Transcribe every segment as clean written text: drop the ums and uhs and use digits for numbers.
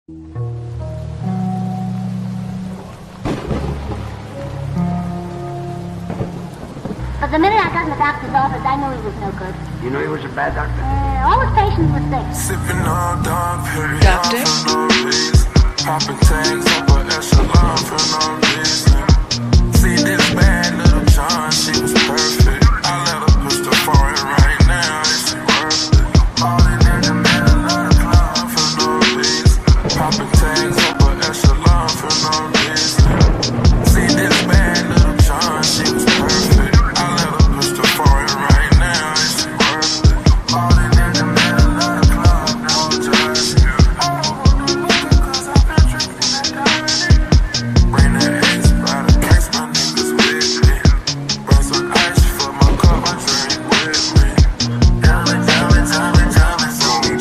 But the minute I got in the doctor's office, I knew he was no good. You knew he was a bad doctor? All his patients were sick. Sipping on Dog, period, Doctor? for no reason. Popping tags up an echelon for no reason. See this bad little John, she was perfect. I let her push the foreign right now, is she worth it? Falling in the middle of the club for no reason. Popping tags up an echelon for no reason. See this bad little John, she was perfect. I let her push the foreign right now, is she worth it? Falling in the middle of the club, no jersey. Bring the ace by the case, my niggas with me. Burn some ice for my cup, I drink with me. Diamond, diamond, diamond, diamonds on me.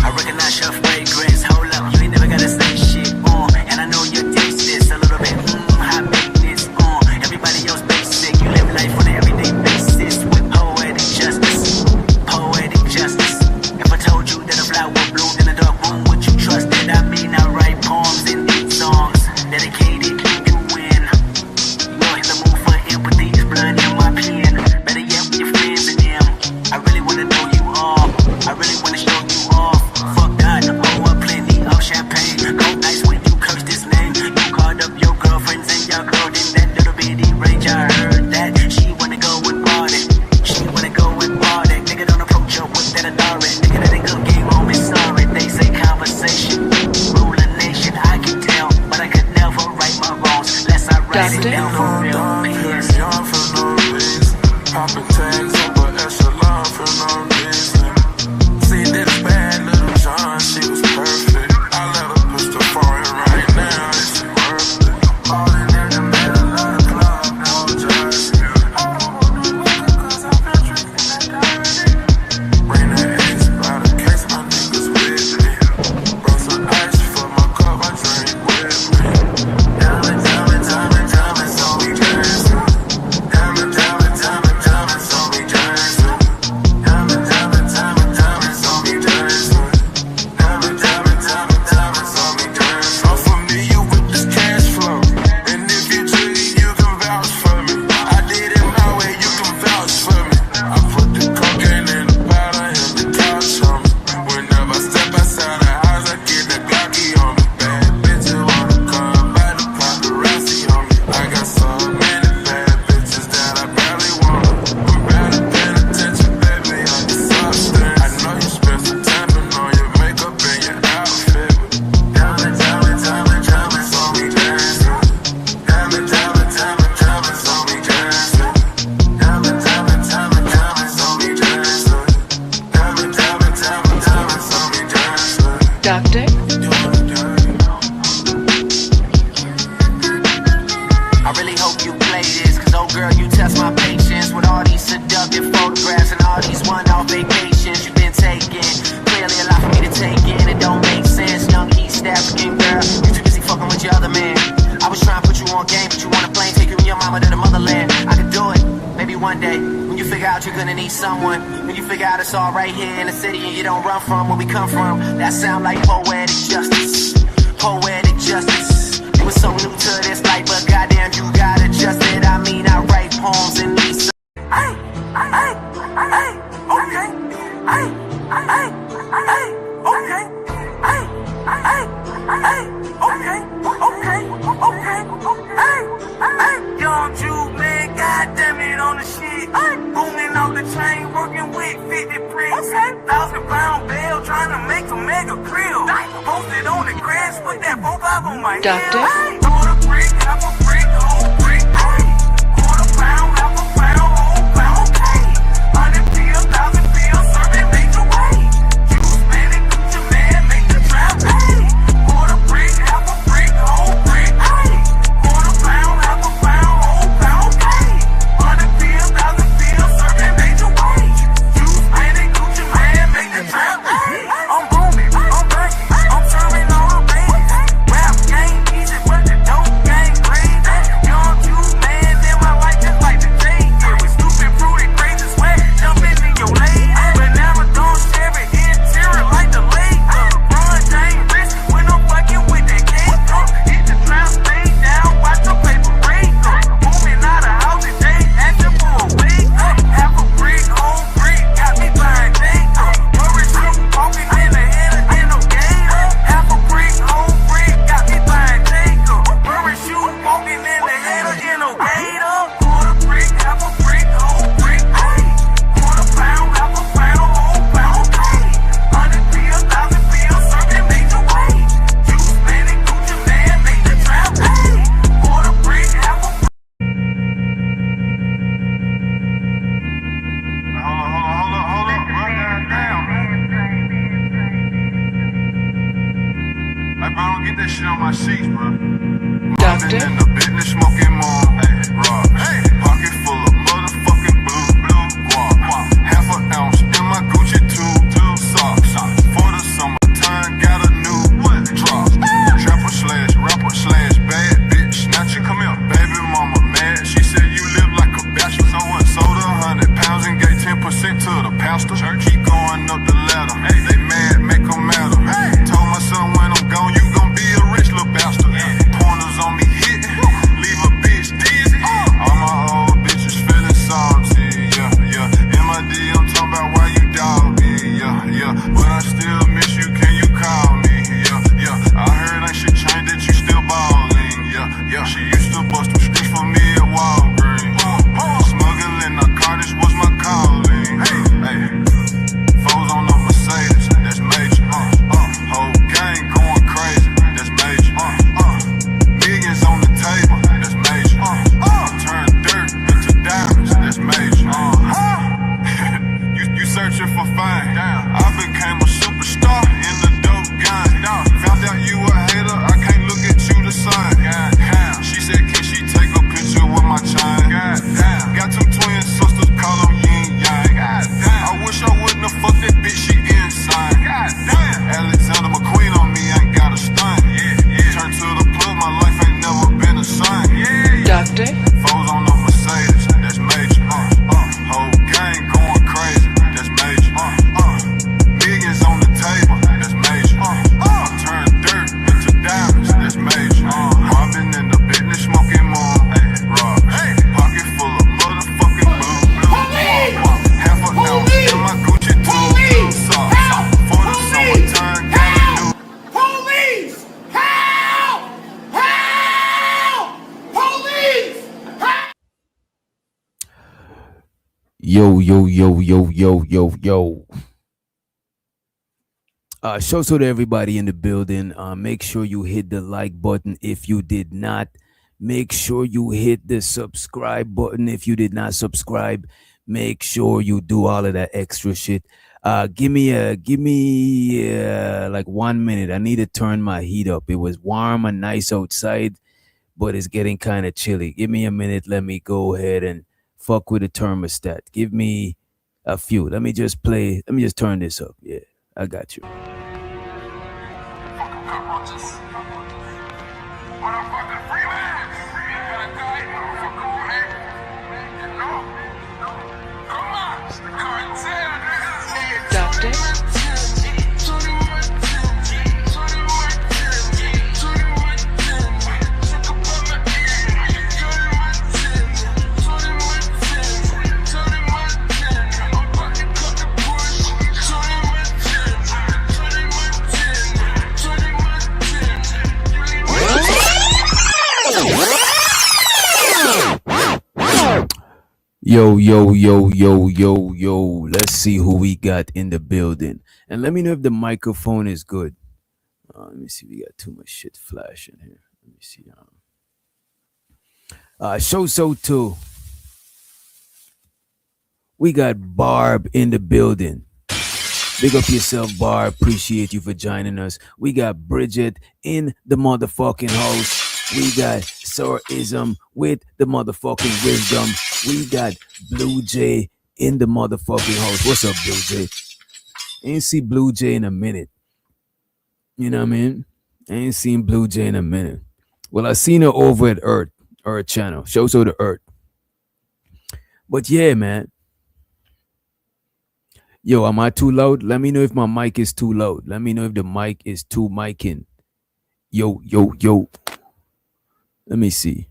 I recognize your fragrance. Hold up, you ain't never gotta say shit on. And I know your taste is a little bit high maintenance on. Everybody else basic, you live life on an everyday basis with poetic justice. Poetic justice. If I told you that a flower bloomed in a dark room, would you trust it? I mean, I write poems and 8 songs dedicated to you win. You know, in the mood for empathy, it's blood in my pen. Better yet, with your friends and them. I really wanna know you all. I really wanna show you off. Fuck that, oh, plenty of champagne. Go nice when you curse this name. You called up your girlfriends and your girl in that little bitty range. I heard that she wanna go and party. She wanna go and party. Nigga, don't approach her with that authority. Nigga, that ain't good game home is sorry. They say conversation rule a nation. I can tell, but I could never right my wrongs unless I write it Doctor? down for real. Dog, Peace. period, young for no reason. Popping tags up an echelon for no reason. See this bad little John, she was perfect. I let her push the foreign right now, is she worth it? Falling in the middle of the club, no jersey. Bring the ace by the case, my niggas with me. Burn some ice for my cup, I drink with me. Diamond, diamond, diamond, diamonds on me, jersey. Diamond, diamond, diamond, diamonds on me, jersey. Diamond, diamond, diamond, diamonds on me, jersey. Diamond, diamond, diamond, diamonds on me, jersey. I'm familiar with this cash flow, and if you cheat, you can vouch for me. I did it my way, you can vouch for me. I put the cocaine in the powder and the couch on me. Whenever I step outside the house, I get the Glocky on me. Bad bitches wanna come by the paparazzi on me. I got so many bad bitches that I barely want 'em. I'm better paying attention, baby, on your substance. I know you spent some time on your makeup and your outfit. Diamond, diamond, diamond, diamonds on me, jersey. Diamond, diamond, diamond, diamonds on me, jersey. Diamond, diamond, diamond, diamonds on me, jersey. Diamond, diamond, diamond, diamonds on me, jersey. Doctor? I really hope you play this, cause oh girl, you test my patience with all these seductive photographs and all these one-off vacations you've been taking. Clearly a lot for me to take in, it don't make sense. Young East African girl, you too busy fucking with your other man. I was trying to put you on game, but you want a plane, take you and your mama to the motherland. I could do it, maybe one day, when you figure out you're gonna need someone. When you figure out it's all right here in the city and you don't run from where we come from. That sound like poetic justice. Poetic justice. You were so new to this life, but goddamn, you got adjusted. I mean, I write poems and these. Hey, hey, hey, okay. Hey, hey, hey, okay. Hey, hey, hey, okay, okay, okay, hey, hey. Young Jew, man, goddamn it on the shit. Booming off the chain, working with 50 bricks. 1,000-pound bell, trying to make a mega grill. Posted on the grass, put that 4-5 on my Doctor? head. Quarter brick, half a brick, whole brick, hey. Quarter pound, half a pound, whole pound, hey. 100 pills, 1,000 pills, serving major way. You spend it, Gucci man, make the trap, hey. Quarter brick, half a brick, whole brick, hey. Quarter pound, half a pound, whole pound, hey. 100 pills, 1,000 pills, serving major way. You spend it, Gucci man, make the trap, hey. I'm booming, I'm breaking, I'm serving all the babies. Rap game easy, but the dope game crazy. Get that shit on my sheets, bro. Duct. In the business smoking more. Rock. Pocket full of motherfucking blue guap. Half an ounce in my Gucci two socks. For the summertime, got a new drop. Trapper slash rapper slash bad bitch. Snatcher, come here. Baby mama mad. She said you live like a bachelor. So what? Sold 100 pounds and gave 10% to the pastor. Keep going up the ladder. They mad, make them matter. Told my son when I'm gone, you gon' be a rich little bastard. Pointers on me hitting, leave a bitch dizzy. All my old bitches feeling salty, yeah. In my D, I'm talking about why you dog me, yeah. But I still miss you, can you call me, yeah. I heard ain't shit changed, that you still ballin', yeah. She used to bust them streets for me at Walgreens. Smuggling narcotics was my calling, hey. Foes on the Mercedes, that's major. Whole gang going crazy, that's major. Millions on the table, that's major. Turn dirt into diamonds, that's major. You searching for fame? I became a superstar in the dope game. Found out you a hater, I can't look at you the same. She said, can she take a picture with my chain? Got two twin sisters, call them yin yang. I wish I wouldn't have fucked that bitch, she insane. Alexander McQueen on me, ain't got a stain. Turn to the plug, my life ain't never been the same. Duct. Foes on the Mercedes, that's major. Whole gang going crazy, that's major. Millions on the table, that's major. Turn dirt into diamonds, that's major. I've been in the business smoking more. Rock. Pocket full of motherfucking blue guap. Half an ounce in my Gucci two socks. For the summertime, got a new. Police! Help! Help! Police! Help! Yo. Show so to everybody in the building. Make sure you hit the like button if you did not. Make sure you hit the subscribe button if you did not subscribe. Make sure you do all of that extra shit. Give me like 1 minute. I need to turn my heat up. It was warm and nice outside, but it's getting kind of chilly. Give me a minute. Let me go ahead and fuck with the thermostat. Give me a few. Let me just turn this up. Yeah, I got you. Duct. Yo. Let's see who we got in the building. And let me know if the microphone is good. Let me see. We got too much shit flashing here. Let me see. Show so too. We got Barb in the building. Big up yourself, Barb. Appreciate you for joining us. We got Bridget in the motherfucking house. We got Sorism with the motherfucking wisdom. We got Blue Jay in the motherfucking house. What's up, Blue Jay? Ain't see Blue Jay in a minute. You know what I mean? Ain't seen Blue Jay in a minute. Well, I seen her over at Earth channel. Shows her to Earth. But yeah, man. Yo, am I too loud? Let me know if my mic is too loud. Let me know if the mic is too micing. Yo. Let me see.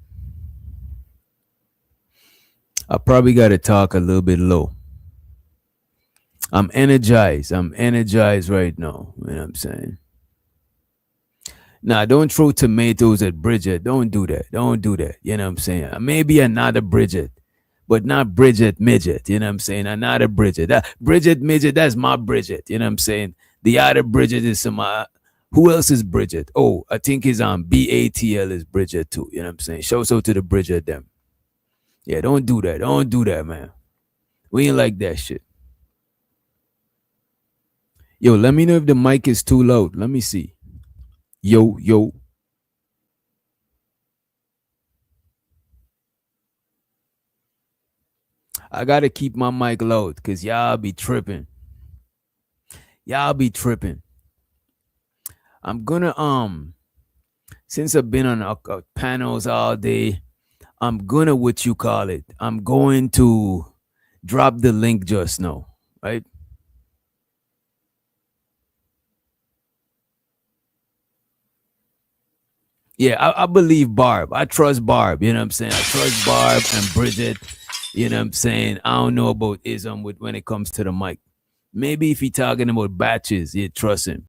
I probably got to talk a little bit low. I'm energized. I'm energized right now. You know what I'm saying? Nah, don't throw tomatoes at Bridget. Don't do that. Don't do that. You know what I'm saying? Maybe another Bridget, but not Bridget Midget. You know what I'm saying? Another Bridget. Bridget Midget, that's my Bridget. You know what I'm saying? The other Bridget is some... who else is Bridget? Oh, I think his BATL is Bridget too. You know what I'm saying? Show so to the Bridget them. Yeah, don't do that. Don't do that, man. We ain't like that shit. Yo, let me know if the mic is too loud. Let me see. Yo, yo. I gotta keep my mic low because y'all be tripping. Y'all be tripping. I'm gonna since I've been on panels all day, I'm gonna what you call it. I'm going to drop the link just now, right? Yeah, I believe Barb. I trust Barb. You know what I'm saying? I trust Barb and Bridget. You know what I'm saying? I don't know about ism with when it comes to the mic. Maybe if he talking about batches, you trust him.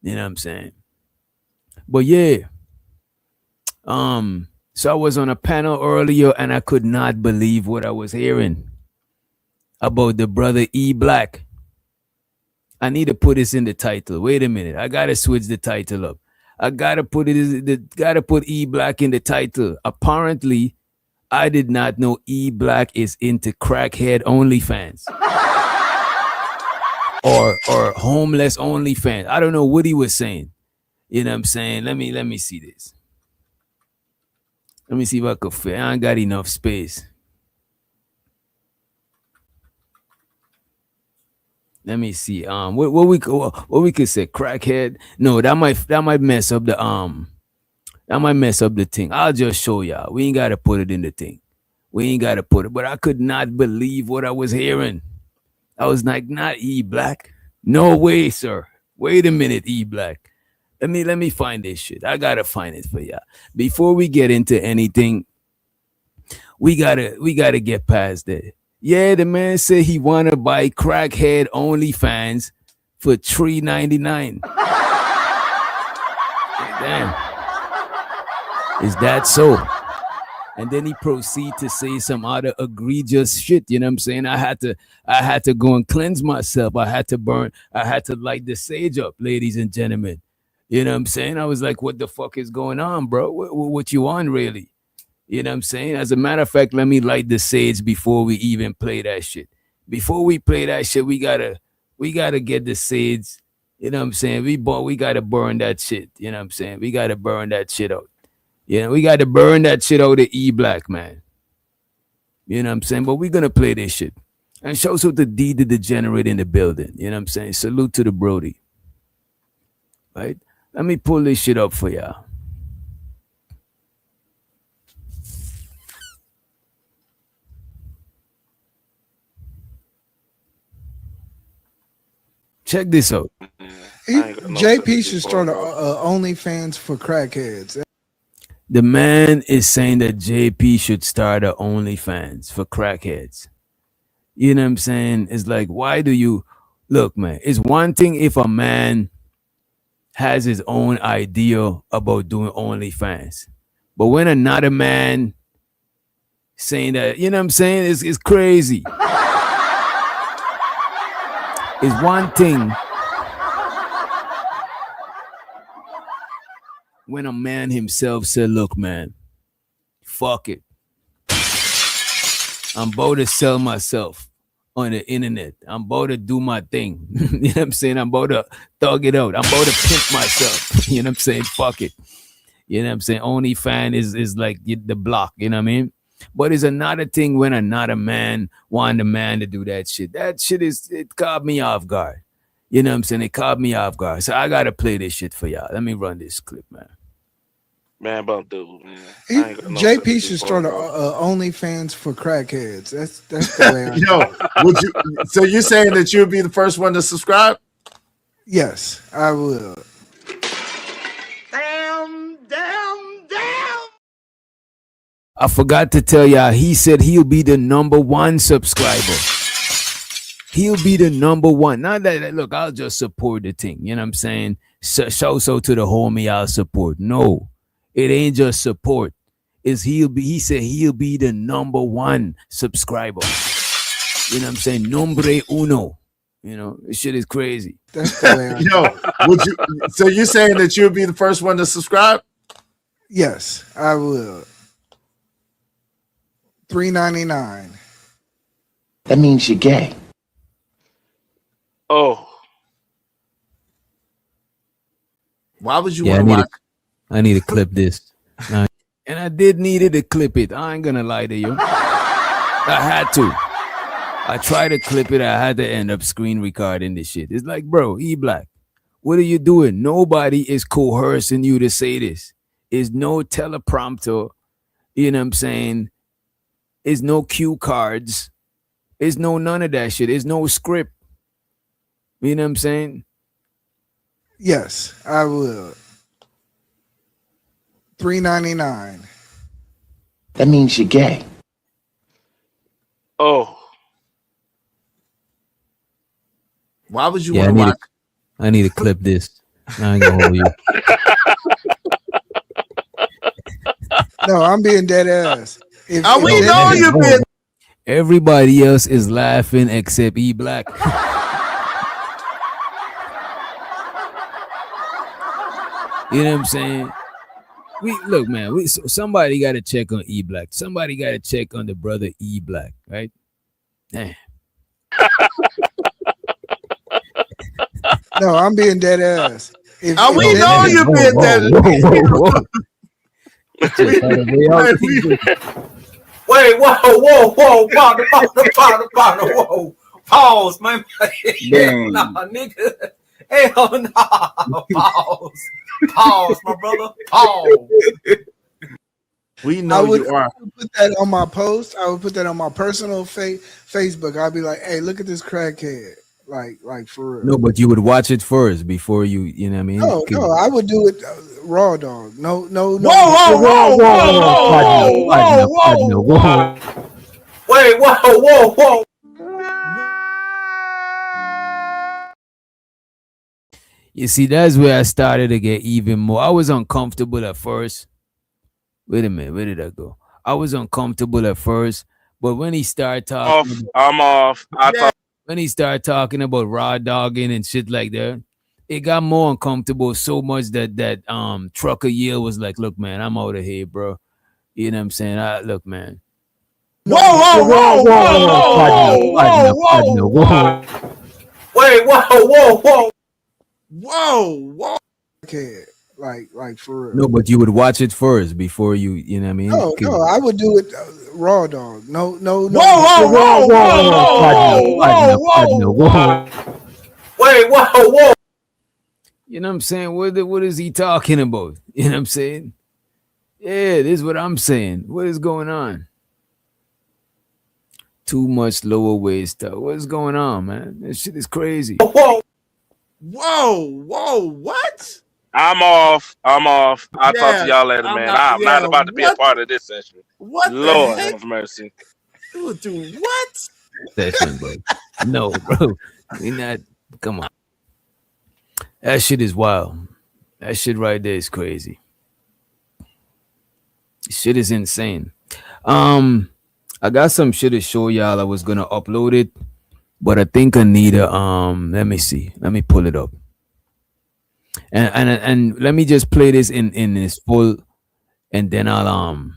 You know what I'm saying? But yeah, so I was on a panel earlier and I could not believe what I was hearing about the brother E Black. I need to put this in the title. Wait a minute. I gotta switch the title up. I gotta put E Black in the title. Apparently, I did not know E Black is into crackhead OnlyFans. or homeless OnlyFans. I don't know what he was saying. You know what I'm saying? Let me see this. Let me see if I could fit. I ain't got enough space. Let me see. What we could say? Crackhead? No, that might mess up the that might mess up the thing. I'll just show y'all. We ain't gotta put it in the thing. We ain't gotta put it. But I could not believe what I was hearing. I was like, not E Black. No way, sir. Wait a minute, E Black. Let me find this shit. I gotta find it for y'all. Before we get into anything, we gotta get past that. Yeah, the man said he wanna buy crackhead OnlyFans for $3.99. Damn. Is that so? And then he proceed to say some other egregious shit. You know what I'm saying? I had to go and cleanse myself. I had to light the sage up, ladies and gentlemen. You know what I'm saying? I was like, what the fuck is going on, bro? What you on, really? You know what I'm saying? As a matter of fact, let me light the sage before we even play that shit. Before we play that shit, we gotta get the sage. You know what I'm saying? We gotta burn that shit. You know what I'm saying? We gotta burn that shit out. You know, we gotta burn that shit out of E Black, man. You know what I'm saying? But we're gonna play this shit. And shows out the D the degenerate in the building. You know what I'm saying? Salute to the Brody. Right? Let me pull this shit up for y'all. Check this out. JP should start a OnlyFans for crackheads. The man is saying that JP should start a OnlyFans for crackheads. You know what I'm saying? It's like, why do you look, man? It's one thing if a man has his own idea about doing OnlyFans, but when another man saying that, you know what I'm saying? It's crazy. It's one thing when a man himself said, look, man, fuck it. I'm about to sell myself on the internet. I'm about to do my thing. You know what I'm saying? I'm about to thug it out. I'm about to pimp myself. You know what I'm saying? Fuck it. You know what I'm saying? OnlyFans is like the block. You know what I mean? But it's another thing when another man want a man to do that shit. That shit it caught me off guard. You know what I'm saying? It caught me off guard. So I gotta play this shit for y'all. Let me run this clip, man. Man, but dude, man. JP should start a OnlyFans for crackheads. That's the way. Yo, would you? So you're saying that you'll be the first one to subscribe? Yes, I will. Damn. I forgot to tell y'all, he said he'll be the #1 subscriber. He'll be the #1. Not that, look, I'll just support the thing. You know what I'm saying? So to the homie, I'll support. No, it ain't just support. He said he'll be the #1 subscriber. You know what I'm saying? Nombre uno. You know, this shit is crazy. That's the way. Would you? So you're saying that you'll be the first one to subscribe? Yes, I will. $3.99. That means you're gay. Oh. Why would you Yeah, want to watch? I need to clip this. And I did needed to clip it. I ain't gonna lie to you. I had to. I tried to clip it. I had to end up screen recording this shit. It's like, bro, E-Black, what are you doing? Nobody is coercing you to say this. It's no teleprompter. You know what I'm saying? It's no cue cards. It's no none of that shit. It's no script. You know what I'm saying? Yes, I will. $3.99. That means you're gay. Oh, Why would you Yeah, want to watch? I need to clip this. I ain't gonna hold you. No, I'm being dead ass. If We that- know you've been. Everybody else is laughing except E-Black. You know what I'm saying? Look, man. Somebody got to check on E-Black. Somebody got to check on the brother E-Black, right? Damn. No, I'm being dead ass. If We that- know you've been that. Wait, whoa, partner, whoa. Pause, man. Nah, nigga. Hell no. Pause, my brother. Pause. We I know would you are. put that on my post. I would put that on my personal Facebook. I'd be like, hey, look at this crackhead. Like for real. No, but you would watch it first before you know what I mean? No, I would do it raw dog. No. Whoa. Wait, whoa. You see, that's where I started to get even more. I was uncomfortable at first. Wait a minute, where did I go? I was uncomfortable at first, but when he started talking, I'm off. when he started talking about raw dogging and shit like that, it got more uncomfortable so much that Trucker Yale was like, look, man, I'm out of here, bro. You know what I'm saying? Look, man. Whoa. Wait, whoa. Whoa. Kid. Like for real. No, but you would watch it first before you know what I mean? No, I would do it raw dog. No. Wait, whoa. You know what I'm saying? What is he talking about? You know what I'm saying? Yeah, this is what I'm saying. What is going on? Too much lower waist stuff. What is going on, man? This shit is crazy. Whoa. What? I'm off. I'll talk Yeah, to y'all later, man. I'm not about to be a what? part of this session. What Lord the heck? have mercy. Dude, what? Session, bro. No, bro. We not. Come on. That shit is wild. That shit right there is crazy. Shit is insane. I got some shit to show y'all. I was gonna upload it, but I think I need a let me see. Let me pull it up. And let me just play this in its full, and then I'll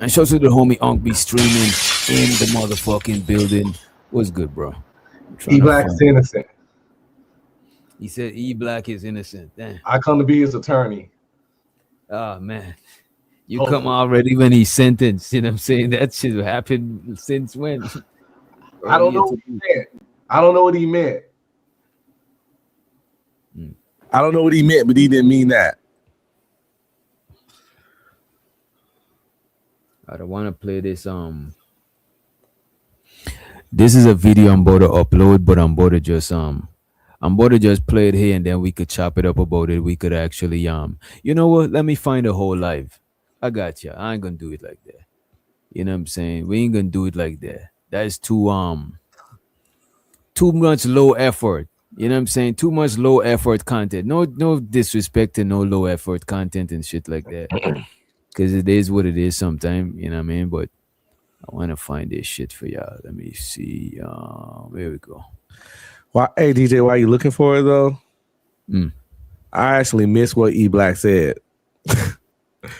and show to the homie Unc be streaming in the motherfucking building. What's good, bro? E-Black is innocent. He said E-Black is innocent. Damn. I come to be his attorney. Oh man. You come already when he's sentenced. You know what I'm saying? That shit happened since when? I don't know what he meant. I don't know what he meant. I don't know what he meant, but he didn't mean that. I don't want to play this. This is a video I'm about to upload, but I'm about to just play it here, and then we could chop it up about it. We could actually you know what? Let me find a whole live. I got you. I ain't gonna do it like that. You know what I'm saying? We ain't gonna do it like that. That's too much low effort. You know what I'm saying? Too much low effort content. No disrespect to no low effort content and shit like that. Because it is what it is sometimes, you know what I mean? But I want to find this shit for y'all. Let me see. There we go. Why, hey DJ, why you looking for it though? I actually missed what E-Black said.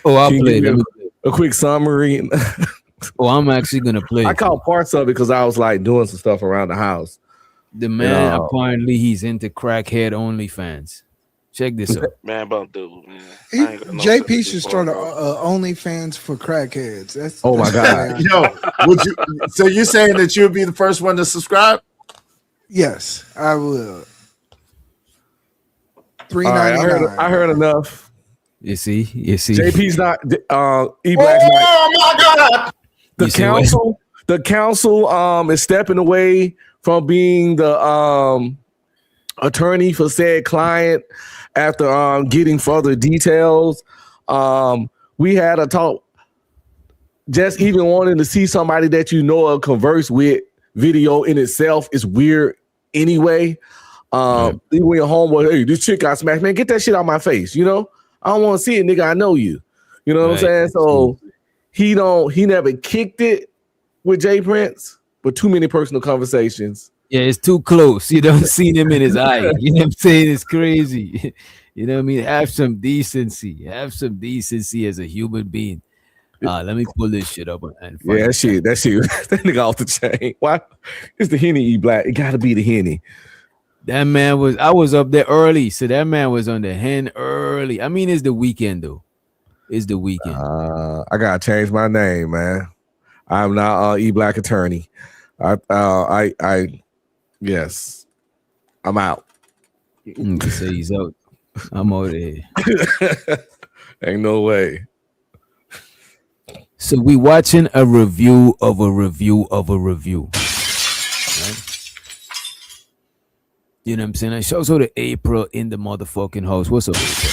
Oh, I'll play it. A quick summary. Oh, I'm actually gonna play. I caught parts of it because I was like doing some stuff around the house. The man apparently he's into crackhead OnlyFans. Check this out. Man, but dude, man. JP should start a OnlyFans for crackheads. That's my God. Yo, would you? So you're saying that you would be the first one to subscribe? Yes, I will. $3.99. I heard enough. You see. JP's not. E-Black's not. Oh my God! The council is stepping away from being the attorney for said client after getting further details. We had a talk. Just even wanting to see somebody that you know or converse with, video in itself is weird anyway. Even when you're homeboy, hey, this chick got smashed, man, get that shit out my face. You know, I don't want to see it, nigga. I know you. You know what I'm saying? So he never kicked it with Jay Prince, but too many personal conversations. Yeah, it's too close. You don't see him in his eye. You know what I'm saying? It's crazy. You know what I mean? Have some decency. Have some decency as a human being. Let me pull this shit up and yeah, that shit. That nigga off the chain. Why? It's the Henny E-Black. It gotta be the Henny. That man I was up there early, so that man was on the hen early. I mean, it's the weekend though. It's the weekend. I gotta change my name, man. I'm not E-Black attorney. Yes, I'm out. So he's out. I'm out there. Ain't no way. So we watching a review of a review of a review. Right? You know what I'm saying? I shout out to April in the motherfucking house. What's up, April?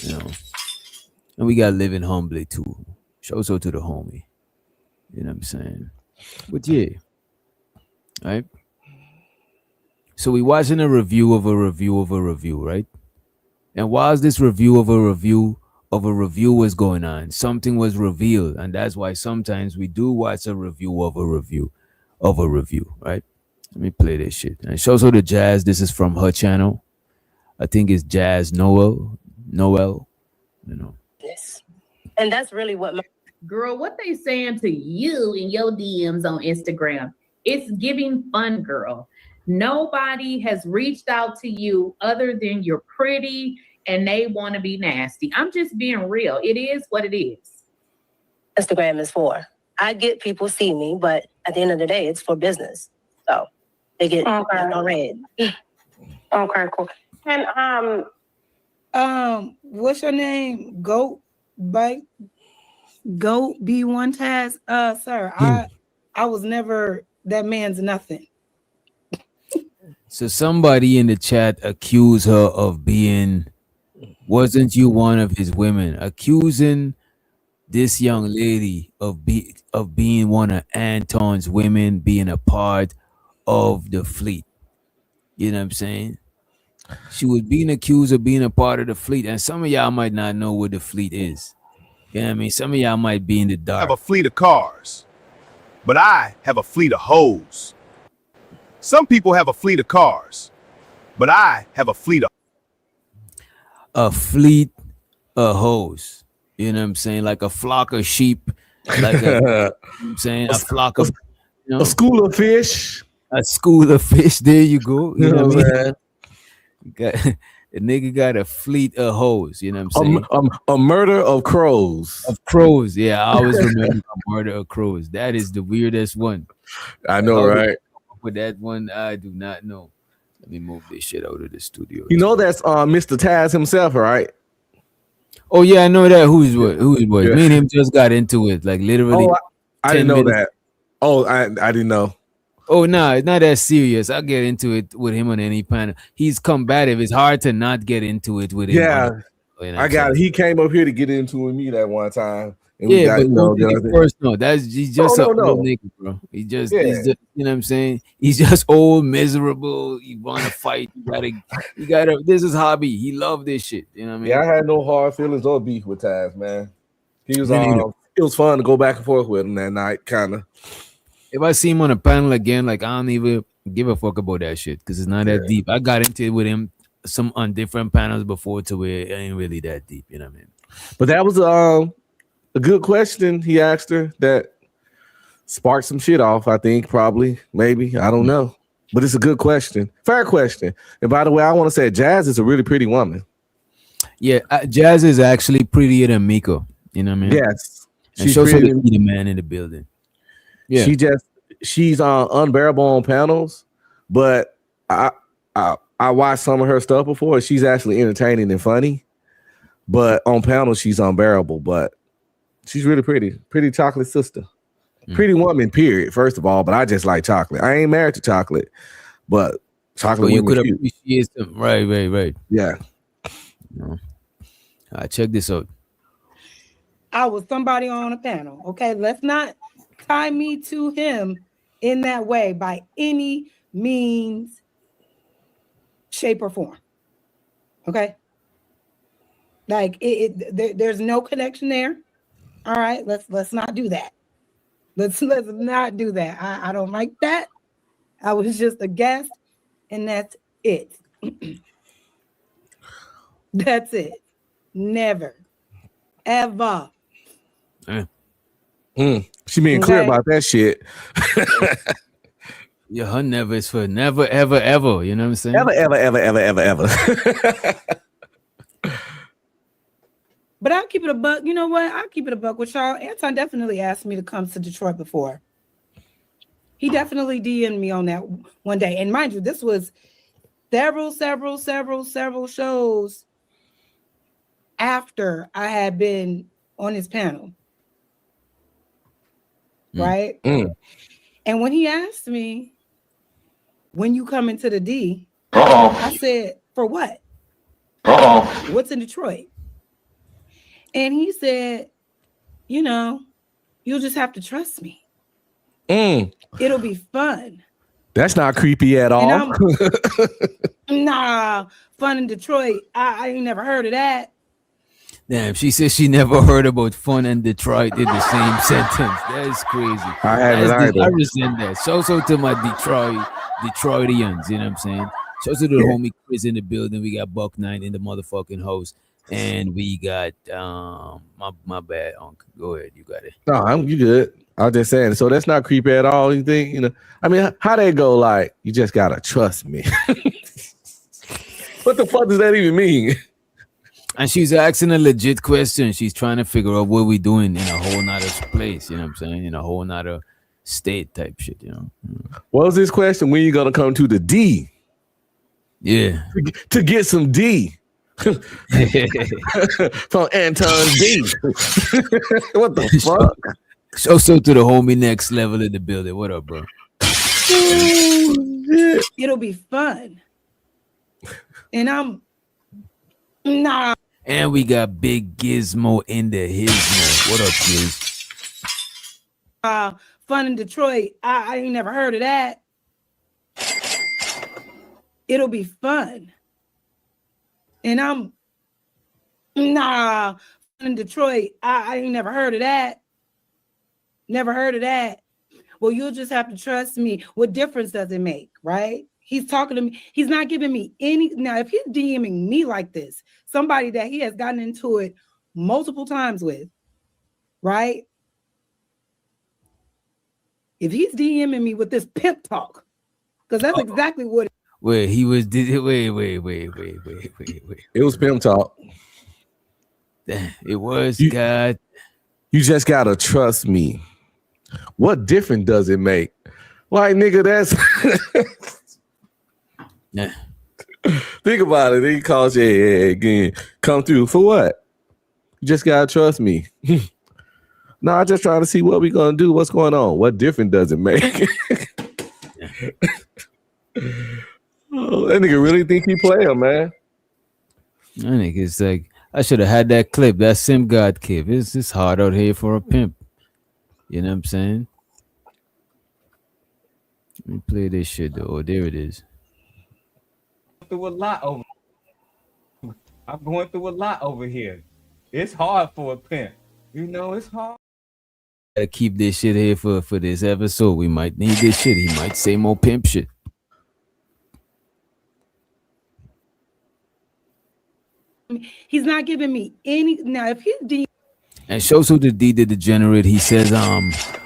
You know, and we got living humbly too. Shout out to the homie. You know what I'm saying? But yeah, right? So we watching a review of a review of a review, right? And whilst this review of a review was going on, something was revealed, and that's why sometimes we do watch a review of a review of a review, right? Let me play this shit. And shows her the Jazz. This is from her channel. I think it's Jazz Noel, you know. Yes. And that's really what girl, what they saying to you in your DMs on Instagram. It's giving fun, girl. Nobody has reached out to you other than you're pretty and they want to be nasty. I'm just being real. It is what it is. Instagram is for. I get people see me, but at the end of the day, it's for business. So they get on red. Okay, cool. And what's your name? Goat B1 Taz. Sir, I was never that man's nothing. So somebody in the chat accused her of being, wasn't you one of his women? Accusing this young lady of being one of Anton's women, being a part of the fleet. You know what I'm saying? She was being accused of being a part of the fleet, and some of y'all might not know what the fleet is. You know what I mean? Some of y'all might be in the dark. I have a fleet of cars, but I have a fleet of hoes. Some people have a fleet of cars, but I have a fleet of hoes. You know what I'm saying? Like a flock of sheep. Like you know what I'm saying? A flock of, you know, a school of fish. A school of fish. There you go. You know what I mean? A nigga got a fleet of hoes. You know what I'm saying? A murder of crows. Of crows. Yeah, I always remember a murder of crows. That is the weirdest one. I know, right? With that one, I do not know. Let me move this shit out of the studio. You know that's Mr. Taz himself, right? Oh yeah, I know that. Who is what? Yeah. Me and him just got into it, like literally. Oh, I didn't know that. Oh, I didn't know. Oh no, it's not that serious. I'll get into it with him on any panel. He's combative. It's hard to not get into it with him. Yeah, I got it. He came up here to get into it with me that one time. And yeah, but he's just an old nigga, bro. He's just, you know what I'm saying? He's just old, miserable. You want to fight? You gotta. This is hobby. He loved this shit. You know what I mean? Yeah, I had no hard feelings or beef with Taz, man. He was it was fun to go back and forth with him that night, kind of. If I see him on a panel again, like I don't even give a fuck about that shit because it's not that deep. I got into it with him on different panels before to where it ain't really that deep. You know what I mean? But that was a good question he asked her that sparked some shit off, I think, probably, maybe. I don't know. But it's a good question. Fair question. And by the way, I want to say Jazz is a really pretty woman. Yeah, Jazz is actually prettier than Miko. You know what I mean? Yes. And she's also the man in the building. Yeah. She's unbearable on panels, but I watched some of her stuff before. She's actually entertaining and funny. But on panels, she's unbearable. But she's really pretty. Pretty chocolate sister. Pretty woman, period, first of all. But I just like chocolate. I ain't married to chocolate, but chocolate you could cute. appreciate them. Right. Yeah. Check this out. I was somebody on a panel. Okay, let's not tie me to him in that way by any means, shape, or form. Okay, like there's no connection there. All right, let's not do that. Let's not do that. I don't like that. I was just a guest, and that's it. That's it. Never, ever. She being clear about that shit. Yeah, her never is for never, ever, ever. You know what I'm saying? Ever. But I'll keep it a buck. You know what? I'll keep it a buck with y'all. Anton definitely asked me to come to Detroit before. He definitely DM'd me on that one day. And mind you, this was several shows after I had been on his panel. Right? And when he asked me, when you come into the D, I said, for what? What's in Detroit? And he said, you'll just have to trust me. It'll be fun. That's not creepy at all. Nah, fun in Detroit. I ain't never heard of that. Damn, she says she never heard about fun and Detroit in the same sentence. That is crazy. I haven't either. I resent that. So to my Detroitians, you know what I'm saying? So to the homie Chris in the building. We got Buck 9 in the motherfucking host. And we got my bad, Uncle. Go ahead, you got it. No, you good. I was just saying. So that's not creepy at all. You think, I mean, how they go like, you just gotta trust me. What the fuck does that even mean? And she's asking a legit question. She's trying to figure out what we're doing in a whole nother place, you know what I'm saying? In a whole nother state type shit, What was this question? When you gonna come to the D? Yeah. To get some D. From Anton D. What the fuck? So to the homie next level in the building. What up, bro? It'll be fun. And I'm nah. And we got Big Gizmo in the Hizmo. What up, Giz? Fun in Detroit. I ain't never heard of that. It'll be fun. And I'm fun in Detroit. I ain't never heard of that. Never heard of that. Well, you'll just have to trust me. What difference does it make, right? He's talking to me. He's not giving me any. Now, if he's DMing me like this, somebody that he has gotten into it multiple times with, right? If he's DMing me with this pimp talk, because that's exactly what. Wait, he was. Wait. It was pimp talk. It was. God. You just gotta trust me. What difference does it make? Like, nigga, that's. Yeah. Think about it. He calls you again. Come through for what? You just gotta trust me. No, I just trying to see what we gonna do. What's going on? What difference does it make? Oh, that nigga really think he playing, man. That nigga's like, I should have had that clip, that Sim God clip. It's hard out here for a pimp. You know what I'm saying? Let me play this shit though. Oh, there it is. Through a lot over. I'm going through a lot over here. It's hard for a pimp. It's hard. Gotta keep this shit here for this episode. We might need this shit. He might say more pimp shit. He's not giving me any. Now, if he's D. And shows who the D the degenerate. He says,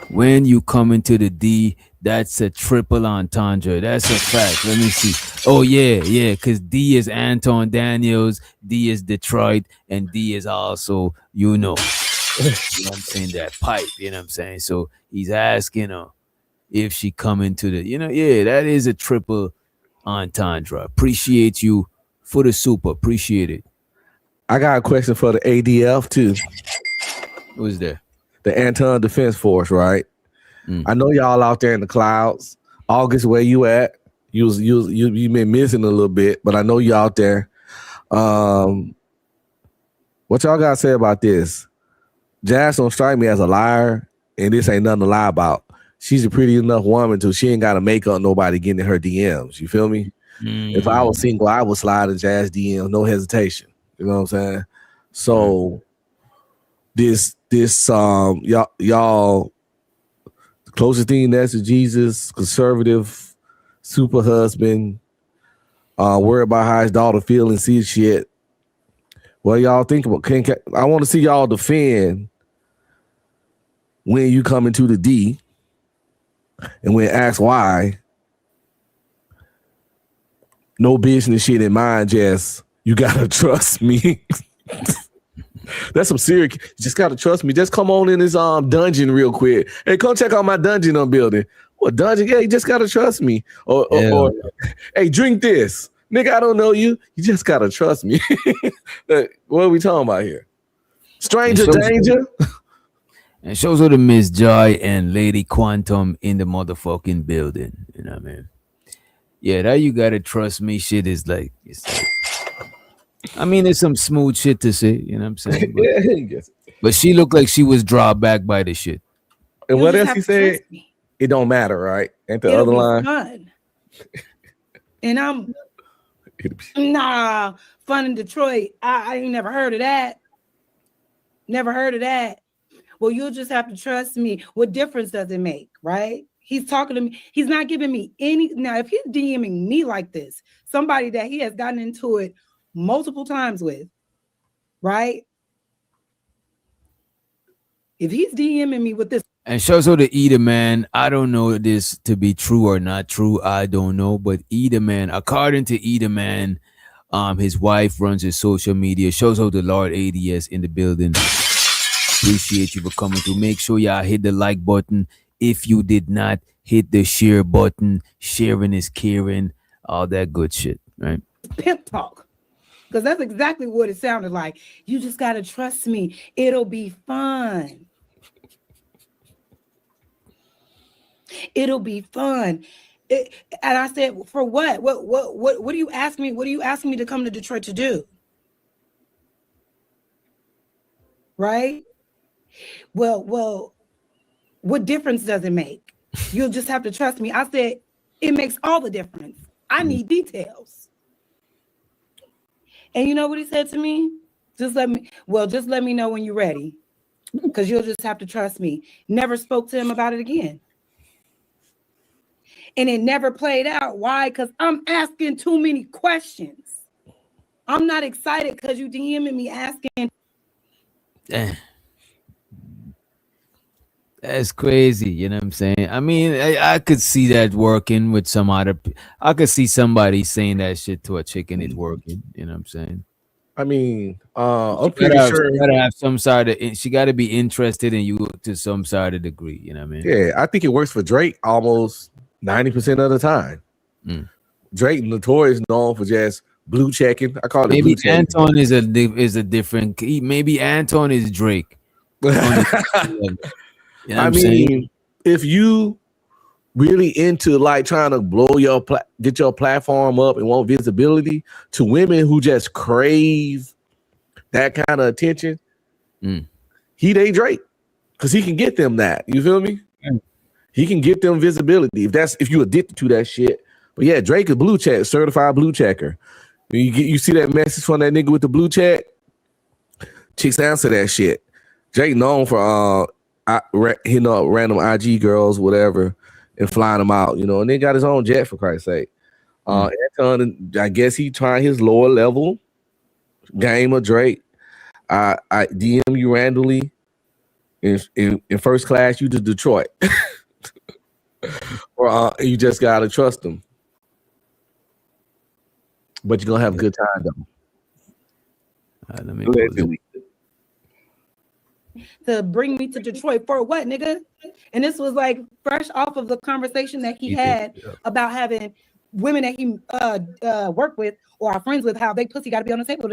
when you come into the D, That's a triple entendre. That's a fact. Let me see. Oh yeah, because D is Anton Daniels, D is Detroit, and D is also, you know what I'm saying, that pipe, you know what I'm saying? So he's asking her if she come into the, yeah, that is a triple entendre. Appreciate you for the super. Appreciate it. I got a question for the ADF too. Who's there? The Anton Defense Force, right? I know y'all out there in the clouds. August, where you at? You been missing a little bit, but I know you out there. What y'all gotta say about this? Jazz don't strike me as a liar, and this ain't nothing to lie about. She's a pretty enough woman to she ain't gotta make up nobody getting in her DMs. You feel me? If I was single, I would slide in Jazz DM, no hesitation. You know what I'm saying? So this y'all the closest thing that's to Jesus, conservative, super husband, worry about how his daughter feel and see shit. What y'all think about? I want to see y'all defend when you come into the D and when asked why. No business shit in mind, Jess. You gotta trust me. That's some serious. You just gotta trust me. Just come on in this dungeon real quick. Hey, come check out my dungeon I'm building. What dungeon? Yeah, you just gotta trust me. Or hey, drink this. Nigga, I don't know you. You just gotta trust me. What are we talking about here? Stranger danger. And shows her the Miss Joy and Lady Quantum in the motherfucking building. You know what I mean? Yeah, that you gotta trust me shit is like, I mean, it's some smooth shit to say, you know what I'm saying? But, but she looked like she was drawn back by the shit. And what else he said? It don't matter, right? Ain't the other line? Fun. And I'm fun in Detroit. I ain't never heard of that. Never heard of that. Well, you'll just have to trust me. What difference does it make, right? He's talking to me. He's not giving me any. Now, if he's DMing me like this, somebody that he has gotten into it multiple times with, right? If he's DMing me with this. And shows her to Either Man. I don't know this to be true or not true. I don't know. But Either Man, according to Either Man, his wife runs his social media. Shows her the Lord ADS in the building. Appreciate you for coming through. Make sure y'all hit the like button. If you did not, hit the share button. Sharing is caring. All that good shit, right? Pimp talk. Because that's exactly what it sounded like. You just got to trust me. It'll be fun. It'll be fun. And I said, for what? What do you ask me? What do you ask me to come to Detroit to do? Right? Well, what difference does it make? You'll just have to trust me. I said, it makes all the difference. I need details. And you know what he said to me? Just let me know when you're ready. Because you'll just have to trust me. Never spoke to him about it again. And it never played out. Why? Because I'm asking too many questions. I'm not excited because you DMing me asking. That's crazy, you know what I'm saying? I mean, I could see that working with some other. I could see somebody saying that shit to a chick and it's working. You know what I'm saying? I mean, I'm pretty sure she gotta have some sort of. She got to be interested in you to some sort of degree. You know what I mean? Yeah, I think it works for Drake almost 90% of the time. Drake notorious known for just blue checking. I call it maybe blue checking. Anton is a different. Maybe Anton is Drake. You know I mean, if you really into like trying to blow your get your platform up and want visibility to women who just crave that kind of attention, he they Drake because he can get them that. You feel me? He can get them visibility if you addicted to that shit. But yeah, Drake is blue check, certified blue checker. You see that message from that nigga with the blue check? Chicks answer that shit. Drake known for hitting up random IG girls, whatever, and flying them out, and then got his own jet for Christ's sake. Anton, I guess he trying his lower level game of Drake. I DM you randomly in first class, you to Detroit. Or you just gotta trust them. But you're gonna have a good time though. Let me pause it. To bring me to Detroit for what, nigga? And this was like fresh off of the conversation that he had about having women that he work with or are friends with, how they pussy got to be on the table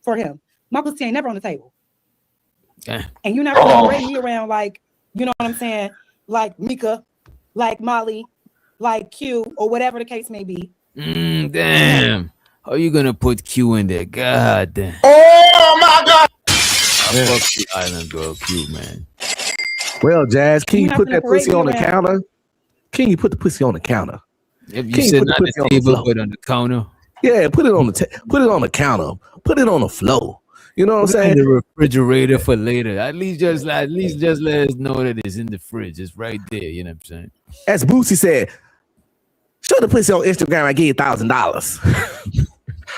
for him. My pussy ain't never on the table. And you're not gonna bring me around like, you know what I'm saying, like Mika, like Molly, like Q, or whatever the case may be. Damn. How are you gonna put Q in there? God damn. Oh my God! I fuck the island girl Q, man. Well, Jazz, can you You're put not that gonna pussy parade on me the around. counter? Can you put the pussy on the counter? If you Can said put not pussy the on table, floor? but on the counter. Yeah, put it on the put it on the counter. Put it on the floor. You know what I'm Put it in saying? the refrigerator for later. At least just let us know that it's in the fridge. It's right there. You know what I'm saying? As Boosie said, show the pussy on Instagram. I give you $1,000.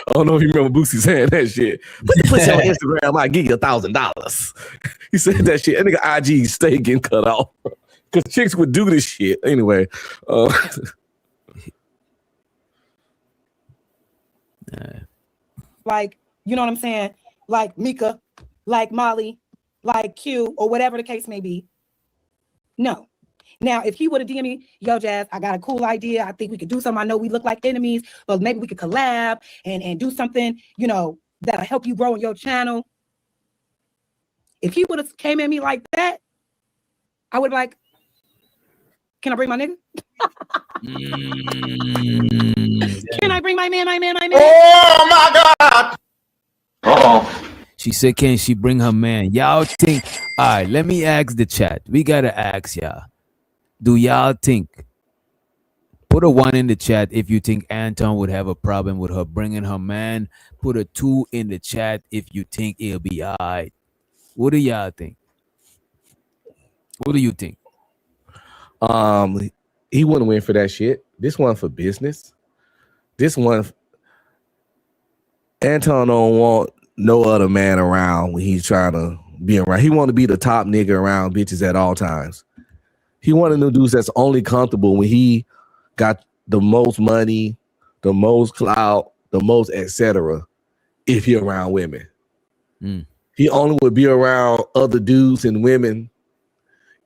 I don't know if you remember Boosie saying that shit. Put the pussy on Instagram. I give you $1,000. He said that shit. That nigga IG stay getting cut off because chicks would do this shit anyway. Like, you know what I'm saying? Like Mika, like Molly, like Q, or whatever the case may be. No. Now, if he would have DM'd me, yo, Jazz, I got a cool idea. I think we could do something. I know we look like enemies, but maybe we could collab and do something, you know, that'll help you grow in your channel. If he would have came at me like that, I would be like, can I bring my nigga? Can I bring my man? Oh my God! She said, can she bring her man? Y'all think, all right, let me ask the chat. We got to ask y'all. Do y'all think, put a 1 in the chat if you think Anton would have a problem with her bringing her man. Put a 2 in the chat if you think it'll be all right. What do y'all think? What do you think? He wouldn't win for that shit. This one for business. This one, Anton don't want no other man around when he's trying to be around. He want to be the top nigga around bitches at all times. He one of them dudes that's only comfortable when he got the most money, the most clout, the most etc. if he around women. He only would be around other dudes and women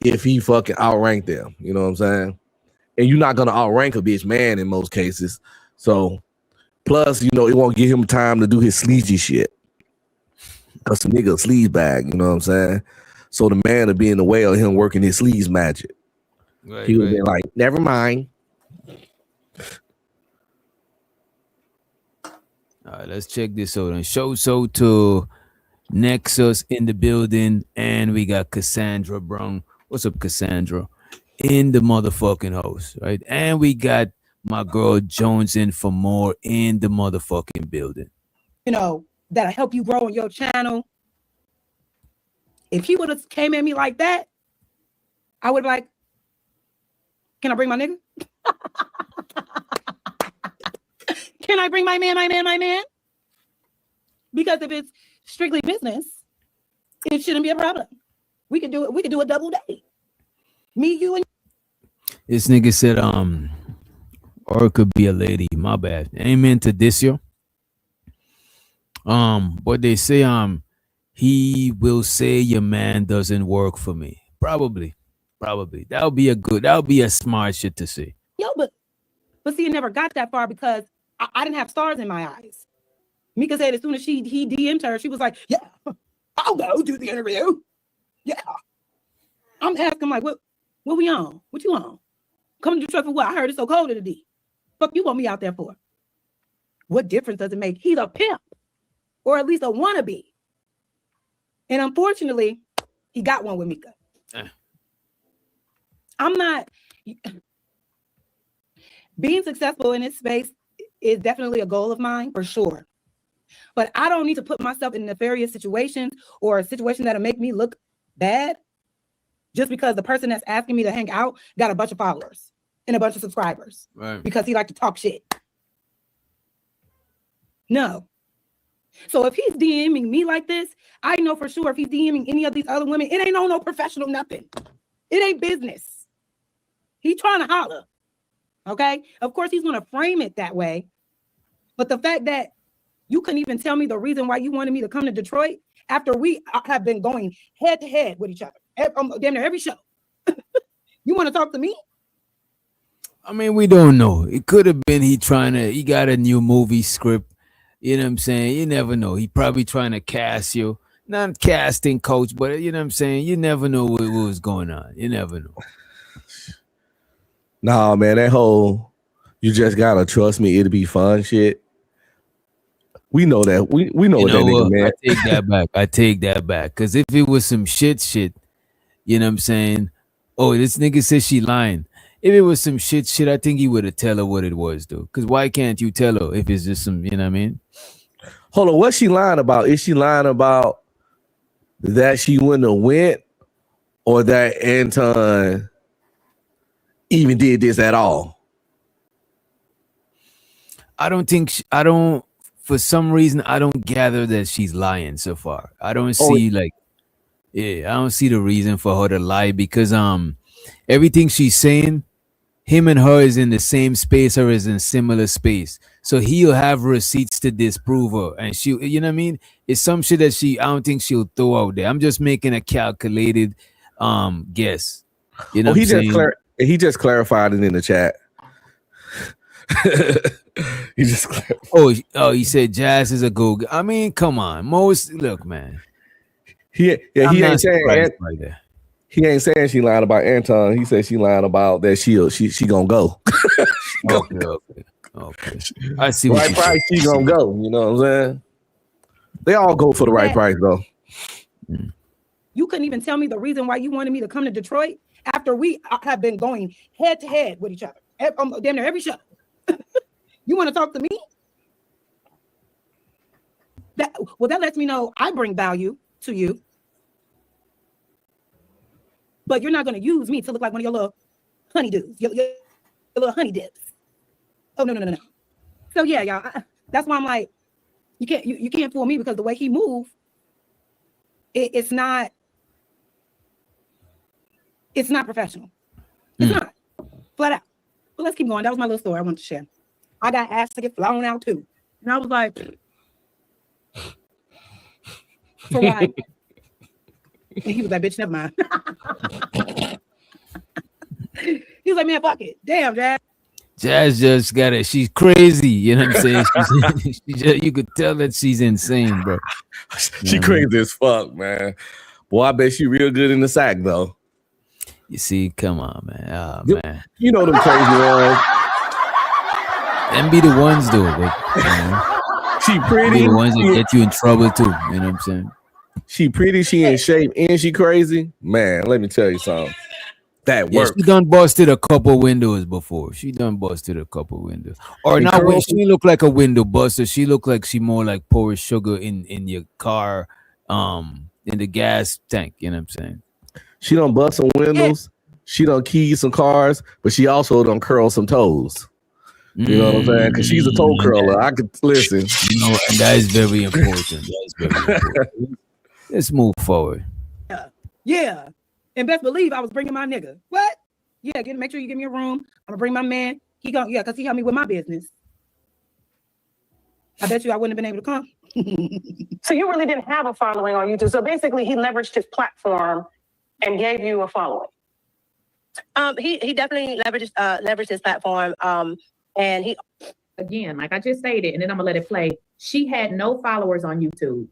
if he fucking outrank them. You know what I'm saying? And you're not gonna outrank a bitch man in most cases. So plus, you know, it won't give him time to do his sleazy shit. Cause the nigga a sleaze bag, you know what I'm saying? So the man would be in the way of him working his sleaze magic. Right, He would be like, never mind. All right, let's check this out. And show so to Nexus in the building, and we got Cassandra Brown. What's up, Cassandra? In the motherfucking house, right? And we got my girl Jones in for more in the motherfucking building. You know, that'll help you grow in your channel. If he would have came at me like that, I would be like, can I bring my nigga? Can I bring my man? Because if it's strictly business, it shouldn't be a problem. We could do it. We could do a double date. Me, you, and This nigga said, or it could be a lady. My bad. Ain't meant to diss you. But they say, he will say your man doesn't work for me. Probably. That would be a smart shit to say. yo, but see, it never got that far because I didn't have stars in my eyes. Mika said as soon as he DM'd her, she was like, yeah, I'll go do the interview. Yeah. I'm asking like, what we on? What you on? Coming to Detroit for what? I heard it's so cold in the D. Fuck you want me out there for? What difference does it make? He's a pimp. Or at least a wannabe. And unfortunately, he got one with Mika. I'm not being successful in this space is definitely a goal of mine for sure. But I don't need to put myself in nefarious situations or a situation that'll make me look bad just because the person that's asking me to hang out got a bunch of followers and a bunch of subscribers. Right. Because he like to talk shit. No. So if he's DMing me like this, I know for sure if he's DMing any of these other women, it ain't no professional nothing. It ain't business. He's trying to holler. Okay. Of course, he's going to frame it that way. But the fact that you couldn't even tell me the reason why you wanted me to come to Detroit after we have been going head to head with each other, damn near every show. You want to talk to me? I mean, we don't know. It could have been he got a new movie script. You know what I'm saying? You never know. He probably trying to cast you. Not casting coach, but you know what I'm saying? You never know what was going on. You never know. Nah, man, that whole you just gotta trust me, it'll be fun shit. We know that. We know what that nigga, man. I take that back. Because if it was some shit, you know what I'm saying? Oh, this nigga says she lying. If it was some shit, I think he would have tell her what it was, though. Because why can't you tell her if it's just some, you know what I mean? Hold on, what's she lying about? Is she lying about that she wouldn't have went, or that Anton even did this at all? For some reason, I don't gather that she's lying so far. I don't see I don't see the reason for her to lie, because everything she's saying, him and her is in the same space or is in similar space. So he'll have receipts to disprove her. And she, you know what I mean? It's some shit that I don't think she'll throw out there. I'm just making a calculated guess. You know what I'm saying? He just clarified it in the chat. He just he said Jazz is a go. I mean, come on. Look, man. He ain't saying he ain't saying she lied about Anton. He said she lied about that she gonna go. Okay. I see what right price. She gonna go. You know what I'm saying? They all go for the right price, though. You couldn't even tell me the reason why you wanted me to come to Detroit after we have been going head to head with each other, damn near every show. You want to talk to me? That lets me know I bring value to you. But you're not going to use me to look like one of your little honeydews, your little honey dips. Oh, no. So yeah, y'all, that's why I'm like, you can't fool me, because the way he moved, it's not professional. It's not. Flat out. But let's keep going. That was my little story I wanted to share. I got asked to get flown out too. And I was like, for why? And he was like, bitch, never mind. He was like, man, fuck it. Damn, Jazz. Jazz just got it. She's crazy. You know what I'm saying? You could tell that she's insane, bro. She crazy as fuck, man. Boy, I bet she real good in the sack, though. You see, come on, man. Oh, man. You know them crazy ones. Them be the ones, though. But, she pretty. Be the ones that get you in trouble, too. You know what I'm saying? She pretty, she in shape, and she crazy. Man, let me tell you something. That works. She done busted a couple windows before. She look like a window buster. She look like she more like pour sugar in your car, in the gas tank. You know what I'm saying? She done bust some windows. She done key some cars, but she also done curl some toes. You know what I'm saying? Because she's a toe curler. I could listen. And that is very important. Let's move forward. Yeah. And best believe I was bringing my nigga. What? Yeah, make sure you give me a room. I'm gonna bring my man. Because he helped me with my business. I bet you I wouldn't have been able to come. So you really didn't have a following on YouTube. So basically he leveraged his platform and gave you a following. He definitely leveraged his platform. And he, again, like I just stated, and then I'm gonna let it play. She had no followers on YouTube.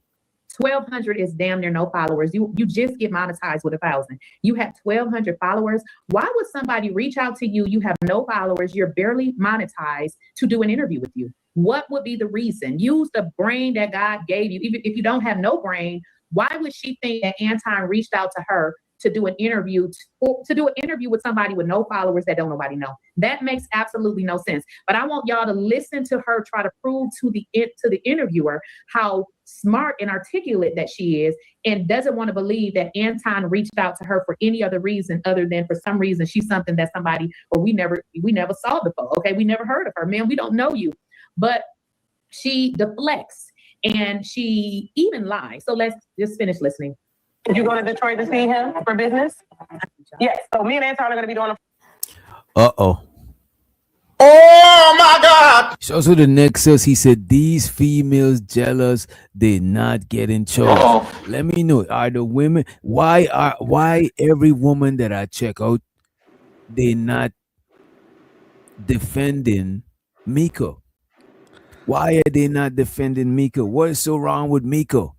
1,200 is damn near no followers. You just get monetized with 1,000. You have 1,200 followers. Why would somebody reach out to you? You have no followers. You're barely monetized to do an interview with you. What would be the reason? Use the brain that God gave you. Even if you don't have no brain, why would she think that Anton reached out to her to do an interview with somebody with no followers that don't nobody know? That makes absolutely no sense. But I want y'all to listen to her try to prove to the interviewer how smart and articulate that she is, and doesn't want to believe that Anton reached out to her for any other reason other than for some reason she's something that somebody or we never saw before. Okay, we never heard of her. Man, we don't know you. But she deflects and she even lies. So let's just finish listening. Did you go to Detroit to see him for business? Yes. So me and Anton are going to be doing Uh-oh. Oh my God! Also, the next says he said these females jealous, they not getting chose. Let me know. Are the women why every woman that I check out, they not defending Miko? Why are they not defending Miko? What is so wrong with Miko?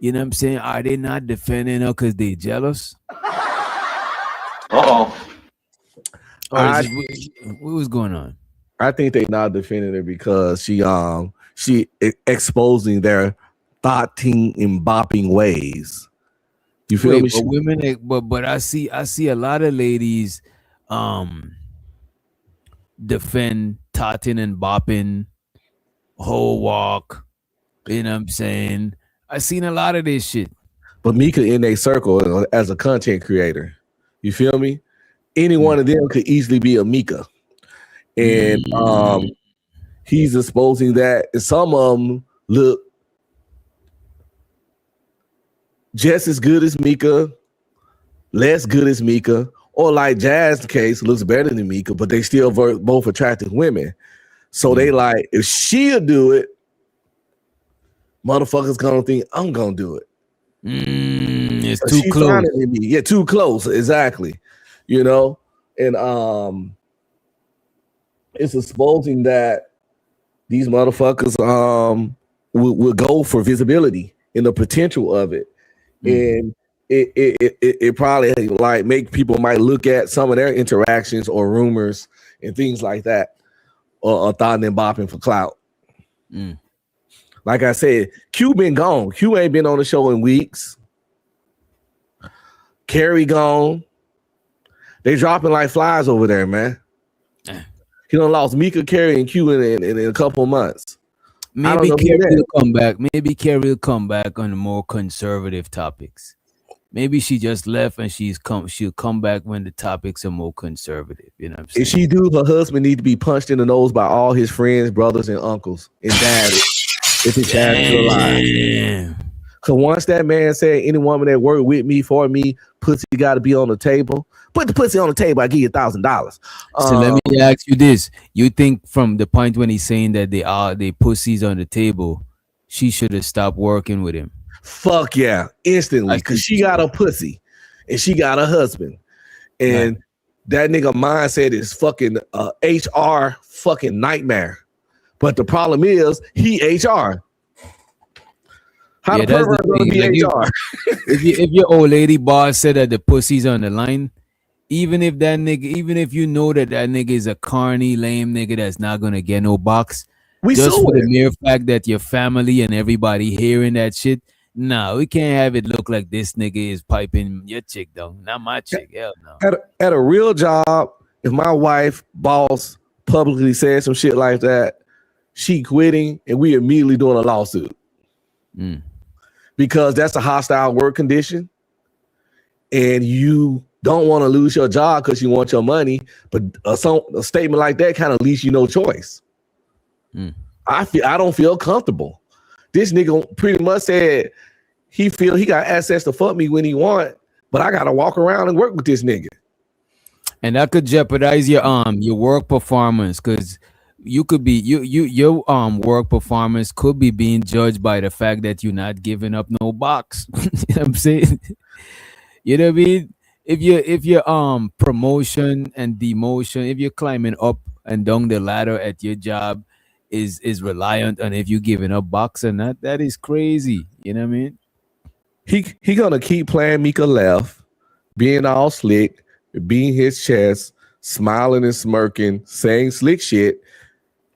You know what I'm saying? Are they not defending her because they jealous? Or is what was going on? I think they not defending her because she exposing their thoughting and bopping ways. You feel me? But women, but I see a lot of ladies defend totting and bopping, whole walk. You know what I'm saying? I seen a lot of this shit. But Mika in a circle as a content creator. You feel me? Any one of them could easily be a Mika. And he's exposing that. And some of them look just as good as Mika, less good as Mika, or like Jazz's case, looks better than Mika, but they still both attractive women. So they like, if she'll do it, motherfuckers gonna think I'm gonna do it. It's too close. Yeah, too close. Exactly. You know, and it's exposing that these motherfuckers will go for visibility and the potential of it, and it probably like make people might look at some of their interactions or rumors and things like that, or thought and bopping for clout. Like I said, Q been gone. Q ain't been on the show in weeks. Carrie gone. They dropping like flies over there, man. He done lost Mika, Carrie, and Q in a couple months. Maybe Carrie will come back. Maybe Carrie will come back on the more conservative topics. Maybe she just left and she'll come back when the topics are more conservative. You know what I'm saying? If she do, her husband need to be punched in the nose by all his friends, brothers, and uncles, and dad. If his dad is still alive. Cause once that man said, any woman that work with me, for me, pussy got to be on the table. Put the pussy on the table, I give you $1,000. So let me ask you this: you think from the point when he's saying that they pussies on the table, she should have stopped working with him? Fuck yeah, instantly, because she got a pussy and she got a husband, and that nigga mindset is fucking HR fucking nightmare. But the problem is he HR. How the pervert gonna be HR? If your old lady boss said that the pussy's on the line, even if you know that nigga is a carny, lame nigga that's not gonna get no box, just for the mere fact that your family and everybody hearing that shit, no, we can't have it look like this nigga is piping your chick though. Not my chick. Hell no. At a real job, if my wife boss publicly said some shit like that, she quitting and we immediately doing a lawsuit. Because that's a hostile work condition. And you don't want to lose your job because you want your money, but a statement like that kind of leaves you no choice. I don't feel comfortable. This nigga pretty much said he got access to fuck me when he want, but I gotta walk around and work with this nigga. And that could jeopardize your work performance, because you could be your work performance could be being judged by the fact that you're not giving up no box. You know what I'm saying? You know what I mean? If your promotion and demotion, if you're climbing up and down the ladder at your job is reliant on if you're giving up box or not, that is crazy. You know what I mean? He gonna keep playing Mika left, being all slick, beating his chest, smiling and smirking, saying slick shit.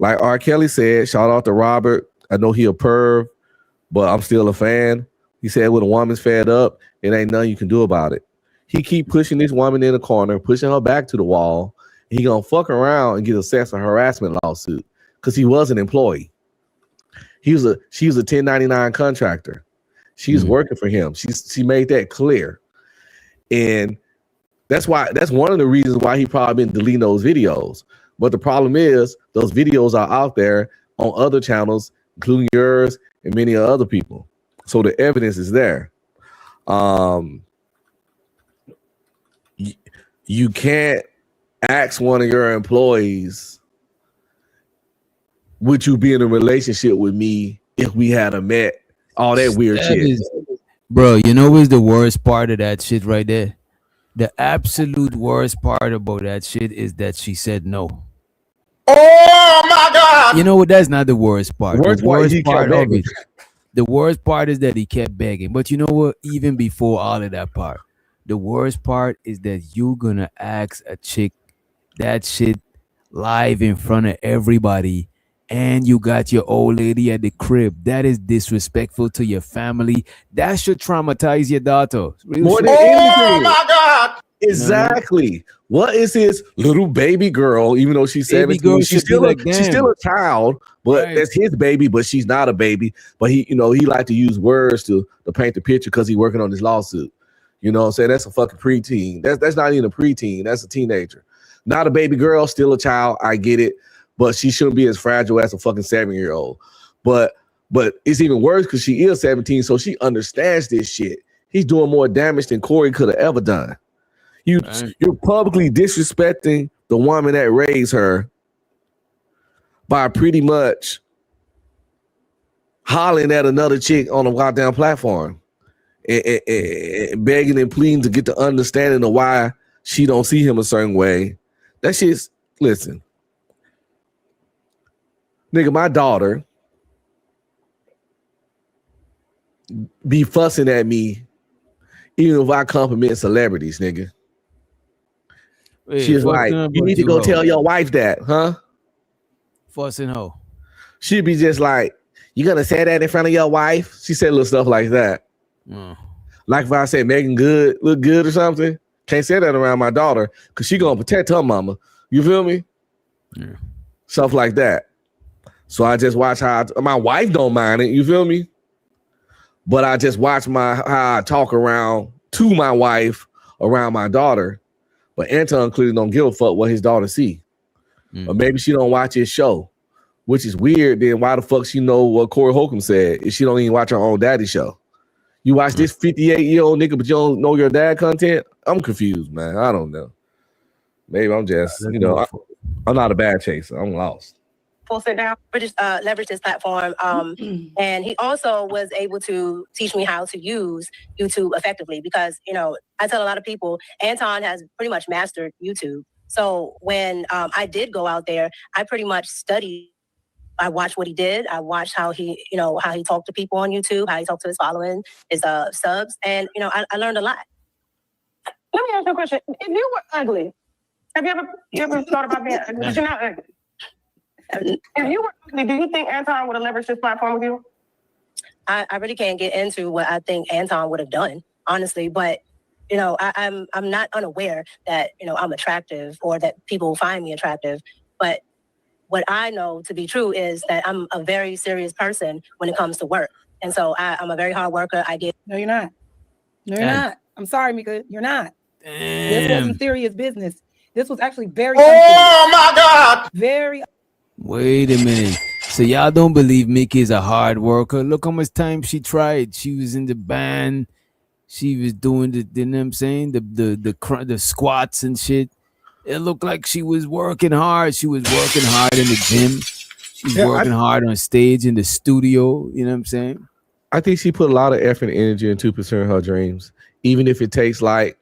Like R. Kelly said, shout out to Robert. I know he a perv, but I'm still a fan. He said when a woman's fed up, it ain't nothing you can do about it. He keep pushing this woman in the corner, pushing her back to the wall. He gonna fuck around and get a sexual harassment lawsuit because he was an employee. She was a 1099 contractor. She's working for him. She made that clear. And that's one of the reasons why he probably been deleting those videos. But the problem is those videos are out there on other channels, including yours and many other people. So the evidence is there. You can't ask one of your employees, would you be in a relationship with me if we had a met? All that weird That shit. is, bro, you know what's the worst part of that shit right there? The absolute worst part about that shit is that she said no. Oh my God! You know what? That's not the worst part. Worst The part, worst he kept part of begging. it, the worst part is that he kept begging. But you know what? Even before all of that part, the worst part is that you're gonna ask a chick that shit live in front of everybody, and you got your old lady at the crib. That is disrespectful to your family. That should traumatize your daughter. Real More shit. than anything. my God! Exactly. What is his little baby girl? Even though she's Baby 17, girl she's should be still like she's still them. a child, but Right. that's his baby. But she's not a baby. But he like to use words to paint the picture because he's working on this lawsuit. You know what I'm saying? That's a fucking preteen. That's not even a preteen. That's a teenager. Not a baby girl, still a child. I get it, but she shouldn't be as fragile as a fucking 7-year-old. But it's even worse because she is 17, so she understands this shit. He's doing more damage than Corey could have ever done. You're publicly disrespecting the woman that raised her by pretty much hollering at another chick on a goddamn platform and begging and pleading to get the understanding of why she don't see him a certain way. That shit's, listen, nigga, my daughter be fussing at me even if I compliment celebrities, nigga. Wait, She's like, fussing you about need to you go how? tell your wife that, huh? Fussing hoe. She'd be just like, you gonna say that in front of your wife? She said little stuff like that. Like if I say Megan Good, look good or something, can't say that around my daughter because she gonna protect her mama. You feel me? Yeah. Stuff like that. So I just watch how my wife don't mind it. You feel me? But I just watch how I talk around to my wife around my daughter. But Anton clearly don't give a fuck what his daughter see. Or maybe she don't watch his show, which is weird. Then why the fuck she know what Corey Holcomb said if she don't even watch her own daddy show? You watch this 58-year-old nigga, but you don't know your dad content? I'm confused, man. I don't know. Maybe I'm just, I'm not a bad chaser. I'm lost. Full sit down, leverage this platform. And he also was able to teach me how to use YouTube effectively because, I tell a lot of people, Anton has pretty much mastered YouTube. So when I did go out there, I pretty much studied. I watched what he did. I watched how he talked to people on YouTube, how he talked to his following, his subs. And, I learned a lot. Let me ask you a question. If you were ugly, have you ever thought about being ugly? But you're not ugly. If you were ugly, do you think Anton would have leveraged this platform with you? I really can't get into what I think Anton would have done, honestly. But, I'm not unaware that, I'm attractive or that people find me attractive. But what I know to be true is that I'm a very serious person when it comes to work. And so I'm a very hard worker. No, you're not. No, you're not. I'm sorry, Mika. You're not. This wasn't serious business. This was actually very Oh my God! Very. Wait a minute. So y'all don't believe Mickey is a hard worker? Look how much time she tried. She was in the band. She was doing the, you know what I'm saying? The squats and shit. It looked like she was working hard. She was working hard in the gym. She was working hard on stage in the studio. You know what I'm saying? I think she put a lot of effort and energy into pursuing her dreams, even if it takes like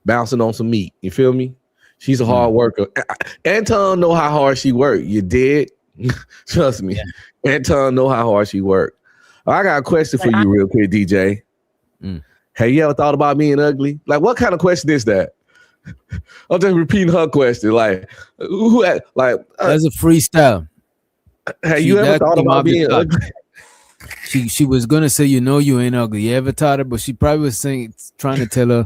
bouncing on some meat. You feel me? She's a hard worker. Anton know how hard she worked. You did? Trust me. Yeah. Anton know how hard she worked. I got a question for you real quick, DJ. Have you ever thought about being ugly? Like, what kind of question is that? I'm just repeating her question. Like, that's a freestyle. Have you ever thought about being ugly? She was gonna say, you ain't ugly. You ever thought about? She probably was trying to tell her,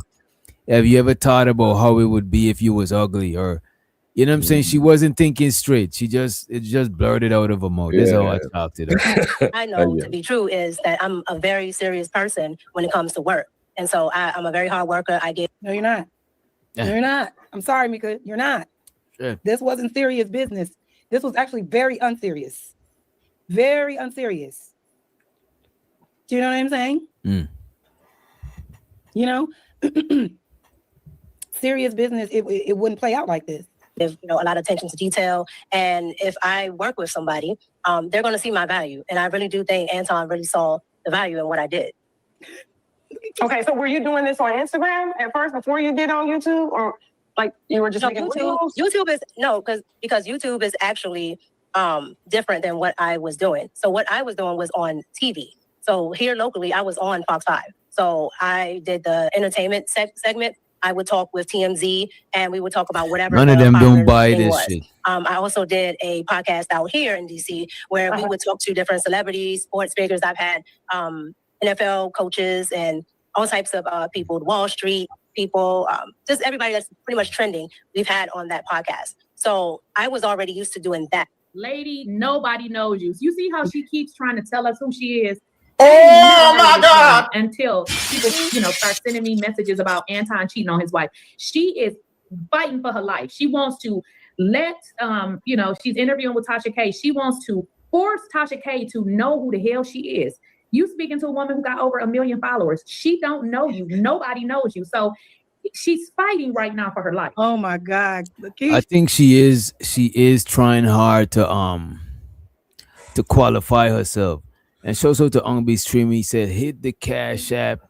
have you ever thought about how it would be if you was ugly? Or, you know what I'm saying? She wasn't thinking straight. It just blurted out of her mouth. That's how I talked to her. I know to be true is that I'm a very serious person when it comes to work. And so I'm a very hard worker. No, you're not. No, you're not. I'm sorry, Mika. You're not. Sure. This wasn't serious business. This was actually very unserious. Very unserious. Do you know what I'm saying? Serious business, it wouldn't play out like this. give a lot of attention to detail. And if I work with somebody, they're going to see my value. And I really do think Anton really saw the value in what I did. Okay, so were you doing this on Instagram at first before you did on YouTube, or like you were just making YouTube? YouTube is because YouTube is actually different than what I was doing. So what I was doing was on TV. So here locally, I was on Fox 5. So I did the entertainment segment. I would talk with TMZ, and we would talk about whatever. None of them don't buy this shit. I also did a podcast out here in DC where we would talk to different celebrities, sports figures. I've had NFL coaches and all types of people, Wall Street people, just everybody that's pretty much trending we've had on that podcast. So I was already used to doing that. Lady, nobody knows you. You see how she keeps trying to tell us who she is? Oh my God! Until people, start sending me messages about Anton cheating on his wife. She is fighting for her life. She wants to let, she's interviewing with Tasha K. She wants to force Tasha K to know who the hell she is. You speaking to a woman who got over 1 million followers. She don't know you. Nobody knows you. So she's fighting right now for her life. Oh my God. I think she is trying hard to qualify herself. And shows out to Ungby Stream. He said, hit the Cash App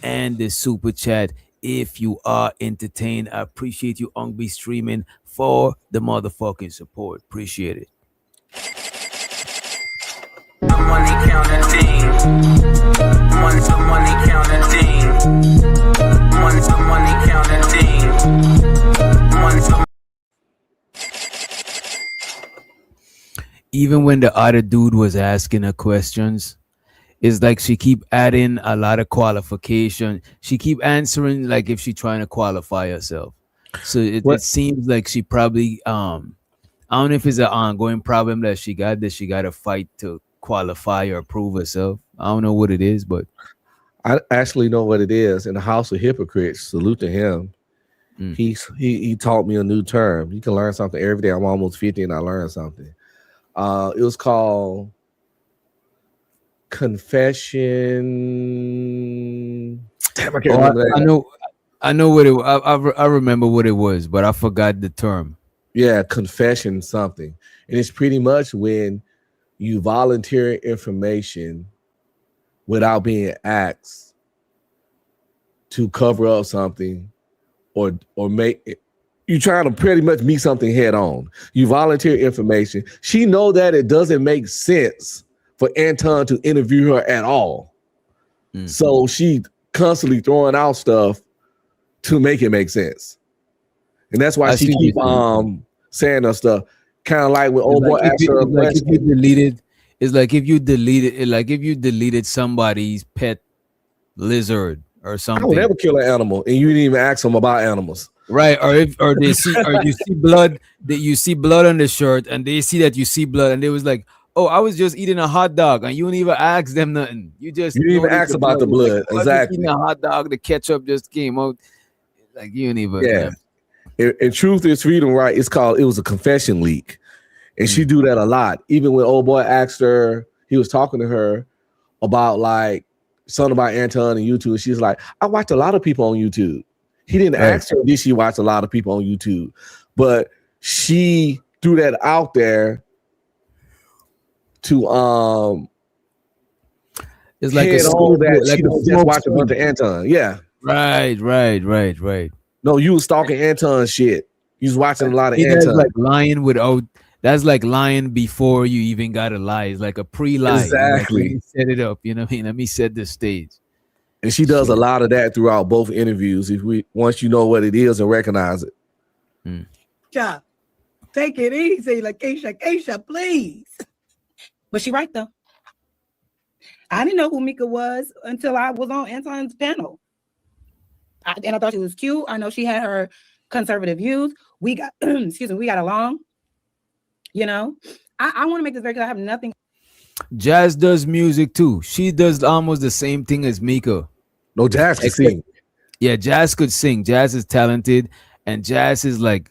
and the Super Chat if you are entertained. I appreciate you, Ungby Streaming, for the motherfucking support. Appreciate it. The money counter team. The money counter team. The money counter team. Even when the other dude was asking her questions, it's like she keep adding a lot of qualification. She keep answering like if she trying to qualify herself. So it seems like she probably I don't know if it's an ongoing problem that she got to fight to qualify or prove herself. I don't know what it is, but I actually know what it is. In the House of Hypocrites, salute to him. He taught me a new term. You can learn something every day. I'm almost 50 and I learned something. It was called confession. Damn, I can't remember that. I know what it. I remember what it was, but I forgot the term. Yeah, confession something, and it's pretty much when you volunteer information without being asked to cover up something, or make it. You're trying to pretty much meet something head on. You volunteer information. She know that it doesn't make sense for Anton to interview her at all. So she constantly throwing out stuff to make it make sense. And that's why she keep saying her stuff. Kind of like when old boy asked her a question. It's like if you deleted somebody's pet lizard or something. I would never kill an animal, and you didn't even ask them about animals. Right, or you see blood, that you see blood on the shirt, and they see that you see blood, and they was like, "Oh, I was just eating a hot dog," and you didn't even ask them nothing. You didn't even ask about the blood. Like, exactly. Eating a hot dog, the ketchup just came out. Like you didn't even. Yeah. And truth is freedom, right? It was a confession leak, and she do that a lot. Even when old boy asked her, he was talking to her about like something about Anton and YouTube. She's like, "I watch a lot of people on YouTube." He didn't ask her, did she watch a lot of people on YouTube? But she threw that out there to it's like a school that she don't just watch a bunch of Anton. Yeah. Right. No, you was stalking Anton shit. You was watching a lot of Anton. That's like lying before you even got a lie. It's like a pre-lie. Exactly. Like, let me set it up. You know what I mean? Let me set the stage. And she does a lot of that throughout both interviews. Once you know what it is and recognize it. Yeah. Take it easy, Keisha, please. But she right though. I didn't know who Mika was until I was on Anton's panel. And I thought she was cute. I know she had her conservative views. We got we got along. I want to make this very clear. I have nothing. Jazz does music too. She does almost the same thing as Mika. No, Jazz can sing. Yeah, Jazz could sing. Jazz is talented, and Jazz is like,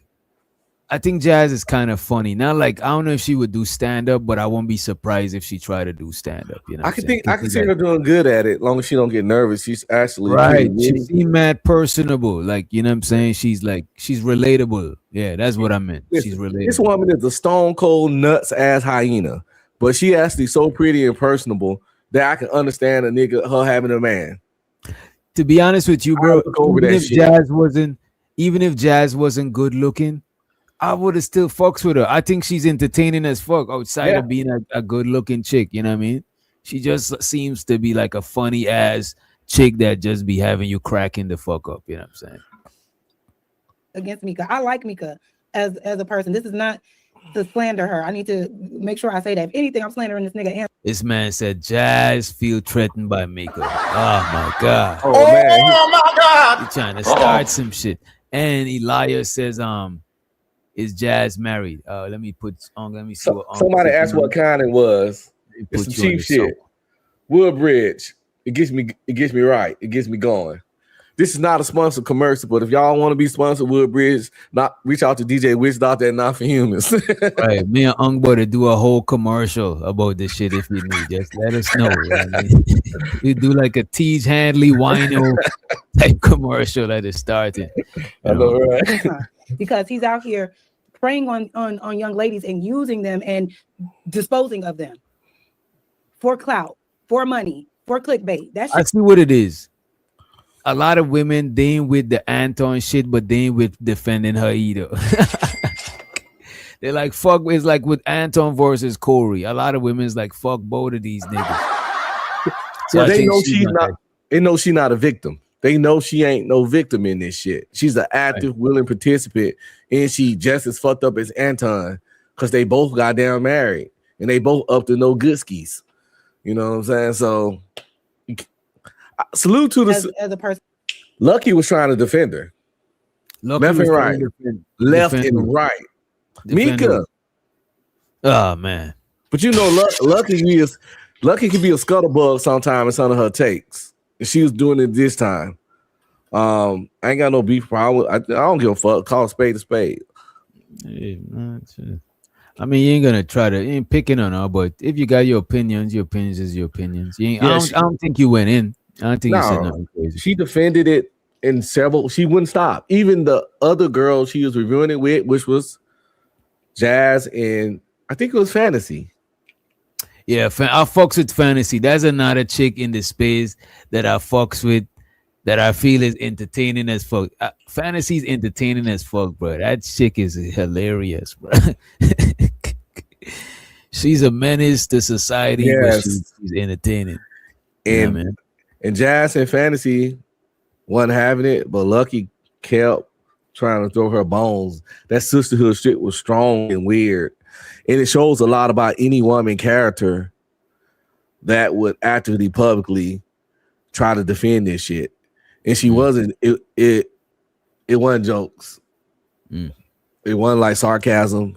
I think Jazz is kind of funny. Not like I don't know if she would do stand up, but I won't be surprised if she tried to do stand up. You know, I can see her doing good at it, long as she don't get nervous. She's actually right. pretty She witty. seemed mad personable, like you know what I'm saying. She's relatable. Yeah, that's what I meant. She's relatable. This woman is a stone cold nuts ass hyena, but she actually so pretty and personable that I can understand a nigga her having a man. To be honest with you, bro, even if Jazz wasn't good looking, I would have still fucks with her. I think she's entertaining as fuck outside of being a good looking chick. You know what I mean? She just seems to be like a funny ass chick that just be having you cracking the fuck up. You know what I'm saying? Against Mika, I like Mika as a person. This is not to slander her. I need to make sure I say that. If anything, I'm slandering this nigga. This man said Jazz feel threatened by Mika. Oh my god. Oh my god. He trying to start some shit. And Elijah says, is Jazz married? Let me put on. Let me see what. Somebody asked what kind it was. It's some cheap shit. Woodbridge. It gets me right. It gets me going. This is not a sponsored commercial, but if y'all want to be sponsored, Woodbridge, not reach out to DJ Witch Doctor at Not for Humans. Right, me and Ungbo to do a whole commercial about this shit if you need. Just let us know. I mean, we do like a Teej Handley wino type commercial that is starting. I know, right? Because he's out here preying on young ladies and using them and disposing of them for clout, for money, for clickbait. That's I see what it is. A lot of women, they ain't with the Anton shit, but they ain't with defending her either. They're like, fuck, it's like with Anton versus Corey. A lot of women's like, fuck both of these niggas. So they know she's not, they know she's not a victim. They know she ain't no victim in this shit. She's an active, willing participant, and she just as fucked up as Anton because they both got down married and they both up to no good skis. You know what I'm saying? So salute to the as a person. Lucky was trying to defend her. Left and right. Left and right. Mika. Oh man. But you know, Lucky can be a scuttlebug sometime in some of her takes. And she was doing it this time. I ain't got no beef problem. I don't give a fuck. Call a spade a spade. I mean, you ain't gonna try to. You ain't picking on her, but if you got your opinions is your opinions. You ain't, I don't think you went in. I don't think you said nothing crazy. She defended it in several. She wouldn't stop. Even the other girl she was reviewing it with, which was Jazz and I think it was Fantasy. Yeah, I fucks with Fantasy. That's another chick in the space that I fucks with that I feel is entertaining as fuck. Fantasy's entertaining as fuck, bro. That chick is hilarious, bro. She's a menace to society, but she's entertaining. And, man. And Jazz and Fantasy wasn't having it, but Lucky kept trying to throw her bones. That sisterhood shit was strong and weird. And it shows a lot about any woman character that would actively, publicly try to defend this shit. And she wasn't, it wasn't jokes. It wasn't like sarcasm.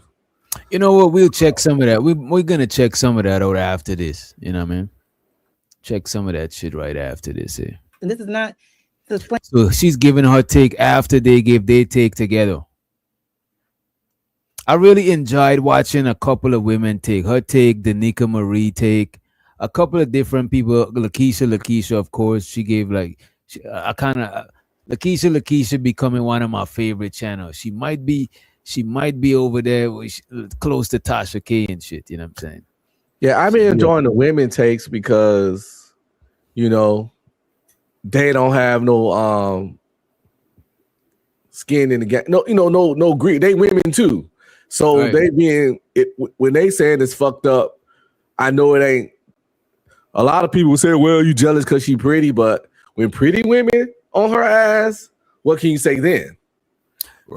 You know what? We'll check some of that. We're gonna check some of that out after this. You know what I mean? Check some of that shit right after this here. And this is not so she's giving her take after they gave their take together. I really enjoyed watching a couple of women take her take, the Nika Marie take, a couple of different people. Lakeisha, of course, she gave like Lakeisha becoming one of my favorite channels. She might be over there close to Tasha K and shit. You know what I'm saying? Yeah, I've been enjoying the women takes because, you know, they don't have no skin in the game. No, you know, no greed. They women too. So they being when they saying it's fucked up, I know it ain't. A lot of people say, well, you jealous because she pretty, but when pretty women on her ass, what can you say then?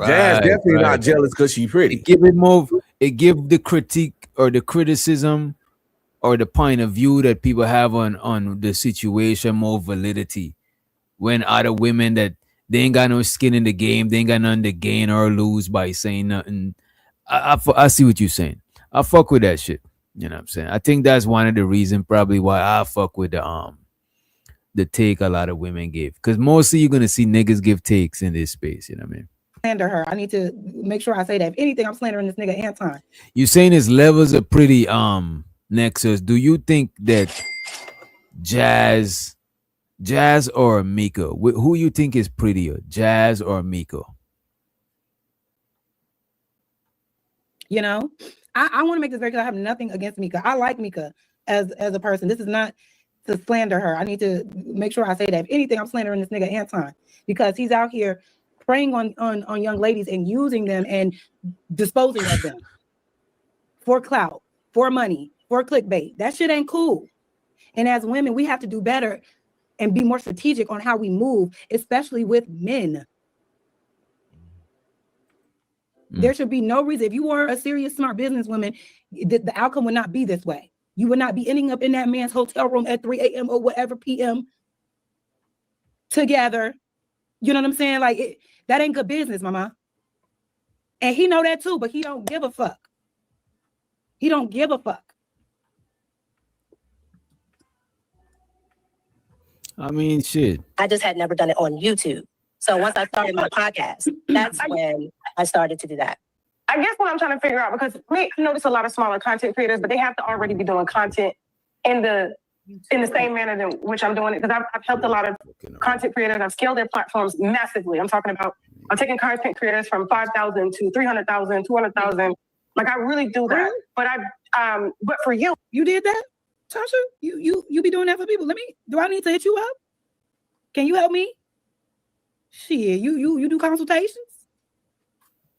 Jazz definitely not jealous because she pretty. It give the critique or the criticism or the point of view that people have on the situation more validity. When other women that they ain't got no skin in the game, they ain't got nothing to gain or lose by saying nothing. I see what you're saying. I fuck with that shit. You know what I'm saying? I think that's one of the reasons probably why I fuck with the take a lot of women give. Because mostly you're gonna see niggas give takes in this space, you know what I mean? slander her. I need to make sure I say that. If anything, I'm slandering this nigga Anton. You saying his levels are pretty Nexus. Do you think that Jazz or Mika? Who you think is prettier, Jazz or Mika? You know, I want to make this very clear. I have nothing against Mika. I like Mika as a person. This is not to slander her. I need to make sure I say that. If anything, I'm slandering this nigga Anton because he's out here preying on young ladies and using them and disposing of them for clout, for money, for clickbait. That shit ain't cool. And as women, we have to do better and be more strategic on how we move, especially with men. There should be no reason. If you were a serious, smart businesswoman, the outcome would not be this way. You would not be ending up in that man's hotel room at 3 a.m. or whatever p.m. together. You know what I'm saying? Like, that ain't good business, mama. And he know that too, but he don't give a fuck. He don't give a fuck. I mean, shit. I just had never done it on YouTube. So once I started my podcast, that's when I started to do that. I guess what I'm trying to figure out, because I notice a lot of smaller content creators, but they have to already be doing content in the same manner in which I'm doing it. Because I've helped a lot of content creators. I've scaled their platforms massively. I'm taking content creators from 5,000 to 300,000, 200,000. Like, I really do that. But but for you did that, Tasha? You be doing that for people? Do I need to hit you up? Can you help me? Shit, you do consultations?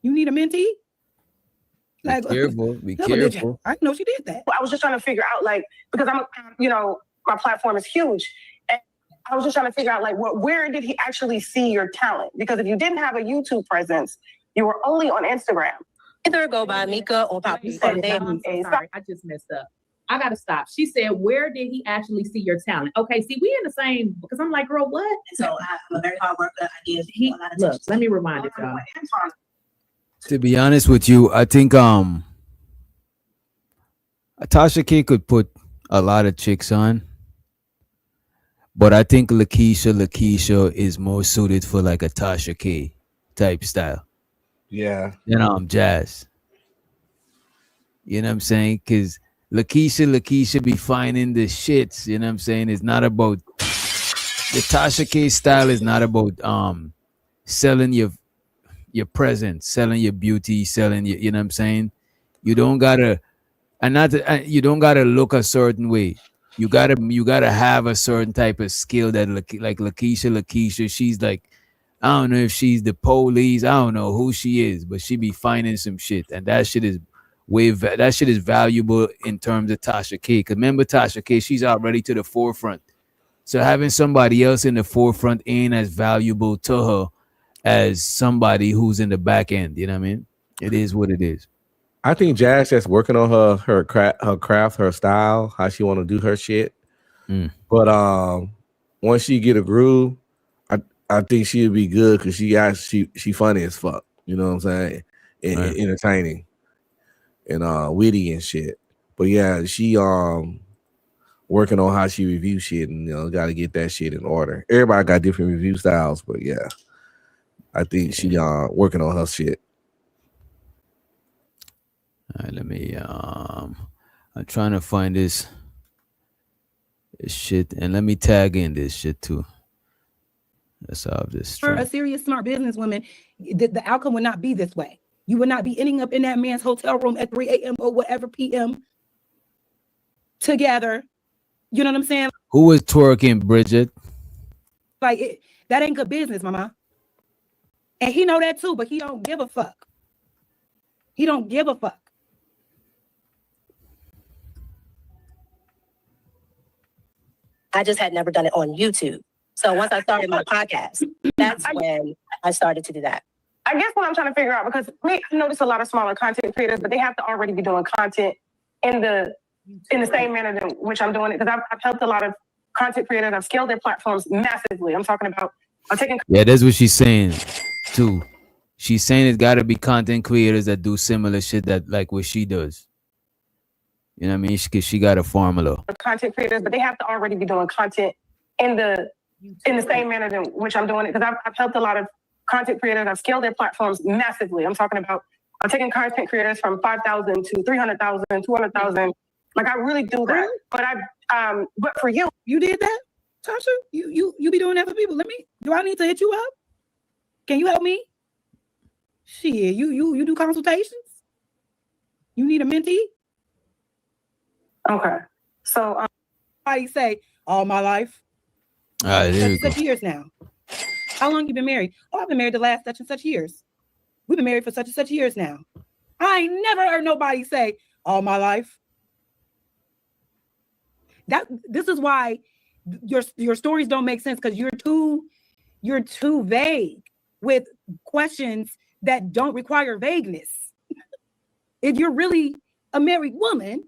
You need a mentee? Like, Be careful. I know she did that. I was just trying to figure out, like, because my platform is huge. And I was just trying to figure out, like, where did he actually see your talent? Because if you didn't have a YouTube presence, you were only on Instagram. Either go by Mika or Poppy. Sorry, I just messed up. I gotta stop. She said, where did he actually see your talent? Okay, see, we in the same, because I'm like, girl, what? So I'm a very hard worker. I give a lot of look, let me rewind it, y'all. To be honest with you, I think Tasha K could put a lot of chicks on, but I think Lakeisha is more suited for like a Tasha K type style. Yeah. Jazz. You know what I'm saying? Because Lakeisha be finding the shits. You know what I'm saying? It's not about the Tasha K style is not about selling your presence, selling your beauty, selling your, you know what I'm saying? You don't gotta you don't gotta look a certain way. You gotta have a certain type of skill that like Lakeisha, she's like, I don't know if she's the police, I don't know who she is, but she be finding some shit, and that shit is valuable in terms of Tasha K. Because remember, Tasha K, she's already to the forefront. So having somebody else in the forefront ain't as valuable to her as somebody who's in the back end. You know what I mean? It is what it is. I think Jazz just working on her craft, her style, how she want to do her shit. But once she get a groove, I think she'll be good because she funny as fuck. You know what I'm saying? And entertaining and witty and shit. But yeah, she working on how she review shit, and got to get that shit in order. Everybody got different review styles, but yeah, I think she working on her shit. All right, let me I'm trying to find this shit, and let me tag in this shit too. Let's solve this. For a serious, smart businesswoman, the outcome would not be this way. You would not be ending up in that man's hotel room at 3 a.m. or whatever p.m. together. You know what I'm saying? Who was twerking, Bridget? Like, that ain't good business, mama. And he know that too, but he don't give a fuck. He don't give a fuck. I just had never done it on YouTube. So once I started my podcast, that's when I started to do that. I guess what I'm trying to figure out, because I notice a lot of smaller content creators, but they have to already be doing content in the same manner in which I'm doing it. Because I've helped a lot of content creators. I've scaled their platforms massively. I'm taking. Yeah, that's what she's saying too. She's saying it's got to be content creators that do similar shit that like what she does. You know what I mean? Because she got a formula. Content creators, but they have to already be doing content in the same manner in which I'm doing it. Because I've helped a lot of content creators have scaled their platforms massively. I'm talking about taking content creators from 5,000 to 300,000, 200,000. Like I really do that. But for you, you did that, Tasha? You be doing that for people. Do I need to hit you up? Can you help me? Shit, you do consultations? You need a mentee? Okay. So I say all my life. There you go. Such years now. How long you been married? Oh, I've been married the last such and such years. We've been married for such and such years now. I ain't never heard nobody say all my life. This is why your stories don't make sense, because you're too vague with questions that don't require vagueness. If you're really a married woman,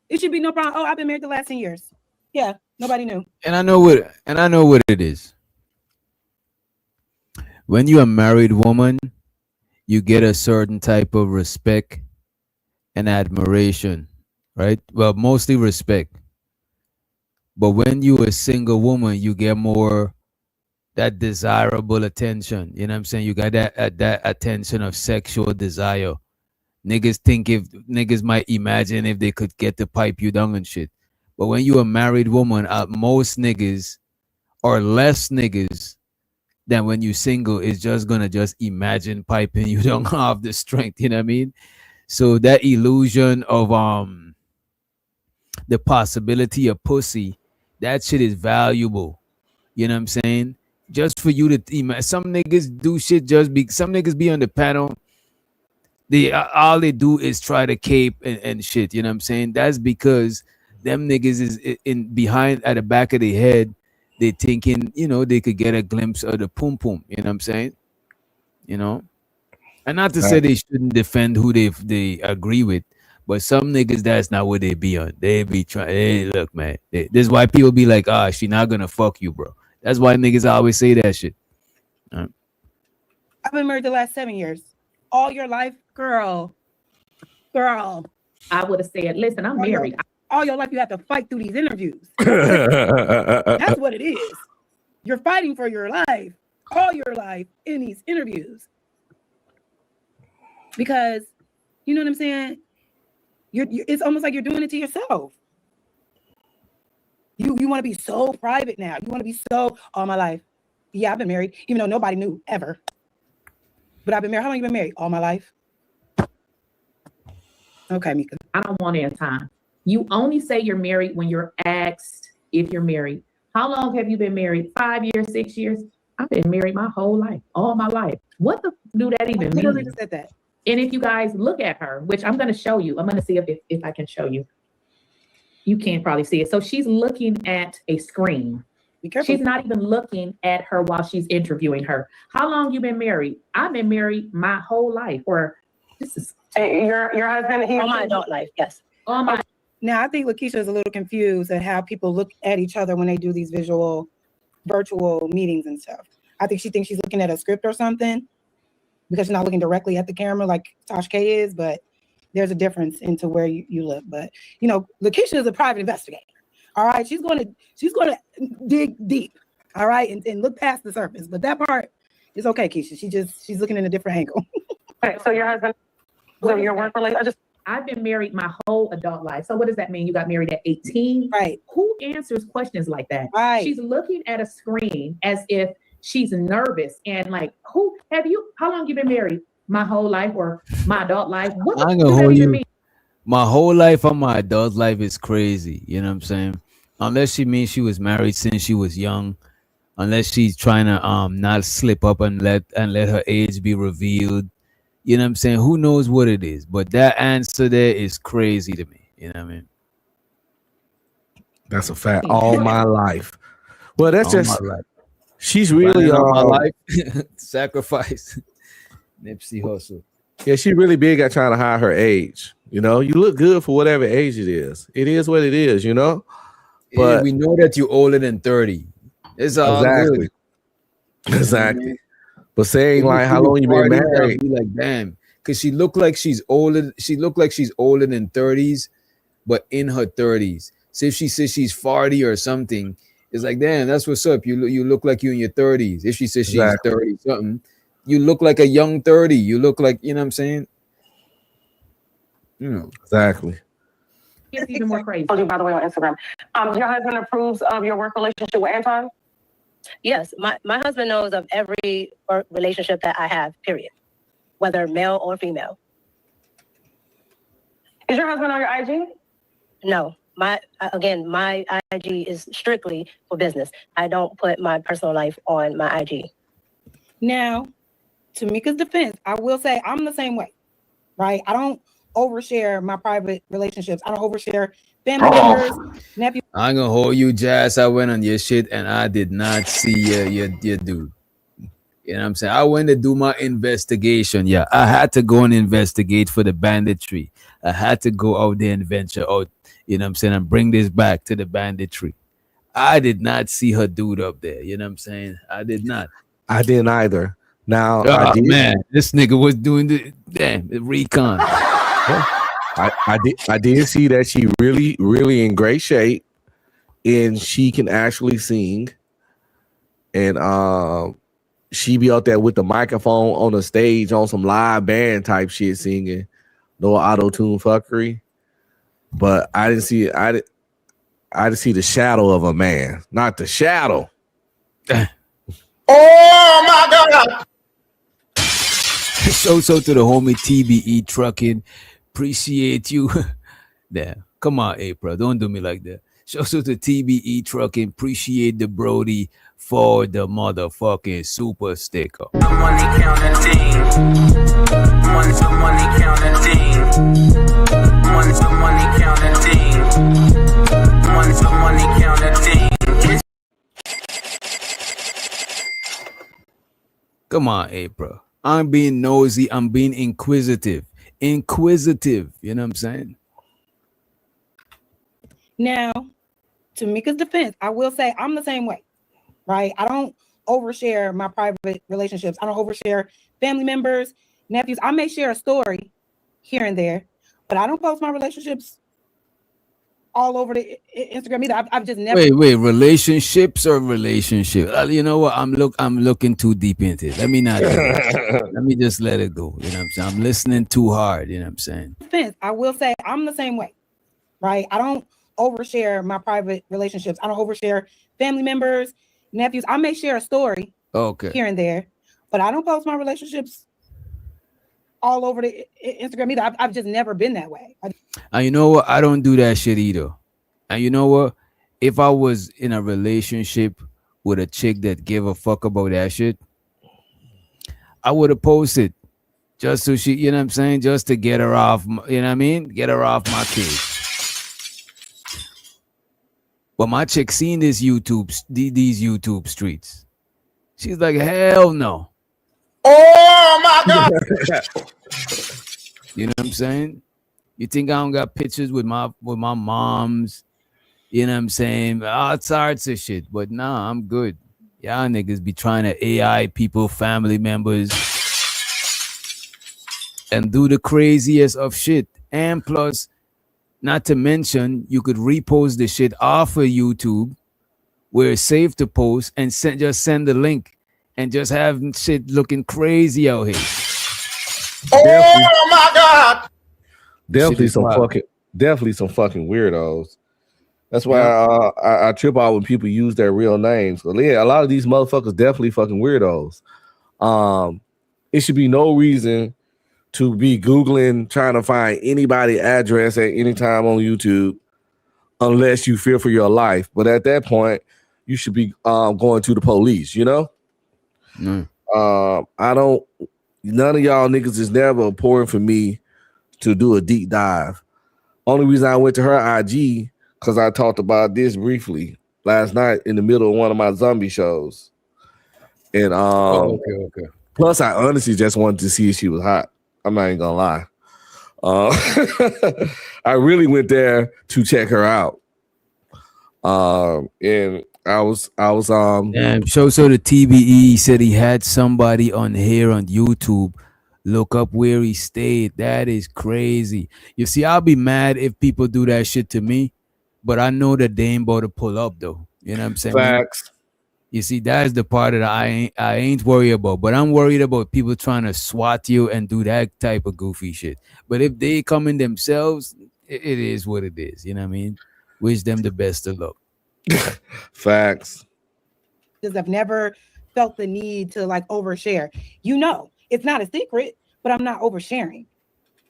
it should be no problem. Oh, I've been married the last 10 years. Yeah, nobody knew. And I know what it is. When you're a married woman, you get a certain type of respect and admiration, right? Well, mostly respect. But when you're a single woman, you get more that desirable attention. You know what I'm saying? You got that attention of sexual desire. Niggas might imagine if they could get to pipe you down and shit. But when you're a married woman, most niggas or less niggas than when you single is just gonna just imagine piping you down off the strength. You know what I mean? So that illusion of the possibility of pussy, that shit is valuable. You know what I'm saying? Just for you to some niggas do shit some niggas be on the panel. All they do is try to cape and shit. You know what I'm saying? That's because them niggas is in behind at the back of their head. They thinking, they could get a glimpse of the pum pum. You know what I'm saying? And not to say they shouldn't defend who they agree with, but some niggas, that's not what they be on. They be trying. Hey, look, man. This is why people be like, she not gonna fuck you, bro. That's why niggas always say that shit. I've been married the last 7 years. All your life, girl. I would have said, listen, I'm married. All your life, you have to fight through these interviews. That's what it is. You're fighting for your life, all your life in these interviews. Because, you know what I'm saying? It's almost like you're doing it to yourself. You want to be so private now. You want to be so, all my life. Yeah, I've been married, even though nobody knew ever. But I've been married. How long you been married? All my life. Okay, Mika. I don't want to have time. You only say you're married when you're asked if you're married. How long have you been married? 5 years, 6 years? I've been married my whole life, all my life. What the do that even mean? Literally just said that. And if you guys look at her, which I'm going to show you, I'm going to see if I can show you. You can't probably see it. So she's looking at a screen. Be careful. She's not even looking at her while she's interviewing her. How long you been married? I've been married my whole life. Or this is your husband. All my adult life. Yes. All my. Now I think Lakeisha is a little confused at how people look at each other when they do these virtual meetings and stuff. I think she thinks she's looking at a script or something because she's not looking directly at the camera like Tosh K is, but there's a difference into where you look. But Lakeisha is a private investigator. All right, she's going to dig deep. All right, and look past the surface. But that part is okay, Keisha. She's looking in a different angle. Okay, so your husband, so your work relationship. I've been married my whole adult life. So what does that mean? You got married at 18? Right. Who answers questions like that? Right. She's looking at a screen as if she's nervous and like, how long you been married? My whole life or my adult life? What I'm does gonna that hold even you. mean? My whole life on my adult life is crazy. You know what I'm saying? Unless she means she was married since she was young. Unless she's trying to not slip up and let her age be revealed. You know what I'm saying? Who knows what it is? But that answer there is crazy to me. You know what I mean? That's a fact. All my life. Well, that's All just my life. she's really all my life. Sacrifice. Nipsey Hussle. Yeah, she really big at trying to hide her age. You look good for whatever age it is. It is what it is, But yeah, we know that you're older than 30. It's all exactly. Good. Exactly. But saying like how long you been married? Be like, damn, because she looked like she's older. She looked like she's older than 30s, but in her 30s. So if she says she's 40 or something, it's like, damn, that's what's up. You look like you in your 30s. If she says she's 30 something, You look like a young 30. You look like, you know what I'm saying? Exactly. It's even more crazy. Told you, by the way, on Instagram. Your husband approves of your work relationship with Anton? Yes, my husband knows of every work relationship that I have, period. Whether male or female. Is your husband on your IG? No. My IG is strictly for business. I don't put my personal life on my IG. Now, to Mika's defense, I will say I'm the same way, right? I don't overshare my private relationships. I don't overshare family members, nephews. I'm gonna hold you, Jazz. I went on your shit and I did not see your dude. You know what I'm saying? I went to do my investigation. Yeah, I had to go and investigate for the banditry. I had to go out there and venture out, you know what I'm saying, and bring this back to the banditry. I did not see her dude up there. You know what I'm saying? I did not. I didn't either. Now, man, this nigga was doing the recon. I did see that she really in great shape, and she can actually sing. And she be out there with the microphone on the stage on some live band type shit singing, no auto tune fuckery. But I didn't see I didn't see the shadow of a man, not the shadow. Oh my God! So to the homie TBE Trucking, appreciate you. Damn, come on, April, don't do me like that. So to TBE Trucking, appreciate the Brody for the motherfucking super sticker. The money counting team. The money counting team. The money counting team. The money counting team. Come on, April. I'm being nosy. I'm being inquisitive. Inquisitive. You know what I'm saying? Now, to Mika's defense, I will say I'm the same way, right? I don't overshare my private relationships. I don't overshare family members, nephews. I may share a story here and there, but I don't post my relationships all over the Instagram either. I've just never. Wait, relationships or relationship? You know what? I'm looking too deep into it. Let me not. Let me just let it go. You know what I'm saying? I'm listening too hard. You know what I'm saying? Defense, I will say I'm the same way, right? I don't overshare my private relationships. I don't overshare family members, nephews. I may share a story here and there, but I don't post my relationships all over the Instagram either. I've just never been that way. And you know what? I don't do that shit either. And you know what? If I was in a relationship with a chick that gave a fuck about that shit, I would have posted just so she, you know what I'm saying? Just to get her off, you know what I mean? Get her off my case. But my chick seen these YouTube streets. She's like, hell no. Oh my God! You know what I'm saying? You think I don't got pictures with my moms? You know what I'm saying? All sorts of shit. But nah, I'm good. Y'all niggas be trying to AI people, family members, and do the craziest of shit. And plus, not to mention, you could repost the shit off of YouTube where it's safe to post and just send the link and just have shit looking crazy out here. Oh my God! Definitely some fucking weirdos. That's why I trip out when people use their real names. So yeah, a lot of these motherfuckers definitely fucking weirdos. It should be no reason to be Googling trying to find anybody address at any time on YouTube unless you fear for your life. But at that point, you should be going to the police, you know? None of y'all niggas is never important for me to do a deep dive. Only reason I went to her IG because I talked about this briefly last night in the middle of one of my zombie shows. And okay. Plus, I honestly just wanted to see if she was hot. I'm not even gonna lie. I really went there to check her out. And I was Damn, so the TBE said he had somebody on here on YouTube look up where he stayed. That is crazy. You see, I'll be mad if people do that shit to me, but I know that they ain't about to pull up though. You know what I'm saying? Facts. You see, that's the part that I ain't worried about. But I'm worried about people trying to swat you and do that type of goofy shit. But if they come in themselves, it is what it is. You know what I mean? Wish them the best of luck. Facts. Because I've never felt the need to like overshare. You know, it's not a secret, but I'm not oversharing,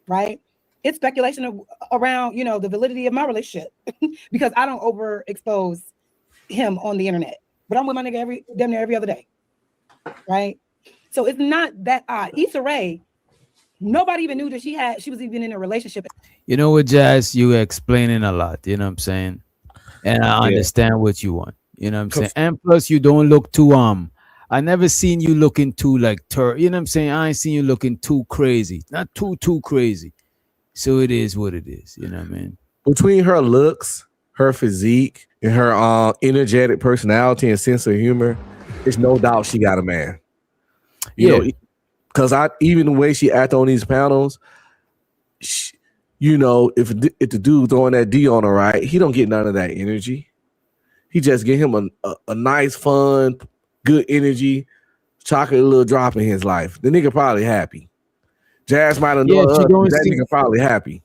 right? It's speculation around, you know, the validity of my relationship because I don't overexpose him on the internet. But I'm with my nigga damn near every other day, right? So it's not that odd. Issa Rae, nobody even knew that she was even in a relationship. You know what, Jazz? You explaining a lot. You know what I'm saying? And I understand what you want. You know what I'm saying? And plus, you don't look too I never seen you looking too like you know what I'm saying? I ain't seen you looking too crazy. Not too crazy. So it is what it is. You know what I mean? Between her looks, her physique, and her energetic personality and sense of humor, there's no doubt she got a man. You know, because even the way she act on these panels, you know, if the dude throwing that D on her, right, he don't get none of that energy. He just get him a nice, fun, good energy, chocolate little drop in his life. The nigga probably happy. Jazz might have known that nigga probably happy.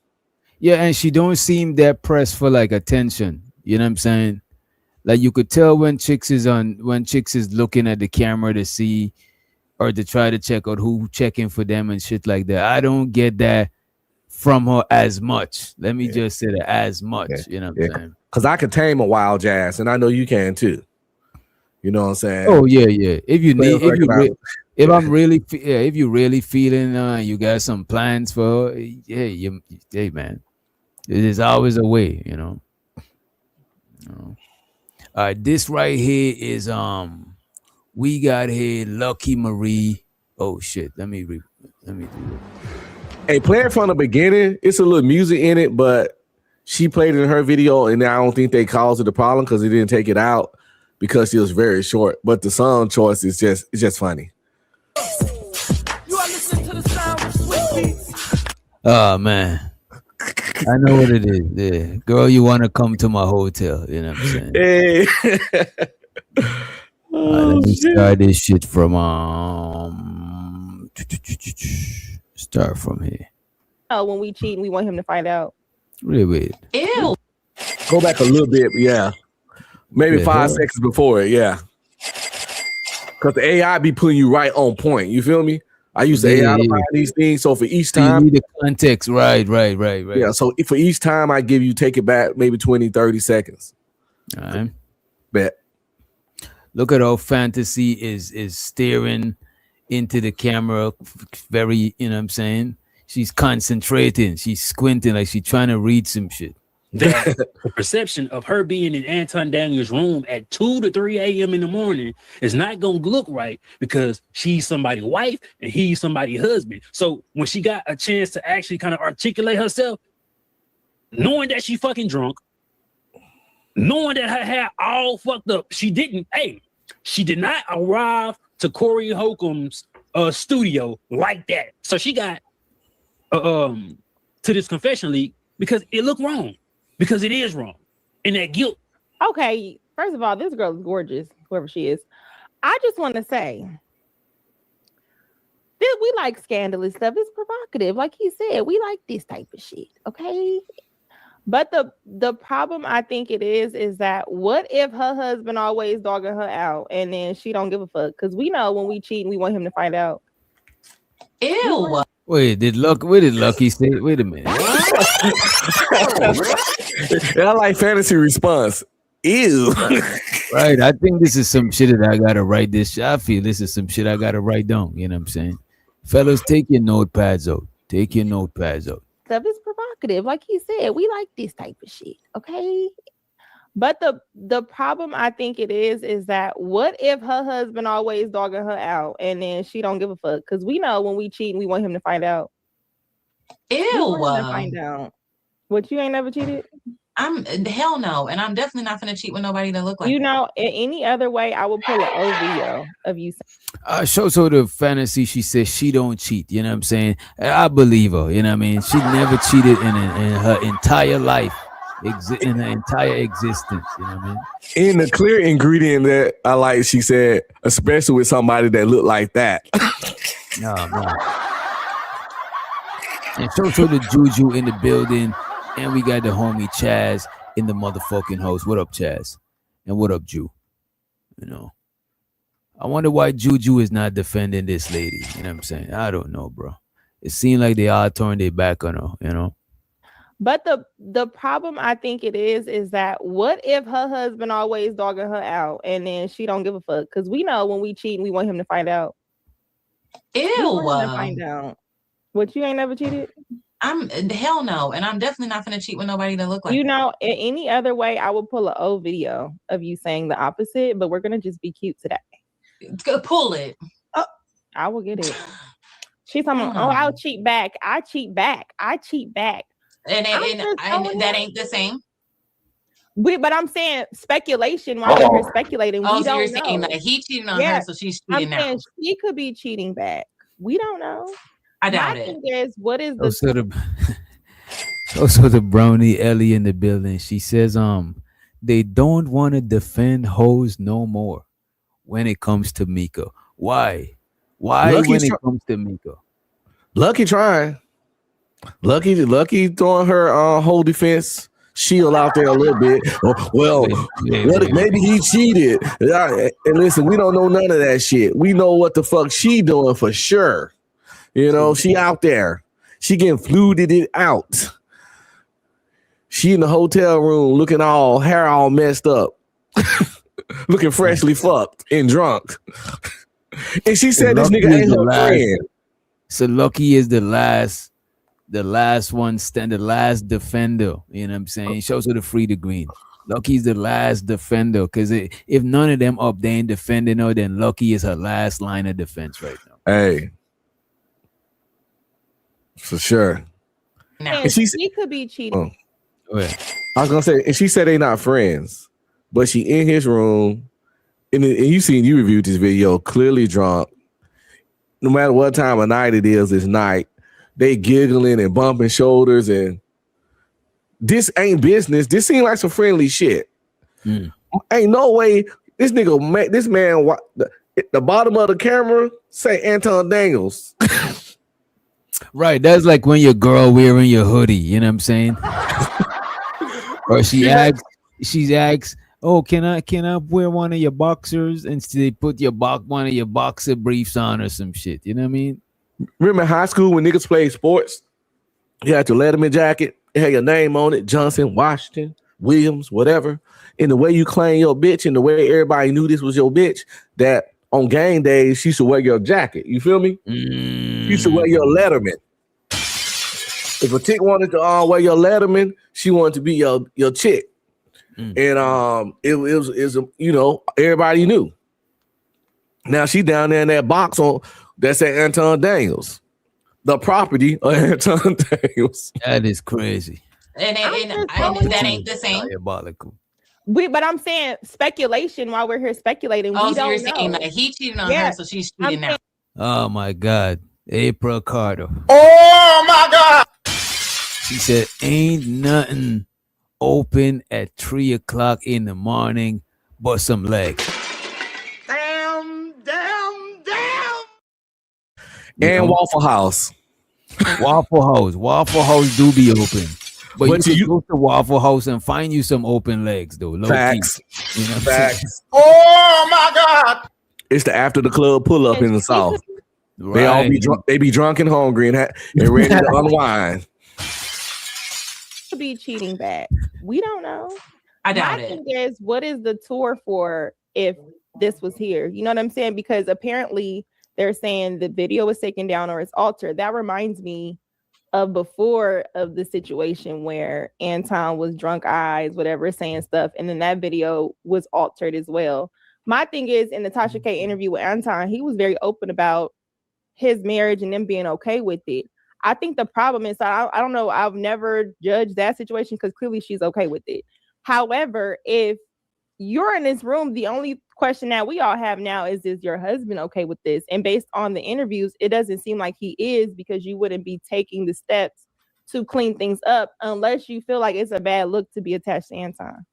Yeah, and she don't seem that pressed for like attention. You know what I'm saying? Like you could tell when chicks is looking at the camera to see or to try to check out who checking for them and shit like that. I don't get that from her as much. Let me just say that as much. You know what I'm saying? Because I can tame a wild Jazz, and I know you can too. You know what I'm saying? Oh yeah. If you really feeling, you got some plans for her. Hey man, there's always a way. You know. All right, this right here is we got here Lucky Marie. Oh shit, let me do it. Hey, play it from the beginning. It's a little music in it, but she played it in her video, and I don't think they caused it a problem because they didn't take it out because she was very short. But the song choice is just funny. You are listening to the sound of sweet beats. Oh man. I know what it is. Yeah. Girl, you want to come to my hotel. You know what I'm saying? Hey. Let me start this shit from start from here. Oh, when we cheat and we want him to find out. Wait. Ew. Go back a little bit, yeah. Maybe 5 seconds before it, yeah. Because the AI be putting you right on point. You feel me? I use the AI to find these things. So for each time, you need the context. Right. Yeah. So for each time I give you, take it back maybe 20, 30 seconds. All right. Bet. Look at how Fantasy is staring into the camera. Very, you know what I'm saying? She's concentrating. She's squinting like she's trying to read some shit. The perception of her being in Anton Daniels' room at 2 to 3 a.m. in the morning is not going to look right because she's somebody's wife and he's somebody's husband. So when she got a chance to actually kind of articulate herself, knowing that she fucking drunk, knowing that her hair all fucked up, she did not arrive to Corey Holcomb's studio like that. So she got to this confession league because it looked wrong. Because it is wrong. And that guilt. Okay, first of all, this girl is gorgeous, whoever she is. I just want to say that we like scandalous stuff. It's provocative. Like he said, we like this type of shit. Okay. But the problem I think it is that what if her husband always dogging her out and then she don't give a fuck? Because we know when we cheat and we want him to find out. Ew. Wait, where did Lucky say? Wait a minute. I like fantasy response. Ew. Right. I think this is some shit that I gotta write this. I feel this is some shit I gotta write down. You know what I'm saying? Fellas, take your notepads out. Stuff is provocative. Like he said, we like this type of shit. Okay. But the problem I think it is that what if her husband always dogging her out and then she don't give a fuck? Because we know when we cheat and we want him to find out. Ew. Find out. What, you ain't never cheated? I'm hell no, and I'm definitely not gonna cheat with nobody that look like you that. know. In any other way, I would pull an OVO of you. So the fantasy, she says she don't cheat. You know what I'm saying? I believe her. You know what I mean? She never cheated in her entire life. in her entire existence. You know what I mean? In the clear ingredient that I like, she said, especially with somebody that looked like that. No. And so the Juju in the building, and we got the homie Chaz in the motherfucking host. What up, Chaz? And what up, Ju? You know, I wonder why Juju is not defending this lady. You know what I'm saying? I don't know, bro. It seemed like they all turned their back on her, you know? But the problem I think it is that what if her husband always dogging her out and then she don't give a fuck? Because we know when we cheat, we want him to find out. Ew. We want him to find out. What, you ain't never cheated? Hell no, and I'm definitely not gonna cheat with nobody that look like you that. know. In any other way, I would pull an old video of you saying the opposite, but we're gonna just be cute today. Pull it. Oh, I will get it. She's talking. Oh, I'll cheat back. I cheat back. And that ain't the same. But I'm saying speculation while we're speculating. Oh, we so don't you're saying that he cheated on her, so she's cheating now. She could be cheating back. We don't know. I doubt it. Is, what is the also the brownie Ellie in the building? She says, they don't want to defend hoes no more when it comes to Mika. Why? Lucky when it comes to Mika? Lucky trying. Lucky throwing her whole defense shield out there a little bit. Well, maybe he cheated. And listen, we don't know none of that shit. We know what the fuck she doing for sure. You know, she out there. She getting fluted it out. She in the hotel room looking hair all messed up. Looking freshly fucked and drunk. And she said this nigga ain't her friend. So Lucky is the last one the last defender. You know what I'm saying? Shows her the free the green. Lucky's the last defender. Because if none of them up, they ain't defending her, then Lucky is her last line of defense right now. Hey. For sure. And she could be cheating. I was gonna say, and she said they not friends, but she in his room, and you reviewed this video, clearly drunk. No matter what time of night it is, it's night. They giggling and bumping shoulders, and this ain't business. This seems like some friendly shit. Ain't no way this nigga this man the bottom of the camera say Anton Daniels. Right, that's like when your girl wearing your hoodie, you know what I'm saying? Or she asks, oh, can I wear one of your boxers? And they put one of your boxer briefs on or some shit, you know what I mean? Remember in high school when niggas played sports? You had your Letterman jacket, it had your name on it, Johnson, Washington, Williams, whatever. And the way you claim your bitch and the way everybody knew this was your bitch, that on game days, she should wear your jacket. You feel me? You should wear your Letterman. If a chick wanted to wear your Letterman, she wanted to be your chick. And it was you know, everybody knew. Now she down there in that box that's at Anton Daniels, the property of Anton Daniels. That is crazy. And that ain't the same. Diabolical. But I'm saying speculation while we're here speculating. Oh, we so don't you're saying that he cheated on her, so she's cheating now. Oh my God. April Carter. Oh my God. She said, ain't nothing open at 3:00 in the morning but some legs. Damn. And Waffle House. Waffle House do be open. But you go to Waffle House and find you some open legs, though. Facts. You know Facts. Oh my God. It's the after the club pull up in the South. Right. They all be drunk. They be drunk and hungry and ready to unwind. Could be cheating back. We don't know. I doubt it. My thing is, what is the tour for if this was here? You know what I'm saying? Because apparently they're saying the video was taken down or it's altered. That reminds me of before of the situation where Anton was drunk eyes, whatever, saying stuff, and then that video was altered as well. My thing is, in the Tasha K interview with Anton, he was very open about his marriage and them being okay with it. I think the problem is, I don't know, I've never judged that situation because clearly she's okay with it. However, if you're in this room, the only question that we all have now is your husband okay with this? And based on the interviews, it doesn't seem like he is, because you wouldn't be taking the steps to clean things up unless you feel like it's a bad look to be attached to Anton.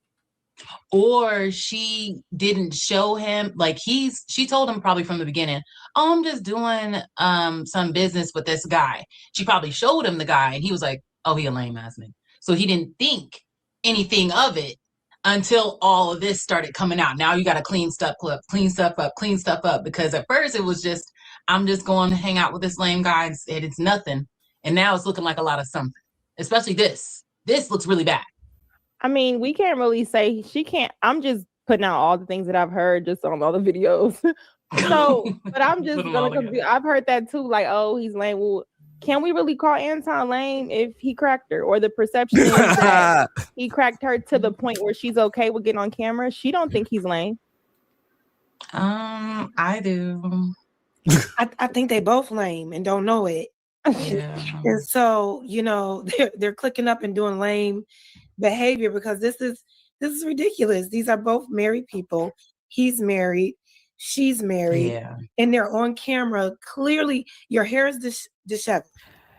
Or she didn't show him, like she told him probably from the beginning, oh, I'm just doing some business with this guy. She probably showed him the guy and he was like, oh, he a lame ass nigga. So he didn't think anything of it until all of this started coming out. Now you got to clean stuff up. Because at first it was just, I'm just going to hang out with this lame guy and it's nothing. And now it's looking like a lot of something, especially this. This looks really bad. I mean, we can't really say she can't. I'm just putting out all the things that I've heard just on all the videos. So, but I'm just gonna. I've heard that too. Like, oh, he's lame. Well, can we really call Anton lame if he cracked her, or the perception is that he cracked her to the point where she's okay with getting on camera? She don't think he's lame. I do. I think they both lame and don't know it. Yeah. And so, you know, they're clicking up and doing lame behavior because this is ridiculous. These are both married people. He's married, she's married, and they're on camera. Clearly, your hair is disheveled.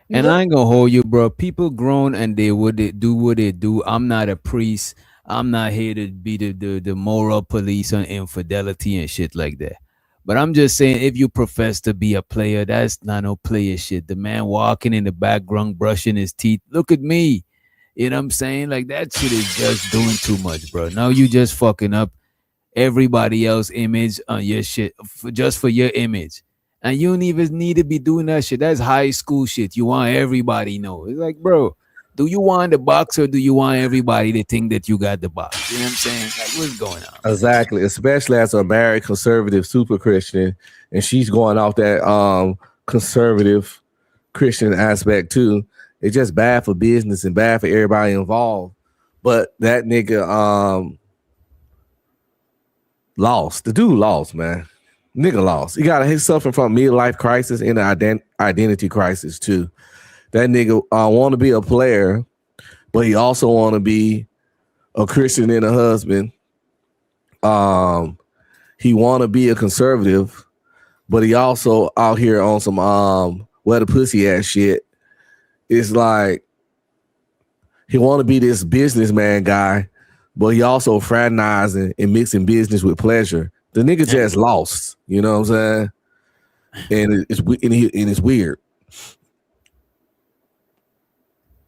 And I ain't gonna hold you, bro. People grown and they do what they do. I'm not a priest. I'm not here to be the moral police on infidelity and shit like that. But I'm just saying, if you profess to be a player, that's not no player shit. The man walking in the background, brushing his teeth. Look at me. You know what I'm saying? Like, that shit is just doing too much, bro. Now you just fucking up everybody else's image on your shit just for your image. And you don't even need to be doing that shit. That's high school shit. You want everybody to know. It's like, bro, do you want the box or do you want everybody to think that you got the box? You know what I'm saying? Like, what's going on? Exactly. Especially as a married conservative super Christian. And she's going off that conservative Christian aspect too. It's just bad for business and bad for everybody involved. But that nigga lost. The dude lost, man. Nigga lost. He's suffering from midlife crisis and an identity crisis too. That nigga want to be a player, but he also want to be a Christian and a husband. He want to be a conservative, but he also out here on some wet the pussy ass shit. It's like he want to be this businessman guy, but he also fraternizing and mixing business with pleasure. The nigga just lost, you know what I'm saying? And it's weird.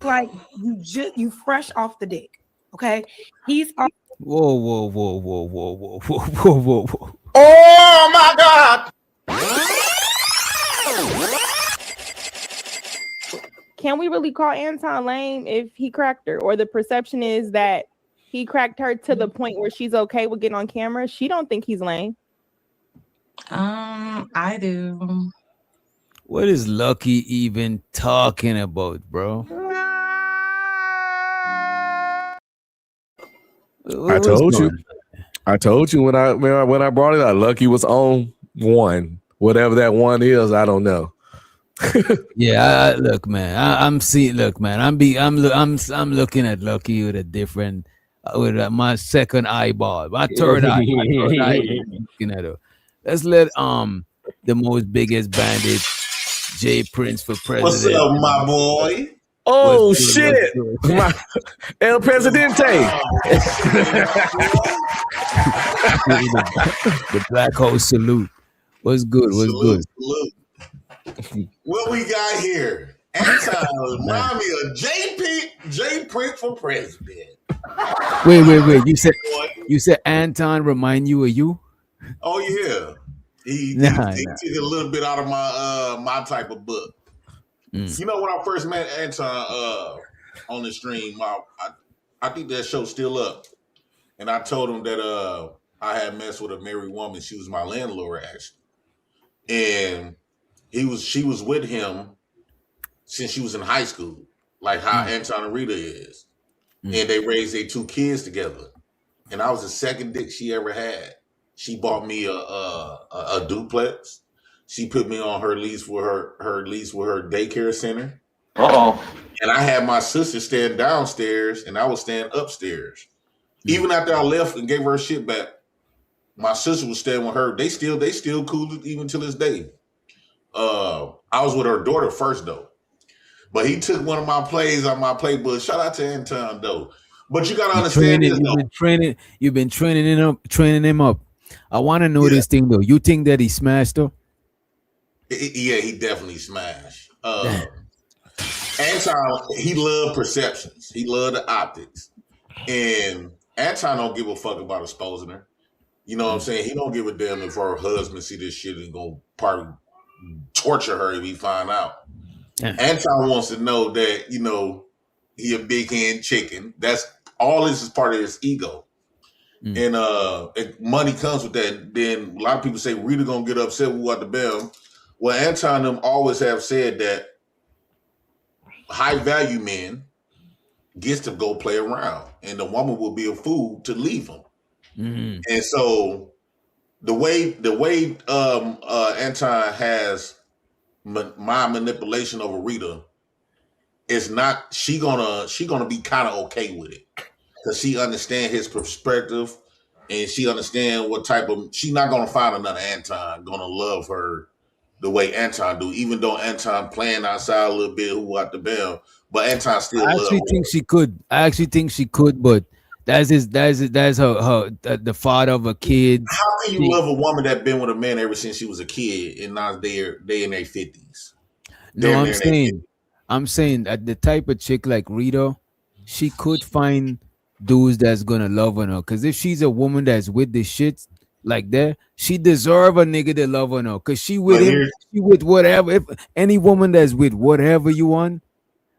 Like you fresh off the dick, okay? He's off. Whoa. Oh my God! Can we really call Anton lame if he cracked her, or the perception is that he cracked her to the point where she's okay with getting on camera? She don't think he's lame. I do. What is Lucky even talking about, bro? I told you when I brought it up. Lucky was on one, whatever that one is. I don't know. Yeah, look, man. I'm looking at Lucky with a different, with my second eyeball, my third eye, looking at her. Let's let the most biggest bandit, J Prince for president. What's up, my boy? Oh shit, El Presidente. The Black Hole salute. What's good? Salute. What we got here? Anton remind me of J Prince for president. Wait. You said Anton remind you of you? Oh yeah. He took a little bit out of my type of book. You know, when I first met Anton on the stream, I think that show's still up. And I told him that I had messed with a married woman. She was my landlord, actually. And she was with him since she was in high school, like how Anton and Rita is. And they raised their 2 kids together. And I was the second dick she ever had. She bought me a duplex. She put me on her lease with her daycare center. And I had my sister stand downstairs and I was staying upstairs. Even after I left and gave her shit back, my sister was staying with her. They still cool even to this day. I was with her daughter first though. But he took one of my plays on my playbook. Shout out to Anton though. But you gotta understand this though. You've been training him up. I want to know this thing though. You think that he smashed her? Yeah, he definitely smashed. Anton, he loved perceptions. He loved the optics. And Anton don't give a fuck about exposing her. You know what I'm saying? He don't give a damn if her husband see this shit and gonna probably torture her if he find out. Yeah. Anton wants to know that, you know, he a big hand chicken. That's all this is part of his ego. And if money comes with that, then a lot of people say Rita gonna get upset with what the bell. Well, Anton them always have said that high value men gets to go play around, and the woman will be a fool to leave him. And so the way Anton has my manipulation over Rita is not she gonna be kind of okay with it because she understand his perspective and she understand what type of she not gonna find another Anton gonna love her the way Anton do, even though Anton playing outside a little bit, who out the bell, but Anton still. I actually think she could. I actually think she could, but that's her the father of a kid. How can you love a woman that been with a man ever since she was a kid and now they in their 50s? No, I'm saying that the type of chick like Rita, she could find dudes that's gonna love her. Because if she's a woman that's with the shit like that, she deserve a nigga to love her. Because she with him, she with whatever. If any woman that's with whatever you want,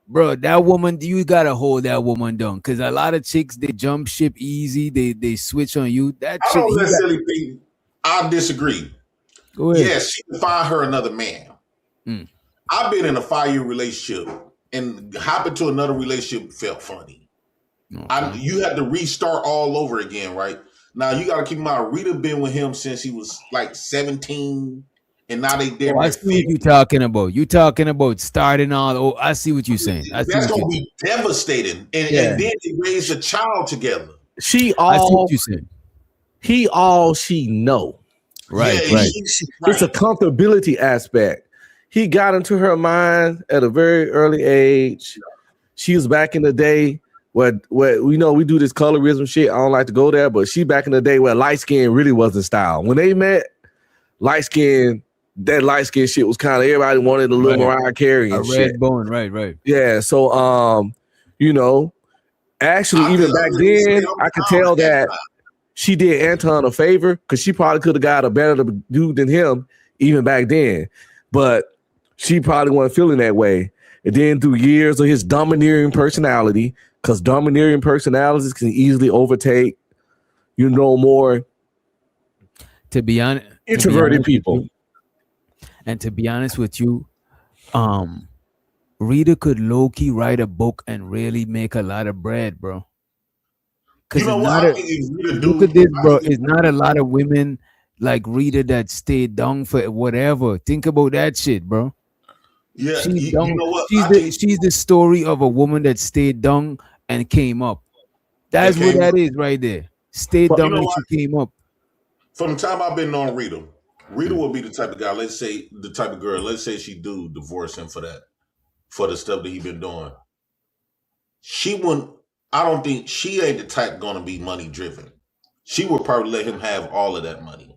bro, that woman, you gotta hold that woman down. Because a lot of chicks, they jump ship easy. They switch on you. That I don't necessarily think I disagree. Go ahead. Yes, she can find her another man. I've been in a 5-year relationship and hopping to another relationship felt funny. You had to restart all over again, right? Now you got to keep in mind, Rita been with him since he was like 17, and now they did. I see what you're talking about. You talking about starting all. Oh, I see what you're saying. That's gonna be devastating, and then they raise a child together. I see what you're saying. He all she know. Right. It's a comfortability aspect. He got into her mind at a very early age. She was back in the day. Where we know we do this colorism shit. I don't like to go there, but she back in the day where light skin really wasn't style. When they met, light skin shit was kind of everybody wanted a little Mariah Carey and shit. Red bone, right. Yeah, so you know, actually even back then, I could tell that she did Anton a favor because she probably could have got a better dude than him even back then, but she probably wasn't feeling that way. And then through years of his domineering personality. Because domineering personalities can easily overtake, more to be honest, introverted people. And to be honest with you, Rita could low-key write a book and really make a lot of bread, bro. Because look at this, bro. It's not a lot of women like Rita that stayed down for whatever. Think about that shit, bro. Yeah, she's the story of a woman that stayed down and came up. That's what that is right there. Stayed down and she came up. From the time I've been on Rita will be the type of guy, let's say the type of girl, let's say she do divorce him for the stuff that he been doing. I don't think she ain't the type gonna be money driven. She would probably let him have all of that money.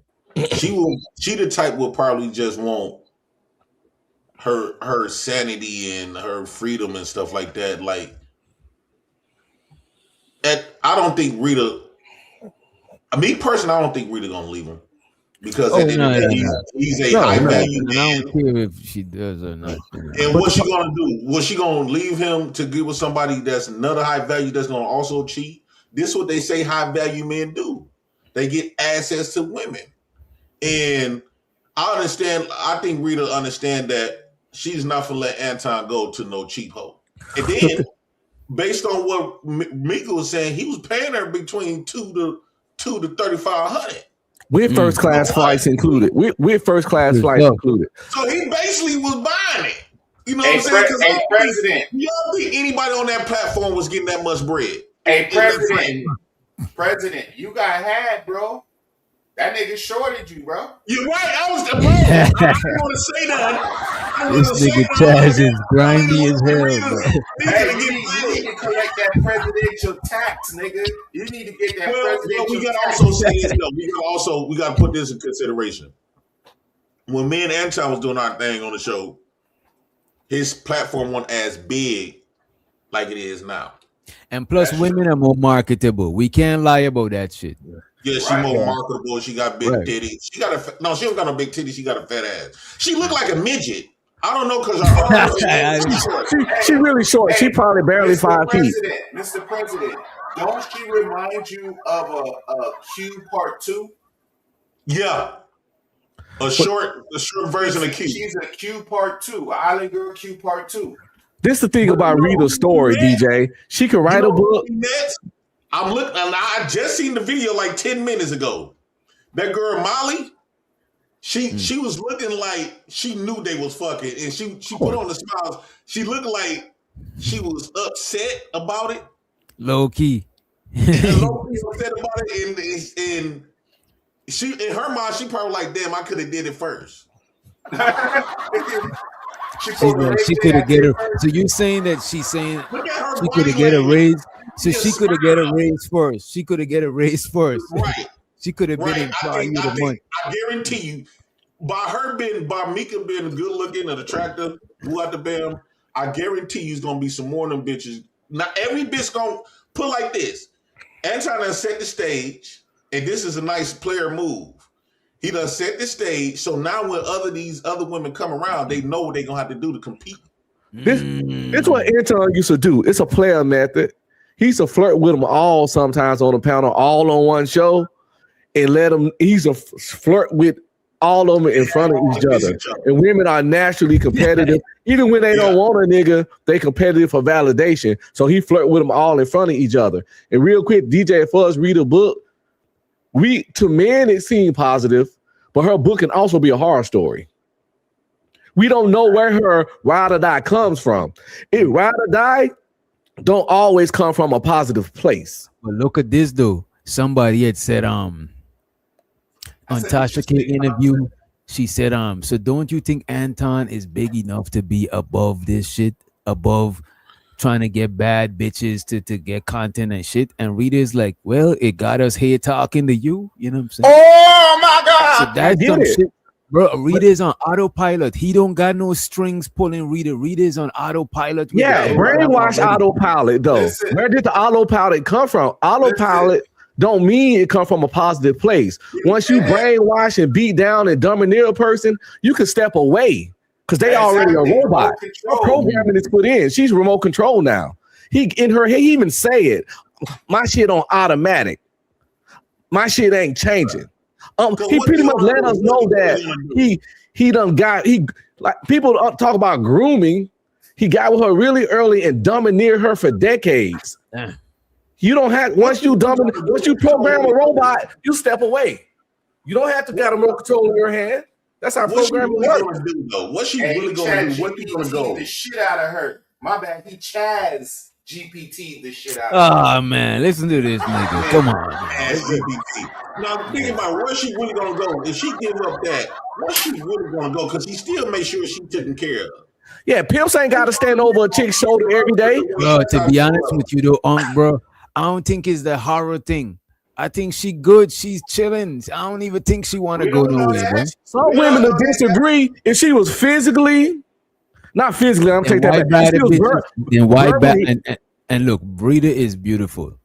She the type will probably just want her sanity and her freedom and stuff like that. Like, I don't think Rita. Me personally, I don't think Rita gonna leave him because he's a high value man. I don't care if she does or not. And what's she gonna do? Was she gonna leave him to get with somebody that's another high value that's gonna also cheat? This is what they say high value men do. They get access to women, and I understand. I think Rita understand that she's not gonna let Anton go to no cheap hoe. And then, based on what Mika was saying, he was paying her between $2,000 to $3,500 with first class flights included. With first class flights included. So he basically was buying it. You know what I'm saying? Because President, you don't think anybody on that platform was getting that much bread. President, you got had, bro. That nigga shorted you, bro. You're right. I didn't want to say that. This nigga Chaz is grimy as hell, bro. Hey, you need to collect that presidential tax, nigga. You need to get that presidential we gotta tax. also say this, though. We gotta put this in consideration. When me and Anton was doing our thing on the show, his platform wasn't as big like it is now. And plus, women are more marketable. We can't lie about that shit. Yeah, she's more marketable. She got big titties. She got she don't got no big titties. She got a fat ass. She look like a midget. I don't know because she really short. She probably barely 5 feet. Mr. President, don't she remind you of a Q Part 2? Yeah. A short version of Q. She's a Q Part 2. Island Girl Q Part 2. This is the thing about Rita's story, DJ. She could write a book. I'm looking, and I just seen the video like 10 minutes ago. That girl Molly, she was looking like she knew they was fucking, and she put on the smiles. She looked like she was upset about it. Low key. Low key upset about it, and she in her mind she probably like, damn, I could have did it first. She could have get her. So you saying that she's saying she could have get a raise? So she could have get a raise first. She could have get a raise first. Right. She could have been in the month. I guarantee you, by Mika being good looking and attractive, who out the bam, I guarantee you, it's gonna be some more of them bitches. Not every bitch gonna put like this. Anton done set the stage, and this is a nice player move. He done set the stage, so now when these other women come around, they know what they're gonna have to do to compete. It's what Anton used to do. It's a player method. He used to flirt with them all sometimes on the panel, all on one show, and he used to flirt with all of them in front of each other. And women are naturally competitive. Even when they don't want a nigga, they competitive for validation. So he flirt with them all in front of each other. And real quick, DJ, for us read a book, to men it seemed positive, but her book can also be a horror story. We don't know where her ride or die comes from. It ride or die don't always come from a positive place. But look at this though. Somebody had said on Tasha K interview, she said so don't you think Anton is big enough to be above this shit, above trying to get bad bitches to get content and shit? And Rita's like, well, it got us here talking to you. You know what I'm saying? Oh my God. So that's some shit. Bro, Rita's on autopilot. He don't got no strings pulling Rita. Rita's on autopilot. Yeah, brainwash autopilot though. Listen. Where did the autopilot come from? Autopilot don't mean it come from a positive place. Once you brainwash and beat down and domineer a person, you can step away because they already a robot. Her programming is put in. She's remote control now. He even say it. My shit on automatic. My shit ain't changing. He pretty much let us know that he done got like people talk about grooming. He got with her really early and domineered her for decades. You don't have once you program a robot, you step away. You don't have to got a remote control in your hand. That's how programming works. What's she really gonna do? What's she gonna go? The shit out of her. My bad. He Chaz GPT the shit out of her. Man, listen to this nigga. Come on. GPT. Now think about where she really gonna go. If she give up that, where she really gonna go? Because he still make sure she's taken care of. Yeah, pimps ain't got to stand over a chick's shoulder every day. Bro, to be honest with you though, bro, I don't think it's the horror thing. I think she good. She's chilling. I don't even think she want to go nowhere, bro. Some women will disagree if she was not physically. I'm taking that back. Then why bad? And look, Rita is beautiful,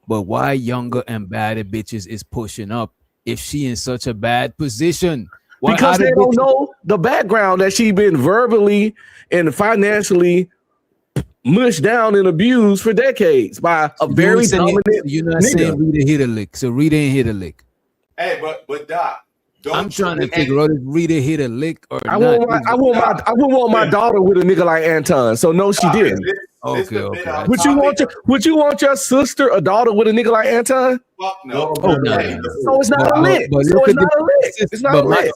but why younger and badder bitches is pushing up if she in such a bad position? Because they don't know the background that she been verbally and financially mushed down and abused for decades by a very dominant You're not nigga. saying Rita hit a lick, so Rita ain't hit a lick. Hey, but Doc, I'm trying to figure out if Rita hit a lick or I not. wouldn't want my daughter with a nigga like Anton. So no, she didn't. Okay. Would you want your sister, a daughter with a nigga like Anton? Fuck no. So it's not a lick. It's not a lick.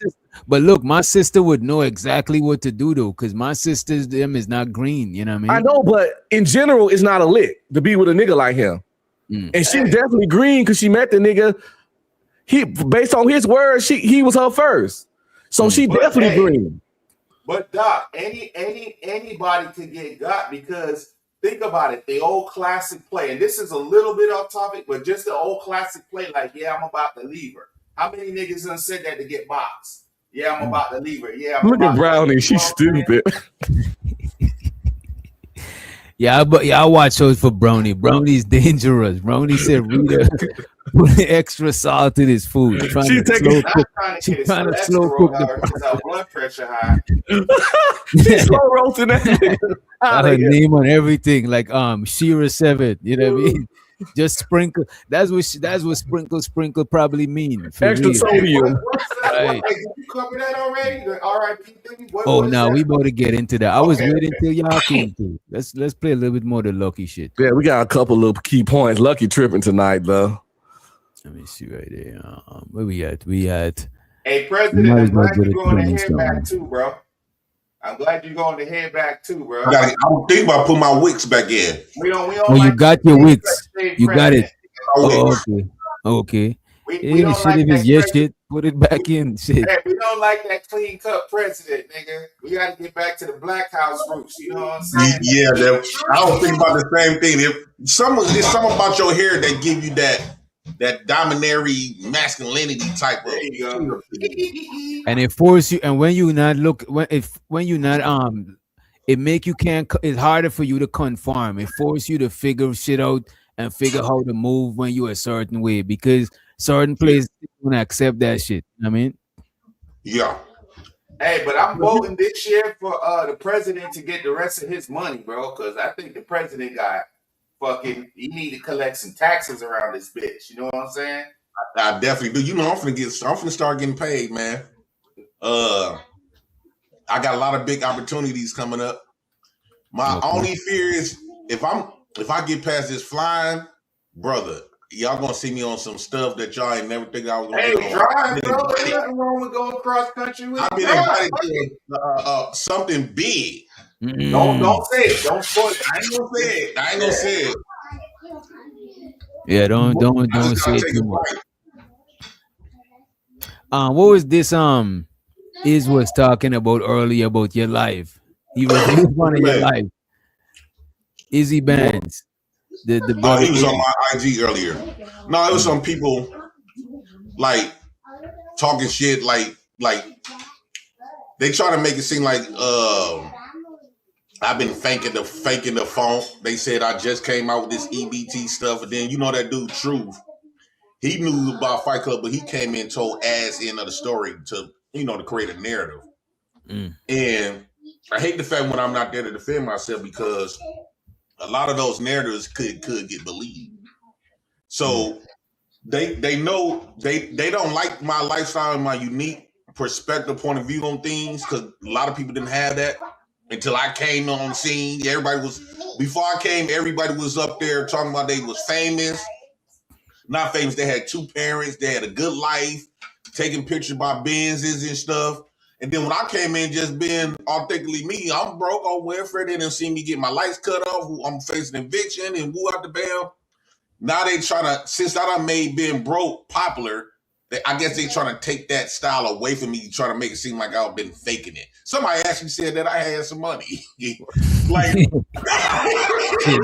But look, my sister would know exactly what to do though, because my sister's them is not green. You know what I mean? I know, but in general, it's not a lick to be with a nigga like him. And she's definitely green because she met the nigga. based on his words, he was her first. So she definitely green. But Doc, anybody could get got because think about it, the old classic play, and this is a little bit off topic, but just the old classic play, like, yeah, I'm about to leave her. How many niggas done said that to get boxed? Yeah, I'm about to leave her. Yeah, look at Brownie, she's stupid. Yeah, but I watch shows for Brownie. Brownie's dangerous. Brownie said Rita put extra salt in his food. She's trying to slow cook the blood pressure high. She's slow roasting that. Her name on everything, like Shera 7. You know what I mean? Just sprinkle. That's what sprinkle probably mean. Extra sodium. Right. Did you cover that already? The R.I.P. thing? Oh no, we about to get into that. I was waiting till y'all came through. Let's play a little bit more of the Lucky shit. Yeah, we got a couple of key points. Lucky tripping tonight, though. Let me see right there. Where we at? We at. Hey, President, I'm glad you're going to head back too, bro. I'm glad you're going to head back too, bro. I'm thinking about putting my wicks back in. We don't Oh, like you got your wicks. You got it. Oh, okay. We don't shit, like if it's that your president. shit, put it back in. Shit. Hey, we don't like that clean cut president, nigga. We got to get back to the black house roots. You know what I'm saying? Yeah, I don't think about the same thing. If there's something about your hair that give you that dominary masculinity type of. And it force you. And when you not it make you can't. It's harder for you to conform. It force you to figure shit out and figure how to move when you a certain way because certain places don't accept that shit. I mean, yeah. Hey, but I'm voting this year for the president to get the rest of his money, bro. Because I think the president got fucking. You need to collect some taxes around this bitch. You know what I'm saying? I definitely do. You know, I'm finna start getting paid, man. I got a lot of big opportunities coming up. My only fear is if I get past this flying, brother, y'all gonna see me on some stuff that y'all ain't never think I was gonna get on. Drive, bro. There's nothing wrong with going cross country with I've been invited to something big. Don't say it. Don't spoil it. I ain't gonna say it. Yeah, don't say it too much. What was this? Is was talking about earlier about your life. He reviewed one of your life. Izzy Bands. The he was on my IG earlier. No, it was some people like talking shit like they try to make it seem like I've been faking the phone. They said I just came out with this EBT stuff, and then you know that dude Truth. He knew about Fight Club, but he came in and told ass end of the story to create a narrative. And I hate the fact when I'm not there to defend myself because a lot of those narratives could get believed. So they know they don't like my lifestyle and my unique perspective, point of view on things because a lot of people didn't have that until I came on scene. Before I came, everybody was up there talking about they was famous. Not famous, they had 2 parents, they had a good life, taking pictures by Benzes and stuff. And then when I came in just being authentically me, I'm broke on welfare. They didn't see me get my lights cut off. I'm facing eviction and woo out the bail. Now they trying to, since I done made being broke popular, I guess they trying to take that style away from me, trying to make it seem like I've been faking it. Somebody actually said that I had some money. Like,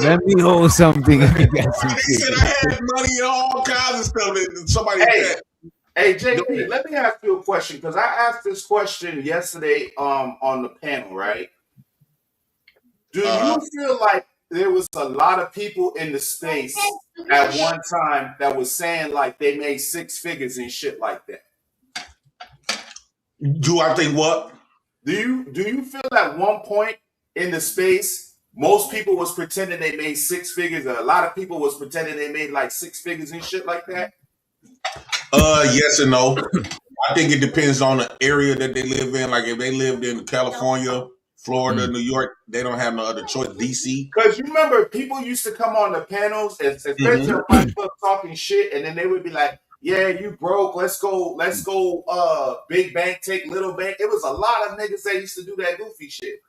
let me hold something. I got some they said I had money and all kinds of stuff. Somebody said. Hey, JP, let me ask you a question because I asked this question yesterday on the panel, right? Do you feel like there was a lot of people in the space at one time that was saying like they made 6 figures and shit like that? Do I think what? Do you feel at one point in the space most people was pretending they made 6 figures, or a lot of people was pretending they made like 6 figures and shit like that? Yes and no. I think it depends on the area that they live in. Like if they lived in California, Florida, New York, they don't have no other choice. DC. Because you remember people used to come on the panels, especially on Fight Club talking shit, and then they would be like, yeah, you broke, let's go, big bank, take little bank. It was a lot of niggas that used to do that goofy shit.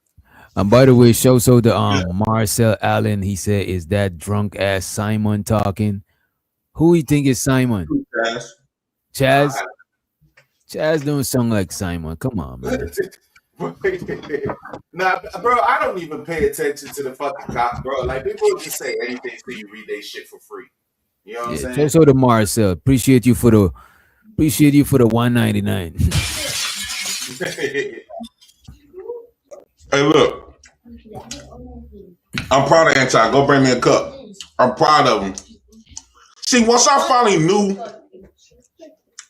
And by the way, so the Marcel Allen, he said, is that drunk ass Simon talking? Who you think is Simon? Chaz don't sound like Simon. Come on, man. Nah, bro, I don't even pay attention to the fucking cops, bro. Like, people just say anything so you read their shit for free. You know what I'm saying? So the Marcel, appreciate you for the $199. Hey, look, I'm proud of Anton. Go bring me a cup. I'm proud of him. See, once I finally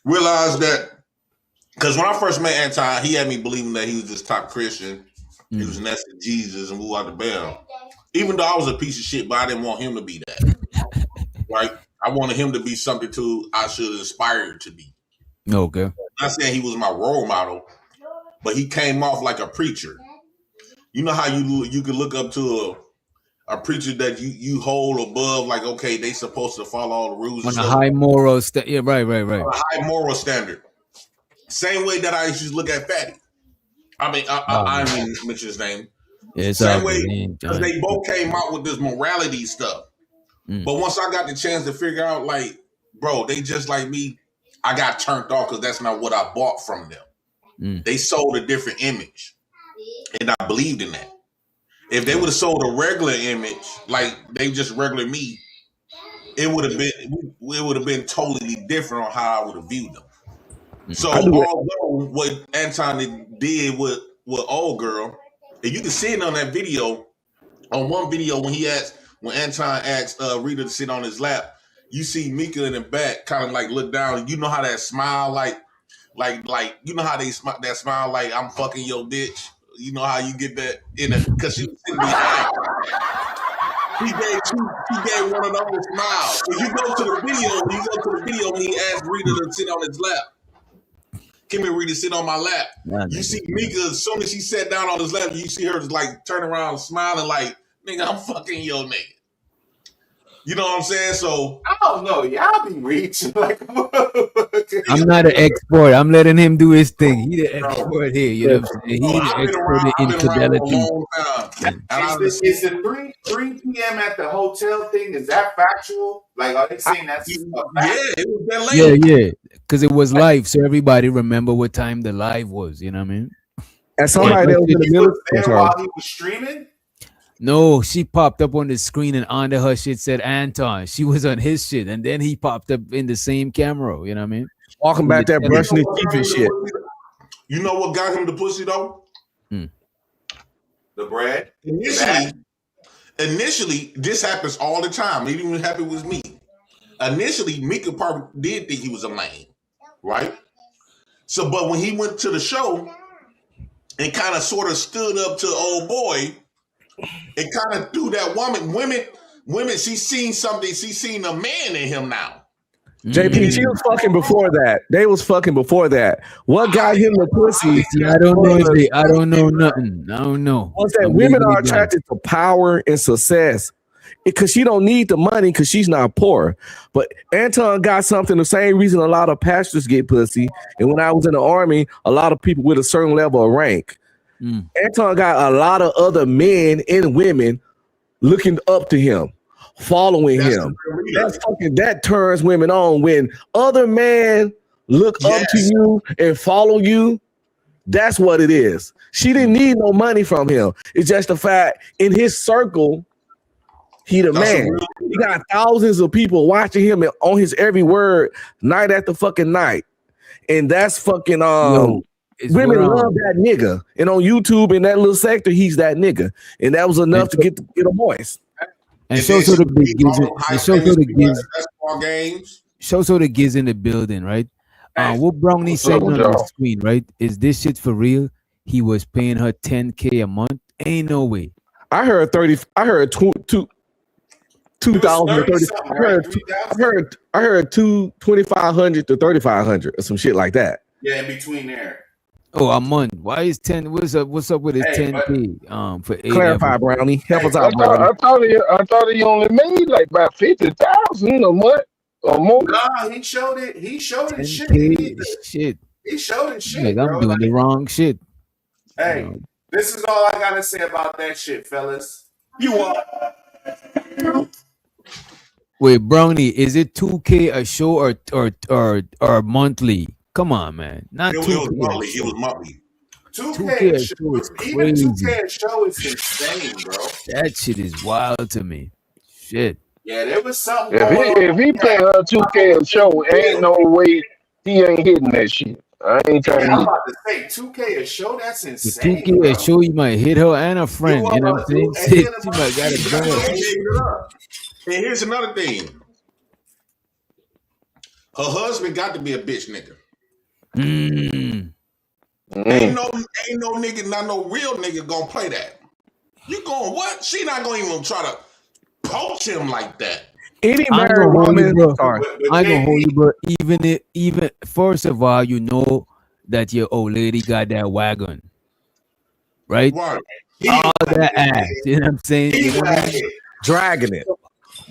realized that, because when I first met Anton, he had me believing that he was this top Christian. He was next to Jesus and moved out the bell. Even though I was a piece of shit, but I didn't want him to be that. Right? I wanted him to be something I should aspire to be. Okay. I'm not saying he was my role model, but he came off like a preacher. You know how you could look up to a preacher that you hold above, like, okay, they supposed to follow all the rules. On a high moral standard. Yeah, right. On a high moral standard. Same way that I used to look at Baddie. I mean, I didn't even mention his name. Same way, because they both came out with this morality stuff. But once I got the chance to figure out, like, bro, they just like me, I got turned off because that's not what I bought from them. They sold a different image. And I believed in that. If they would have sold a regular image, like they just regular me, it would have been totally different on how I would have viewed them. So although what Anton did with old girl, and you can see it on that video, on one video when Anton asked Rita to sit on his lap, you see Mika in the back kind of like look down. You know how that smile, like you know how that smile like I'm fucking your bitch. You know how you get that in a, because she was sitting behind. He gave one of those smiles. If you go to the video when he asked Rita to sit on his lap. Kim and Rita sit on my lap. You see Mika, as soon as she sat down on his lap, you see her just like turn around smiling like, nigga, I'm fucking your nigga. You know what I'm saying? So I don't know. Y'all be reaching like I'm not an expert. I'm letting him do his thing. He the expert here. You know what I'm saying? He the expert in infidelity. Is the 3 p.m. at the hotel thing? Is that factual? Like, are they saying that's it was that late. Yeah. Because it was live, so everybody remember what time the live was. You know what I mean? And somebody that was in the middle while he was streaming. No, she popped up on the screen and under her shit said Anton. She was on his shit, and then he popped up in the same camera. You know what I mean? Walking back there, brushing his teeth and shit. You know what got him the pussy though? The bread. Initially, this happens all the time. It even happened with me. Initially, Mika probably did think he was a man, right? So, but when he went to the show and kind of sort of stood up to old boy. It kind of threw that women. She seen something. She seen a man in him now. JP, she was fucking before that. They was fucking before that. What got him the pussy? I don't know. I don't know nothing. I don't know. What's that? Women are attracted to power and success because she don't need the money because she's not poor. But Anton got something the same reason a lot of pastors get pussy. And when I was in the army, a lot of people with a certain level of rank. Anton got a lot of other men and women looking up to him, following him. That turns women on when other men look up to you and follow you. That's what it is. She didn't need no money from him. It's just the fact in his circle, he the man. He got thousands of people watching him on his every word night after fucking night. And that's fucking women love that nigga. And on YouTube in that little sector, he's that nigga. And that was enough to get a voice. And shows the giz in the building, right? What Brownie said on the screen, right? Is this shit for real? He was paying her $10K a month. Ain't no way. I heard 30. I heard 2,000. I heard 2,500 to 3,500 or some shit like that. Yeah, in between there. Oh, a month. Why is 10? What's up with his 10K? For clarify, Brownie. Help us out, Brownie. I thought he only made like about 50,000 a month or more. Nah, he showed it. He showed it. Shit. He showed it. Shit. Like, I'm doing the wrong shit. Hey, this is all I gotta say about that shit, fellas. You want? Wait, Brownie, is it 2K a show or monthly? Come on, man. Not It 2K was a monthly. It show. was monthly. 2K 2K a show, show is even crazy. 2K show is insane, bro. That shit is wild to me. Shit. Yeah, there was something If going on. he paying her 2K a show, ain't no way he ain't hitting that shit. I ain't trying Yeah, to I'm hit. about to say 2K a show. That's The insane, 2K bro. a show, you might hit her and a friend. You know what I'm saying? And Shit, then she might got a That's gun. what I'm giving it up. And here's another thing. Her husband got to be a bitch nigga. Ain't no nigga, not no real nigga gonna play that. You going what? She not gonna even try to poach him like that. Any I ain't married gonna hold you, woman, bro. sorry. I ain't gonna hold you, bro. Even first of all, you know that your old lady got that wagon, right? Right. All that ass. You know what I'm saying? You know what I mean? Dragging it.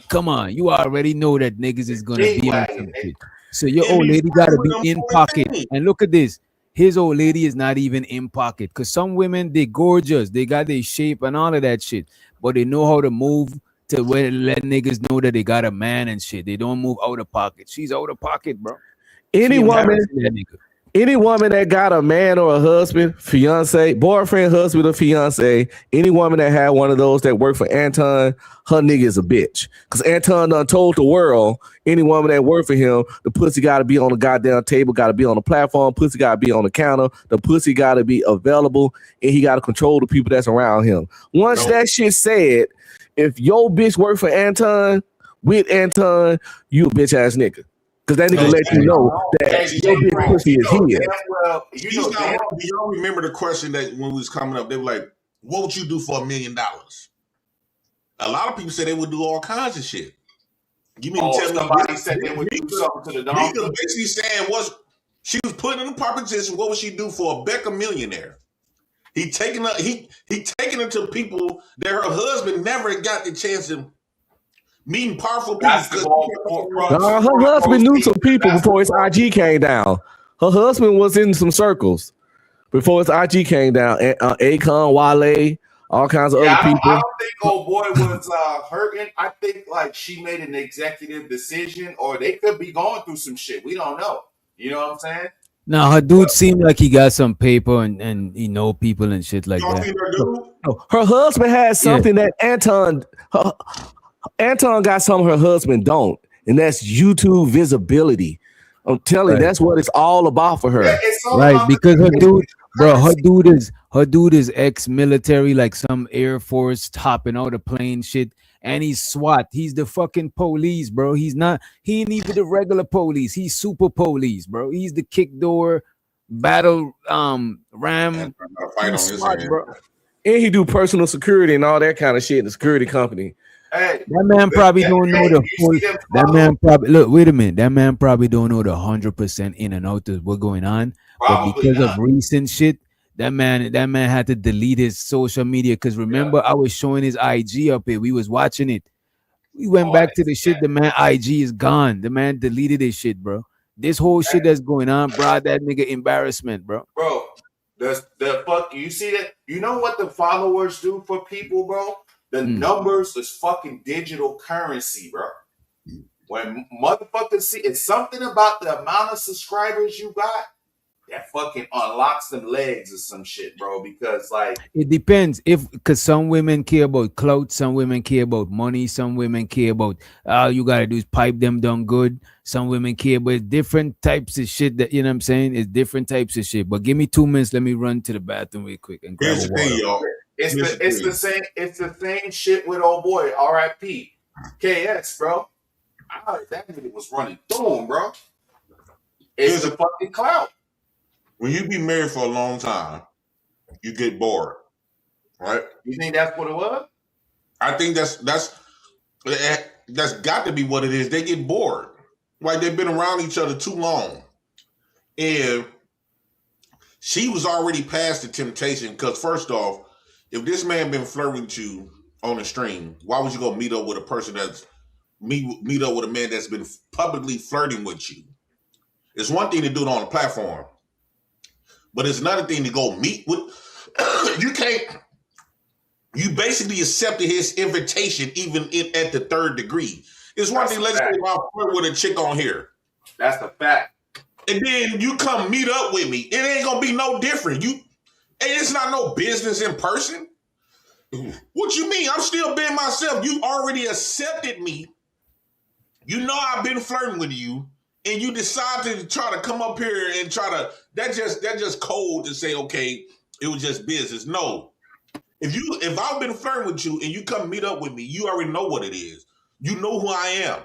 Come on, you already know that niggas is gonna be on some shit. So your And old he's lady gotta with them be in for pocket. things. And look at this. His old lady is not even in pocket. Cause some women, they gorgeous, they got their shape and all of that shit, but they know how to move to where let niggas know that they got a man and shit. They don't move out of pocket. She's out of pocket, bro. Any She woman, embarrassing that nigga. any woman that got a man or a husband, fiance, boyfriend, husband, or fiance, any woman that had one of those that worked for Anton, her nigga is a bitch. Because Anton done told the world, any woman that worked for him, the pussy got to be on the goddamn table, got to be on the platform, pussy got to be on the counter, the pussy got to be available, and he got to control the people that's around him. Once that shit said, if your bitch work for Anton, with Anton, you a bitch ass nigga. Because that nigga let you know that your bitch pussy is here. He's not wrong. Do y'all remember the question that when we was coming up, they were like, what would you do for $1 million? A lot of people said they would do all kinds of shit. You mean to tell me somebody said they would do something to the donkey? Mika basically saying she was put in a proposition, what would she do for a Becca millionaire? He taking her to people that her husband never got the chance to meeting powerful people. Her husband knew some people before his IG came down. Her husband was in some circles before his IG came down. Akon, Wale, all kinds of other people. I don't think old boy was hurting. I think like she made an executive decision, or they could be going through some shit. We don't know. You know what I'm saying? Now her dude seemed like he got some paper and he know people and shit like that. Her husband had something that Anton got something her husband don't, and that's YouTube visibility. I'm telling you, that's what it's all about for her. Right, because her dude, bro, her dude is ex-military, like some Air Force hopping out of plane shit, and he's SWAT. He's the fucking police, bro. He ain't even the regular police. He's super police, bro. He's the kick door battle ram. He's SWAT, bro. And he do personal security and all that kind of shit in the security company. Hey, that man probably don't know the full. That man probably look. Wait a minute. That man probably don't know the 100% in and out of what's going on. But because of recent shit, that man had to delete his social media. Because remember, I was showing his IG up here. We was watching it. We went back to the shit. The man IG is gone. The man deleted his shit, bro. This whole shit that's going on, bro. That nigga embarrassment, bro. Bro, the fuck. You see that? You know what the followers do for people, bro? The numbers is fucking digital currency, bro. When motherfuckers see, it's something about the amount of subscribers you got that fucking unlocks them legs or some shit, bro. Because like it depends because some women care about clout, some women care about money, some women care about all you gotta do is pipe them down good. Some women care about different types of shit that you know what I'm saying. It's different types of shit. But give me 2 minutes. Let me run to the bathroom real quick and grab a water. y'all. It's the same shit with old boy, RIP. KS, bro. That nigga was running through him, bro. It's the fucking clout. When you be married for a long time, you get bored, right? You think that's what it was? I think that's got to be what it is. They get bored, like they've been around each other too long, and she was already past the temptation. Because first off, if this man been flirting with you on the stream, why would you go meet up with a person that's meet up with a man that's been publicly flirting with you? It's one thing to do it on a platform, but it's another thing to go meet with. You basically accepted his invitation even at the third degree. It's one thing, let's say if I flirt with a chick on here. That's a fact. And then you come meet up with me. It ain't gonna be no different. It's not no business in person. What you mean? I'm still being myself. You already accepted me. You know I've been flirting with you, and you decide to try to come up here and try to. That's just cold to say. Okay, it was just business. No, if I've been flirting with you and you come meet up with me, you already know what it is. You know who I am,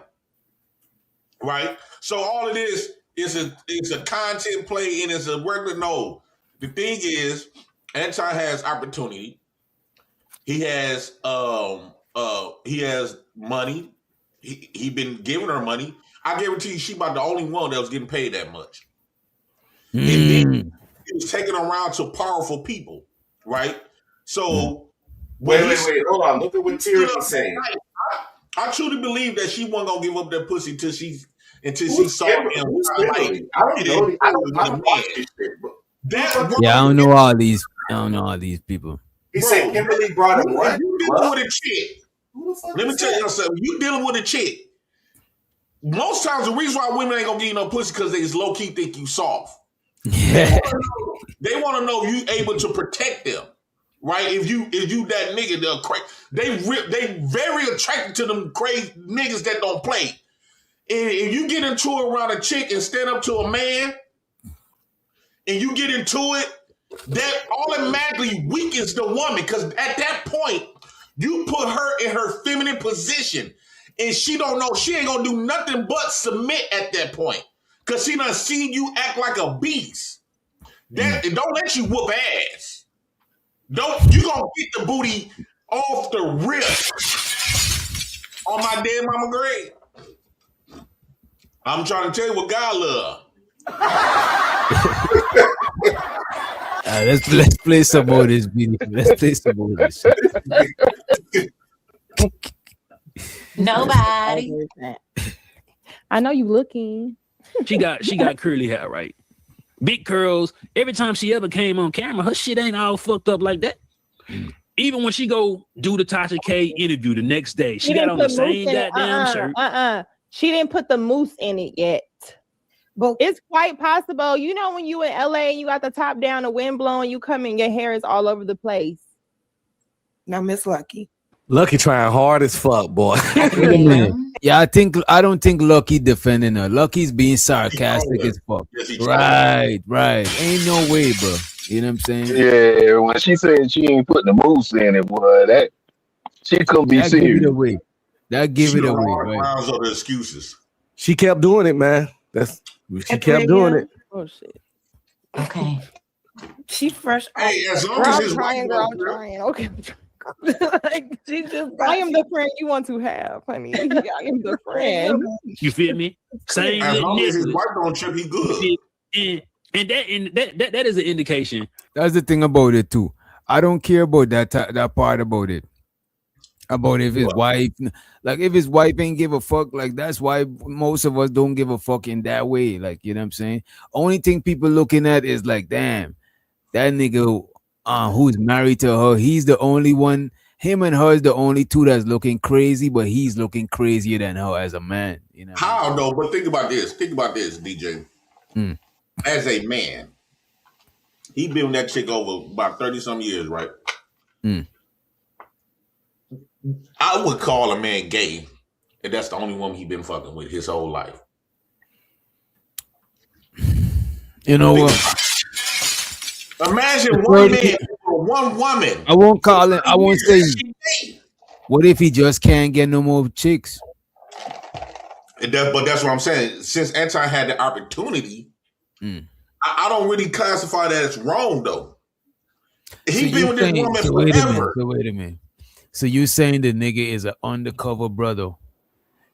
right? So all it is a content play and it's a regular. No, the thing is, Anton has opportunity. He has money. He been giving her money. I guarantee you, she about the only one that was getting paid that much. And then he was taking around to powerful people, right? So wait, hold on. Look at what Tyrion's saying. I truly believe that she wasn't gonna give up that pussy until she saw him. I don't watch this shit, but I don't know all these. I don't know all these people. He said Kimberly brought him what? You dealing with a chick. Let me tell you something. You dealing with a chick. Most times the reason why women ain't gonna give you no pussy because they just low key think you soft. They want to know if you able to protect them, right? If you that nigga, they very attracted to them crazy niggas that don't play. And if you get into it around a chick and stand up to a man, and you get into it, that automatically weakens the woman because at that point you put her in her feminine position, and she don't know she ain't gonna do nothing but submit at that point because she done seen you act like a beast. Don't let you whoop ass. You gonna get the booty off the rip on my dead mama grave. I'm trying to tell you what God love. Let's play some more of this video. Let's play some more of this. Nobody. I know you looking. She got curly hair, right? Big curls. Every time she ever came on camera, her shit ain't all fucked up like that. Even when she go do the Tasha K interview the next day, she got on the same goddamn shirt. She didn't put the mousse in it yet. But it's quite possible. You know, when you in LA and you got the top down, the wind blowing, you come in, your hair is all over the place. Now, Miss Lucky. Lucky trying hard as fuck, boy. Wait a minute. Yeah, I don't think Lucky defending her. Lucky's being sarcastic as fuck. Right. Ain't no way, bro. You know what I'm saying? Yeah, when she said she ain't putting the moose in it, boy, that she couldn't be serious. That give it away. Right? Rounds of excuses. She kept doing it, man. She kept doing it. Oh shit. Okay. She fresh. Hey, as long as his I'm trying. Okay. Like, I am the friend you want to have, honey. I am the friend. You feel me? Same. As long as his wife don't trip, he good. And that is an indication. That's the thing about it too. I don't care about that part about it. About if his wife, like if his wife ain't give a fuck, like that's why most of us don't give a fuck in that way. Like, you know what I'm saying? Only thing people looking at is like, damn, that nigga who's married to her, he's the only one. Him and her is the only two that's looking crazy, but he's looking crazier than her as a man. You know how though? But think about this, DJ. As a man, he been with that chick over about 30 some years, right? I would call a man gay if that's the only woman he been fucking with his whole life. You know what? Imagine one man for one woman. I won't call it. I won't say. What if he just can't get no more chicks? But that's what I'm saying. Since Anton had the opportunity, I don't really classify that as wrong though. He been with this woman forever. Wait a minute. So you saying the nigga is an undercover brother,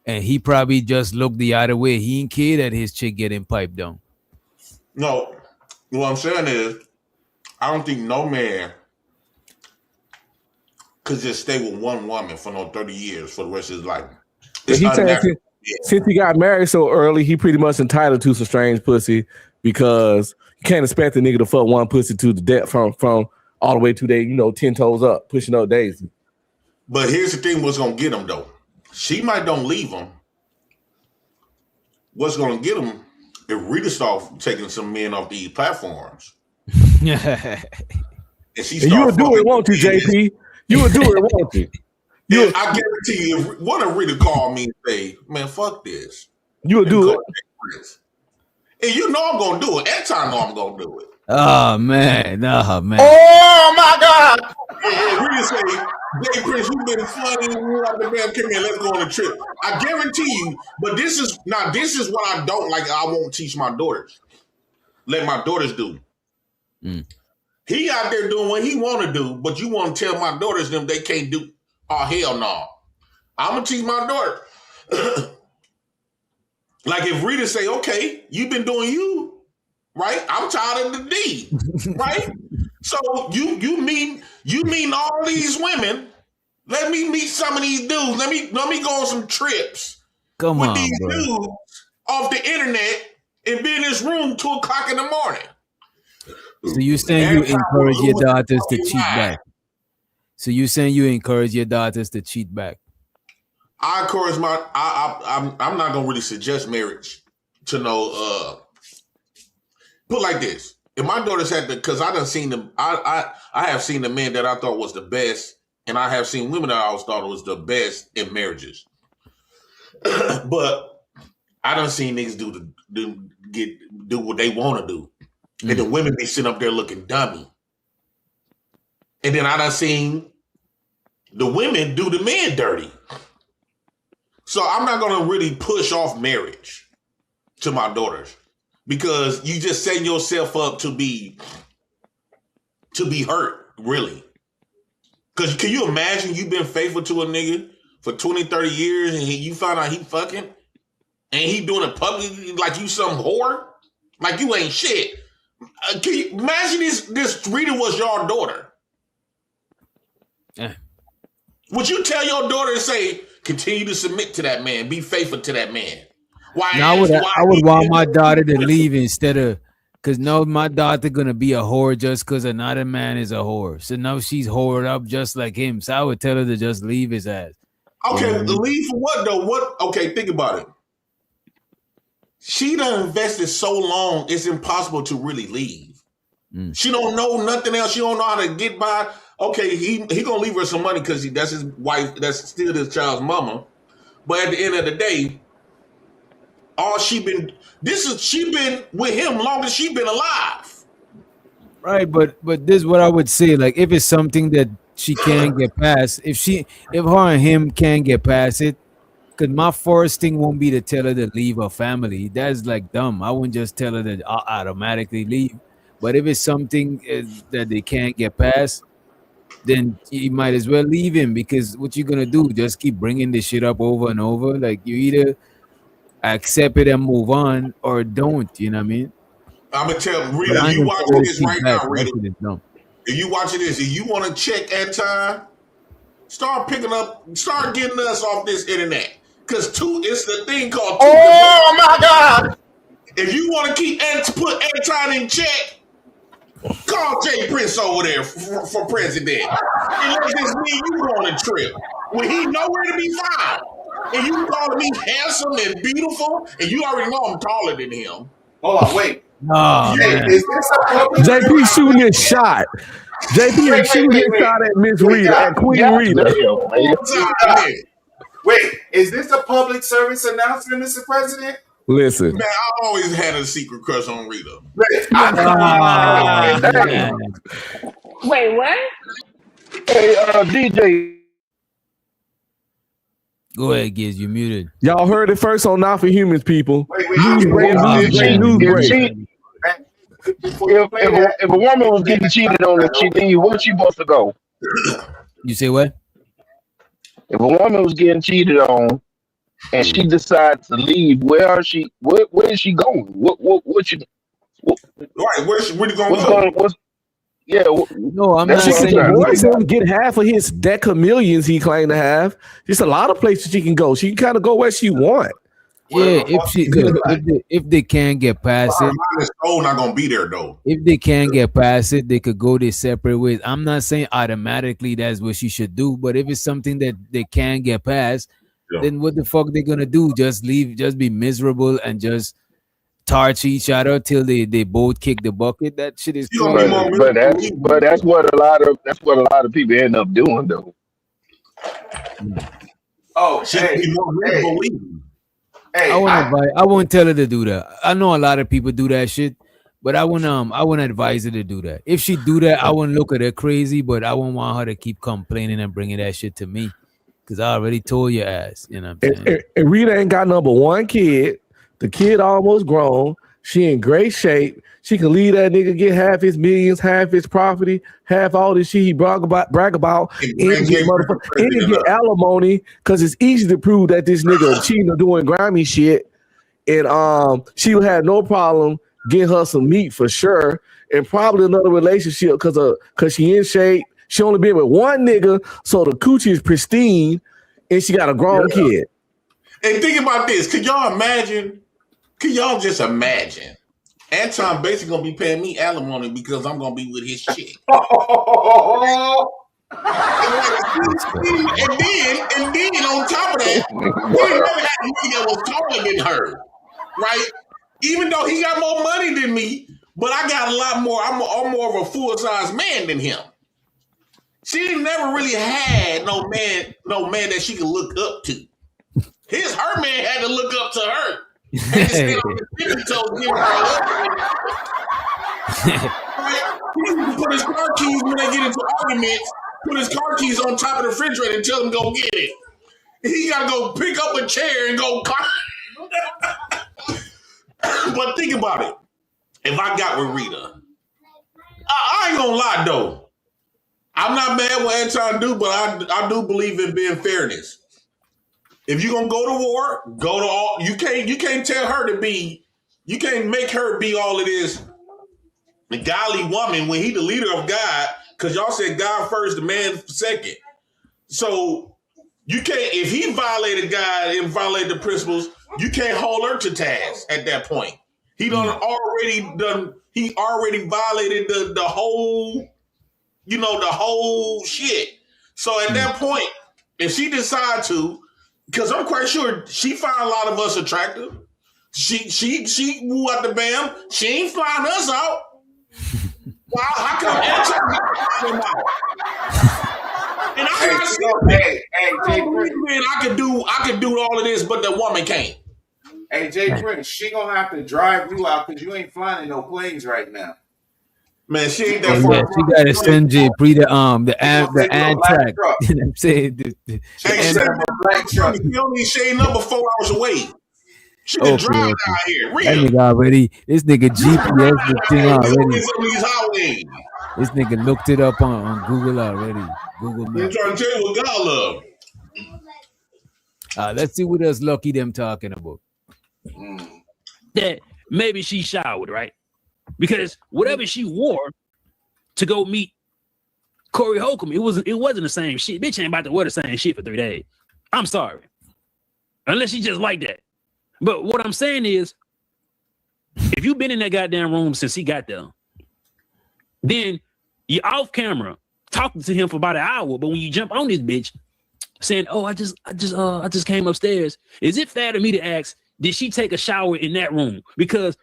and he probably just looked the other way. He ain't care that his chick getting piped down. No, what I'm saying is, I don't think no man could just stay with one woman for no 30 years for the rest of his life. Since he got married so early, he pretty much entitled to some strange pussy because you can't expect a nigga to fuck one pussy to the death from all the way to they 10 toes up, pushing up daisy. But here's the thing: what's gonna get him though? She might don't leave him, what's going to get them if Rita start taking some men off these platforms. And you would do it, won't you, JP? You would do it, won't you? Yeah, I guarantee you, if one of Rita call me and say, "Man, fuck this," you would do it. And you know I'm gonna do it. Anton know I'm gonna do it. Oh man, oh man. Oh my God! And Rita say, "Jay Prince, you've been funny. Come here, let's go on a trip." I guarantee you. But this is what I don't like. I won't teach my daughters. Let my daughters do. He out there doing what he want to do, but you want to tell my daughters them they can't do. Oh, hell no. I'm going to teach my daughter. Like if Rita say, okay, you've been doing you, right? I'm tired of the D, right? So you mean all these women, let me meet some of these dudes. Let me go on some trips with these dudes off the internet and be in this room 2 o'clock in the morning. So you saying you encourage your daughters to cheat back? So you saying you encourage your daughters to cheat back? I encourage I'm not gonna really suggest marriage to no. Put like this: if my daughters had to, because I done seen them. I have seen the men that I thought was the best, and I have seen women that I always thought was the best in marriages. But I done seen niggas do what they want to do. And the women be sitting up there looking dummy. And then I done seen the women do the men dirty. So I'm not going to really push off marriage to my daughters because you just setting yourself up to be hurt, really. Because can you imagine you've been faithful to a nigga for 20, 30 years and you find out he fucking and he doing it publicly like you some whore? Like you ain't shit. Can you imagine this Rita was your daughter? Would you tell your daughter to say, continue to submit to that man, be faithful to that man? Why? Now, I would want my daughter to leave instead of, because no, my daughter gonna be a whore just because another man is a whore. So now she's whored up just like him. So I would tell her to just leave his ass. Okay, leave for what though? What? Okay, think about it. She done invested so long, it's impossible to really leave. She don't know nothing else. She don't know how to get by. Okay, he gonna leave her some money because that's his wife. That's still his child's mama. But at the end of the day, she been with him long as she been alive. Right, but this is what I would say. Like, if it's something that she can't get past, if her and him can't get past it, because my first thing won't be to tell her to leave her family. That's like dumb. I wouldn't just tell her to automatically leave. But if it's something that they can't get past, then you might as well leave him, because what you gonna do? Just keep bringing this shit up over and over? Like, you either accept it and move on or don't. You know what I mean? I'm gonna tell Rita, you watching this right now, Rita. If you watching this, if you want to check Anton, start getting us off this internet. Because it's the thing called. Oh my God! If you want to put Anton in check, call Jay Prince over there for president. And let this mean you go on a trip when he nowhere to be found. And you calling me handsome and beautiful, and you already know I'm taller than him. Hold on, wait. Oh, is this a public JP shooting his shot. JP is shooting his shot at Miss Rita, at Queen Rita. Wait, is this a public service announcement, Mr. President? Listen. Man, I always had a secret crush on Rita. Wait, what? Hey, DJ. Go ahead, Giz, you muted. Y'all heard it first on Not for Humans, people. If a woman was getting cheated on and she leave, where's she supposed to go? You say what? If a woman was getting cheated on and she decides to leave, where is she going? Right, where's she going to go? No, I'm not saying get half of his deck of millions he claimed to have. There's a lot of places she can go. She can kind of go where she want. Yeah, if they can't get past it, not gonna be there though. If they can't get past it, they could go their separate ways. I'm not saying automatically that's what she should do, but if it's something that they can't get past, then what the fuck they gonna do? Just leave, just be miserable and just torch each other till they both kick the bucket? That shit is crazy. But that's what a lot of people end up doing though. Oh, I won't tell her to do that. I know a lot of people do that shit, but I wouldn't advise her to do that. If she do that, I wouldn't look at her crazy, but I wouldn't want her to keep complaining and bringing that shit to me, because I already told your ass. You know what I'm saying? And Rita ain't got number one kid. The kid almost grown. She in great shape. She can leave that nigga get half his millions, half his property, half all this shit he brag about, and get alimony, because it's easy to prove that this nigga cheating or doing grimy shit. And she would have no problem getting her some meat for sure, and probably another relationship because she in shape. She only been with one nigga, so the coochie is pristine, and she got a grown kid. And think about this. Could y'all just imagine? Anton basically gonna be paying me alimony because I'm gonna be with his chick. and then on top of that, he never had a nigga that was taller than her, right? Even though he got more money than me, but I got a lot more. I'm more of a full-size man than him. She never really had no man that she could look up to. Her man had to look up to her. And stand on his tippy toes, giving her a He put his car keys when they get into arguments, put his car keys on top of the refrigerator and tell them go get it. He gotta go pick up a chair and go. But think about it. If I got with Rita, I ain't gonna lie though. I'm not mad what Anton do, but I do believe in being fairness. If you're gonna go to war, go to all. You can't tell her to be. You can't make her be all of this. The godly woman when he the leader of God, because y'all said God first, the man second. So you can't. If he violated God and violated the principles, you can't hold her to task at that point. He He already violated the whole. The whole shit. So at that point, if she decides to. Because I'm quite sure she found a lot of us attractive. She woo out the bam. She ain't flying us out. Wow, how come Anton out? And I could do all of this, but the woman can't. Hey, Jay Prince, she gonna have to drive you out because you ain't flying in no planes right now. Man, she ain't that far. Yeah, she got to send Jay Pre the Amtrak. You know what I'm saying? She only shading up 4 hours away. She can drive out here. That nigga already. This nigga GPS the thing already. This nigga looked it up on Google already. Google Maps. I'm trying to tell you what God love. Let's see what else Lucky them talking about. That maybe she showered, right? Because whatever she wore to go meet Corey Holcomb, it wasn't the same shit. Bitch ain't about to wear the same shit for 3 days. I'm sorry. Unless she just like that. But what I'm saying is, if you've been in that goddamn room since he got there, then you're off camera talking to him for about an hour. But when you jump on this bitch saying, "Oh, I just came upstairs," is it fair to me to ask, did she take a shower in that room? Because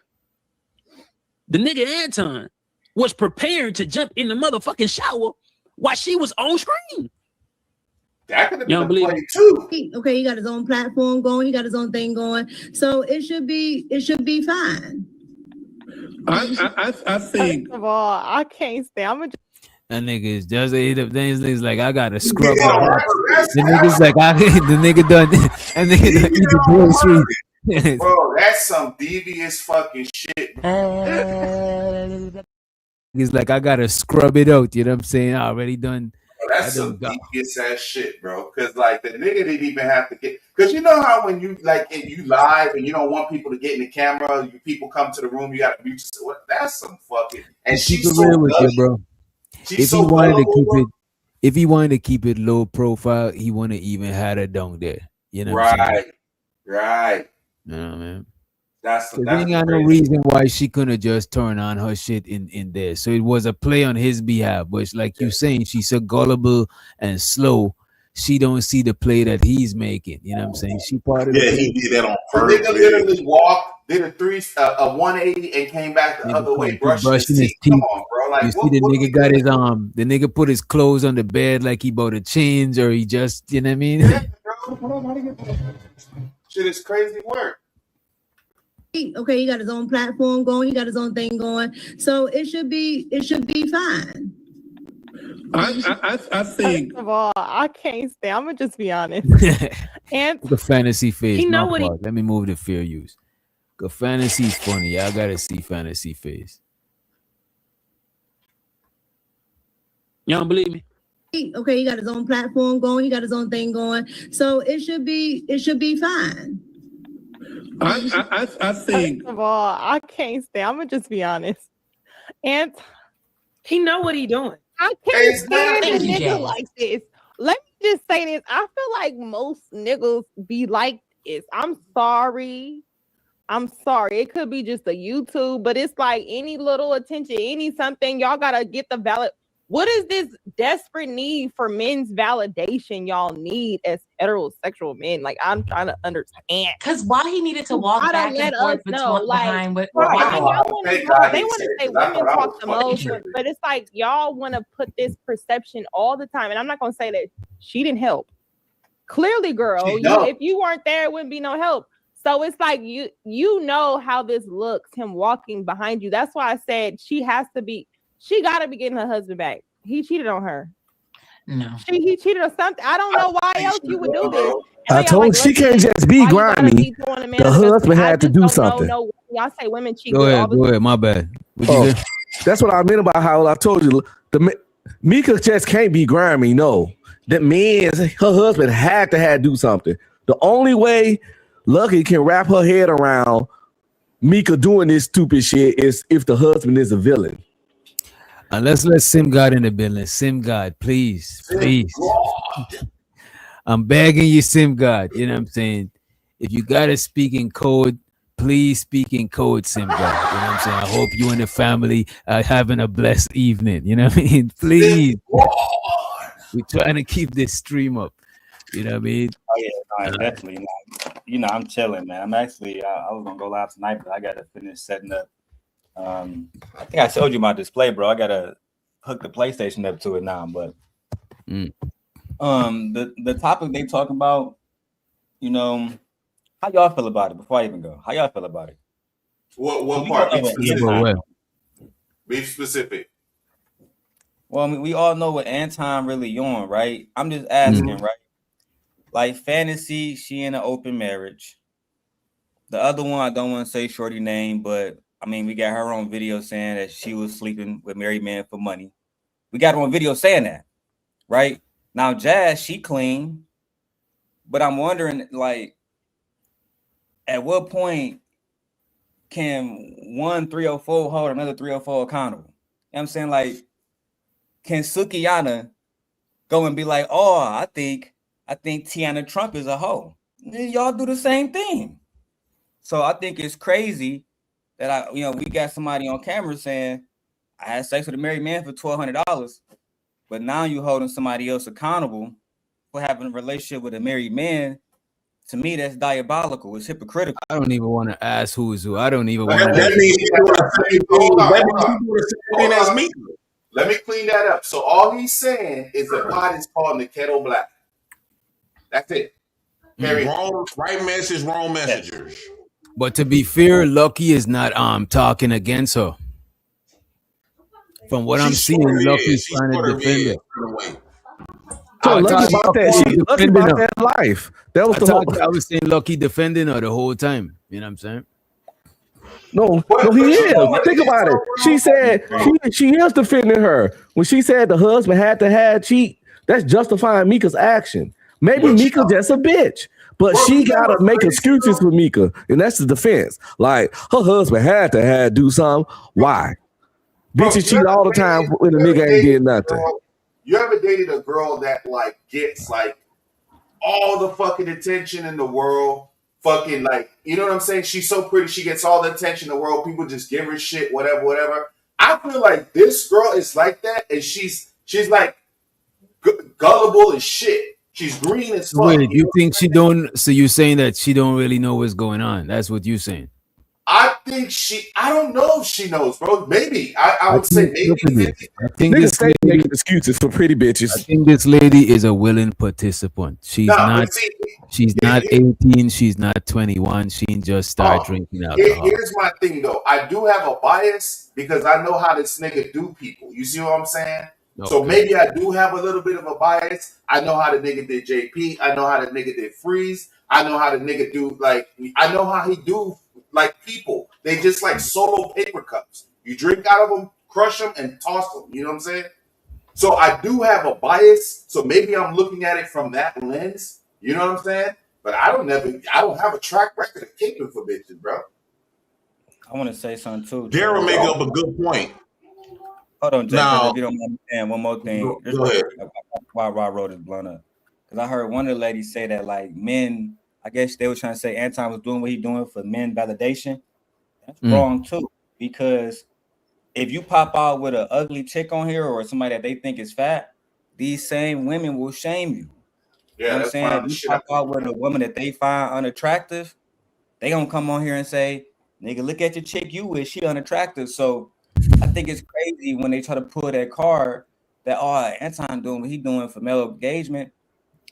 the nigga Anton was preparing to jump in the motherfucking shower while she was on screen. That could have been a play too. Okay, he got his own platform going. He got his own thing going. So it should be fine. I think. First of all, I can't stay. That nigga is just eat up things. Niggas like I gotta scrub it up. The nigga's like the nigga done. And nigga done eat the groceries. Bro, that's some devious fucking shit. He's like, I gotta scrub it out. You know what I'm saying? I already done. Bro, that's some devious ass shit, bro. Because like the nigga didn't even have to get. Because you know how when you you live and you don't want people to get in the camera, people come to the room, you got to mute yourself. That's some fucking. And she's so real with you, bro. If so he wanted to keep it low profile, he wouldn't even had her down there. You know what I'm saying? Right. You know what I mean? That's ain't got no reason why she couldn't just turn on her shit in there. So it was a play on his behalf. But like you saying, she's so gullible and slow. she don't see the play that he's making. You know what I'm saying? She part of the Yeah, play. he did that on The purpose. nigga literally walked, did a 180 and came back the other way, brushing his teeth. Come on, bro. You Like, see the what nigga got his the nigga put his clothes on the bed like he about to change, or he just, you know what I mean? Shit is crazy work. Okay, he got his own platform going, he got his own thing going. So it should be fine. I think. First of all, I can't stand. I'm gonna just be honest. And The fantasy phase. He know my what he- fault. Let me move the fair use. The fantasy's funny. Y'all gotta see fantasy phase. You don't believe me? Okay, he got his own platform going, he got his own thing going. So it should be fine. I think. First of all, I can't stand. I'm gonna just be honest. And He know what he doing. I can't stand a Thank you, nigga Jay. like this. Let me just say this. I feel like most niggas be like this. I'm sorry. It could be just a YouTube, but it's like any little attention, any something, y'all gotta get the valid. What is this desperate need for men's validation y'all need as heterosexual men? Like, I'm trying to understand. Because why he needed to walk Gotta back let and forth us know, like, behind what right, why- and y'all wanna Thank talk- God they he want to said say it, 'cause I women thought I talk was the fucking most, tripping. but it's like y'all want to put this perception all the time. And I'm not gonna say that she didn't help. Clearly, girl, She don't. if you weren't there, it wouldn't be no help. So it's like you know how this looks, him walking behind you. That's why I said she gotta be getting her husband back. He cheated on her. No. He cheated on something. I don't know why else you would do this. I told she can't just be grimy. The husband had to do something. No, y'all say women cheat. Go all ahead, the go ahead. My bad. What'd you say? That's what I meant about how I told you. Mika just can't be grimy. No, that means her husband had to do something. The only way Lucky can wrap her head around Mika doing this stupid shit is if the husband is a villain. And let's let Sim God in the building. Sim God, please. I'm begging you, Sim God. You know what I'm saying? If you gotta speak in code, please speak in code, Sim God. You know what I'm saying? I hope you and the family are having a blessed evening. You know what I mean? Please. We're trying to keep this stream up. You know what I mean? Oh yeah, no, definitely not. You know, I'm chilling, man. I'm actually I was gonna go live tonight, but I gotta finish setting up. I think I showed you my display, bro. I gotta hook the PlayStation up to it now. But the topic they talk about, you know, how y'all feel about it? Before I even go, how y'all feel about it? What part? Be specific. Be specific. Well, I mean, we all know what Anton really on, right? I'm just asking, right? Like Fantasy, she in an open marriage. The other one, I don't want to say shorty name, but I mean, we got her on video saying that she was sleeping with married men for money. We got her on video saying that, right? Now, Jazz, she clean, but I'm wondering, like, at what point can one 304 hold another 304 accountable? You know what I'm saying? Like, can Sukiyana go and be like, oh, I think Tiana Trump is a hoe? Y'all do the same thing. So I think it's crazy that we got somebody on camera saying I had sex with a married man for $1,200, but now you holding somebody else accountable for having a relationship with a married man. To me, that's diabolical. It's hypocritical. I don't even want to ask who is who. I don't even want That to. means she doing the same thing. That means she doing the same thing as me. Let me clean that up. So all he's saying is the pot is called the kettle black. That's it. Wrong, right message, wrong messengers. But to be fair, Lucky is not talking against her. From what I'm seeing, Lucky's trying to defend her. So Lucky about that. Lucky about that life. That was the whole. I was saying Lucky defending her the whole time. You know what I'm saying? No, he is. Think about it. She said she is defending her. When she said the husband had to cheat, that's justifying Mika's action. Maybe Mika just a bitch, but she gotta make excuses for Mika, and that's the defense. Like her husband had to do something. Why? Bitches cheat all the time when a nigga ain't did nothing. You ever dated a girl that like gets like all the fucking attention in the world? Fucking like, you know what I'm saying? She's so pretty, she gets all the attention in the world. People just give her shit, whatever. I feel like this girl is like that, and she's like gullible as shit. She's green as fuck. Wait, you think she don't? So you're saying that she don't really know what's going on? That's what you're saying. I think I don't know if she knows, bro. Maybe. I would say maybe. I think Niggas this stay lady, making excuses for pretty bitches. I think this lady is a willing participant. She's not. She's not 18. She's not 21. She ain't just start drinking alcohol. Here's my thing, though. I do have a bias because I know how this nigga do people. You see what I'm saying? Okay. So maybe I do have a little bit of a bias. I know how the nigga did JP. I know how the nigga did Freeze. I know how the nigga do, like, I know how he do, like, people. They just like solo paper cups. You drink out of them, crush them, and toss them. You know what I'm saying? So I do have a bias. So maybe I'm looking at it from that lens. You know what I'm saying? But I don't have a track record of kicking for bitches, bro. I want to say something too. Daryl make up a good point. Hold on, Jay, Now- if you don't understand, one more thing. Go ahead. Why Rod wrote his blunt up. Because I heard one of the ladies say that, like, men, I guess they were trying to say Anton was doing what he doing for men validation. That's wrong too. Because if you pop out with an ugly chick on here or somebody that they think is fat, these same women will shame you. You know what I'm saying? If you pop out with a woman that they find unattractive, they gonna come on here and say, nigga, look at your chick you with, she unattractive. So I think it's crazy when they try to pull that card that Anton doing what he doing for male engagement.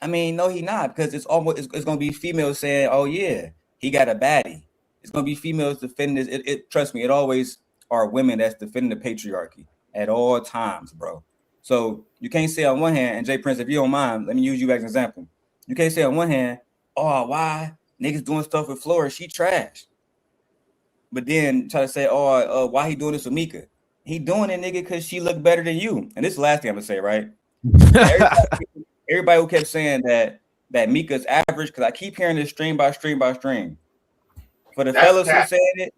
I mean, no, he not, because it's gonna be females saying, oh yeah, he got a baddie. It's gonna be females defending this. Trust me, it always are women that's defending the patriarchy at all times, bro. So you can't say on one hand, and Jay Prince, if you don't mind, let me use you as an example. You can't say on one hand, oh, why niggas doing stuff with Flora, she trash. But then try to say, why he doing this with Mika? He doing it, nigga, because she look better than you. And this is the last thing I'm gonna say, right? Everybody who kept saying that Mika's average, because I keep hearing this stream by stream by stream. For the fellas who saying it,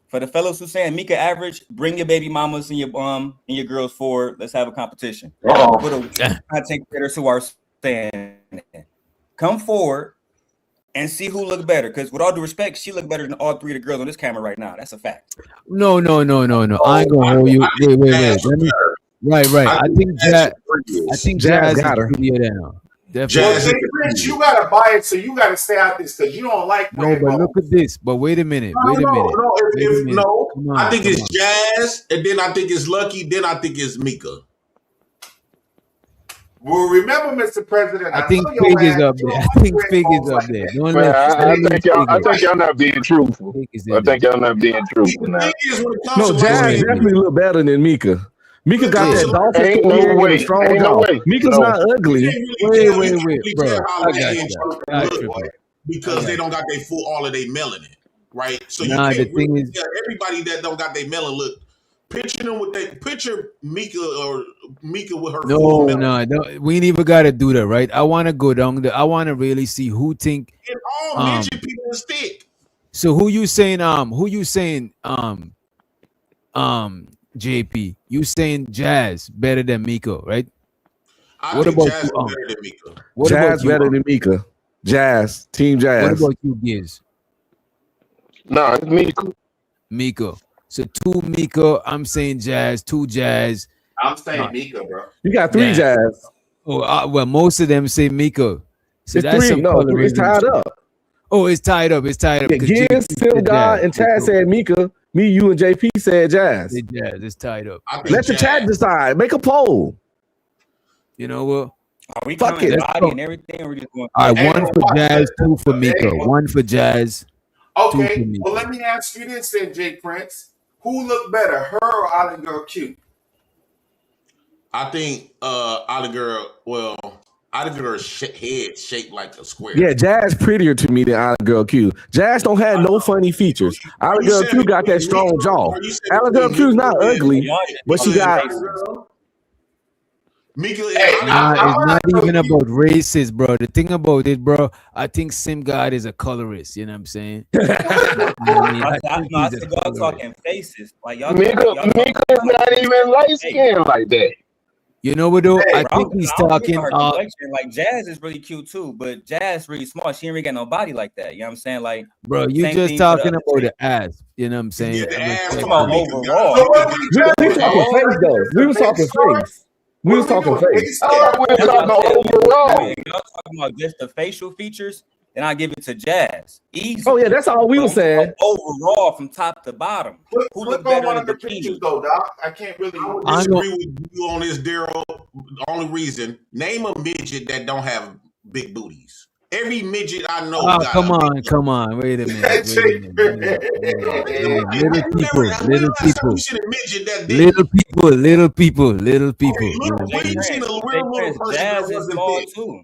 for the fellas who saying Mika average, bring your baby mamas and your girls forward. Let's have a competition. For the content creators who are saying it, come forward and see who look better. Because with all due respect, she look better than all three of the girls on this camera right now. That's a fact. No. I ain't gonna hold you. Wait. Let me. Right. I think Jazz got her. Definitely. Rich, you gotta buy it, so you gotta stay out this because you don't like. No, but look at this. But wait a minute. No. I think it's Jazz, and then I think it's Lucky, then I think it's Mika. Well, remember, Mr. President, I think Fig is up there. I think Fig is up there. I think y'all not being truthful. I think y'all not being truthful now. No, Jazz definitely look better than Mika. Mika got that dolphin Ain't no way. strong Ain't no jaw. way. Mika's No. not ugly. Wait, bro. I got you. Because they don't got all of their melanin, right? So you Nah, can't the thing is, everybody that don't got their melanin look. Picture them with picture Mika with her. No. We ain't even gotta do that, right? I want to go down there. I want to really see who think. And all midget people is thick. So who you saying? JP, you saying Jazz better than Miko, right? I think Jazz is better than Mika. Jazz better than Mika. Jazz, Team Jazz. What about you, Giz? No, it's Mika. Miko. So 2 Miko, I'm saying Jazz, 2 Jazz. I'm saying Mika, bro. You got 3 Jazz. Oh, well, most of them say Miko. So It's that's 3. some No, it's tied up. Oh, it's tied up. Yeah, Giz, Sil God, and Chad said Mika. Me, you, and JP said Jazz. It's tied up. Let the chat decide. Make a poll. You know what? Are we Fuck counting it. Baddie and everything? Or we just going? All right, 1 for Jazz, 2 for Miko. 1 for Jazz. 2 Okay, for Miko. well, let me ask you this then, Jay Prince. Who looked better, her or Island Girl Q? I think Island Girl's head shaped like a square. Yeah, Jazz prettier to me than Island Girl Q. Jazz don't have no funny features. Island Girl Q got that strong jaw. Island Girl Q's not ugly, but she got. Mika, it's not even about races, bro. The thing about it, bro, I think Sim God is a colorist. You know what I'm saying? I think y'all talking faces. Like y'all. Mika is not even light skinned like that. You know what though? I think he's talking. Like Jazz is really cute too, but Jazz really small. She ain't really got no body like that. You know what I'm saying? Like, bro, you just talking about the ass. You know what I'm saying? Talking about overall. We was talking face though. We was talking face. We was talking face. Oh, we're That's what talking I said. overall. If y'all talking about just the facial features, then I give it to Jazz. Easy. Oh yeah, that's all we But was saying. overall, from top to bottom, who Flip look on better one in of the the pictures bikini? though, Doc. I can't really. I would disagree with you on this, Daryl. The only reason, name a midget that don't have big booties. Every midget I know Oh, got come a on, come on. Wait a minute. Little people, little people, little people, little people, little people. Jay Prince, Jazz is small too.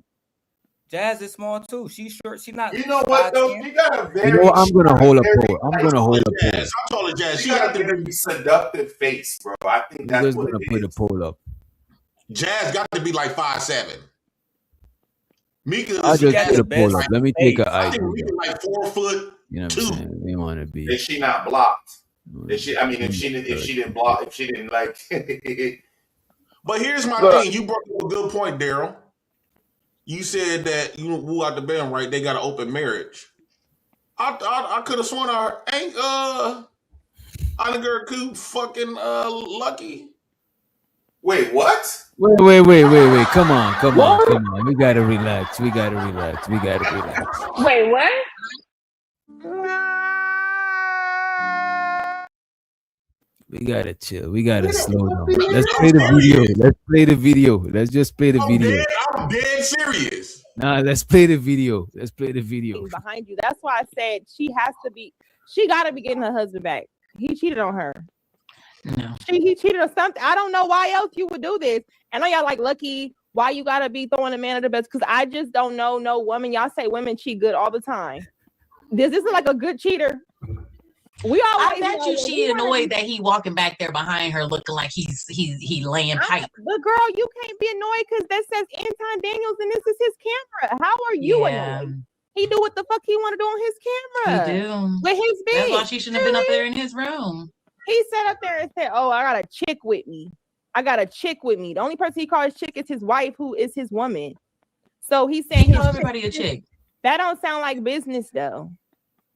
Jazz is small too. She's short. She's not. You know what though? She got a very. You know, I'm gonna hold a poll. I'm gonna hold a poll. I told her, Jazz, She got a very seductive face, bro. I think I'm that's just what gonna it put is. a poll up. Jazz got to be like 5'7". Mika I is just has put a a poll up. Let me take an I think idea. Mika like 4 foot. You know what I'm saying? We want to be. Is she not blocked? Is she? I mean, if she didn't block, if she didn't like. But here's my Look. thing. You brought up a good point, Daryl. You said that you woo out the band, right? They got an open marriage. I could have sworn ain't Oliver Coop fucking lucky. Wait, what? Wait. Come on. We gotta relax. We gotta relax. Wait, what? We gotta chill. We gotta slow down. Let's play the video. Let's just play the video. I'm dead serious. Nah, let's play the video. Behind you. That's why I said she gotta be getting her husband back. He cheated on her. No. He cheated or something. I don't know why else you would do this. I know y'all like Lucky. Why you gotta be throwing a man at the best? Because I just don't know no woman. Y'all say women cheat good all the time. This is like a good cheater. I bet you she annoyed that he walking back there behind her looking like he laying pipe. But girl, you can't be annoyed because that says Anton Daniels and this is his camera. How are you annoyed? He do what the fuck he want to do on his camera. He do. With his bitch. That's why she shouldn't have been up there in his room. He sat up there and said, "Oh, I got a chick with me. The only person he calls chick is his wife, who is his woman." So he's saying he call everybody a chick. That don't sound like business though.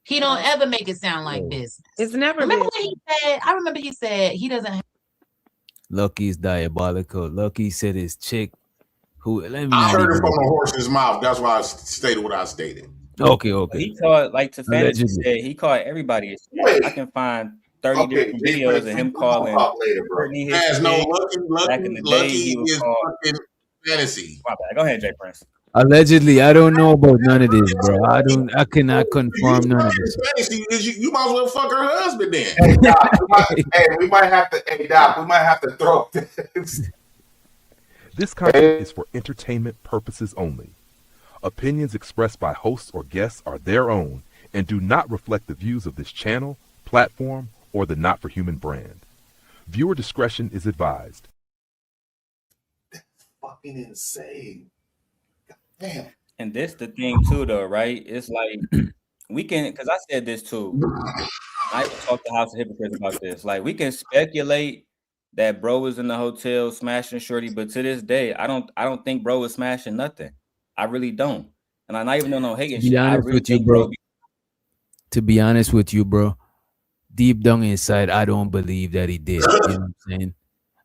He don't ever make it sound like business. It's never. Remember what he said? I remember he said he doesn't have. Lucky's diabolical. Lucky said his chick. I heard it from the horse's mouth. That's why I stated what I stated. Okay. He called, like to fantasy Allegedly. said, he called everybody a chick. I can find 30 different videos of him calling Courtney his There's no chick. Back in the day, Lucky he was is called fucking fantasy. My bad. Go ahead, Jay Prince. Allegedly, I don't know about none of this, bro. I cannot confirm none of this. Fantasy is you might as well fuck her husband then. Hey, Doc, we might have to. Hey, Doc, we might have to throw this. This content is for entertainment purposes only. Opinions expressed by hosts or guests are their own and do not reflect the views of this channel, platform, or the Not for Human brand. Viewer discretion is advised. Fucking insane. Damn. And this the thing too, though, right? It's like we can, because I said this too. I talked to House of Hypocrites about this. Like we can speculate that bro was in the hotel smashing shorty, but to this day, I don't think bro was smashing nothing. I really don't. And I'm not even doing no hating shit. I really think bro. To be honest with you, bro, deep down inside, I don't believe that he did. You know what I'm saying?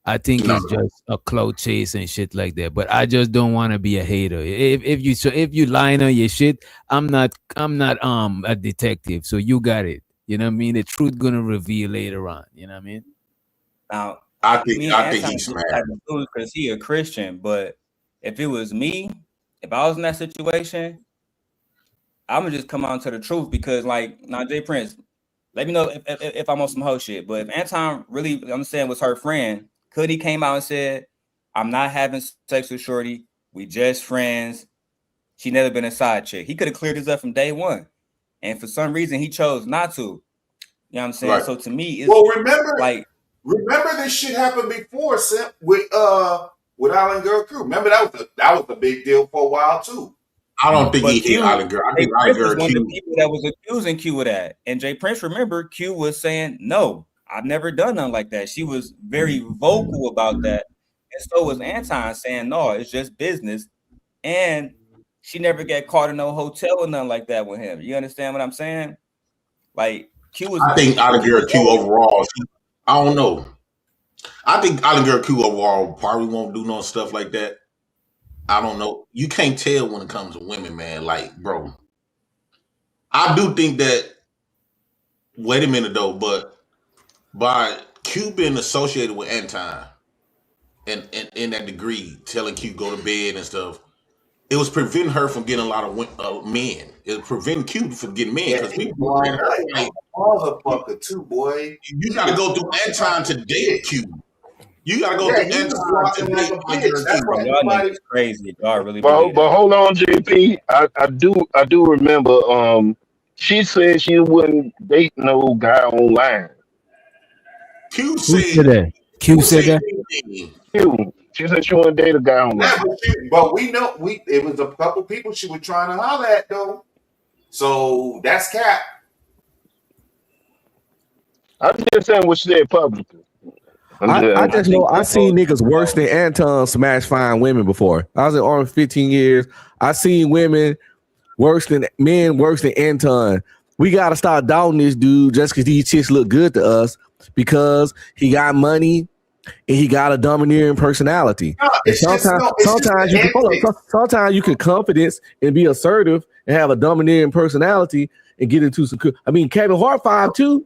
I think it's just a clout chase and shit like that. But I just don't want to be a hater. If you lying on your shit, I'm not a detective. So you got it. You know what I mean? The truth gonna reveal later on. You know what I mean? Now I think he's mad because he a Christian. But if it was me, if I was in that situation, I'm gonna just come out to the truth because, like, now Jay Prince, let me know if I'm on some hoe shit. But if Anton really understand was her friend, could he came out and said, "I'm not having sex with shorty. We just friends. She never been a side chick." He could have cleared this up from day one, and for some reason he chose not to. You know what I'm saying? Right. So to me, it's remember this shit happened before with Island Girl Crew. Remember that was a big deal for a while too. I don't think he hit Island Girl. I think Island Girl was one of Q. the people that was accusing Q of that, and Jay Prince, remember, Q was saying, "No, I've never done nothing like that." She was very vocal about that, and so was Anton saying, "No, it's just business," and she never got caught in no hotel or nothing like that with him. You understand what I'm saying? Like Q was. I think Island Girl Q overall. I don't know. I think Island Girl Q overall probably won't do no stuff like that. I don't know. You can't tell when it comes to women, man. Like, bro, I do think that. Wait a minute though, but by Q being associated with Anton and in that degree, telling Q go to bed and stuff, it was preventing her from getting a lot of men. It was preventing Q from getting men because people were her. Like, motherfucker too, boy. You got to go through Anton to date Q. You got to go through Anton to date Q. Y'all niggas crazy. Y'all really But believe that. hold on, JP. I do remember. She said she wouldn't date no guy online. Q said that? Q said that? Q. She said she wouldn't date a guy online. But we know it was a couple people she was trying to holler at though. So that's cap. I'm just saying what she said publicly. I just know I seen niggas worse than Anton smash fine women before. I was in Army 15 years. I seen men worse than Anton. We gotta start doubting this dude just because these chicks look good to us because he got money and he got a domineering personality. No, sometimes you can confidence and be assertive and have a domineering personality and get into some. I mean, Kevin Hart 5'2".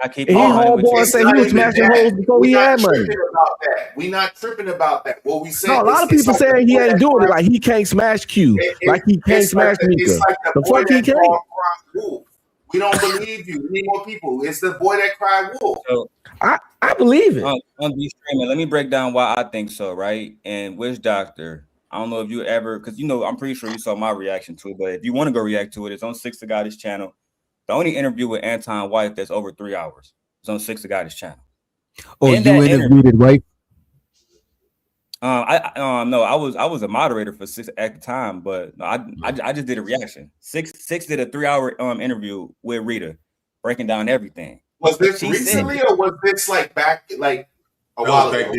And his homeboy say he was smashing hoes before he had money. We not tripping about that. What we say? No, a lot of people saying he ain't doing it. Like he can't smash Q. Like he can't smash Mika. The fuck he can't. We don't believe you. We need more people. It's the boy that cried wolf. So, I believe it. On streaming, let me break down why I think so, right? And Witch Doctor, I don't know if you ever, because I'm pretty sure you saw my reaction to it, but if you want to go react to it, it's on Six to Goddess channel. The only interview with Anton wife that's over 3 hours. It's on Six to Goddess channel. Oh, you interviewed it, right? I was a moderator for Six at the time, but no, I just did a reaction. Six did a 3 hour interview with Rita, breaking down everything. Was this recently or was this back a while ago?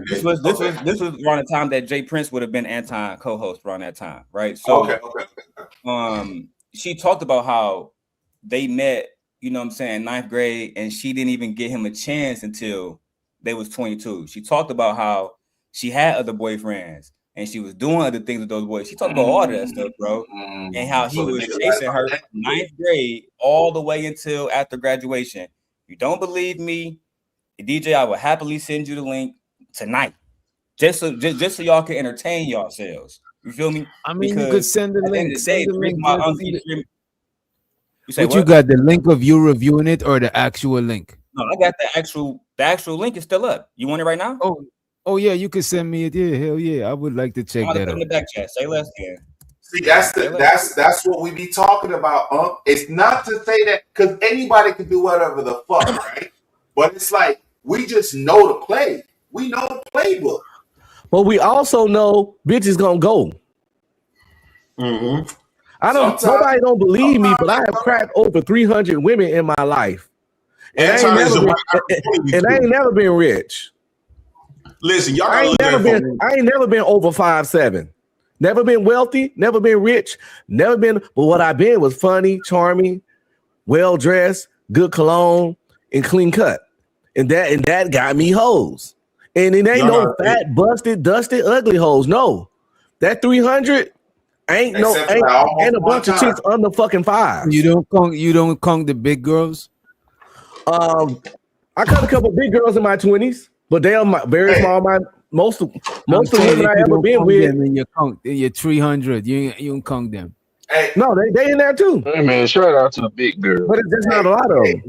This was around the time that Jay Prince would have been Anton co-host around that time, right? So okay. She talked about how they met, ninth grade, and she didn't even get him a chance until they was 22. She talked about how she had other boyfriends and she was doing other things with those boys. She talked about all of that stuff, bro, and how he was chasing her from ninth grade all the way until after graduation. You don't believe me, DJ? I will happily send you the link tonight, just so y'all can entertain yourselves. You feel me? I mean, you could send the link. Send the link. You got the link of you reviewing it or the actual link? No, I got the actual link is still up. You want it right now? Oh yeah, you could send me it. Yeah, hell yeah, I would like to check that out. In the back chat, say less again. See, that's what we be talking about. It's not to say that because anybody can do whatever the fuck, right? But it's like we just know the play. We know the playbook. But we also know bitches gonna go. Mm-hmm. Nobody don't believe me, but I have cracked over 300 women in my life, and I ain't never been rich. Listen, y'all. I ain't never been over 5'7". Never been wealthy, never been rich, never been. But what I've been was funny, charming, well dressed, good cologne, and clean cut, and that got me hoes. And it ain't no fat, busted, dusted, ugly hoes. No, that 300 ain't a bunch of chicks under fucking 5. You don't conk the big girls. I cut a couple big girls in my 20s, but they are very small. Most of the women I ever been with. In your 300, you don't conk them. Hey, no, they in there too. Hey man, shout out to the big girl. But it's just not a lot of them.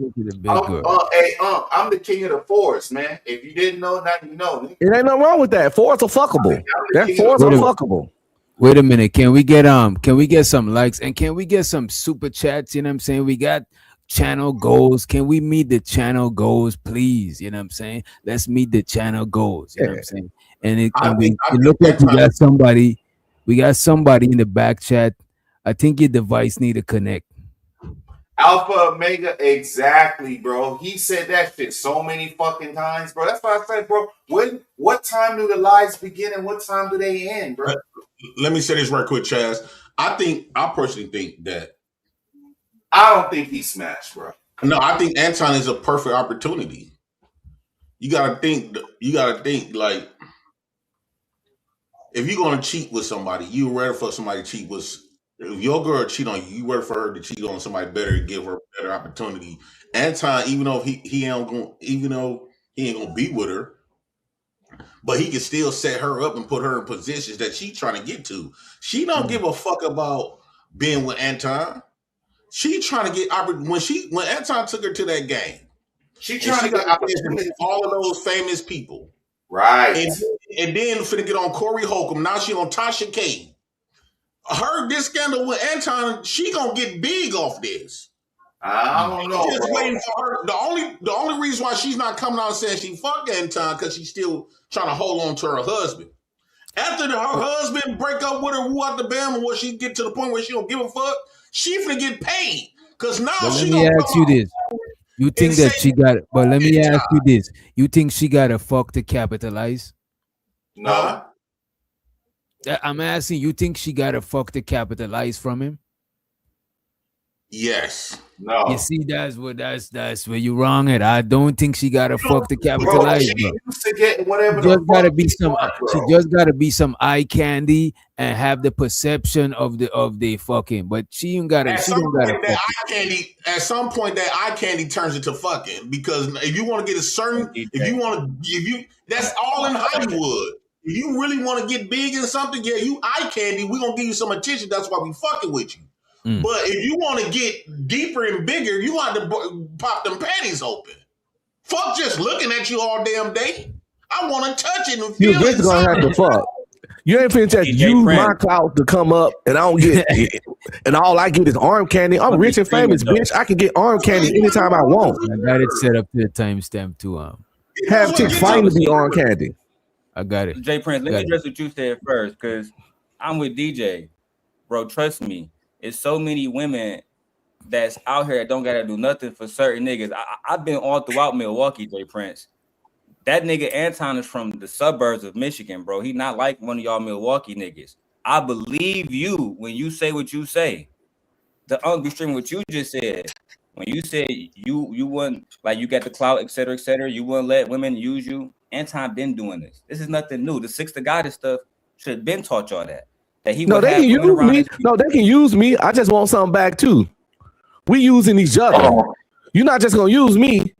I'm the king of the forest, man. If you didn't know, now you know. It ain't nothing wrong with that. Forests are fuckable. That forests are fuckable. Wait a minute. Can we get some likes and can we get some super chats? You know what I'm saying? We got channel goals. Can we meet the channel goals, please? You know what I'm saying? Let's meet the channel goals. You know what I'm saying? And it looked like we got somebody. We got somebody in the back chat. I think your device need to connect. Alpha Omega, exactly, bro. He said that shit so many fucking times, bro. That's why I said, bro, what time do the lies begin and what time do they end, bro? Let me say this right quick, Chaz. I personally think that. I don't think he smashed, bro. No, I think Anton is a perfect opportunity. You got to think you gotta think like if you're gonna cheat with somebody, you rather for somebody to cheat with. If your girl cheat on you, you rather for her to cheat on somebody better, give her a better opportunity. Anton, even though he ain't gonna be with her, but he can still set her up and put her in positions that she's trying to get to. She don't give a fuck about being with Anton. She trying to get when Anton took her to that game. She trying to get opportunity. All of those famous people. Right. And then finna get on Corey Holcomb. Now she on Tasha K. This scandal with Anton, she gonna get big off this. I don't know. Just waiting for her. The only reason why she's not coming out and saying she fucked Anton because she's still trying to hold on to her husband. After her husband break up with her, woo out the bam, or she get to the point where she don't give a fuck, she finna get paid. Cause now let me ask you this. You think that she got it? But let me ask you this. You think she got a fuck to capitalize? No. I'm asking, you think she got a fuck to capitalize from him? Yes. No. You see, that's where you wrong at. I don't think she got a fuck to capitalize, bro. To get whatever She just gotta be some eye candy and have the perception of the fucking, but she ain't gotta. At some point, that eye candy turns into fucking, because if you want to get a certain, that's all in Hollywood. If you really want to get big in something, yeah, you eye candy, we're gonna give you some attention. That's why we fucking with you. But if you want to get deeper and bigger, you want to pop them panties open. Fuck just looking at you all damn day. I want to touch it and feel You're just gonna have to fuck. You ain't finna just use my clout to come up, and I don't get it. And all I get is arm candy. I'm rich and famous, bitch. I can get arm candy anytime I want. I got it set up to the timestamp too. Have chicks fighting to be arm candy. I got it. Jay Prince, let me address what you said first, because I'm with DJ. Bro, trust me. It's so many women that's out here that don't gotta do nothing for certain niggas. I've been all throughout Milwaukee, Jay Prince. That nigga Anton is from the suburbs of Michigan, bro. He not like one of y'all Milwaukee niggas. I believe you when you say what you say. The unrestrained what you just said. When you said you wouldn't, like, you got the clout, et cetera, you wouldn't let women use you. Anton been doing this. This is nothing new. The 6 to Goddess stuff should have been taught y'all that. No, they can use me. No, they can use me. I just want something back too. We using each other. You're not just gonna use me.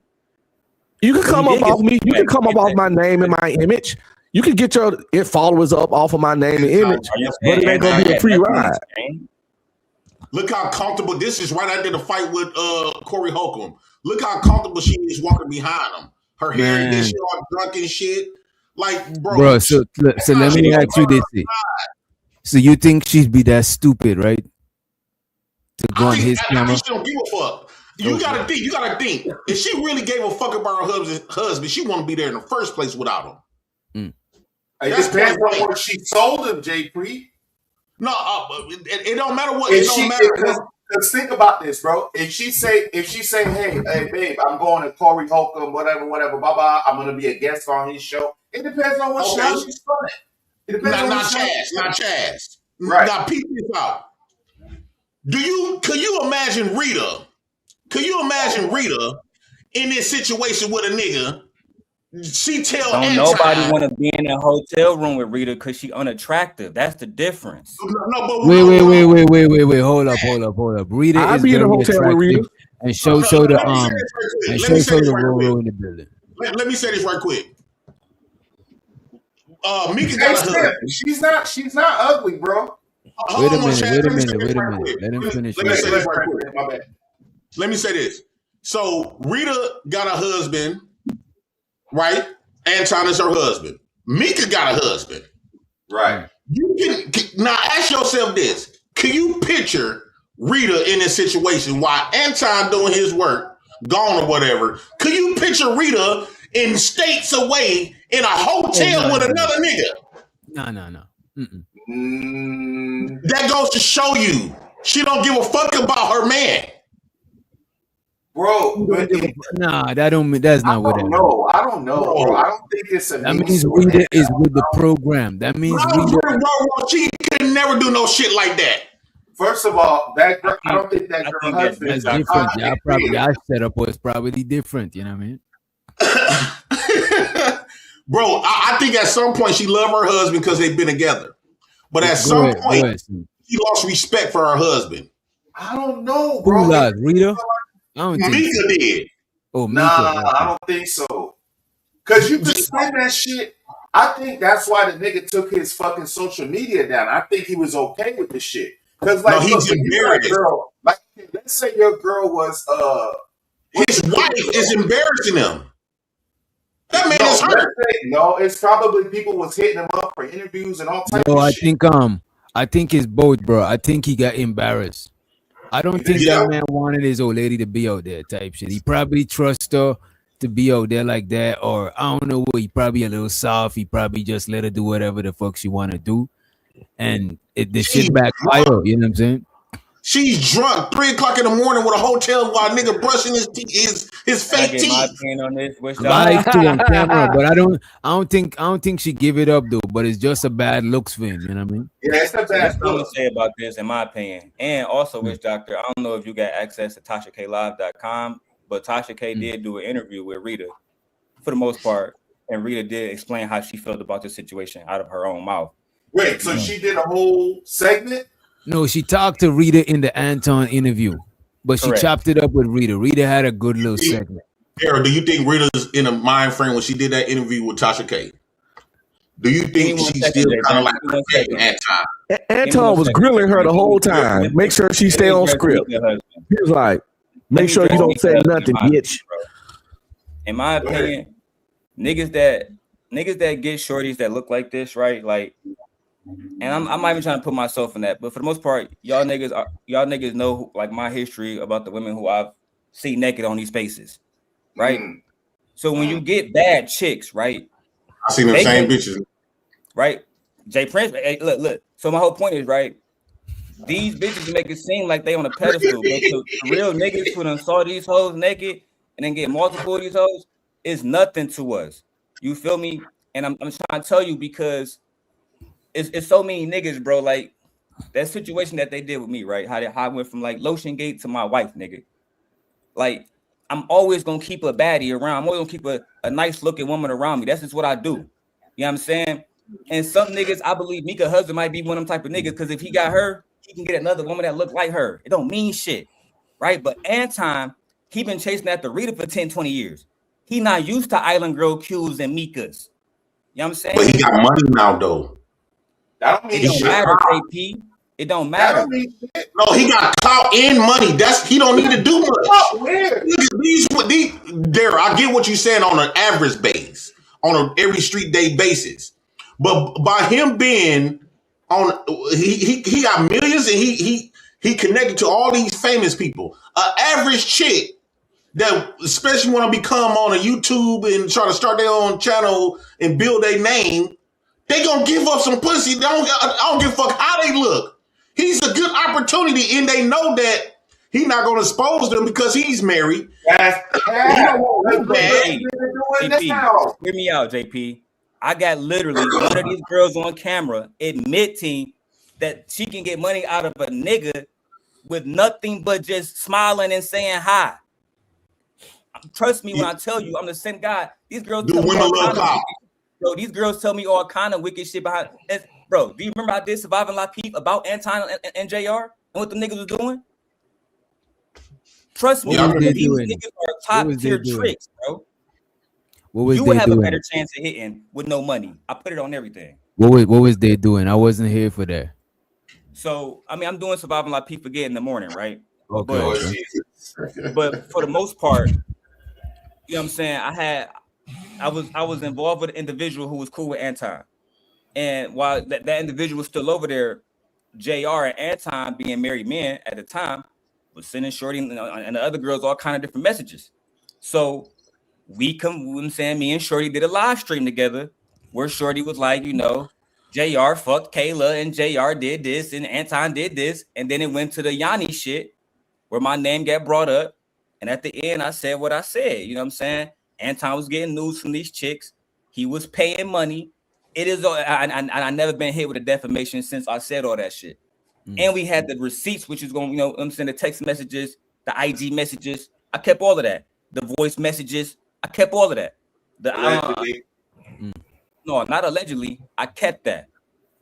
You can come up off me. You can come up off my name and my image. You can get your followers up off of my name and image, but it ain't gonna be a free ride. Look how comfortable this is right after the fight with Corey Holcomb. Look how comfortable she is walking behind him. Her hair and this shit all drunk and shit. Like, bro. So let me ask you this. So you think she'd be that stupid, right? To go on his camera? She don't give a fuck. You gotta think. If she really gave a fuck about her husband, she wouldn't be there in the first place without him. It depends on what she told him, J. Pre. No, it don't matter what. It don't matter. Because think about this, bro. If she say, hey, babe, I'm going to Corey Holcomb, whatever, bye. I'm gonna be a guest on his show. It depends on what show she's on. It depends on not Chaz. Right. Now, peep this out. Could you imagine Rita? Could you imagine Rita in this situation with a nigga? She tell Don't Anton, nobody want to be in a hotel room with Rita because she unattractive. That's the difference. Wait. Hold up. Rita I'll is be in a very hotel with Rita. attractive, and show the Roro in the building. Let me say this right quick. Mika got a husband. She's not ugly, bro. Wait a minute. Let him finish. Let me say this right quick. My bad. Let me say this. So Rita got a husband, right? Anton is her husband. Mika got a husband. Right. You can now ask yourself this. Can you picture Rita in this situation while Anton doing his work, gone or whatever? Could you picture Rita in states away in a hotel with another nigga? No. That goes to show you she don't give a fuck about her man. Bro, that's not what it is. I don't know. Bro. I don't think it's a. That means Rita is with the program. That means Rita. She could never do no shit like that. First of all, that girl, I don't think that girl husband is different. Y'all setup was probably different. You know what I mean? Bro, I think at some point she loved her husband because they've been together. But at some point, she lost respect for her husband. I don't know, bro. Who lost? Rita? I don't think Mika so. did. Oh, Mika. Nah, I don't think so. Because you could spend that shit. I think that's why the nigga took his fucking social media down. I think he was okay with the shit. Because, like, no, he's embarrassed. Girl, like, let's say your girl was, his wife is embarrassing him. That man is hurt. No, it's probably people was hitting him up for interviews and all types of shit. I think it's both, bro. I think he got embarrassed. I don't think that man wanted his old lady to be out there type shit. He probably trusts her to be out there like that, or I don't know what. He probably a little soft. He probably just let her do whatever the fuck she want to do, and the shit backfire. You know what I'm saying? She's drunk 3 o'clock in the morning with a hotel while nigga brushing his fake teeth. My opinion on this. Live too on camera, but I don't think she give it up though. But it's just a bad looks for him. You know what I mean? Yeah, it's a bad That's what I'm gonna say about this, in my opinion. And also, Witch Doctor, I don't know if you got access to TashaKLive.com, but Tasha K did do an interview with Rita for the most part, and Rita did explain how she felt about the situation out of her own mouth. Wait, so she did a whole segment? No, she talked to Rita in the Anton interview, but she chopped it up with Rita. Rita had a good little segment. Sarah, do you think Rita's in a mind frame when she did that interview with Tasha K? Do you think she's still kind of like protecting Anton? Anton was grilling her the whole time. Make sure she stay on script. He was like, make sure you don't say nothing, bitch. In my opinion, niggas that get shorties that look like this, right? Like, and I'm not even trying to put myself in that, but for the most part, y'all niggas know like my history about the women who I've seen naked on these spaces, right? So when you get bad chicks, right? I seen them same bitches, right? Jay Prince, hey, look. So my whole point is, right? These bitches make it seem like they on a pedestal, but the real niggas who done saw these hoes naked and then get multiple of these hoes is nothing to us. You feel me? And I'm trying to tell you because it's so many niggas, bro. Like that situation that they did with me, right? How I went from like Lotion Gate to my wife, nigga. Like I'm always gonna keep a baddie around. I'm always gonna keep a nice looking woman around me. That's just what I do. You know what I'm saying? And some niggas, I believe Mika husband might be one of them type of niggas because if he got her, he can get another woman that look like her. It don't mean shit, right? But Anton, he been chasing after Rita for 10, 20 years. He not used to Island Girl Q's and Mikas. You know what I'm saying? But he got money now, though. That don't mean it don't matter, KP. It don't matter. No, he got clout and money. He don't need to do much. These, Darryl, I get what you're saying on an average base, on an every street day basis. But by him being on, he got millions and he connected to all these famous people. An average chick that especially want to become on a YouTube and try to start their own channel and build their name, they gonna give up some pussy. I don't give a fuck how they look. He's a good opportunity, and they know that he's not gonna expose them because he's married. Hear me out, JP. I got literally one of these girls on camera admitting that she can get money out of a nigga with nothing but just smiling and saying hi. Trust me when I tell you, I'm the same guy. These girls tell me all kind of bro. These girls tell me all kind of wicked shit behind. Bro, do you remember I did Surviving La Peep about Anton and JR and what the niggas was doing? Trust me, these niggas are top tier tricks, bro. You would have a better chance of hitting with no money. I put it on everything. What was they doing? I wasn't here for that. So I mean, I'm doing Surviving La Peep again in the morning, right? Okay. But for the most part, you know what I'm saying? I was involved with an individual who was cool with Anton. And while that individual was still over there, JR and Anton, being married men at the time, was sending Shorty and the other girls all kind of different messages. So me and Shorty did a live stream together where Shorty was like, you know, JR fucked Kayla and JR did this and Anton did this. And then it went to the Yanni shit where my name got brought up. And at the end, I said what I said. You know what I'm saying? Anton was getting news from these chicks. He was paying money. It is, I never been hit with a defamation since I said all that shit. And we had the receipts, which is going, you know, I'm saying the text messages, the IG messages. I kept all of that. The voice messages, I kept all of that. No, not allegedly. I kept that.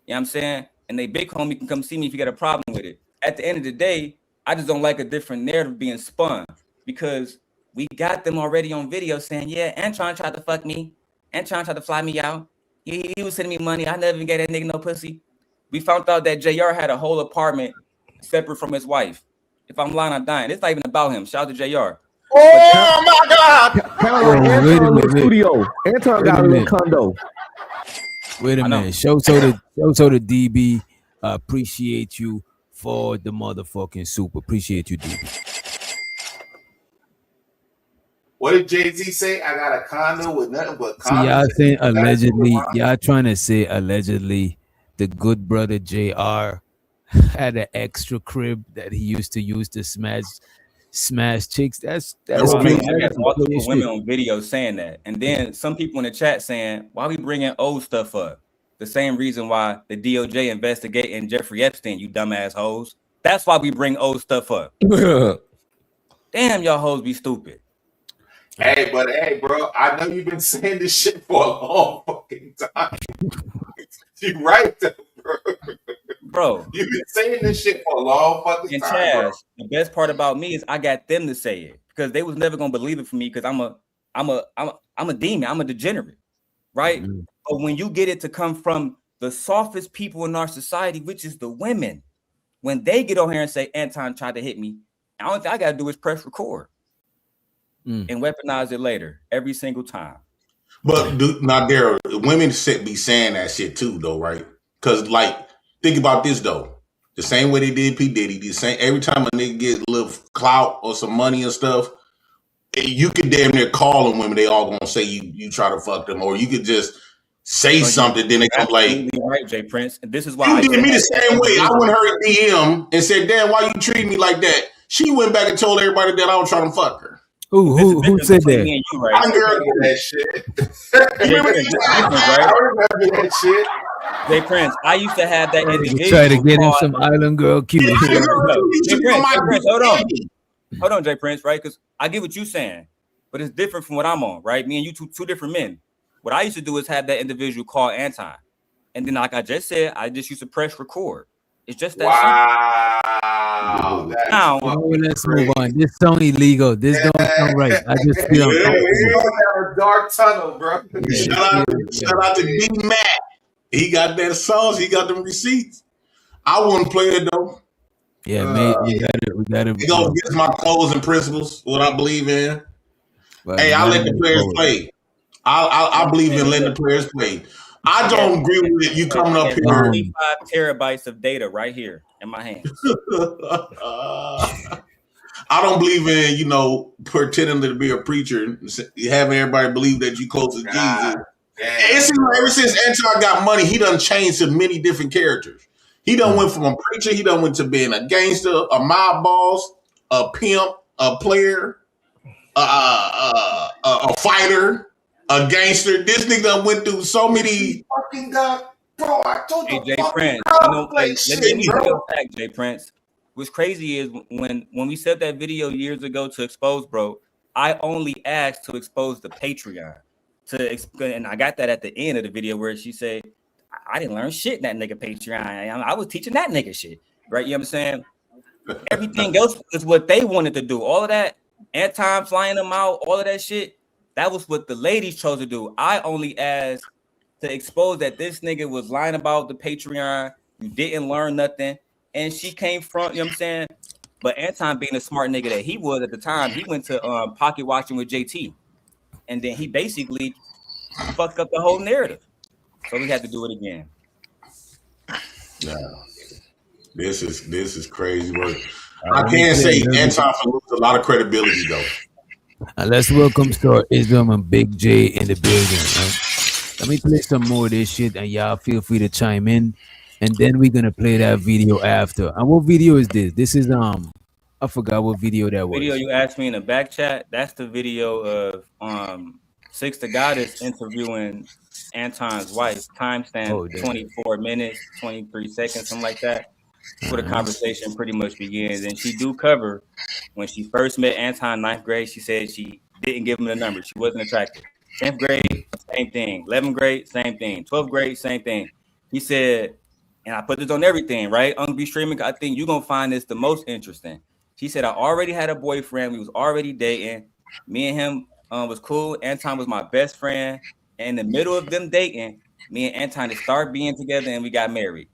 You know what I'm saying? And they big homie can come see me if you got a problem with it. At the end of the day, I just don't like a different narrative being spun because we got them already on video saying, yeah, Anton tried to fuck me. Anton tried to fly me out. He was sending me money. I never even gave that nigga no pussy. We found out that JR had a whole apartment separate from his wife. If I'm lying, I'm dying. It's not even about him. Shout out to JR. Oh my God! Kind of like Wait a Anton minute. studio. Anton got a little condo. Wait a minute. Show the DB. Appreciate you for the motherfucking soup. Appreciate you, DB. What did Jay-Z say? I got a condo with nothing but See, y'all saying allegedly. Y'all trying to say allegedly the good brother JR had an extra crib that he used to use to smash chicks. That's crazy. I got multiple women on video saying that. And then some people in the chat saying, why we bringing old stuff up? The same reason why the DOJ investigating Jeffrey Epstein, you dumbass hoes. That's why we bring old stuff up. Damn, y'all hoes be stupid. Hey, bro, I know you've been saying this shit for a long fucking time. You right though, bro. You've been saying this shit for a long fucking time. Chaz, bro. the best part about me is I got them to say it because they was never gonna believe it for me because I'm a demon, I'm a degenerate, right? Mm-hmm. But when you get it to come from the softest people in our society, which is the women, when they get on here and say Anton tried to hit me, the only thing I gotta do is press record and weaponize it later every single time. But now, Daryl, women be saying that shit too, though, right? Because, like, think about this though. The same way they did P. Diddy, the same every time a nigga get a little clout or some money and stuff, you could damn near call them women. They all gonna say you try to fuck them, or you could just say something. Then they come like, right, Jay Prince. And this is why you did me the same way. I went her DM and said, "Damn, why you treat me like that?" She went back and told everybody that I was trying to fuck her. Who said that? You, right? I remember that shit. I remember that shit. Jay Prince, I used to have that individual. Try to get him some island girl cute. Jay Prince, hold on, Jay Prince, right? Because I get what you're saying, but it's different from what I'm on, right? Me and you two different men. What I used to do is have that individual call Anton, and then like I just said, I just used to press record. It's just that. Wow. Now let's move on. This song illegal. This don't sound right. I just feel a dark tunnel, bro. Shout out to D Mac. He got that sauce. He got them receipts. I wouldn't play it though. Yeah, man. We got it. It goes against my codes and principles. What I believe in. But hey, I let the players play. I believe in letting the players play. I don't agree with you coming up here. 25 terabytes of data right here in my hands. I don't believe in, pretending to be a preacher and having everybody believe that you close to Jesus. It seems like ever since Anton got money, he done changed to many different characters. He done went from a preacher, he done went to being a gangster, a mob boss, a pimp, a player, a fighter. A gangster. This nigga done went through so many. Fucking God, bro! I told you. Hey, Jay Prince. Let me tell you a fact, Jay Prince. What's crazy is when we said that video years ago to expose, bro. I only asked to expose the Patreon and I got that at the end of the video where she said, "I didn't learn shit in that nigga Patreon. I was teaching that nigga shit." Right? You know what I'm saying? Everything else is what they wanted to do. All of that, Anton flying them out, all of that shit. That was what the ladies chose to do. I only asked to expose that this nigga was lying about the Patreon. You didn't learn nothing. And she came from, you know what I'm saying? But Anton being a smart nigga that he was at the time, he went to pocket watching with JT. And then he basically fucked up the whole narrative. So we had to do it again. Yeah. This is crazy work. I can say Anton loses a lot of credibility though. Let's welcome Star Islam and Big J in the building. Right? Let me play some more of this shit, and y'all feel free to chime in. And then we're gonna play that video after. And what video is this? This is I forgot what video that was. Video you asked me in the back chat. That's the video of Six the Goddess interviewing Anton's wife. Timestamp 24 minutes, 23 seconds, something like that. Where the conversation pretty much begins. And she do cover when she first met Anton in 9th grade, she said she didn't give him the number. She wasn't attracted. 10th grade, same thing. 11th grade, same thing. 12th grade, same thing. He said, and I put this on everything, right? Be streaming. I think you're gonna find this the most interesting. She said, I already had a boyfriend. We was already dating. Me and him was cool. Anton was my best friend. And in the middle of them dating, me and Anton to start being together, and we got married.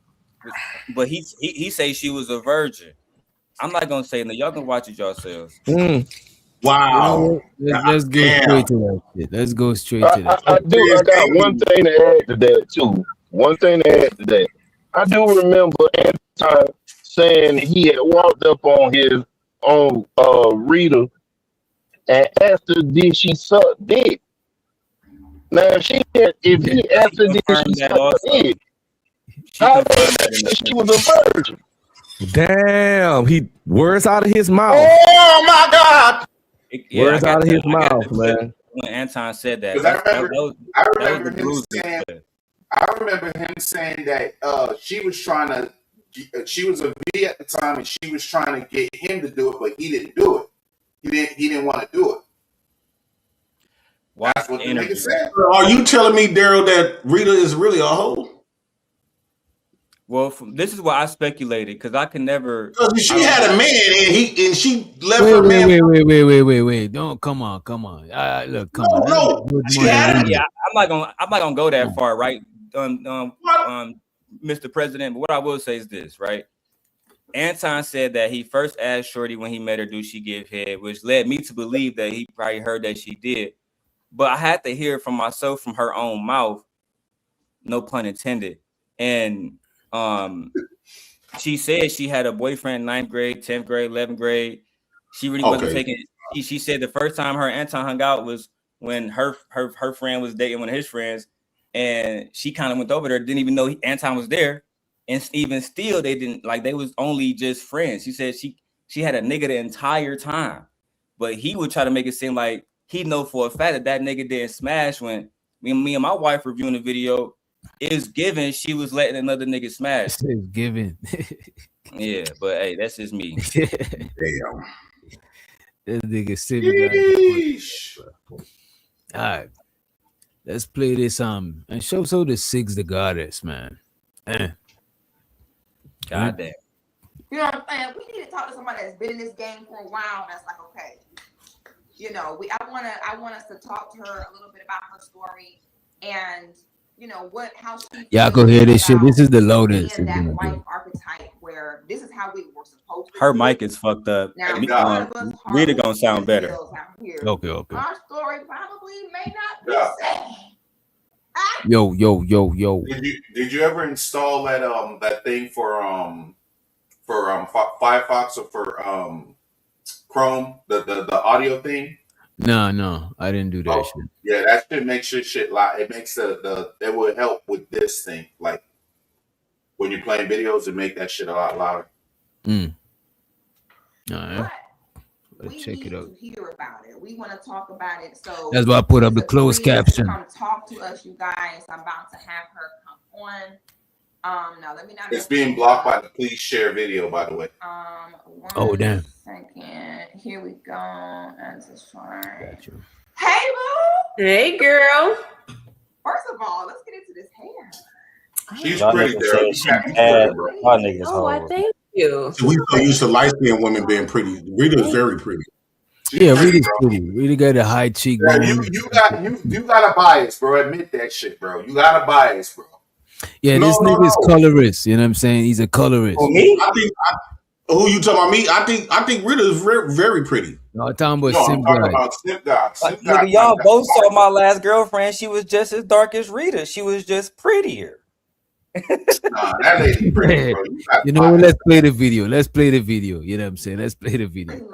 But he say she was a virgin. I'm not gonna say no. Y'all can watch it yourselves. Wow. Let's go straight to that shit. Let's go straight to that. I got one thing to add to that too. One thing to add to that. I do remember Anton saying he had walked up on his own Rita and asked her, did she suck dick? Now if he asked her, did she suck dick? How she was a virgin? Damn, he words out of his mouth. Oh my God! Words out of his mouth, man. When Anton said that, I remember him saying that she was a V at the time, and she was trying to get him to do it, but he didn't do it. He didn't want to do it. That's what the nigga said. Are you telling me, Daryl, that Rita is really a hoe? Well, this is what I speculated because I can never. Because she had a man and she left Wait, her man. Wait. Don't come on. Look, come on. No. She had Yeah, I'm not gonna go that far, right? Mr. President. But what I will say is this, right? Anton said that he first asked Shorty when he met her, do she give head, which led me to believe that he probably heard that she did. But I had to hear it from myself from her own mouth, no pun intended. And she said she had a boyfriend 9th grade, 10th grade, 11th grade. She really wasn't taking it. She said the first time her and Anton hung out was when her friend was dating one of his friends, and she kind of went over there, didn't even know Anton was there, and even still they didn't like, they was only just friends. She said she had a nigga the entire time, but he would try to make it seem like he know for a fact that nigga didn't smash. When me and my wife reviewing the video, is given she was letting another nigga smash. It's given. Yeah, but hey, that's just me. Damn. This nigga sitting All right. Let's play this and show the six the goddess, man. God damn. You know what I'm saying? We need to talk to somebody that's been in this game for a while. That's like, okay, you know, I want us to talk to her a little bit about her story and you know how she. Y'all go hear this shit. This is the loaded. That wife archetype where this is how we were supposed to. Her mic is fucked up. Now, Rita gonna sound better. Okay. Our story probably may not be sad. Yo. Did you ever install that thing for Firefox or for Chrome, the audio thing? No, I didn't do that shit. Yeah, that shit makes your shit loud. It makes it will help with this thing. Like when you're playing videos, it make that shit a lot louder. All right. Let's check it out. To hear about it. We want to talk about it. So that's why I put up the closed caption. Come talk to us, you guys. I'm about to have her come on. Now let me not. It's being blocked by the please share video, by the way. Oh damn. Second. Here we go. And this fine. Gotcha. Hey, boo. Hey, girl. First of all, let's get into this hair. She's pretty, girl. Oh, I thank you. So we so used to light-skinned women being pretty. Rita is very pretty. Yeah, Rita's pretty. Rita got a high cheekbone. Yeah, you got a bias, bro. Admit that shit, bro. You got a bias, bro. Yeah, this nigga's colorist. You know what I'm saying? He's a colorist. Oh, me? Who you talking about? Me? I think Rita is very, very pretty. No, I'm talking about Simp God. Nigga, y'all both saw my last girlfriend. She was just as dark as Rita. She was just prettier. Nah, that lady pretty, bro. You know what? Let's play the video. You know what I'm saying? Let's play the video.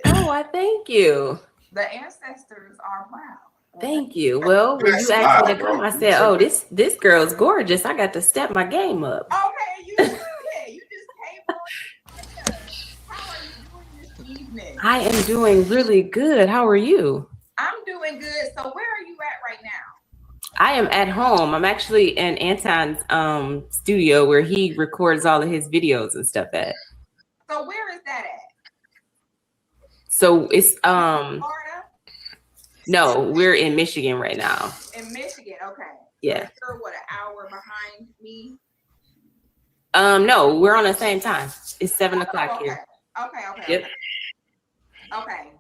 Oh, I thank you. The ancestors are proud. Thank you. Well, when you asked me to come, I said, "Oh, this girl's gorgeous. I got to step my game up." Okay, you just came on. How are you doing this evening? I am doing really good. How are you? I'm doing good. So where are you at right now? I am at home. I'm actually in Anton's studio where he records all of his videos and stuff at. So where is that at? So it's Florida? No, we're in Michigan right now. In Michigan, okay. Yeah. So you're what, an hour behind me? No, we're on the same time. It's 7 o'clock Okay. here. Okay. Yep. Okay.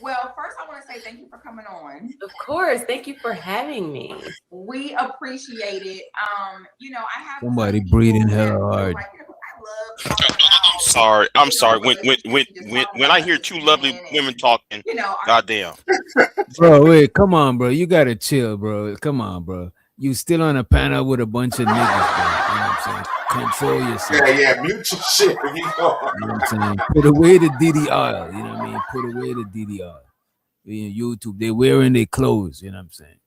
Well, first I want to say thank you for coming on. Of course. Thank you for having me. We appreciate it. You know, I have Somebody breathing hella hard. I'm sorry. When I hear two lovely women talking, goddamn. Bro, wait, come on, bro. You gotta chill, bro. Come on, bro. You still on a panel with a bunch of niggas, bro. You know what I'm saying? Control yourself. Yeah, mute your shit. You know what I'm saying? Put away the DDR. You know what I mean? Put away the DDR. YouTube, they wearing their clothes. You know what I'm saying?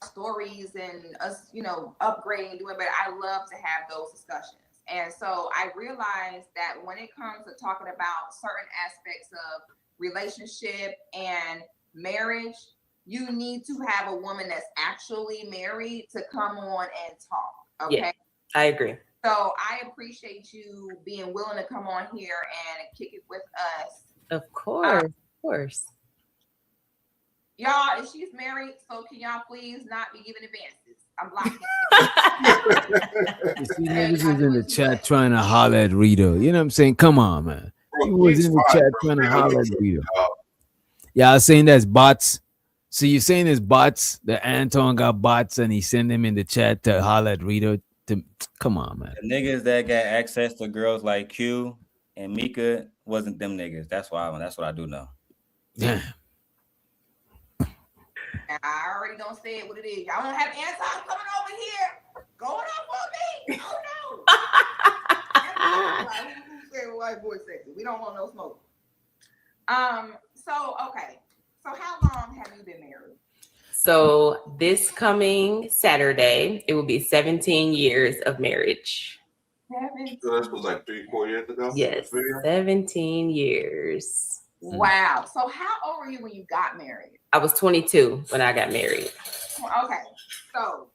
Stories and us, you know, upgrading, doing better. I love to have those discussions. And so I realized that when it comes to talking about certain aspects of relationship and marriage, you need to have a woman that's actually married to come on and talk. Okay. Yeah, I agree. So I appreciate you being willing to come on here and kick it with us. Of course. Of course. Y'all, if she's married, so can y'all please not be giving advances? I'm blocking. You see, niggas was in the chat trying to holler at Rita. You know what I'm saying? Come on, man. You was in the chat trying to holler at Rita. Yeah, I was saying that's bots. So you're saying there's bots, that Anton got bots and he sent them in the chat to holler at Rita. Come on, man. The niggas that got access to girls like Q and Mika wasn't them niggas. That's what I do know. Yeah. I already don't say it what it is. Y'all don't have Anton coming over here going off on me. Oh no. Who said white boy sexy? We don't want no smoke. So okay. So how long have you been married? So this coming Saturday, it will be 17 years of marriage. So this was like 3-4 years ago? Yes, 17 years. Wow. So how old were you when you got married? I was 22 when I got married. Okay. So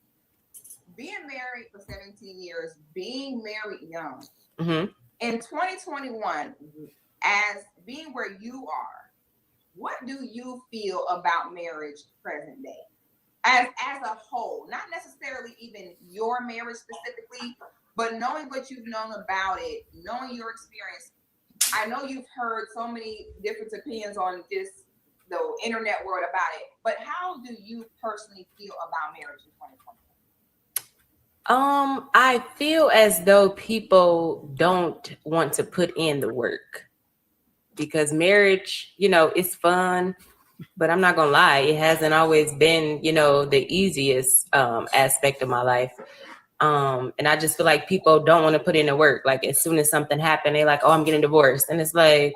being married for 17 years, being married young. Mm-hmm. In 2021, as being where you are, what do you feel about marriage present day? As a whole, not necessarily even your marriage specifically, but knowing what you've known about it, knowing your experience. I know you've heard so many different opinions on just the internet world about it, but how do you personally feel about marriage in 2020? I feel as though people don't want to put in the work because marriage, you know, it's fun, but I'm not gonna lie, it hasn't always been, you know, the easiest aspect of my life. And I just feel like people don't want to put in the work. Like as soon as something happened, they're like, oh, I'm getting divorced. And it's like,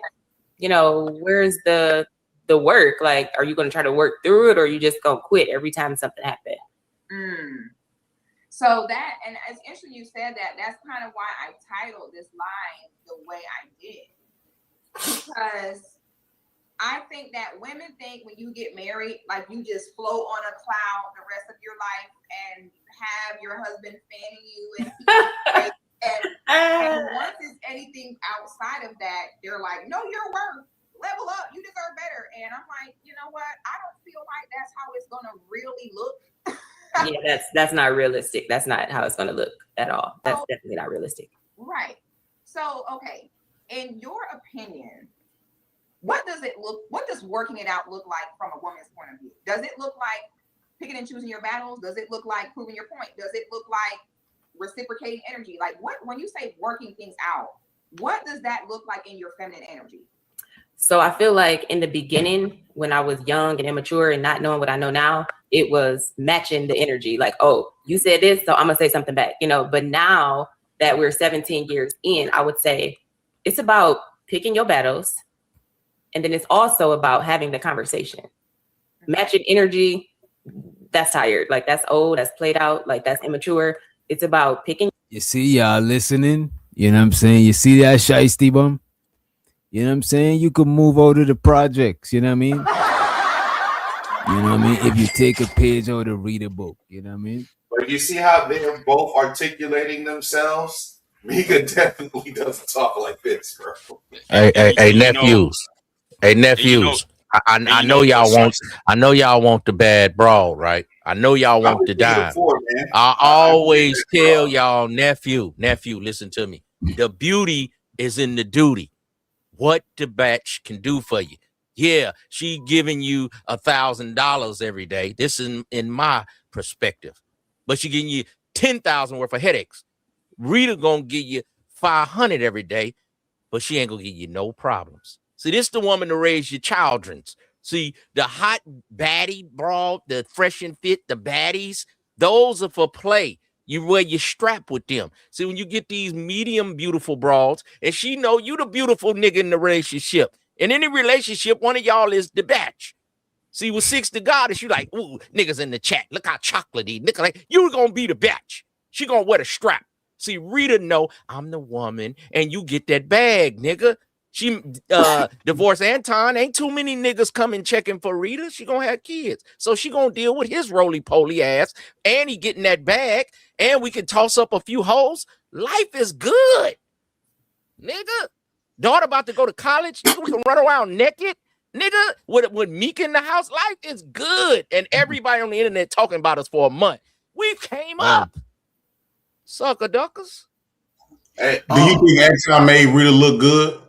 you know, where's the work? Like, are you going to try to work through it or are you just going to quit every time something happens? So that, and it's interesting you said that. That's kind of why I titled this line the way I did. Because I think that women think when you get married, like you just float on a cloud the rest of your life and have your husband fanning you and once it's anything outside of that, they're like, no, you're worth, level up, you deserve better. And I'm like, you know what? I don't feel like that's how it's gonna really look. Yeah, that's not realistic. That's not how it's gonna look at all. That's definitely not realistic. Right. So, okay, in your opinion, what does working it out look like from a woman's point of view? Does it look like picking and choosing your battles? Does it look like proving your point? Does it look like reciprocating energy? Like when you say working things out, what does that look like in your feminine energy? So I feel like in the beginning, when I was young and immature and not knowing what I know now, it was matching the energy. Like, oh, you said this, so I'm gonna say something back, you know. But now that we're 17 years in, I would say it's about picking your battles. And then it's also about having the conversation. Matching energy, that's tired. Like that's old, that's played out, like that's immature. It's about picking. You see, y'all listening? You know what I'm saying? You see that shiesty bum? You know what I'm saying? You could move over to the projects, you know what I mean? You know what I mean? If you take a page out to read a book, you know what I mean? But you see how they're both articulating themselves? Mika definitely doesn't talk like this, bro. Hey, nephews. Hey, nephews. I know y'all want. I know y'all want the bad broad, right? I know y'all want the dime. I always tell y'all, nephew, listen to me. The beauty is in the duty. What the batch can do for you. Yeah, she giving you $1,000 every day. This is in my perspective, but she giving you 10,000 worth of headaches. Rita gonna give you 500 every day, but she ain't gonna give you no problems. See, this the woman to raise your childrens. See, the hot baddie broad, the fresh and fit, the baddies, those are for play. You wear your strap with them. See, when you get these medium beautiful broads, and she know you the beautiful nigga in the relationship. In any relationship, one of y'all is the batch. See, with 6 to Goddess, you like, ooh, niggas in the chat. Look how chocolatey. Nigga, like, you gonna be the batch. She gonna wear the strap. See, Rita know I'm the woman, and you get that bag, nigga. She divorced Anton. Ain't too many niggas coming checking for Rita. She gonna have kids. So she gonna deal with his roly-poly ass, and he getting that bag, and we can toss up a few hoes. Life is good, nigga. Daughter about to go to college, nigga, we can run around naked, nigga, with Meek in the house. Life is good. And everybody on the internet talking about us for a month. We came up. Sucker duckers. Hey, do you think Anton made Rita look good?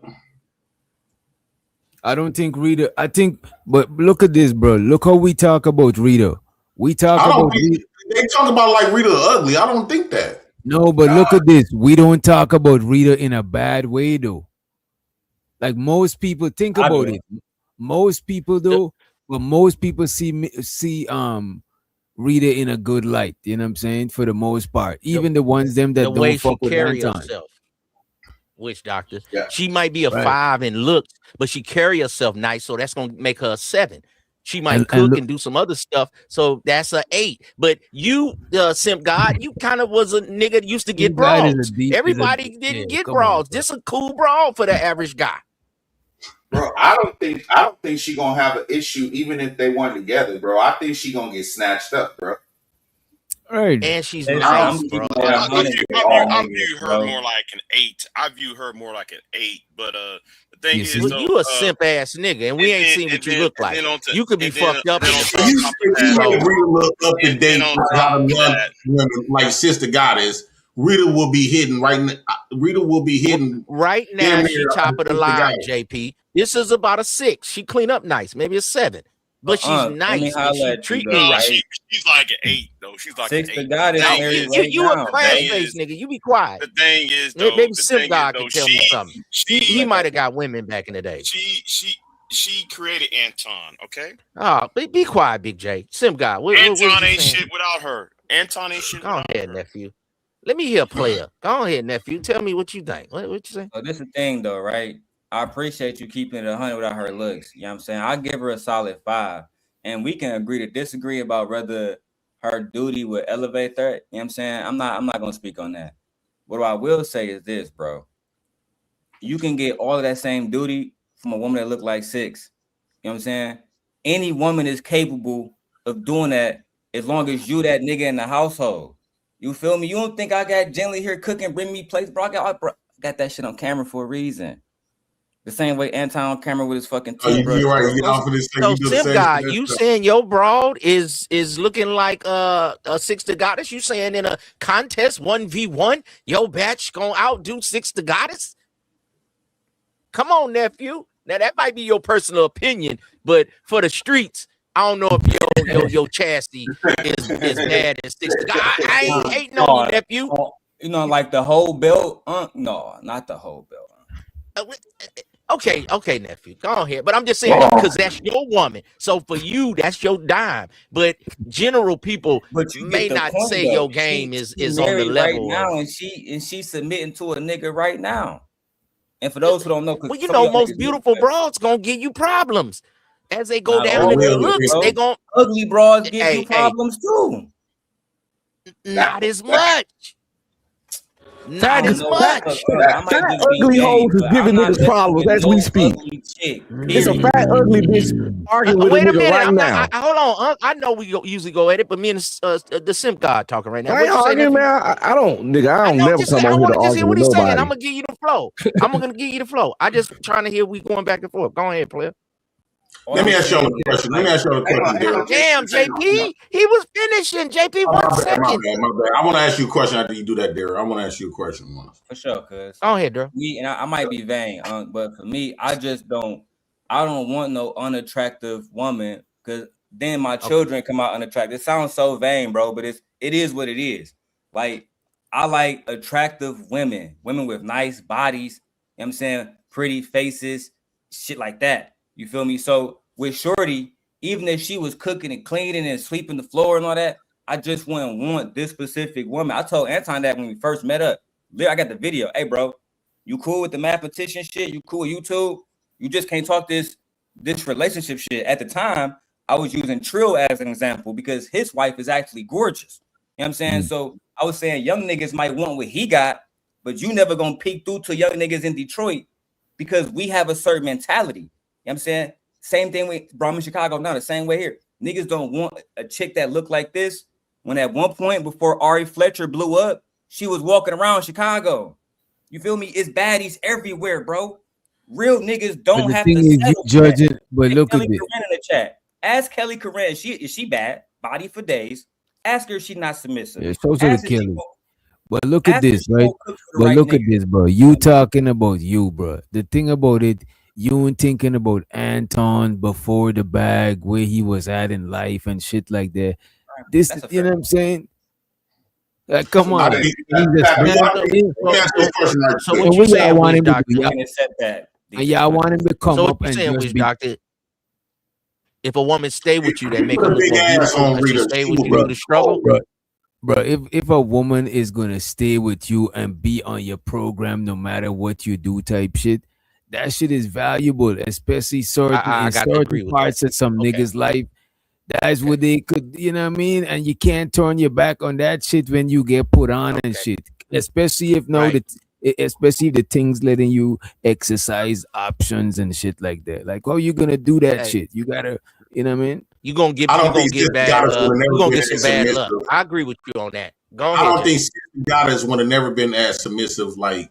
I don't think Rita. I think, but look at this, bro. Look how we talk about Rita. We talk about Rita. They talk about like Rita ugly. I don't think that. No, but look at this. We don't talk about Rita in a bad way, though. Like most people think about it. Most people do, but most people see Rita in a good light. You know what I'm saying? For the most part, even the ones them that The way don't she fuck with carry Anton. herself. Witch doctor. She might be a 5 in looks, but she carry herself nice, so that's gonna make her a 7. She might cook and do some other stuff, so that's a 8. But you, Simp God, you kind of was a nigga that used to get broads. Everybody didn't get broads. This a cool broad for the average guy. Bro, I don't think she gonna have an issue even if they weren't together, bro. I think she gonna get snatched up, bro. Right. And she's nice, bro. I view her more like an 8. I view her more like an 8. But the thing is, well, you a simp ass nigga, and we ain't seen what you look like. You could be fucked up. You make Rita look up to date with how the young women like Sister Goddess. Rita will be hidden right now. Rita will be hidden right now. She top of the line, JP. This is about a 6. She clean up nice, maybe a 7. But she's nice. And she treat me right. She's like an 8, though. She's like Six an 8. to God is married right You now. a class face nigga. You be quiet. The thing is, though, maybe Sim God can tell me something. He might have got women back in the day. She created Anton, okay? Oh, be quiet, Big J. Sim God. Anton ain't shit without her. Anton ain't shit without her. Go ahead, nephew. Let me hear a player. Go ahead, nephew. Tell me what you think. What you say? So this is the thing, though, right? I appreciate you keeping it 100 without her looks. You know what I'm saying? I give her a solid 5. And we can agree to disagree about whether her duty would elevate her. You know what I'm saying? I'm not gonna speak on that. What I will say is this, bro. You can get all of that same duty from a woman that look like 6. You know what I'm saying? Any woman is capable of doing that as long as you that nigga in the household. You feel me? You don't think I got Gently here cooking, bring me plates, bro? I got that shit on camera for a reason. The same way Anton on camera with his fucking toothbrush. So Simp God, you saying your broad is looking like a 6 to Goddess? You saying in a contest 1v1, your batch gonna outdo 6 to Goddess? Come on, nephew. Now that might be your personal opinion, but for the streets, I don't know if your chastity is bad as 6 to Goddess. I ain't hating on you, nephew. You know, like the whole belt? No, not the whole belt. Okay, nephew, go ahead. But I'm just saying because that's your woman. So for you, that's your dime. But general people may not say your game is on the level right now, and she's submitting to a nigga right now. And for those who don't know, well, you know, most beautiful broads gonna give you problems as they go down in the looks. They gonna ugly broads give you problems too. Not as much. Not as much. Fat ugly hoes is giving niggas problems as we speak. It's a fat ugly bitch arguing with a nigga right now. Hold on, I know we usually go at it, but me and the Simp God talking right now. I ain't arguing, man. I don't never come on here to argue with nobody. I'm gonna give you the flow. I just trying to hear we going back and forth. Go ahead, player. Let me ask y'all a question. Damn, JP. He was finishing. JP, Oh, 1 second. my bad. I want to ask you a question after you do that, Derek. I want to ask you a question once. For sure, cuz. Go ahead, bro. I might be vain, but for me, I don't want no unattractive woman, because then my children come out unattractive. It sounds so vain, bro, but it is what it is. Like, I like attractive women with nice bodies, you know what I'm saying, pretty faces, shit like that. You feel me? So with Shorty, even if she was cooking and cleaning and sweeping the floor and all that, I just wouldn't want this specific woman. I told Anton that when we first met up. I got the video. Hey, bro, you cool with the mathematician shit? You cool with YouTube? You just can't talk this relationship shit. At the time, I was using Trill as an example because his wife is actually gorgeous. You know what I'm saying? So I was saying young niggas might want what he got, but you never gonna peek through to young niggas in Detroit because we have a certain mentality. You know what I'm saying? Same thing with bro, I'm in Chicago now, the same way here. Niggas don't want a chick that look like this when at one point before Ari Fletcher blew up, she was walking around Chicago. You feel me? It's baddies everywhere, bro. Real niggas don't have to you settle judge for that. it, but Hey, look Kelly at it. Corinne in the chat. Ask Kelly Corinne, is she bad? Body for days. Ask her if she's not submissive. Yeah, so to Ask the if she Kelly. won't- But look at ask if this, she right? won't cook for the But right look at nigga. this, bro. You talking about you, bro. The thing about it, you ain't thinking about Anton before the bag, where he was at in life and shit like that. This, That's a you know fair what I'm saying? Like, come I on. think- He's just Let me ask you a question right So quick. what you saying, want Wiz him to Doctor? do? We can accept that. And y'all want him to come So what up you and saying, just Wiz be Doctor? If a woman stay with you, that make Put her a look big more ass beautiful on because she Rita. stay She with will you be through the struggle. Bro, if a woman is gonna stay with you and be on your program no matter what you do type shit, that shit is valuable, especially I in got to agree certain with that. parts of some niggas' life. That's what they could, you know what I mean? And you can't turn your back on that shit when you get put on and shit. Especially if especially if the things letting you exercise options and shit like that. Like, how you gonna do that Hey. shit? You gotta, you know what I mean? You gonna get I don't you gonna think get Sister bad Goddess would have you never gonna been get some as bad submissive. luck. I agree with you on that. Go I ahead, don't Jay. think Sister Goddess would have never been as submissive like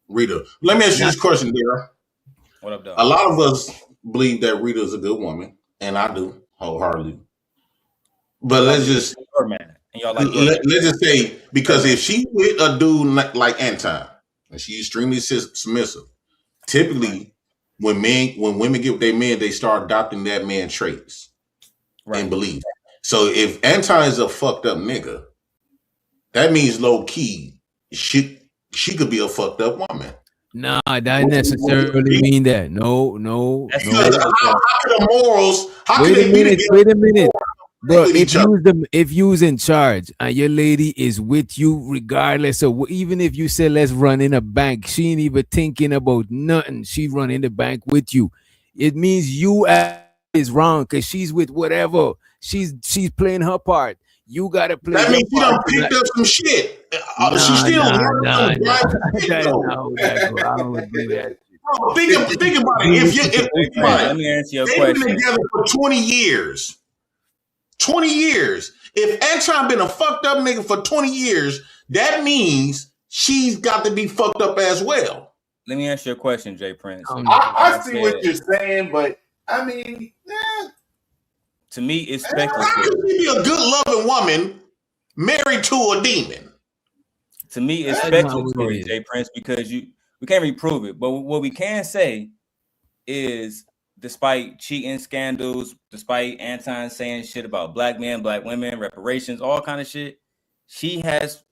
Rita. Let me ask you this question, Dara. What up, dog? A lot of us believe that Rita is a good woman, and I do wholeheartedly. But let's just let's just say, because if she with a dude like Anton, and she's extremely submissive, typically when women get with their men, they start adopting that man's traits and beliefs. So if Anton is a fucked up nigga, that means low key she could be a fucked up woman. Nah, that necessarily mean that. No. Because how could the morals? How Wait can they be together? Wait a minute. Bro, with if each other? you's in charge and your lady is with you regardless of even if you say let's run in a bank, she ain't even thinking about nothing. She running the bank with you. It means you is wrong because she's with whatever. She's playing her part. You gotta play. That your means she done part. picked up some shit. She's Nah, still nah, learning nah, to drive nah. a stick, That's though. not how that go. I don't do that. Bro, think about it. Think about it. Let me answer your They've question. been together for 20 years. 20 years. If Anton been a fucked up nigga for 20 years, that means she's got to be fucked up as well. Let me answer your question, Jay Prince. I see what you're saying, but I mean, to me, it's How speculative. could she be a good loving woman married to a demon? To me, it's That's not what it speculatory, is. Jay Prince, because we can't really prove it. But what we can say is, despite cheating scandals, despite Anton saying shit about black men, black women, reparations, all kind of shit, she has,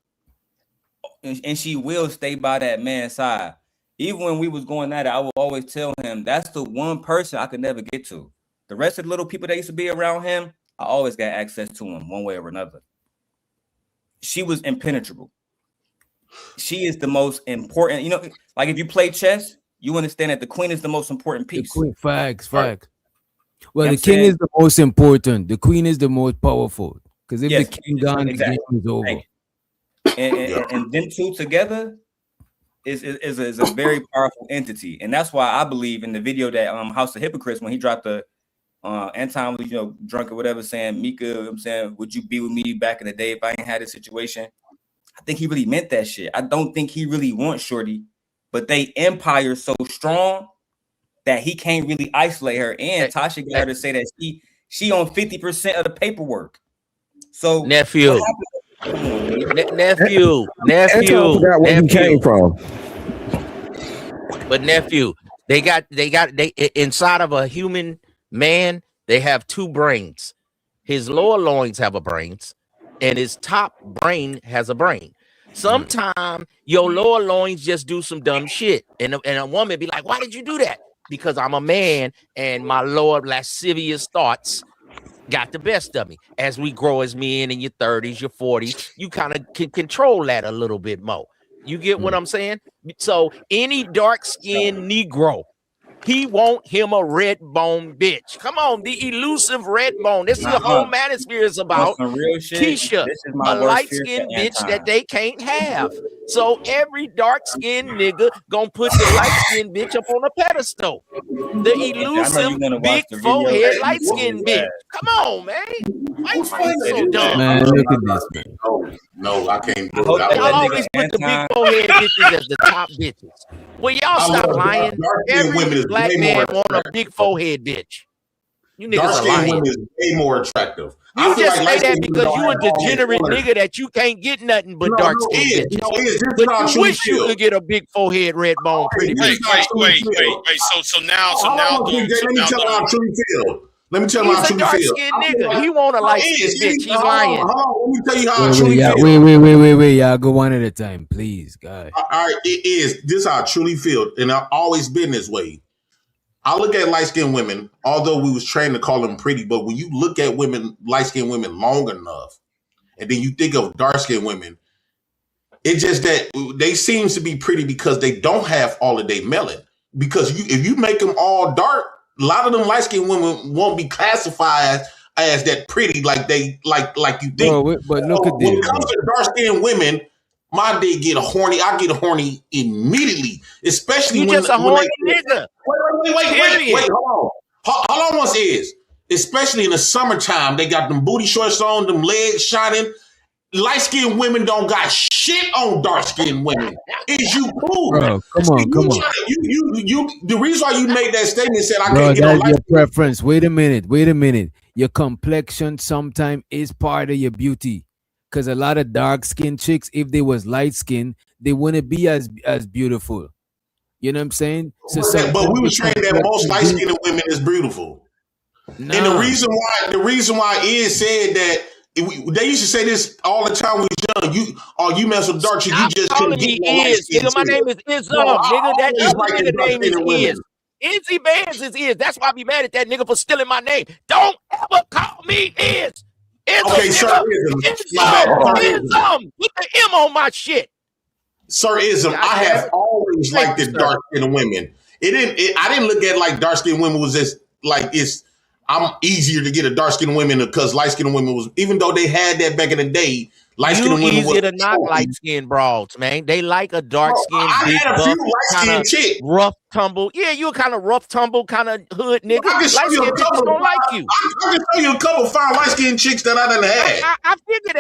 and she will stay by that man's side. Even when we was going at it, I would always tell him that's the one person I could never get to. The rest of the little people that used to be around him, I always got access to him one way or another. She was impenetrable. She is the most important. You know, like if you play chess, you understand that the queen is the most important piece. Facts. Well, You know the what I'm king saying? is the most important. The queen is the most powerful. Because if Yes, the king gone, exactly. the game is over. And them two together is a very powerful entity, and that's why I believe in the video that House of Hypocrites, when he dropped the Anton was drunk or whatever, saying Mika, I'm saying, would you be with me back in the day if I ain't had a situation? I think he really meant that shit. I don't think he really wants Shorty, but they empire so strong that he can't really isolate her. And Tasha got her to say that she on 50% of the paperwork. So nephew, nephew, Anton forgot where he came from. But nephew, they inside of a human man, they have two brains. His lower loins have a brains, and his top brain has a brain. Sometimes your lower loins just do some dumb shit, and a woman be like, "Why did you do that?" Because I'm a man, and my lower lascivious thoughts got the best of me. As we grow as men in your 30s, your 40s, you kind of can control that a little bit more. You get what I'm saying? So any dark-skinned Negro, he want him a red bone bitch. Come on, the elusive red bone. This is the whole manosphere is about. Real shit. Keisha, a light-skinned bitch that they can't have. So every dark-skinned nigga gonna put the light-skinned bitch up on a pedestal. The elusive, big forehead, light-skinned bitch. Come on, man. Why you so dumb? Man, look at this, man. No, I can't do Y'all it. always put the big forehead bitches as the top bitches. Well, y'all stop lying. Every black man want a big forehead bitch. You niggas are lying. Women is way more attractive. You just say that because you a degenerate nigga that you can't get nothing but dark skin bitches. But you wish you could get a big forehead, red bone, pretty bitch. Wait. So now, let me tell you how I truly feel. Let me tell you how I truly feel. He's a dark-skinned nigga. He want a light-skinned bitch. He's lying. Hold on. Let me tell you how I truly feel. Wait. Y'all go one at a time, please, guys. All right, this is how I truly feel, and I've always been this way. I look at light-skinned women, although we was trained to call them pretty, but when you look at women, light-skinned women long enough, and then you think of dark-skinned women, it's just that they seem to be pretty because they don't have all of their melanin. Because if you make them all dark, a lot of them light-skinned women won't be classified as that pretty like they like you think. But look at this. When it comes to dark-skinned women, my day get horny. I get horny immediately, especially you when just a horny nigga. Wait, hold on once is. Especially in the summertime, they got them booty shorts on, them legs shining. Light-skinned women don't got shit on dark-skinned women. Is you cool? Bro, come on. You the reason why you made that statement said I Bro, can't get on that's your preference. Wait a minute. Your complexion sometimes is part of your beauty. Because a lot of dark-skinned chicks, if they was light-skinned, they wouldn't be as beautiful. You know what I'm saying? But we were trained that most light-skinned women is beautiful. And the reason why is said that they used to say this all the time when we was young. You mess with dark shit, you just couldn't get nigga, my name is Ism, nigga. That nigga name is Izzy Bands is Iz. That's why I be mad at that nigga for stealing my name. Don't ever call me Iz. Okay, sir. Ism. Put the M on my shit. Sir Ism, I have always liked the dark skinned women. I didn't look at like dark skinned women was just like I'm easier to get a dark skinned women because light skinned women was, even though they had that back in the day. Light skinned women easier to knock light skinned broads, man. They like a dark skinned, big buff, kind of rough tumble. Yeah, you a kind of rough tumble, kind of hood nigga. Light skinned bitches don't like you. I can show you a couple fine light skinned chicks that I done had. I figured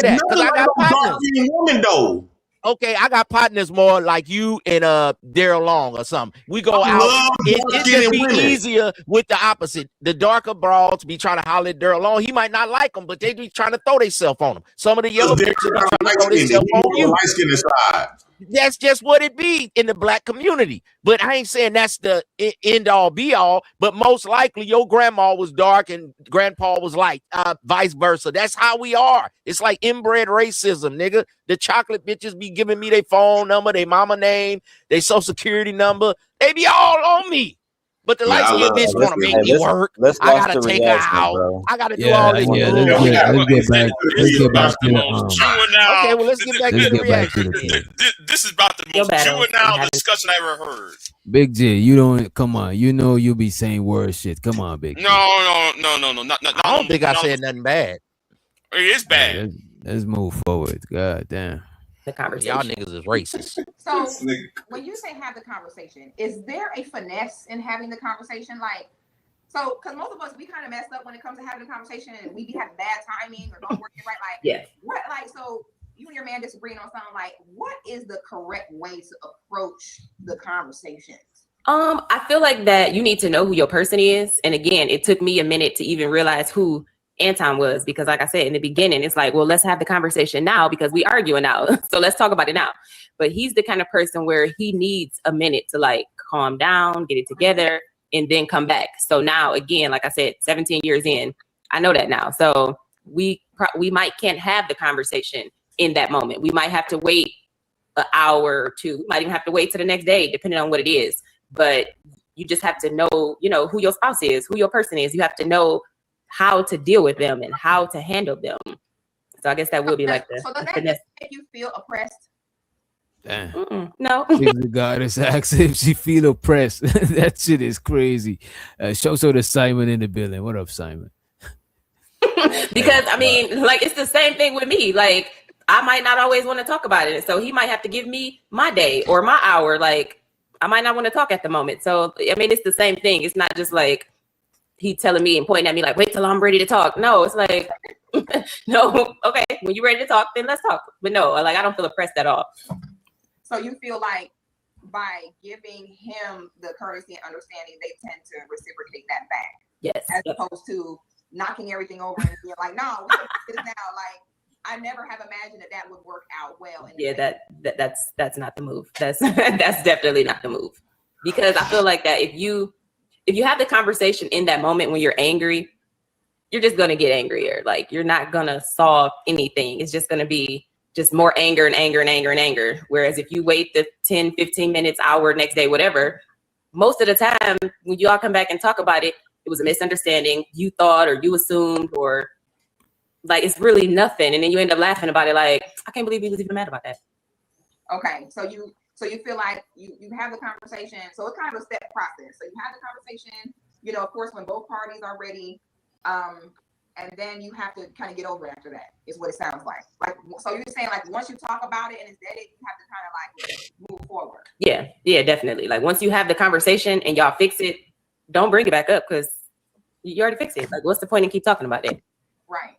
that. Because I got partners. Dark skinned women though. Okay, I got partners more like you and Daryl Long or something. We go out. It just be easier with the opposite. The darker broads be trying to holler at Daryl Long. He might not like them, but they be trying to throw themselves on him. Some of the yellow bitches be trying to throw themselves on you. That's just what it be in the black community. But I ain't saying that's the end all be all. But most likely your grandma was dark and grandpa was light. Vice versa. That's how we are. It's like inbred racism, nigga. The chocolate bitches be giving me their phone number, their mama name, their social security number. They be all on me. But the light skinned bitch want to make me work. I gotta take her out. Bro. I gotta do all this. Let's get back to okay, well, let's get back to the reaction. This is about the most juvenile discussion I ever heard. Big J, you don't come on. You know you be saying word shit. Come on, Big J. No. I don't think I said nothing bad. It's bad. Let's move forward. God damn. The conversation. Y'all niggas is racist. So when you say have the conversation, is there a finesse in having the conversation? Like, so because most of us we kind of messed up when it comes to having a conversation, and we be having bad timing or don't work it right. Like, yes. What, like, so you and your man disagreeing on something. Like, what is the correct way to approach the conversations? I feel like that you need to know who your person is. And again, it took me a minute to even realize who Anton was, because like I said in the beginning, it's like, well, let's have the conversation now because we arguing now. So let's talk about it now. But he's the kind of person where he needs a minute to like calm down, get it together, and then come back. So now again, like I said, 17 years in, I know that now. So we can't have the conversation in that moment. We might have to wait an hour or two. We might even have to wait till the next day, depending on what it is. But you just have to know, who your spouse is, who your person is. You have to know how to deal with them and how to handle them. So I guess that will be like the. So does that just make you feel oppressed? Damn. No. The goddess asks if she feel oppressed. That shit is crazy. Show the Simon in the building. What up, Simon? Because I mean, like, it's the same thing with me. Like, I might not always want to talk about it. So he might have to give me my day or my hour. Like, I might not want to talk at the moment. So, I mean, it's the same thing. It's not just like he telling me and pointing at me like, wait till I'm ready to talk. No, it's like, no, okay. When you're ready to talk, then let's talk. But no, like, I don't feel oppressed at all. So you feel like by giving him the courtesy and understanding, they tend to reciprocate that back. Yes. As opposed to knocking everything over and being like, no, we can do this now. Like, I never have imagined that would work out well. Yeah, that's not the move. That's that's definitely not the move. Because I feel like that if you have the conversation in that moment when you're angry, you're just gonna get angrier. Like, you're not gonna solve anything. It's just gonna be just more anger and anger and anger and anger. Whereas if you wait the 10, 15 minutes, hour, next day, whatever, most of the time when you all come back and talk about it, it was a misunderstanding. You thought or you assumed, or like, it's really nothing. And then you end up laughing about it. Like, I can't believe he was even mad about that. Okay. So you feel like you have the conversation. So it's kind of a step process. So you have the conversation, of course, when both parties are ready. And then you have to kind of get over it after that, is what it sounds like. Like, so you're saying, like, once you talk about it and it's dead, you have to kind of like move forward. Yeah, definitely. Like, once you have the conversation and y'all fix it, don't bring it back up because you already fixed it. Like, what's the point in keep talking about it? Right.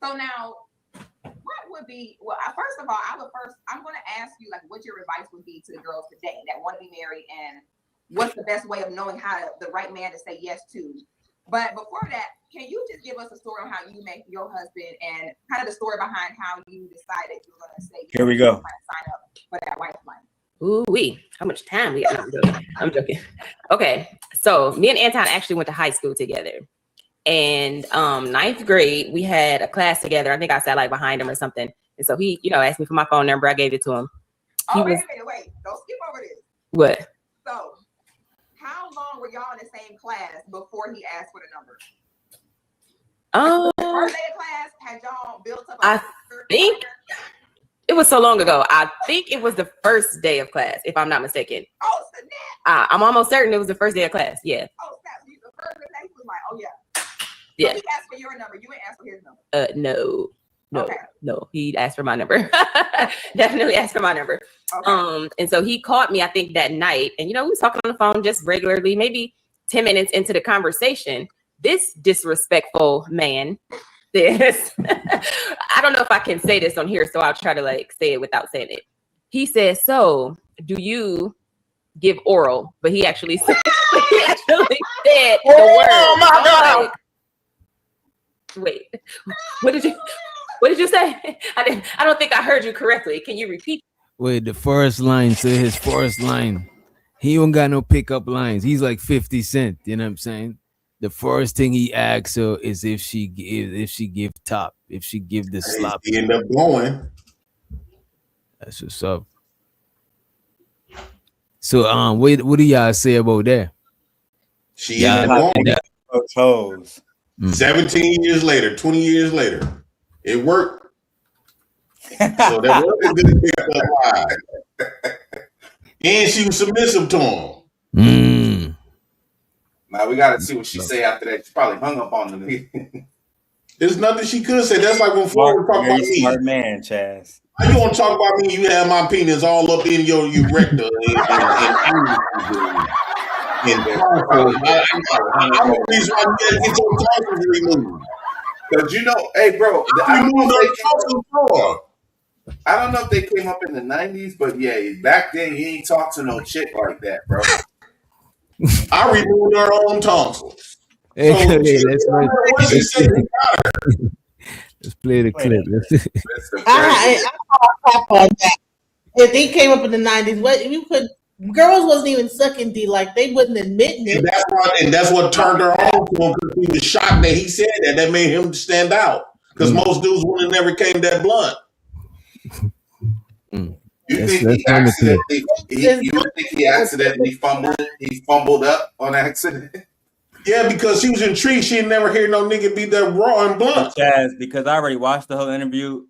So now, what would be, well, first of all, I'm going to ask you, like, what your advice would be to the girls today that want to be married, and what's the best way of knowing the right man to say yes to. But before that, can you just give us a story on how you met your husband and kind of the story behind how you decided you were going to say yes? Here we go. Sign up for that wife life. Ooh-wee, how much time we got? I'm joking. Okay, so me and Anton actually went to high school together. And ninth grade, we had a class together. I think I sat like behind him or something. And so he, asked me for my phone number. I gave it to him. Wait. Don't skip over this. What? So, how long were y'all in the same class before he asked for the number? First day of class, had y'all built up? I think it was so long ago. I think it was the first day of class, if I'm not mistaken. Oh, snap. I'm almost certain it was the first day of class. Yeah. Oh, snap. The first day, he was like, oh, yeah. Yeah. So he asked for your number. You didn't ask for his number. No. He asked for my number. Definitely asked for my number. Okay. And so he called me, I think, that night. And, we was talking on the phone just regularly, maybe 10 minutes into the conversation. This disrespectful man, I don't know if I can say this on here, so I'll try to like say it without saying it. He says, so do you give oral? But he actually said, the word. Oh my God. Wait, what did you say? I don't think I heard you correctly. Can you repeat? Wait, the first line, so his first line, he don't got no pickup lines. He's like 50 Cent, you know what I'm saying? The first thing he asks her is if she give top, if she give the slop. He end up going. That's what's up. So what do y'all say about that? She ended up going. Toes. 17 years later, 20 years later, it worked. So that was a good pickup line. And she was submissive to him. Now we got to see what she say after that. She probably hung up on him. There's nothing she could say. That's like when Florida talk about me. Smart man, Chaz. How you want to talk about me? You have my penis all up in your rectum I'm the reason why you gotta get your tonsils removed. Because hey, bro, I don't know if they came up in the 90s, but yeah, back then you ain't talk to no chick like that, bro. I removed her own tonsils. Hey, So let's play the clip. I call on that. If they came up in the 90s, what you could girls wasn't even sucking D, like they wouldn't admit it. And that's what turned her on to him, because he was shocked that he said that. That made him stand out. Because most dudes would have never came that blunt. You think he accidentally fumbled? He fumbled up on accident. Yeah, because she was intrigued. She had never heard no nigga be that raw and blunt. Chaz, because I already watched the whole interview,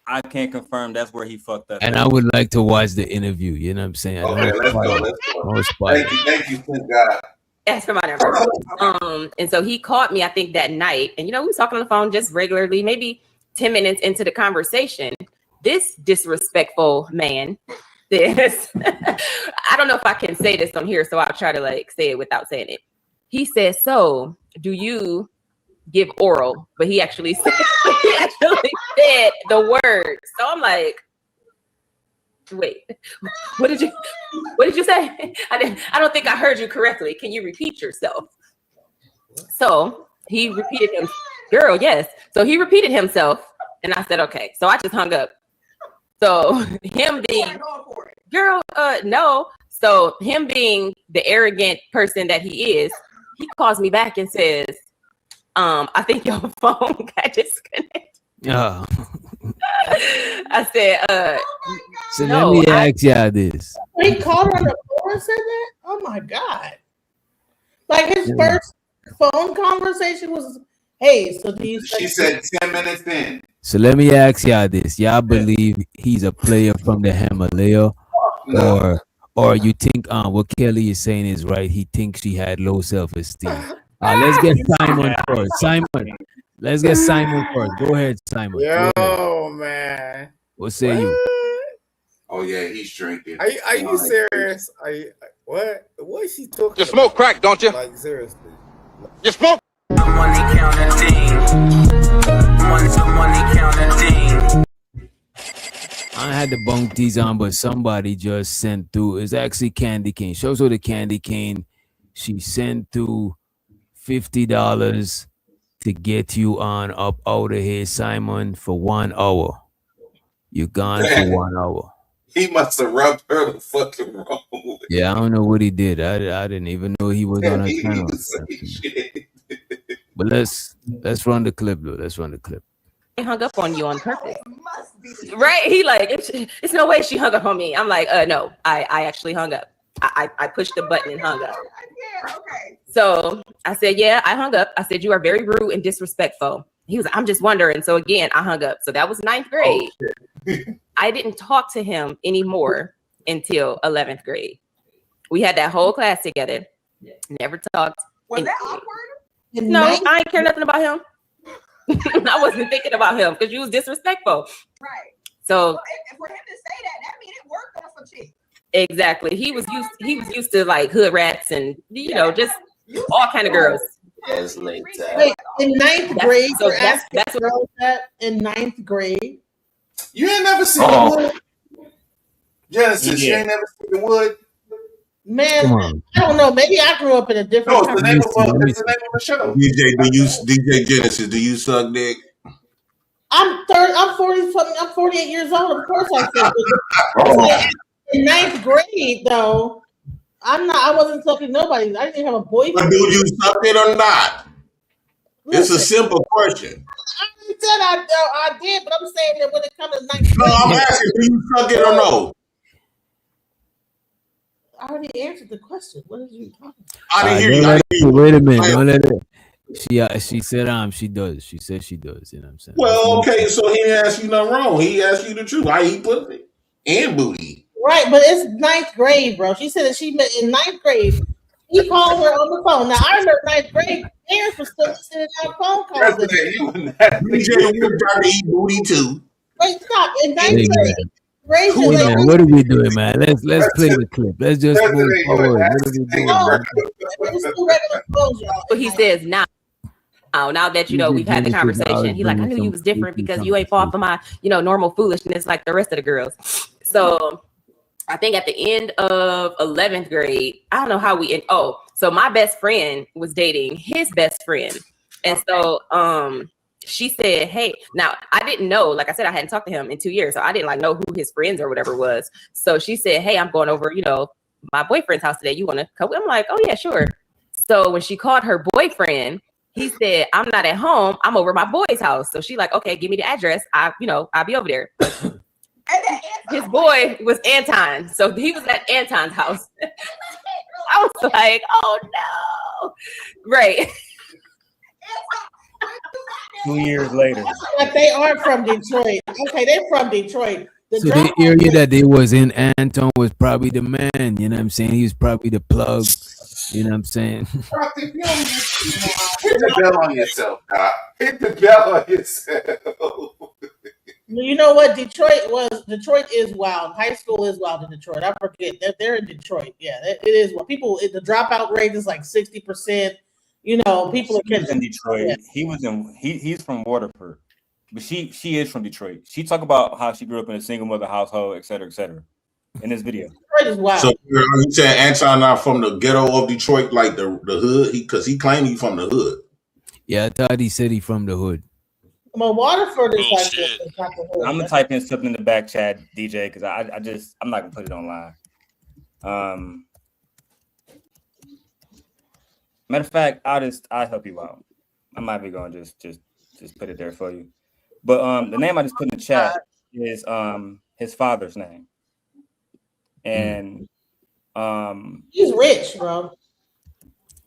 I can't confirm that's where he fucked up. And I would like to watch the interview. You know what I'm saying? Okay, let's go. Thank you, thank God. Ask for my number. And so he called me, I think, that night. And, we was talking on the phone just regularly, maybe 10 minutes into the conversation. This disrespectful man, I don't know if I can say this on here, so I'll try to say it without saying it. He said, so do you give oral? But he actually said, the word. So I'm like, wait, what did you say? I don't think I heard you correctly. Can you repeat yourself? So he repeated him, girl, yes. So he repeated himself, and I said, okay. So I just hung up. So him being, girl, no. So him being the arrogant person that he is, he calls me back and says, I think your phone got disconnected. Oh. I said, so no, let me ask y'all this. He called her on the phone and said that? Oh my God. Like his first phone conversation was, hey, so do you She said 10 minutes in. So let me ask y'all this. Y'all believe he's a player from the Himalaya? No. Or you think what Kelly is saying is right? He thinks she had low self-esteem. Let's get Simon first. Let's get Simon first. Go ahead, Simon. Yo, man. What say you? Oh yeah, he's drinking. Are you serious? What is she talking about? You smoke crack, don't you? Like seriously. You smoke. I had the bunk these on, but somebody just sent through. It's actually Candy Cane. Shows her the Candy Cane. She sent through $50 to get you on up out of here, Simon, for 1 hour. You're gone for 1 hour. He must have rubbed her the fucking wrong way. Yeah, I don't know what he did. I didn't even know he was on her channel. But let's run the clip, though. Let's run the clip. He hung up on you on purpose. Right? He like, it's no way she hung up on me. I'm like, no, I actually hung up. I pushed the button and hung up. So I said, yeah, I hung up. I said, you are very rude and disrespectful. He was like, I'm just wondering. So again, I hung up. So that was 9th grade. I didn't talk to him anymore until 11th grade. We had that whole class together. Never talked. Was that awkward? No, I ain't care nothing about him. I wasn't thinking about him because you was disrespectful. Right. So and for him to say that means it worked on some shit. Exactly. He was used to like hood rats and just all kind of girls. Yes, Wait, in 9th grade, so that's girls that in 9th grade. You ain't never seen the wood? Genesis, you ain't never seen the wood? Man, I don't know. Maybe I grew up in a different. No, it's the name of the show. DJ Genesis, do you suck dick? I'm 40 something. I'm 48 years old. Of course I said. In 9th grade, though, I wasn't sucking nobody. I didn't have a boyfriend. But do you suck it or not? It's a simple question. I said I did, but I'm saying that when it comes to 9th grade. No, I'm asking, do you suck it or no? I already answered the question. What did you talking about? I didn't hear you. Wait a minute. Don't let it. She said she does. She said she does. You know what I'm saying? Well, okay, so he didn't ask you nothing wrong. He asked you the truth. I eat pussy and booty. Right, but it's 9th grade, bro. She said that she met in 9th grade. He called her on the phone. Now I remember 9th grade. Parents were still sending out phone calls. DJ Wood got to eat booty too. Wait, stop. In 9th grade. Cool, man. What are we doing, man? Let's play the clip. Let's just move forward. What are we doing? But he says now that we've had the conversation, he like, I knew you was different because you ain't fall for my normal foolishness like the rest of the girls. So I think at the end of 11th grade, I don't know how we So my best friend was dating his best friend. And so she said, hey, now I didn't know, like I said, I hadn't talked to him in 2 years. So I didn't like know who his friends or whatever was. So she said, hey, I'm going over, you know, my boyfriend's house today. You want to come? I'm like, oh yeah, sure. So when she called her boyfriend, he said, I'm not at home. I'm over my boy's house. So she like, okay, give me the address. I'll be over there. His boy was Anton. So he was at Anton's house. I was like, oh no. Great. 2 years later. But they are from Detroit. Okay, they're from Detroit. So the area that they was in, Anton was probably the man. You know what I'm saying? He was probably the plug. You know what I'm saying? Hit the bell on yourself, Doc. Hit the bell on yourself. You know what? Detroit is wild. High school is wild in Detroit. I forget that they're in Detroit. Yeah, it is. Well, the dropout rate is like 60%. You know, people are in Detroit. Yeah. He's from Waterford, but she is from Detroit. She talked about how she grew up in a single mother household, et cetera, in this video. Detroit is wild. So you saying Anton not from the ghetto of Detroit, like the hood? Because he claimed he from the hood. Yeah, I thought he said he from the hood. Well, Waterford is like the hood. I'm gonna type in something in the back chat, DJ, because I'm not gonna put it online. Matter of fact, I'll help you out. I might be going just put it there for you. But the name I just put in the chat is his father's name. And he's rich, bro.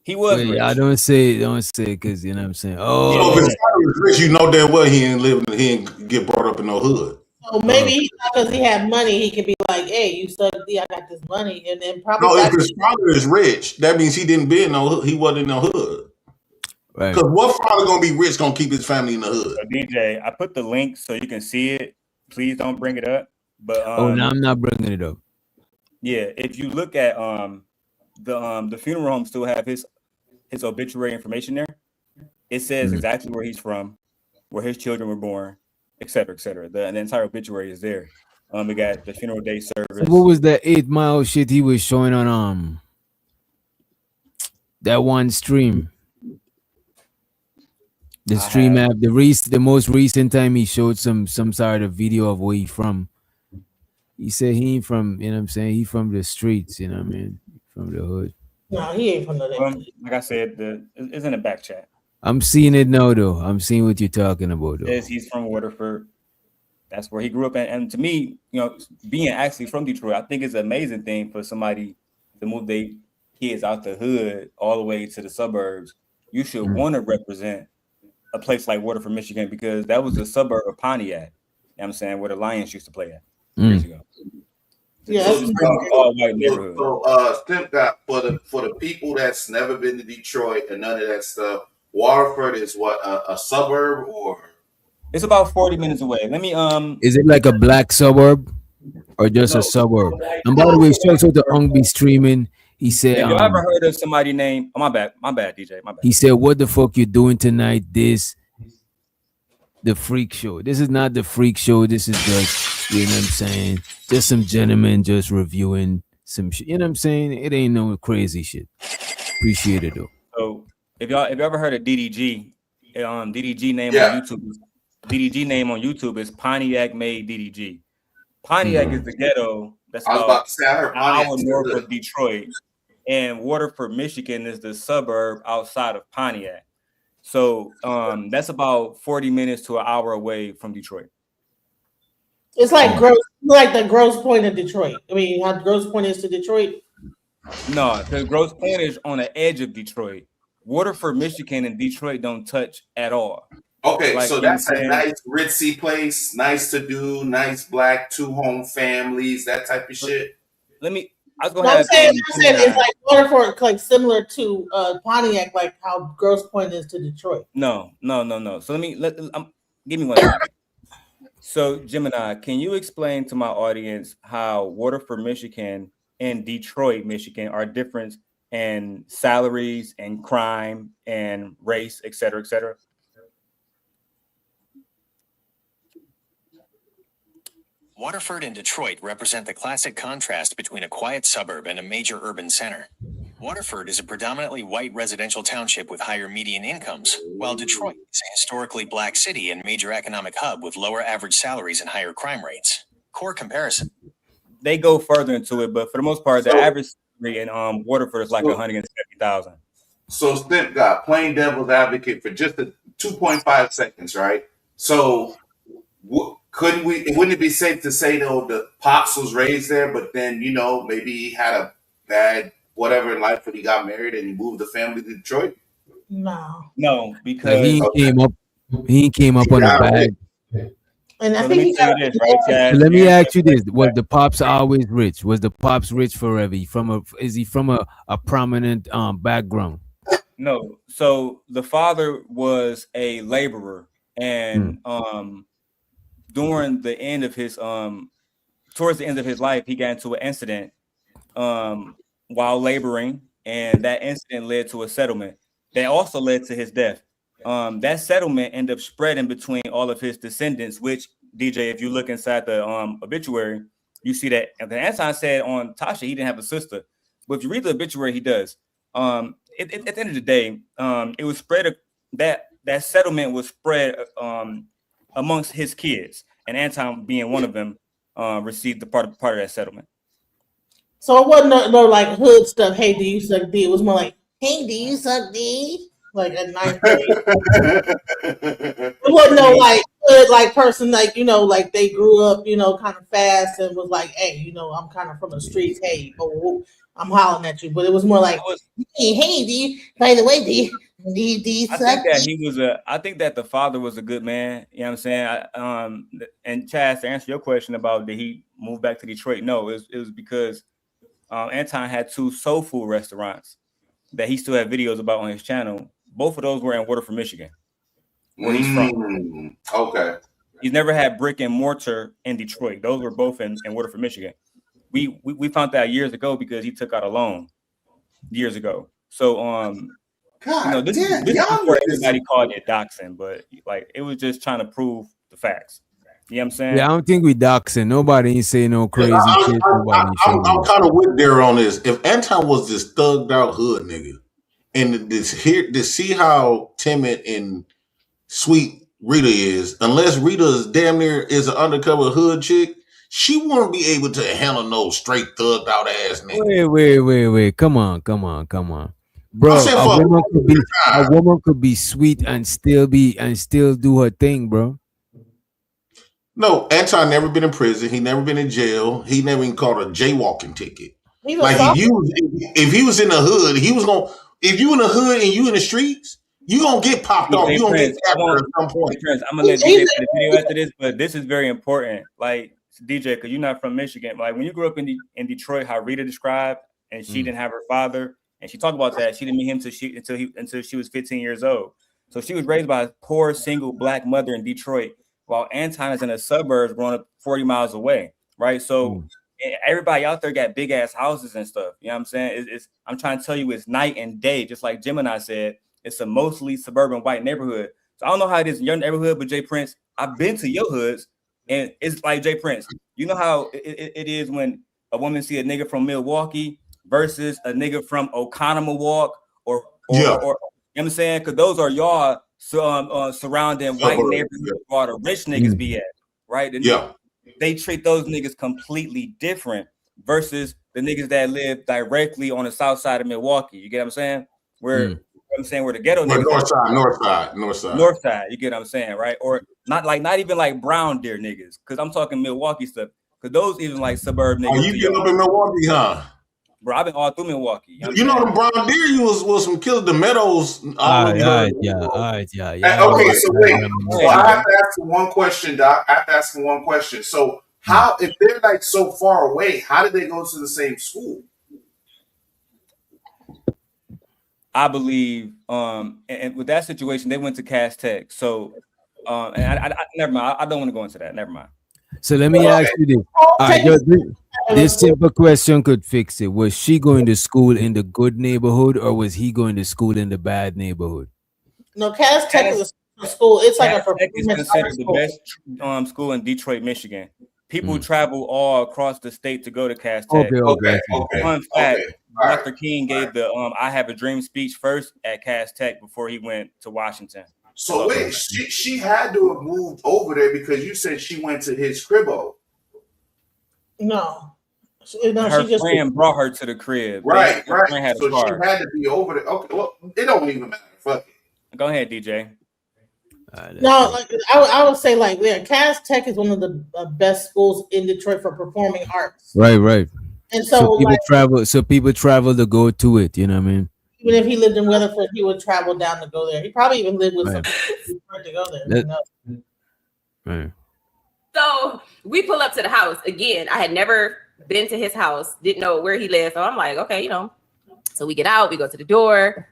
He was rich. I don't say because you know what I'm saying. Oh, so if his father was rich, you know damn well he ain't get brought up in no hood. So maybe because he had money, he could be like, "Hey, you stuck D, I got this money," and then probably. No, if his father is rich, that means he didn't be in no hood. He wasn't in no hood. Right. Because what father gonna be rich gonna keep his family in the hood? So DJ, I put the link so you can see it. Please don't bring it up. But no, I'm not bringing it up. Yeah, if you look at the funeral home still have his obituary information there. It says exactly where he's from, where his children were born, et cetera, et cetera. The entire obituary is there. We got the funeral day service. So what was that 8 Mile shit he was showing on that one stream? The stream app, the most recent time he showed some sort of video of where he from. He said he ain't from, you know what I'm saying? He from the streets, you know what I mean? From the hood. No, he ain't from the hood. Like I said, it's in the back chat. I'm seeing it now, though. I'm seeing what you're talking about, though. Yes, he's from Waterford. That's where he grew up. And to me, you know, being actually from Detroit, I think it's an amazing thing for somebody to move their kids out the hood all the way to the suburbs. You should want to represent a place like Waterford, Michigan, because that was a suburb of Pontiac. You know what I'm saying, where the Lions used to play at years ago. Yeah, all white neighborhood. So Pimp got for the people that's never been to Detroit and none of that stuff. Waterford is what a suburb, or it's about 40 minutes away. Let me Is it like a black suburb or just a suburb? And by the way, shout out to Ungby streaming. He said, have you ever heard of somebody named? Oh, my bad, DJ, my bad. He said, "What the fuck you doing tonight? The freak show. This is not the freak show. This is just, you know what I'm saying, just some gentlemen just reviewing some shit. You know what I'm saying? It ain't no crazy shit. Appreciate it though." So if you ever heard of DDG, DDG name on YouTube. DDG name on YouTube is Pontiac Made DDG. Pontiac is the ghetto that's about an hour north of Detroit, and Waterford, Michigan is the suburb outside of Pontiac. So that's about 40 minutes to an hour away from Detroit. It's like the Grosse Point of Detroit. I mean, how Grosse Point is to Detroit? No, the Grosse Point is on the edge of Detroit. Waterford, Michigan, and Detroit don't touch at all. Okay, so that's a nice ritzy place, nice to do, nice black 2-home families, that type of shit. I was going to say it's like Waterford, like similar to Pontiac, like how Grosse Point is to Detroit. No. So give me one second. So Gemini, can you explain to my audience how Waterford, Michigan, and Detroit, Michigan are different in salaries and crime and race, et cetera, et cetera? Waterford and Detroit represent the classic contrast between a quiet suburb and a major urban center. Waterford is a predominantly white residential township with higher median incomes, while Detroit is a historically black city and major economic hub with lower average salaries and higher crime rates. Core comparison. They go further into it, but for the most part, the average salary in Waterford is like 170,000. So Stimp got plain devil's advocate for just 2.5 seconds, right? So wouldn't it be safe to say though the Pops was raised there, but then maybe he had a bad whatever in life when he got married and he moved the family to Detroit? No, because he came up on a bag. And I So think let me tell you this, right, Chad? So let me ask you this: was the Pops always rich? Was the Pops rich forever? Is he from a prominent background? No. So the father was a laborer, and during the end of his towards the end of his life, he got into an incident while laboring, and that incident led to a settlement that also led to his death. That settlement ended up spreading between all of his descendants, which, DJ, if you look inside the obituary, you see that Anton said on Tasha he didn't have a sister, but if you read the obituary, he does. At the end of the day, it was spread, that settlement was spread amongst his kids, and Anton, being one of them, received the part of that settlement. So it wasn't no like hood stuff. Hey, do you suck D? It was more like, hey, do you suck D? Like at 9:30. It wasn't no like hood like person like like they grew up kind of fast and was like, hey, I'm kind of from the streets. Hey, I'm hollering at you. But it was more like, hey, D. By the way, D I think that he was I think that the father was a good man. You know what I'm saying? And Chaz, to answer your question about did he move back to Detroit? No, it was because Anton had 2 soul food restaurants that he still had videos about on his channel. Both of those were in Waterford, Michigan, where he's from. Okay. He's never had brick and mortar in Detroit. Those were both in Waterford, Michigan. We found that years ago because he took out a loan years ago. So this is before everybody called it doxing, but like it was just trying to prove the facts. You know what I'm saying? Yeah, I don't think we doxing. Nobody ain't saying no crazy shit. I'm kind of with there on this. If Anton was this thugged out hood nigga, and to see how timid and sweet Rita is, unless Rita is damn near is an undercover hood chick, she won't be able to handle no straight thugged out ass nigga. Wait. Come on. Bro, a woman could be sweet and still do her thing, bro. No, Anton never been in prison. He never been in jail. He never even caught a jaywalking ticket. Like if he was in the hood, he was gonna. If you in the hood and you in the streets, you gonna get popped off. You gonna get captured at some point. I'm gonna let DJ play the video after this, but this is very important. Like DJ, because you're not from Michigan. Like when you grew up in Detroit, how Rita described, and she didn't have her father, and she talked about that. She didn't meet him until she was 15 years old. So she was raised by a poor single black mother in Detroit, while Anton is in the suburbs, growing up 40 miles away. Right, so. Everybody out there got big ass houses and stuff. You know what I'm saying? I'm trying to tell you, it's night and day. Just like Gemini said, it's a mostly suburban white neighborhood. So I don't know how it is in your neighborhood, but Jay Prince, I've been to your hoods, and it's like Jay Prince. You know how it is when a woman see a nigga from Milwaukee versus a nigga from Oconomowoc or you know what I'm saying? Because those are y'all surrounding white neighborhoods where the rich niggas be at, right? They treat those niggas completely different versus the niggas that live directly on the south side of Milwaukee. You get what I'm saying? Where where the ghetto niggas north side. You get what I'm saying, right? Or not even like Brown Deer niggas, because I'm talking Milwaukee stuff. Because those even like suburb niggas. Oh, you get up in Milwaukee, huh? Bro, I've been all through Milwaukee. You know them Brown Deer was some killers, the Meadows. Okay, so wait. So I have to ask you one question, Doc. I have to ask you one question. So how, if they're like so far away, how did they go to the same school? I believe, and with that situation, they went to Cass Tech. So, and I never mind. I don't want to go into that. Never mind. So let me ask you this. This simple question could fix it. Was she going to school in the good neighborhood, or was he going to school in the bad neighborhood? No, Cass Tech is a school. It's like a Tech is considered the best school in Detroit, Michigan. People travel all across the state to go to Cass Tech. Okay. Fun fact, Dr. King gave the I Have a Dream speech first at Cass Tech before he went to Washington. So wait, she had to have moved over there because you said she went to his cribbo. No, Her friend brought her to the crib. Right. Her friend had a So she car. had to be over there. Okay, well, it don't even matter. Fuck it. Go ahead, DJ. No, like I would say, like, yeah, Cass Tech is one of the best schools in Detroit for performing arts. Right. And so people like, travel. So people travel to go to it. You know what I mean? even if he lived in Weatherford, he would travel down to go there. He probably even lived with some people to go there. Right. So we pull up to the house again. I had never been to his house, didn't know where he lived. So I'm like, okay, So we get out, we go to the door.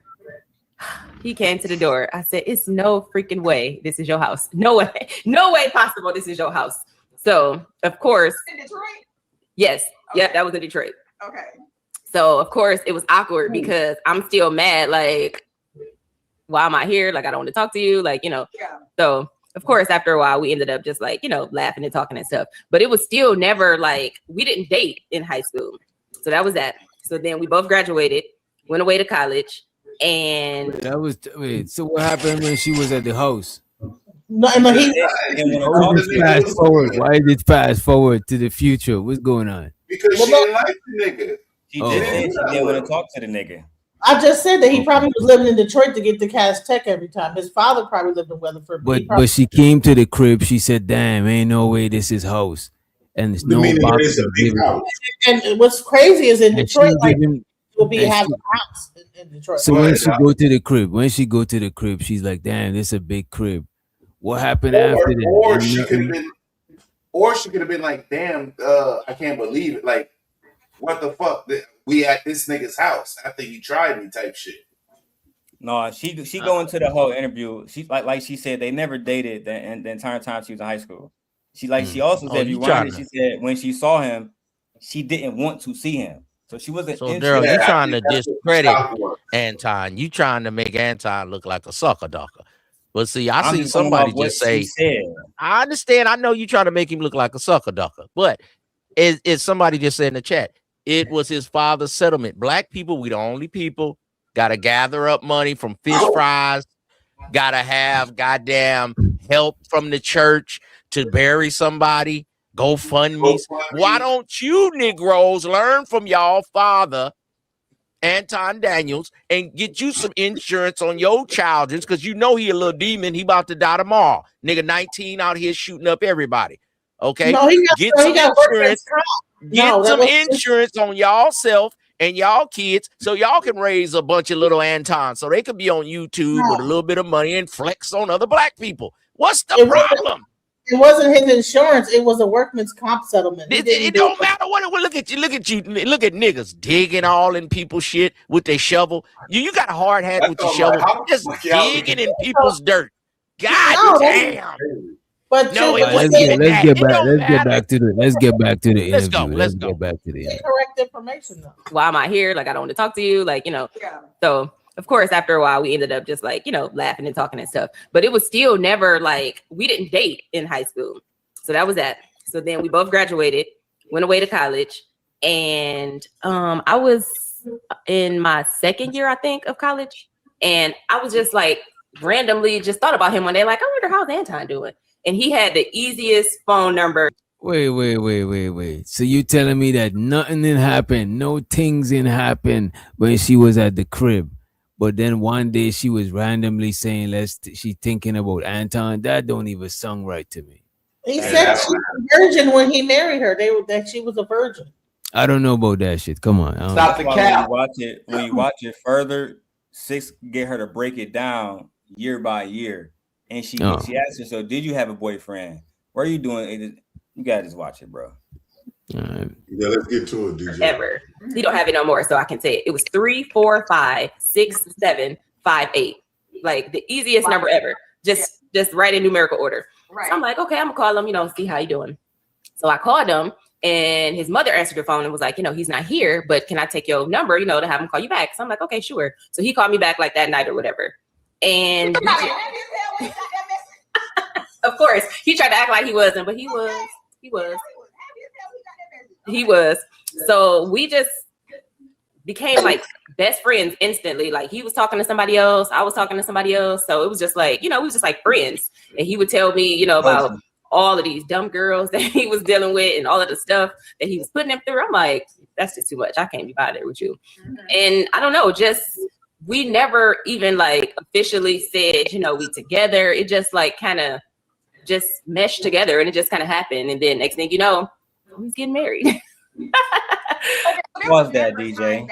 He came to the door. I said, it's no freaking way this is your house. No way possible this is your house. So, of course. In Detroit? Yes. Okay. Yep, that was in Detroit. Okay. So, of course, it was awkward because I'm still mad. Like, why am I here? Like, I don't want to talk to you. Like, Yeah. So, of course, after a while, we ended up just like, laughing and talking and stuff. But it was still never like, we didn't date in high school. So that was that. So then we both graduated, went away to college. And so what happened when she was at the house? No, fast forward. Why did it fast forward to the future? What's going on? Because she didn't like the nigga. She didn't want to talk to the nigga. I just said that he probably was living in Detroit to get to Cass Tech every time. His father probably lived in Weatherford. But she came to the crib. She said, "Damn, ain't no way this is house." And there's no box. And what's crazy is in Detroit, like, will be having a house in Detroit. So when she go to the crib, she's like, "Damn, this is a big crib." What happened after that? Or she could have been like, "Damn, I can't believe it. Like, what the fuck? We at this nigga's house after he tried me," type shit. No, she go into the whole interview. She like she said they never dated the entire time she was in high school. She also said she said when she saw him, she didn't want to see him. So she wasn't. So Daryl, you trying to discredit Anton. You trying to make Anton look like a sucker ducker. But see, I see somebody just say, I understand. I know you trying to make him look like a sucker ducker. But is somebody just said in the chat, it was his father's settlement. Black people, we the only people, gotta gather up money from fish fries, gotta have goddamn help from the church to bury somebody. GoFundMe's. Why don't you Negroes learn from y'all father, Anton Daniels, and get you some insurance on your children? Because he a little demon. He about to die tomorrow. Nigga 19 out here shooting up everybody. Okay? No, get some insurance. Get some insurance on y'all self and y'all kids so y'all can raise a bunch of little Antons so they could be on YouTube with a little bit of money and flex on other black people. What's the problem? It wasn't his insurance. It was a workman's comp settlement. It don't matter what. Look at you. Look at niggas digging all in people's shit with their shovel. You got a hard hat with your shovel, just digging in people's dirt. God damn. But no, let's get back to the interview. Let's go back to the interview. Correct information though. Why am I here? Like, I don't want to talk to you. Like, So of course, after a while, we ended up just like, laughing and talking and stuff. But it was still never like, we didn't date in high school. So that was that. So then we both graduated, went away to college. And I was in my second year, I think, of college. And I was just like, randomly just thought about him one day. Like, I wonder how's Anton doing? And he had the easiest phone number. Wait. So you telling me that nothing didn't happen, no things didn't happen when she was at the crib? But then one day she was randomly saying, she thinking about Anton. That don't even sound right to me. He said she was a virgin when he married her. That she was a virgin. I don't know about that shit. Come on. Stop the cap. When you watch it further, Six get her to break it down year by year. And she asked her, so did you have a boyfriend? What are you doing? You gotta just watch it, bro. Yeah, let's get to it, DJ. Ever. He don't have it no more, so I can say it. It was 3, 4, 5, 6, 7, 5, 8. Like the easiest number ever. Just write in numerical order. Right. So I'm like, okay, I'm gonna call him, see how you doing. So I called him and his mother answered the phone and was like, he's not here, but can I take your number, to have him call you back? So I'm like, okay, sure. So he called me back like that night or whatever. And of course, he tried to act like he wasn't, but he was. So we just became like best friends instantly. Like he was talking to somebody else, I was talking to somebody else. So it was just like, we was just like friends. And he would tell me, about all of these dumb girls that he was dealing with and all of the stuff that he was putting them through. I'm like, that's just too much. I can't be bothered with you. And I don't know, we never even like officially said, we together. It just like kind of just meshed together and it just kind of happened. And then next thing you know, we was getting married. Was that, DJ?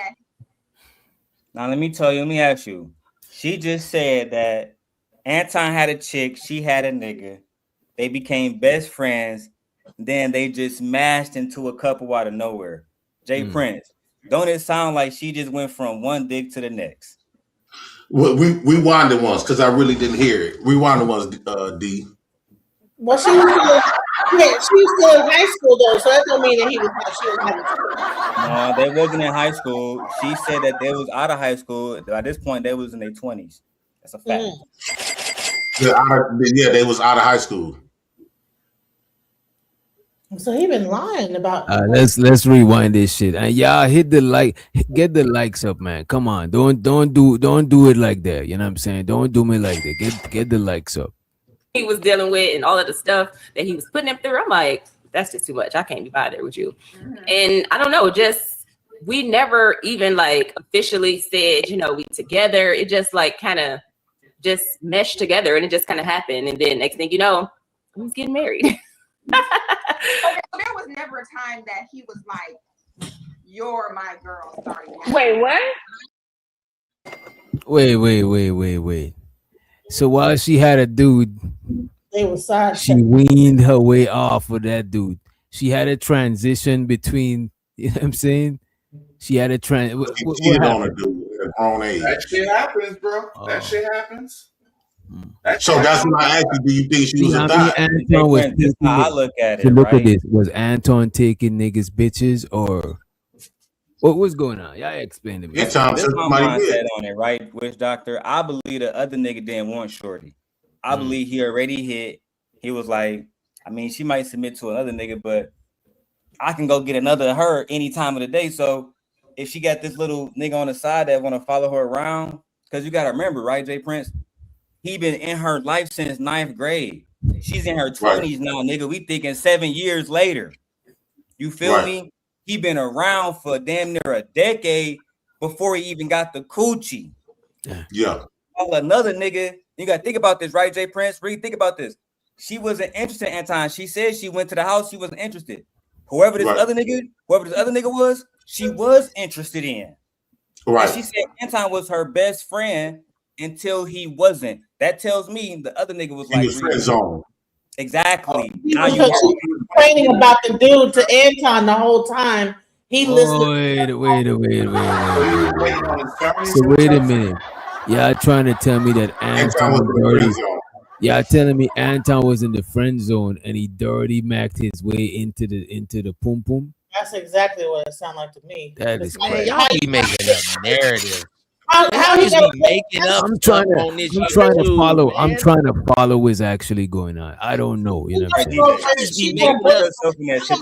Now let me ask you. She just said that Anton had a chick, she had a nigga. They became best friends. Then they just mashed into a couple out of nowhere. Jay Prince, don't it sound like she just went from one dick to the next? Well, we rewind it once because I really didn't hear it. Rewind it once, D. Well, she was still in high school though, so that don't mean that she was having sex. No, they wasn't in high school. She said that they was out of high school. At this point, they was in their 20s. That's a fact. Yeah, they was out of high school. So he been lying about. Let's rewind this shit. And y'all hit the like, get the likes up, man. Come on, don't do it like that. You know what I'm saying? Don't do me like that. Get the likes up. He was dealing with and all of the stuff that he was putting him through. I'm like, that's just too much. I can't be bothered with you. And I don't know, we never even like officially said, we together. It just like kind of just meshed together and it just kind of happened. And then next thing you know, we was getting married. There was never a time that he was like, "You're my girl." Starting now. Wait, what? Wait. So while she had a dude, they was side. She weaned her way off of that dude. She had a transition between. You know what I'm saying? She had a transition. At a grown age. That shit happens, bro. That shit happens. So that's when I asked you, do you think she was a thot? Anton was I look at it. Look at this. Was Anton taking niggas bitches or what was going on? Y'all explain to me. This my mindset on it, right? Witch doctor. I believe the other nigga didn't want shorty. I believe he already hit. He was like, she might submit to another nigga, but I can go get another her any time of the day. So if she got this little nigga on the side that want to follow her around, because you got to remember, right, Jay Prince? He been in her life since 9th grade. She's in her 20s now, nigga. We thinking 7 years later. You feel me? He been around for damn near a decade before he even got the coochie. Yeah. Another nigga, you got to think about this, right, Jay Prince? Really think about this. She wasn't interested in Anton. She said she went to the house. She wasn't interested. Whoever this other nigga was, she was interested in. Right. And she said Anton was her best friend until he wasn't. That tells me the other nigga was like friend zone. Exactly. Now you complaining about the dude to Anton the whole time. He listened. Wait a minute. Y'all trying to tell me that Anton was dirty? Y'all telling me Anton was in the friend zone and he dirty macked his way into the pum pum? That's exactly what it sounded like to me. That is crazy. Y'all be making up narrative. How you be making up? I'm trying to follow. I'm trying to follow what's actually going on. I don't know. You know what I'm saying?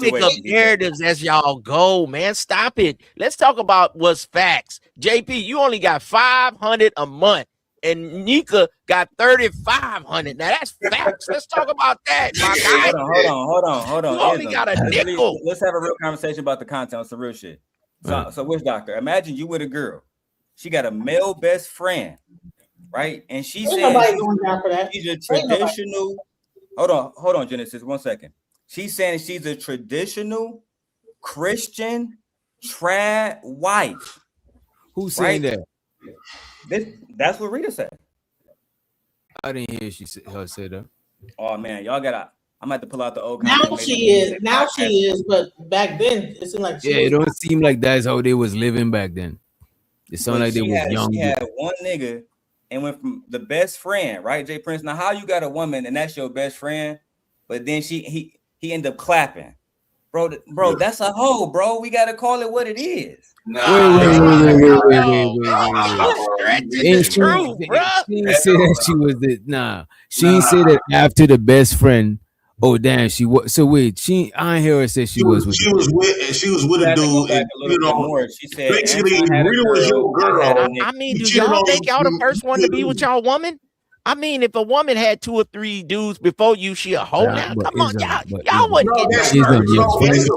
Make up narratives as y'all go, man. Stop it. Let's talk about what's facts. JP, you only got $500 a month, and Nika got $3,500. Now that's facts. Let's talk about that, my guy. Hold on. You only got a nickel. Let's have a real conversation about the content. It's the real shit. So Witch Doctor, imagine you with a girl. She got a male best friend, right? And she said she's a traditional. Hold on, Genesis. 1 second. She's saying she's a traditional Christian trad wife. Who's saying that? That's what Rita said. I didn't hear her say that. Oh man, y'all gotta. I'm gonna have to pull out the old. Now she is, but back then it seemed like it don't seem like that's how they was living back then. It sounded like they was young. She had one nigga and went from the best friend, right, Jay Prince? Now, how you got a woman and that's your best friend, but then he ended up clapping, bro. That's a hoe, bro. We gotta call it what it is. Wait. She didn't say that she was the She didn't say that after the best friend Oh damn, she was. So wait, I ain't hear her say she was with. She was with a dude, and you know, She said, basically, Anton had a Rita was your girl. I mean, You do cheated y'all on think y'all the first one to be you. with y'all woman? I mean, if a woman had 2 or 3 dudes before you, she a hoe now. Come on, y'all wasn't getting no relationships.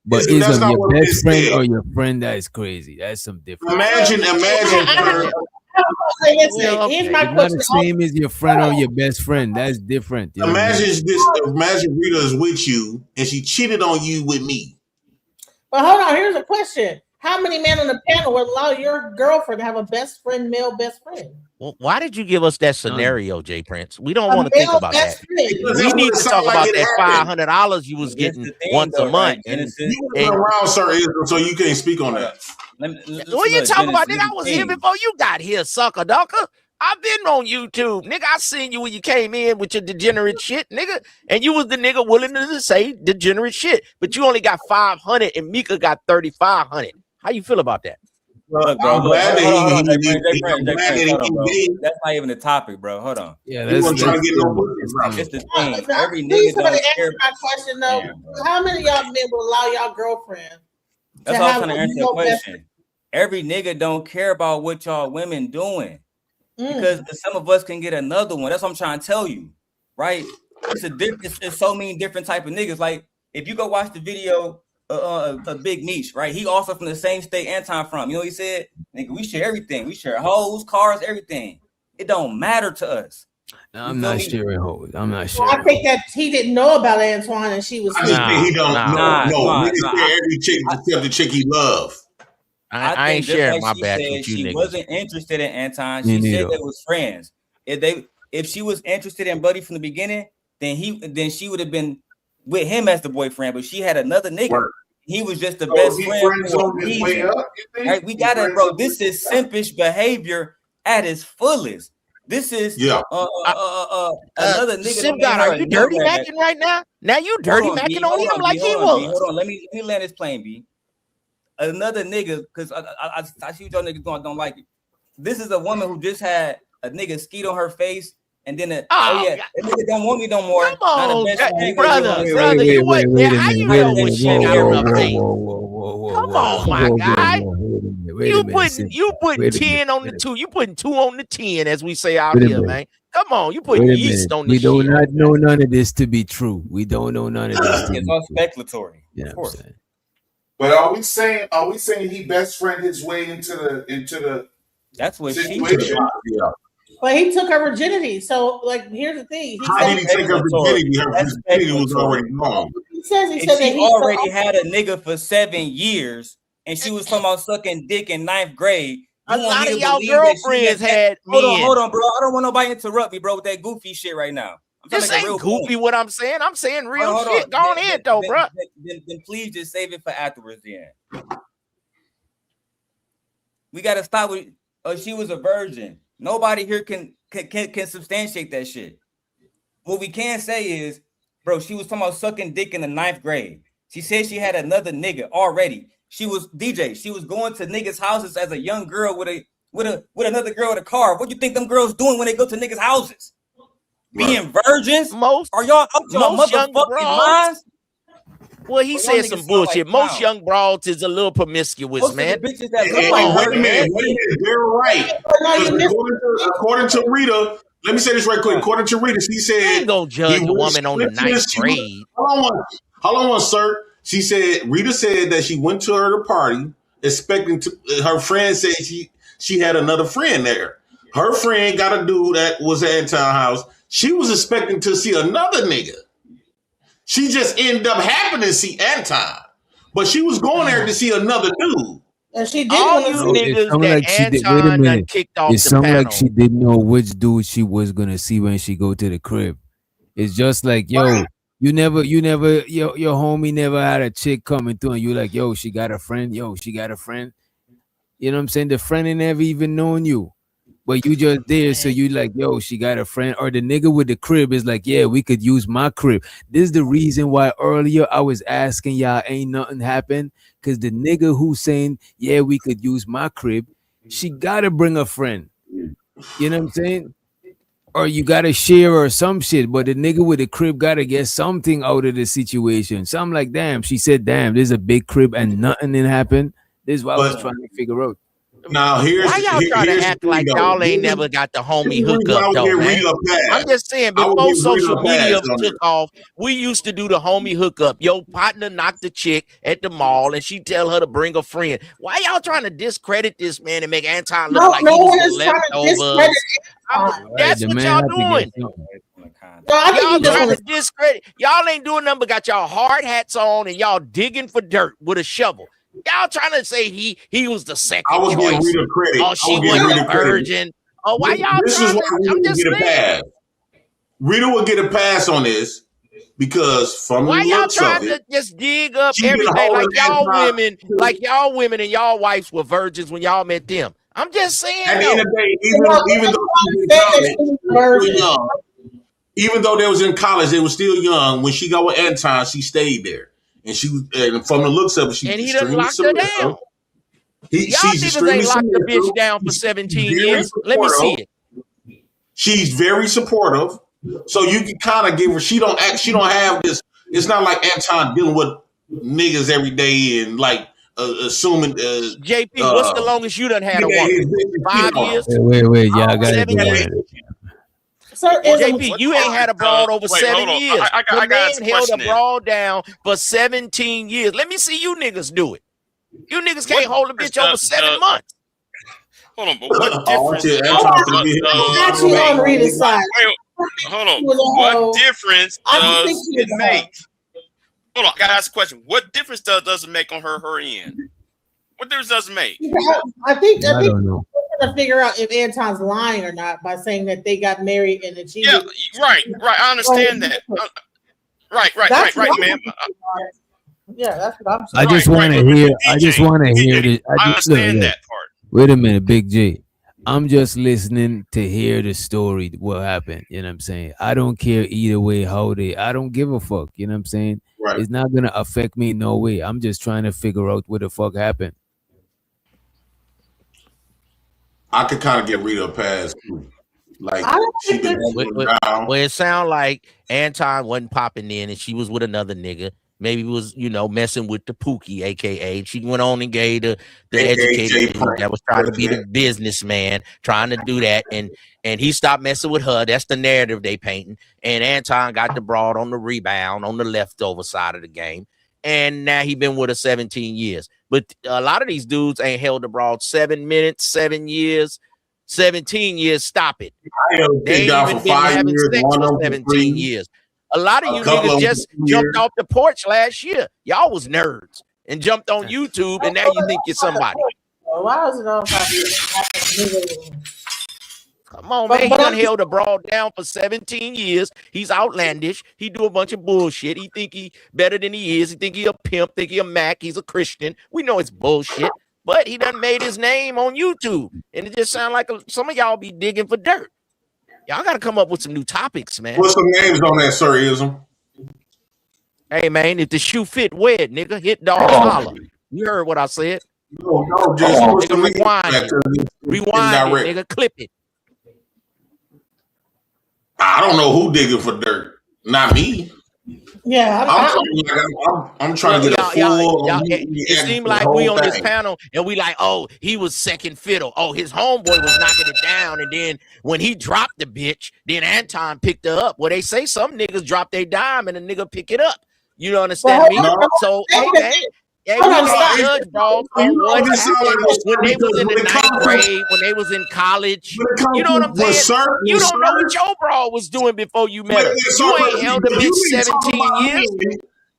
But Ism, that's is not your what best it friend said. or your friend that is crazy? That's some different. Imagine. Here's my It's not question. the same as your friend or your best friend. That's different. You know what I mean? Imagine Rita is with you and she cheated on you with me. But hold on, here's a question. How many men on the panel would allow your girlfriend to have a best friend, male best friend? Well, why did you give us that scenario, Jay Prince? We don't A want to think male about that. best friend. We need to talk about that $500 you was getting once a month. You weren't around, sir, Ism, so you can't speak on that. What you talking about, nigga? I was here before you got here, sucker ducker. I've been on YouTube, nigga. I seen you when you came in with your degenerate shit, nigga. And you was the nigga willing to say degenerate shit. But you only got 500 and Mika got 3,500. How you feel about that? Look, bro. I'm glad that That's not even the topic, bro. Hold on. Yeah, he wasn't trying to get no pussy. It's the thing. Every Please nigga somebody don't care. answer my question though. How many of y'all men will allow y'all girlfriend? That's to all I'm have trying to a answer your male best question. Every nigga don't care about what y'all women doing. Mm. Because some of us can get another one. That's what I'm trying to tell you. Right? It's so many different type of niggas. Like if you go watch the video a Big Meech, right? He also from the same state Anton from. You know what he said? Nigga, we share everything. We share hoes, cars, everything. It don't matter to us. No, I'm not sharing hoes. I'm not Well, sharing. I think that he didn't know about Antoine and she was. I just think he don't know. No, niggas share every chick except the chick he love. I ain't just sharing like my she batch said, with you she niggas. wasn't interested in Anton. Me She said neither. they was friends. If she was interested in Buddy from the beginning, then she would have been with him as the boyfriend. But she had another nigga. Right. He was just the best friend friends for on a his way reason. up, you think? Right? We gotta, bro. This is simpish behavior at its fullest. This is another nigga. Sim God, are you dirty macking right now? Now you dirty macking on him like he was. Hold on, let me land this plane, B. Another nigga, because I see what y'all niggas don't like it. This is a woman who just had a nigga skeet on her face, and then that nigga don't want me no more. Come on, not a best friend, brother, you wasn't there. How you know what shit got on her face? Come on, my guy. You putting 10 on the 2. You putting 2 on the 10, as we say out here, man. Come on, you putting yeast on We this do shit. not know none of this to be true. We don't know none of this. It's all speculatory. Yeah, of course. But are we saying he best friend his way into the that's what situation? she said. But he took her virginity. So, like, here's the thing. How did he take her virginity? Her virginity was already gone. He said If that she he already had a nigga for 7 years, and she was talking about sucking dick in 9th grade. A lot of y'all girlfriends had men. Hold on, bro. I don't want nobody to interrupt me, bro, with that goofy shit right now. This ain't goofy what I'm saying. I'm saying real shit. Go on ahead, though, bro. Then please just save it for afterwards, then. We got to stop with, she was a virgin. Nobody here can substantiate that shit. What we can say is, bro, she was talking about sucking dick in the 9th grade. She said she had another nigga already. She was going to niggas' houses as a young girl with another girl in a car. What do you think them girls doing when they go to niggas' houses? Being virgins? Are y'all out your motherfucking minds? Well, he said some bullshit. Most young broads is a little promiscuous, man. Wait a minute. They're right. According to Rita, let me say this right quick. According to Rita, she said, ain't gonna judge a woman on the 9th grade. Hold on, sir. She said, Rita said that she went to her party expecting to, her friend said she had another friend there. Her friend got a dude that was at Anton house. She was expecting to see another nigga. She just ended up happening to see Anton, but she was going there to see another dude. And she did. All you niggas that Anton done kicked off It the sounded panel. like she didn't know which dude she was gonna see when she go to the crib. It's just like, yo, you never, your homie never had a chick coming through, and you like, yo, she got a friend. Yo, she got a friend. You know what I'm saying? The friend ain't never even known you. But you just there, so you like, yo, she got a friend. Or the nigga with the crib is like, yeah, we could use my crib. This is the reason why earlier I was asking y'all, ain't nothing happened. Because the nigga who's saying, yeah, we could use my crib, she got to bring a friend. You know what I'm saying? or you gotta share or some shit. But the nigga with the crib gotta get something out of the situation. So I'm like, damn. She said, damn, there's a big crib and nothing didn't happen. This is what I was trying to figure out. Now here's why y'all trying to act like y'all ain't never got the homie hookup though, man? I'm just saying, before social media took off, we used to do the homie hookup. Your partner knocked the chick at the mall, and she tell her to bring a friend. Why y'all trying to discredit this man and make Anton look like he was the leftovers? That's what y'all doing. Y'all trying to discredit. Y'all ain't doing nothing but got y'all hard hats on and y'all digging for dirt with a shovel. Y'all trying to say he was the second choice. I would give Rita credit. Oh, she was a virgin. Oh, why y'all trying to? I'm just saying. Rita would get a pass on this because from why the y'all looks trying of it, to just dig up everything like y'all women and y'all wives were virgins when y'all met them? I'm just saying. At the end of the day, even though they was in college, they were still young. When she got with Anton, she stayed there. And from the looks of it, she's extremely locked her down. Y'all niggas ain't locked the bitch down for 17 years. Let me see it. She's very supportive. So you can kind of give her, she don't have this, it's not like Anton dealing with niggas every day and like assuming JP, what's the longest you done had a woman? 5 years? Wait, y'all got it. JP, you ain't had a broad over 7 years. The man held a broad down for 17 years. Let me see you niggas do it. You niggas can't hold a bitch over 7 months. Hold on, but what difference? I'm actually on Rita's side. Hold on. What difference does it make? Hold on, I gotta ask a question. What difference does it make on her end? What difference does it make? I think we're gonna figure out if Anton's lying or not by saying that they got married and that she. Yeah, right. I understand that. Right, man. Yeah, that's what I'm saying. I just want to hear. I just want to hear this. I understand that part. Wait a minute, Big J. I'm just listening to hear the story, what happened. You know what I'm saying? I don't care either way I don't give a fuck. You know what I'm saying? Right. It's not going to affect me no way. I'm just trying to figure out what the fuck happened. I could kind of get Rita a pass too. Like she been well, it sound like Anton wasn't popping in and she was with another nigga. Maybe it was, messing with the Pookie, aka she went on and gave the educated dude that was trying to be the businessman, trying to do that, and he stopped messing with her. That's the narrative they painting. And Anton got the broad on the rebound on the leftover side of the game, and now he been with her 17 years. But a lot of these dudes ain't held the broad 7 minutes, 7 years, 17 years. Stop it. They ain't even been having sex for 17 years. A lot of you niggas just jumped off the porch last year. Y'all was nerds and jumped on YouTube, and now you think you're somebody. Why is it all Come on, man. He done held a broad down for 17 years. He's outlandish. He do a bunch of bullshit. He think he better than he is. He think he a pimp, think he a Mac. He's a Christian. We know it's bullshit, but he done made his name on YouTube, and it just sound like some of y'all be digging for dirt. Y'all got to come up with some new topics, man. What's some names on that, Sir Ism? Hey, man, if the shoe fit, wear it, nigga. Hit dog holler. You heard what I said. No, just nigga, rewind it. Rewind it, nigga. Clip it. I don't know who digging for dirt. Not me. Yeah, I'm trying to get a full. It seemed like we on this panel and we like, oh, he was second fiddle. Oh, his homeboy was knocking it down, and then when he dropped the bitch, then Anton picked her up. Well, they say some niggas drop their dime and a nigga pick it up. You don't understand me? No. So, hey, man. Yeah, we can't judge, bro, on what happened when they was in the 9th grade, when they was in college. You know what I'm saying? You don't know what your bro was doing before you met her. You ain't held a bitch 17 years.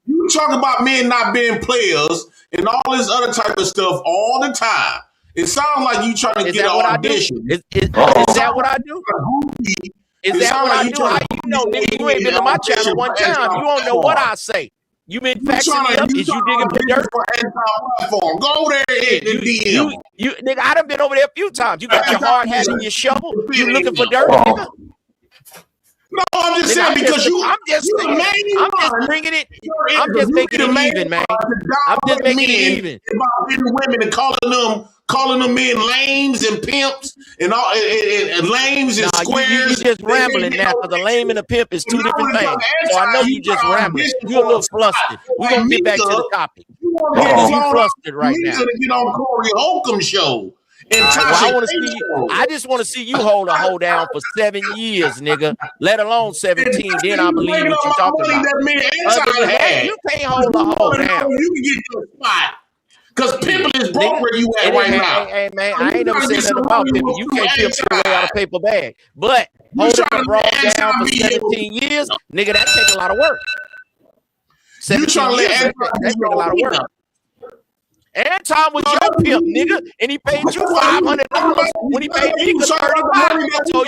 You talk about men not being players and all this other type of stuff all the time. It sounds like you trying to get an audition. Is that what I do? Is that what I do? How you know, nigga? You ain't been on my channel one time. You don't know what I say. You been faxing me up? Is you digging for dirt? Go there and hit the DM. You nigga, I done been over there a few times. You got your hard hat and your shovel. You looking for dirt, nigga? No, I'm just saying because I'm just bringing it. I'm just making it even, man. I'm just making it even. About getting women and calling them calling them men lames and pimps and all and lames and squares. You just rambling now, because a lame and a pimp is two different things. So I know you just rambling. You're a little flustered. We're gonna get back to the topic. You flustered right now. Get on Corey Holcomb show. And I want to see you. I just want to see you hold a hoe down for 7 years, nigga. Let alone 17. Then I believe what you're talking about. You can't hold a hoe down. You can get to a spot. Because Pimp is broke where you at right now. Hey, man, I ain't never said nothing about Pimp. You can't pimp your way out of paper bag. But holding a broad down for 17 years, nigga, that take a lot of work. 17 years, that take a lot of work. Anton was your pimp, nigga, and he paid you $500 when he paid me $35. So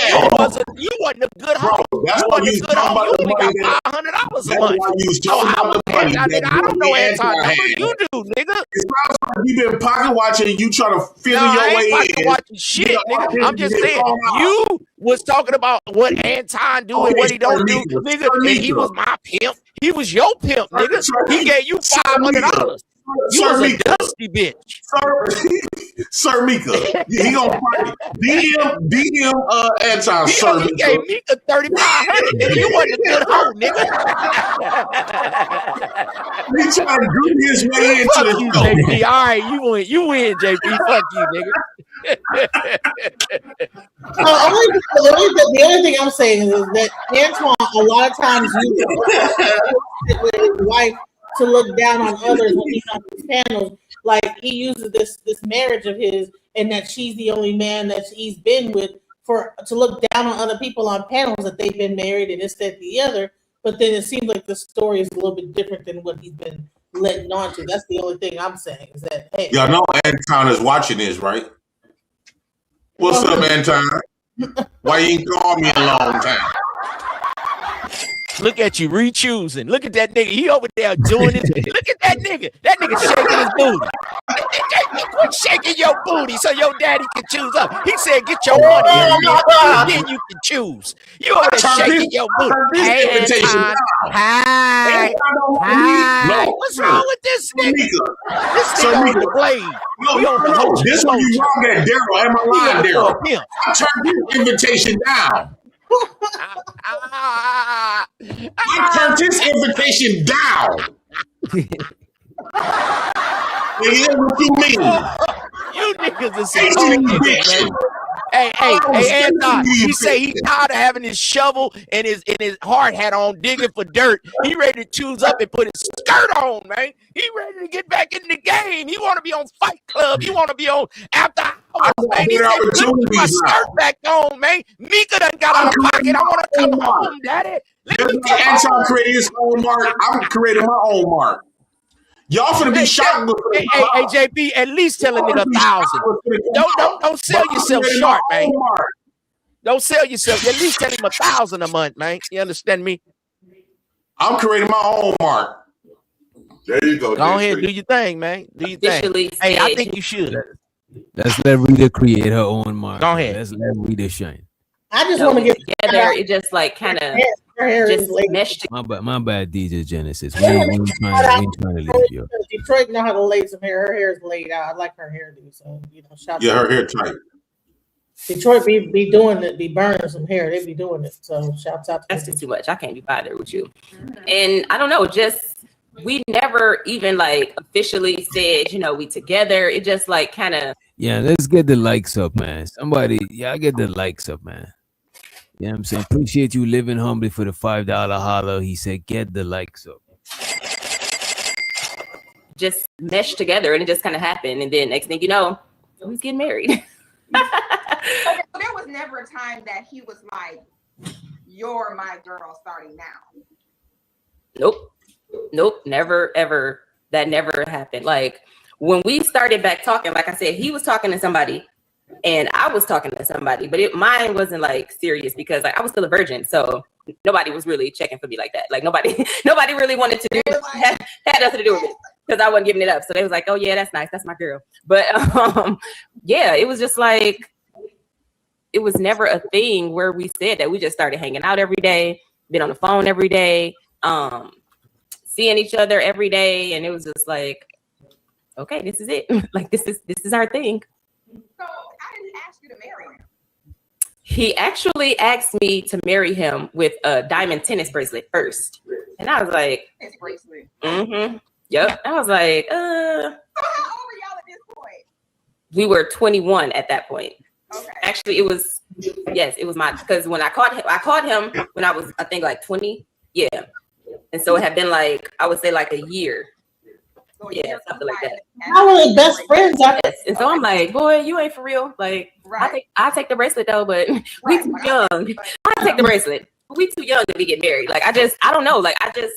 you wasn't a good hoe. You wasn't a good hoe. You only got $500 a month. I don't know Anton numbers. You do, nigga. You been pocket watching and you trying to fill your way in. Pocket watching shit, nigga. I'm just saying, you was talking about what Anton do and what he don't do, nigga. And he was my pimp. He was your pimp, nigga. He gave you $500. You was a dusty bitch. Sir Mika. He gonna DM Anton, Sir Mika. He gave Mika $3,500, nigga. You wasn't a good hoe, nigga. He trying to group his way into the show. JP. All right, you win, JP. Fuck you, nigga. The only thing I'm saying is that Antoine, a lot of times you with his wife to look down on others when he's on these panels. Like he uses this marriage of his, and that she's the only man that he's been with to look down on other people on panels that they've been married and this, that, the other. But then it seems like the story is a little bit different than what he's been letting on to. That's the only thing I'm saying is that, hey. Y'all know Anton is watching this, right? What's up, Anton? Why you ain't called me a long time? Look at you re-choosing. Look at that nigga. He over there doing it. Look at that nigga. That nigga shaking his booty. Quit shaking your booty so your daddy can choose up. He said, get your money and then you can choose. You over there shaking your booty. Hey, Anton. Hi. Hi. What's wrong with this nigga? This nigga on the blade. This one you wrong at, Daryl. Am I lying, Daryl? I turned this invitation down. I turned this invitation down. Here's what you mean. You niggas is so man. Hey, Anton, he say he tired of having his shovel and his hard hat on, digging for dirt. He ready to choose up and put his skirt on, man. He ready to get back in the game. He want to be on Fight Club. He want to be on After Hours, man. He said, put my skirt back on, man. Mika done got out of pocket. I want to come home, daddy. Anton created his own mark. I'm creating my own mark. Y'all finna be shocked. Hey, JP, at least tell a nigga 1,000. Don't sell yourself short, man. Don't sell yourself. At least tell him 1,000 a month, man. You understand me? I'm creating my own mark. There you go. Go ahead, do your thing, man. Do your thing. Hey, I think you should. Let's let Rita create her own mark. Go ahead. Let's let Rita shine. I just want to get together. It just like kind of just meshed. My bad, DJ Genesis. We ain't trying to leave you. Detroit know how to lay some hair. Her hair is laid out. I like her hairdo. So shout out. Her hair tight. Detroit be doing it. Be burning some hair. They be doing it. So shouts out. That's just too much. I can't be bothered with you. And I don't know. Just we never even like officially said we together. It just like kind of. Yeah, let's get the likes up, man. Somebody, get the likes up, man. You know what I'm saying? Appreciate you living humbly for the $5 holler. He said, get the likes up. Just meshed together and it just kind of happened. And then next thing you know, he's getting married. Okay, so there was never a time that he was like, you're my girl starting now. Nope. Never, ever. That never happened. Like when we started back talking, like I said, he was talking to somebody. And I was talking to somebody, but mine wasn't like serious because like I was still a virgin, so nobody was really checking for me like that. Like nobody really wanted to do had nothing to do with it because I wasn't giving it up. So they was like, "Oh yeah, that's nice, that's my girl." But yeah, it was just like it was never a thing where we said that. We just started hanging out every day, been on the phone every day, seeing each other every day, and it was just like, okay, this is it. Like this is our thing. So I didn't ask you to marry him. He actually asked me to marry him with a diamond tennis bracelet first. And I was like, His bracelet. Yep. I was like, So how old were y'all at this point? we were 21 at that point. Okay. Actually, it was because when I caught him when I was, I think, like 20. Yeah. And so it had been like, I would say like a year. Yeah, something like that. How were they best friends? Yes. And so I'm like, boy, you ain't for real. Like, I take the bracelet though, but we too young. I take the bracelet. We too young to be getting married. Like, I don't know. Like, I just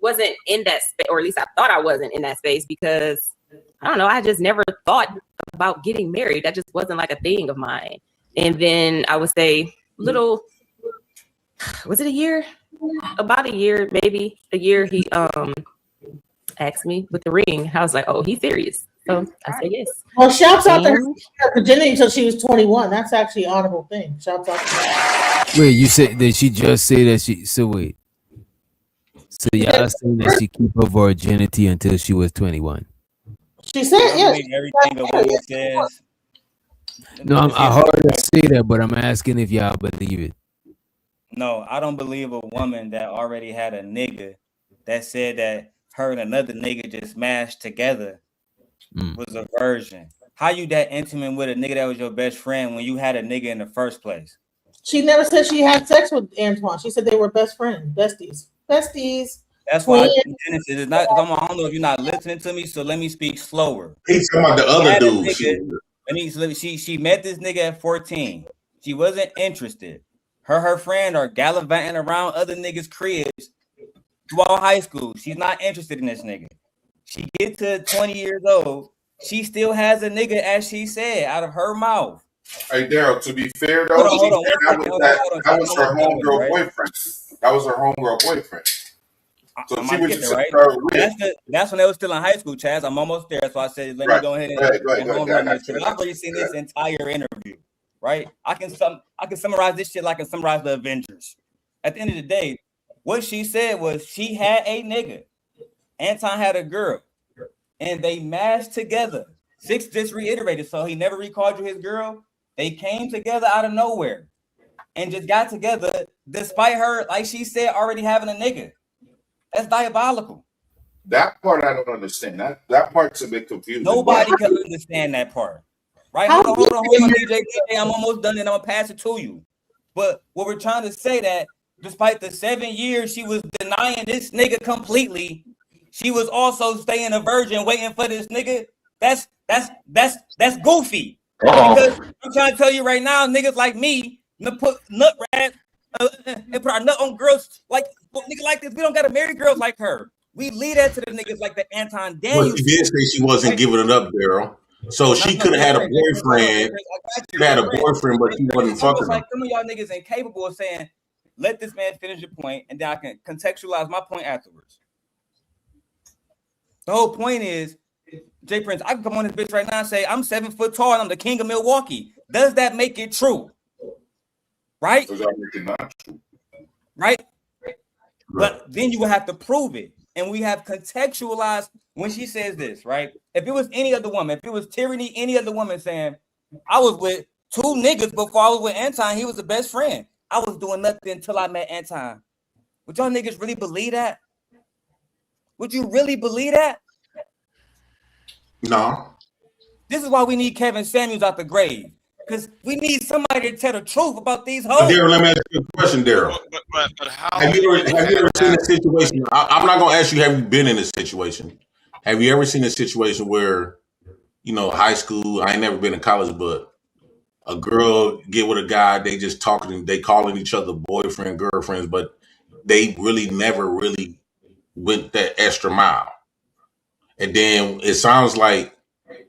wasn't in that space, or at least I thought I wasn't in that space because I don't know. I just never thought about getting married. That just wasn't like a thing of mine. And then I would say was it a year? About a year, maybe a year. He asked me with the ring. I was like, oh, he's serious. So I said yes. Well, shouts out to her virginity until she was 21. That's actually an honorable thing. Shouts out to her. Wait, you said that she just said that she? So wait. So y'all saying that she keep her virginity until she was 21? She said yes. Everything a woman says. No, I heard her say that, but I'm asking if y'all believe it. No, I don't believe a woman that already had a nigga that said that her and another nigga just mashed together was a virgin. How you that intimate with a nigga that was your best friend when you had a nigga in the first place? She never said she had sex with Antoine. She said they were best friends, besties. That's why Genesis is not. I don't know if you're not listening to me, so let me speak slower. He's talking about the other dude. She met this nigga at 14. She wasn't interested. Her friend are gallivanting around other niggas' cribs throughout high school. She's not interested in this nigga. She gets to 20 years old. She still has a nigga, as she said, out of her mouth. Hey, Daryl, to be fair, though, that was her homegirl boyfriend. That was her homegirl boyfriend. So she was just right? That's when they was still in high school, Chaz. I'm almost there, so I said, let me go ahead and I've already seen this entire interview, right? I can summarize this shit like I can summarize the Avengers. At the end of the day, what she said was she had a nigga. Anton had a girl, and they mashed together. Six just reiterated, so he never recalled you his girl. They came together out of nowhere and just got together, despite her, like she said, already having a nigga. That's diabolical. That part I don't understand. That part's a bit confusing. Nobody can understand that part. Right? Hold on, DJ. I'm almost done and I'm gonna pass it to you. But what we're trying to say that despite the 7 years she was denying this nigga completely, she was also staying a virgin waiting for this nigga. That's goofy. Because I'm trying to tell you right now, niggas like me put nut rat and put our nut on girls like niggas like this. We don't gotta marry girls like her. We lead that to the niggas like the Anton Daniels. Well, she did say she wasn't giving it up, Daryl. So she could have had a boyfriend. She had a boyfriend, but she wasn't fucking him. Like some of y'all niggas incapable of saying, let this man finish your point, and then I can contextualize my point afterwards. The whole point is, Jay Prince, I can come on this bitch right now and say, I'm 7 foot tall and I'm the king of Milwaukee. Does that make it true? Right? Does that make it not true? Right? But then you will have to prove it. And we have contextualized when she says this, right? If it was any other woman, if it was Tyranny, any other woman saying, I was with 2 niggas before I was with Anton, he was the best friend. I was doing nothing until I met Anton. Would y'all niggas really believe that? Would you really believe that? No. This is why we need Kevin Samuels out the grave. Because we need somebody to tell the truth about these hoes. Daryl, let me ask you a question, Daryl. But how have you ever seen a situation? I'm not going to ask you, have you been in a situation? Have you ever seen a situation where, high school, I ain't never been in college, but a girl get with a guy, they just talking, they calling each other boyfriend, girlfriends, but they really never really went that extra mile. And then it sounds like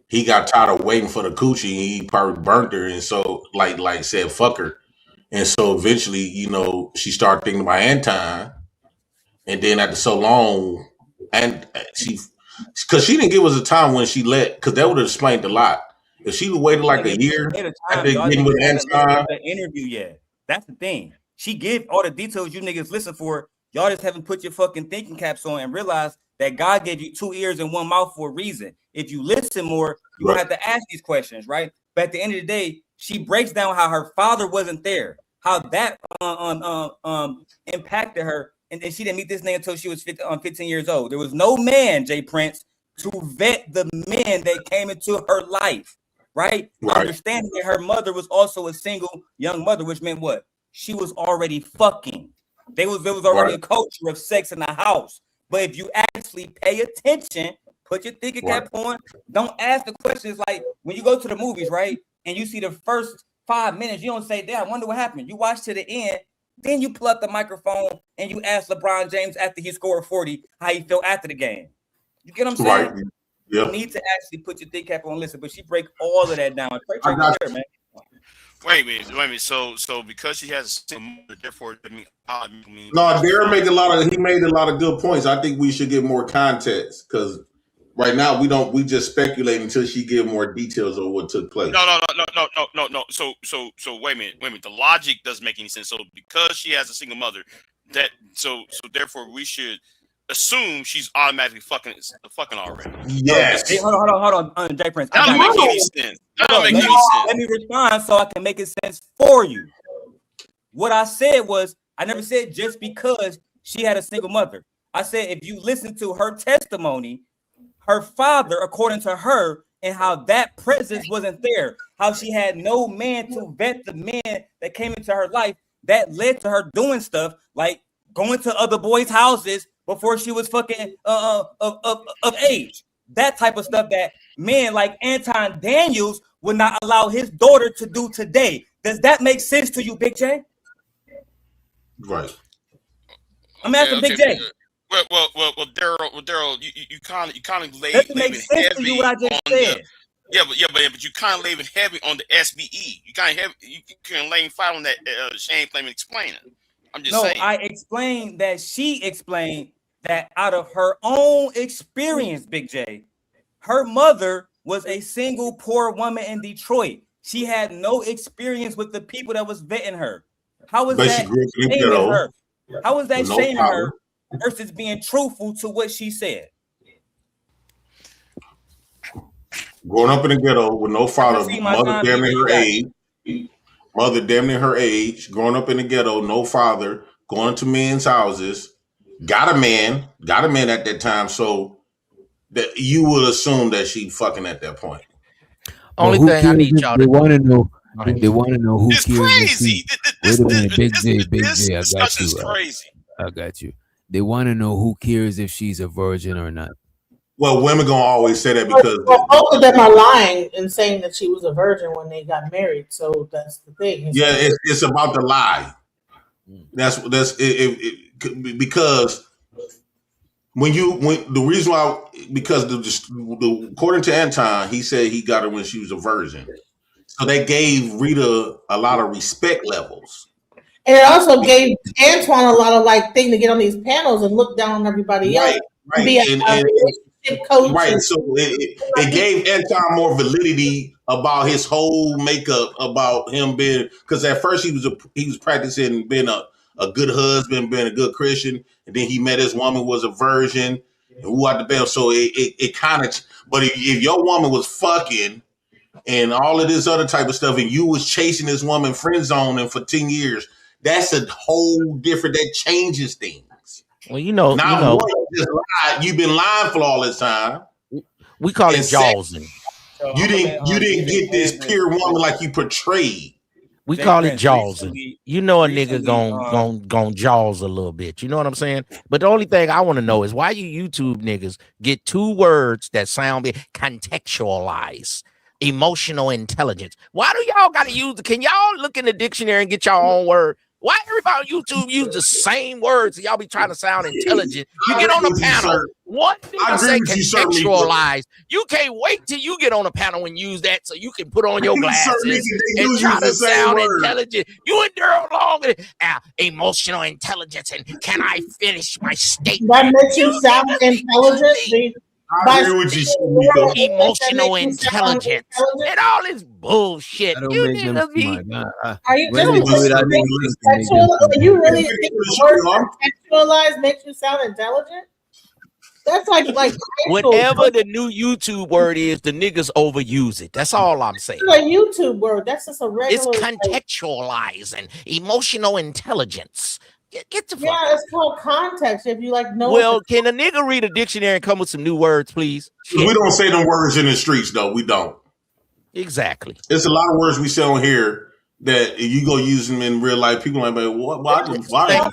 he got tired of waiting for the coochie. He probably burnt her, and so like said, fuck her. And so eventually, she started thinking about Anton. And then after so long, and because she didn't give us a time when she because that would have explained a lot. If she waited like a year after getting with Anton, the interview yet. That's the thing. She give all the details you niggas listen for. Y'all just haven't put your fucking thinking caps on and realize that God gave you 2 ears and 1 mouth for a reason. If you listen more, you won't have to ask these questions, right? But at the end of the day, she breaks down how her father wasn't there, how that impacted her, and she didn't meet this nigga until she was 15 years old. There was no man, Jay Prince, to vet the men that came into her life, right? Understanding that her mother was also a single young mother, which meant what? She was already fucking. There was already a culture of sex in the house. But if you actually pay attention, put your thinking cap on, don't ask the questions like when you go to the movies, right? And you see the first 5 minutes, you don't say, damn, I wonder what happened. You watch to the end, then you pull up the microphone and you ask LeBron James after he scored 40 how he felt after the game. You get what I'm saying? Right. Yeah. You need to actually put your thinking cap on and listen, but she break all of that down. Man. Wait a minute. So because she has a single mother, therefore, no, Darren made a lot of good points. I think we should get more context because right now we just speculate until she give more details of what took place. No. So wait a minute. The logic doesn't make any sense. So because she has a single mother, so therefore we should assume she's automatically fucking already. Yes. Hey, hold on, Jay Prince. That don't make any sense. Let me respond so I can make it sense for you. What I said was, I never said just because she had a single mother. I said if you listen to her testimony, her father, according to her, and how that presence wasn't there, how she had no man to vet the men that came into her life, that led to her doing stuff like going to other boys' houses before she was fucking of age. That type of stuff that men like Anton Daniels would not allow his daughter to do today. Does that make sense to you, Big J? Right. I'm asking Big J. Well, Daryl, you kind of laid heavy what I just said. But you kind of laid heavy on the SBE. You kind of laying flat on that Shane Fleming explaining. I'm just saying. I explained that she explained that out of her own experience, Big J, her mother was a single poor woman in Detroit. She had no experience with the people that was vetting her. How was that shaming her? How was that shaming her versus being truthful to what she said? Growing up in the ghetto with no father, mother damn near her age, growing up in the ghetto, no father, going to men's houses, got a man at that time, so that you would assume that she fucking at that point. Only thing I need y'all to want to know. They want to know who it's cares. Crazy. Wait a minute, Big J, I got you. They want to know who cares if she's a virgin or not. Well, women gonna always say that because both of them are lying and saying that she was a virgin when they got married. So that's the thing. It's about the lie. That's because according to Anton, he said he got her when she was a virgin. So they gave Rita a lot of respect levels. And it also gave Antoine a lot of thing to get on these panels and look down on everybody else. Right. Be a coach. Right. So it gave Anton more validity about his whole makeup, about him being, because at first he was practicing being a good husband, being a good Christian, and then he met his woman was a virgin and who out the bell. So it kind of, but if your woman was fucking and all of this other type of stuff, and you was chasing this woman friend zoning for 10 years, that's a whole different, that changes things. Well, you've been lying for all this time. We call it jawsing. You didn't get this pure woman like you portrayed. We call it jawsing. You know a nigga gon' jaws a little bit. You know what I'm saying? But the only thing I want to know is why you YouTube niggas get two words that sound contextualize. Emotional intelligence. Why do y'all gotta use can y'all look in the dictionary and get your own word? Why everybody on YouTube use the same words? Y'all be trying to sound intelligent. You get on the panel. One nigga say contextualize. You can't wait till you get on a panel and use that so you can put on your glasses and try to sound intelligent. You and Daryl longer emotional intelligence and can I finish my statement? That makes you sound intelligent. I agree with you, emotional intelligence and all this bullshit. You niggas be. Are you just you really think the word contextualize makes you sound intelligent? That's like whatever the new YouTube word is, the niggas overuse it. That's all I'm saying. It's a YouTube word. That's just a regular. It's contextualizing emotional intelligence. Get the fuck. Yeah, it's called context. If you like know. Well, can a nigga read a dictionary and come with some new words, please? We don't say them words in the streets, though. We don't. Exactly. It's a lot of words we say on here that if you go use them in real life, people are like, what? Why?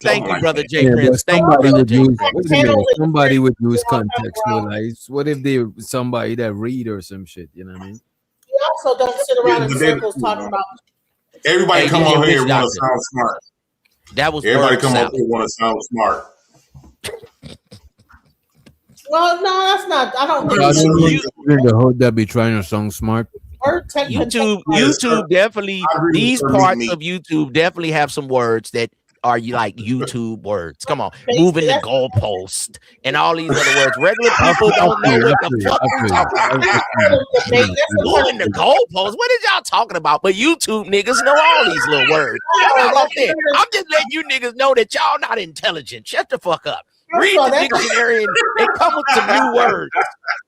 Thank you, brother J. Yeah, Prince. but Thank you, brother J. Prince. Somebody would use contextualize. What if they somebody that read or some shit? You know what I mean? You also don't sit around in circles talking about. Everybody come on here and want to sound smart. That was everybody come up here and want to sound smart. Well, no, that's not. I don't think the hood that be trying to sound smart. YouTube definitely. These parts of YouTube definitely have some words that are like YouTube words. Come on, moving the goalpost and all these other words. Regular people don't know what the fuck we're talking about. Moving the goalpost. What is y'all talking about? But YouTube niggas know all these little words. I'm just letting you niggas know that y'all not intelligent. Shut the fuck up. Read the dictionary and come with some new words.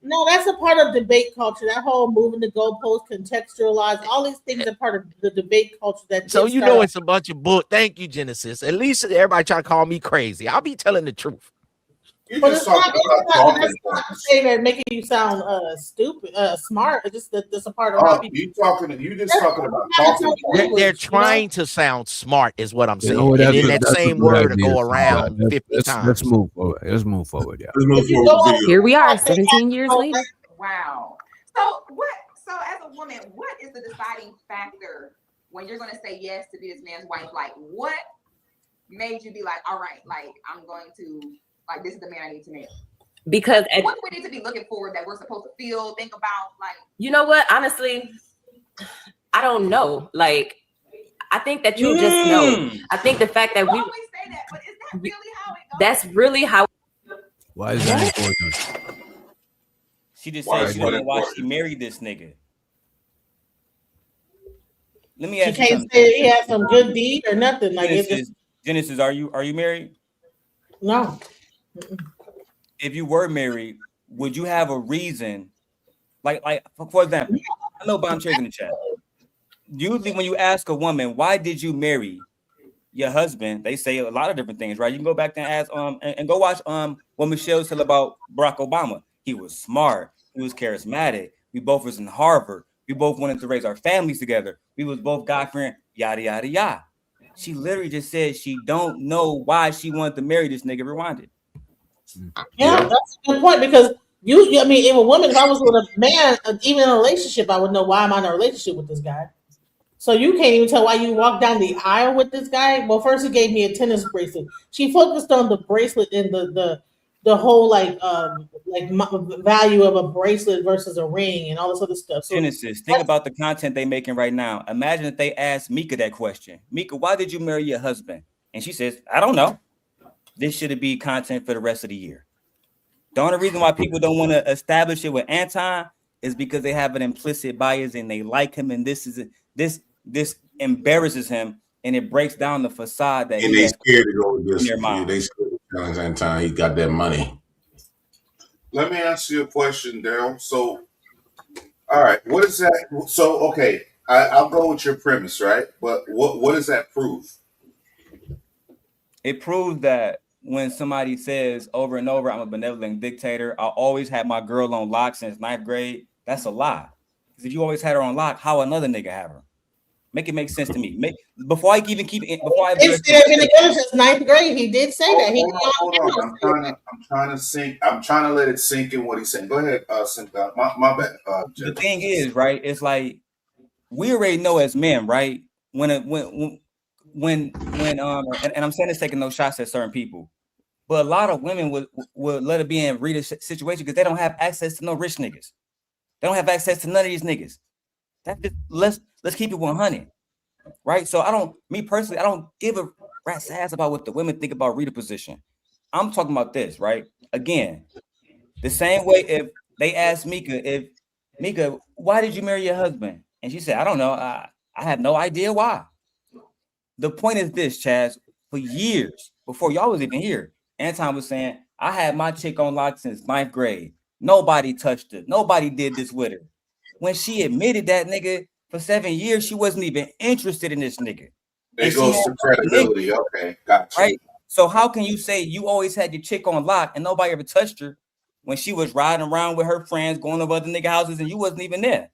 No, that's a part of debate culture. That whole moving the goalpost, contextualize, all these things are part of the debate culture. That so you know it's a bunch of bull. Thank you, Genesis. At least everybody try to call me crazy. I'll be telling the truth. But it's not saying that making you sound stupid, smart. It's just that's a part of how people. You just talking about talking. They're trying to sound smart, is what I'm saying. You know, and then that same word will go around 50 times. Let's move forward. Let's move forward. Yeah. Here we are, 17 years later. Wow. So what? So as a woman, what is the deciding factor when you're going to say yes to be this man's wife? Like, what made you be like, all right, like I'm going to. Like, this is the man I need to marry. Because what do we need to be looking for that we're supposed to feel, think about? Like, you know what? Honestly, I don't know. Like, I think that you just know. I think the fact that we always say that, but is that really how it goes? That's really how. Why is that important? She just said she don't know why she married this nigga. Let me ask you something. She can't say he had some good deed or nothing. Like Genesis, are you married? No. If you were married, would you have a reason? Like for example, I know Boncher's in the chat. Usually when you ask a woman, why did you marry your husband? They say a lot of different things, right? You can go back and ask and go watch what Michelle said about Barack Obama. He was smart, he was charismatic. We both was in Harvard. We both wanted to raise our families together. We was both God-fearing, yada yada yada. She literally just said she don't know why she wanted to marry this nigga. Rewind it. Yeah, that's a good point because I mean, if a woman, if I was with a man, even in a relationship, I would know why am I in a relationship with this guy. So you can't even tell why you walked down the aisle with this guy. Well, first he gave me a tennis bracelet. She focused on the bracelet and the whole value of a bracelet versus a ring and all this other stuff. So Genesis, think about the content they making right now. Imagine if they asked Mika that question. Mika, why did you marry your husband? And she says, I don't know. This should be content for the rest of the year. The only reason why people don't want to establish it with Anton is because they have an implicit bias and they like him, and this embarrasses him and it breaks down the facade that and they scared to go with this. They scared of Anton. He got that money. Let me ask you a question, Daryl. So, all right, what is that? So, okay, I'll go with your premise, right? But what does that prove? It proves that when somebody says over and over, I'm a benevolent dictator, I always had my girl on lock since 9th grade, that's a lie. Because if you always had her on lock, how another nigga have her? Make it make sense to me. Before I even keep it, before I been together since 9th grade. He did say that. Hold on. I'm trying to let it sink in what he's saying. Go ahead, sink down. My bad. The thing is, right? It's like we already know as men, right? When and I'm saying this taking no shots at certain people, but a lot of women would let it be in Rita's situation because they don't have access to no rich niggas. They don't have access to none of these niggas. Let's keep it 100, right? So I don't give a rat's ass about what the women think about Rita's position. I'm talking about this, right? Again, the same way if they asked Mika, why did you marry your husband? And she said, I don't know. I have no idea why. The point is this, Chaz, for years before y'all was even here, Anton was saying, I had my chick on lock since 9th grade. Nobody touched her. Nobody did this with her. When she admitted that, nigga, for 7 years, she wasn't even interested in this nigga. It goes to credibility. Okay, gotcha. Right? So how can you say you always had your chick on lock and nobody ever touched her when she was riding around with her friends, going to other nigga houses, and you wasn't even there?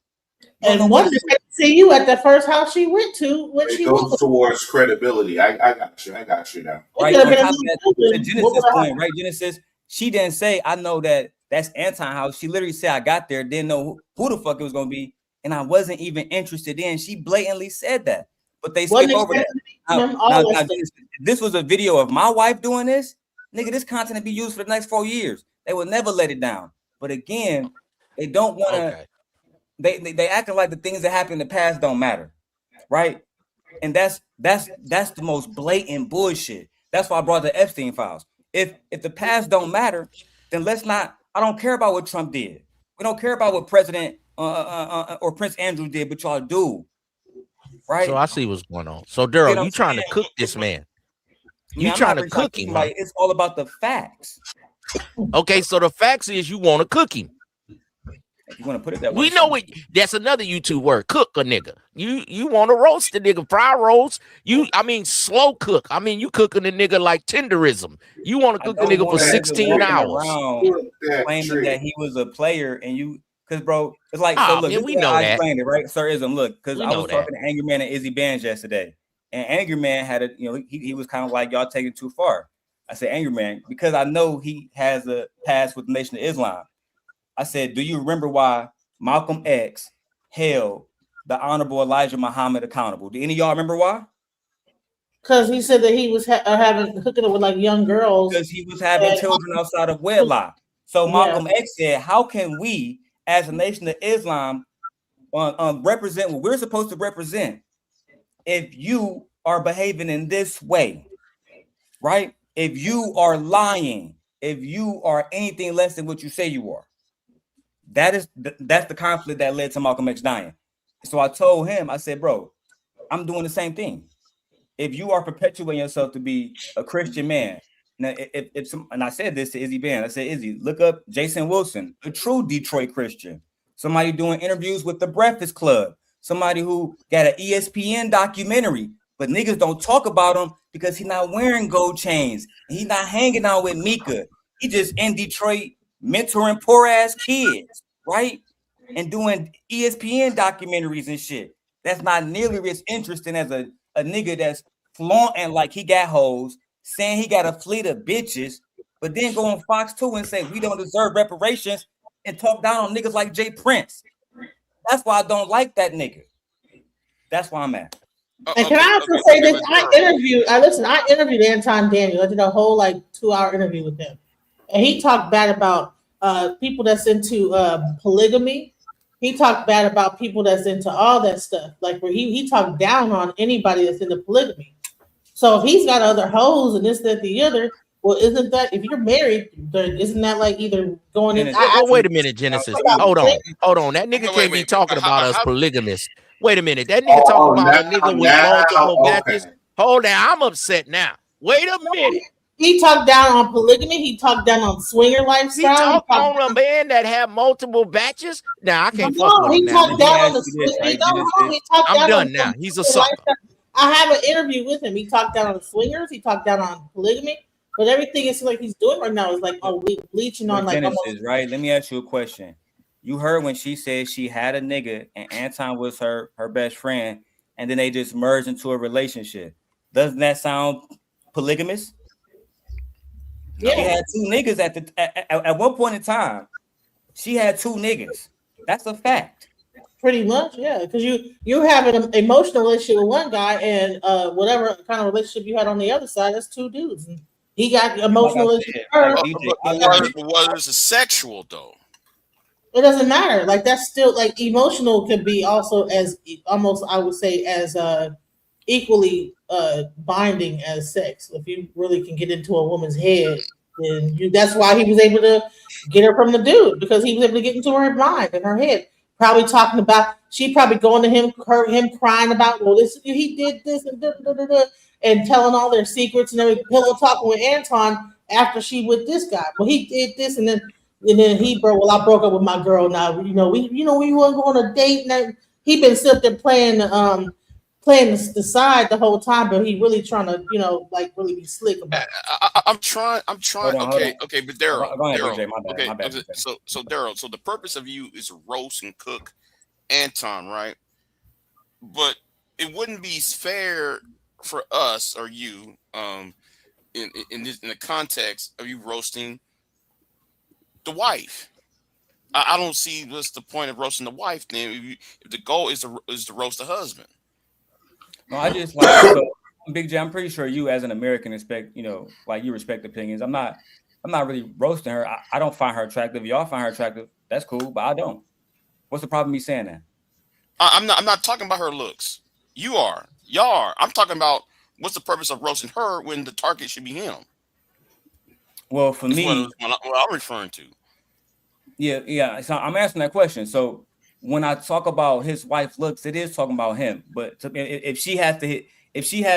And one to see you at the first house she went to when it she goes towards credibility. I got you now. Right, on top of that, the Genesis point, right? Genesis, she didn't say, I know that's Anton house. She literally said, I got there, didn't know who the fuck it was gonna be, and I wasn't even interested in. She blatantly said that, but they skip over that. Now, this was a video of my wife doing this. Nigga, this content will be used for the next 4 years. They will never let it down. But again, they don't want to. They acting like the things that happened in the past don't matter, right? And that's the most blatant bullshit. That's why I brought the Epstein files. If the past don't matter, then let's not. I don't care about what Trump did. We don't care about what President or Prince Andrew did, but y'all do, right? So I see what's going on. So Daryl, you trying to cook this man? You trying to cook him? Like, it's all about the facts. Okay, so the facts is you want to cook him. If you want to put it that way, we know it. That's another YouTube word. Cook a nigga. You want to roast the nigga, fry roast. Slow cook. You cooking a nigga like tenderism. You want to cook a nigga for 16 hours. Claiming that he was a player, and you, because bro, it's like, so look, man, we know that. Explained it, right? Sirism, look, because I was talking to Angry Man and Izzy Bands yesterday, and Angry Man had he was kind of like, y'all taking it too far. I said, Angry Man, because I know he has a past with the Nation of Islam. I said, do you remember why Malcolm X held the Honorable Elijah Muhammad accountable? Do any of y'all remember why? Because he said that he was hooking up with like young girls. Because he was having children outside of wedlock. So Malcolm X said, how can we, as a Nation of Islam, represent what we're supposed to represent if you are behaving in this way, right? If you are lying, if you are anything less than what you say you are. That's the conflict that led to Malcolm X dying. So I told him, I said, bro, I'm doing the same thing. If you are perpetuating yourself to be a Christian man, now and I said this to Izzy Band, I said, Izzy, look up Jason Wilson, a true Detroit Christian, somebody doing interviews with the Breakfast Club, somebody who got an ESPN documentary, but niggas don't talk about him because he's not wearing gold chains. He's not hanging out with Mika. He just in Detroit mentoring poor ass kids, right? And doing ESPN documentaries and shit. That's not nearly as interesting as a nigga that's flaunting like he got hoes, saying he got a fleet of bitches, but then go on Fox 2 and say we don't deserve reparations and talk down on niggas like Jay Prince. That's why I don't like that nigga. That's why I'm at. And can I also say this? I interviewed Anton Daniels. I did a whole 2-hour interview with him. And he talked bad about people that's into polygamy. He talked bad about people that's into all that stuff. Like where he talked down on anybody that's into polygamy. So if he's got other hoes and this, that, the other, well, isn't that if you're married, isn't that like either going in? Wait a minute, Genesis. Hold on. That nigga can't be talking about us polygamists. Wait a minute. That nigga talking about a nigga with multiple matches. Hold on, I'm upset now. Wait a minute. He talked down on polygamy. He talked down on swinger lifestyle. He talked on a man that have multiple batches. Now I can't fuck with him. He talked down on the I'm done now. He's a sucker. I have an interview with him. He talked down on the swingers. He talked down on polygamy. But everything it seems like he's doing right now is like bleaching on like Genesis, right? Let me ask you a question. You heard when she said she had a nigga and Anton was her best friend, and then they just merged into a relationship. Doesn't that sound polygamous? Yeah. She had 2 niggas at one point in time. She had 2 niggas. That's a fact. Pretty much, yeah. Because you have an emotional relationship with one guy, and whatever kind of relationship you had on the other side, that's 2 dudes. And he got emotional relationship with her. Was it sexual though? It doesn't matter. Like that's still like emotional can be also as almost I would say as equally binding as sex. If you really can get into a woman's head, then that's why he was able to get her from the dude, because he was able to get into her mind and her head. Probably talking about she probably going to him crying about, well, he did this and telling all their secrets and everything. Pillow talking with Anton after she with this guy. Well, he did this, and then he broke. Well, I broke up with my girl. Now we want to go on a date. And he been sitting there playing the side the whole time, but he really trying to like really be slick about it. I'm trying. Hold on. Okay, but Daryl. Go ahead, Daryl. BJ, my bad. So Daryl. So the purpose of you is to roast and cook Anton, right? But it wouldn't be fair for us or you, in the context of you roasting the wife. I don't see what's the point of roasting the wife then if the goal is to roast the husband. No, I just like so, Big J. I'm pretty sure you, as an American, respect like you respect opinions. I'm not really roasting her. I don't find her attractive. Y'all find her attractive. That's cool, but I don't. What's the problem me saying that? I'm not talking about her looks. You are. Y'all are. I'm talking about what's the purpose of roasting her when the target should be him. Well, for me, what I'm referring to. Yeah. So I'm asking that question. So when I talk about his wife's looks, it is talking about him. But if she has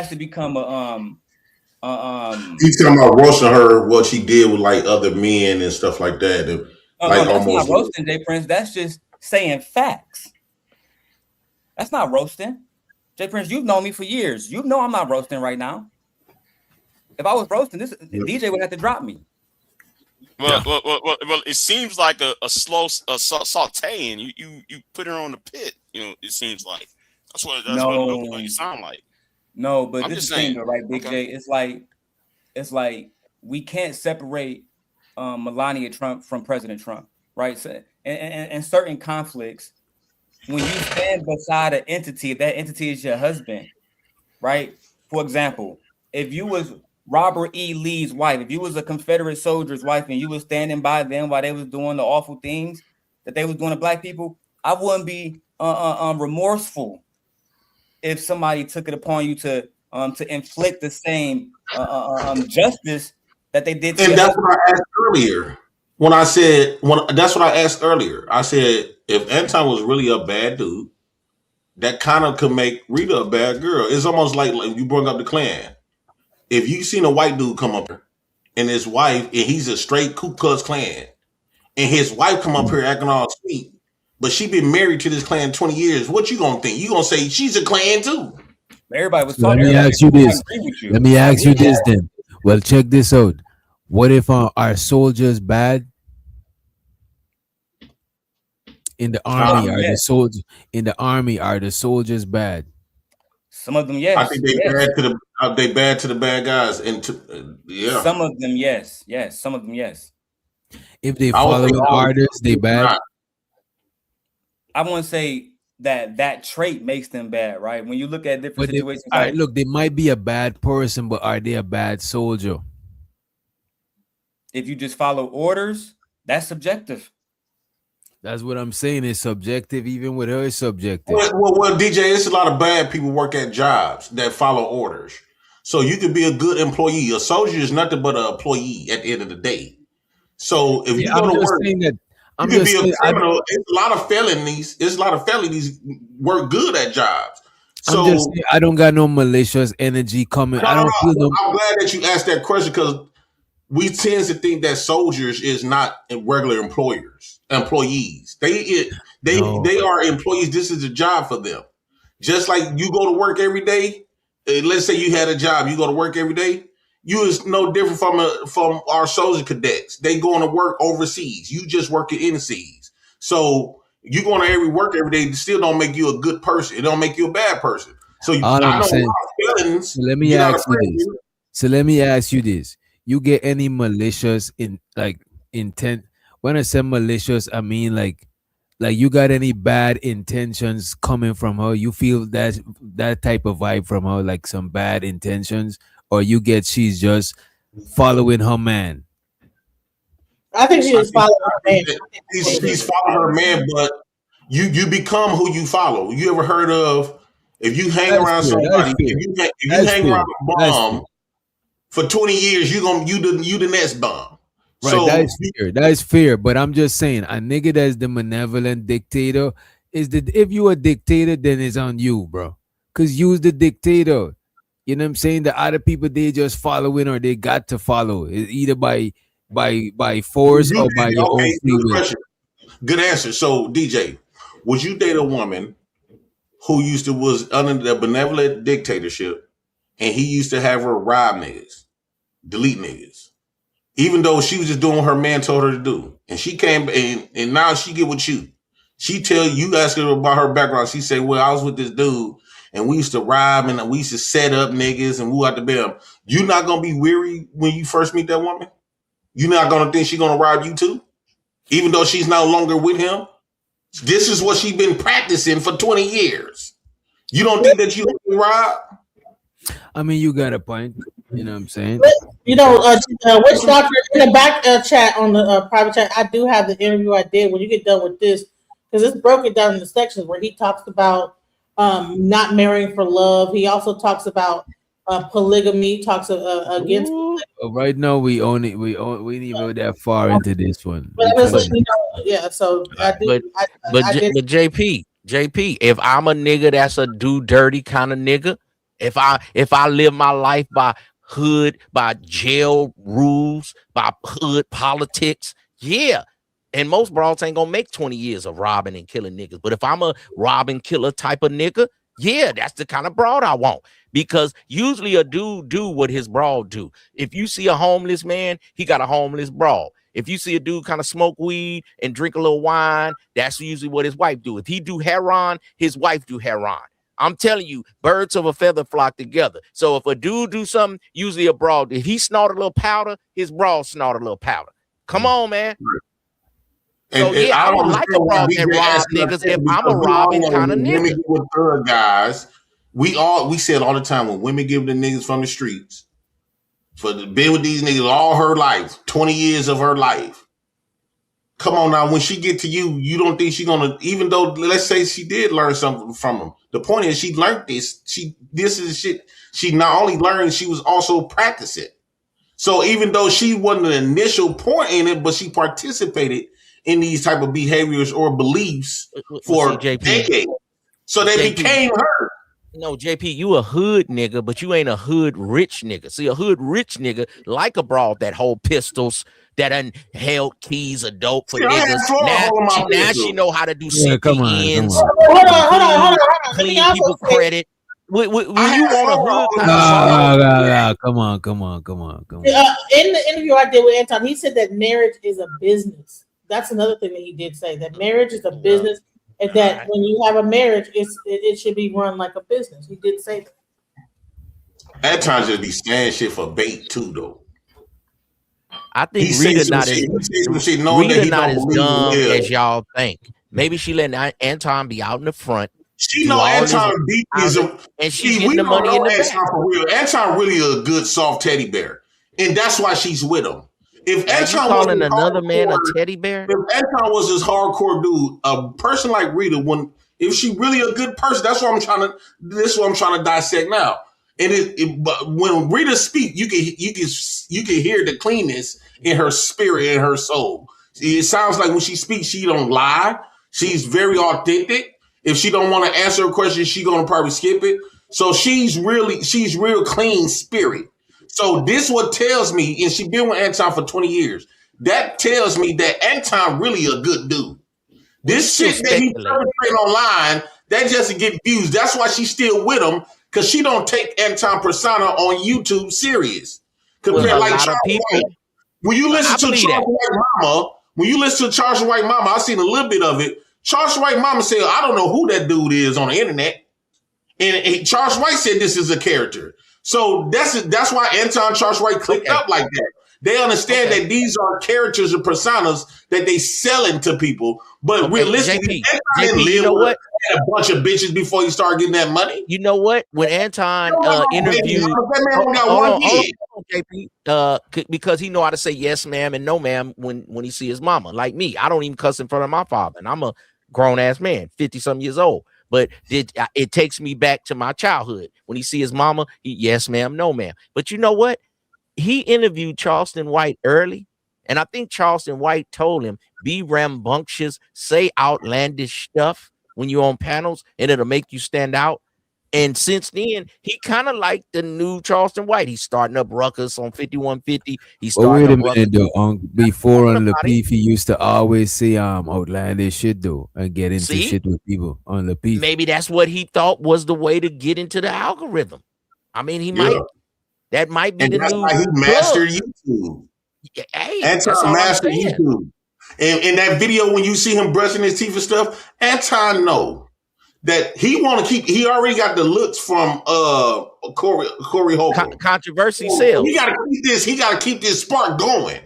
to become a he's talking about roasting her, what she did with like other men and stuff like that. That's not roasting, J Prince. That's just saying facts. That's not roasting. J Prince, you've known me for years. You know I'm not roasting right now. If I was roasting, this DJ would have to drop me. Well, it seems like a slow sauteing. You put her on the pit. It seems like that's what it looks like. You sound like. No, but I'm this just is saying, the thing, right, Big J. It's like we can't separate Melania Trump from President Trump, right? So, and certain conflicts, when you stand beside an entity, if that entity is your husband, right? For example, if you was Robert E. Lee's wife, if you was a Confederate soldier's wife and you was standing by them while they was doing the awful things that they was doing to black people, I wouldn't be remorseful if somebody took it upon you to inflict the same justice that they did to And your that's husband. what I asked earlier. That's what I asked earlier. I said, if Anton was really a bad dude, that kind of could make Rita a bad girl. It's almost like you brought up the Klan. If you seen a white dude come up here and his wife, and he's a straight Ku Klux Klan, and his wife come up here acting all sweet, but she been married to this Klan 20 years, what you gonna think? You gonna say she's a Klan too? Everybody was talking. Let me ask you this then. Well, check this out. What if our soldiers bad? In the army, are the soldiers bad? Some of them, yes. I think they bad to the bad guys, and yeah. Some of them, yes. Some of them, yes. If they following orders, they bad. I wouldn't say that trait makes them bad, right? When you look at different situations, look, they might be a bad person, but are they a bad soldier? If you just follow orders, that's subjective. That's what I'm saying. It's subjective. Even with her, it's subjective. Well, DJ, it's a lot of bad people work at jobs that follow orders. So you could be a good employee. A soldier is nothing but an employee at the end of the day. So if you go to work, you can be a criminal. It's a lot of felonies. It's a lot of felonies work good at jobs. So I don't got no malicious energy coming. I don't feel no. I'm glad that you asked that question because we tend to think that soldiers is not regular employees. They are employees. This is a job for them. Just like you go to work every day. Let's say you had a job, you go to work every day. You is no different from our soldier cadets. They going to work overseas. You just working in the seas. So you going to work every day. Still don't make you a good person. It don't make you a bad person. So I know a lot of feelings. So let me ask you this. You get any malicious intent? When I say malicious, I mean like you got any bad intentions coming from her? You feel that type of vibe from her, like some bad intentions, or you get she's just following her man? I think she was following her man. She's following her man, but you become who you follow. You ever heard of if you hang around somebody, if you hang around a bum for 20 years, you the next bum. Right, So that is fair. But I'm just saying, a nigga that's the benevolent dictator if you a dictator, then it's on you, bro. Cause you's the dictator. You know what I'm saying? The other people, they just following or they got to follow, either by force or by your own free good will. question. Good answer. So DJ, would you date a woman who was under the benevolent dictatorship and he used to have her rob niggas, delete niggas, even though she was just doing what her man told her to do, and she came and now she get with you. She tell you, ask her about her background. She say, well, I was with this dude and we used to rob and we used to set up niggas and we out to bed. You not gonna be weary when you first meet that woman? You not gonna think she gonna rob you too, even though she's no longer with him? This is what she's been practicing for 20 years. You don't think that you rob? I mean, you got a point. You know what I'm saying? You know, which doctor in the back chat on the private chat, I do have the interview I did when you get done with this, because it's broken down in the sections where he talks about not marrying for love. He also talks about polygamy, talks against. Right now, we didn't even go that far into this one. But yeah, so I do. But JP, if I'm a nigga that's a do dirty kind of nigga, if I live my life by jail rules, by hood politics, yeah. And most bros ain't gonna make 20 years of robbing and killing niggas. But if I'm a robbing killer type of nigga, yeah, that's the kind of broad I want. Because usually a dude do what his broad do. If you see a homeless man, he got a homeless broad. If you see a dude kind of smoke weed and drink a little wine, that's usually what his wife do. If he do heroin, his wife do heroin. I'm telling you, birds of a feather flock together. So if a dude do something, usually a broad, if he snort a little powder, his broad snort a little powder. Come on, man. So yeah, I don't like a broad that rob niggas if I'm a robbing kind of nigga. Women with thug guys, we said all the time, when women give the niggas from the streets, for been with these niggas all her life, 20 years of her life. Come on now, when she get to you, you don't think she gonna, even though let's say she did learn something from him. The point is she learned this. This is shit she not only learned, she was also practicing. So even though she wasn't the initial point in it, but she participated in these type of behaviors or beliefs for decades. So they became her. No, JP, you a hood nigga, but you ain't a hood rich nigga. See, a hood rich nigga like a broad that hold pistols, that done held keys of dope for niggas. Now she know how to do CPNs. Hold on. Clean people credit. When you want a hood come on. In the interview I did with Anton, he said that marriage is a business. That's another thing that he did say, that marriage is a business, and that when you have a marriage, it should be run like a business. He did say that. At times just be saying shit for bait too, though. I think Rita not as dumb as y'all think. Maybe she let Anton be out in the front. She know Anton deep is and she getting the money in the back. For real. Anton really a good soft teddy bear, and that's why she's with him. If Anton calling another man a teddy bear, if Anton was this hardcore dude, a person like Rita, if she really a good person, that's what I'm trying to. This is what I'm trying to dissect now. And but when Rita speak, you can hear the cleanness in her spirit and her soul. It sounds like when she speaks, she don't lie. She's very authentic. If she don't want to answer a question, she gonna probably skip it. So she's real clean spirit. So this what tells me, and she been with Anton for 20 years. That tells me that Anton really a good dude. This shit that he's perpetrating online, that just to get views. That's why she's still with him, because she don't take Anton persona on YouTube serious. Compared like Charles White. When you listen to Charles White Mama, I seen a little bit of it. Charles White Mama said, I don't know who that dude is on the internet. And Charles White said this is a character. So that's why Anton Charles White clicked up like that. They understand that these are characters and personas that they selling to people. But realistically, Anton you know what? Had a bunch of bitches before he started getting that money. You know what? When Anton interviewed, JP, because he know how to say yes, ma'am, and no, ma'am when he see his mama. Like me, I don't even cuss in front of my father, and I'm a grown ass man, 50-some years old. But it takes me back to my childhood. When he see his mama, yes, ma'am, no, ma'am. But you know what? He interviewed Charleston White early, and I think Charleston White told him, be rambunctious, say outlandish stuff when you're on panels, and it'll make you stand out. And since then, he kind of like the new Charleston White. He's starting up ruckus on 5150. He's But starting wait a up ruckus. minute though. Before on Lapeef, he used to always say outlandish shit though, and get into See? shit with people on Lapeef. Maybe that's what he thought was the way to get into the algorithm. I mean, he might. That might be And the that's new why he plug. mastered YouTube. Hey, that's all Anton I'm mastered saying. YouTube. And in that video, when you see him brushing his teeth and stuff, Anton know that he want to keep. He already got the looks from Corey Holcomb. Controversy sells. He got to keep this. He got to keep this spark going.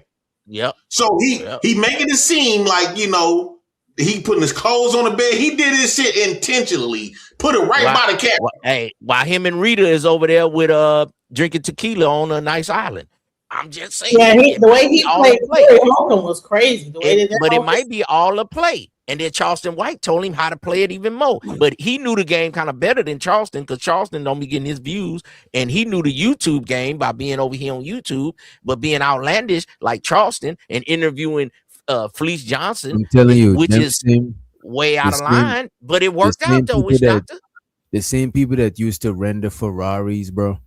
Yep. So he making it seem like, you know, he putting his clothes on the bed. He did this shit intentionally. Put it right by the camera. While him and Rita is over there with drinking tequila on a nice island. I'm just saying. Yeah, the way he played Corey Holcomb was crazy. The way But it might be all a play. And then Charleston White told him how to play it even more. But he knew the game kind of better than Charleston, because Charleston don't be getting his views. And he knew the YouTube game by being over here on YouTube, but being outlandish like Charleston and interviewing Felice Johnson, I'm telling you, which is way out of line. But it worked out though, Witch Doctor. The same people that used to render Ferraris, bro,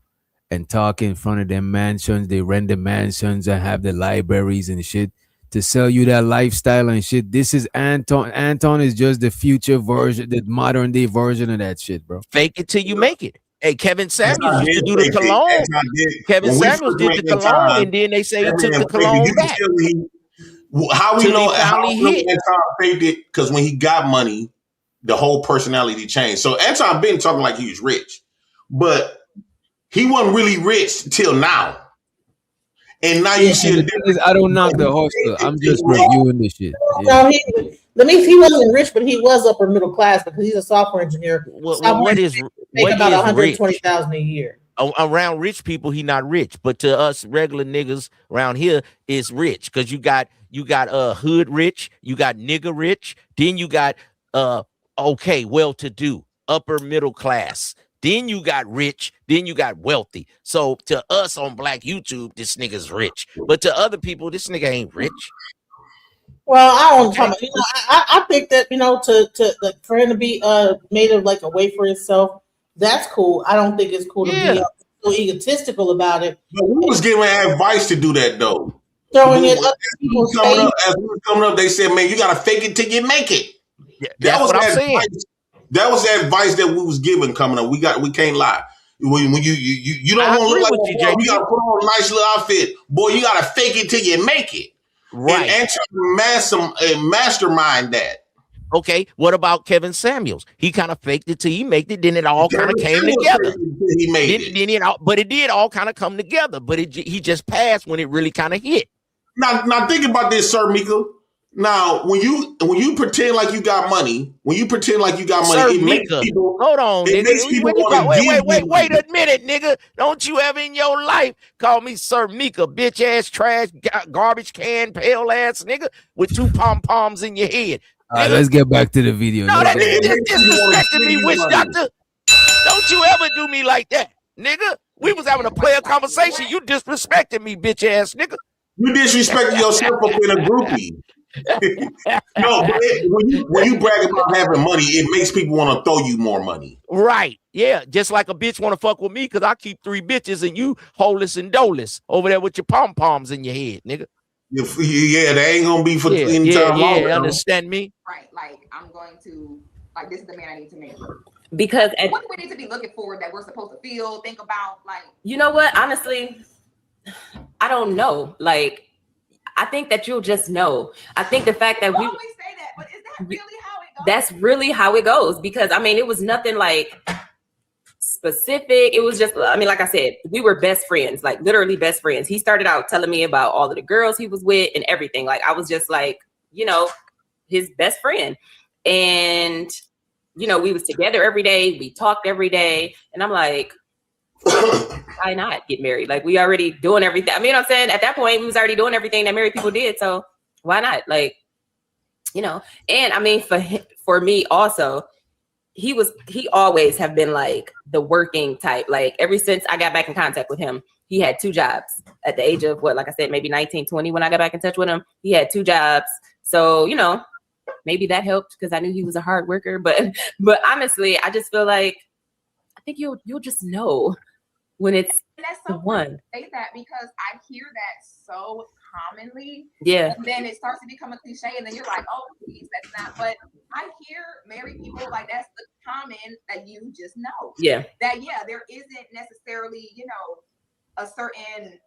and talk in front of their mansions, they render mansions and have the libraries and shit to sell you that lifestyle and shit. This is Anton. Anton is just the future version, the modern day version of that shit, bro. Fake it till you make it. Hey, Kevin Samuels used to do the cologne. Kevin Samuels did the cologne, and then they say he took the cologne back. How we know Anton faked it? Because when he got money, the whole personality changed. So Anton been talking like he was rich, but he wasn't really rich till now. And now you see I don't knock the hustler. I'm just reviewing this shit. No, he wasn't rich, but he was upper middle class because he's a software engineer. What is about rich? $120,000 a year. Around rich people, he not rich, but to us regular niggas around here, is rich because you got hood rich, you got nigga rich, then you got well-to-do, upper middle class. Then you got rich, then you got wealthy. So to us on Black YouTube, this nigga's rich. But to other people, this nigga ain't rich. Well, I don't talk about, I think that, to like, for him to be made of like a way for himself, that's cool. I don't think it's cool to be so egotistical about it. But we was giving advice to do that though. Throwing it up people's face. As we were coming up, they said, man, you gotta fake it till you make it. Yeah, that's what I'm saying. That was the advice that we was given coming up. We can't lie. When you don't want to look like you gotta put on a nice little outfit. Boy, you gotta fake it till you make it. Right. And mastermind that. Okay, what about Kevin Samuels? He kind of faked it till he made it, then it all kind of came together. He made it. But it did all kind of come together. But he just passed when it really kind of hit. Now think about this, Sir Mika. Now, when you pretend like you got money, it makes people. Hold on, nigga. Wait a minute, nigga. Don't you ever in your life call me Sir Mika, bitch ass, trash, garbage can, pale ass nigga with two pom-poms in your head. All right, let's get back to the video. No, that is disrespecting me, Witch Doctor. Don't you ever do me like that, nigga. We was having a player conversation. You disrespected me, bitch ass nigga. You disrespected yourself up in a groupie. No, but when you brag about having money, it makes people want to throw you more money. Right. Yeah. Just like a bitch want to fuck with me because I keep 3 bitches and you holeless and doless over there with your pom-poms in your head, nigga. Yeah, they ain't gonna be for any time long. Yeah, understand me? Right. Like, I'm going to, like, this is the man I need to marry. Because what do we need to be looking for that we're supposed to feel, think about? Like, you know what? Honestly, I don't know. Like, I think that you'll just know. I think the fact that we always say that, but is that really how it goes? That's really how it goes, because I mean, it was nothing like specific. It was just, I mean, like I said, we were best friends, like literally best friends. He started out telling me about all of the girls he was with and everything. Like, I was just like, his best friend. And, we was together every day. We talked every day. And I'm like, why not get married? Like, we already doing everything. I mean, you know what I'm saying? At that point, we was already doing everything that married people did. So why not? Like, and I mean, for me also, he always have been like the working type. Like, ever since I got back in contact with him, he had 2 jobs at the age of like I said, maybe 19, 20 when I got back in touch with him. He had 2 jobs. So, maybe that helped because I knew he was a hard worker. But honestly, I just feel like think you'll just know when it's And that's the so one. funny to say that because I hear that so commonly. Yeah. And then it starts to become a cliche, and then you're like, oh, please, that's not. But I hear married people like that's the common that you just know. Yeah. That there isn't necessarily, a certain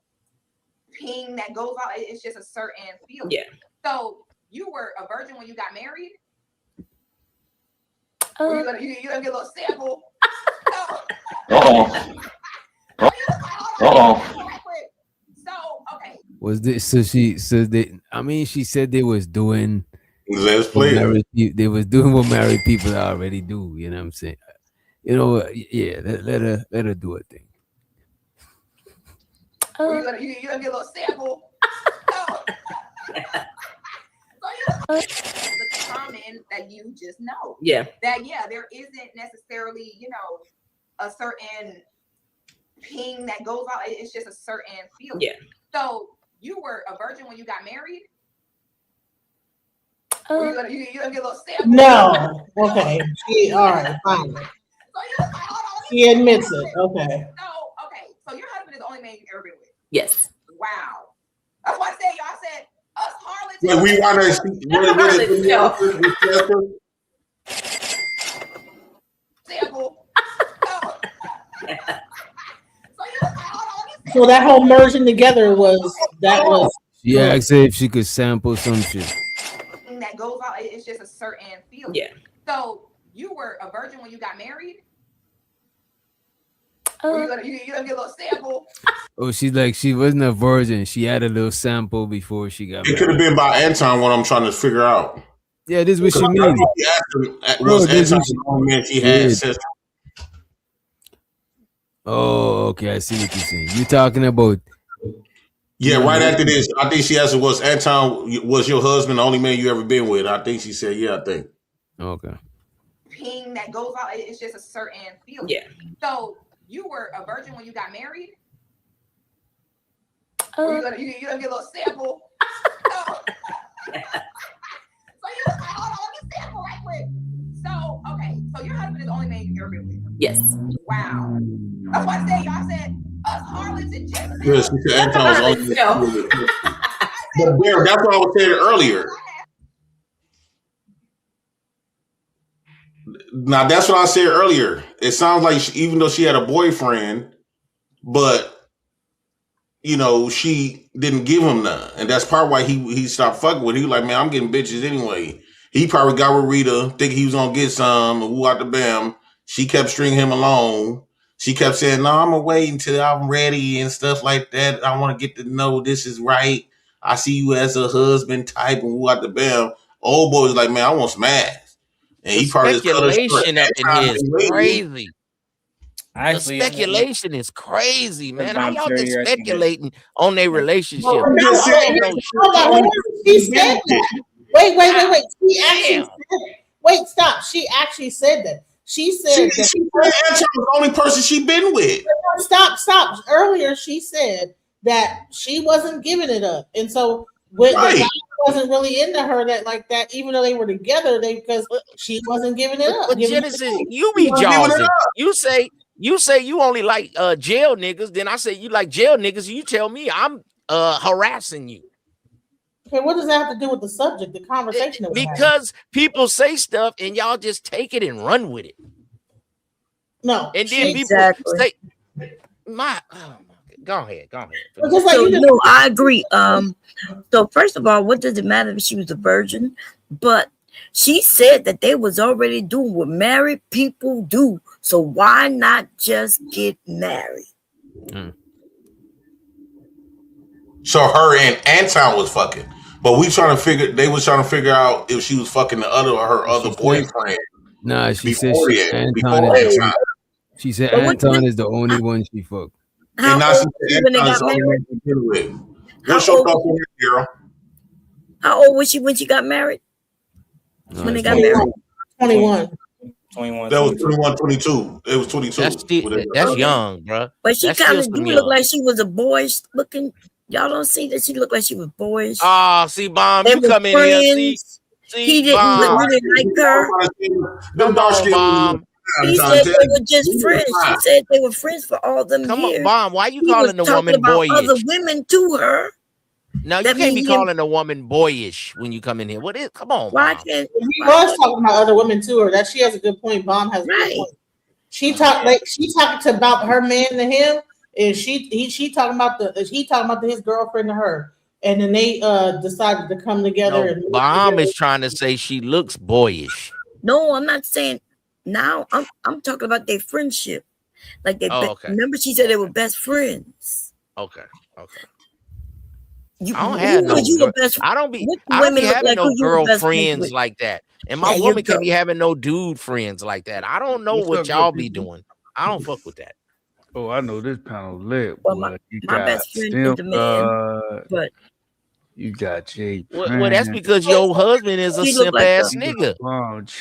ping that goes out. It's just a certain feeling. Yeah. So you were a virgin when you got married? Uh, you gonna get a little sample? So okay. Was this so they I mean she said they was doing Let's what play it. they was doing what married people already do, you know what I'm saying? You know, yeah, let her do her thing. You gonna get a little sample? The common that you just know. Yeah. That there isn't necessarily, a certain ping that goes out. It's just a certain feeling. Yeah. So you were a virgin when you got married? Uh, you gonna get a little sample? No. Okay. All right. Fine. She admits it. Okay. So your husband is the only man you've ever been with? Yes. Wow. That's why I said, y'all said us harlots. Wait, we want sample. So that whole merging together was. She asked her if she could sample some shit. That goes out. It's just a certain feeling. Yeah. So you were a virgin when you got married? You gonna get a little sample? Oh, she's like she wasn't a virgin. She had a little sample before she got It married. could have been by Anton. What I'm trying to figure out. Yeah, this is what she means. Was Anton the only man she had sex? Oh, okay, I see what you're saying. You're talking about. Yeah, right after this, I think she asked, "Was Anton was your husband the only man you ever been with?" I think she said, "Yeah, I think." Okay. Ping that goes out. It's just a certain feeling. Yeah. So you were a virgin when you got married? You gonna get a little sample? Sample right quick. So okay, so your husband is the only man you've ever been with? Yes. Wow. That's why I said, y'all said us harlots and Jezebel. Yes, she said Anton was only. But there, that's what I was saying earlier. Now that's what I said earlier. It sounds like even though she had a boyfriend, but she didn't give him none, and that's part why he stopped fucking with her. He was like, man, I'm getting bitches anyway. He probably got with Rita, thinking he was gonna get some, and woo out the bam. She kept stringing him along. She kept saying, no, I'm gonna wait until I'm ready and stuff like that. I want to get to know this is right. I see you as a husband type, and woo out the bam. Old boy was like, man, I want some ass. And he probably just cut her short. Speculation up in here is crazy. Actually, the speculation is crazy, man. How y'all sure just you're speculating on their relationship? Hold on. She said that. Wait. She actually said it. Wait, stop. She actually said that. She said that. She said Anton was the only person she been with. Stop. Earlier, she said that she wasn't giving it up, and so when the guy wasn't really into her like that, even though they were together, because she wasn't giving it up. But Genesis, you be jawsing. You say you only like jail niggas. Then I say you like jail niggas. You tell me I'm harassing you. Okay, what does that have to do with the subject, the conversation? Because people say stuff and y'all just take it and run with it. No, and then people say, go ahead. So, no, I agree. So first of all, what does it matter if she was a virgin? But she said that they was already doing what married people do. So why not just get married? So her and Anton was fucking, but they was trying to figure out if she was fucking her other boyfriend. Nah, she said she said Anton is the only one she fucked. And now she said Anton is the only one she been with. What's your thoughts on that, girl? How old was she when she got married? When they got married? 21. That was 21, 22. It was 22. That's young, bro. But she kind of do look like she was a boyish looking. Y'all don't see that she looked like she was boyish. Oh, see, Bomb, you come in here. See, he didn't really like her. Them dark skin. She said they were just friends. She said they were friends for all them Come years. on, Mom. Why you He calling was the woman talking about boyish? other women to her. No, you That can't be mean him- calling a woman boyish when you come in here. What is? Come on, Why Mom. can't He was talking about other women too, or that she has a good point. Bomb has a good point. She talked about her man to him, and he talking about his girlfriend to her, and then they decided to come together. No, and Bomb is trying to say she looks boyish. No, I'm not saying now. I'm talking about their friendship. Like they okay. Remember she said they were best friends. Okay. You, I don't have no. I don't be having no girlfriends like that, and my woman can be having no dude friends like that. I don't know what y'all be doing. I don't fuck with that. Oh, I know this panel lit. Well, boy. You my got best friend is the man, but you got Jay. Well, that's because your husband is a simp ass nigga.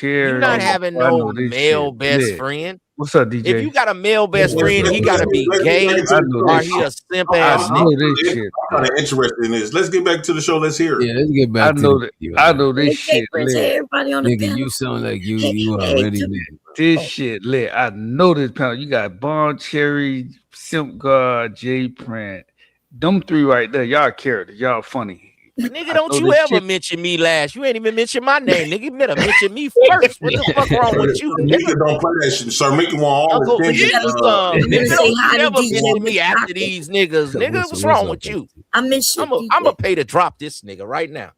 You're not having no male best friend. What's up, DJ? If you got a male best friend, he gotta be gay or he a simp ass nigga. I'm kind of interested in this. Let's get back to the show. Let's hear it. Yeah, let's get back I know this shit lit. Everybody on the panel. You sound like you already lit. This shit lit. I know this panel. You got Bon Cherry, Simp God, J Print. Them three right there. Y'all characters. Y'all funny. Nigga, don't you ever mention me last? You ain't even mention my name, nigga. You better mention me first. What the fuck wrong with you? Nigga, don't play that shit. Sir, make it one Uncle, always. nigga, don't you ever mention me after these niggas. Nigga, what's wrong with you? I'm gonna pay to drop this nigga right now.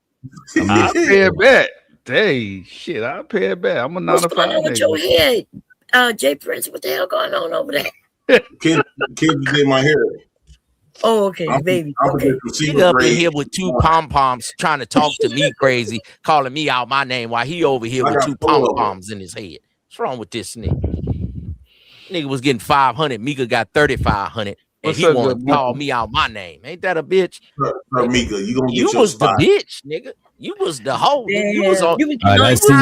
I pay it back. Hey, shit, I pay it back. I'm a What's going on with your head, Jay Prince? What the hell going on over there? Kid did my hair. Oh, okay, baby. Nigga up in here with two pom-poms trying to talk to me crazy, calling me out my name while he over here with two pom-poms in his head. What's wrong with this nigga? Nigga was getting 500. Mika got 3,500. And he want to call me out my name. Ain't that a bitch? Mika, you was the bitch, nigga. You was the hoe. You was on. I see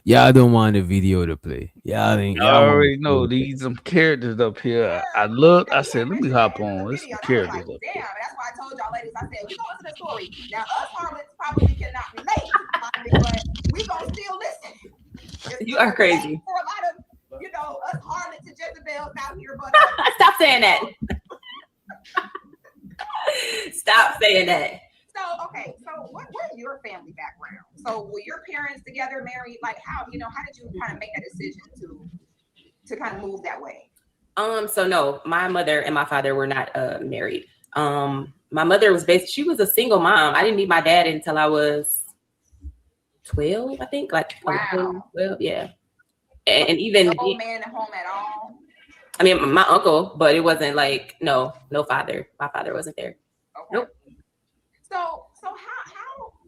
y'all don't want the video to play. Y'all already know these some characters up here. I said, let me hop on. There's some characters up here. That's why I told y'all ladies, I said, we go into the story. Now, us harlots probably cannot relate, but we gonna still listen. You are crazy. For a lot of, us harlots and Jezebels out here, but stop saying that. Stop saying that. So, okay, so what's your family background? So were your parents together, married? Like how did you kind of make that decision to kind of move that way? So no, my mother and my father were not married. My mother was she was a single mom. I didn't meet my dad until I was 12, I think. Wow. 12, yeah. And even no man at home at all. I mean, my uncle, but it wasn't like no father. My father wasn't there. Okay. Nope. So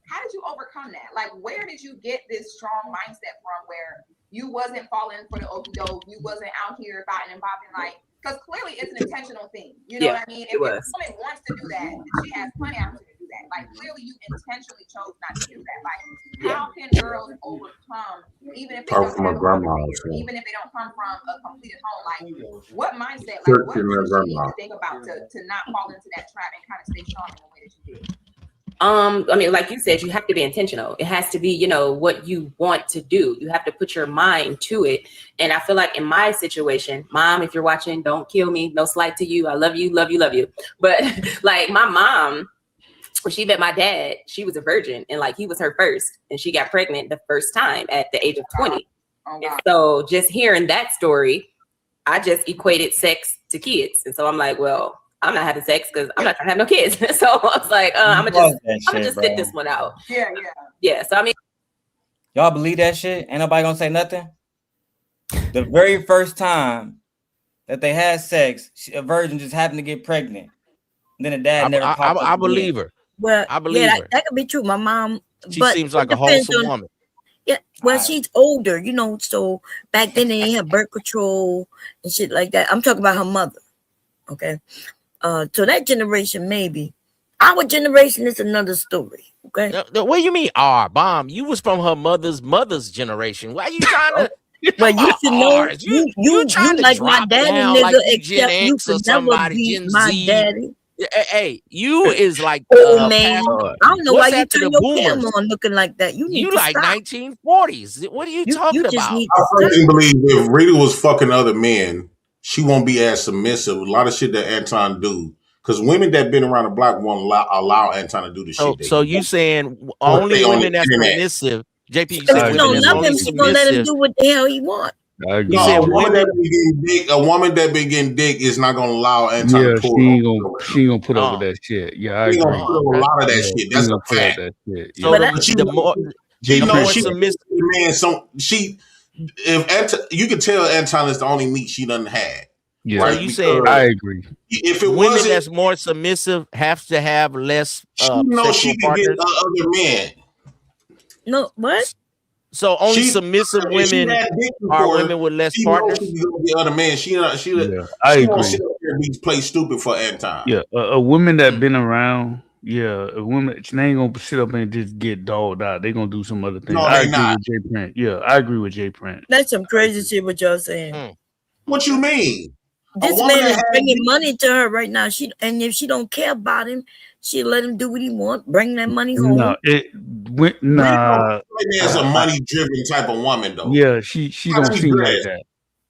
how did you overcome that? Like, where did you get this strong mindset from where you wasn't falling for the okie doke, you wasn't out here fighting and bopping, like, because clearly it's an intentional thing. You know what I mean? If a woman wants to do that, she has plenty of opportunity to do that. Like, clearly you intentionally chose not to do that. Like, how can girls overcome, even if they don't come from a completed home? Like, what mindset, like, what do you need to think about to not fall into that trap and kind of stay strong in the way that you did? I mean, like you said, you have to be intentional. It has to be, what you want to do. You have to put your mind to it. And I feel like in my situation, Mom, if you're watching, don't kill me. No slight to you. I love you, love you, love you. But like my mom, when she met my dad, she was a virgin and like he was her first, and she got pregnant the first time at the age of 20. And so just hearing that story, I just equated sex to kids. And so I'm like, well, I'm not having sex because I'm not trying to have no kids. So I was like, I'm gonna just sit this one out. Yeah. So I mean, y'all believe that shit? Ain't nobody gonna say nothing. The very first time that they had sex, a virgin just happened to get pregnant. And then the dad never. I believe her. Well, I believe her. That could be true. My mom. She seems like a wholesome woman. Yeah, well, she's older, so back then they didn't have birth control and shit like that. I'm talking about her mother. Okay. So that generation, maybe. Our generation is another story. Okay. What do you mean, Bomb? You was from her mother's generation. Why are you trying to? Well, you should know. You like my daddy, nigga. Except you could never be my daddy. Hey, you is like Oh man, past, I don't know what's why you after turn the your boomers? camera on looking like that. You need You to like stop. 1940s. What are you talking You just about? need I to stop. personally believe if Rita was fucking other men, she won't be as submissive. A lot of shit that Anton do. Because women that been around the block won't allow Anton to do the shit So they you do. saying Or only stay on the women that's internet. submissive? JP, you If said she women don't that's love only him, she gonna let him submissive. do what the hell he want. I agree. You No, said a woman women. that been getting dick, a woman that been getting dick is not gonna allow Anton Yeah, to pull she ain't gonna put up with Oh, that shit. Yeah, I She ain't agree. gonna put up with a lot of that Yeah, shit. she That's ain't a gonna put up fact. that shit. So Yeah. the But the more she the know more she submissive. man. So she, if Anton, you can tell Anton is the only meat she doesn't have, Yeah, So right? you saying I Because agree. if it women wasn't, that's more submissive have to have less she know sexual she could get partners? other men. No, what? So only She, submissive if she women had dick are before, women with less she knows partners? she can go get other men. She Yeah, I won't agree. sit up there and be play stupid for Anton. Yeah, a woman that been around. Yeah, a woman. They ain't gonna sit up and just get dogged out. They gonna do some other things. No, I they agree not. with Jay Prince. Yeah, I agree with Jay Prince. That's some crazy shit what y'all saying. What you mean? A This woman man that is has bringing money to her right now. And if she don't care about him, she'll let him do what he want. Bring that money home. No, it went nah. As a money driven type of woman though. Yeah, she How don't she seem like dress? that.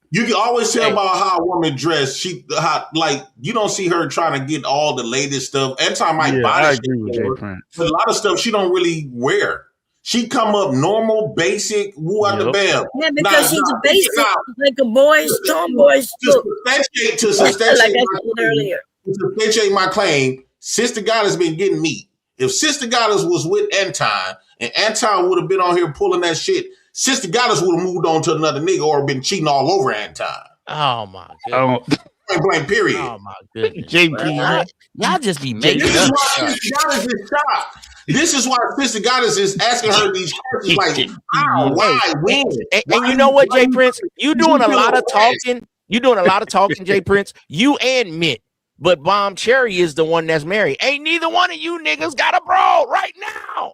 You can always tell Hey. about how a woman dress. Like you don't see her trying to get all the latest stuff. Anton might Yeah, buy I the shit agree with for Jay her, Prince. but a lot of stuff she don't really wear. She come up normal, basic, woo out the Yep. bam. Yeah, because she's a basic, like a boys, tomboys. To Look, substantiate like I my said claim, earlier. to substantiate my claim, Sister Goddess been getting meat. If Sister Goddess was with Anton and Anton would have been on here pulling that shit, Sister Goddess would have moved on to another nigga or been cheating all over Anton. Oh my I don't. Point blank, period. Oh my goodness. JP. Y'all just be making This is up why stuff. Sister Goddess is shocked. This is why Sister Goddess is asking her these questions like, how, why, when? And you know what, Jay Prince? You doing a lot of talking. You doing a lot of talking, Jay Prince. You and Mint. But Bomb Cherry is the one that's married. Ain't neither one of you niggas got a broad right now.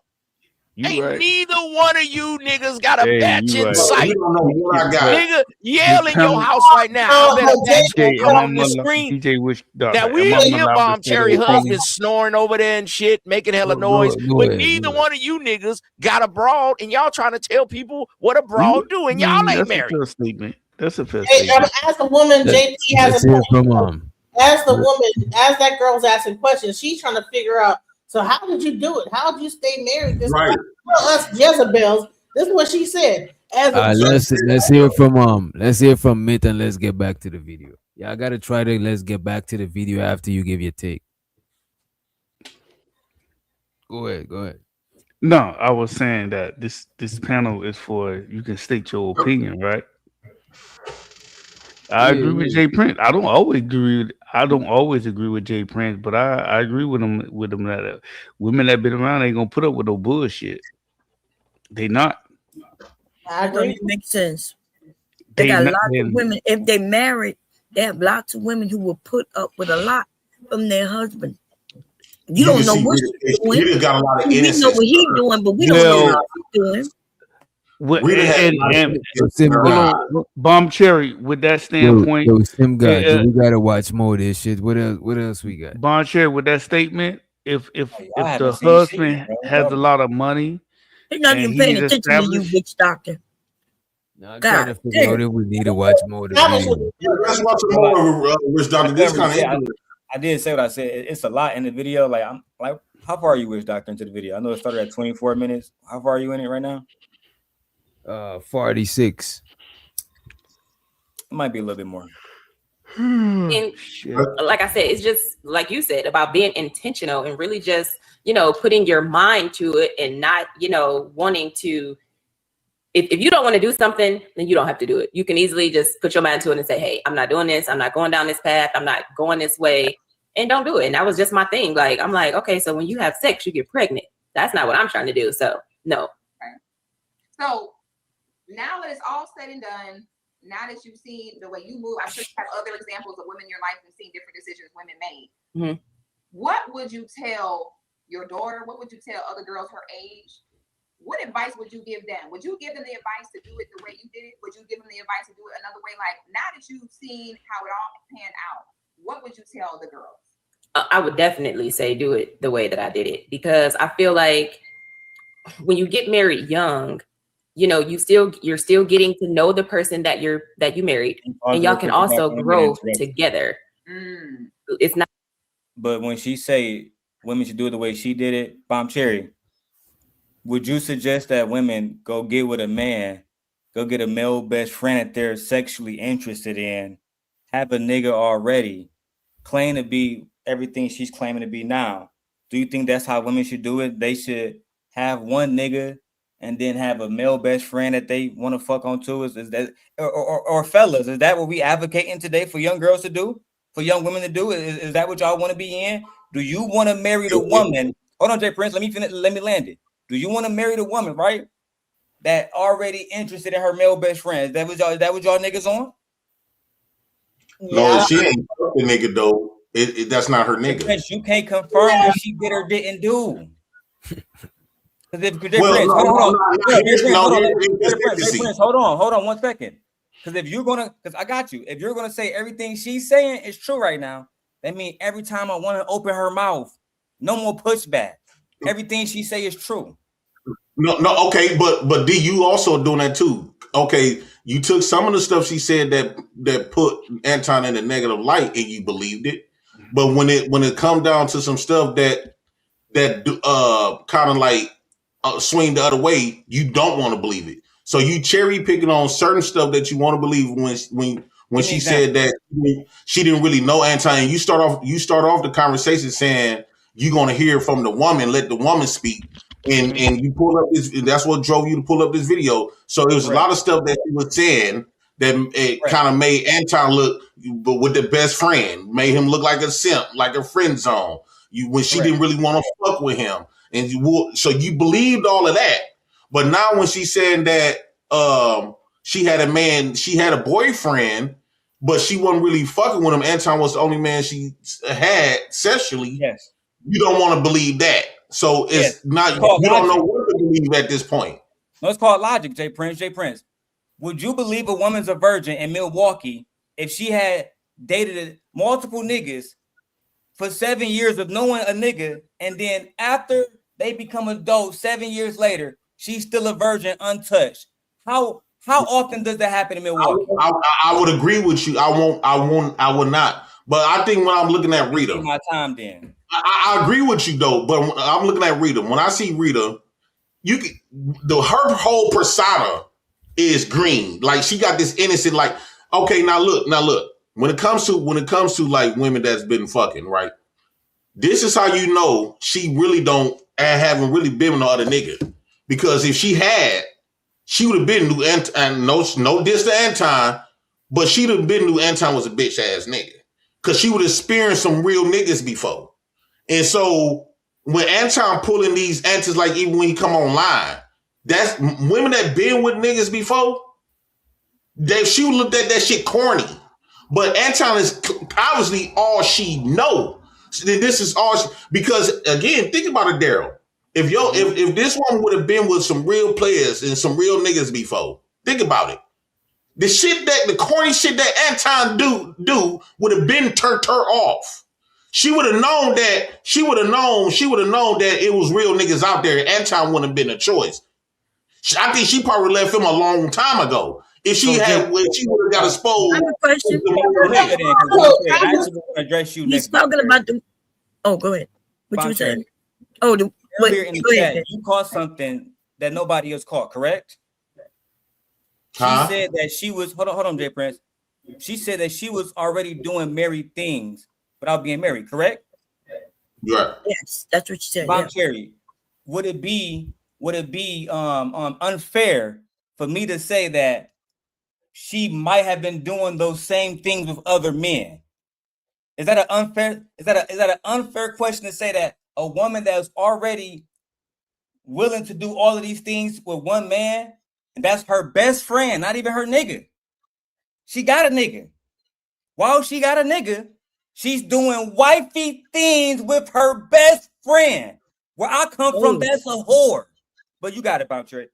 Ain't right. neither one of you niggas got a Hey, batch you in right. sight. You don't know what I got. Nigga, yell in your house right now. I bet a batch gonna come on the screen. DJ Wish Now we hear Bomb Cherry husband snoring over there and shit, making hella noise. But neither one of you niggas got a broad, and y'all trying to tell people what a broad do, and y'all ain't That's married. a fair statement. That's a fair Hey, statement. as a woman, JP has Let's a hear point. from As the woman, as that girl's asking questions, she's trying to figure out. So how did you do it? How did you stay married? This Right. us Jezebels. This is what she said. As a let's hear from Mint and let's get back to the video. Yeah, I gotta try to let's get back to the video after you give your take. Go ahead. No, I was saying that this panel is for you can state your opinion, right? I agree with Jay Prince. I don't always agree with Jay Prince, but I agree with him that women that been around ain't gonna put up with no bullshit. They not. I Don't agree. even make sense. They got lots of women. If they married, they have lots of women who will put up with a lot from their husband. You don't know what he's doing. He got a lot of We know innocence. what he's doing, but we don't know what he's doing. Bomb Cherry with that standpoint. Yo, Sim God, we gotta watch more of this shit. What else we got? Bomb Cherry with that statement. If haven't the seen husband shit, bro. has a lot of money, He's not even paying attention to you, bitch doctor. I'm trying to figure out if we need to watch more of the video. Let's watch some more of Rich Doctor. This kind of interesting. I did say what I said. It's a lot in the video. Like I'm like, how far are you, Wish Doctor, into the video? I know it started at 24 minutes. How far are you in it right now? 46. It might be a little bit more. And like I said, it's just like you said about being intentional and really just, putting your mind to it and not, wanting to. If you don't want to do something, then you don't have to do it. You can easily just put your mind to it and say, hey, I'm not doing this. I'm not going down this path. I'm not going this way, and don't do it. And that was just my thing. Like, I'm like, okay, so when you have sex, you get pregnant. That's not what I'm trying to do. So no. Right. So now that it's all said and done, now that you've seen the way you move, I'm sure you have other examples of women in your life and seen different decisions women made. Mm-hmm. What would you tell your daughter? What would you tell other girls her age? What advice would you give them? Would you give them the advice to do it the way you did it? Would you give them the advice to do it another way? Like, now that you've seen how it all panned out, what would you tell the girls? I would definitely say do it the way that I did it, because I feel like when you get married young, you know, you're still getting to know the person that you married, and y'all can also grow together. It's not. But when she say women should do it the way she did it, Bomb Cherry, would you suggest that women go get with a man, go get a male best friend that they're sexually interested in, have a nigga already, claim to be everything she's claiming to be now? Do you think that's how women should do it? They should have one nigga and then have a male best friend that they want to fuck on too? Is that or fellas, is that what we advocating today for young girls to do? For young women to do? Is that what y'all want to be in? Do you want to marry the woman? Hold on, Jay Prince. Let me land it. Do you want to marry the woman, right? That already interested in her male best friend? Is that what y'all niggas on? No, she ain't the nigga though. That's not her nigga. Prince, you can't confirm what she did or didn't do. Hold on 1 second. Because I got you. If you're gonna say everything she's saying is true right now, that means every time I want to open her mouth, no more pushback. Everything she say is true. No, okay, but D, you also doing that too. Okay, you took some of the stuff she said that put Anton in a negative light, and you believed it. But when it come down to some stuff that kind of like swing the other way, you don't want to believe it. So you cherry picking on certain stuff that you want to believe when she said that she didn't really know Anton. And you start off the conversation saying you're going to hear from the woman, let the woman speak. And you pull up this, that's what drove you to pull up this video. So it was a lot of stuff that she was saying that it kind of made Anton look, but with the best friend, made him look like a simp, like a friend zone. When she didn't really want to fuck with him. And so you believed all of that. But now when she's saying that she had a boyfriend, but she wasn't really fucking with him, Anton was the only man she had sexually. Yes. You don't want to believe that. So it's not, you don't know what to believe at this point. No, it's called logic, Jay Prince. Jay Prince, would you believe a woman's a virgin in Milwaukee if she had dated multiple niggas for 7 years of knowing a nigga, and then after they become adults 7 years later, she's still a virgin untouched? How often does that happen in Milwaukee? I would agree with you. I would not. But I think when I'm looking at Rita, my time then. I agree with you though. But when I'm looking at Rita, when I see Rita, her whole persona is green. Like she got this innocent, like, okay, now look. When it comes to like women that's been fucking, right? This is how you know she really haven't really been with no other nigga. Because if she had, she would have been new and no diss to Anton, but she'd have been new Anton was a bitch ass nigga. Cause she would have experienced some real niggas before. And so when Anton pulling these antics, like even when he come online, that's women that been with niggas before, she would look at that shit corny. But Anton is obviously all she know. This is all because again, think about it, Daryl. If this one would have been with some real players and some real niggas before, think about it. The corny shit that Anton do would have been turned her off. She would have known that it was real niggas out there. Anton wouldn't have been a choice. I think she probably left him a long time ago. If she would have got exposed. I have a question. He's talking about the. Oh, go ahead. What you saying? Oh, earlier in the chat, you caught something that nobody else caught, correct? She said that she was. Hold on, Jay Prince. She said that she was already doing married things without being married, correct? Yeah. Yes, that's what she said. Bob Cherry, would it be unfair for me to say that she might have been doing those same things with other men? Is that an unfair question to say that a woman that's already willing to do all of these things with one man, and that's her best friend, not even her nigga? She got a nigga. While she got a nigga, she's doing wifey things with her best friend. Where I come from, that's a whore. But you got it, Bob Trey.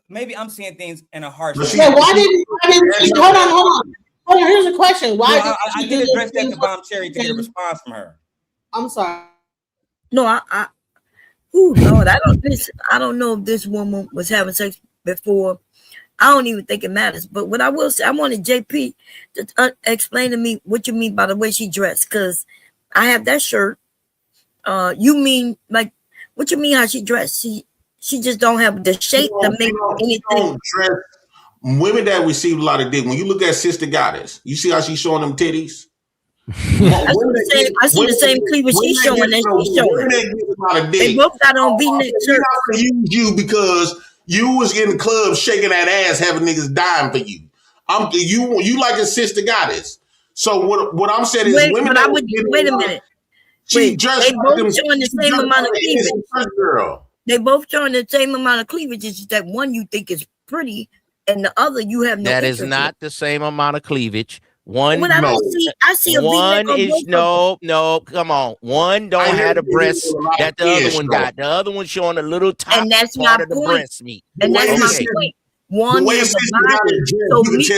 Maybe I'm seeing things in a harsh way. Yeah, why didn't she? Hold on. Here's a question. Why I did address that to Bomb Cherry to get a response from her. I'm sorry. No, oh Lord, I don't know if this woman was having sex before. I don't even think it matters. But what I will say, I wanted JP to explain to me what you mean by the way she dressed, because I have that shirt. You mean like what you mean how she dressed? She just don't have the shape to make anything. Women that receive a lot of dick. When you look at Sister Goddess, you see how she's showing them titties. I see the same cleavage she's showing that she's showing. They both got on V-neck shirts. I'm not use you because you was in the club shaking that ass, having niggas dying for you. You like a Sister Goddess. So what I'm saying is, women. Wait a minute. She dressed they both showing the same amount of cleavage. Girl. They both showing the same amount of cleavage. It's just that one you think is pretty, and the other you have no. That is not the same amount of cleavage. One, I see a one is no. Come on, one don't have the breasts that the other one got. The other one showing a little top and that's part my of the point. breast meat. And that's my point. One has a body,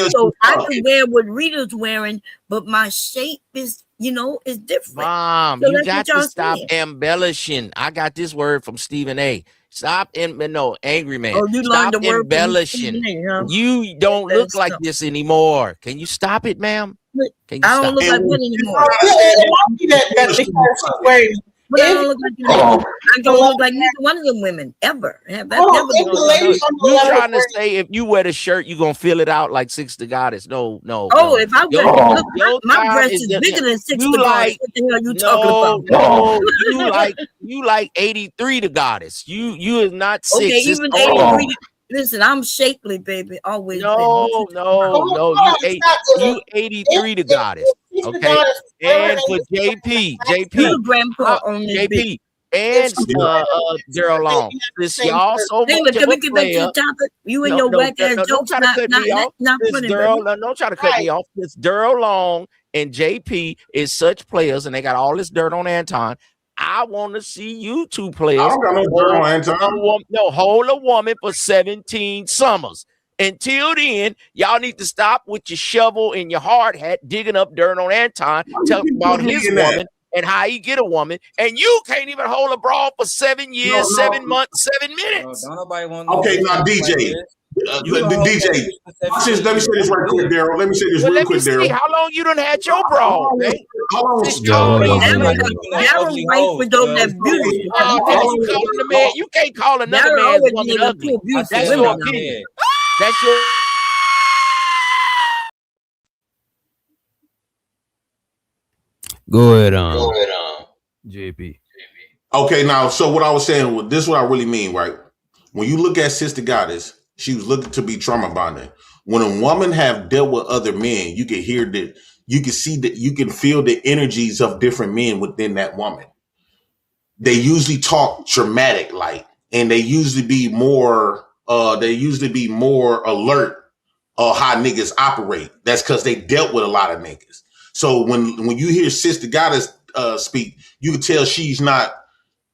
so I can wear what Rita's wearing, but my shape is, is different. Mom, so you got to stop embellishing. I got this word from Stephen A. Stop angry man. Oh, you stop learned the word embellishing. Huh? You don't look like this anymore. Can you stop it, ma'am? Can you I don't look like one anymore. But I don't look like I don't look like neither one of them women ever. You trying to say if you wear the shirt, you gonna fill it out like Sister Goddess? No. Oh, if I wear my breast is bigger than 6 the Goddess. What the hell are you talking about? No, you like 83 the Goddess. You is not 6. Okay, even 83. Listen, I'm shapely, baby. Always. No. You 83 the Goddess. Okay, and for JP, and Daryl Long. This y'all so much of a player. You and your whack ass jokes not funny. Don't try to cut me off. This Daryl Long and JP is such players, and they got all this dirt on Anton. I want to see you two players. I don't got no dirt on Anton. Hold a woman for 17 summers. Until then, y'all need to stop with your shovel and your hard hat digging up dirt on Anton, talking about his woman and how he get a woman, and you can't even hold a brawl for 7 years, 7 months, 7 minutes. Don't nobody want okay, now DJ. DJ, let me say this right quick, Daryl. Let me say this real quick, Daryl. How long you done had your brawl? You can't call another man's woman ugly. That's your opinion. That's your. Go ahead, JP. Okay, now, so what I was saying, this is what I really mean, right? When you look at Sister Goddess, she was looking to be trauma bonding. When a woman have dealt with other men, you can hear that, you can see that, you can feel the energies of different men within that woman. They usually talk dramatic, like, and they usually be more alert of how niggas operate. That's because they dealt with a lot of niggas. So when you hear Sister Goddess speak, you can tell she's not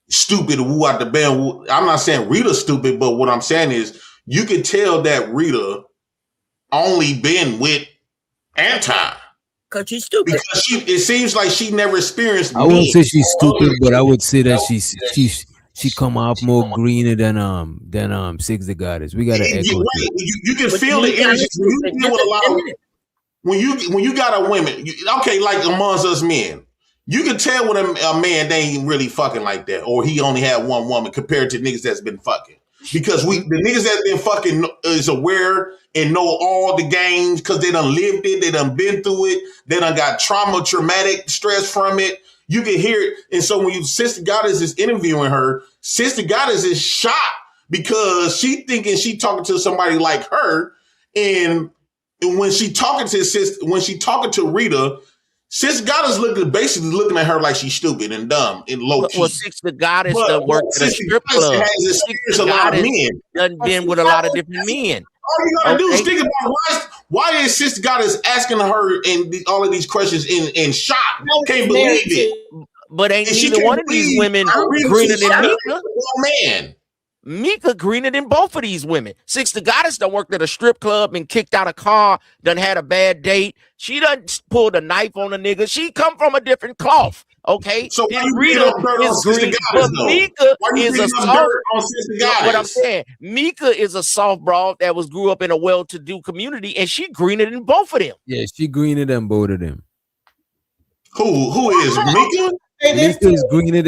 stupid. Woo out the band. I'm not saying Rita's stupid, but what I'm saying is you can tell that Rita only been with Anton. Because she's stupid. Because it seems like she never experienced. I wouldn't say she's stupid, but I would say that she come off more greener than Six the Goddess. We gotta echo. You can feel the energy when you deal with a lot of, when you got a woman. Okay, like amongst us men, you can tell when a man they ain't really fucking like that, or he only had one woman compared to niggas that's been fucking. Because the niggas that's been fucking is aware and know all the games because they done lived it, they done been through it, they done got traumatic stress from it. You can hear it. And so when Sister Goddess is interviewing her, Sister Goddess is shocked because she thinking she talking to somebody like her. And when she talking to Rita, Sister Goddess basically looking at her like she's stupid and dumb and low key. Well, Sister Goddess done worked at a strip club. Sister Goddess done been with a lot of different men. All you gotta do is think about why is Sister Goddess asking her and all of these questions in shock? Can't believe it. But ain't neither one of these women greener than Mika. Man. Mika greener than both of these women. Sister Goddess done worked at a strip club and kicked out a car, done had a bad date. She done pulled a knife on a nigga. She come from a different cloth. Okay, So why then you bringing Rita up dirt on is Sister green, Goddess but though? Mika Why you is a bringing up soft. dirt on Sister What I'm Goddess? saying, Mika is a soft broad that was grew up in a well-to-do community, and she greener than both of them. Yeah, she greener than both of them. Who is Mika? Mika is greener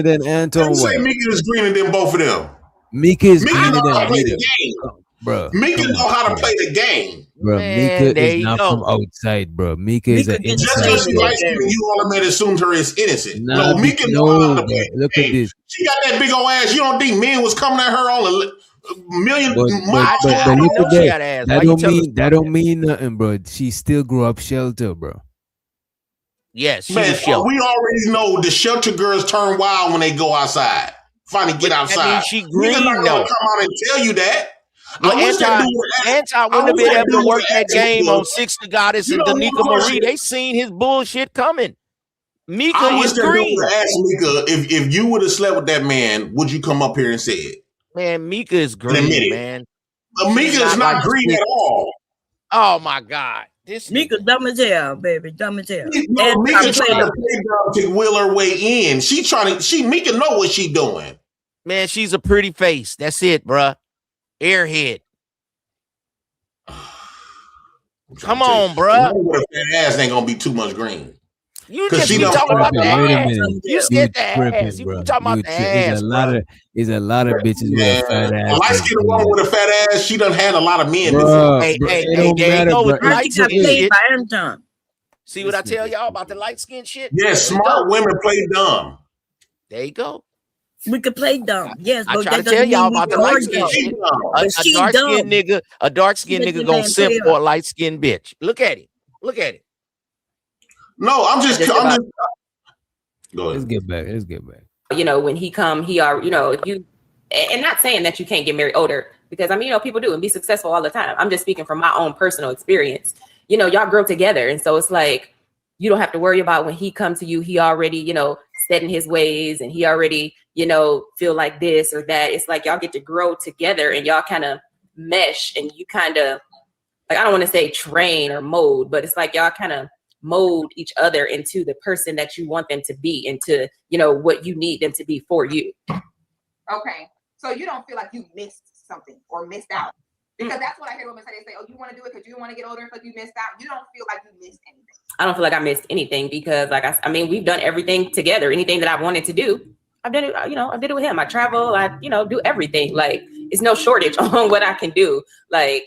than Anton. Who say Mika is greener than both of them? Mika is Mika greener know how than to play the Rita. game. Bro, Mika come know on, how to bro. play the game. Bro, Man, Mika there is you not go. from outside, bro. Mika is an Just inside because she girl. likes you, you automatically assume her as innocent. Nah, No, Mika know how to bro. play the Look at game. this. She got that big old ass. You don't think men was coming at her on a million But miles look I didn't know at she that. had ass. That Why you don't telling us mean about that? nothing, bro. She still grew up shelter, bro. Yes, she Man, was sheltered. we already know the shelter girls turn wild when they go outside. Finally get But outside. that means she Niggas green not gonna though. come out and tell you that. Well, I wish that dude wouldn't have been able to work that would game on Sister Goddess You and know, one Danica Marie. question. They seen his bullshit coming. Mika I wish is that dude green. would ask Mika if you would have slept with that man, would you come up here and say it? Man, Mika is And admit green, it. man. But Mika is not green at all. Oh my God. Mika dumb as hell, baby. Dumb as hell. No, Mika trying to play dumb to will her way in. Mika know what she doing. Man, she's a pretty face. That's it, bruh. Airhead. Come on, bruh. With a fat ass ain't gonna be too much green. You just be talking about the ass. You said the ass. You talking about the ass, bro. It's a lot of bitches with a fat ass. A light-skinned woman with a fat ass, she done had a lot of men Bro, before. Hey, bro, hey, it hey, don't there you matter, go bro. with the light skin shit. See what I tell y'all about the light skin shit? Yes, There you smart go. women play dumb. There you go. We could play dumb, yes, I but try to that tell doesn't y'all mean we about the hard light skin though. shit. But A she dark skinned dumb. nigga, gonna simp play for a her. light skinned bitch. Look at it. Look at it. No, I'm just. Go ahead. Let's get back. You know, when he come, he are, you know, if you, and not saying that you can't get married older, because I mean, you know, people do and be successful all the time. I'm just speaking from my own personal experience. You know, y'all grow together. And so it's like, you don't have to worry about when he comes to you, he already, you know, set in his ways and he already, you know, feel like this or that. It's like y'all get to grow together and y'all kind of mesh and you kind of, like, I don't want to say train or mold, but it's like y'all kind of mold each other into the person that you want them to be, into, you know, what you need them to be for you. Okay. So you don't feel like you missed something or missed out. Because that's what I hear women say. They say, oh, you want to do it because you want to get older and feel like you missed out. You don't feel like you missed anything. I don't feel like I missed anything because, like, I mean, we've done everything together. Anything that I wanted to do, I've done it, you know, I did it with him. I travel, I, you know, do everything. Like, it's no shortage on what I can do. Like,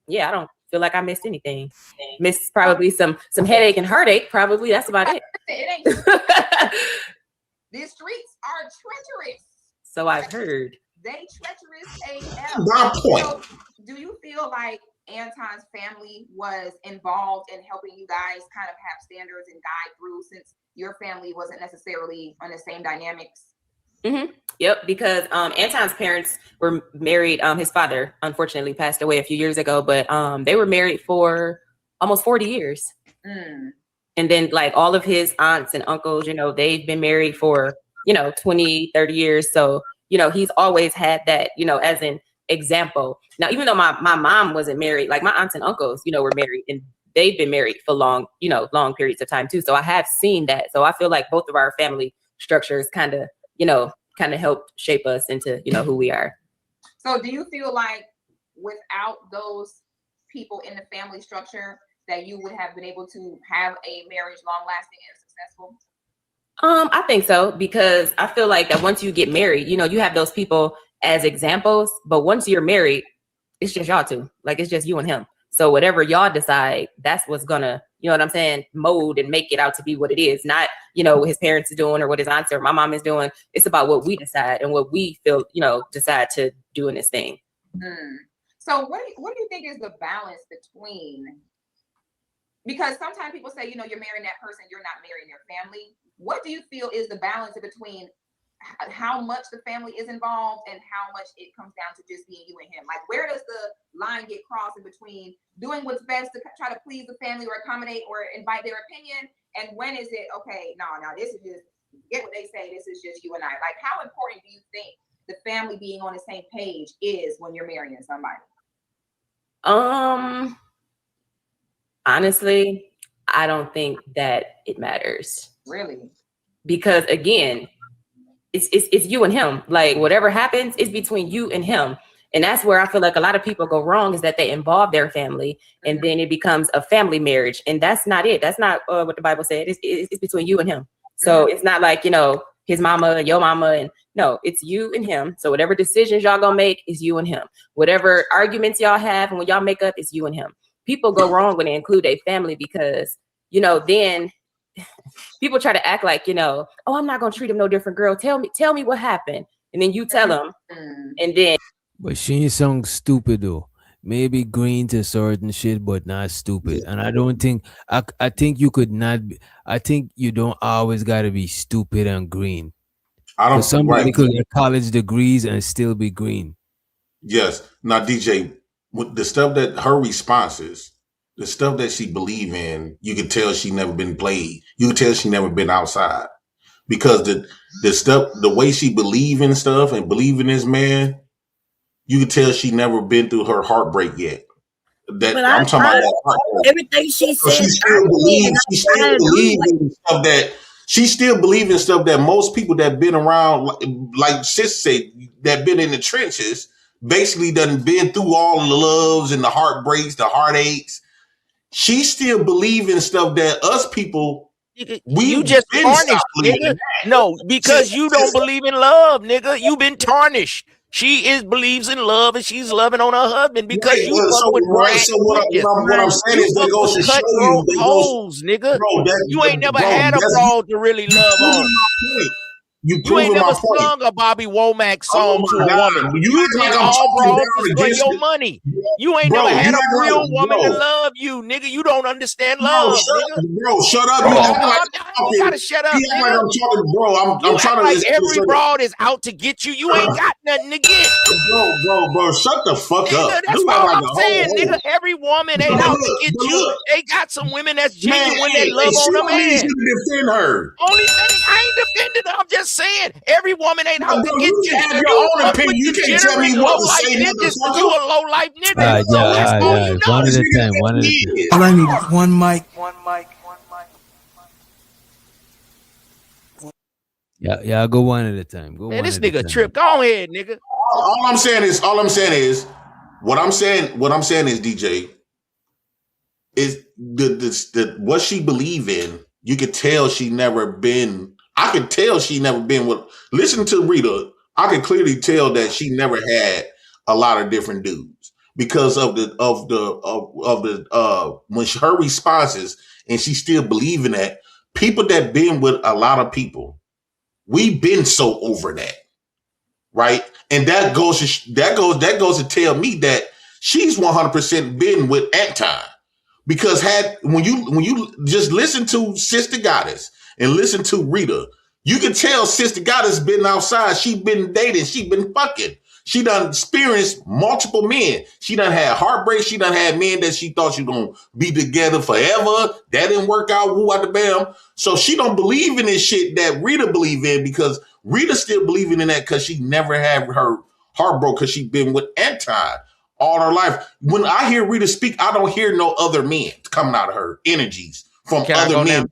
yeah, I don't feel like I missed anything. Missed probably some headache and heartache. Probably that's about it. It ain't. These streets are treacherous. So I've heard. They treacherous AF. My point. So, do you feel like Anton's family was involved in helping you guys kind of have standards and guide through, since your family wasn't necessarily on the same dynamics? Mm-hmm. Yep, because Anton's parents were married. His father unfortunately passed away a few years ago, but they were married for almost 40 years. Mm. And then, like, all of his aunts and uncles, you know, they've been married for, you know, 20, 30 years. So, you know, he's always had that, you know, as an example. Now, even though my mom wasn't married, like, my aunts and uncles, you know, were married and they've been married for long periods of time too. So I have seen that. So I feel like both of our family structures kind of helped shape us into, you know, who we are. So do you feel like without those people in the family structure that you would have been able to have a marriage long lasting and successful? I think so, because I feel like that once you get married, you know, you have those people as examples, but once you're married, it's just y'all two. Like, it's just you and him. So whatever y'all decide, that's what's gonna, you know what I'm saying, mold and make it out to be what it is. Not, you know, what his parents are doing or what his aunts or my mom is doing. It's about what we decide and what we feel, you know, decide to do in this thing. So what do you think is the balance between, because sometimes people say, you know, you're marrying that person, you're not marrying their family. What do you feel is the balance between how much the family is involved and how much it comes down to just being you and him? Like, where does the line get crossed in between doing what's best to try to please the family or accommodate or invite their opinion, and when is it, okay, no, this is just, get what they say, this is just you and I? Like, how important do you think the family being on the same page is when you're marrying somebody? Honestly, I don't think that it matters. Really? Because again, it's you and him. Like whatever happens, it's between you and him. And that's where I feel like a lot of people go wrong, is that they involve their family and then it becomes a family marriage. And that's not it. That's not what the Bible said. It's between you and him. So it's not like, you know, his mama and your mama. And no, it's you and him. So whatever decisions y'all gonna make is you and him. Whatever arguments y'all have and when y'all make up is you and him. People go wrong when they include a family because, you know, then people try to act like, you know, oh, I'm not gonna treat him no different, girl. Tell me what happened. And then you tell them, and then. But she ain't sound stupid though. Maybe green to certain shit, but not stupid. And I don't think I think you could not be, I think you don't always gotta be stupid and green. I don't. Somebody could get college degrees and still be green. Yes. Now, DJ, with the stuff that her responses, the stuff that she believe in, you can tell she never been played. You can tell she never been outside because the stuff, the way she believe in stuff and believe in this man. You can tell she never been through her heartbreak yet. I'm talking about that heartbreak. Everything she said, She still believes in stuff that most people that been around, like sis said, that been in the trenches, basically done been through all the loves and the heartbreaks, the heartaches. She still believe in stuff that us people. You just tarnished, nigga. No, because you don't believe in love, nigga. You been tarnished. She believes in love and she's loving on her husband because you fuck with rats. So what I'm saying is that goes to show you hoes, nigga. You ain't never had a broad to really love on. You ain't never sung a Bobby Womack song to a woman. You think all broads is for your money. You ain't never had a real woman to love you, nigga. You don't understand love, nigga. Bro, shut up. You gotta shut up, nigga. I'm trying to like every broad is out to get you. You ain't got nothing to get. Bro, shut the fuck up. That's all I'm saying, nigga. Every woman ain't out to get you. They got some women that's genuine that love on them. You defend her. Only thing I ain't defending her. I'm just saying every woman ain't out to get you. You have your own opinion. You can't tell me what to say. You a low life nigga. One at a time. All I need is one mic. Yeah, go one at a time. Man, this nigga trip. Go ahead, nigga. All I'm saying is, what I'm saying is, DJ, is the what she believe in. You could tell she never been. I could tell she never been with. Listen to Rita. I could clearly tell that she never had a lot of different dudes because of the when her responses, and she still believing that people that been with a lot of people, we've been so over that, right? And that goes to tell me that she's 100% been with Anton, because when you just listen to Sister Goddess and listen to Rita, you can tell Sister Goddess been outside. She been dating. She been fucking. She done experienced multiple men. She done had heartbreak. She done had men that she thought she was going to be together forever. That didn't work out. Woo out the bam. So she don't believe in this shit that Rita believe in, because Rita still believing in that because she never had her heart broke because she been with Anton all her life. When I hear Rita speak, I don't hear no other men coming out of her energies from other men.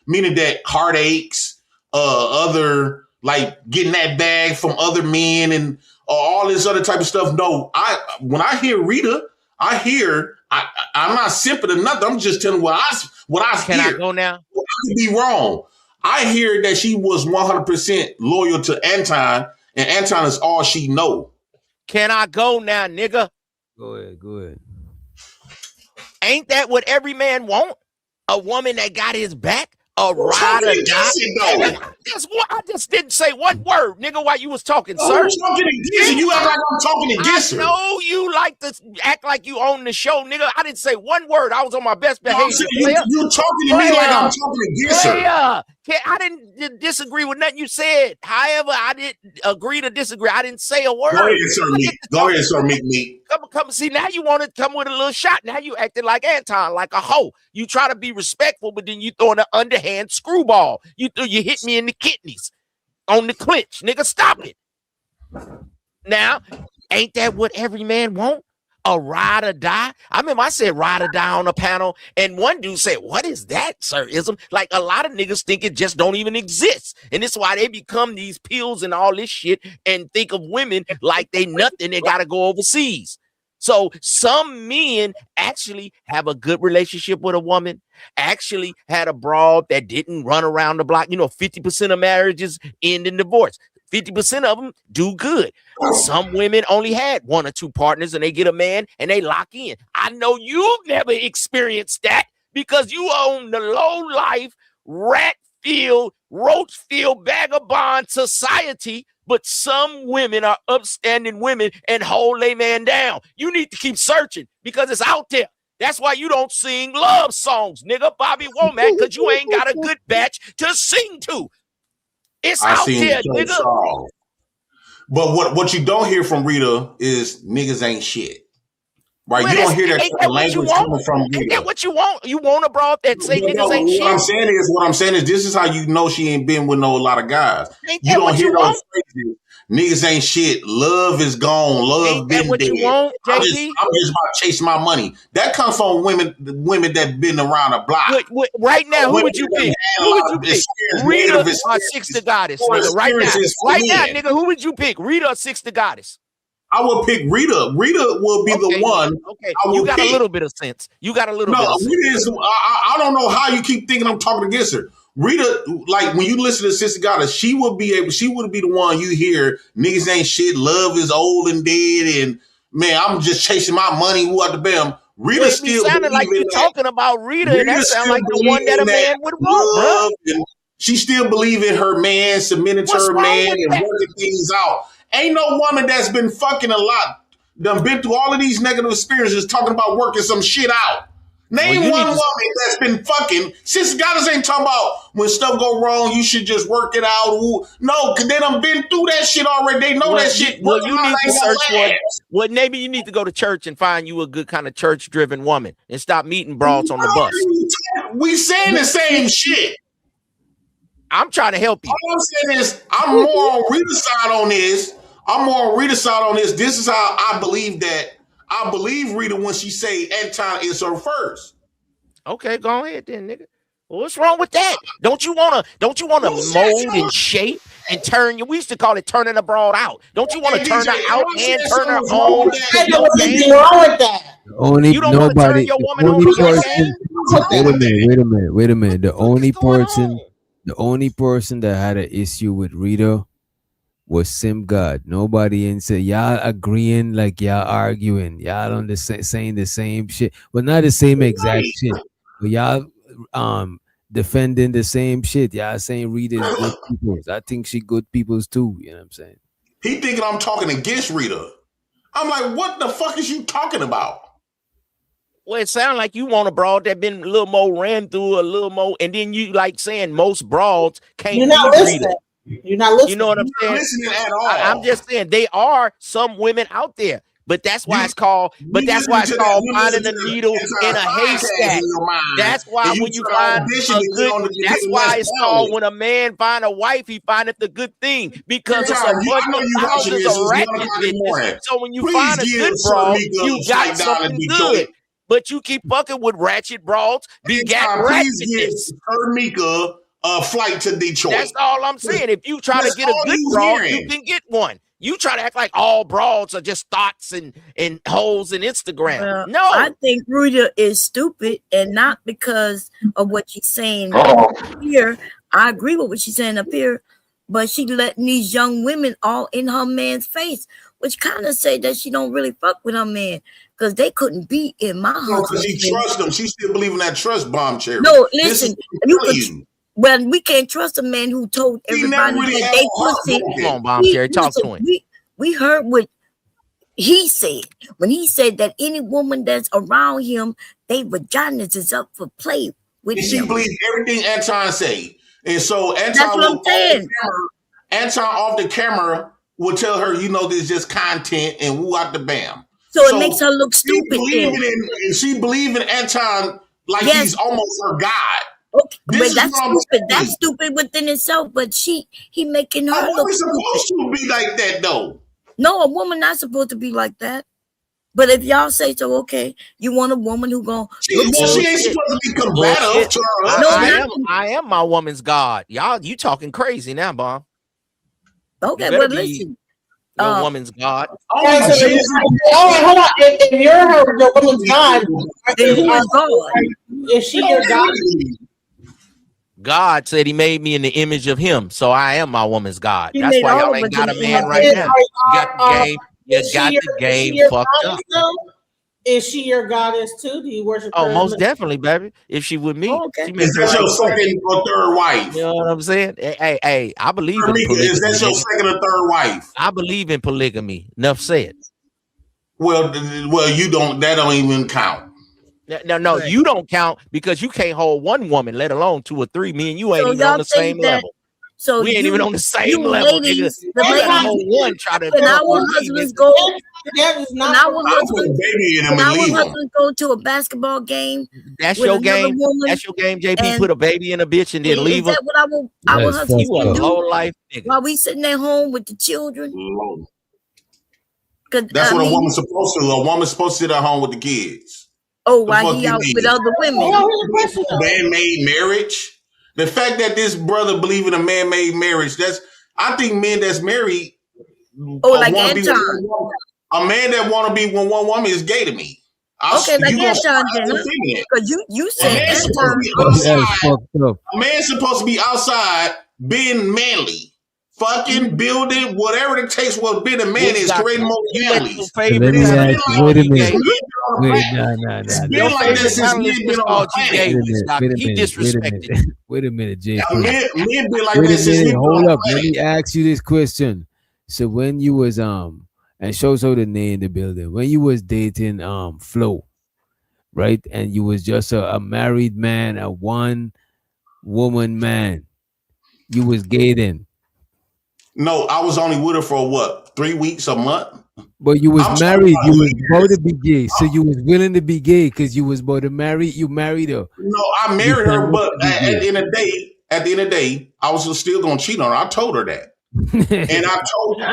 Meaning that heartaches, other, like getting that bag from other men and all this other type of stuff. No, when I hear Rita, I'm not simping or nothing. I'm just telling what I Can hear. I go now? I could be wrong. I hear that she was 100% loyal to Anton, and Anton is all she know. Can I go now, nigga? Go ahead. Ain't that what every man want? A woman that got his back? A ride or die? Guess what? I just didn't say one word, nigga, while you was talking, sir. You act like I'm talking against her. I know you like to act like you own the show, nigga. I didn't say one word. I was on my best behavior. You talking to me like I'm talking against her. I didn't disagree with nothing you said. However, I didn't agree to disagree. I didn't say a word. Go ahead, sir, Meek. Come. See, now you want to come with a little shot. Now you acting like Anton, like a hoe. You try to be respectful, but then you throwing an underhand screwball. You hit me in the kidneys on the clinch. Nigga, stop it. Now, ain't that what every man want? A ride or die? I remember I said ride or die on a panel, and one dude said, "What is that, sir? Ism?" Like a lot of niggas think it just don't even exist, and it's why they become these pills and all this shit, and think of women like they nothing. They gotta go overseas. So some men actually have a good relationship with a woman. Actually had a broad that didn't run around the block. 50% of marriages end in divorce. 50% of them do good. Some women only had 1 or 2 partners and they get a man and they lock in. I know you've never experienced that because you own the low life, rat-filled, roach-filled, vagabond society. But some women are upstanding women and hold a man down. You need to keep searching because it's out there. That's why you don't sing love songs, nigga, Bobby Womack, because you ain't got a good batch to sing to. It's out there, nigga. Songs. But what you don't hear from Rita is niggas ain't shit. Right? Well, you don't hear that language coming from Rita. Ain't that what you want? You want a broad that say niggas ain't shit? What I'm saying is this is how you know she ain't been with a lot of guys. You don't hear those phrases. Niggas ain't shit. Love is gone. Love been dead. Want, I'm just about chasing my money. That comes from women that been around the block. Right now, who would you pick? Rita or Six the Goddess, nigga? Right now, nigga, who would you pick? Rita or Six the Goddess? I would pick Rita. Rita will be the one. Okay, you got a little bit of sense. You got a little bit of sense. Rita is, I don't know how you keep thinking I'm talking against her. Rita, like when you listen to Sister Goddess, she would be the one you hear, niggas ain't shit, love is old and dead, and man, I'm just chasing my money, who out the bam. Rita still sounded like you talking about Rita, and that sound like the one that a man would want, bro. She still believe in her man, submitting to her man, and working things out. Ain't no woman that's been fucking a lot, done been through all of these negative experiences talking about working some shit out. Name one woman that's been fucking. Sister Goddess ain't talking about when stuff go wrong, you should just work it out. No, because they done been through that shit already. They know that shit. You need to search for it. Well, maybe you need to go to church and find you a good kind of church-driven woman and stop meeting broads on the bus. We saying the same shit. I'm trying to help you. All I'm saying is I'm more on Rita's side on this. This is how I believe that. I believe Rita when she say Anton is her first. Okay, go ahead then, nigga. Well, what's wrong with that? Don't you wanna mold and shape and turn we used to call it turning a broad out. Don't you want to turn her out and turn her on? I know what's wrong with that. You don't want to turn your woman on to your game? Wait a minute. The only person that had an issue with Rita was Sim God. Nobody in said y'all agreeing, like y'all arguing, y'all on the saying the same shit, but not the same exact shit. But y'all defending the same shit. Y'all saying Rita is good people. I think she good people's too. You know what I'm saying? He thinking I'm talking against Rita. I'm like, what the fuck is you talking about? Well, it sounds like you want a broad that been a little more ran through a little more, and then you like saying most broads can't be Rita. You're not listening. You know what I'm saying? Listening at all. I'm just saying they are some women out there, but that's why it's called. But that's why it's called finding a needle in a haystack. That's why when you find a good. That's why it's called when a man find a wife, he findeth the good thing because it's a bunch of thousands of ratchet bitches. So when you find a good broad, you got something good. But you keep fucking with ratchet broads, begat ratchetness. Mika. Flight to Detroit. That's all I'm saying. If you try to get a good broad, you can get one. You try to act like all broads are just thoughts and holes in Instagram. Well, no, I think Rita is stupid, and not because of what she's saying here. I agree with what she's saying up here, but she letting these young women all in her man's face, which kind of say that she don't really fuck with her man because they couldn't be in my house. Because she trusts them. She still believe in that trust bomb, Cherry. No, listen. Well, we can't trust a man who told everybody that they pussy. Come on, Bomb Cherry, talk to him. We heard what he said when he said that any woman that's around him, they vaginas is up for play with him. She believes everything Anton say, and so Anton, that's what I'm saying. Anton off the camera will tell her, you know, this is just content, and woo out the bam. So it makes her look stupid. She believe in Anton like he's almost her god. Okay, but that's stupid. That's stupid within itself. But he making her look stupid. Supposed to be like that though. No, a woman not supposed to be like that. But if y'all say so, okay, you want a woman who gonna she ain't supposed to be combative to her husband. I am my woman's God. Y'all, you talking crazy now, Bomb. Okay, but listen. Your woman's God. Hold on. If you're your woman's God, then who is God? Is she your God? God said he made me in the image of him, so I am my woman's God. That's why y'all ain't got a man right now. You got the game. You got the game fucked up. Is she your goddess too? Do you worship her? Oh, most definitely, baby. If she with me, she is that your second or third wife? You know what I'm saying? Hey, I believe in polygamy. Is that your second or third wife? I believe in polygamy. Enough said. Well, you don't. That don't even count. No, you don't count because you can't hold one woman, let alone 2 or 3. Me and you ain't even on the same level. So we ain't even on the same level, ladies, nigga. The ladies, one try to when our husbands go, when our husbands go to a basketball game, that's your game. That's your game, JP. Put a baby in a bitch and then leave her. Is that what our husbands do? Low life nigga. While we sitting at home with the children. That's what a woman's supposed to do. A woman's supposed to sit at home with the kids. Oh, while he out with other women. Man-made marriage. The fact that this brother believe in a man-made marriage, I think men that's married. Oh, like Anton. A man that want to be with one woman is gay to me. Okay, like Anton, because you said Anton. A man's supposed to be outside being manly. Fucking building, whatever it takes, what being a man is creating more families. Wait a minute. Wait, Wait a minute, Jay. Men be like this. Hold up. Let me ask you this question. So when you was and show the name in the building, when you was dating Flo, right, and you was just a married man, a one woman man, you was gay then. No, I was only with her for 3 weeks, a month. But you was married. You was about to be gay, so you was willing to be gay because you was about to marry. You married her. No, I married her, but at the end of the day, I was still gonna cheat on her. I told her that, and I told her,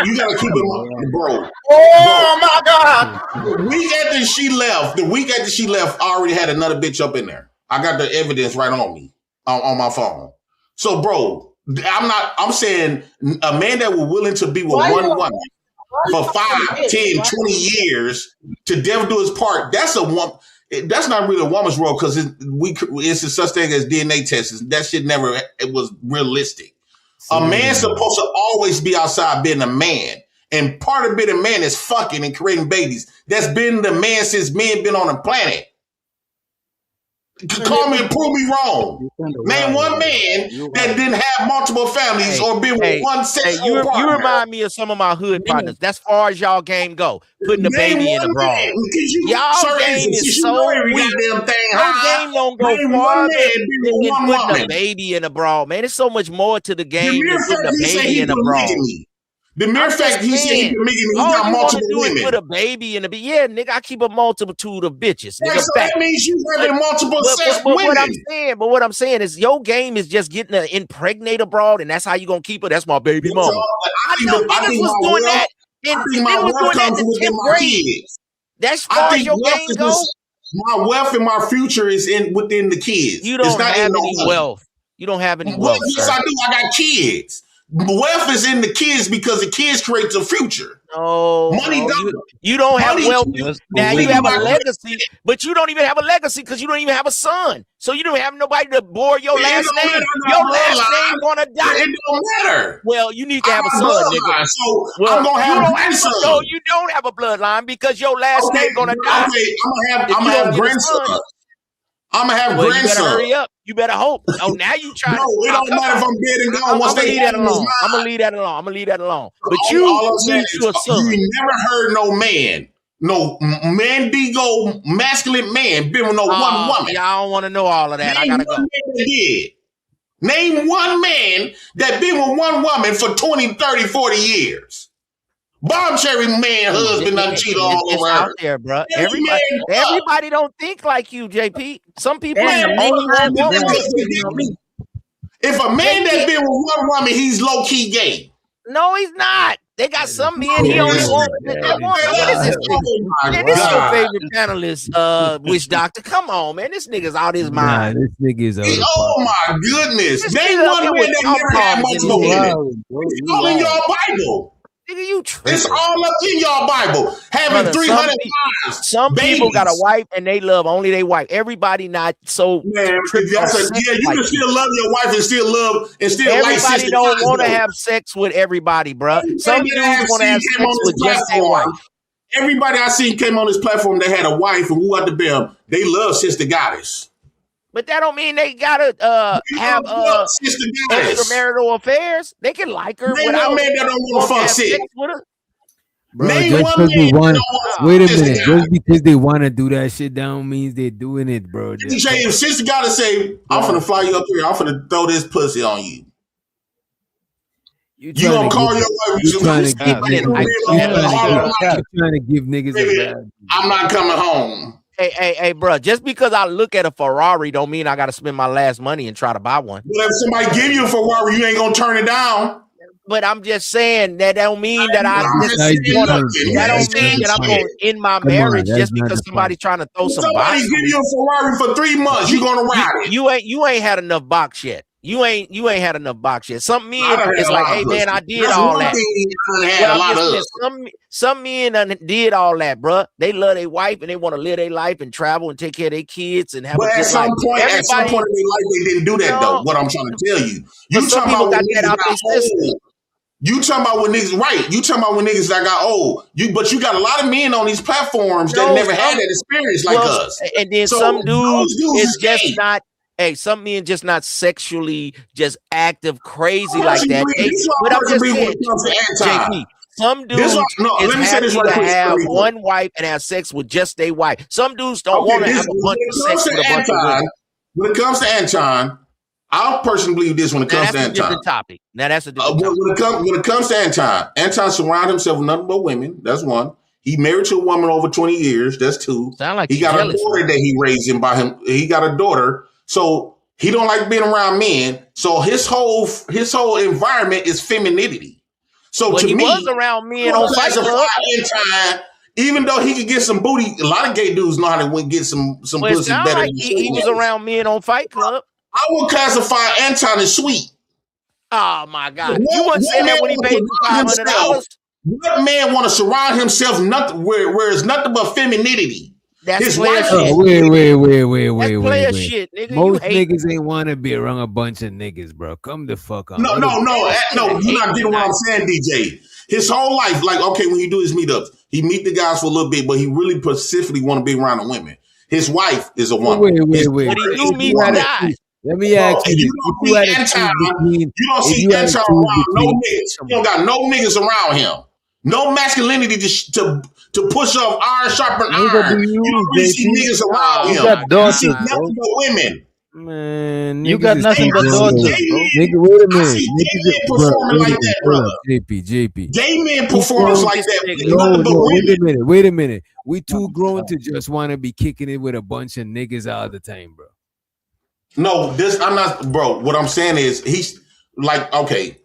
you gotta keep it, bro. Oh my God! The week after she left, I already had another bitch up in there. I got the evidence right on me on my phone. So, bro. I'm saying a man that was willing to be with one woman for 5, 10, 20 years to never do his part. That's not really a woman's role because it's a such thing as DNA tests. That shit it was realistic. A man's supposed to always be outside being a man. And part of being a man is fucking and creating babies. That's been the man since men been on the planet. Call me and prove me wrong. Name one man that didn't have multiple families or been with one sexual partner. You remind me of some of my hood partners. That's far as y'all game go. Putting a baby in a bra. Y'all game is so weak. Your game don't go farther than putting a baby in a bra, man. There's so much more to the game than putting a baby in a bra. The mere fact he said he can make it, he got multiple women. Put a baby in a yeah, nigga. I keep a multitude of bitches. Nigga, so that means you having multiple sex women. What I'm saying is your game is just getting an impregnated abroad, and that's how you gonna keep her. That's my baby mama. I know niggas was doing that. Niggas was doing that in the 10th grade. That's far as your game goes. My wealth and my future is within the kids. You don't have any wealth. You don't have any wealth. Yes, I do. I got kids. Wealth is in the kids because the kids create the future. No, money you don't have wealth. Now you have a legacy, but you don't even have a legacy because you don't even have a son. So you don't have nobody to bore your last name. Your last name gonna die. It don't matter. Well, you need to have a son, nigga. So I'm gonna have a grandson. So you don't have a bloodline because your last name gonna die. I'm gonna have grandson. I'm gonna have grandson. You better hurry up. You better hope. Oh, now you trying. No, it don't matter if I'm dead and gone. I'm gonna leave that alone. I'm gonna leave that alone. But you need you a son. You never heard no mandigo, masculine man been with no one woman. Yeah, I don't want to know all of that. I gotta go. Name one man that been with one woman for 20, 30, 40 years. Bomb Cherry man husband done cheat all over out there, bro. Everybody don't think like you, JP. Some people. If a man that been with one woman, he's low key gay. No, he's not. They got some men he only want. What is this? Man, this your favorite panelist, Witch Doctor. Come on, man. This nigga's out his mind. This nigga is out. Oh my goodness. Name one man that never had multiple women. It's all in your Bible. Nigga, you tripping. It's all up in your Bible. Having 300 wives. Some people got a wife and they love only their wife. Everybody not so. Man, you can still love your wife and still love and still everybody like sister. Don't want to have sex with everybody, bro. Some dudes want to have sex with just their wife. Everybody I seen came on this platform that had a wife and who out the bell. They love Sister Goddess. But that don't mean they gotta have extramarital affairs. They can like her without man that don't want to fuck sex with her. Bro, just because they want wait a minute, just because they want to do that shit down means they're doing it, bro. DJ, if Sister Gotta say, I'm finna fly you up here, I'm finna throw this pussy on you. You gonna call your wife? You trying to give niggas a bad. I'm not coming home. Hey, bro, just because I look at a Ferrari don't mean I got to spend my last money and try to buy one. But if somebody give you a Ferrari, you ain't going to turn it down. But I'm just saying that don't mean that I'm going to end my marriage just because somebody's trying to throw some box. Somebody give you a Ferrari for 3 months, you going to ride it. You ain't had enough box yet. You ain't had enough box yet. Some men it's like, hey man, I did all that. Some men did all that, bro. They love their wife and they want to live their life and travel and take care of their kids and have a good life. At some point in their life, they didn't do that though. What I'm trying to tell you, you talking about when niggas got old. You talking about when niggas right? You talking about when niggas that got old? But you got a lot of men on these platforms that never had that experience like us. And then some dudes is just not. Hey, some men just not sexually just active crazy like that. But I'm just saying, JP, some dudes is happy to have one wife and have sex with just their wife. Some dudes don't want to have a bunch of sex with a bunch of women. When it comes to Anton, I personally believe this. When it comes to Anton, different topic. Now that's a different topic. When it comes to Anton surrounded himself with nothing but women. That's one. He married to a woman over 20 years. That's two. Sound like he got a daughter that he raised him by him. He got a daughter. So he don't like being around men. So his whole environment is femininity. So to me, he was around men on Fight Club. Even though he could get some booty, a lot of gay dudes know how to get some pussy better. Like he was around men on Fight Club. I would classify Anton as sweet. Oh my God! You wouldn't say that when he paid $500. What man want to surround himself where it's nothing but femininity? That's his player wife. shit. Wait. Shit, nigga. Most niggas ain't want to be around a bunch of niggas, bro. Come the fuck on. No. You're not getting what I'm saying, DJ. His whole life, like, okay, when he do his meetups, he meet the guys for a little bit, but he really specifically want to be around the women. His wife is a woman. Wait. But he do meet the guys. Let me ask you. You don't see Anton around no niggas. You don't got no niggas around him. No masculinity to push off iron sharpen iron. You don't really see niggas around him. You got daughters, you see nothing but women. Man, you got nothing but daughters, bro. Nigga, wait a minute. Niggas performing like that, bro. JP. Gay men performance like that. Wait a minute. We too grown to just want to be kicking it with a bunch of niggas all the time, bro. No, I'm not, bro. What I'm saying is he's like, okay.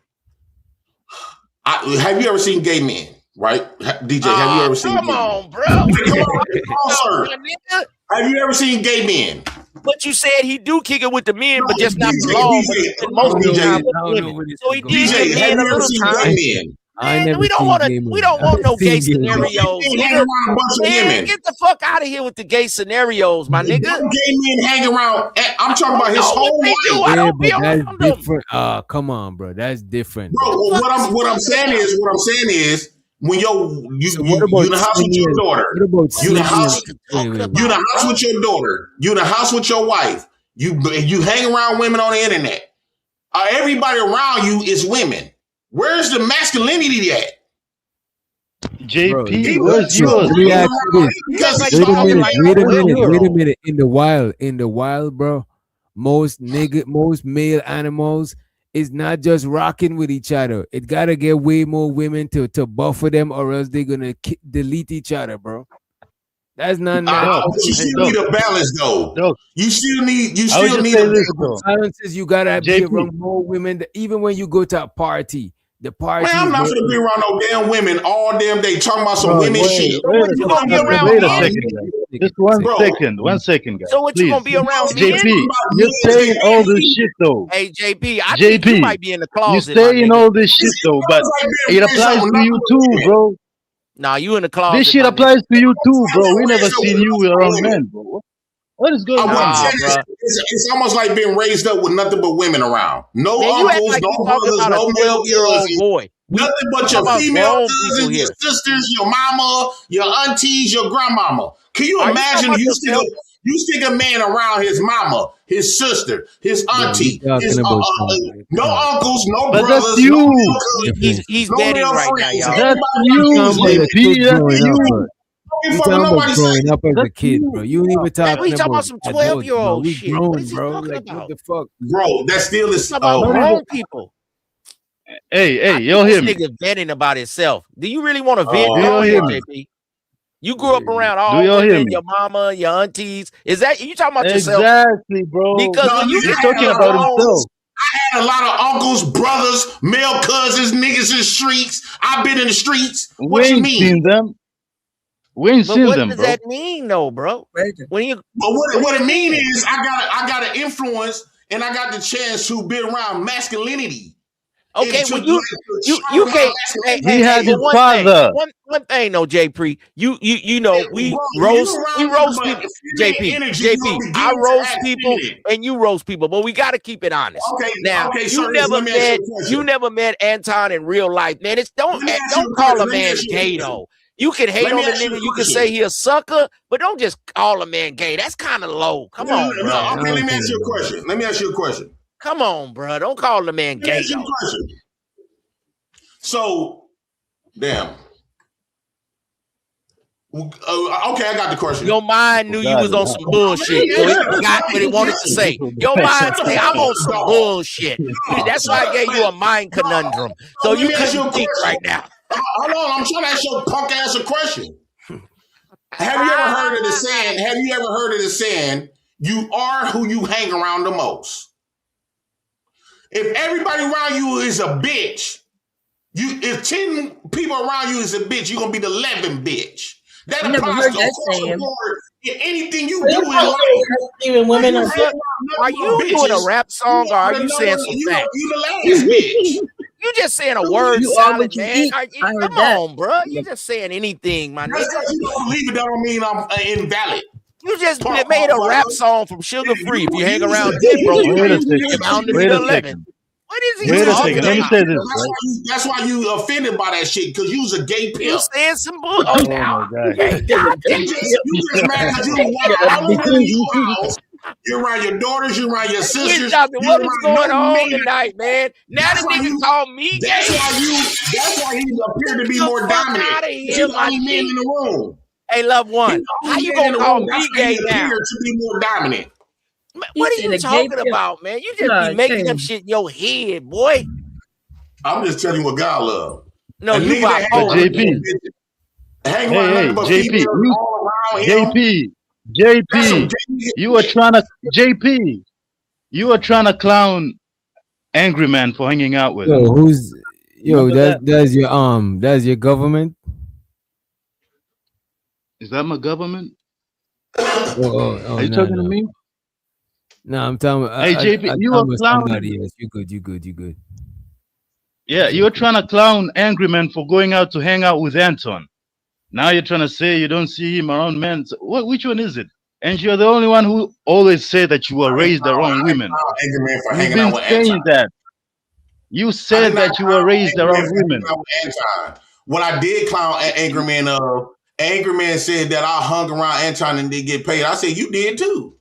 Have you ever seen gay men, right? DJ, have you ever seen come gay on, men? bro. Come on, sir. Have you ever seen gay men? But you said he do kick it with the men, but just not for long. Most of the time with women. So he did DJ, get men a little time. Man, we don't want no gay scenarios. Man, get the fuck out of here with the gay scenarios, my nigga. Gay men hang around. I'm talking about his whole life. That's different. Come on, bro. That's different. Bro, what I'm saying is when you in the house with your daughter, you in the house with your daughter, you in the house with your wife, you hang around women on the internet. Everybody around you is women. Where's the masculinity at? JP, where's yours? Let me ask you this. Wait a minute. In the wild, bro, most male animals is not just rocking with each other. It gotta get way more women to buffer them, or else they're gonna delete each other, bro. That's not. You still need a balance, though. You still need a balance. Balances. You gotta be around more women. Even when you go to a party, The party. Man, I'm not gonna be around no damn women all damn day talking about some women shit. Wait a second, guys. Just one second, guys. So what please. you gonna be around men? JP, you're saying all this shit though. Hey JP, I think you might be in the closet. You're saying all this shit though, but it applies to you too, bro. Nah, you in the closet. This shit applies to you too, bro. We never seen you around men, bro. What is going on? It's almost like being raised up with nothing but women around. No Man, uncles, like no brothers, no male cousins. Boy. Nothing but your female cousins, your sisters, your mama, your aunties, your grandmama. Can you imagine you stick a man around his mama, his sister, his auntie, his no uncles, no but brothers, that's you. no male cousins, he's no betting male right friends. now, y'all. That's you. You talking about growing up as a kid, bro. You ain't even talking we talking about some 12-year-old We shit. grown, What is he bro. talking Like about? what the fuck, bro? That still is about grown people. Hey, y'all hear me? This nigga venting about himself. Do you really want to vent? Do y'all hear me? JP? You grew up around all Do y'all hear women, me? your mama, your aunties. Is that you talking about yourself? Exactly, bro. Because when you he's talking about himself. I had a lot of uncles, brothers, male cousins, niggas in the streets. I've been in the streets. What you mean? Seen them. We ain't seen what them, does bro. that mean, though, bro? When you, but what it mean is I got an influence and I got the chance to be around masculinity. Okay, well you can't. He had his father. One thing, though, JP. You know we roast people. JP. I roast people and you roast people, but we got to keep it honest. Okay, now okay, you never met Anton in real life, man. Don't call a man gay though. You can hate on a nigga. You can say he a sucker, but don't just call a man gay. That's kind of low. Come on, bro. Okay, let me ask you a question. Come on, bro. Don't call the man gay. So, damn. Okay, I got the question. Your mind knew you was on some bullshit, so it got what it wanted to say. Your mind said, I'm on some bullshit. That's why I gave you a mind conundrum. So you couldn't think right now. Hold on, I'm trying to ask your punk ass a question. Have you ever heard of the saying, you are who you hang around the most? If everybody around you is a bitch, if 10 people around you is a bitch, you're gonna be the 11th bitch. That applies to across the board in anything you do in life. Even women are you doing a rap song or are you saying some facts? You the last bitch. You just saying a word salad, man. Come on, bro. You just saying anything, my nigga. You don't believe it, that don't mean I'm invalid. You just made a rap song from Sugar Free. If you hang around Dead Bro, you're bound to be the 11. What is he talking about? Let me say this. That's why you offended by that shit, because you was a gay pimp. You saying some bull? Oh my God. You just mad because you house. You're around your daughters, you're around your sisters. What is going on tonight, man? Now the nigga called me gay. That's why he appeared to be more dominant. He's the only man in the room. Hey, loved one, how you gonna call me gay now? To be more dominant. What are you talking about, man? You just be making them shit in your head, boy. I'm just telling you what God love. No, you bipolar. JP. Hang around JP, you are trying to clown Angry Man for hanging out with him. That's your government. Is that my government? Are you talking to me? No, I'm talking. Hey, JP, you are clowning. Yes, you good. Yeah, you're trying to clown Angry Man for going out to hang out with Anton. Now you're trying to say you don't see him around men. So which one is it? And you're the only one who always say that you were raised around women. You've been saying that. You said that you were raised around women. What I did clown Angry Man of, Angry Man said that I hung around Anton and didn't get paid. I said, you did too.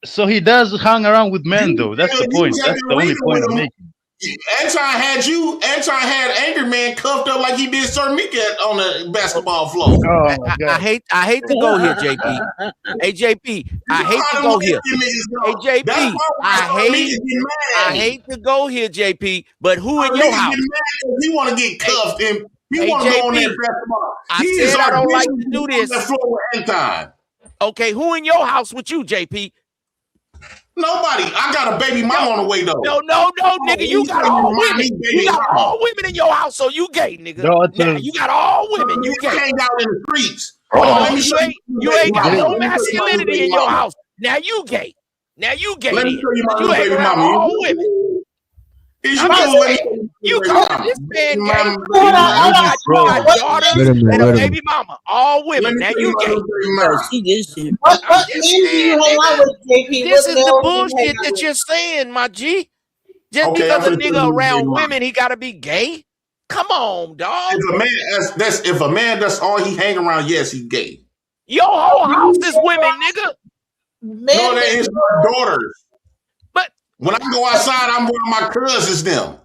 So he does hang around with men, though. That's the point. That's the only point I'm making. Anton had Angry Man cuffed up like he did Sir Mika on the basketball floor. Oh my God. I hate to go here, JP. Hey, JP, I hate to go here. Hey, JP, I hate to go here, JP, but who in your house? He want to get cuffed and he want to go on that basketball. I said I don't like to do this. Okay, who in your house with you, JP? Nobody. I got a baby mama on the way though. No, nigga. You got all women. You got all women in your house, so you gay, nigga. Now, you got all women. You gay. Hang out in the streets. Oh, you ain't got no masculinity in your house. Now you gay. Now you gay. Let me show you my You hang baby around mama. all women. You call this man gay. You got daughters and a baby mama. All women. Now you gay. What men do you hang out with, JP? This is the bullshit that you're saying, my G. Just because a nigga around women, he gotta be gay. Come on, dog. If a man that's all he hang around, yes, he's gay. Your whole house is women, nigga. No, that is my daughters. But when I go outside, I'm with my cousins, them.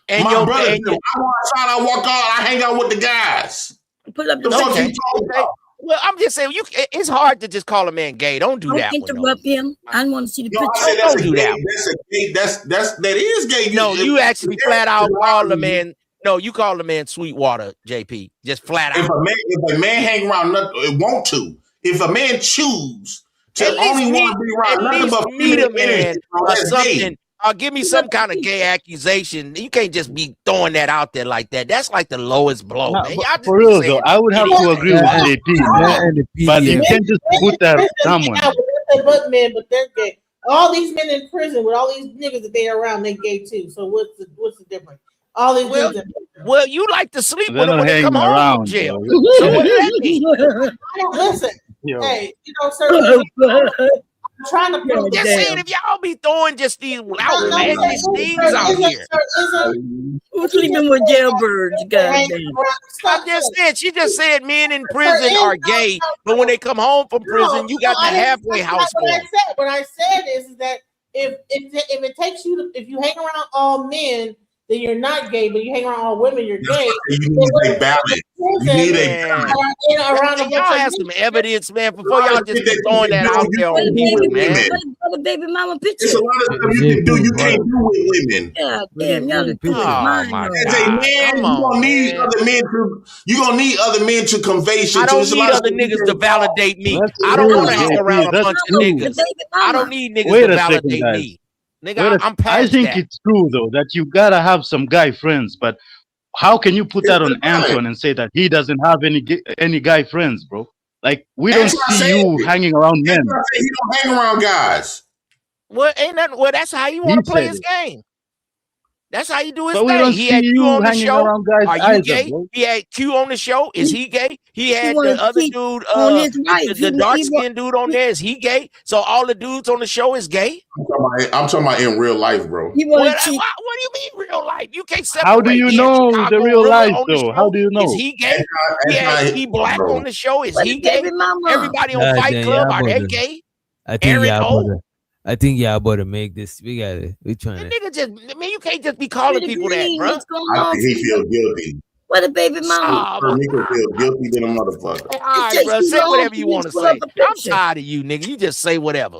And my your brothers, them. I go outside, I walk out, I hang out with the guys. Put up the fuck you talking about? Well, I'm just saying, it's hard to just call a man gay. Don't do that. Don't interrupt him. I don't want to see the No, I picture. said Don't do that. That is gay. No, you actually flat out call the man. No, you call the man Sweetwater, JP. Just flat out. If a man hang around, want to. If a man choose to only want to be around nothing but meet a man or something. Gay. Give me some kind of gay accusation. You can't just be throwing that out there like that. That's like the lowest blow, man. Y'all just For real though, I would have to agree with JP, but you can't just put that on someone. But they're gay. All these men in prison with all these niggas that they around, they gay too. So what's the difference? All these well, you like to sleep They're with them not when they come hanging home around, from jail. bro. So what does that mean? Listen, Yo. hey, certain I'm trying to prove Just saying, if y'all be throwing just these outlandish things out here. Who's sleeping with jailbirds? Goddamn. I'm just saying, she just said men in prison are gay, but when they come home from prison, you got the halfway house for them. What I said is that if it takes you if you hang around all men, then you're not gay, but you hang around all women, you're gay. You need a balance. You need a balance. Y'all have some evidence, man, before y'all just be throwing that out there on people, man. What a baby mama picture. There's a lot of stuff you can do you can't do with women. Yeah, damn, y'all As a man, you're gonna need other men to convey shit. I don't need other niggas to validate me. I don't want to hang around a bunch of niggas. I don't need niggas to validate me. Nigga, I'm past I think that. it's true though that you gotta have some guy friends, but how can you put that on Anton and say that he doesn't have any guy friends, bro? Like we don't see you hanging around men. He don't hang around guys. Well, ain't that that's how you want to play his game. That's how you do his But we thing. don't He had see Q you on the hanging show. around guys Are you either, gay? bro. He had Q on the show. Is he gay? He had wanna the other cheat dude, on his wife. the dark skinned dude on there. Is he gay? So all the dudes on the show is gay? I'm talking about in real life, bro. What do you mean real life? You can't separate. How do you He had know Chicago the real River life on the though? show. How do you know? Is he gay? He black on the show. Is he gay? Everybody on Fight Club, are they gay? I think y'all better make this. We trying to. Nigga just, man, you can't just be calling people that, bro. I think he feels guilty. What a baby mama. He could feel guilty than a motherfucker. All right, bro. Say whatever you want to say. I'm tired of you, nigga. You just say whatever.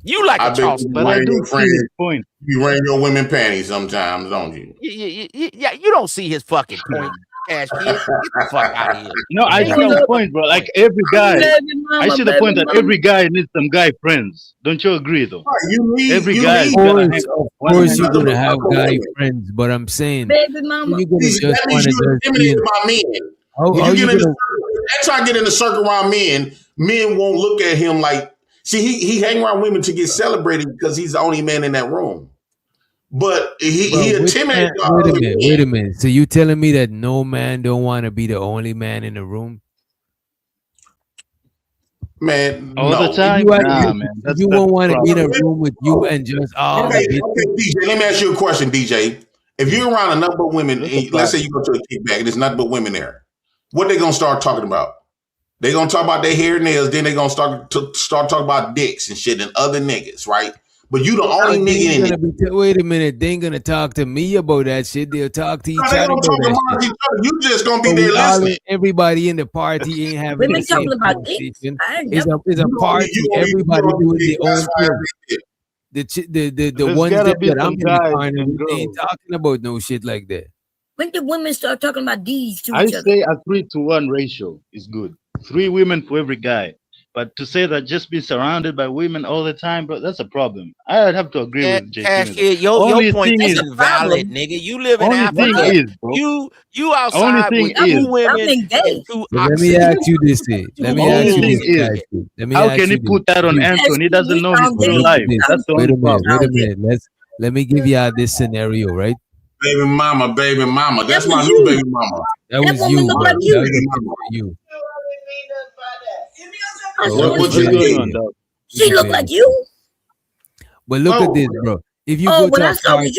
You like a Charleston, but I do see his point. You wearing your women panties sometimes, don't you? Yeah, you don't see his fucking point. Cash kid, get the fuck out of here. No, I see the point, bro. Like every guy, I see the point that every guy needs some guy friends. Don't you agree, though? Every guy, of course, you're gonna have guy friends, but I'm saying, baby mama, you're gonna just want to intimidated by men. Try to get in the circle around men. Men won't look at him like. See, he hang around women to get celebrated because he's the only man in that room. But he intimidated. Wait a minute. So you telling me that no man don't want to be the only man in the room? Man, all the time. Man. You won't want to be in a room with you and just okay, DJ. Let me ask you a question, DJ. If you're around a number of women, let's say you go to a kickback and there's nothing but women there, what they gonna start talking about? They gonna talk about their hair and nails, then they gonna start talking about dicks and shit and other niggas, right? But you the only nigga in it. Wait a minute, they ain't gonna talk to me about that shit. They'll talk to each other. You just gonna be there listening. Everybody in the party ain't having the same conversation. It's a party. Everybody doing their own thing. The ones that I'm in the corner, they ain't talking about no shit like that. When the women start talking about these to I each other? say a 3-to-1 ratio is good. 3 women for every guy. But to say that just be surrounded by women all the time, bro, that's a problem. I'd have to agree with JP. Cash Kid, your point isn't valid, nigga. You live in Africa. You outside with two women and two Let me ask you this. Let me ask you this, guys. How can he put that on Anton? He doesn't know his real life. That's the only problem. Wait a minute. Let me give y'all this scenario, right? Baby mama. That's my new baby mama. That was you, bro. That was you. What's going on, dog? She look like you. But look at this, bro. If you go to a party,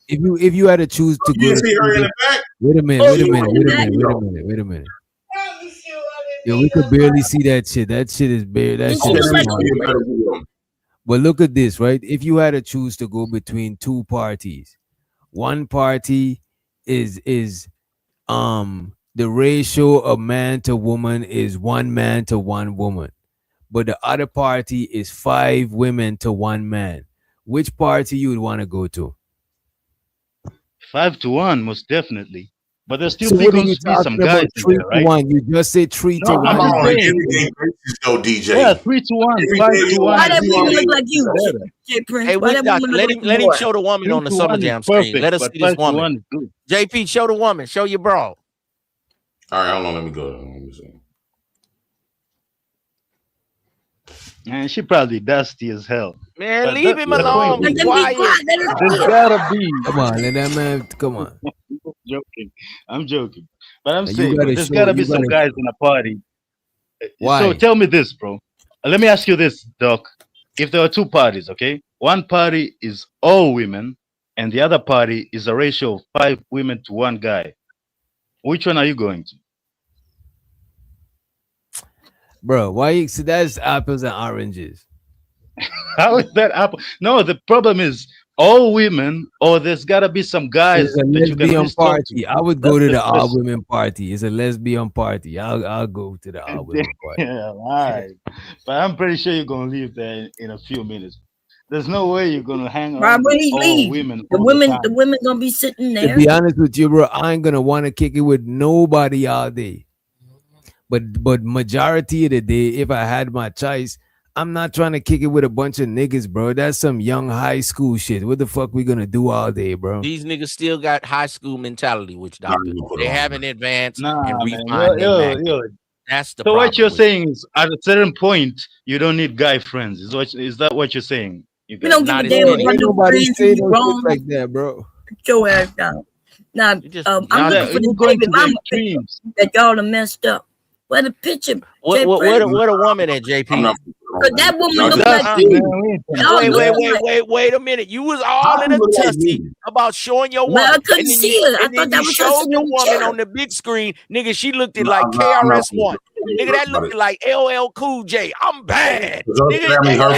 if you had to choose to go, see her in the back? Wait a minute. Yo, we could barely see that shit. That shit is bare. That shit is small. But look at this, right? If you had to choose to go between two parties, one party is the ratio of man to woman is 1 man to 1 woman, but the other party is 5 women to 1 man. Which party you would want to go to? 5 to 1, most definitely. But there's still going to be some guys in 3 there, right? to 1. You just say 3 to 1. I'm on everyday basis, though, DJ. Yeah, 3 to 1, 5 to 1. Why that woman look like you, J Prince? Hey, Why that woman let look him like you? show the woman on the Summer Jam screen. Let us see this woman. JP, show the woman. Show your bro. All right, hold on. Let me go. Let me see. Man, she probably dusty as hell. Man, But leave him alone. Be quiet. There's gotta be. Come on, let that man. Come on. I'm joking. But I'm You saying gotta there's show- gotta you be some gotta- guys in a party. Why? So tell me this, bro. Let me ask you this, Doc. If there are 2 parties, okay? One party is all women, and the other party is a ratio of 5 women to 1 guy. Which one are you going to? Bro, why you see that's apples and oranges? How is that apple? No, the problem is all women, or there's gotta be some guys It's a that you can lesbian just talk party. to. I would go That's to the the all question. women party. It's a lesbian party. I'll go to the all women party. Yeah, right. But I'm pretty sure you're gonna leave there in a few minutes. There's no way you're gonna hang Why around would with he all leave? women. The all women, time. the women gonna be sitting To there. be honest with you, bro, I ain't gonna want to kick it with nobody all day. But majority of the day, if I had my choice, I'm not trying to kick it with a bunch of niggas, bro. That's some young high school shit. What the fuck we gonna do all day, bro? These niggas still got high school mentality, which doctor. They haven't advanced Nah, and man. refined their Yo, mind. yo. That's the So problem. what you're with saying is, at a certain point, you don't need guy friends. Is that what you're saying? You We don't give Not a as damn many. about no Nobody friends say and you no shit wrong. like that, bro. Put your ass down. Now, I'm looking for you're the going baby to the mama picture extremes. that y'all are messed up. Where the picture? What a woman at JP? Cause that woman Y'all look just- like you. Y'all Wait a minute. You was all in a tussy about showing your woman. Well, I couldn't and then see you, it. I and then thought that you was her showed sitting the in the woman chair. on the big screen. Nigga, she looked at No, like I'm not KRS-One. Nigga, that looked like LL Cool J. I'm bad. Her Nigga,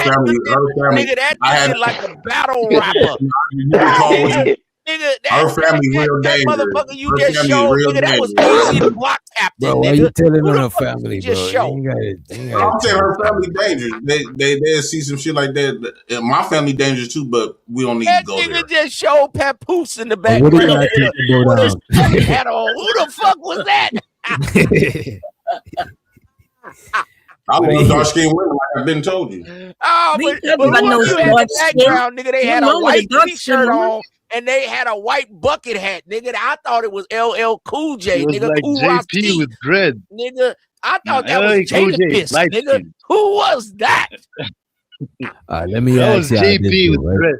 family, nigga, that I had looked like a battle rapper. you can call what Nigga, her family real that dangerous. motherfucker you Her just family showed, real nigga, that was dangerous. AC the Block Captain, Bro, why nigga. you telling Who on the her fuck family, you bro? just You showed? ain't gotta I'm saying her tell family dangerous. They see some shit like that. And my family dangerous too, but we don't need That to go there. nigga just showed Papoose in the But what do background y'all think with a about study hat on. Who the fuck was that? I love dark skinned women, like I've been told you. Oh, We but talking about whoever no you had in dark the skin. background, nigga, they What's had a wrong with a white dark t-shirt skin woman? on and they had a white bucket hat, nigga. I thought it was LL Cool J, It was nigga. like Cool JP Rasheed, with dread. nigga. I No, thought that was LL Cool J is Jadakiss, light nigga. skin. Who was that? Let me That ask was y'all JP this, though, with right? dread.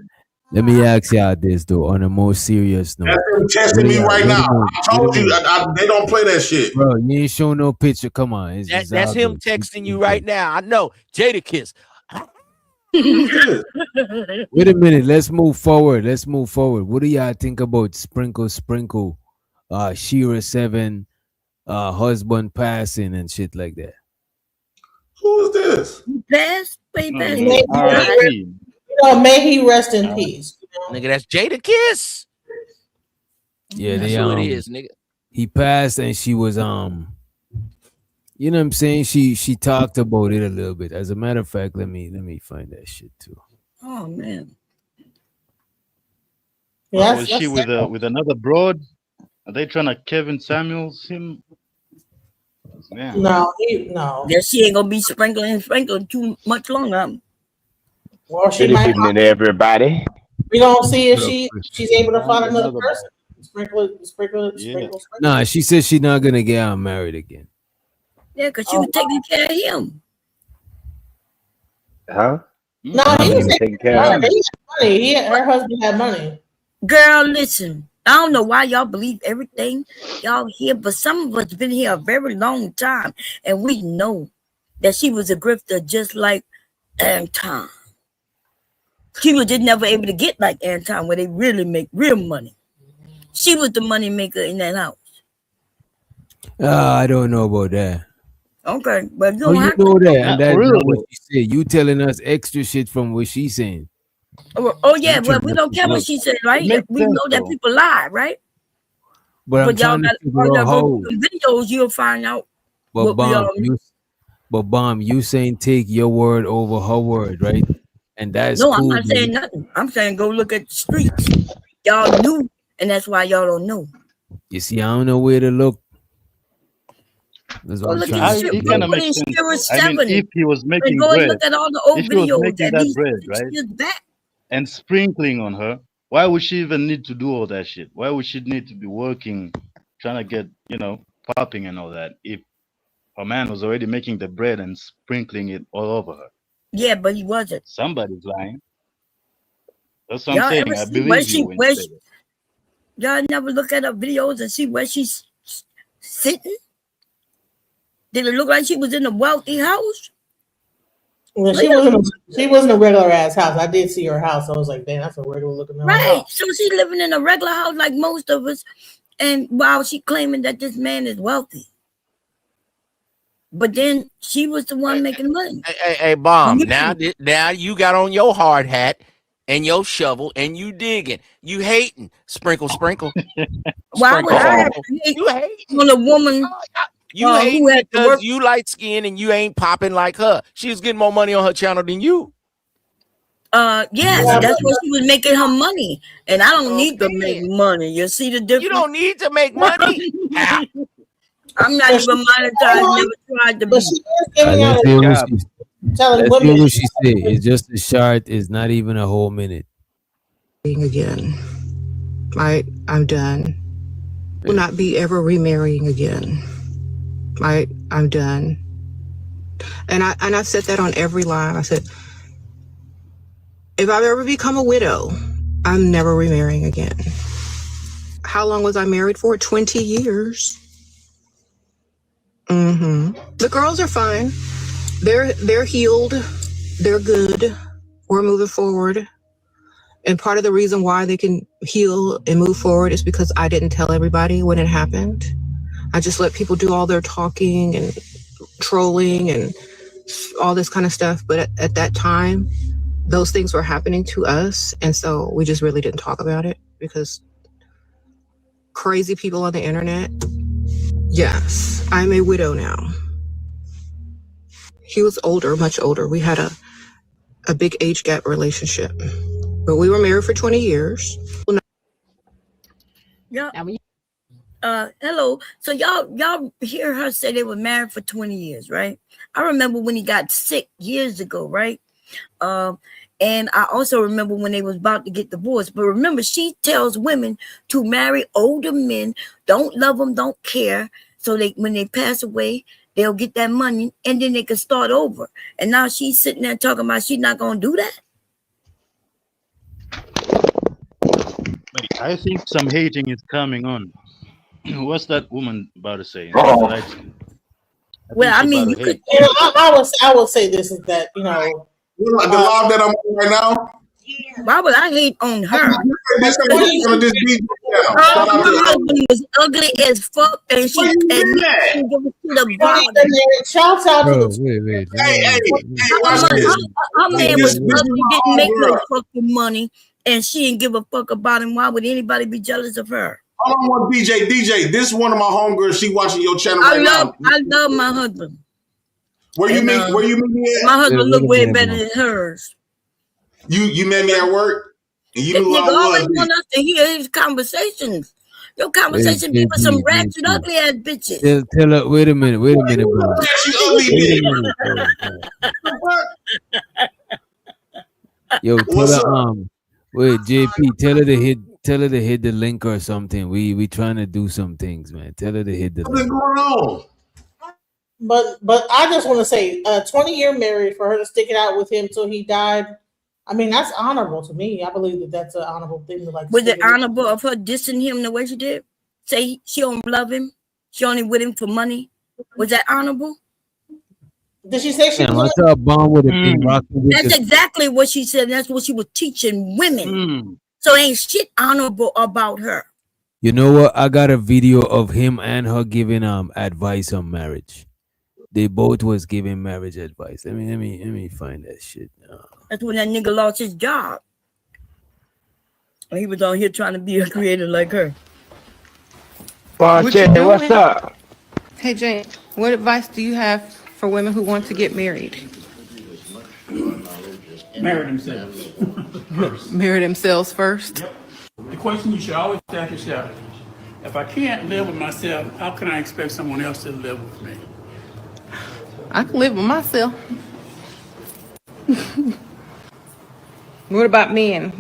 Let me ask y'all this, though, on a more serious note. That's them testing me right now. I told you they don't play that shit. Bro, you ain't showing no picture. Come on. It's That's all him good. texting you right now. I know. Jadakiss. Wait a minute. Let's move forward. What do y'all think about Sprinkle, Shera 7, husband passing and shit like that? Who is this? Passed? Wait, passed. May he rest in peace. Nigga, that's Jadakiss. Yeah, That's who it is, nigga. He passed and she was you know what I'm saying? She talked about it a little bit. As a matter of fact, let me find that shit too. Oh man. Or was she with another broad? Are they trying to Kevin Samuels him? Yeah. No. Yeah, she ain't gonna be sprinkling too much longer. Well, she Good might. evening, everybody. We don't see if she's able to find another Another person. Sprinkle. Nah, she said she's not gonna get married again. Yeah, because she was taking care of him. Huh? No, he was taking care of money. Her husband had money. Girl, listen. I don't know why y'all believe everything y'all hear, but some of us been here a very long time, and we know that she was a grifter just like Anton. She was just never able to get like Anton, where they really make real money. She was the money maker in that house. I don't know about that. Okay, but you Oh, don't you have know to. that, and that's not what she said. You telling us extra shit from what she's saying. Oh yeah, well we don't care what she said, right? We know that people lie, right? But I'm y'all trying to got figure out how. videos, you'll find out. But Bomb, you saying take your word over her word, right? And that's No, cool. I'm not saying nothing. I'm saying go look at the streets. Y'all knew, and that's why y'all don't know. You see, I don't know where to look. That's what I'm trying to It kind of makes sense. Though. I mean, if he was making go bread, and look at all the old if he was videos making at that least bread, 6 right, years back. and sprinkling on her, why would she even need to do all that shit? Why would she need to be working, trying to get, popping and all that, if her man was already making the bread and sprinkling it all over her? Yeah, but he wasn't. Somebody's lying. That's what Y'all I'm saying. ever I see believe you when you say that. Y'all never look at her videos and see where she's sitting? Did it look like she was in a wealthy house? Well, she wasn't a regular ass house. I did see her house. I was like, damn, that's a regular looking house. Right. So she's living in a regular house like most of us. And while she claiming that this man is wealthy. But then she was the one making money. Hey, Bomb. Now you got on your hard hat and your shovel and you digging. You hating. Sprinkle. Why would I hate on a woman? You hating because you light skin and you ain't popping like her. She was getting more money on her channel than you. Yes, that's what she was making her money. And I don't need to make money. You see the difference? You don't need to make money. I'm not even monetized, never tried to be. Let's hear what she said. It's just a short. It's not even a whole minute. Again, right? I'm done. Will not be ever remarrying again. Right? I'm done. And I've said that on every line. I said, if I've ever become a widow, I'm never remarrying again. How long was I married for? 20 years. The girls are fine. They're healed. They're good. We're moving forward. And part of the reason why they can heal and move forward is because I didn't tell everybody when it happened. I just let people do all their talking and trolling and all this kind of stuff. But at that time, those things were happening to us. And so we just really didn't talk about it because crazy people on the internet. Yes, I'm a widow now. He was older, much older. We had a big age gap relationship. But we were married for 20 years. Yeah. Hello. So y'all hear her say they were married for 20 years, right? I remember when he got sick years ago, right? And I also remember when they was about to get divorced. But remember, she tells women to marry older men, don't love them, don't care. So when they pass away, they'll get that money and then they can start over. And now she's sitting there talking about she's not going to do that. I think some hating is coming on. What's that woman about to say? Well, I mean, you could. I will say this is that the live that I'm on right now. Why would I hate on her? Her husband was ugly as fuck, and she didn't give a shit about it. Shouts out to Wait. Her man was ugly, didn't make no fucking money, and she didn't give a fuck about him. Why would anybody be jealous of her? I don't want DJ. This is one of my homegirls. She watching your channel now. I love my husband. Where you meet me at? My husband look way better than hers. You met me at work, and you This knew nigga I always was. want us to hear his conversations. Your conversation be with some ratchet, ugly ass bitches. Tell her, wait a minute, bro. Wait a minute. Yo, tell her, wait, JP, tell her to hit the link or something. We trying to do some things, man. Tell her to hit the link. What's going on? But I just want to say, 20-year married for her to stick it out with him till he died. I mean, that's honorable to me. I believe that that's an honorable thing to like. Was it honorable of her dissing him the way she did? Say she don't love him. She only with him for money. Was that honorable? Did she say she? I thought Bond would have been rocking with That's exactly what she said. That's what she was teaching women. So ain't shit honorable about her. You know what? I got a video of him and her giving advice on marriage. They both was giving marriage advice. Let me find that shit. That's when that nigga lost his job. He was on here trying to be a creator like her. What's up? Hey, Jane, what advice do you have for women who want to get married? Marry themselves. Marry themselves first? Yep. The question you should always ask yourself, if I can't live with myself, how can I expect someone else to live with me? I can live with myself. What about men?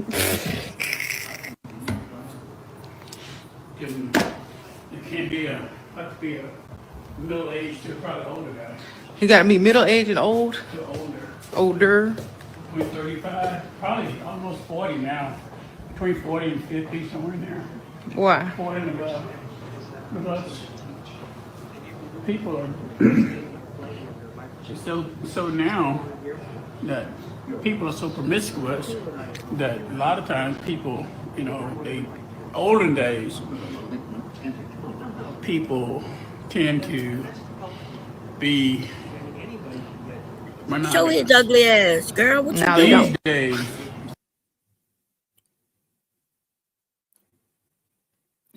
You can't be have to be a middle-aged to probably older guy. You gotta be middle-aged and old? To older. Older? Between 35, probably almost 40 now. Between 40 and 50, somewhere in there. Why? 40 and above. Because people are so now that people are so promiscuous that a lot of times people, olden days, people tend to be Show his ugly ass, girl. What you these doing? days.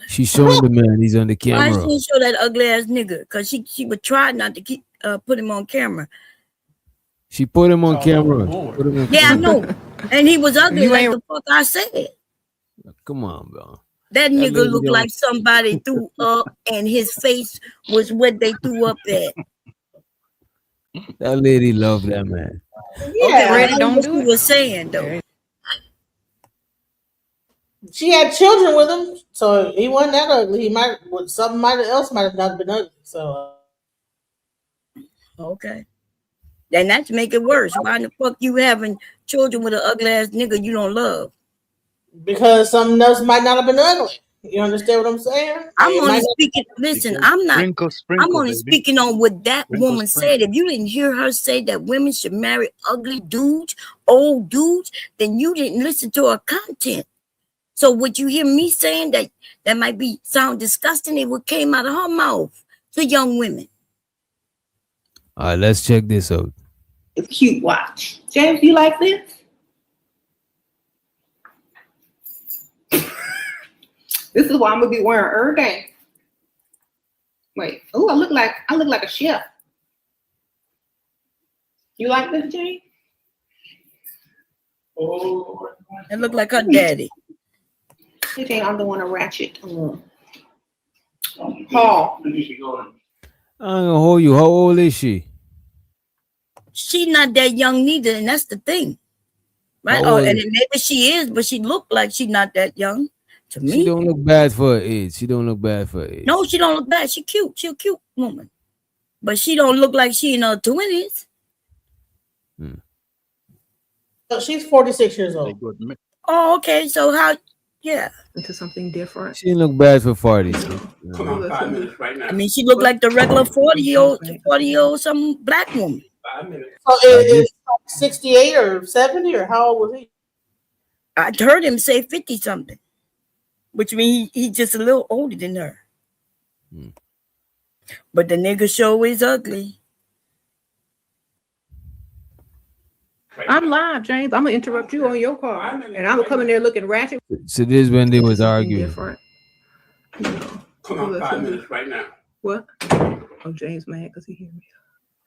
She's showing the man. He's on the Why camera. she show that ugly ass nigga? Because she would try not to keep put him on camera. She put him on camera. Yeah, I know. And he was ugly like the fuck I said. Come on, bro. That lady nigga looked don't- like somebody threw up and his face was what they threw up at. That lady loved that man. Okay, Reddy, don't do what you were saying though. She had children with him, so he wasn't that ugly. He might, something else might have not been ugly. So, okay. Then that's make it worse. Why the fuck you having children with an ugly ass nigga you don't love? because something else might not have been ugly. You understand what I'm saying? I'm It only might not- speaking. Listen, I'm not. I'm only speaking on what that woman said. If you didn't hear her say that women should marry ugly dudes, old dudes, then you didn't listen to her content. So what you hear me saying that might be sound disgusting, it what came out of her mouth to young women. All right, let's check this out. It's cute watch. James, you like this? This is what I'm gonna be wearing every day. Wait, oh, I look like a chef. You like this, James? Oh, it looked like her daddy. You think I'm the one to ratchet? Paul. I'm gonna hold you. How old is she? She's not that young neither, and that's the thing, right? How Oh, old and is- maybe she is, but she looked like she's not that young to me. She don't look bad for her age. She don't look bad for her age. No, she don't look bad. She cute. She a cute woman, but she don't look like she in her 20s. So she's 46 years old. Oh, okay. So how? Yeah. Into something different. She didn't look bad for 40. Come on, 5 minutes right now. I mean, she looked like the regular 40-year-old some black woman. 5 minutes. So it's like 68 or 70, or how old was he? I heard him say 50 something, which means he's just a little older than her. But the nigga show is ugly. I'm live, James. I'm gonna interrupt you on your car, and I'm gonna come in there looking ratchet. So this is when they was arguing. Different. Come on, 5 minutes right now. What? Oh, James mad because he hear me.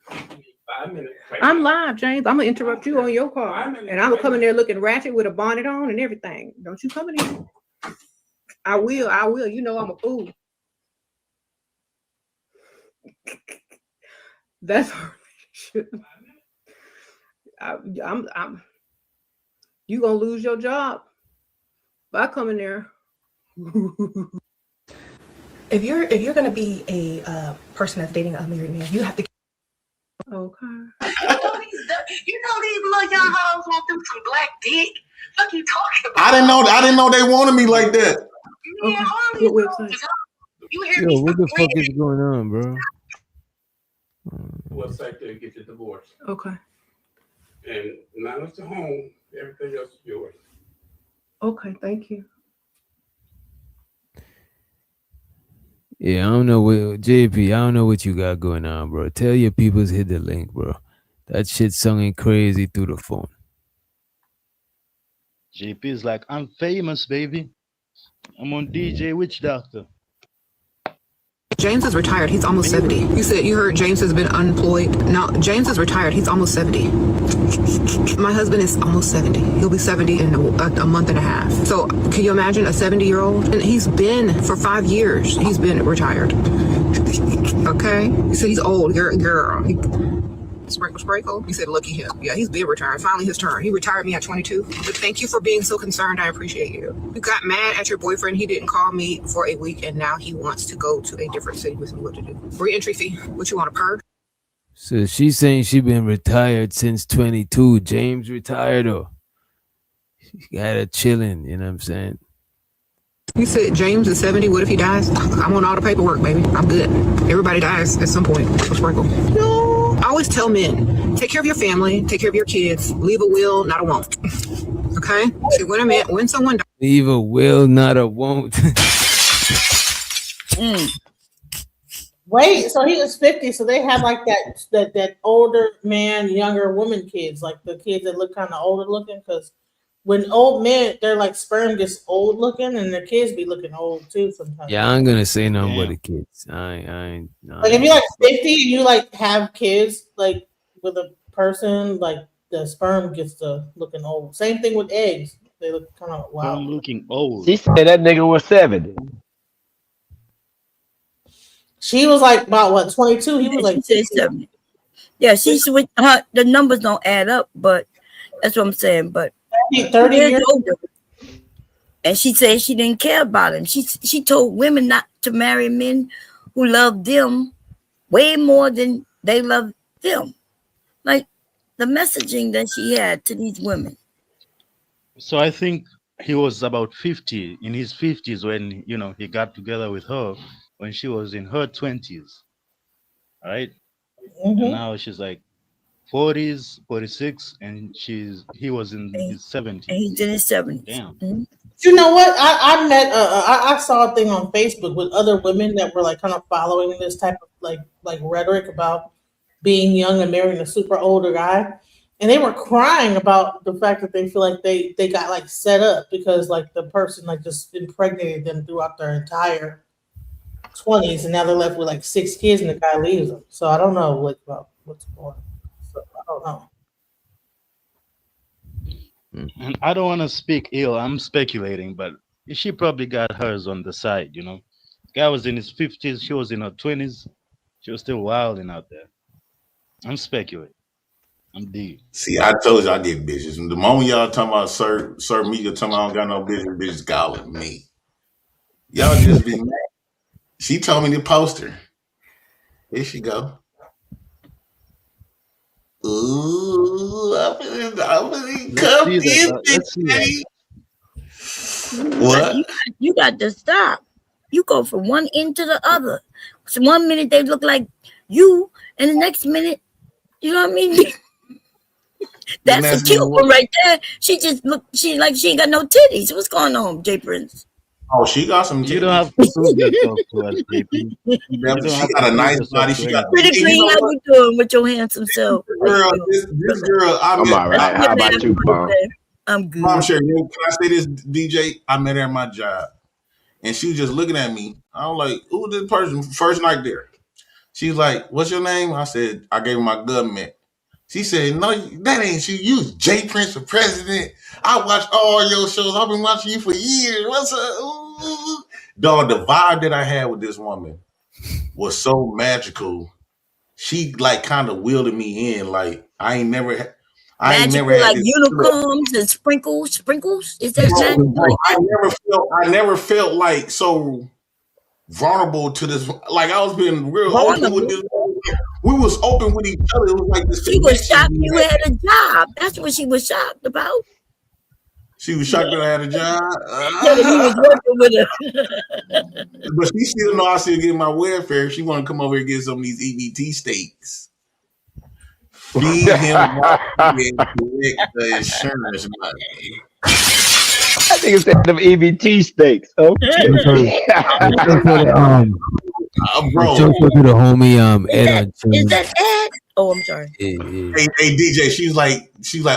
5 minutes. I'm live, James. I'm gonna interrupt you on your car, and I'm gonna come in there looking ratchet with a bonnet on and everything. Don't you come in here? I will. You know I'm a fool. That's our relationship. I'm you gonna lose your job if I come in there. If you're gonna be a person that's dating a married man, you have to. Okay. You know these little young hoes want them some black dick. What you talking about? I didn't know they wanted me like that. Yeah, okay. What website? You hear Yo, me? what the fuck is going on, bro? What site to get your divorce? Okay. And now it's the home. Everything else is yours. Okay, thank you. Yeah, I don't know what JP. I don't know what you got going on, bro. Tell your peoples hit the link, bro. That shit sounding crazy through the phone. JP is like, I'm famous, baby. I'm on DJ Witch Doctor. James is retired. He's almost 70. You heard James has been unemployed. No, James is retired. He's almost 70. My husband is almost 70. He'll be 70 in a month and a half. So can you imagine a 70-year-old? And he's been for 5 years. He's been retired. Okay. You said he's old. Girl. Sprinkle. You said lucky him. Yeah, he's been retired. Finally his turn. He retired me at 22. But thank you for being so concerned. I appreciate you. You got mad at your boyfriend. He didn't call me for a week, and now he wants to go to a different city with me. What to do? Re-entry fee. What you want, a purge? So she's saying she been retired since 22. James retired her. She got her chilling, you know what I'm saying? You said James is 70. What if he dies? I'm on all the paperwork, baby. I'm good. Everybody dies at some point. So sprinkle. No. I always tell men, take care of your family, take care of your kids, leave a will, not a won't. Okay? So when someone dies. Leave a will, not a won't. Wait, so he was 50, so they had like that older man, younger woman kids, like the kids that look kind of older looking, because when old men, they're like sperm gets old looking, and their kids be looking old too sometimes. Yeah, I ain't gonna say nothing about the kids. I ain't. Like if you're like 50 and you like have kids like with a person, like the sperm gets to looking old. Same thing with eggs; they look kind of wild. Looking old. She said that nigga was 70. She was like about what 22. He was like 70. Yeah, she's with her. The numbers don't add up, but that's what I'm saying. But 30 years older, and she said she didn't care about him. She told women not to marry men who love them way more than they love them. Like the messaging that she had to these women. So I think he was about 50, in his 50s when, he got together with her when she was in her 20s. Right? Mm-hmm. And now she's like 40s, 46, and he was in his 70s. And he's in his 70s. Damn. Mm-hmm. You know what? I met. I saw a thing on Facebook with other women that were like kind of following this type of like rhetoric about being young and marrying a super older guy, and they were crying about the fact that they feel like they got like set up because like the person like just impregnated them throughout their entire 20s, and now they're left with like 6 kids, and the guy leaves them. So I don't know what's going on. So I don't know. And I don't want to speak ill. I'm speculating, but she probably got hers on the side, The guy was in his 50s. She was in her 20s. She was still wilding out there. I'm speculating. I'm deep. See, I told you I get bitches. The moment y'all talking about Sir Media talking about I don't got no bitches calling me. Y'all just be mad. She told me to post her. Here she go. Ooh, I'm really come in. What? You got to stop. You go from one end to the other. So 1 minute they look like you, and the next minute, you know what I mean? That's a cute one right there. She just look. She ain't got no titties. What's going on, J Prince? Oh, she got some titties. You don't have to prove yourself to us, JP. She got a nice body. She got pretty clean. How you doing with your handsome self? This girl, I'm all right. How about you, Mom? I'm good. Mom, Shera, can I say this, DJ? I met her at my job, and she was just looking at me. I was like, "Who this person?" First night there, she was like, "What's your name?" I said, "I gave her my government." She said, "No, that ain't you. You J Prince for president. I watch all your shows. I've been watching you for years. What's up?" Ooh, Dog, the vibe that I had with this woman was so magical. She like kind of wielded me in. Like I ain't never had like this unicorns and sprinkles. Is that magical like that? I never felt like so vulnerable to this. Like I was being real open with this. We was open with each other. It was like this. She was shocked you had a job. That's what she was shocked about. She was shocked that I had a job. Yeah, you was working with her. But she still know I still get my welfare. She want to come over here and get some of these EBT steaks. Feed him and collect the insurance money. I think it's them EBT steaks. Okay. Bro. To the homie Ed. Is that Ed? Oh, I'm sorry. Hey DJ, she's like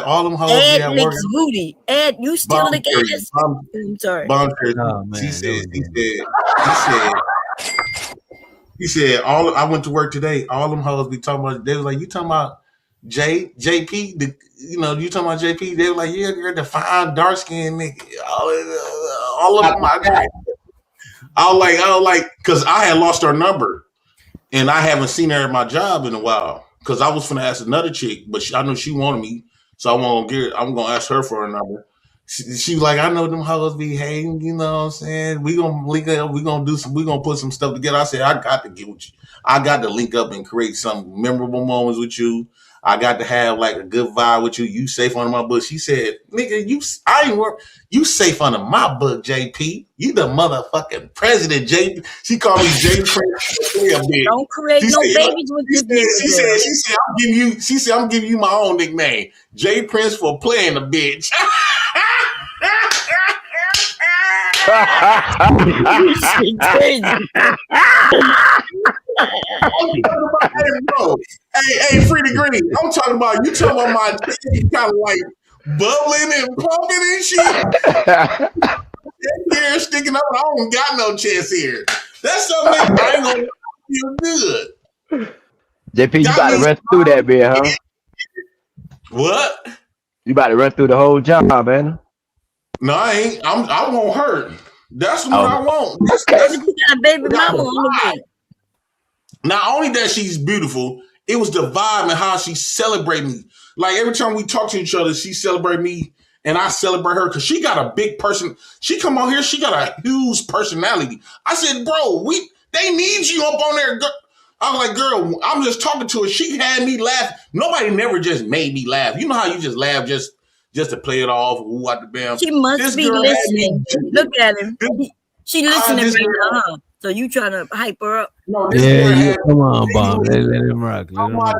all them hoes Ed at licks work. booty. Ed, you still the gas? I'm sorry. He said all I went to work today. All them hoes be talking about. They was like, you talking about JP? You talking about JP? They were like, yeah, you're the fine dark skinned nigga. All of them. I was like, because I had lost her number, and I haven't seen her at my job in a while. Because I was finna ask another chick, but I know she wanted me, so I'm gonna ask her for her number. She was like, I know them hoes be hating, you know what I'm saying? We gonna link up, we gonna put some stuff together. I said, I got to get with you. I got to link up and create some memorable moments with you. I got to have like a good vibe with you. You safe under my book. She said, nigga, you safe under my book, JP. You the motherfucking president, JP. She called me J Prince. Don't create babies with this bitch. She said, I'm giving you my own nickname. J Prince for playing a bitch. Hey, Free the Green. I'm talking about you talking about my kind of like bubbling and pumping and shit. Hair sticking up. I don't got no chest here. That's something I ain't gonna feel good. JP, you about to run through that bit, huh? What? You about to run through the whole job, man? No, I ain't. I won't hurt. That's what I want. That's baby mama on the way. Not only that she's beautiful, it was the vibe and how she celebrated me. Like every time we talk to each other, she celebrate me and I celebrate her because she got a big person. She come on here, she got a huge personality. I said, bro, they need you up on there. I was like, girl, I'm just talking to her. She had me laugh. Nobody never just made me laugh. You know how you just laugh just to play it off. Ooh, out the damn. She must be listening. Look at him. She listening right now. So you trying to hype her up? No, come on, Bob. Let him rock. On my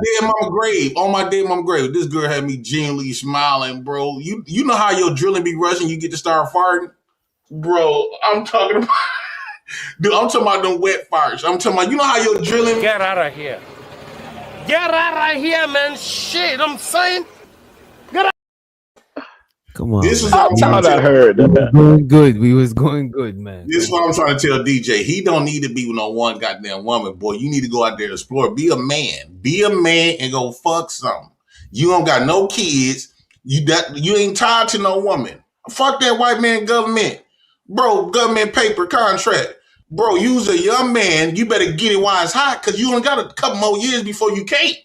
dead mama grave. This girl had me genuinely smiling, bro. You know how your drilling be rushing, you get to start farting? Bro, I'm talking about dude, I'm talking about them wet farts. I'm talking about, you know how your drilling. Get out of here. Get out of here, man. Shit, I'm saying. Get out. Come on. This is what I heard. Going good. We was going good, man. This is what I'm trying to tell DJ. He don't need to be with no one goddamn woman, boy. You need to go out there and explore. Be a man. Be a man and go fuck something. You don't got no kids. You ain't tied to no woman. Fuck that white man government. Bro, government paper contract. Bro, you's a young man. You better get it while it's hot because you only got a couple more years before you can't.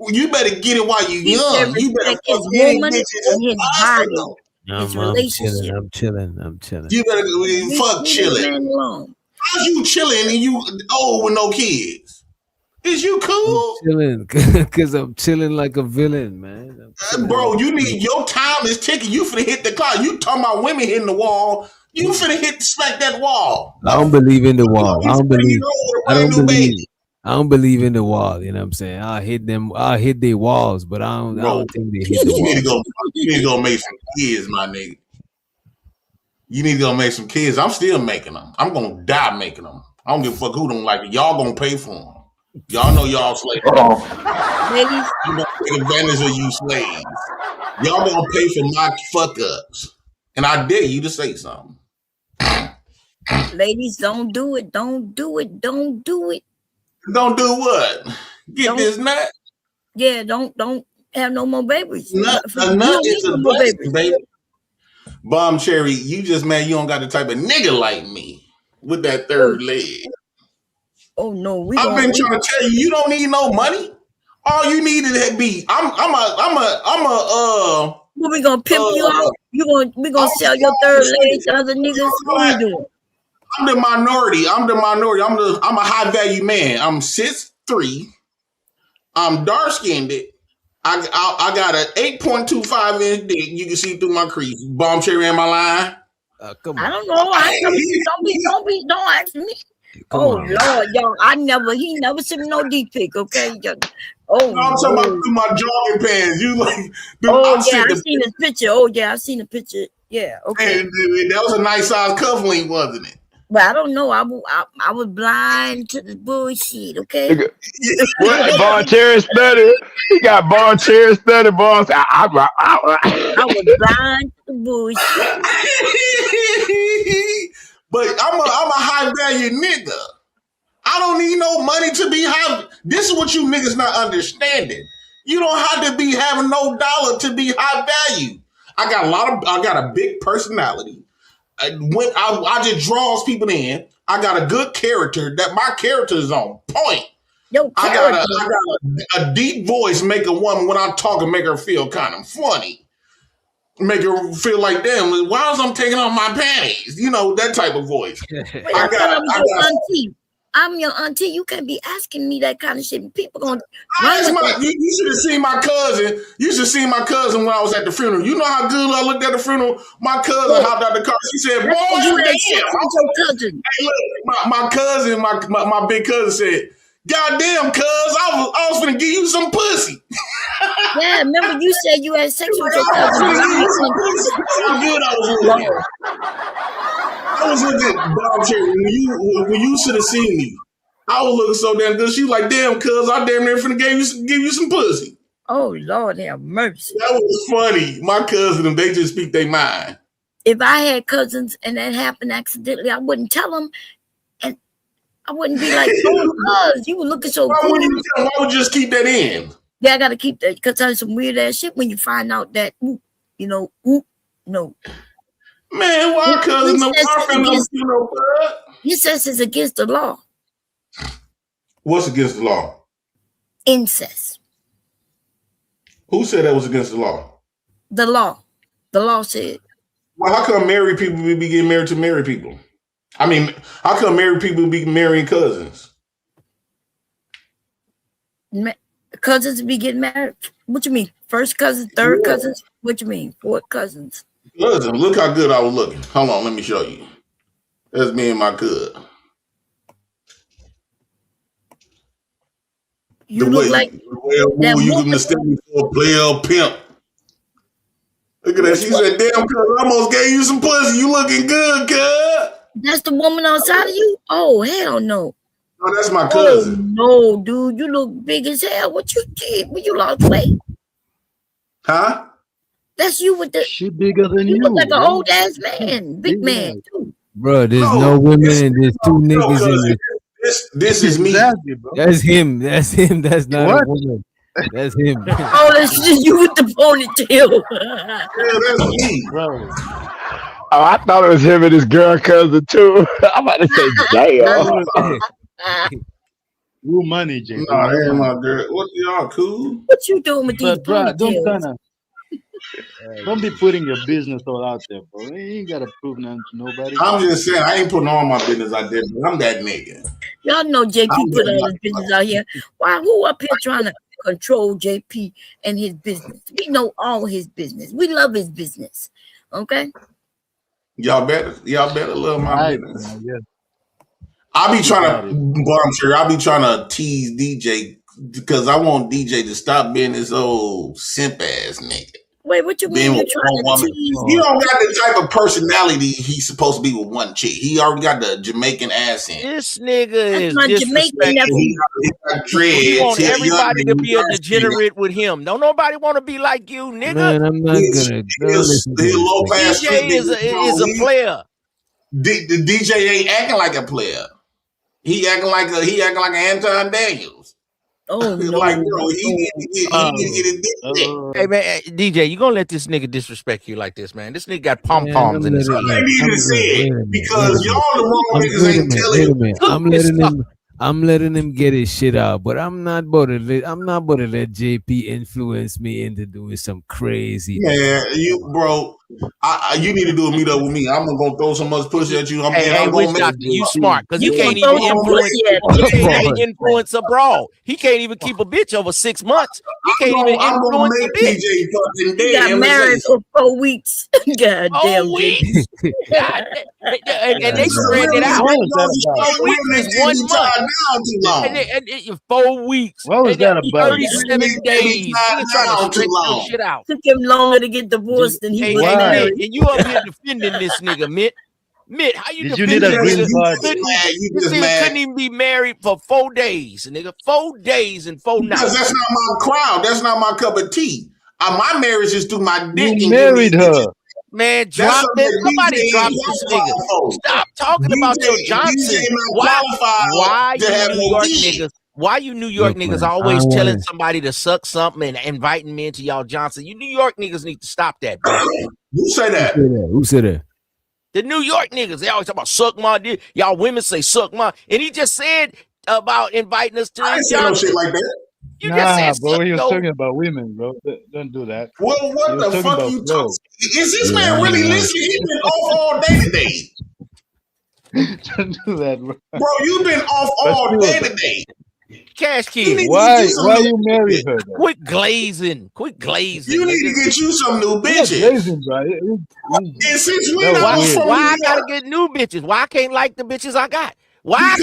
You better get it while you young. You better fuck any bitches as possible. I'm chilling. You better fuck chilling. How's you chilling and you old with no kids? Is you cool? I'm chilling because I'm chilling like a villain, man. Bro, you need your time is ticking. You finna hit the clock. You talking about women hitting the wall. You finna smack that wall. I don't believe in the wall. I don't believe in the wall. You know what I'm saying? I'll hit their walls, but I don't think they hit the wall. You need to go make some kids, my nigga. You need to go make some kids. I'm still making them. I'm gonna die making them. I don't give a fuck who don't like it. Y'all gonna pay for them. Y'all know y'all slaves. Ladies, you gonna take advantage of you slaves. Y'all gonna pay for my fuck ups. And I dare you to say something. Ladies, don't do it. Don't do it. Don't do it. Don't do what? Get this nut? Yeah, don't have no more babies. A nut is a blessing, baby. Bomb Cherry, you just man, you don't got the type of nigga like me with that third leg. Oh no, I've been trying to tell you, you don't need no money. All you need is to be. What we gonna pimp you out? We gonna sell your third leg to other niggas? What we doing? I'm the minority. I'm a high value man. I'm 6'3". I'm dark skinned. I got an 8.25 inch dick. You can see through my crease. Bomb Cherry in my line. Come on. I don't know. Don't ask me. Lord, y'all. He never sent me no deep pic, okay? I'm talking about through my jogging pants. You like? I seen this picture. I seen the picture. Yeah, okay. And that was a nice size cufflink, wasn't it? But I don't know. I was blind to the bullshit. Okay. What Bon Cherry study? He got Bon Cherry study. Bon. I was blind to the bullshit. But I'm a high value nigga. I don't need no money to be high. This is what you niggas not understanding. You don't have to be having no dollar to be high value. I got a big personality. I just draws people in. I got a good character. That my character is on point. I got a deep voice, make a woman when I talk and make her feel kind of funny. Make her feel like, damn, why was I'm taking off my panties? You know, that type of voice. I'm your auntie. You can't be asking me that kind of shit. People gonna. You should have seen my cousin. You should have seen my cousin when I was at the funeral. You know how good I looked at the funeral. My cousin hopped out the car. She said, "Boy, you had sex with your cousin." Hey, look, my cousin, my big cousin said, "Goddamn, cuz, I was finna give you some pussy." Yeah, remember you said you had sex with your cousin. How good I was looking. I was looking, Bob Cherry, when you should have seen me. I was looking so damn good. She was like, damn, cuz, I damn near finna give you some pussy. Oh, Lord have mercy. That was funny. My cousin, they just speak their mind. If I had cousins and that happened accidentally, I wouldn't tell them. And I wouldn't be like, oh, cuz, you were looking so good. Why would you just keep that in? Yeah, I got to keep that because there's some weird ass shit when you find out that, no. Man, why cousin? He says it's against the law. What's against the law? Incest. Who said that was against the law? The law. The law said. Well, how come married people be getting married to married people? I mean, how come married people be marrying cousins? Cousins be getting married? What you mean? First cousins, third cousins? What you mean? Fourth cousins? Listen, look how good I was looking. Hold on, let me show you. That's me and my cousin. You look like that you can mistake me for a player pimp. Look at that. She said, damn, cuz I almost gave you some pussy. You looking good, cuz. That's the woman outside of you? Oh, hell no. No, that's my cousin. Oh, no, dude. You look big as hell. What you did? When you lost weight? Huh? That's you with the. She bigger than you. You look like an old ass man. Big man, too. Bro, there's no women and there's two niggas in this. This is me. Exactly, bro. That's him. That's him. That's not a woman. That's him. Oh, that's just you with the ponytail. Yeah, that's me, bro. Oh, I thought it was him and his girl cousin too. I'm about to say, damn. You money, Jay. Nah, that ain't my girl. What y'all cool? What you doing with these ponytails? Don't be putting your business all out there, bro. You ain't gotta prove nothing to nobody. I'm just saying, I ain't putting all my business out there, but I'm that nigga. Y'all know JP put all his business out here. Why? Who up here trying to control JP and his business? We know all his business. We love his business. Okay. Y'all better love my business. Yeah. I be trying to tease DJ because I want DJ to stop being this old simp ass nigga. Wait, what you mean? You're trying to tease? He don't got the type of personality he's supposed to be with one chick. He already got the Jamaican accent. This nigga is Jamaican. He want everybody to be a degenerate with him. Don't nobody want to be like you, nigga. Man, I'm not gonna. DJ is a player. The DJ ain't acting like a player. He acting like an Anton Daniels. Oh no! Like, bro, he need to get his dick. Hey man, DJ, you gonna let this nigga disrespect you like this, man? This nigga got pom poms in his I hand. need to say it because y'all the wrong niggas ain't telling. Wait a minute. I'm letting him get his shit out, but I'm not about to let JP influence me into doing some crazy. Man, you need to do a meet up with me. I'm gonna throw so much pussy at you. Hey, Witch Doctor, you smart because you can't even influence a brawl. He can't even keep a bitch over 6 months. He can't even influence a bitch. He got married for 4 weeks. God damn, weeks. and they spread it out. 4 weeks is 1 month. 4 weeks. What was that about? 37 days. Nigga trying to stretch your shit out. Took him longer to get divorced than he was married. And you up here defending this nigga, Mitt. Mitt, how you defending this nigga? This nigga couldn't even be married for 4 days, nigga. 4 days and 4 nights. Because that's not my crowd. That's not my cup of tea. My marriage is through my dick. You married her. Man, drop this. Somebody drop this nigga. Stop talking about your Johnson. Why you New York niggas? Why you New York niggas always telling somebody to suck something and inviting me into y'all Johnson? You New York niggas need to stop that, bro. Who say that? Who said that? The New York niggas. They always talk about suck my dick. Y'all women say suck my. And he just said about inviting us to his Johnson. No shit like that. You just said bro, he was talking about women, bro. Don't do that. Well, what the fuck are you talking? Is this man really listening? He's been off all day today. Don't do that, bro. Bro, you've been off all day today. Cash Kid. Why you married her? Though? Quit glazing. You need to get you some new bitches. Glazing, bro. And since when why I gotta get new bitches? Why I can't like the bitches I got? Why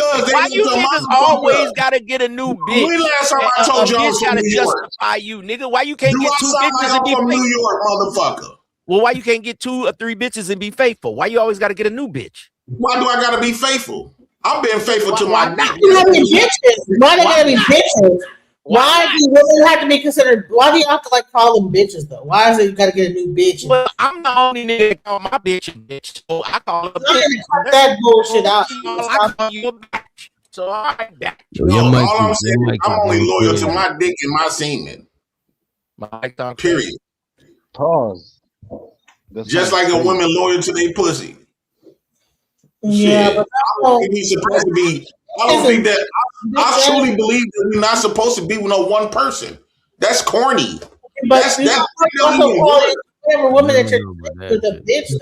you niggas always gotta get a new bitch? When last time I told you I was from New York? Justify you, nigga. Why you can't get 2 bitches and be from faithful? New York, motherfucker. Well, why you can't get 2 or 3 bitches and be faithful? Why you always gotta get a new bitch? Why do I gotta be faithful? I'm being faithful to my dick. Why they gotta be bitches? Why do women have to be considered? Why do you have to call them bitches though? Why is it you gotta get a new bitch? Well, I'm the only nigga that call my bitch a bitch, so I call her a bitch. Cut that bullshit out. I call you a bitch. So all right, bitch. All I'm saying is I'm only loyal to my dick and my semen. Period. Pause. Just like a woman loyal to their pussy. Yeah, shit. but I don't think he's supposed to be. I don't think that. I truly believe that we're not supposed to be with no one person. That's corny. But that's every woman that you're with a bitch.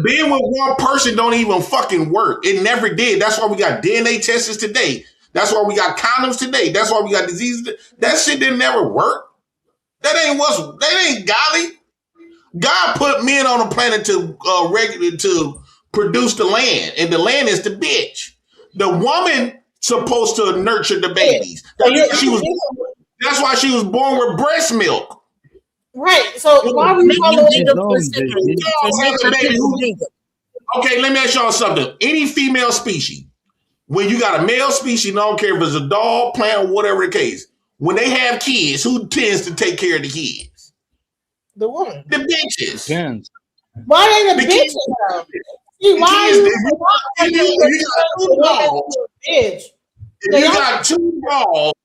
Being with one person don't even fucking work. It never did. That's why we got DNA tests today. That's why we got condoms today. That's why we got diseases. That shit didn't never work. That ain't godly. God put men on the planet to produce the land, and the land is the bitch. The woman supposed to nurture the babies. That's why she was born with breast milk. Right. So why would you call Okay, let me ask y'all something. Any female species, when you got a male species, I don't care if it's a dog, plant, or whatever the case, when they have kids, who tends to take care of the kids? The woman. The bitches. Depends. Why ain't the bitches? See, why you got two dogs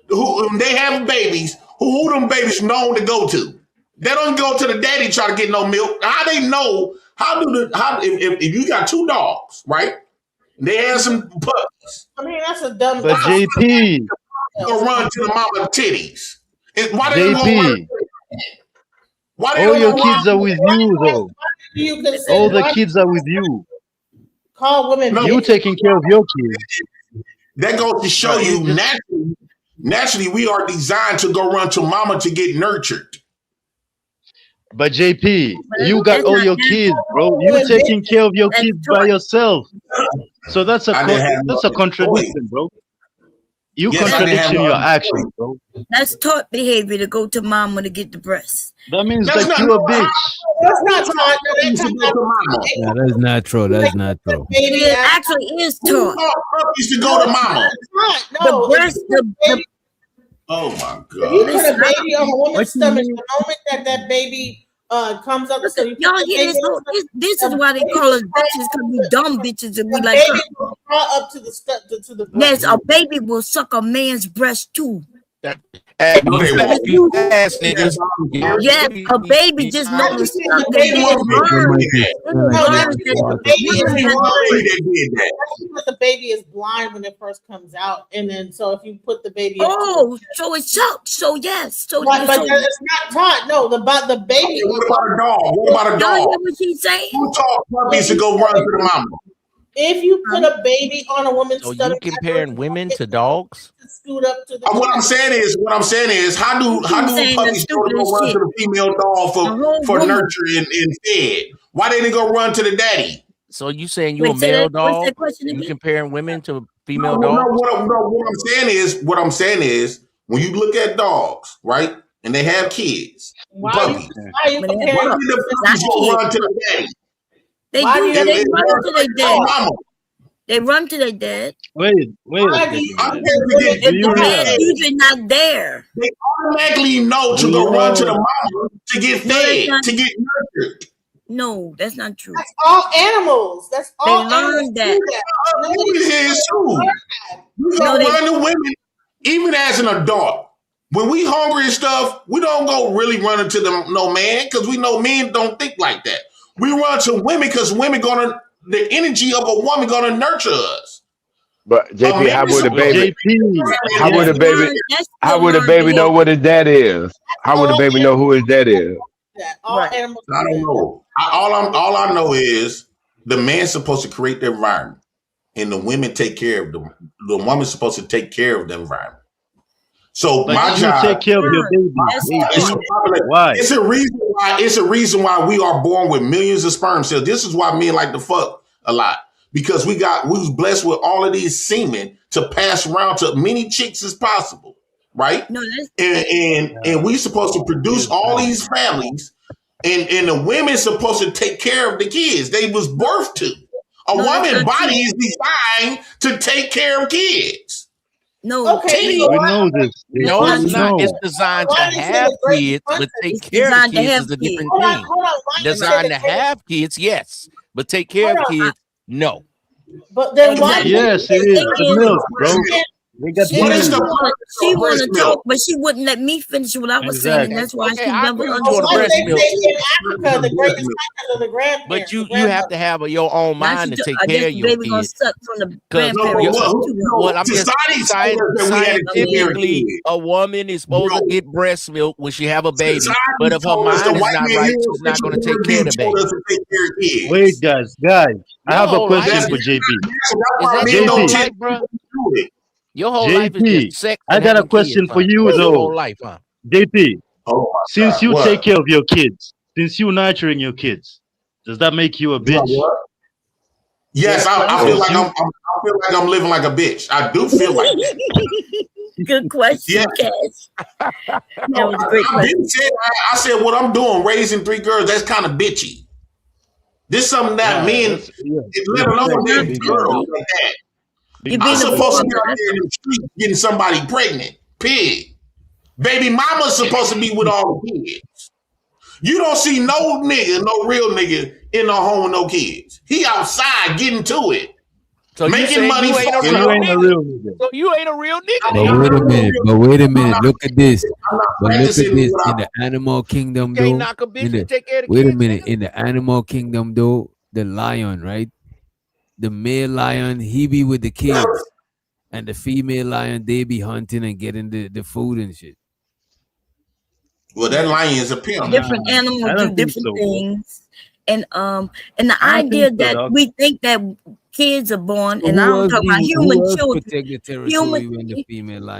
who they have babies, who them babies known to go to? They don't go to the daddy try to get no milk. How they know? If you got two dogs, right? They have some puppies. I mean, that's a dumb. But JP, go run to the mama titties. Why they JP, all your kids are with you though. All the kids are with you. Call women. You taking care of your kids. That goes to show you naturally we are designed to go run to mama to get nurtured. But JP, you got all your kids, bro. You taking care of your kids by yourself. So that's a contradiction, bro. You contradiction your actions, bro. That's taught behavior to go to mama to get the breast. That means that you a bitch. That's not taught. No, that's not true. That's not true. It actually is taught. Used to go to mama. No, the breast. Oh my god! You put a baby on a woman's stomach. The moment that baby comes up, so you y'all hear this is why they call us bitches, because we dumb bitches and we like up to the yes, a baby will suck a man's breast too. Hey, No, they won't. you ass niggas. Yes, a baby just knows to suck and then learns the baby is blind when it first comes out, and then so if you put the baby, so it sucks. So yes, so but it's not taught. No, the baby. What about a dog? What about a dog? What she's saying? Who taught puppies to go run to the mama? If you put a baby on a woman's So you comparing women to dogs? Scoot up to the What I'm saying is, how do puppies go run to the female dog for nurture and fed? Why didn't they go run to the daddy? So you saying you a male dog? You comparing women to female dogs? No, what I'm saying is, when you look at dogs, right, and they have kids, puppies, why did the puppies go run to the daddy? They run to their dad. They run to their dad. Wait. If the dad even not there, they automatically know to go run to the mama to get fed, to get nurtured. No, that's not true. That's all animals. That's all. They learn that. We don't run to women, even as an adult. When we hungry and stuff, we don't go really running to no man because we know men don't think like that. We run to women because women the energy of a woman gonna nurture us. But JP, how would a baby know what his dad is? How would a baby know who his dad is? All animals. I don't know. All I know is the man's supposed to create the environment, and the women take care of them. The woman's supposed to take care of the environment. So my job, take care of your baby. Why? It's a reason why we are born with millions of sperm cells. This is why men like to fuck a lot, because we was blessed with all of these semen to pass around to many chicks as possible, right? No, and we supposed to produce all these families, and the women's supposed to take care of the kids they was birthed to. A woman's body is designed to take care of kids. No, okay. We know this. No, it's not. It's designed to have kids, but take care of kids is a different thing. Designed to have kids, yes, but take care of kids, no. But then why? Yes, it is. The milk, bro. We got she want to talk, but she wouldn't let me finish what I was saying, and that's why she never understood. But you have to have your own mind to take care of your kids. Well, I'm just scientifically, a woman is supposed to get breast milk when she have a baby, but if her mind is not right, she's not going to take care of the baby. Wait, guys, I have a question for JP. JP, your whole life is just sex. I got a question for you, though. Your whole life, huh? JP, since you take care of your kids, since you nurturing your kids, does that make you a bitch? Yes, I feel like I'm living like a bitch. I do feel like that. Good question, Cash. That was a great question. I said what I'm doing, raising 3 girls, that's kind of bitchy. This is something that men, let alone girls like that. I'm supposed to be out there in the street getting somebody pregnant. Pig. Baby mama's supposed to be with all the kids. You don't see no nigga, no real nigga in the home with no kids. He outside getting to it. So making money. You ain't a real nigga. So you ain't a real nigga. But wait a minute. Look at this. But look at this. In the animal kingdom, though. Wait a minute. In the animal kingdom, though, the lion, right? The male lion, he be with the kids, and the female lion, they be hunting and getting the food and shit. Well, that lion is a pimp. Different animals do different things, and the idea that we think that kids are born, and I don't talk about human children.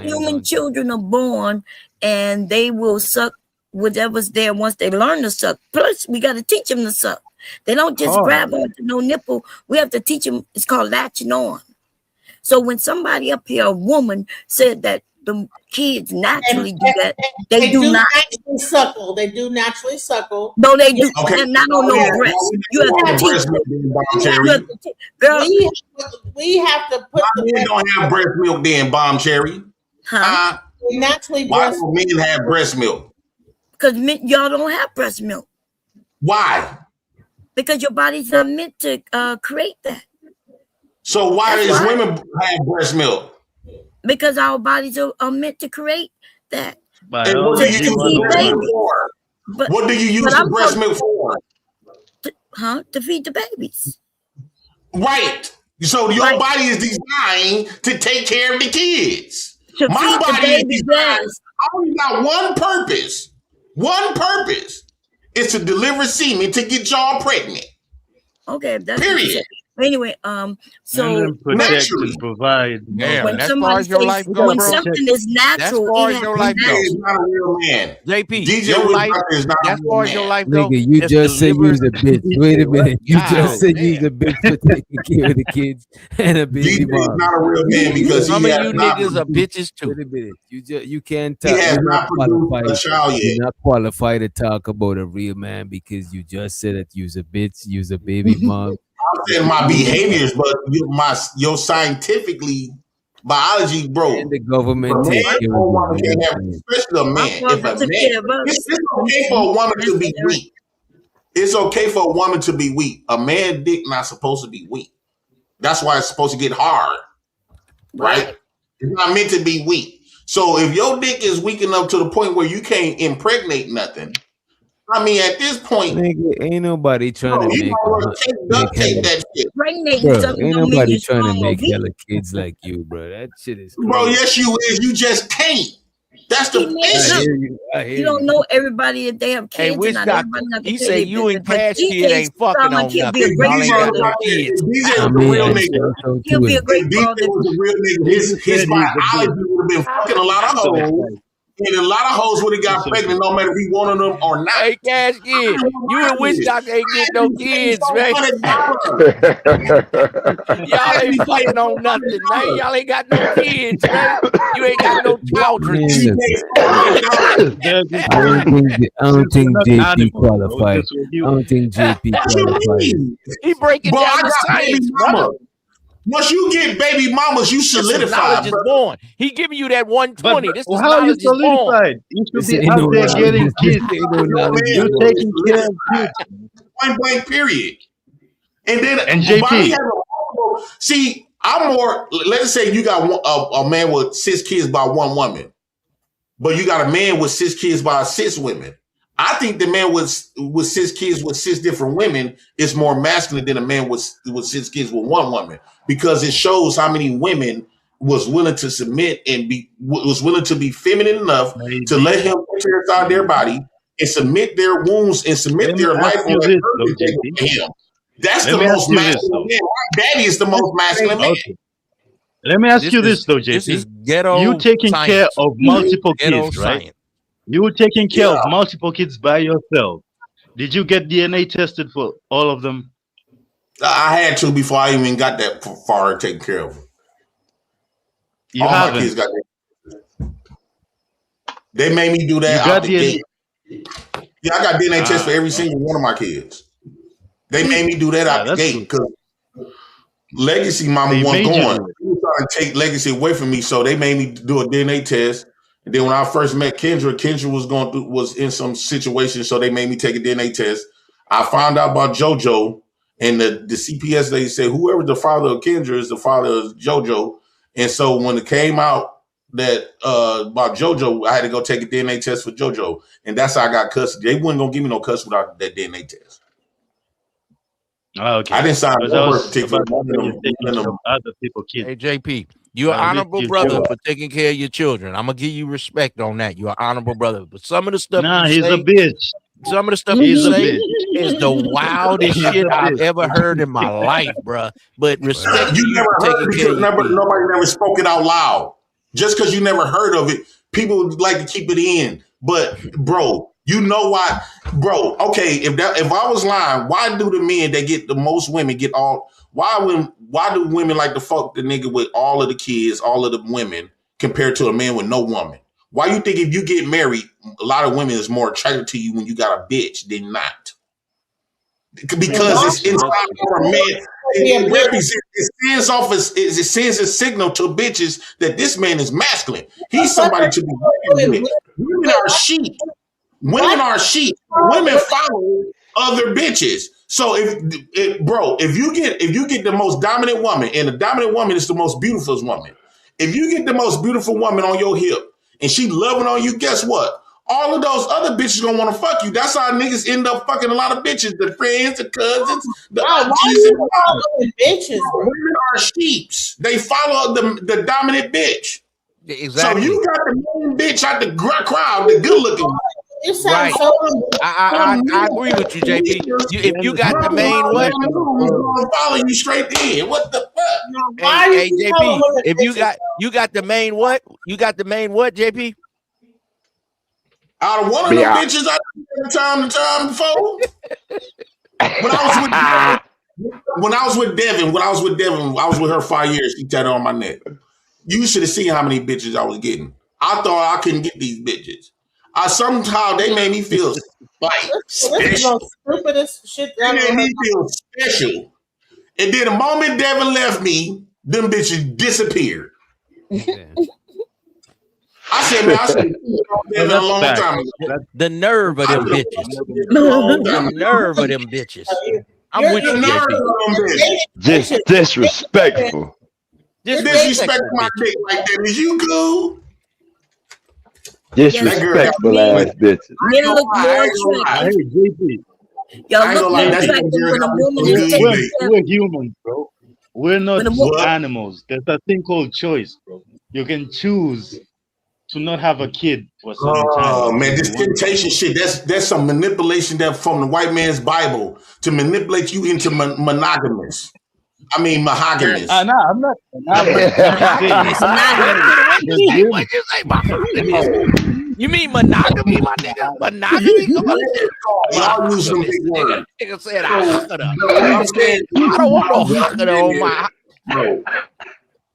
Human children are born, and they will suck whatever's there once they learn to suck. Plus, we got to teach them to suck. They don't just grab onto no nipple. We have to teach them. It's called latching on. So when somebody up here, a woman, said that the kids naturally do that, they do not naturally suckle. They do naturally suckle. No, they do. Okay. Not on no breast. You have to teach them. Girl, we have to put. Why men don't have breast milk then, Bomb Cherry? Huh? Naturally, why do men have breast milk? Because y'all don't have breast milk. Why? Because your body's not meant to create that. So why is women have breast milk? Because our bodies are meant to create that. And what do you use the breast milk for? But, what do you use the breast milk for? To feed the babies. Right. So your body is designed to take care of the kids. My body is designed. I only got one purpose. One purpose is to deliver semen to get y'all pregnant. Okay, that's period. Anyway, so protect and provide. When somebody says when something is natural, far as your life goes. Is not a real man. JP, DJ your life is not as a far real as your man. life goes. Nigga, you just said you was a bitch. Wait a minute. You God, just said you was a bitch for taking care of the kids and a baby DJ mom. is not a real man because some he of has you not niggas are bitches too. Wait a minute. You can't He talk. has You're not produced qualified. a child yet. You're not qualified to talk about a real man because you just said that you's a bitch, you's a baby mom. I'm saying my behaviors, but your scientifically biology, bro. And the government A man takes care or of woman you. can have, especially a man. If a man, it's okay for a woman to be weak. It's okay for a woman to be weak. A man dick not supposed to be weak. That's why it's supposed to get hard, right? It's not meant to be weak. So if your dick is weak enough to the point where you can't impregnate nothing, I mean, at this point, Nigga, ain't nobody trying to make that shit. Bro, ain't nobody trying to make hella kids like you, bro. That shit is crazy. Bro, yes, you is. You just can't. That's the issue. You don't know everybody if they have kids. Hey, which not doctor? everybody not He gonna say tell you their and business. Cash But Kid ain't fucking sound like on he'll be nothing. a great Y'all ain't got brother. no kids. DJ was a real nigga. He'll be a great If DJ was a real nigga, his biology would have been fucking a lot of hoes. And a lot of hoes would have got pregnant no matter if he wanted them or not. Hey, Cash Kid, you and Witch Doctor ain't getting no kids, man. Y'all ain't fucking on nothing, man. Y'all ain't got no kids, man. You ain't got no children. I don't think JP qualified. I don't think JP qualified. He breaking Bro, down I the got baby science, mama. brother. Once you get baby mamas, you solidify. Knowledge is born. He giving you that 120. This is how you knowledge is born. solidified? You should be out there getting kids. You're taking care of kids. Point blank, period. And then JP. See, I'm more. Let's say you got a man with 6 kids by one woman, but you got a man with 6 kids by 6 women. I think the man with 6 kids with 6 different women is more masculine than a man with 6 kids with one woman, because it shows how many women was willing to submit and was willing to be feminine enough to let him enter inside their body and submit their wounds and submit their life on him. That's the most masculine man. Baddie is the most masculine man. Let me ask you this though, JP. This is ghetto You taking science. care of multiple Ghetto kids, right? science. You were taking care of multiple kids by yourself. Did you get DNA tested for all of them? I had to before I even got that far taken care of. You all haven't. my kids got that. They made me do that. You got out the gate. Yeah, I got DNA tests for every single one of my kids. They made me do that out the gate because Legacy Mama wasn't going. They were trying to take Legacy away from me, so they made me do a DNA test. And then when I first met Kendra was in some situation, so they made me take a DNA test. I found out about JoJo, and the CPS lady said whoever the father of Kendra is the father of JoJo. And so when it came out that about JoJo, I had to go take a DNA test for JoJo, and that's how I got custody. They wasn't gonna give me no custody without that DNA test. Oh, okay. I didn't sign no birth certificate. Other people kids. Hey, JP, you're an honorable brother for taking care of your children. I'm gonna give you respect on that. You're an honorable brother. But some of the stuff he's a bitch. Some of the stuff you say is the wildest shit I've ever heard in my life, bro. But respect you never for heard taking it care of your because nobody never spoke it out loud. Just because you never heard of it, people like to keep it in. But bro, you know why, bro? Okay, if I was lying, why do the men that get the most women get all? Why do women like to fuck the nigga with all of the kids, all of the women, compared to a man with no woman? Why you think if you get married, a lot of women is more attracted to you when you got a bitch than not? Because it's inside for a man. It represents. It sends a signal to bitches that this man is masculine. He's somebody to be reckoned with. Women are sheep. Women are sheep. Women follow other bitches. So if you get the most dominant woman, and the dominant woman is the most beautiful woman, if you get the most beautiful woman on your hip, and she loving on you, guess what? All of those other bitches gonna want to fuck you. That's how niggas end up fucking a lot of bitches. The friends, the cousins, the aunties, and bitches. Women are sheeps. They follow the dominant bitch. Exactly. So you got the main bitch out the crowd, the good looking one. It sounds Right. so. I agree with you, JP. If you got the main what? Gonna follow you straight in. What the fuck? Hey, JP, if you got the main what? You got the main what, JP? Out of one of them bitches, I did time to time before. When I was with Devin, I was with her 5 years. She tatted on my neck. You should have seen how many bitches I was getting. I thought I couldn't get these bitches. Somehow they made me feel like special. Stupidest shit. They made me feel special. And then the moment Devin left me, them bitches disappeared. I said, man, I should have Devin a long time ago. The nerve of them bitches. The nerve of them bitches. I'm with you, JP. Just disrespectful. Disrespect my dick like that. Is you cool? Disrespectful ass bitches. Men look more attractive. Hey, JP. Y'all look more attractive when a woman is taking care. We're humans, bro. We're not animals. There's a thing called choice, bro. You can choose to not have a kid for some time. Oh man, this temptation shit, that's some manipulation that from the white man's Bible to manipulate you into monogamous. I mean monogamous. No, I'm not. What'd you say about monogamy? You mean monogamy, my nigga? Monogamy? Y'all use some big words. Nigga said I don't want no hucker on my.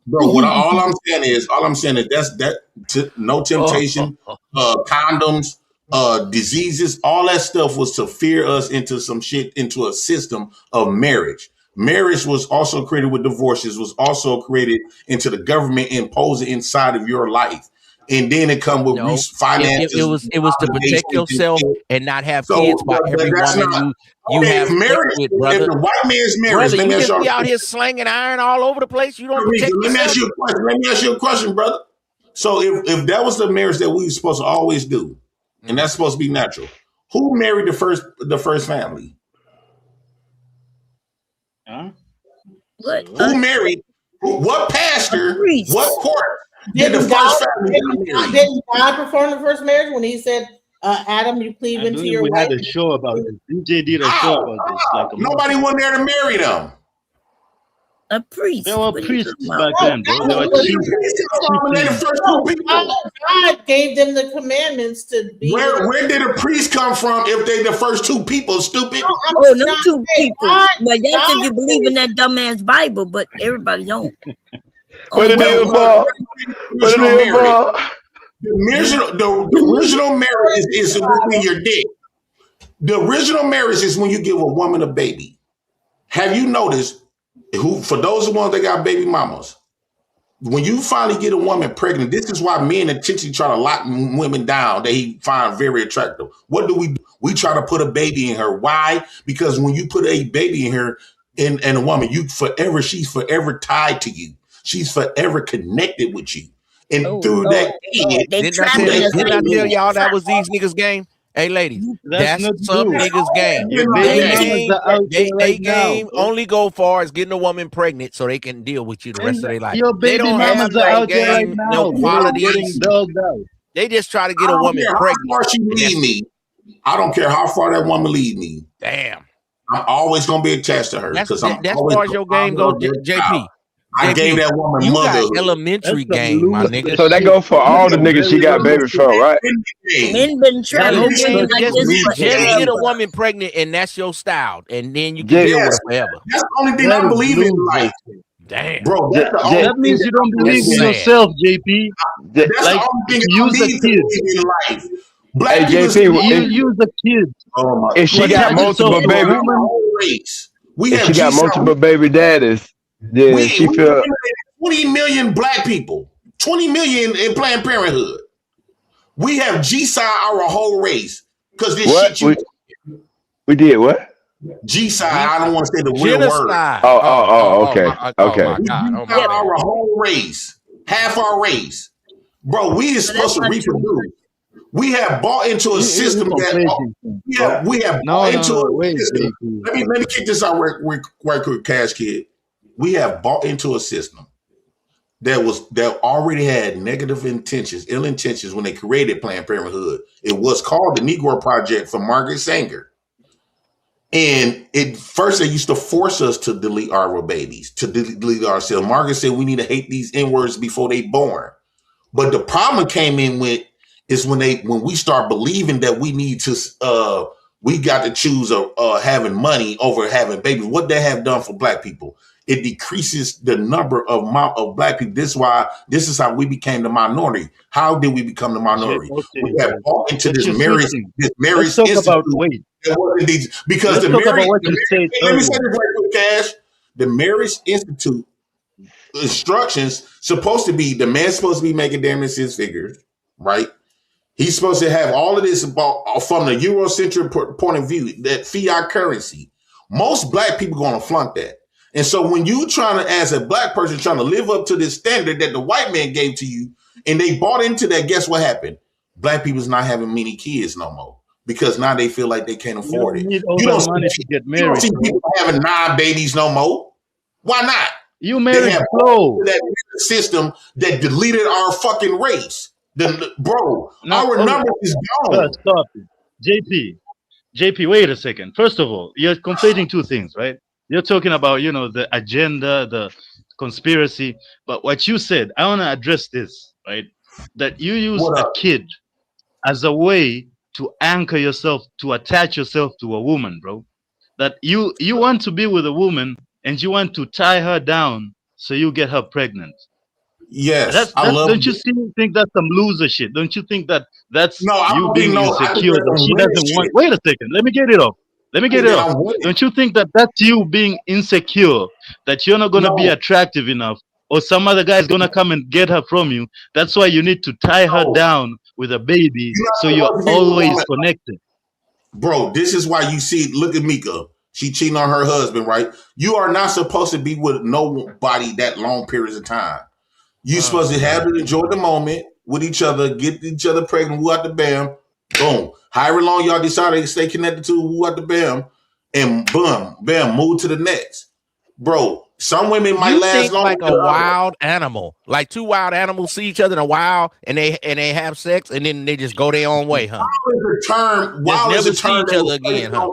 Bro, all I'm saying is no temptation, condoms, diseases, all that stuff was to fear us into some shit, into a system of marriage. Marriage was also created with divorces, was also created into the government imposing inside of your life. And then it come with finances. It was to protect yourself and not have kids by every woman you have marriage with, brother. If the white man's marriage, brother, you just be out here slanging iron all over the place. You don't protect yourself. Let me ask you a question, brother. So if that was the marriage that we were supposed to always do, and that's supposed to be natural, who married the first family? Huh? Who married? What pastor? What court? Didn't God perform the first marriage when he said, Adam, you cleave into your wife? We had a show about this. DJ did a show about this. Nobody went there to marry them. A priest. There were priests back then, bro. There were God gave them the commandments to be. Where did a priest come from if they the first two people, stupid? Oh, no, two people. But that's if you believe in that dumbass Bible, but everybody don't. What it is, Paul? What it is, Paul? The original marriage is within your dick. The original marriage is when you give a woman a baby. Have you noticed for those ones that got baby mamas, when you finally get a woman pregnant, this is why men intentionally try to lock women down they find very attractive. What do? We try to put a baby in her. Why? Because when you put a baby in her and a woman, she's forever tied to you. She's forever connected with you. And through that kid, didn't I tell y'all that was these niggas' game? Hey, ladies, that's some niggas' game. They game only go far as getting a woman pregnant so they can deal with you the rest of their life. They don't have no game, no qualities. They just try to get a woman pregnant. How far she lead me, I don't care how far that woman lead me. Damn, I'm always gonna be attached to her because that's far as your game goes, JP. I gave that woman mother. Got elementary game, my nigga. So that go for all the niggas she got babies from, right? Men been trying to just get a woman pregnant, and that's your style, and then you can deal with it forever. That's the only thing I believe in life. Damn, bro. That means you don't believe in yourself, JP. That's like use a kid in life. Black JP, use a kid. If she got multiple baby, if she got multiple baby daddies. Yeah, she feel 20 million black people, 20 million in Planned Parenthood. We have G-side our whole race because this shit we did what? G-side. I don't want to say the real word. Okay. We our whole race, half our race. Bro, we is supposed to reproduce. We have bought into a system that we have bought into a system. Let me kick this out right quick, Cash Kid. We have bought into a system that already had negative intentions, ill intentions when they created Planned Parenthood. It was called the Negro Project for Margaret Sanger. And first they used to force us to delete our babies, to delete ourselves. Margaret said we need to hate these N-words before they born. But the problem came in with is when we start believing that we need to we got to choose having money over having babies. What they have done for Black people, it decreases the number of Black people. This is how we became the minority. How did we become the minority? We have bought into this marriage institute. Because let me say this right quick, Cash. The Marriage Institute instructions supposed to be the man's supposed to be making damn near 6 figures, right? He's supposed to have all of this about from the Eurocentric point of view, that fiat currency. Most Black people going to flunk that. And so when you trying to, as a Black person, trying to live up to this standard that the white man gave to you, and they bought into that, guess what happened? Black people's not having many kids no more because now they feel like they can't afford it. You don't see people having 9 babies no more. Why not? You married slow. That system that deleted our fucking race. Our number is gone. Stop it. JP, wait a second. First of all, you're conflating two things, right? You're talking about, the agenda, the conspiracy. But what you said, I want to address this, right? That you use a kid as a way to anchor yourself, to attach yourself to a woman, bro. That you want to be with a woman and you want to tie her down so you get her pregnant. Yes, don't you think that's some loser shit? Don't you think that's you being insecure that she doesn't want? Wait a second, let me get it off. Don't you think that that's you being insecure, that you're not going to be attractive enough, or some other guy is going to come and get her from you? That's why you need to tie her down with a baby so you're always connected. Bro, this is why you see, look at Mika. She cheating on her husband, right? You are not supposed to be with nobody that long periods of time. You're supposed to have to enjoy the moment with each other, get each other pregnant, woo out the bam, boom. However long y'all decide to stay connected to, woo out the bam, and boom, bam, move to the next. Bro, some women might last longer. Like a wild animal. Like 2 wild animals see each other in a wild and they have sex and then they just go their own way, huh? Wild is a term. Never see each other again, huh?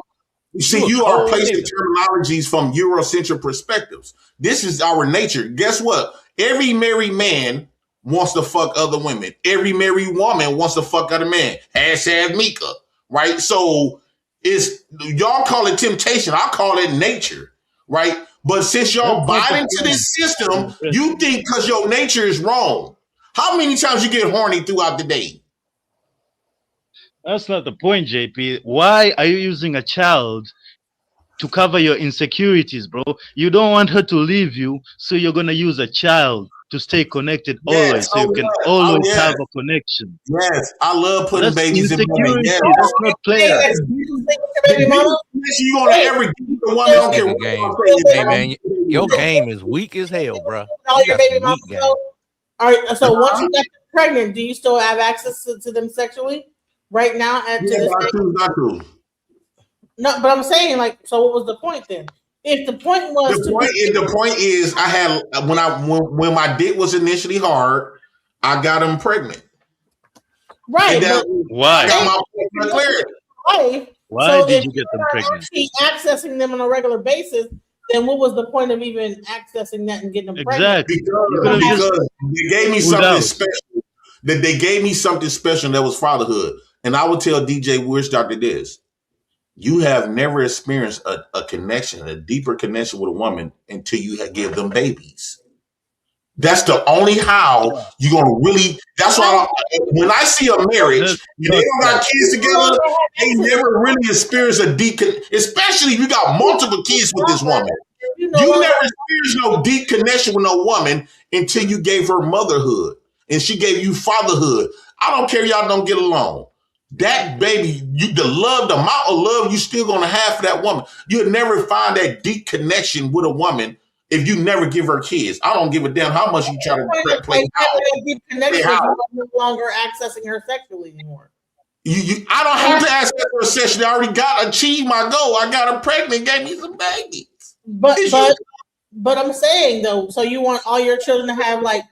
You see, you are placing terminologies from Eurocentric perspectives. This is our nature. Guess what? Every married man wants to fuck other women. Every married woman wants to fuck other men. # Mika, right? So y'all call it temptation. I call it nature, right? But since y'all buy into this system, you think because your nature is wrong. How many times you get horny throughout the day? That's not the point, JP. Why are you using a child to cover your insecurities, bro? You don't want her to leave you, so you're going to use a child to stay connected always, so you can always have a connection. Yes, I love putting babies in women. Yes. That's not playing. You want to ever get the one that don't care. Hey, man, your game is weak as hell, bro. All your baby mamas. All right, so once you get pregnant, do you still have access to them sexually? Right now, not true. No, but I'm saying, like, so what was the point then? If the point was the point is, I had when my dick was initially hard, I got him pregnant. Right? Why? I got my clarity. Why did you get them pregnant? Accessing them on a regular basis, then what was the point of even accessing that and getting them pregnant? Exactly. Because they gave me something special. That they gave me something special that was fatherhood. And I would tell DJ Wish Doctor this. You have never experienced a connection, a deeper connection with a woman until you give them babies. That's the only how you're going to really, that's why when I see a marriage, and they don't got kids together, they never really experience a deep, especially if you got multiple kids with this woman. You never experienced no deep connection with no woman until you gave her motherhood and she gave you fatherhood. I don't care y'all don't get along. That baby, the amount of love you still gonna have for that woman. You'll never find that deep connection with a woman if you never give her kids. I don't give a damn how much you try to play out. Deep connection, you are no longer accessing her sexually anymore. I don't have to access her sexually. I already achieved my goal. I got her pregnant, gave me some babies. But I'm saying though, so you want all your children to have like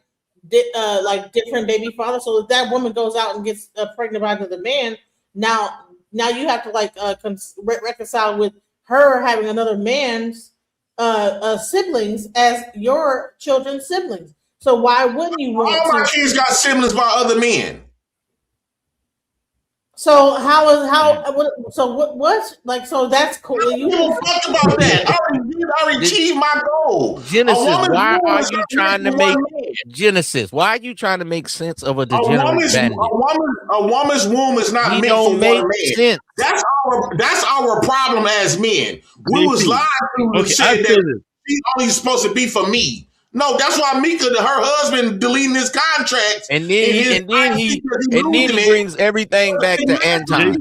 different baby fathers. So if that woman goes out and gets pregnant by another man, now you have to reconcile with her having another man's siblings as your children's siblings. So why wouldn't you want all my kids got siblings by other men? So so that's cool. You don't fuck about that. I already achieved my goal. Genesis, why are you trying to make sense of a degenerate bandit? A woman's womb is not meant for one man. Sense. That's our problem as men. We was lied to and said that she's only supposed to be for me. No, that's why Mika, her husband, deleting his contract, and then he brings everything back to Anton.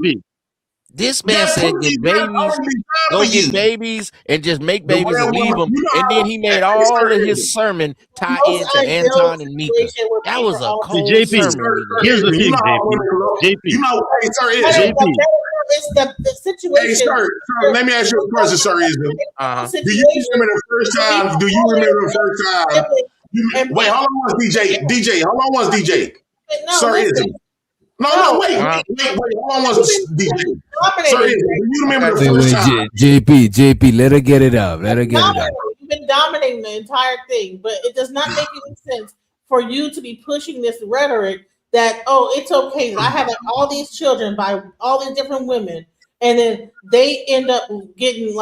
This man said, "Go get babies and just make babies and leave them." And then he made all of his sermon tie into Anton and Mika. That was a cold sermon. Here's the thing, JP. You know, hey, sir, JP. It's the situation. Hey, sir, let me ask you a question, sir. Do you remember the first time? Wait, how long was DJ? DJ, how long was DJ? Sir, is it? No, wait. How long was DJ? Sir, is it? Do you remember the first time? JP, let her get it out. You've been dominating the entire thing, but it does not make any sense for you to be pushing this rhetoric that, oh, it's okay. I have all these children by all these different women, and then they end up getting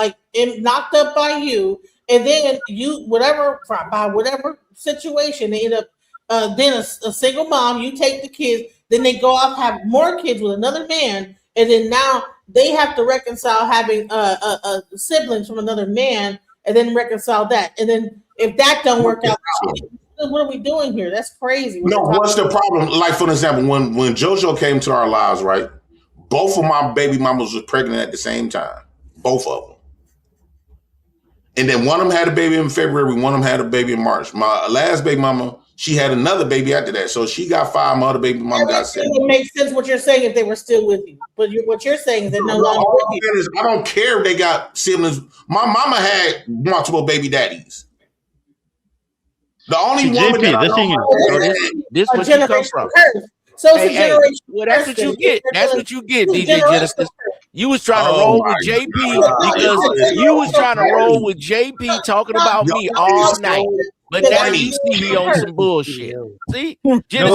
knocked up by you, and then you by whatever situation they end up. Then a single mom, you take the kids, then they go off have more kids with another man, and then now they have to reconcile having siblings from another man, and then reconcile that, and then if that don't work out. What are we doing here? That's crazy. What's the problem? Like, for example, when JoJo came to our lives, right? Both of my baby mamas was pregnant at the same time. Both of them. And then one of them had a baby in February. One of them had a baby in March. My last baby mama, she had another baby after that. So she got 5. My other baby mama got 7. It makes sense what you're saying if they were still with you. But what you're saying is they're no longer with you. I don't care if they got siblings. My mama had multiple baby daddies. The only woman this what you come from. So it's a generation. Well, that's what you get. That's what you get, DJ Genesis. You was trying to roll with JP because you was trying to roll with JP talking about me all night. But now you see me on some bullshit. See? JP.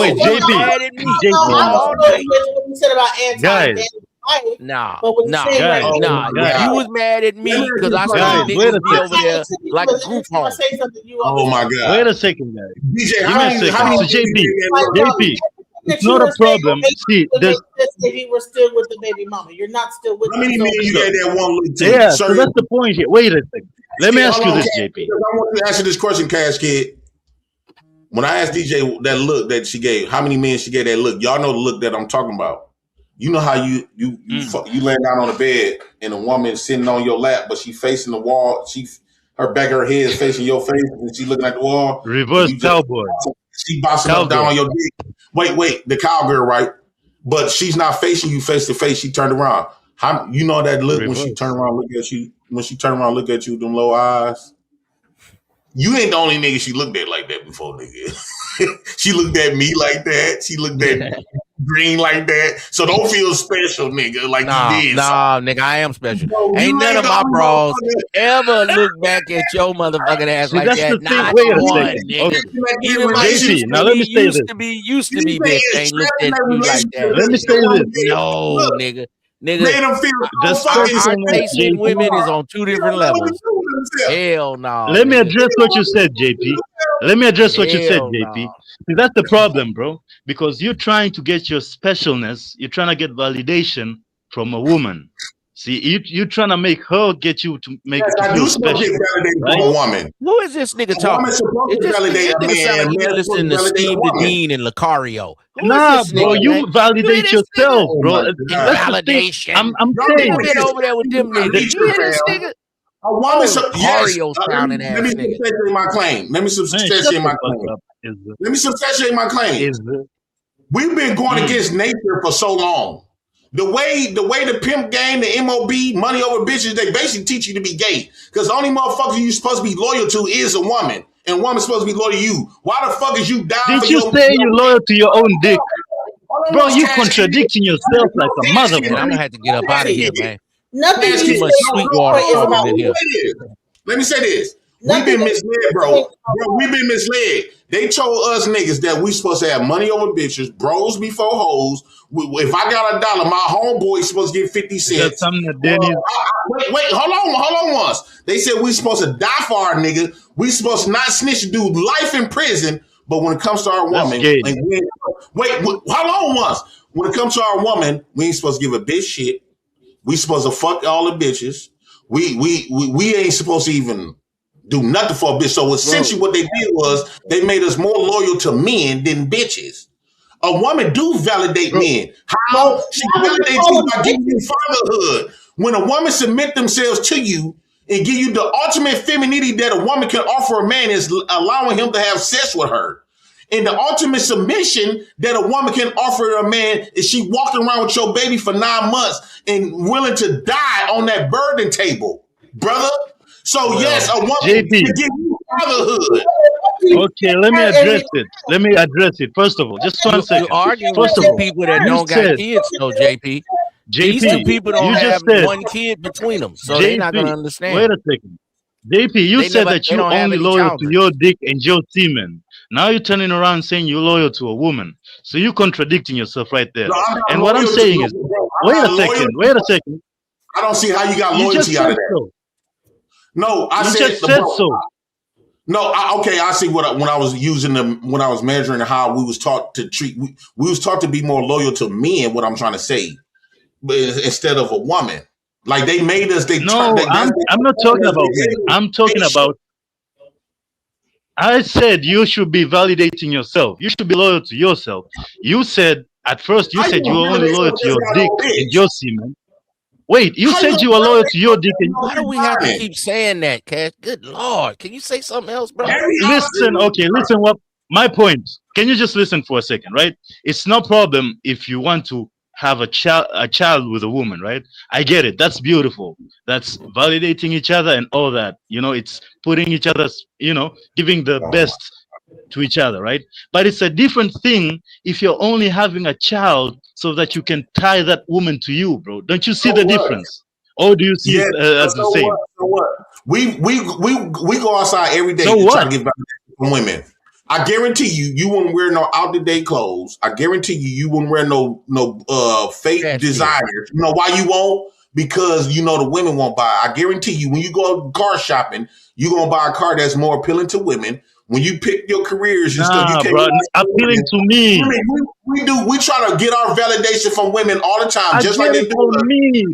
All night. You said about Anton. Nah. You was mad at me because I saw niggas be over there like a group home. Oh my God! Wait a second, guys. DJ, JP, it's not a problem. See, if you were still with the baby mama, you're not still with. How many men you had that one look to? Yeah, so that's the point here. Wait a second. Let me ask you this, JP. I want to answer this question, Cash Kid. When I asked DJ that look that she gave, how many men she gave that look? Y'all know the look that I'm talking about. You know how you lay down on the bed and a woman sitting on your lap, but she facing the wall. Her back of her head is facing your face, and she looking at the wall. Reverse cowboy. She bossing up down on your dick. Wait, the cowgirl, right? But she's not facing you face to face. She turned around. You know that look when she turned around, look at you. When she turned around, look at you with them low eyes. You ain't the only nigga she looked at like that before, nigga. She looked at me like that. She looked at Green like that. So don't feel special, nigga, like you did. Nah, nigga, I am special. Ain't none of my bros ever look back at your motherfucking ass like that. Not one, nigga. Even my JP, now let me say this. Used to be bitch ain't looked at me like that. Let me say this. No, nigga. Our taste in women is on 2 different levels. Hell no. Let me address what you said, JP. See, that's the problem, bro. Because you're trying to get your specialness, you're trying to get validation from a woman. See, you're trying to make her get you to make it feel special. Right? A woman. Who is this nigga talking? It just sound like you listening to Steve Dean and Lucario. Nah, bro, you validate yourself, bro. Validation. I'm saying. Get over there with them niggas. You hear this nigga? A woman, yes. Mario sounding ass Let me nigga. substantiate my claim. Let me substantiate my claim. We've been going against nature for so long. The way the pimp game, the MOB, money over bitches, they basically teach you to be gay. Because the only motherfucker you're supposed to be loyal to is a woman. And a woman's supposed to be loyal to you. Why the fuck is you down for Did you say you're loyal to your own dick? Bro, you contradicting yourself like a mother. Man, I'm gonna have to get up out of here, man. Nothing Too much Sweetwater talking in here. Let me say this. We've been misled, bro. We've been misled. They told us niggas that we supposed to have money over bitches, bros before hoes. If I got $1, my homeboy supposed to get 50 cents. Wait, hold on once. They said we supposed to die for our nigga. We supposed to not snitch and do life in prison. But when it comes to our woman, hold on once. When it comes to our woman, we ain't supposed to give a bitch shit. We supposed to fuck all the bitches. We ain't supposed to even do nothing for a bitch. So essentially what they did was they made us more loyal to men than bitches. A woman do validate men. How? She validates you by giving you fatherhood. When a woman submit themselves to you and give you the ultimate femininity that a woman can offer a man is allowing him to have sex with her. And the ultimate submission that a woman can offer a man is she walking around with your baby for 9 months and willing to die on that burden table, brother. So yes, a woman can give you fatherhood. Okay, let me address it. First of all, just 1 second. You're arguing with some people that don't got kids, though, JP. These two people don't have one kid between them, so they're not going to understand. Wait a second. JP, you said that you're only loyal to your dick and your semen. Now you're turning around saying you're loyal to a woman. So you're contradicting yourself right there. No, and what I'm saying is, wait a second. I don't see how you got loyalty out of that. So. No, I said so. No, I see when I was using them, when I was measuring how we was taught to treat, we was taught to be more loyal to men, what I'm trying to say, but instead of a woman. Like they made us, I'm not talking about men. I'm talking about, I said you should be validating yourself. You should be loyal to yourself. You said, at first, you said you were only loyal to your dick and your semen. Wait, you said you were loyal to your dick. Why do we have to keep saying that, Cash? Good Lord. Can you say something else, bro? Listen, what my point. Can you just listen for a second, right? It's no problem if you want to have a child with a woman, right? I get it. That's beautiful. That's validating each other and all that. You know, it's putting each other's, giving the best to each other, right? But it's a different thing if you're only having a child so that you can tie that woman to you, bro. Don't you see the difference? Or do you see it as the same? So what? We go outside every day to try to get validation from women. I guarantee you wouldn't wear no out-of-date clothes. I guarantee you wouldn't wear no fake designers. You know why you won't? Because the women won't buy. I guarantee you when you go car shopping, you're gonna buy a car that's more appealing to women. When you pick your careers and stuff, you can't appealing to me. We try to get our validation from women all the time, just like they do me.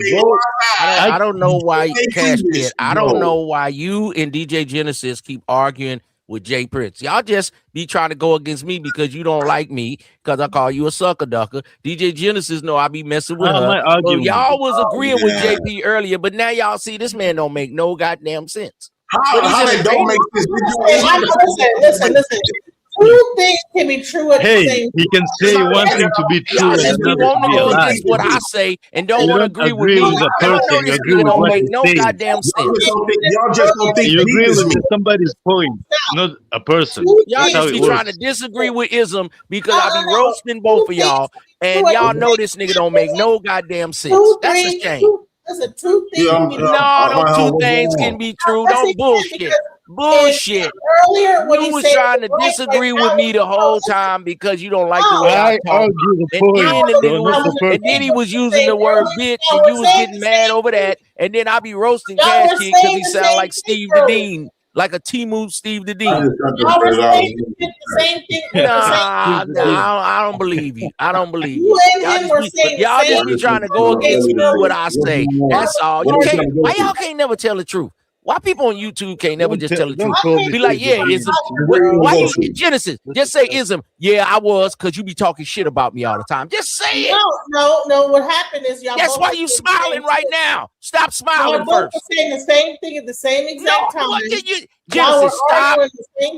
I don't know why Cash Kid. I don't know why you and DJ Genesis keep arguing with Jay Prince. Y'all just be trying to go against me because you don't like me because I call you a sucker ducker. DJ Genesis know I be messing with her. So y'all was agreeing with JP earlier, but now y'all see this man don't make no goddamn sense. How that don't make sense? Listen. Two things can be true at the same time. He can say one thing to be true and another to be a lie. That's what I say, and don't want to agree with me. A person, you agree with don't what make no saying. goddamn sense. Y'all just don't think you agree with somebody's point, not a person. Y'all just be trying to disagree with ism because I be roasting both of y'all, and y'all know this nigga don't make no goddamn sense. That's a shame. Listen, two things. Two things can be true. Don't bullshit. Bullshit. Earlier, when you was trying to disagree with me the whole time because you don't like the way I talk. And then he was using the word bitch, and you was getting mad over that. And then I be roasting Cash Kid because he sound like Steve the Dean, like a T-Move Steve the Dean. Nah, I don't believe you. I don't believe you. Y'all just be trying to go against me what I say. That's all. Why y'all can't never tell the truth? Why people on YouTube can't never just tell the truth? Don't Be like, yeah, ism. Why you Genesis? Just say ism. Yeah, I was, because you be talking shit about me all the time. Just say it. No. What happened is y'all. That's why you smiling right now. Stop smiling Y'all both first. were saying the same thing at the same exact time. Genesis, stop.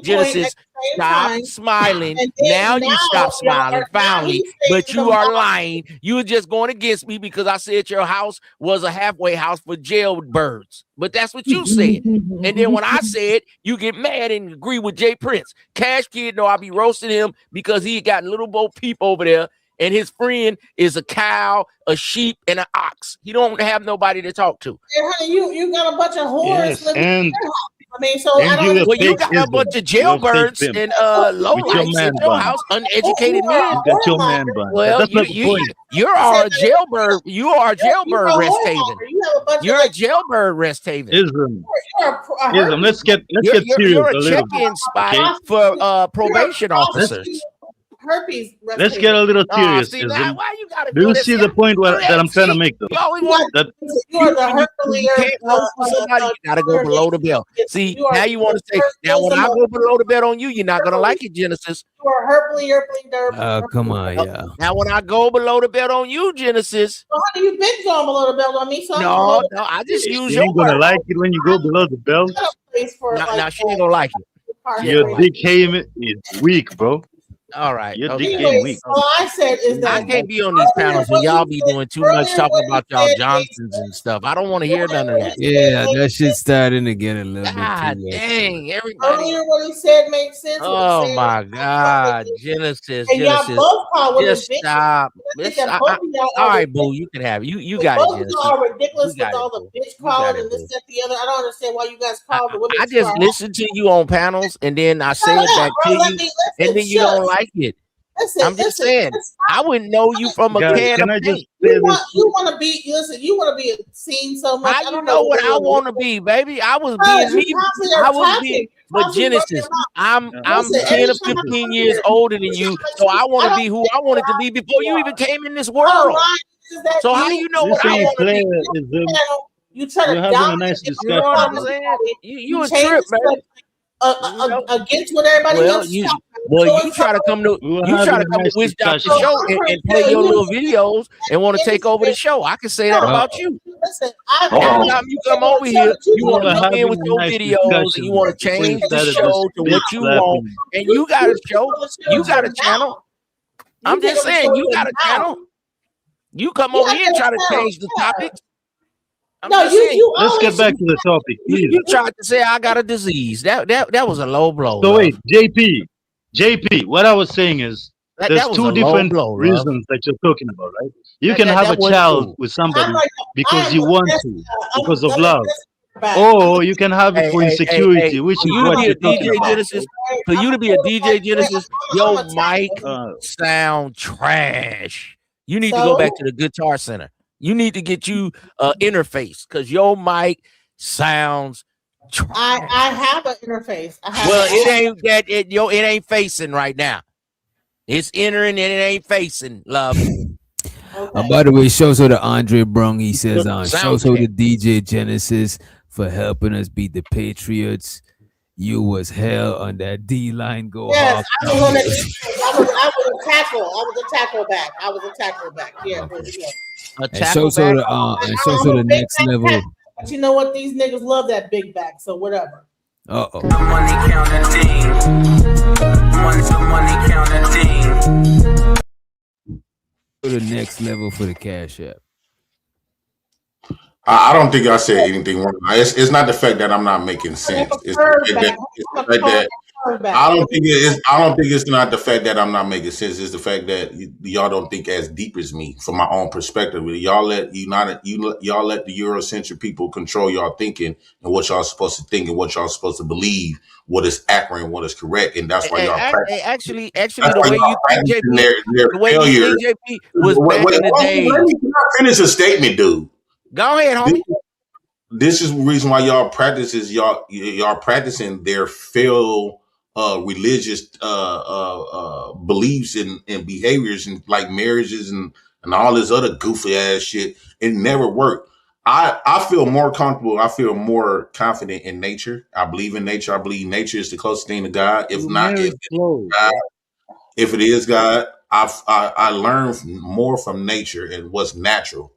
Genesis, stop smiling. Now you stop smiling, finally. But you are lying. You were just going against me because I said your house was a halfway house for jailbirds. But that's what you said. And then when I said, you get mad and agree with Jay Prince. Cash Kid know I be roasting him because he got little Bo Peep over there. And his friend is a cow, a sheep, and an ox. He don't have nobody to talk to. Yeah, honey, you got a bunch of whores living in your house. I mean, so and I don't. Well, you got a bunch of jailbirds and low lights in your house, uneducated men. You got your man bun. Well, That's not the point. you are a jailbird. You are a jailbird rest haven. You're a jailbird rest haven. Ism. Let's get serious. You're a a little check-in bit, spot okay? for probation officers. Herpes. Let's get a little serious. See, Ism. why you gotta Do you see the point that I'm trying to make, though? You always want That You are the you can't vote for somebody. You gotta go below the belt. See, now you want to say, now when I go below the belt on you, you're not gonna like it, Genesis. You are herply. Come on, yeah. Now when I go below the belt on you, Genesis. Well, honey, you've been going below the belt on me, so No, I just use you your ain't gonna word. like it when you go below the belt. Now she ain't gonna like it. Your dick game is weak, bro. All right. Your Okay. dick game weak. All I said is that I can't be on these panels when y'all be doing too much talking about y'all Johnsons and stuff. I don't want to hear none of that. Yeah, that shit's starting to get a little God bit too dang, everybody. earlier what he said made sense. Oh my God, Genesis, And y'all Genesis. both call women Just bitches. stop. I think Just- that both of y'all all are right, ridiculous. boo, you can have it. You got it, Both of Genesis. y'all are ridiculous You got with all it, the boo. bitch You got calling it, and this, boo. that, the other. I don't understand why you guys call the women. I just listen to you on panels and then I say it back to you, and then you don't like it. I'm just saying, I wouldn't know you from a Guys, can can of I just paint. say You this? want to be, listen, you want to be seen so much. How you know what I want to be, baby? I was being me. I was being, but Genesis, I'm 10 or 15 years older than you, so I want to be who I wanted to be before you even came in this world. So how you know what I want to be? You try to You're having a dominate nice and discussion. You know what I'm bro. saying? You a change trip, the baby. against what everybody Well, else is you talking well, you try to come to We were you try having to a come to nice Wish Doctor discussion. Show and play your little videos and want to take over the show. I can say that about you. Listen, Every time you come over here, you want to come in with your nice videos and discussion. you want to change the Instead of show just to bitch what you want. slapping. And you got a show, you got a channel. I'm just saying, you got a channel. You come over here and try to change the topics. I'm just saying, Let's get back to the topic, please. you tried to say I got a disease. That was a low blow. So love. wait, JP, what I was saying is That there's was a two low different blow, love. reasons that you're talking about, right? You That- can that- have that a wasn't child cool. with somebody I'm because you the want best, to, I'm because the of best love. back. Or you can have it for insecurity, Hey, which for is you to what be you're a talking DJ about. Genesis, for you to be a DJ Genesis, your mic Uh, sound trash. You need to go back to the Guitar Center. You need to get you interface because your mic sounds trash. I have an interface. I have Well, an- it ain't that it ain't facing right now. It's entering and it ain't facing, love. By the way, shout out to Andre Brung. He says, Sound shout out check. to DJ Genesis for helping us beat the Patriots. You was hell on that D line. Go Yes, Hawks. I was on that. I was a tackle. I was a tackle back. I was a tackle back. Yeah. Yeah. And shout out to shout out to the next level. But you know what? These niggas love that big back. So whatever. Uh-oh. Money counting thing. Money counting thing. To the next level for the Cash App. I don't think I said anything wrong. It's not the fact that I'm not making sense. It's the fact that I don't think it's not the fact that I'm not making sense. It's the fact that y'all don't think as deep as me from my own perspective. Y'all let the Eurocentric people control y'all thinking and what y'all supposed to think and what y'all supposed to believe, what is accurate and what is correct, and that's why y'all practice. Actually, the way you think, JP, the way you think, JP, was back in the days. Let me finish a statement, dude. Go ahead, homie. This is the reason why y'all practicing their failed religious beliefs and behaviors and like marriages and all this other goofy ass shit. It never worked. I feel more comfortable. I feel more confident in nature. I believe in nature. I believe nature is the closest thing to God. If not, if it is God, I learn more from nature and what's natural.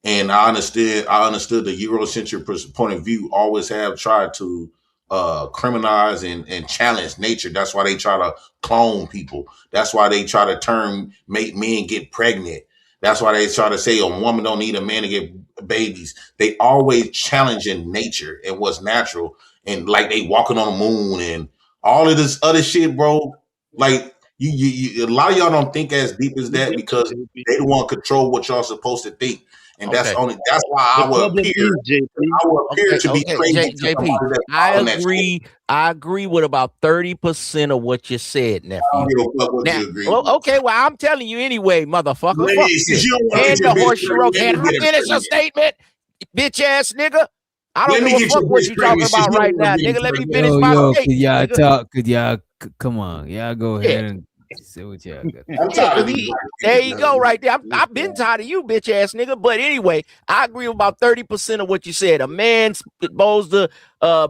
And I understood the Eurocentric point of view always have tried to criminalize and challenge nature. That's why they try to clone people. That's why they try to make men get pregnant. That's why they try to say a woman don't need a man to get babies. They always challenging nature and what's natural. And like they walking on the moon and all of this other shit, bro. Like you a lot of y'all don't think as deep as that because they don't want to control what y'all supposed to think. And that's why I would appear to be crazy. JP, I agree with about 30% of what you said, nephew. Okay, well, I'm telling you anyway, motherfucker. And the horseshoe road. Can I finish a statement, bitch ass nigga? I don't give a fuck what you talking about right now, nigga. Let me finish my statement. Could y'all talk? Could y'all come on? Y'all go ahead and say what y'all got. There you go, right there. I've been tired of you, bitch ass nigga. But anyway, I agree with about 30% of what you said. A man's supposed to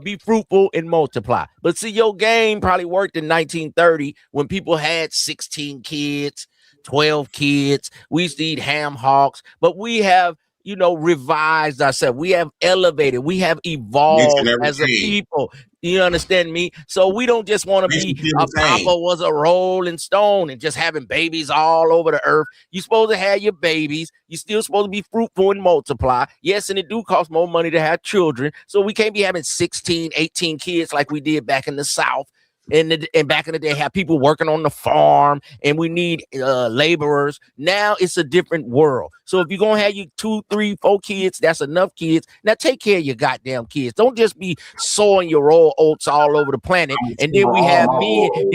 be fruitful and multiply. But see, your game probably worked in 1930 when people had 16 kids, 12 kids. We used to eat ham hocks, but we have, revised ourselves. We have elevated. We have evolved as a people. You understand me? So we don't just want to be a papa was a rolling stone and just having babies all over the earth. You're supposed to have your babies. You're still supposed to be fruitful and multiply. Yes, and it do cost more money to have children. So we can't be having 16, 18 kids like we did back in the South. And back in the day, have people working on the farm, and we need laborers. Now it's a different world. So if you're gonna have you 2, 3, 4 kids, that's enough kids. Now take care of your goddamn kids. Don't just be sowing your raw oats all over the planet. And then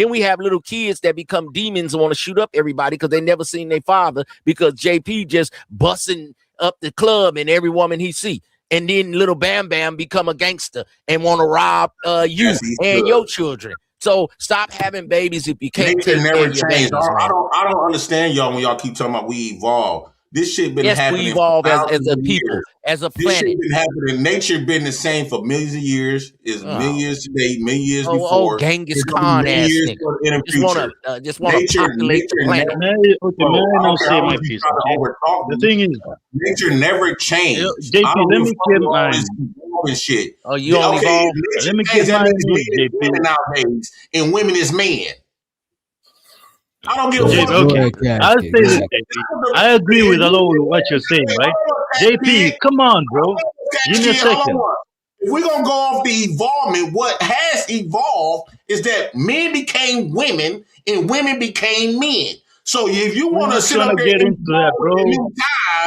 we have little kids that become demons and want to shoot up everybody because they never seen their father because JP just busting up the club and every woman he see. And then little Bam Bam become a gangster and want to rob you and your children. So stop having babies if you can't take care of your babies. I don't understand y'all when y'all keep talking about we evolve. This shit been happening. We evolve as a people, as a planet. This shit been happening. Nature been the same for millions of years. It's millions today, million years before. Genghis Khan ass nigga. Just want to populate the planet. The thing is, nature never changed. JP, let me get mine. Shit. Oh, you don't evolve? Let me get mine, JP. Nowadays, and women is men. I don't give a fuck. Okay, I'll say this, JP. I agree with a lot of what you're saying, right? JP, come on, bro. Give me a second. If we're gonna go off the evolvement, what has evolved is that men became women and women became men. So if you want to sit up there get into that, bro,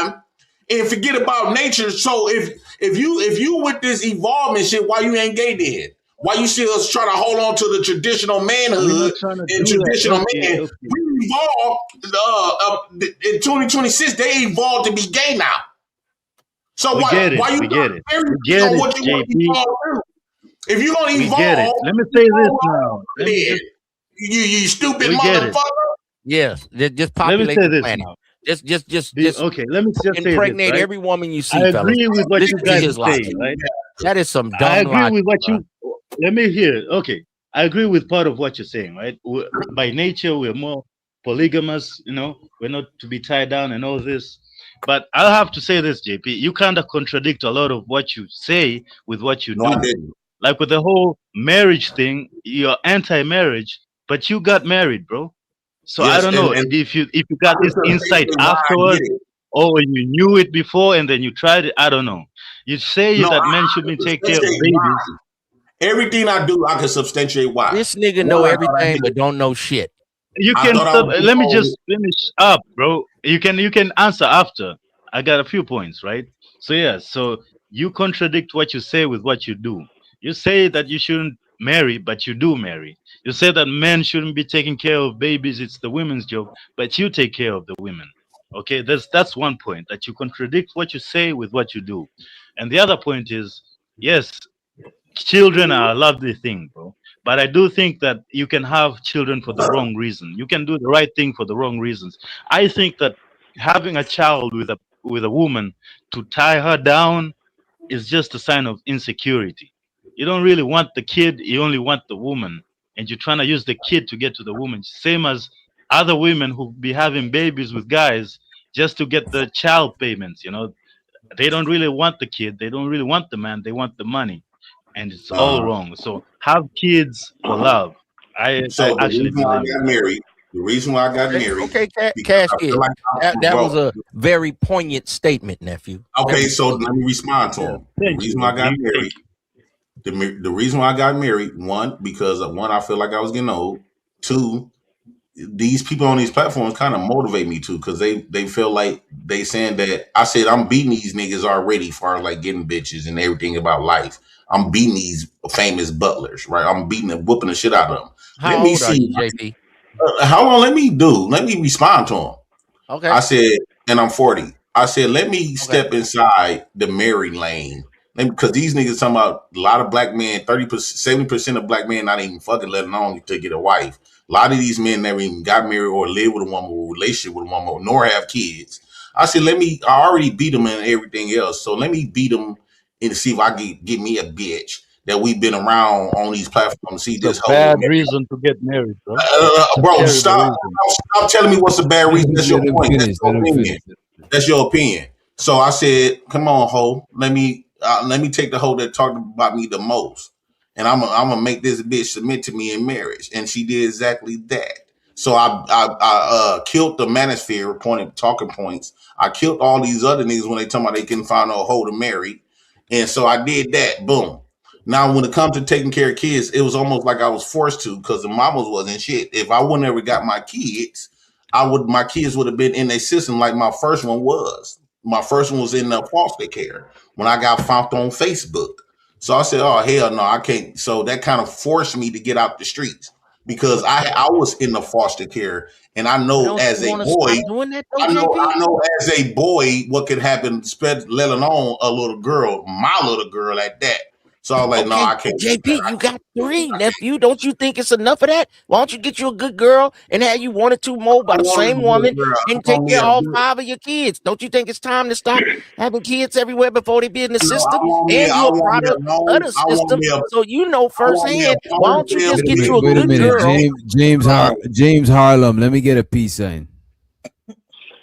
time and forget about nature, so if you with this evolvement shit, why you ain't gay then? Why you still trying to hold on to the traditional manhood and traditional man? Okay. We evolved in 2026. They evolved to be gay now. So why you get it, JP. If you gonna evolve, let me say this now. You stupid motherfucker. Yes, just populate the planet. Just okay. Let me just impregnate say this, every woman you see. I agree with what you guys say, right? That is some dumb I agree logic, with what you. Let me hear. Okay, I agree with part of what you're saying, right? By nature, we're more polygamous. We're not to be tied down and all this. But I'll have to say this, JP. You kind of contradict a lot of what you say with what you do. I didn't. Like with the whole marriage thing, you're anti-marriage, but you got married, bro. So Yes, I don't know if you got this insight afterwards, or you knew it before and then you tried it. I don't know. You say that men shouldn't take care of babies. Everything I do, I can substantiate why. This nigga know everything but don't know shit. You can let me just finish up, bro. You can answer after. I got a few points, right? So you contradict what you say with what you do. You say that you shouldn't marry, but you do marry. You say that men shouldn't be taking care of babies, it's the women's job, but you take care of the women. Okay, that's one point, that you contradict what you say with what you do. And the other point is, yes, children are a lovely thing, bro. But I do think that you can have children for the wrong reason. You can do the right thing for the wrong reasons. I think that having a child with a with a woman to tie her down is just a sign of insecurity. You don't really want the kid, you only want the woman, and you're trying to use the kid to get to the woman. Same as other women who be having babies with guys just to get the child payments. They don't really want the kid, they don't really want the man, they want the money, and it's all wrong. So have kids for love. So I the actually reason why I believe got married, the reason why I got married, Okay, because Cash I feel Kid. like That bro. was a very poignant statement, nephew. Okay, so let me respond to him. The reason why I got married, the reason why I got married, one, because I feel like I was getting old. Two, these people on these platforms kind of motivate me too, because they feel like they saying that I said I'm beating these niggas already, as far as like getting bitches and everything about life. I'm beating these famous butlers, right? I'm beating and whooping the shit out of them. How Let me old are see. you, JP? How long? Let me respond to him. Okay. I said, and I'm 40. I said, let me step inside the married lane. Because these niggas talking about a lot of black men, 30%, 70% of black men not even fucking letting on to get a wife. A lot of these men never even got married or live with a woman or relationship with a woman, nor have kids. I said, I already beat them and everything else. So let me beat them and see if I can get me a bitch that we've been around on these platforms. See it's a this whole bad reason to get married, bro. bro, Terrible stop reason. telling me what's the bad reason. That's your Let him point. That's finish. your opinion. That's your opinion. So I said, "Come on, ho. Let me take the hoe that talked about me the most, and I'm gonna make this bitch submit to me in marriage." And she did exactly that. So I killed the manosphere talking points. I killed all these other niggas when they talking about they couldn't find no hoe to marry, and so I did that. Boom. Now, when it comes to taking care of kids, it was almost like I was forced to, because the mamas wasn't shit. If I wouldn't ever got my kids, my kids would have been in a system like my first one was. My first one was in the foster care when I got found on Facebook. So I said, "Oh hell no, I can't." So that kind of forced me to get out the streets, because I was in the foster care, and I know Don't as you a want to boy, stop doing that though, I JP? know as a boy what could happen, let alone a little girl, my little girl at that. So I was like, no, Okay, I can't. JP, you got 3, nephew. Don't you think it's enough of that? Why don't you get you a good girl and have you 1 or 2 more by I the want same a good woman girl. I and take want me care of a all good. 5 of your kids? Don't you think it's time to stop having kids everywhere before they be in the No, system? And you a product of the system, so you know firsthand. Why don't you just get you a Wait a good minute, girl? James Harlem. Let me get a peace sign.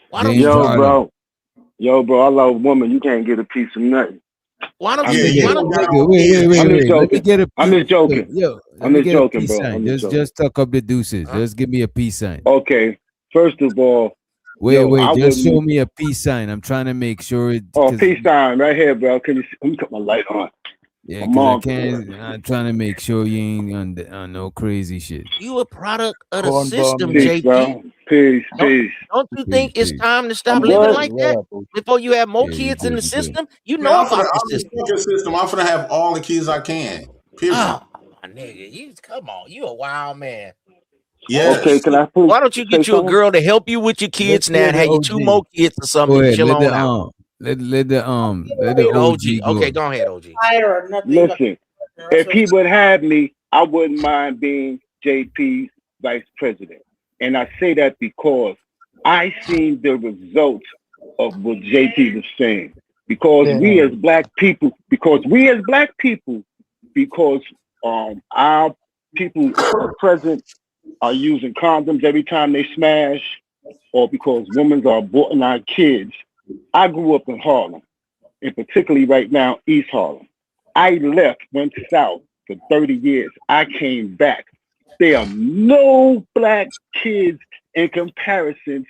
Why don't James you? Harlem. Yo, bro, I love woman. You can't get a piece of nothing. Why don't I'm you? gonna get Why it. don't Nigga, wait. I'm just Let me joking. get a I'm peace. just joking. Yo, let I'm me just get a joking, peace bro. sign. I'm just joking. Just tuck up the deuces. Just give me a peace sign. Okay. First of all, Wait. I Just show wouldn't. me a peace sign. I'm trying to make sure it. Oh, peace sign right here, bro. Can you? Let me cut my light on. Yeah, My because I mom. can't. I'm trying to make sure you ain't on no crazy shit. you a product of the Corn system, Peace, JP? bro. Peace. Don't you think it's time to stop I'm living good. like that before you have more kids in the system? You Man, know I'm about the the system. fucking system. I'm finna have all the kids I can. Period. Oh, my nigga, you come on, you a wild man. Yes. Okay, can I please Why don't you say get you a something? girl to help you with your kids now and have you 2 more kids or something Go and ahead. chill on out? Let the The OG go. Okay, go ahead, OG. Or nothing. Listen, if he would have me, I wouldn't mind being JP's vice president. And I say that because I seen the results of what JP was saying. Because we as black people, because our people at present are using condoms every time they smash, or because women are aborting our kids. I grew up in Harlem, and particularly right now, East Harlem. I left, went south for 30 years. I came back. There are no black kids in comparison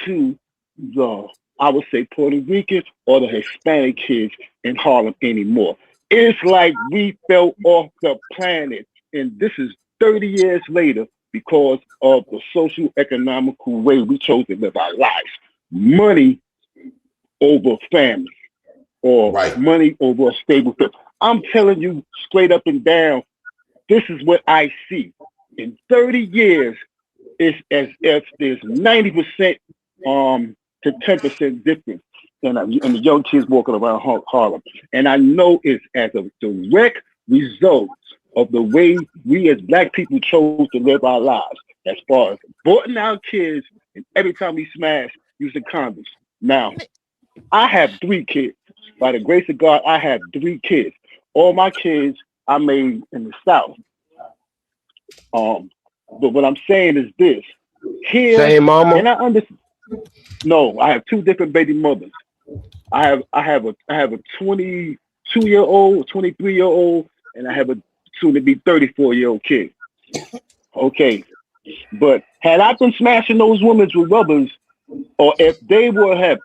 to the, I would say, Puerto Rican or the Hispanic kids in Harlem anymore. It's like we fell off the planet. And this is 30 years later because of the social economical way we chose to live our lives. Money over family, or money over a stable family. I'm telling you straight up and down, this is what I see. In 30 years, it's as if there's 90% to 10% difference in the young kids walking around Harlem. And I know it's as a direct result of the way we as black people chose to live our lives, as far as aborting our kids, and every time we smash, using condoms. Now, I have 3 kids. By the grace of God, I have 3 kids. All my kids I made in the South. But what I'm saying is this. Here, Same mama? and I understand. No, I have 2 different baby mothers. I have a 22-year-old, 23-year-old, and I have a soon to be 34-year-old kid. Okay. But had I been smashing those women with rubbers, or if they would have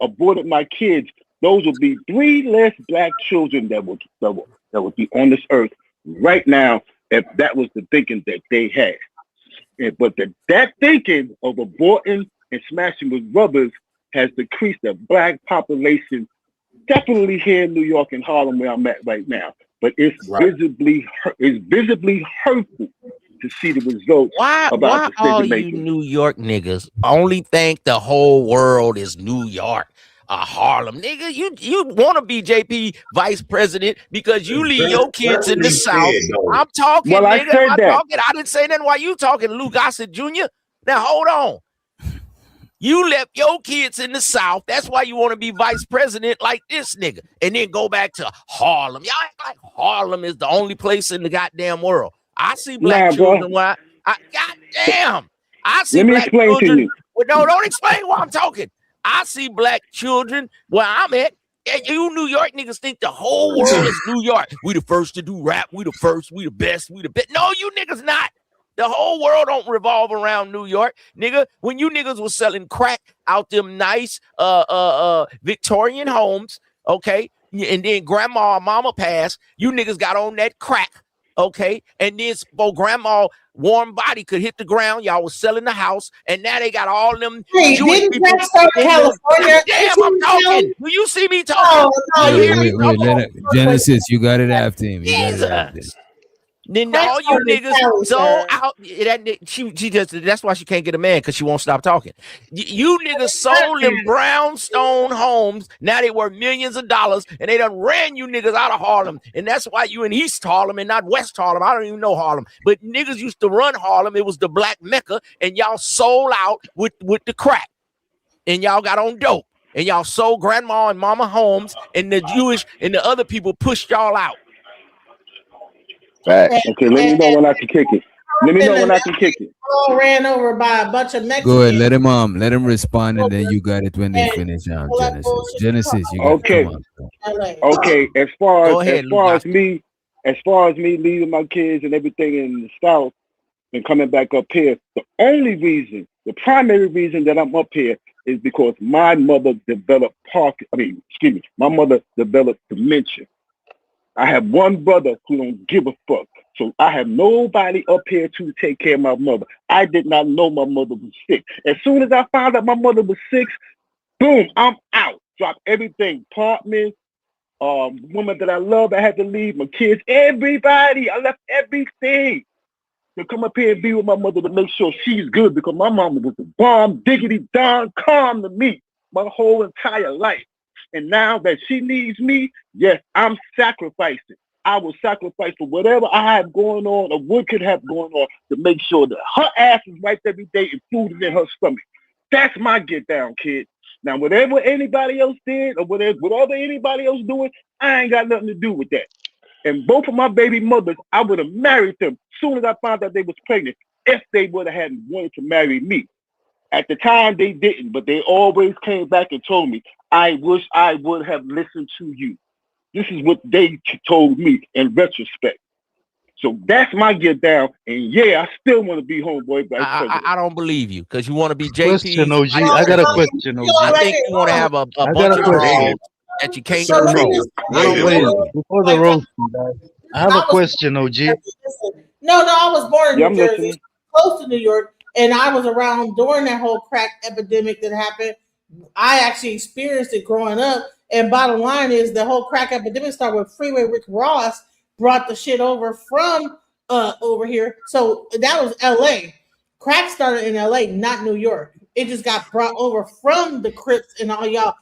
aborted my kids, those would be 3 less black children that would be on this earth right now if that was the thinking that they had. But that thinking of aborting and smashing with rubbers has decreased the black population, definitely here in New York and Harlem where I'm at right now. But it's visibly hurtful to see the results Why all you New York niggas only think the whole world is New York? Harlem, nigga, you want to be JP vice president because you leave your kids in the South. I'm talking, well, nigga. I didn't say nothing while you talking, Lou Gossett Jr. Now hold on. You left your kids in the South. That's why you want to be vice president like this nigga, and then go back to Harlem. Y'all act like Harlem is the only place in the goddamn world. I see black children. Goddamn, I see black children. To you. Well, no, don't explain why I'm talking. I see black children where I'm at. You New York niggas think the whole world is New York. We the first to do rap. We the first. We the best. We the best. No, you niggas not. The whole world don't revolve around New York, nigga. When you niggas was selling crack out them nice Victorian homes, okay, and then grandma or mama passed, you niggas got on that crack, okay, and then for grandma warm body could hit the ground, y'all was selling the house, and now they got all them Jewish people. California? Damn, I'm talking. Do you see me talking? Wait, Genesis, you got it after him. You got it after him. Then all you niggas sold out. She just, that's why she can't get a man, because she won't stop talking. You niggas sold them brownstone homes. Now they worth millions of dollars, and they done ran you niggas out of Harlem. And that's why you in East Harlem and not West Harlem. I don't even know Harlem. But niggas used to run Harlem. It was the black Mecca, and y'all sold out with the crack. And y'all got on dope. And y'all sold grandma and mama homes, and the Jewish and the other people pushed y'all out. Right. Okay, let me know when I can kick it. All ran over by a bunch of Mexicans. Go ahead, let him respond, and then you got it when they finish. Genesis, you got it. Okay. As far as me leaving my kids and everything in the South and coming back up here, the primary reason that I'm up here is because my mother developed my mother developed dementia. I have one brother who don't give a fuck. So I have nobody up here to take care of my mother. I did not know my mother was sick. As soon as I found out my mother was sick, boom, I'm out. Dropped everything. Apartment, woman that I love, I had to leave. My kids, everybody. I left everything to come up here and be with my mother to make sure she's good, because my mama was a bomb, diggity, darn calm to me my whole entire life. And now that she needs me, yes, I'm sacrificing. I will sacrifice for whatever I have going on or what could have going on to make sure that her ass is wiped every day and food is in her stomach. That's my get down, kid. Now, whatever anybody else did or whatever anybody else doing, I ain't got nothing to do with that. And both of my baby mothers, I would have married them as soon as I found out they was pregnant, if they would have had wanted to marry me. At the time, they didn't, but they always came back and told me, I wish I would have listened to you. This is what they told me in retrospect. So that's my get down. And yeah, I still want to be homeboy. I don't believe you, because you want to be JP. Question, OG. I got a question, OG. I think you want to have a bunch of roles that you can't control. Before the roast, I have a question, OG. No, I was born in New Jersey, close to New York, and I was around during that whole crack epidemic that happened. I actually experienced it growing up. And bottom line is the whole crack epidemic started with Freeway Rick Ross brought the shit over from over here. So that was LA. Crack started in LA, not New York. It just got brought over from the Crips and all y'all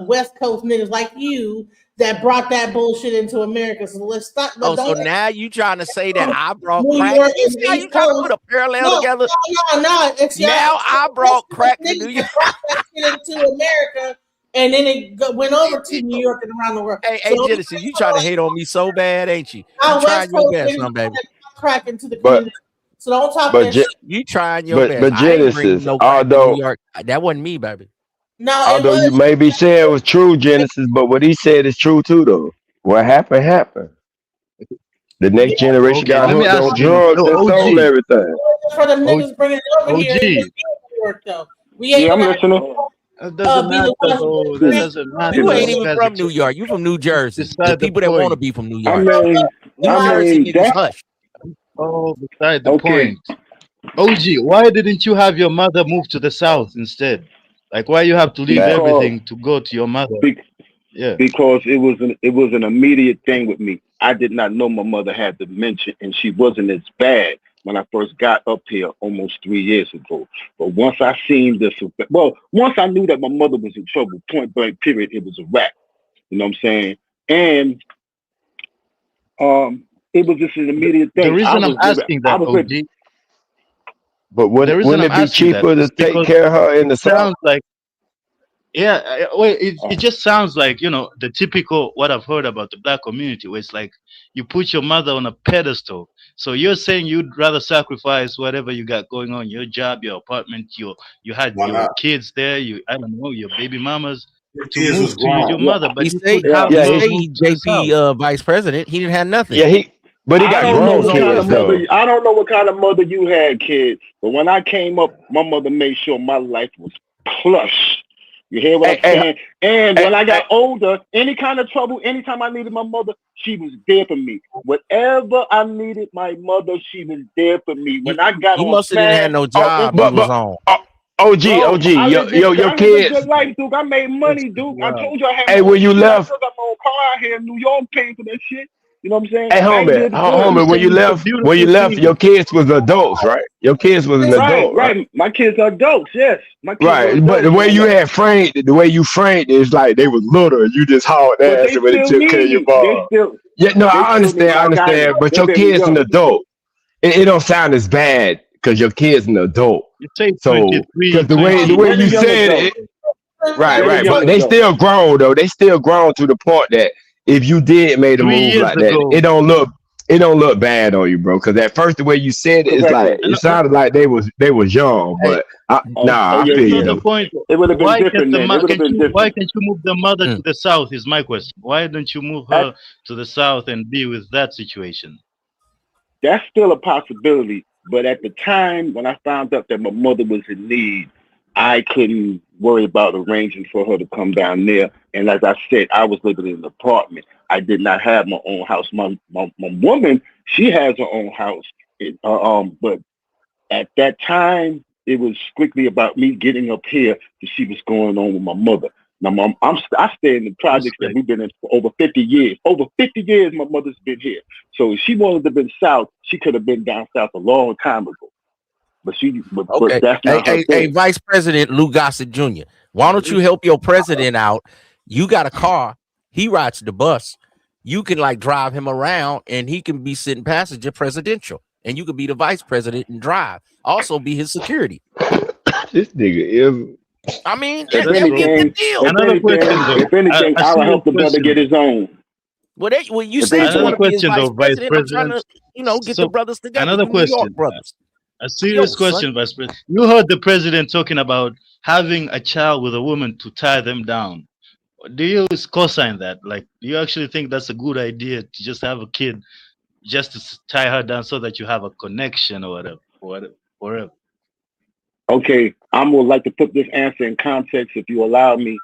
West Coast niggas like you that brought that bullshit into America. So let's start. So now you trying to say that I brought crack? Now you trying to put a parallel together? No. Now I brought crack to New York into America and then it went over to New York and around the world. Hey, Genesis, you try to hate on me so bad, ain't you? You Our trying West your Coast best, niggas baby. crack into the community. So don't talk that shit. You trying your best. But I ain't bringing Genesis, no crack to New York. That wasn't me, baby. No, although you may be saying it was true, Genesis, but what he said is true too, though. What happened. The next generation Okay, got let me hooked ask on you. drugs No, and OG. sold everything. For the niggas bringing it over here, it OG. was New York though. We ain't Yeah, I'm gonna listening. That doesn't be the matter, ones though. who That doesn't matter. You ain't You even guys from are New York. You from New Jersey. The beside the people that want to point. be from New I York. mean, New Jersey niggas that hush. Oh, beside the okay. point. OG, why didn't you have your mother move to the south instead? Like, why you have to leave Because everything to go to your mother? Yeah. because it was an immediate thing with me. I did not know my mother had dementia, and she wasn't as bad when I first got up here almost 3 years ago. But once I seen this, once I knew that my mother was in trouble, point blank, period, it was a wrap. You know what I'm saying? And it was just an immediate The thing. reason I'm asking that, OG, But the reason wouldn't I'm it be asking that cheaper to is take because care of her in the it south? sounds like, yeah, well, it just sounds like, the typical what I've heard about the black community, where it's like you put your mother on a pedestal. So you're saying you'd rather sacrifice whatever you got going on, your job, your apartment, you had Why your not? kids there, I don't know, your baby mamas, His to kids was move to your grown. mother, but He you say could have he her say move he to the south. JP vice president. He didn't have nothing. Yeah, but he I got don't know grown what kind of kids mother. though. I don't know what kind of mother you had, kids. But when I came up, my mother made sure my life was plush. You hear what I'm saying? And when I got older, any kind of trouble, anytime I needed my mother, she was there for me. Whatever I needed my mother, she was there for me. When I got You on must have didn't have smash, no job you was on. OG, bro, OG, I lived your a kids. good life, Duke. I made money, Duke. I told you I had my Hey, own when you shit. I left, still got my own car out here in New York paying for that shit. You know what I'm saying? hey, I ain't homie, did good. when you left, your kids was adults, right? Your kids was an adult, right? Right. My kids are adults. Yes, my kids are Right, adults. but the way you framed it is like they was little. You just hauled But ass they and when they still took care of need your me. mom. Yeah, no, I They still need understand, me. I got it. but They your baby kid's an young. adult. It don't sound as bad because your kid's an adult. You say So, 23, because the way Very you young said adult. it, right, Very young but they adult. still grown though. They still grown to the point that if you did made a 3 move years like that, ago. it don't look bad on you, bro. Because at first the way you said it, it's like Correctly. it sounded like they was young, but I That's feel you not the though. point. It would have been Why can't different then. It would have been why different. can't you move the mother to the south? Is my question. Why don't you move her to the south and be with that situation? That's still a possibility. But at the time when I found out that my mother was in need, I couldn't worry about arranging for her to come down there. And as I said, I was living in an apartment. I did not have my own house. My woman, she has her own house. But at that time, it was strictly about me getting up here to see what's going on with my mother. Now, I stay in the projects that we've been in for over 50 years. Over 50 years, my mother's been here. So if she wanted to have been south, she could have been down south a long time ago. But Okay. that's not her Hey, thing. Vice President Lou Gossett Jr., why don't you help your president out? You got a car. He rides the bus. You can drive him around and he can be sitting passenger presidential. And you could be the vice president and drive. Also be his security. This nigga is. I mean, If that'd be a good deal. If anything, I will help the brother get his own. Well, you said you want to be his vice president. I'm trying to, get the brothers together. Another New York question. brothers. A serious question, Vice President. You heard the president talking about having a child with a woman to tie them down. Do you co-sign that? Do you actually think that's a good idea to just have a kid just to tie her down so that you have a connection or whatever? Okay, I would like to put this answer in context if you allow me.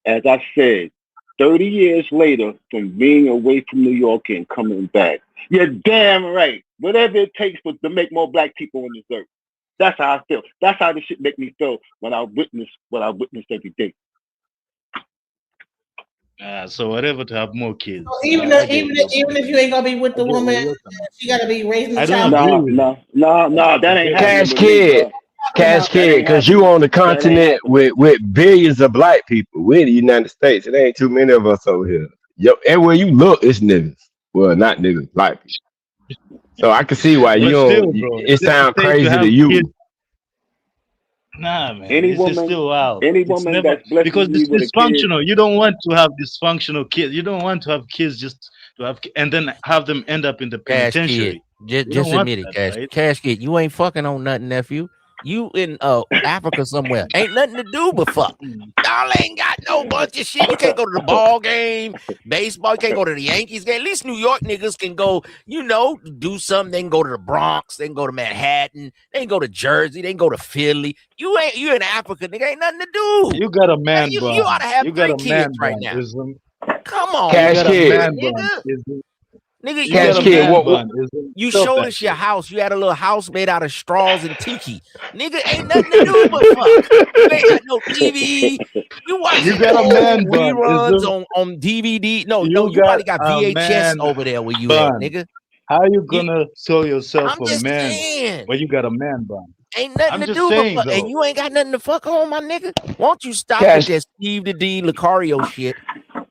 As I said, 30 years later from being away from New York and coming back, you're damn right. Whatever it takes to make more black people on this earth. That's how I feel. That's how this shit make me feel when I witness what I witness every day. So whatever to have more kids. So even if you ain't gonna be with the woman, she gotta be raising the child. No, that ain't Cash happening. kid, because you on the continent with billions of black people. We're in the United States. It ain't too many of us over here. Everywhere you look, it's niggas. Well, not niggas, black people. So I can see why you don't. It sounds crazy to you. Nah, man, Any this is woman, still wild. any It's woman never that's blessing because you it's with a kid, dysfunctional. You don't want to have dysfunctional kids. You don't want to have kids just to have and then have them end up in the Cash Kid, penitentiary. You don't just want admit it, that, Cash. right? Cash Kid, you ain't fucking on nothing, nephew. You in Africa somewhere. Ain't nothing to do but fuck. Y'all ain't got no bunch of shit. You can't go to the ball game, baseball. You can't go to the Yankees game. At least New York niggas can go, do something. They can go to the Bronx. They can go to Manhattan. They can go to Jersey. They can go to Philly. You in Africa, nigga. Ain't nothing to do. You got a man You bun. ought to have You got 3 a man kids right bun, now. isn't? Come on, You Cash got a Kid. man bun, nigga. isn't? Nigga, You got Cash a Kid, man what bun, isn't? you Stop showed that us your shit. house. You had a little house made out of straws and tiki. Nigga, ain't nothing to do but fuck. You ain't got no TV. You You watching got a old man bun, reruns isn't? on DVD. No, You you got probably got a VHS man over there where you at, bun. nigga. How you You, gonna call yourself I'm a just man saying. when you got a man bun? Ain't nothing I'm to just do but saying fuck. And though. you ain't got nothing to fuck on, my nigga. Won't you stop with Cash, that Steve the D Lucario shit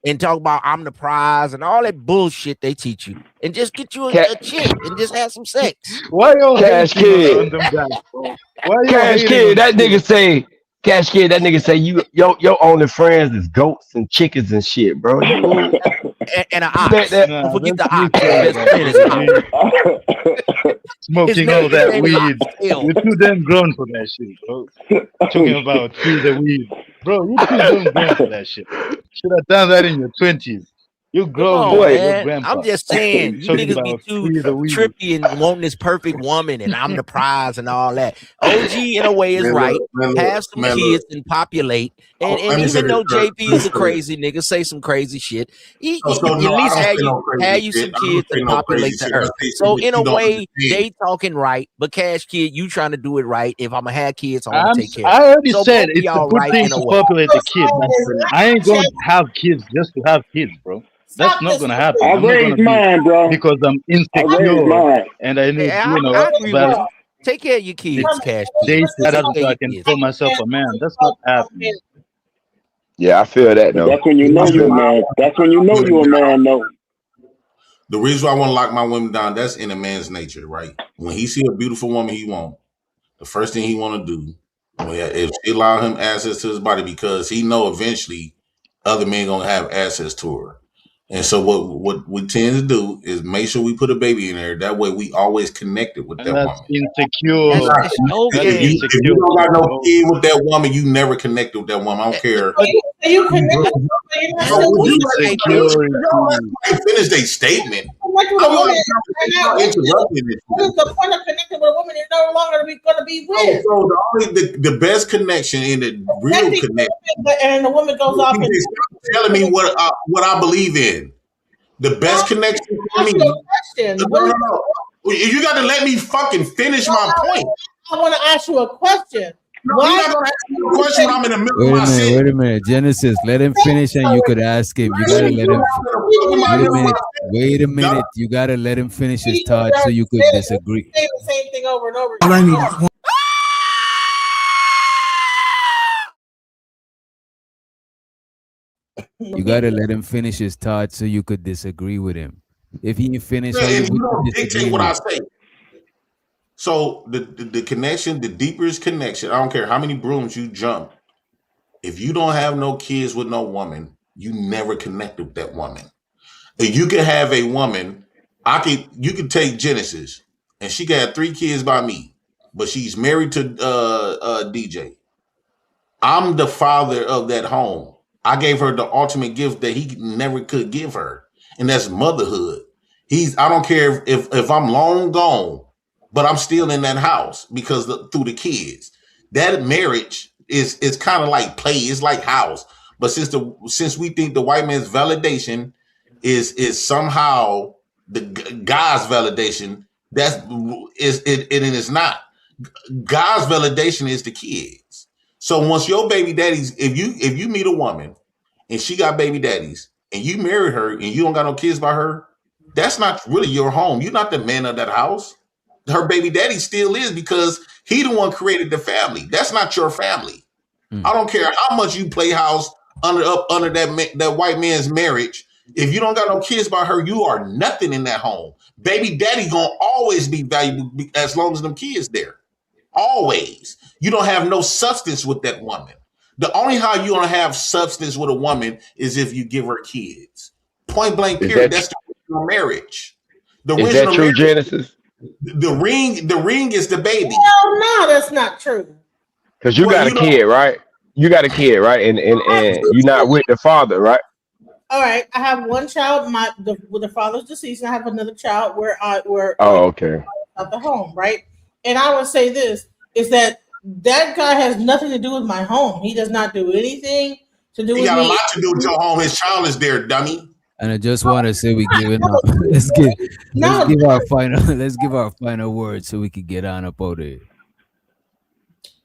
and talk about I'm the prize and all that bullshit they teach you and just get you a chick and just have some sex. Why you Cash hating on Kid, them guys, bro? Why you Cash hating Kid. on That kids? nigga say, Cash Kid. That nigga say your only friends is goats and chickens and shit, bro. And an You let ox. that. Nah, Don't forget that's the you ox. His saying best that, friend is bro. an ox. Smoking all His that name is weed. Oxtail. You're too damn grown for that shit, bro. Talking about free the weed. Bro, you're too damn grown for that shit. Should have done that in your 20s. You're Come grown on, now. Boy, You're man. grandpa. I'm just saying, you Talking niggas be about too free the weed. trippy and wanting this perfect woman, and I'm the prize and all that. OG in a way is Man, right. look, man, Have look, some man, look. kids and populate. And Let me say even this, though Kurt. JP Let me is a say this. crazy nigga, say some crazy shit. So At no, I least don't have say no crazy you shit. some I don't kids say and no crazy populate the shit. I earth. say So shit that in a you don't way, understand. they talking right, but Cash Kid, you trying to do it right. If I'm gonna have kids, I want to take care of I them. already So said both of it's a y'all good right thing in a to way. populate the kid, but I ain't going to have kids just to have kids, bro. That's Stop not this. gonna happen. I I'm not gonna raised be mine, bro. because I'm I raised insecure mine. and I Hey, need, I agree with valid you. Take care of your kids, Cash Kid. dating Take status care so of I your can kids. call myself a man. That's not happening. yeah, I feel that But though. that's when you know you're a man. That's when you know you're a man, though. The reason why I want to lock my women down, that's in a man's nature, right? When he see a beautiful woman he want, the first thing he want to do, if she allow him access to his body, because he know eventually other men gonna have access to her. And so what we tend to do is make sure we put a baby in there. That way we always connected with And that that's woman. insecure. That's your That's If game. you insecure don't got shit, no bro. kid with that woman, you never connected with that woman. I don't care. But You connect, That's but you're not that's still Would you insecurity. let me finish their statement? connect with I a be on woman the right conversation, now y'all with you. interrupting this What shit. is the point of connecting with a woman you're no longer going to be with? So the best connection and the real Connecting with connection. a woman, and the woman goes off and Stop telling me what I believe in. The best connection for ask me. you a question. What is No. You got to let me fucking finish my point. I want to ask you a question. No, you're not gonna ask me a question when I'm in the middle of my sentence. Wait a minute. Genesis, let him finish and you could ask him. You gotta let him. Wait a minute. You gotta let him finish his thought so you could disagree. Say the same thing over and over All I again. need is one. You gotta let him finish his thought so you could disagree with him. If he ain't finished, how And you you would don't disagree dictate what I with? say. So the connection, the deepest connection, I don't care how many brooms you jump. If you don't have no kids with no woman, you never connected with that woman. If you can have a woman, you could take Genesis, and she got 3 kids by me, but she's married to DJ. I'm the father of that home. I gave her the ultimate gift that he never could give her, and that's motherhood. I don't care if I'm long gone, but I'm still in that house because through the kids. That marriage is kind of like play. It's like house. But since we think the white man's validation is somehow the God's validation, it is not. God's validation is the kids. So once your baby daddies, if you meet a woman and she got baby daddies and you marry her and you don't got no kids by her, that's not really your home. You're not the man of that house. Her baby daddy still is because he the one created the family. That's not your family. I don't care how much you play house under that white man's marriage. If you don't got no kids by her, you are nothing in that home. Baby daddy gonna always be valuable as long as them kids there. Always. You don't have no substance with that woman. The only how you don't have substance with a woman is if you give her kids. Point blank, period. That's the original marriage. The Is original that true, marriage, Genesis? the ring is the baby. Hell no, that's not true. Because you got a kid, right? You got a kid, right? And you're not with the father, right? All right, I have one child. With the father's deceased, and I have another child where Oh, okay. at the home, right? And I would say this is that guy has nothing to do with my home. He does not do anything to do He with got me. a lot to do with your home. His child is there, dummy. And I just want to say we giving up. Let's give our final word so we can get on up out there.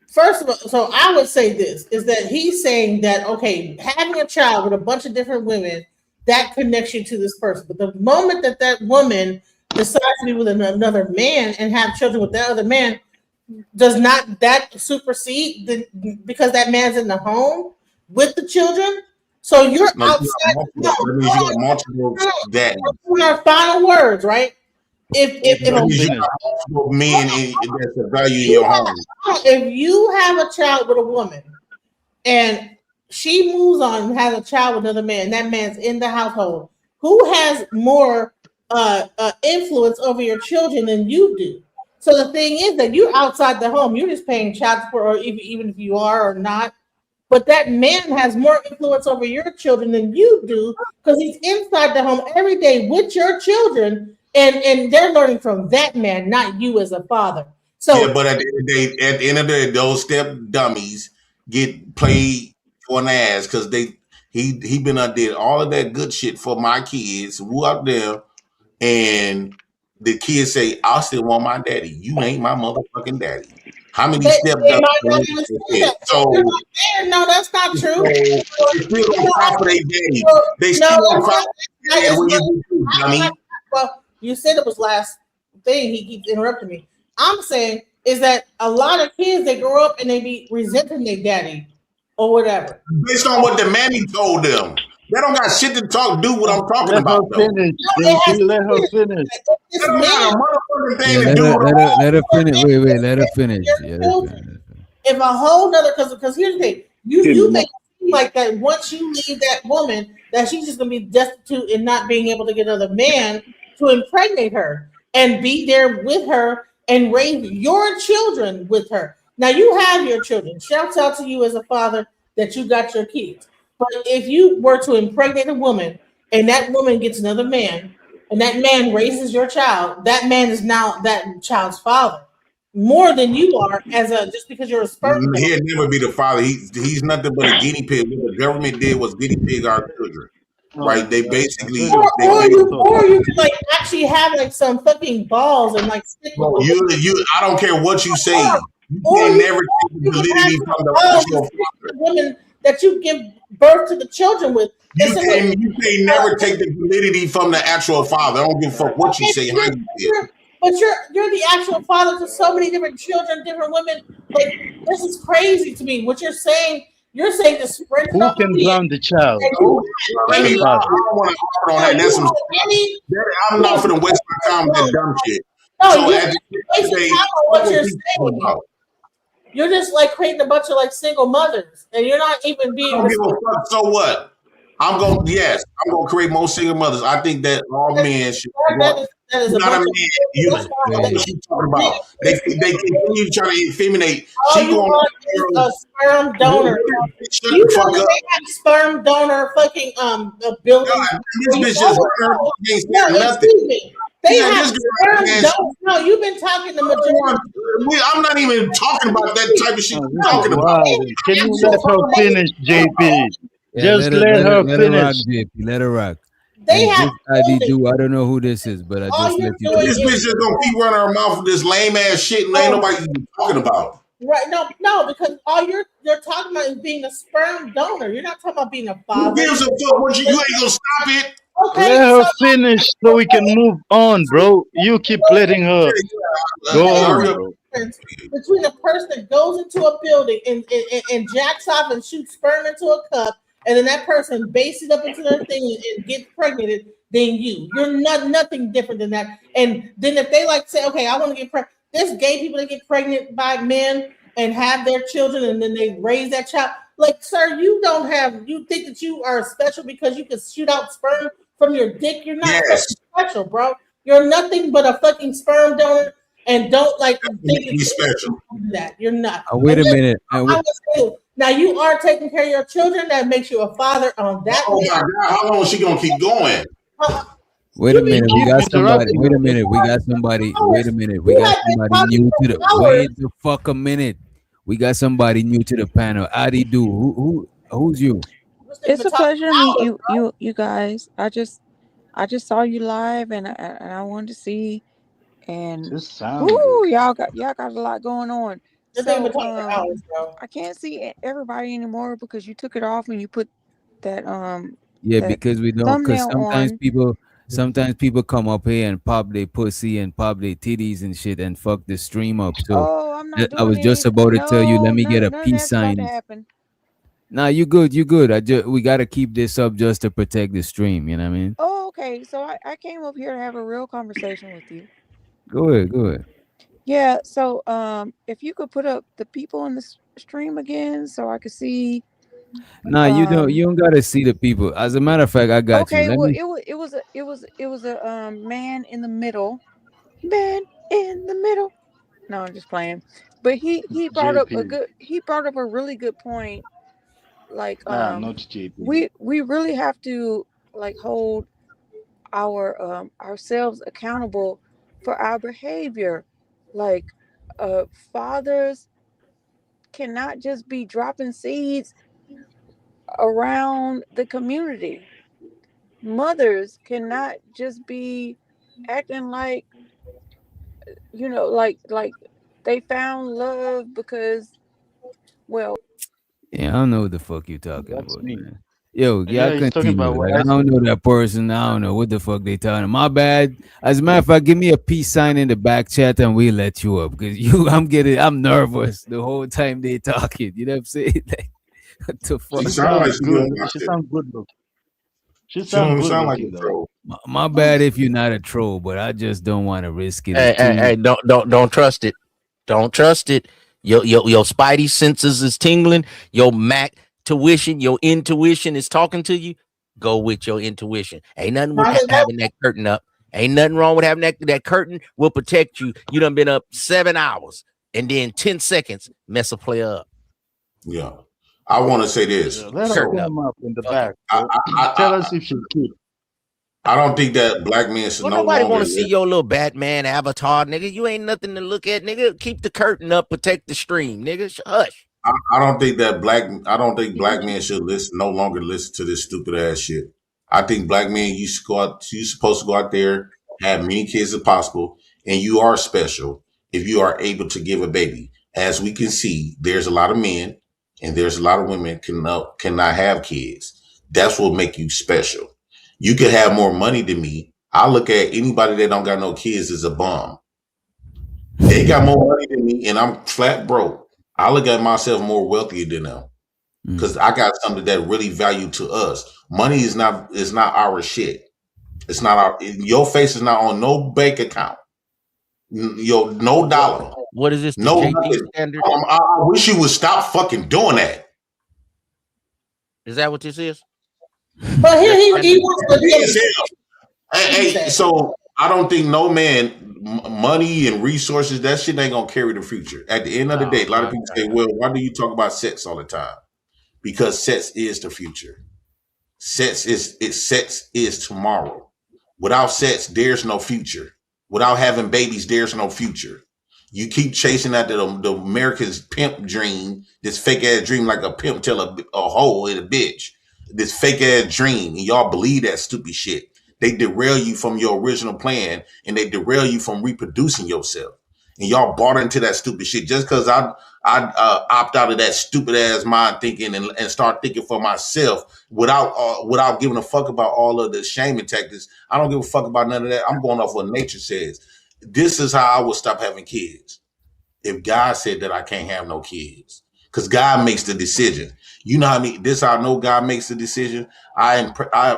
First of all, so I would say this is that he's saying that, okay, having a child with a bunch of different women, that connects you to this person. But the moment that woman decides to be with another man and have children with that other man, does not that supersede because that man's in the home with the children? So you're outside. Our final words, right? If you have a child with a woman and she moves on and has a child with another man, that man's in the household, who has more influence over your children than you do? So the thing is that you're outside the home, you're just paying child support, or even if you are or not. But that man has more influence over your children than you do because he's inside the home every day with your children, and they're learning from that man, not you as a father. So, yeah, but at the end of the day, those step dummies get played for an ass because he been did all of that good shit for my kids. Who out there, and the kids say, "I still want my daddy. You ain't my motherfucking daddy." How many step dummies? So no, that's not true. They still on top of their daddy. They still on top of their daddy when you do, dummy. Well, you said it was last thing. He keeps interrupting me. I'm saying is that a lot of kids, they grow up and they be resenting their daddy or whatever. Based on what the mammy told them. They don't got shit to do what I'm talking Let about. her finish. Let her finish. They don't got a motherfucking thing Yeah, to do let her finish. Wait, let her finish. Yeah, If a whole nother, because here's the thing, you make it seem like that once you leave that woman, that she's just gonna be destitute and not being able to get another man to impregnate her and be there with her and raise your children with her. Now you have your children. Shouts out to you as a father that you got your kids. But if you were to impregnate a woman and that woman gets another man and that man raises your child, that man is now that child's father more than you are just because you're a sperm. He'll never be the father. He's nothing but a guinea pig. What the government did was guinea pig our children. Right? They basically or you could like actually have like some fucking balls and like stick with I don't care what you say. You can never take the validity from the actual women that you give birth to the children with. You can never take the validity from the actual father. I don't give a fuck what you say. How you feel. But you're the actual father to so many different children, different women. Like this is crazy to me. What you're saying to spread. Who can ground the child? I don't want to talk on that. That's some. I'm not for the waste my time with that dumb shit. No, what you're saying. You're just like creating a bunch of like single mothers, and you're not even being. I don't give a fuck. So what? I'm gonna create more single mothers. I think that all men should. That is not a man. You know what you talking about? They continue trying to effeminate. She going a sperm donor. Shut the fuck up. They have sperm donor fucking building. This bitch just nothing. They have sperm donor. No, you've been talking the majority. I'm not even talking about that type of shit you're talking about. Can you let her finish, JP? Just let her finish. Let her rock, JP. Let her rock. They have I don't know who this is, but I just let you. This bitch is gonna keep running her mouth with this lame ass shit, and ain't nobody even talking about. Right? No, because all you're talking about is being a sperm donor. You're not talking about being a father. Who gives a fuck? What you ain't gonna stop it? Okay, let her finish so we can move on, bro. You keep letting her go on, bro. Between a person that goes into a building and jacks off and shoots sperm into a cup, and then that person base it up into their thing and gets pregnant, then you're nothing different than that. And then if they like say, okay, I want to get pregnant, There's gay people that get pregnant by men and have their children, and then they raise that child. Like, sir, you think that you are special because you can shoot out sperm from your dick? You're not special, bro. You're nothing but a fucking sperm donor, and don't like think He's special. that. You're not. Wait a minute. Now you are taking care of your children. That makes you a father on that. Oh my God! How long is she gonna keep going? Wait a minute, we got somebody. Wait a minute, we got somebody. Wait a minute, we got somebody new to the. Wait the fuck a minute. We got somebody new to the panel. Adi do who's you? It's a pleasure to meet you guys. I just saw you live and I wanted to see and y'all got a lot going on. So I can't see everybody anymore because you took it off and you put that Yeah, that because we don't. Because thumbnail sometimes people come up here and pop their pussy and pop their titties and shit and fuck the stream up. So I'm not I was just about to tell you. Let me get a peace sign. Nah, you good. We gotta keep this up just to protect the stream. You know what I mean? Oh, okay. So I came up here to have a real conversation with you. Go ahead. Yeah. So if you could put up the people in the stream again, so I could see. Nah, you don't gotta see the people. As a matter of fact, I got you. Okay, well, it was a man in the middle. Man in the middle. No, I'm just playing. But he brought up a really good point. Like not JP. we really have to like hold our ourselves accountable for our behavior. Like fathers cannot just be dropping seeds around the community. Mothers cannot just be acting like like they found love because Yeah, I don't know what the fuck you talking about, me. man. Yo, Yeah, he's talking continue. about what Like, I don't know that person. I don't know what the fuck they talking. My bad. As a matter of fact, give me a peace sign in the back chat and we'll let you up because I'm nervous the whole time they talking. You know what I'm saying? Like, what the fuck? She sounds good. She sounds good looking. She sounds good sound looking, like a troll. My bad if you're not a troll, but I just don't want to risk it. Hey, don't trust it. Don't trust it. Your spidey senses is tingling. Your Mac tuition, your intuition is talking to you. Go with your intuition. Ain't nothing with having that curtain up. Ain't nothing wrong with having that curtain will protect you. You done been up 7 hours and then 10 seconds mess a player up. Yeah. I want to say this. Let her come up in the back. Tell us if she cute. I don't think that black men should nobody want to see your little Batman avatar, nigga. You ain't nothing to look at, nigga. Keep the curtain up, protect the stream, nigga. Hush. I don't think black men should no longer listen to this stupid ass shit. I think black men, you're supposed to go out there, have many kids as possible, and you are special if you are able to give a baby. As we can see, there's a lot of men and there's a lot of women cannot have kids. That's what make you special. You could have more money than me. I look at anybody that don't got no kids as a bum. They got more money than me and I'm flat broke. I look at myself more wealthier than them because I got something that really value to us. Money is not our shit. It's not your face is not on no bank account. No dollar. What is this? No JP standard? I wish you would stop fucking doing that. Is that what this is? But he wants to Hey, so I don't think no man, money and resources, that shit ain't gonna carry the future. At the end of the day, a lot of people say, well, why do you talk about sex all the time? Because sex is the future. Sex is tomorrow. Without sex, there's no future. Without having babies, there's no future. You keep chasing after the American's pimp dream, this fake ass dream like a pimp tell a hoe and a bitch. This fake ass dream, and y'all believe that stupid shit. They derail you from your original plan, and they derail you from reproducing yourself. And y'all bought into that stupid shit. Just because I opt out of that stupid ass mind thinking and start thinking for myself without giving a fuck about all of the shaming tactics. I don't give a fuck about none of that. I'm going off what nature says. This is how I would stop having kids. If God said that I can't have no kids, because God makes the decision. You know how this how I know God makes the decision. I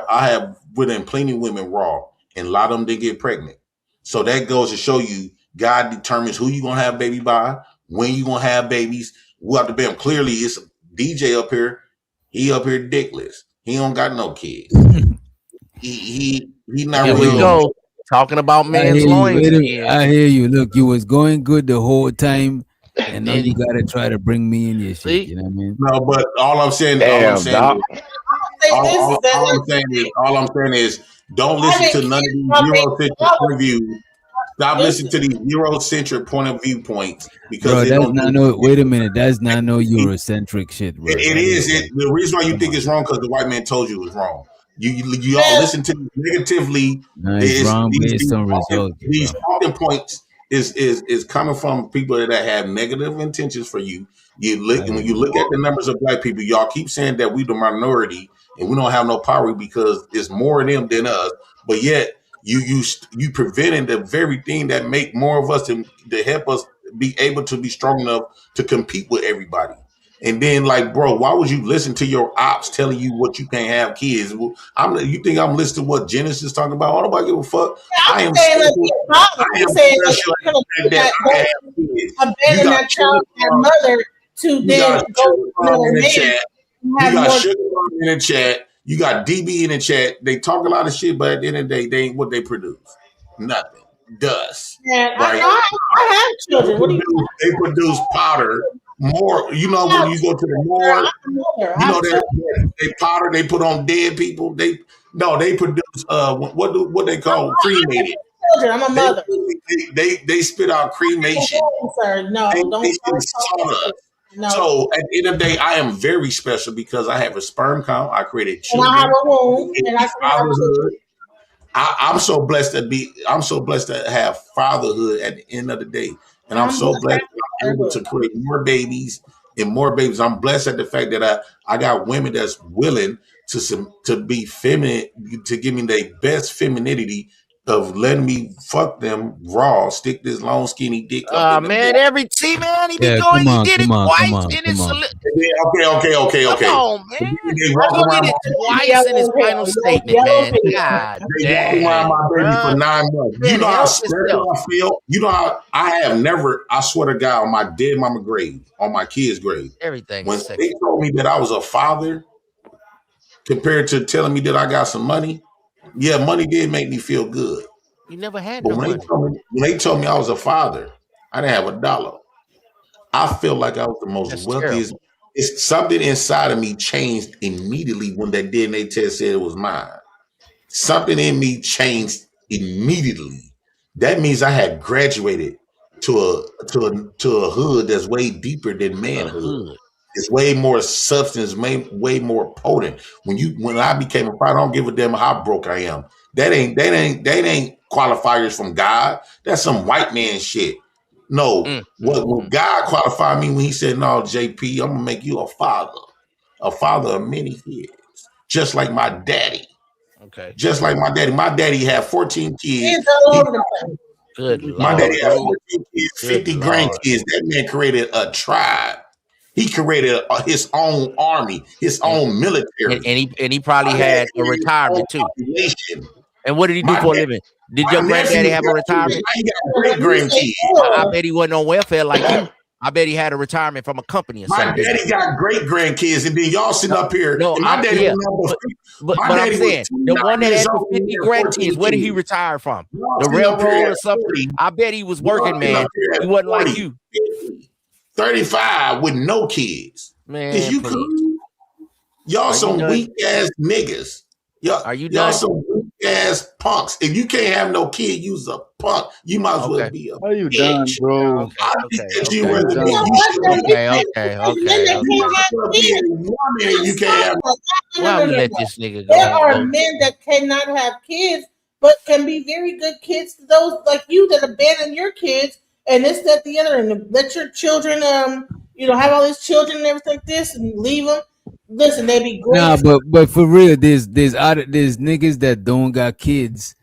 have written plenty of women raw, and a lot of them didn't get pregnant. So that goes to show you God determines who you gonna have baby by, when you gonna have babies. We have to be him. Clearly, it's a DJ up here. He up here dickless. He don't got no kids. he not Here really we go. Talking about men's loins again. I hear you. Look, you was going good the whole time, and now then you gotta try to bring me in your shit. See? You know what I mean? No, but all I'm saying is, don't listen to none of these Eurocentric point of views. Stop listening to these Eurocentric point of view points because Bro, they that's don't. not no. Wait a minute, that's not no Eurocentric shit, bro. It is. The reason why you think it's wrong because the white man told you it was wrong. You all listen to it negatively. No, it's wrong based on results. These talking points is coming from people that have negative intentions for you. You look, and when you look at the numbers of black people, y'all keep saying that we the minority and we don't have no power because it's more of them than us. But yet you preventing the very thing that make more of us to help us be able to be strong enough to compete with everybody. And then, like, bro, why would you listen to your ops telling you what you can't have kids? You think I'm listening to what Genesis is talking about? I don't give a fuck. I am abandon that child, that mother, to then go to another man. You got Sugar Mom in the chat. You got DB in the chat. They talk a lot of shit, but at the end of the day, they ain't what they produce. Nothing. Dust. Man, right? I have children. What do you? They produce powder. More, you know, when you go to the morgue, you know they powder. They put on dead people. They produce what they call cremated. I'm a mother. They spit out cremation. Sir, no, don't. No. So at the end of the day, I am very special because I have a sperm count. I created children. And I have a womb, and I'm so blessed to have fatherhood at the end of the day. And I'm so blessed that I'm able to create more babies and more babies. I'm blessed at the fact that I got women that's willing to be feminine, to give me their best femininity of letting me fuck them raw, stick this long skinny dick up. Man, he be going, he did it twice, and it's okay. Come on, man. He did it twice in his final statement, man. God damn. Around my baby for 9 months. You know how special I feel? You know how I swear to God, on my dead mama grave, on my kid's grave, everything. When they told me that I was a father, compared to telling me that I got some money, yeah, money did make me feel good. You never had but no money. When they told me I was a father, I didn't have $1. I feel like I was the most wealthiest. Terrible. It's something inside of me changed immediately when that DNA test said it was mine. Something in me changed immediately. That means I had graduated to a hood that's way deeper than manhood. It's way more substance, way more potent. When I became a father, I don't give a damn how broke I am. That ain't qualifiers from God. That's some white man shit. No, what God qualified me when he said, no, JP, I'm gonna make you a father of many kids. Just like my daddy. Okay. Just like my daddy. My daddy had 14 kids. Good Lord. My daddy had 14 kids, 50 grandkids. That man created a tribe. He created his own army, his own military. And he probably had a retirement too. And what did he do for a living? Did your granddaddy have a retirement? He got great grandkids. I bet he wasn't on welfare like you. I bet he had a retirement from a company or something. My daddy got great grandkids, and then y'all sitting up here. No, my daddy but I'm saying the one that had the 50 grandkids, where did he retire from? The railroad or something? I bet he was working, man. He wasn't like you. 35 with no kids. Man, is you cool? Y'all some weak ass niggas. Y'all some weak ass punks. If you can't have no kid, you's a punk. You might as well be a Are you done, bro? You can't have. Why we let this nigga go? There are men that cannot have kids, but can be very good kids to those like you that abandon your kids and this, that, the other, and let your children, have all these children and everything like this, and leave them. Listen, they be great. Nah, but for real, there's niggas that don't got kids,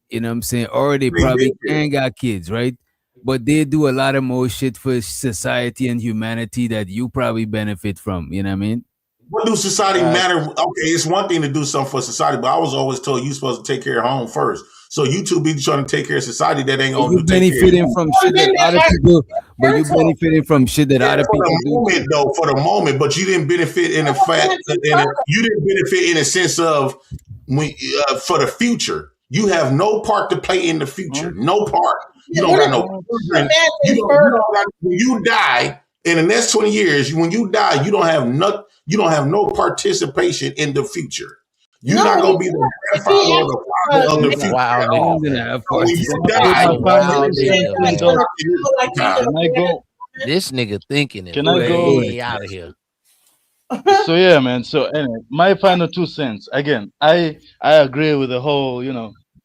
you know what I'm saying, or they probably can got kids, right? But they do a lot of more shit for society and humanity that you probably benefit from, you know what I mean? What do society matter? Okay, it's one thing to do something for society, but I was always told you're supposed to take care of home first. So you too busy trying to take care of society that ain't gonna You benefiting from shit that other people, but you benefiting from shit that other people do. For the moment, but you didn't benefit in the fact. You didn't benefit in a sense of for the future. You have no part to play in the future. No part. You don't got no children. When you die in the next 20 years, when you die, you don't have no participation in the future. You're not gonna be the grandfather or the father of the future. Wow, when you die, this nigga thinking it. Can I go? Way out of here. So yeah, man. So anyway, my final 2 cents. Again, I agree with the whole,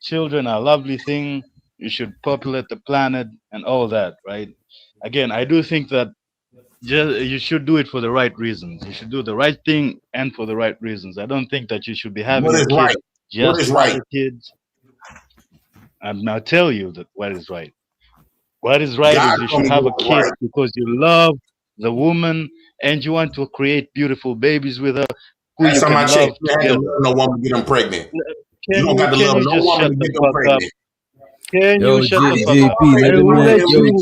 children are a lovely thing. You should populate the planet and all that, right? Again, I do think that you should do it for the right reasons. You should do the right thing and for the right reasons. I don't think that you should be having a kid just for the kids. And I'll tell you that what is right. What is right is you should have a kid because you love the woman and you want to create beautiful babies with her who you can love together. No woman get them pregnant. You don't got to love no woman to get them pregnant. Can you shut the fuck up?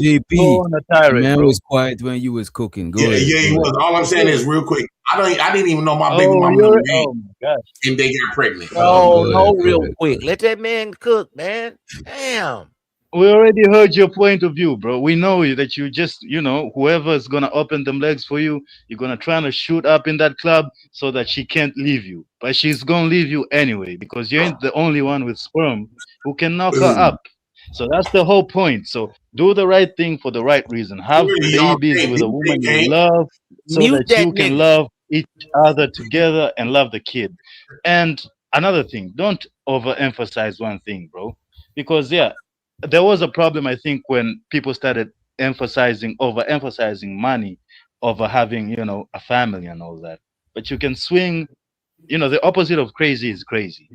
JP, man was quiet when you was cooking. Go ahead. Yeah, he was. All I'm saying is real quick. I didn't even know my baby mama was married, and they got pregnant. Real quick. Let that man cook, man. Damn. We already heard your point of view, bro. We know that you just, whoever is gonna open them legs for you, you're gonna try to shoot up in that club so that she can't leave you. But she's gonna leave you anyway because you ain't the only one with sperm who can knock her up. So that's the whole point. So do the right thing for the right reason. Have babies with a woman you love so that you can love each other together and love the kid. And another thing, don't overemphasize one thing, bro. Because there was a problem, I think, when people started overemphasizing money over having, a family and all that. But you can swing, the opposite of crazy is crazy.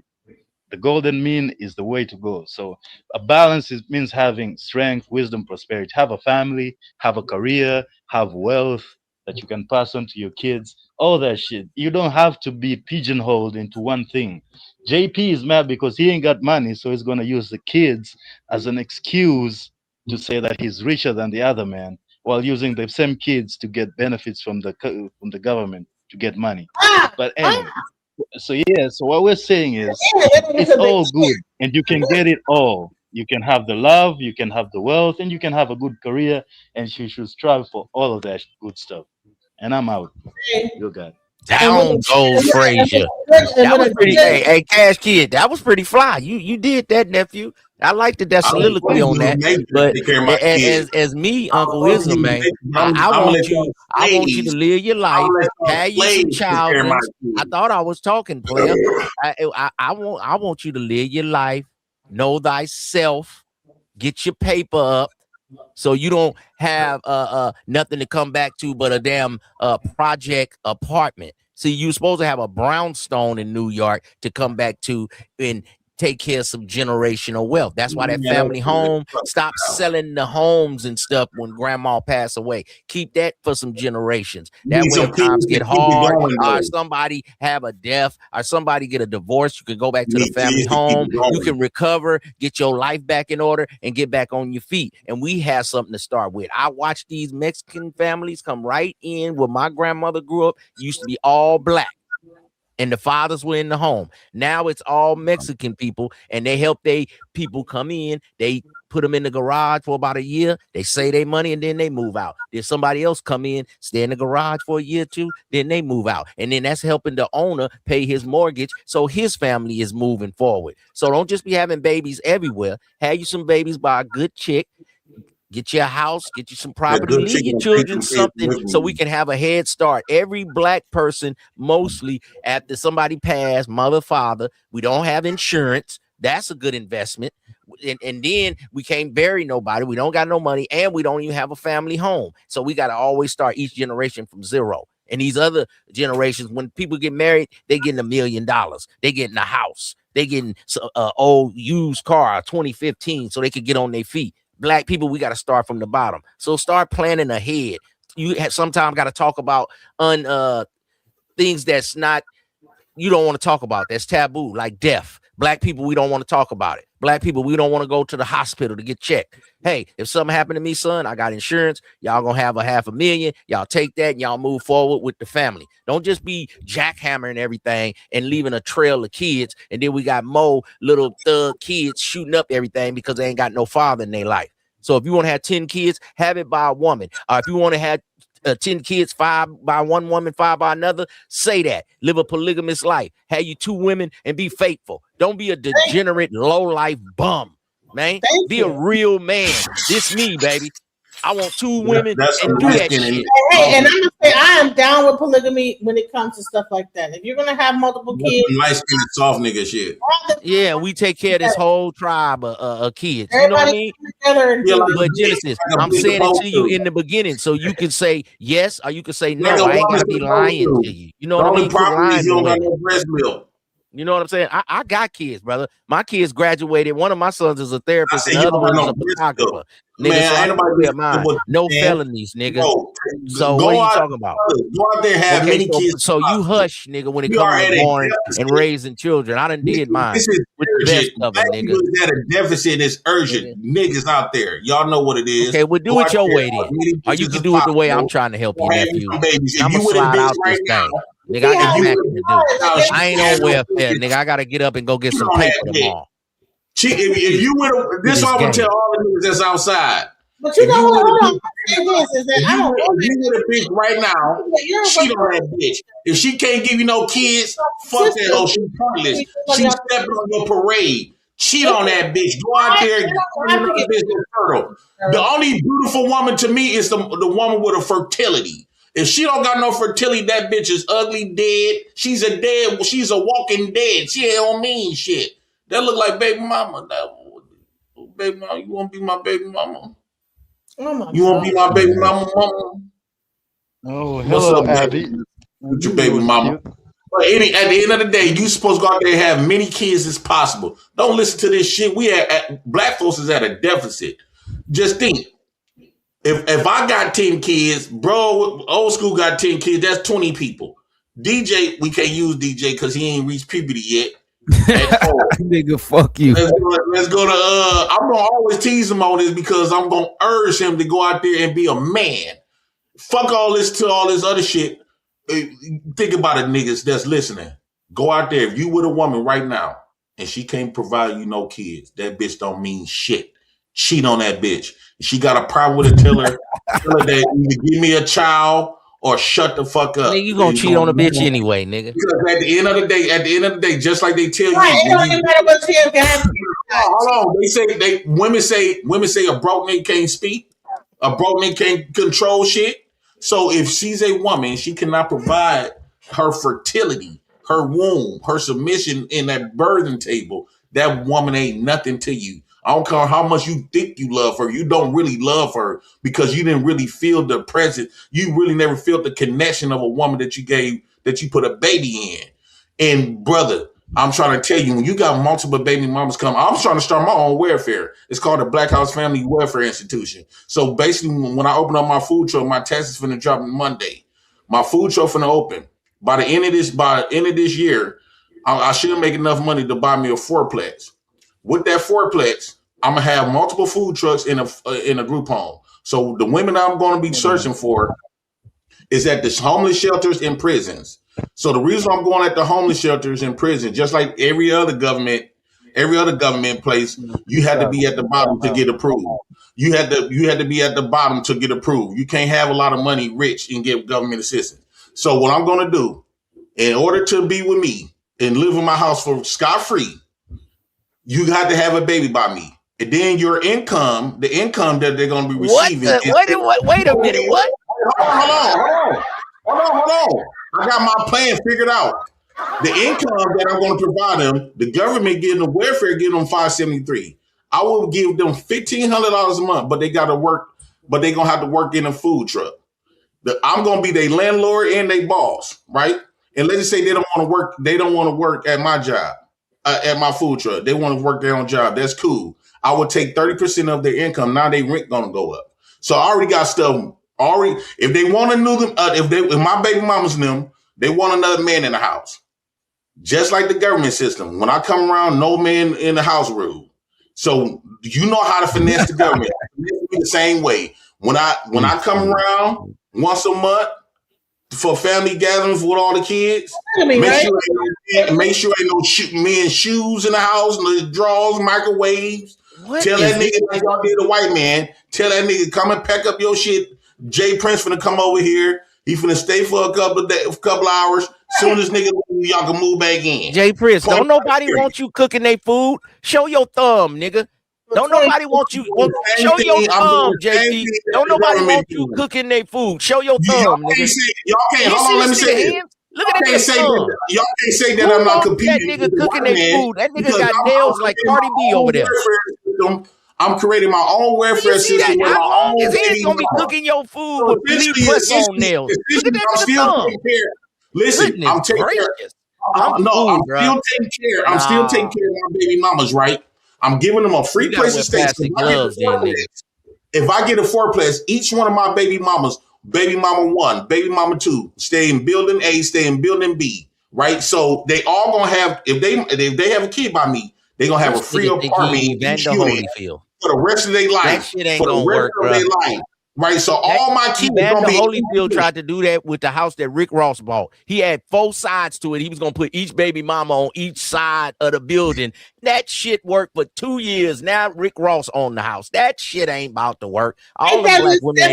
The golden mean is the way to go. So a balance means having strength, wisdom, prosperity. Have a family, have a career, have wealth that you can pass on to your kids. All that shit. You don't have to be pigeonholed into one thing. JP is mad because he ain't got money, so he's gonna use the kids as an excuse to say that he's richer than the other man, while using the same kids to get benefits from the government to get money. But anyway. So what we're saying is it's all good and you can get it all. You can have the love, you can have the wealth, and you can have a good career, and you should strive for all of that good stuff. And I'm out. You got it. Down goes Frazier. That was pretty. Hey, Cash Kid, that was pretty fly. You did that, nephew. I liked that soliloquy on that. But as me, Uncle Wisdom, man, I want you to live your life, have you some children. I thought I was talking, player. I want you to live your life, know thyself, get your paper up, so you don't have nothing to come back to but a damn project apartment. See, you're supposed to have a brownstone in New York to come back to and take care of some generational wealth. That's why that family home, stop selling the homes and stuff when grandma passed away. Keep that for some generations. That way if times get hard, or somebody have a death, or somebody get a divorce, you can go back to the family home. You can recover, get your life back in order, and get back on your feet. And we have something to start with. I watched these Mexican families come right in where my grandmother grew up. It used to be all black. And the fathers were in the home. Now it's all Mexican people, and they help they people come in. They put them in the garage for about a year. They save their money, and then they move out. Then somebody else come in, stay in the garage for a year or two, then they move out. And then that's helping the owner pay his mortgage, so his family is moving forward. So don't just be having babies everywhere. Have you some babies by a good chick. Get you a house, get you some property, leave your children something so we can have a head start. Every black person, mostly after somebody passed, mother, father, we don't have insurance. That's a good investment. And then we can't bury nobody. We don't got no money, and we don't even have a family home. So we got to always start each generation from zero. And these other generations, when people get married, they getting $1 million. They getting a house. They getting an old used car, 2015, so they could get on their feet. Black people, we got to start from the bottom. So start planning ahead. You have sometimes got to talk about things that's not, you don't want to talk about. That's taboo, like death. Black people, we don't want to talk about it. Black people, we don't want to go to the hospital to get checked. Hey, if something happened to me, son, I got insurance. Y'all gonna have $500,000. Y'all take that and y'all move forward with the family. Don't just be jackhammering everything and leaving a trail of kids. And then we got more little thug kids shooting up everything because they ain't got no father in their life. So if you want to have 10 kids, have it by a woman. If you want to have 10 kids, 5 by one woman, 5 by another, say that. Live a polygamous life. Have you 2 women and be faithful. Don't be a degenerate, low-life bum, man. Be a real man. This me, baby. I want 2 women and do that shit. Hey, and I'm gonna say I am down with polygamy when it comes to stuff like that. If you're gonna have multiple kids, light-skinned soft nigga shit. Yeah, we take care of this whole tribe of kids. You know what I mean? But Genesis, I'm saying it to you in the beginning, so you can say yes or you can say no. I ain't gotta be lying to you. You know what I mean? You don't got no breast milk. You know what I'm saying? I got kids, brother. My kids graduated. One of my sons is a therapist, and the other one is a photographer. Nigga, so mine. No felonies, nigga. So what are you talking about? Go out there, have many kids. So you hush, nigga, when it comes to born and raising children. I done did mine. This is with the best of it, nigga. Is at a deficit. It's urgent. Niggas out there, y'all know what it is. Okay, well, do it your way then, or you can do it the way I'm trying to help you, nephew. I'm gonna slide out this thing. Nigga, I got nothing to do. I ain't on welfare, nigga. I gotta get up and go get some paper tomorrow. If you would, this I would tell all the niggas that's outside. But you know what? Hold on. Is that I don't if you with a bitch right now, cheat on that bitch. If she can't give you no kids, fuck that hoe. She's pointless. She stepped on your parade. Cheat on that bitch. Go out there and get business fertile. The only beautiful woman to me is the woman with a fertility. If she don't got no fertility, that bitch is ugly, dead. She's a walking dead. She don't mean shit. That look like baby mama. Baby mama, you want to be my baby mama? Oh you want to be my baby mama? Oh, hello, Abby. With your baby mama. But at the end of the day, you supposed to go out there and have many kids as possible. Don't listen to this shit. Black folks is at a deficit. Just think. If I got 10 kids, bro, old school got 10 kids, that's 20 people. DJ, we can't use DJ because he ain't reached puberty yet. Nigga, fuck you. Let's go to I'm gonna always tease him on this because I'm gonna urge him to go out there and be a man. Fuck all this other shit. Think about it, niggas that's listening. Go out there. If you with a woman right now and she can't provide you no kids, that bitch don't mean shit. Cheat on that bitch. If she got a problem with it, tell her that either give me a child or shut the fuck up. Nigga, you gonna cheat on a bitch anyway, nigga. Because at the end of the day, just like they tell right, you, it don't even matter what she has. Hold on. Women say a broke nigga can't speak, a broke nigga can't control shit. So if she's a woman, she cannot provide her fertility, her womb, her submission in that birthing table. That woman ain't nothing to you. I don't care how much you think you love her. You don't really love her because you didn't really feel the presence. You really never felt the connection of a woman that you put a baby in. And brother, I'm trying to tell you, when you got multiple baby mamas come, I'm trying to start my own welfare. It's called the Black House Family Welfare Institution. So basically, when I open up my food truck, my taxes finna drop Monday. My food truck finna open. By the end of this year, I should make enough money to buy me a fourplex. With that fourplex, I'm gonna have multiple food trucks in a group home. So the women I'm going to be searching for is at the homeless shelters and prisons. So the reason I'm going at the homeless shelters and prisons, just like every other government place, you had to be at the bottom to get approved. You had to be at the bottom to get approved. You can't have a lot of money, rich, and get government assistance. So what I'm going to do, in order to be with me and live in my house for scot-free, you got to have a baby by me. And then your income, the income that they're going to be receiving. Wait a minute. What? Hold on. I got my plan figured out. The income that I'm going to provide them, the government getting the welfare, getting them $573. I will give them $1,500 a month, but they got to work. But they're going to have to work in a food truck. I'm going to be their landlord and their boss, right? And let's just say they don't want to work. They don't want to work at my job, at my food truck. They want to work their own job. That's cool. I would take 30% of their income. Now their rent going to go up. So I already got stuff. If they want to know them, if my baby mamas and them, they want another man in the house. just like the government system. When I come around, no man in the house rule. So you know how to finesse the government. Finesse me the same way. When I come around once a month for family gatherings with all the kids, make sure ain't no men's shoes in the house, no drawers, microwaves. Tell that nigga like y'all did a white man. Tell that nigga come and pack up your shit. Jay Prince finna come over here. He finna stay for a couple of hours. Soon as nigga leave, y'all can move back in. Jay Prince, don't nobody want you cooking their food. Show your thumb, nigga. Don't nobody want you. Show your thumb, JP. Don't nobody want you cooking their food. Show your thumb, nigga. Y'all can't. Hold on, let me say this. Look at that thumb. Y'all can't say that I'm not competing. That nigga cooking their food. That nigga got nails like Cardi B over there. I'm creating my own welfare system. How long is he gonna be cooking your food with Lee press-on nails? Look at that nigga thumb. Listen, I'm taking care. I'm still taking care of my baby mamas, right? I'm giving them a free place to stay. If I get a fourplex, each one of my baby mamas, baby mama 1, baby mama 2, stay in building A, stay in building B, right? So they all gonna have, if they have a kid by me, they gonna have a free apartment for the rest of their life. That shit ain't gonna work, bro. Right, so all my kids gonna be. Holyfield tried to do that with the house that Rick Ross bought. He had 4 sides to it. He was gonna put each baby mama on each side of the building. That shit worked for 2 years. Now Rick Ross owned the house. That shit ain't about to work. All the black women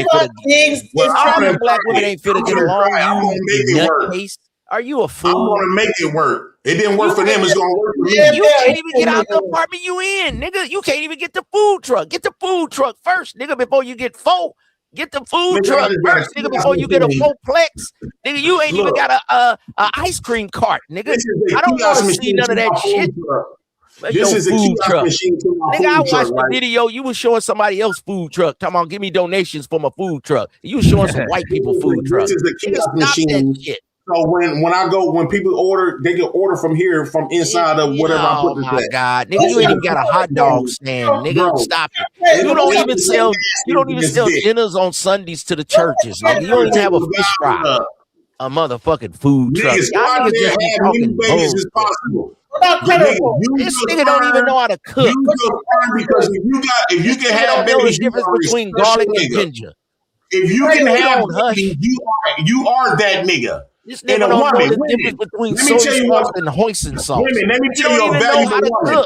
ain't finna get along. Are you a fool? I'm gonna make it work. It didn't work for them. It's gonna work for me. You can't even get out the apartment you in, nigga. You can't even get the food truck. Get the food truck first, nigga, before you get 4. Get the food truck first, nigga, before you get a 4-plex. Nigga, you ain't even got a ice cream cart, nigga. I don't want to see none of that shit. This is a food truck. Nigga, I watched the video. You was showing somebody else food truck. Talking about give me donations for my food truck. You was showing some white people food truck. This is a kiosk machine. So when people order, they can order from here, from inside of whatever I put. Oh my God, nigga, you ain't even got a hot dog stand, nigga. Stop it. You don't even sell dinners on Sundays to the churches, nigga. You don't even have a fish fry, a motherfucking food truck. Y'all niggas just be talking bullshit. This nigga don't even know how to cook. Because if you can have the difference between garlic and ginger. If you can have, you are that nigga. This nigga don't know the difference between soy sauce and hoisin sauce. Women, let me tell you a valuable woman.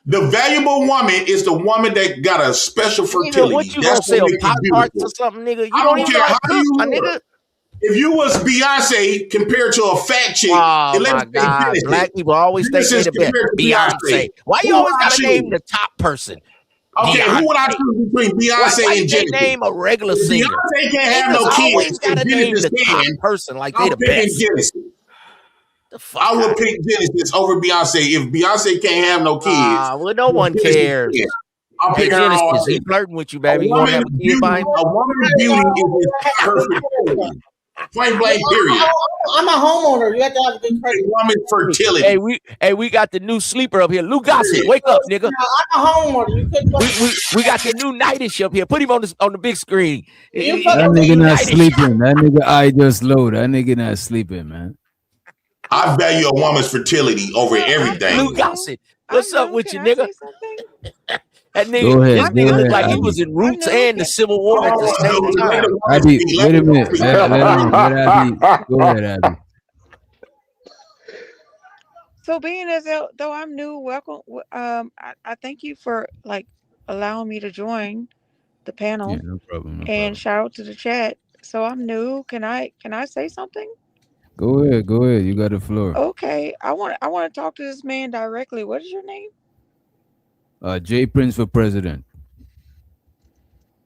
The valuable woman is the woman that got a special fertility. What you gonna sell, Pop-Tarts or something, nigga? You don't even know how to cook, my nigga. If you was Beyonce compared to a fat chick, oh my God, black people always think they the best. Beyonce. Why you always gotta name the top person? Okay, Beyonce. Who would I choose between Beyonce and Jennifer? Name a regular singer. Beyonce can't have no kids. Always gotta name the top person like they the best. Genesis. I would pick Genesis over Beyonce if Beyonce can't have no kids. Well, no one cares. I'll pick her Genesis. He flirting with you, baby. You want to have a kid by him? A woman's beauty is perfect. Point blank, period. I'm a homeowner. You have to have a good credit. Woman's fertility. Hey, we got the new sleeper up here. Lou Gossett, wake up, nigga. I'm a homeowner. We got the new nightish up here. Put him on the big screen. That nigga not sleeping. That nigga eye just low. That nigga not sleeping, man. I value a woman's fertility over everything. Lou Gossett, what's up with you, nigga? That nigga looked like he was in Roots and the Civil War at the same time. Abby, wait a minute. Let Abby. Go ahead, Abby. So being as though I'm new, welcome. I thank you for allowing me to join the panel. Yeah, no problem. And shout out to the chat. So I'm new. Can I say something? Go ahead. You got the floor. Okay. I want to talk to this man directly. What is your name? Jay Prince for president.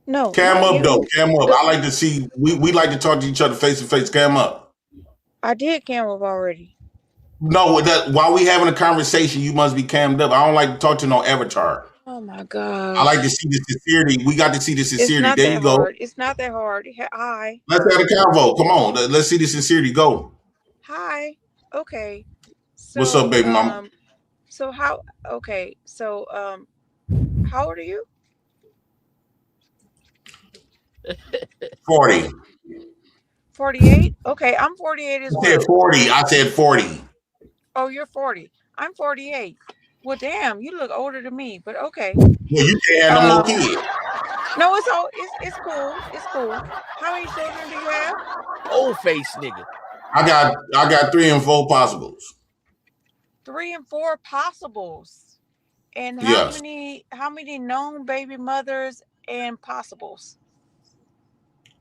No. Cam up, though. Cam up. I like to see. We like to talk to each other face to face. Cam up. I did cam up already. No, while we having a conversation, you must be cammed up. I don't like to talk to no avatar. Oh my God. I like to see the sincerity. We got to see the sincerity. There you go. It's not that hard. Hi. Let's have a convo. Come on. Let's see the sincerity. Go. Hi. Okay. So, what's up, baby mama? So how old are you? 40. 48? Okay, I'm 48 as well. I said 40. Oh, you're 40. I'm 48. Well, damn, you look older than me, but okay. Well, you can't have no more kids. No, it's cool. It's cool. How many children do you have? Old face nigga. I got 3 and 4 possibles. 3 and 4 possibles. And how many known baby mothers and possibles?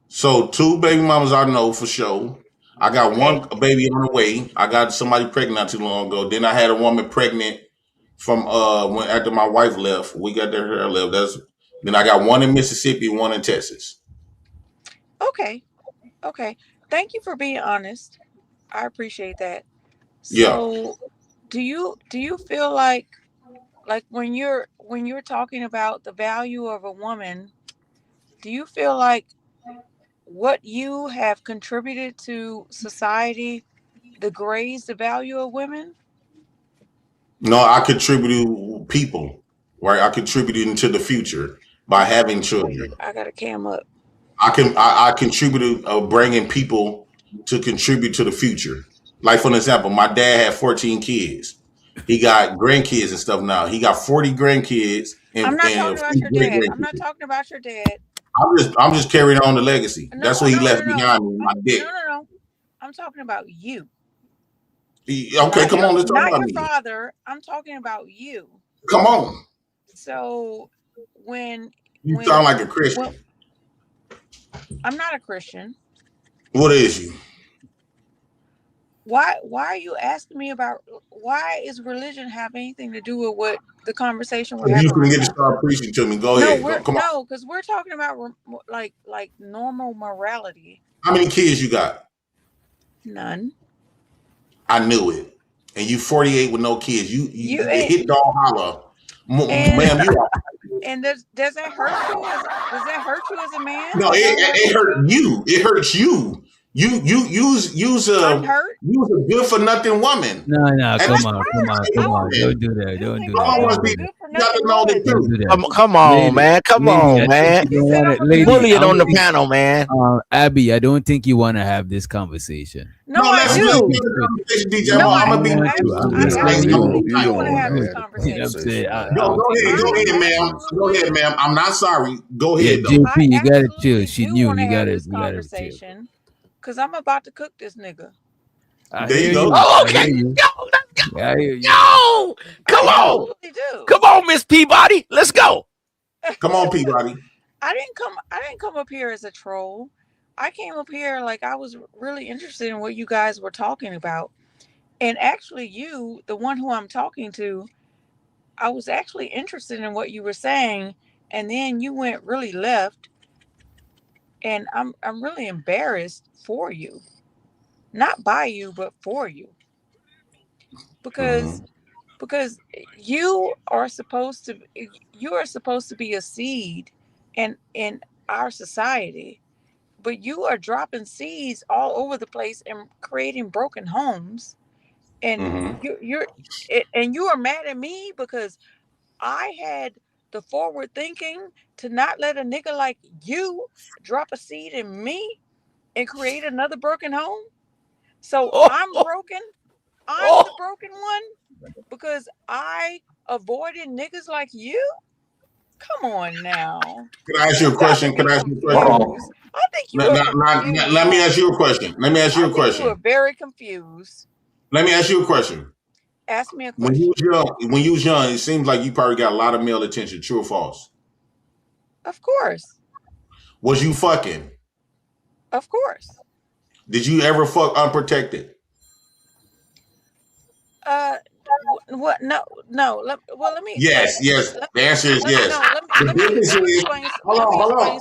So 2 baby mamas I know for sure. I got 1 baby on the way. I got somebody pregnant not too long ago. Then I had a woman pregnant from when after my wife left. We got her left. Then I got 1 in Mississippi, 1 in Texas. Okay. Thank you for being honest. I appreciate that. So do you feel like when you're talking about the value of a woman, do you feel like what you have contributed to society degrades the value of women? No, I contributed people, right? I contributed into the future by having children. I got a cam up. I contributed bringing people to contribute to the future. Like for example, my dad had 14 kids. He got grandkids and stuff now. He got 40 grandkids. I'm not talking about your dad. I'm not talking about your dad. I'm just carrying on the legacy. That's what he left behind me. My dick. No. I'm talking about you. Okay, come on. Let's talk about not your father. I'm talking about you. Come on. So when sound like a Christian. I'm not a Christian. What is you? Why are you asking me about why is religion have anything to do with what the conversation we're having? You can get to start preaching to me. Go ahead. Come on. No, because we're talking about like normal morality. How many kids you got? None. I knew it. And you 48 with no kids. You hit dog holler. Ma'am, you are. And does that hurt you? Does that hurt you as a man? No, it hurt you. It hurts you. Use a good for nothing woman. No, come on. Don't do that. Don't do that. Come on, man. Come on, man. Bully it on the panel, man. Abby, I don't think you want to have this conversation. No, I do. No, I'm gonna be. You want to have this conversation? Go ahead, ma'am. I'm not sorry. Go ahead, though. JP, you gotta chill. She knew you gotta chill. Because I'm about to cook this nigga. There you go. Oh, okay. Yo, come on. Come on, Miss Peabody. Let's go. Come on, Peabody. I didn't come up here as a troll. I came up here like I was really interested in what you guys were talking about. And actually you, the one who I'm talking to, I was actually interested in what you were saying. And then you went really left. And I'm really embarrassed for you. Not by you, but for you. Because you are supposed to be a seed in our society. But you are dropping seeds all over the place and creating broken homes. And you are mad at me because I had the forward thinking to not let a nigga like you drop a seed in me and create another broken home. So I'm broken. I'm the broken one because I avoided niggas like you. Come on now. Can I ask you a question? I think you let me ask you a question. You are very confused. Let me ask you a question. Ask me a question. When you was young, it seems like you probably got a lot of male attention. True or false? Of course. Was you fucking? Of course. Did you ever fuck unprotected? What? No. Let me. Yes. The answer is yes. Hold on.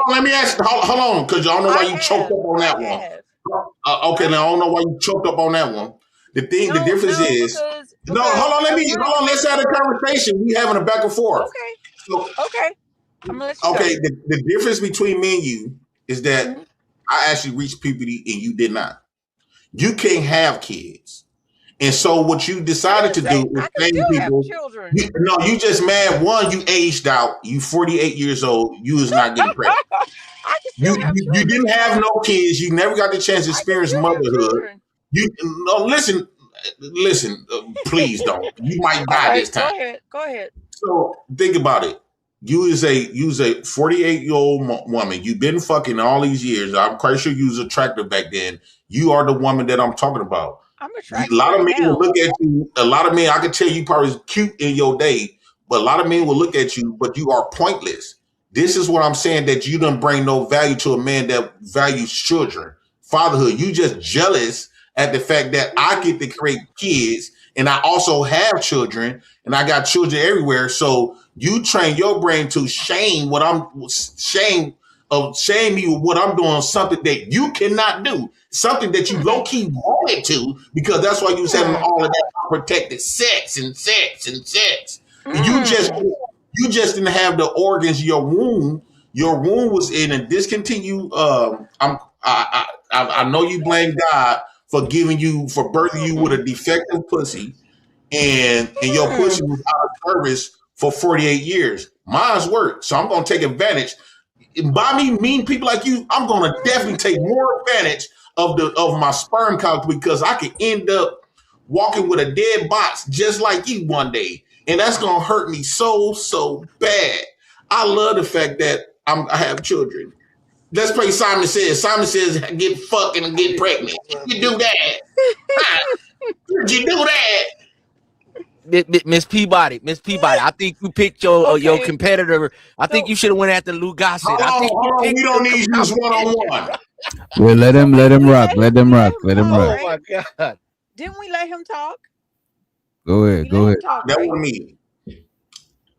Let me ask. Hold on, because I don't know why you choked up on that one. Okay, now I don't know why you choked up on that one. The difference is. Hold on. Let's have a conversation. We having a back and forth. Okay. I'm gonna let you okay. go. The difference between me and you is that I actually reached puberty and you did not. You can't have kids. And so what you decided to do is saying people, you just mad. One, you aged out. You 48 years old. You was not getting pregnant. You didn't have no kids. You never got the chance to experience motherhood. Listen, listen, please don't. You might All die right, this time. Go ahead. So think about it. You is a 48-year-old woman. You've been fucking all these years. I'm quite sure you was attractive back then. You are the woman that I'm talking about. I'm A attracted lot of right men now. will look at you. A lot of men, I can tell you probably cute in your day, but a lot of men will look at you, but you are pointless. This is what I'm saying, that you don't bring no value to a man that values children, fatherhood. You just jealous at the fact that I get to create kids and I also have children and I got children everywhere. So you train your brain to shame me with what I'm doing, something that you cannot do, something that you low key wanted to, because that's why you was having all of that unprotected sex. You just didn't have the organs. Your womb was in a discontinued. I know you blame God for birthing you with a defective pussy, and your pussy was out of service for 48 years. Mine's worked, so I'm gonna take advantage. By me mean people like you, I'm gonna definitely take more advantage of my sperm count, because I could end up walking with a dead box just like you one day, and that's gonna hurt me so bad. I love the fact that I have children. Let's play Simon Says. Simon Says, get fucking and get pregnant. You do that. Did you do that? Miss Peabody, I think you picked your competitor. I think you should have went after Lou Gossett. Hold on. We don't need you one-on-one. Well, let him rock. Let him rock. Oh my God! Didn't we let him talk? Go ahead. Talk, that right? was me.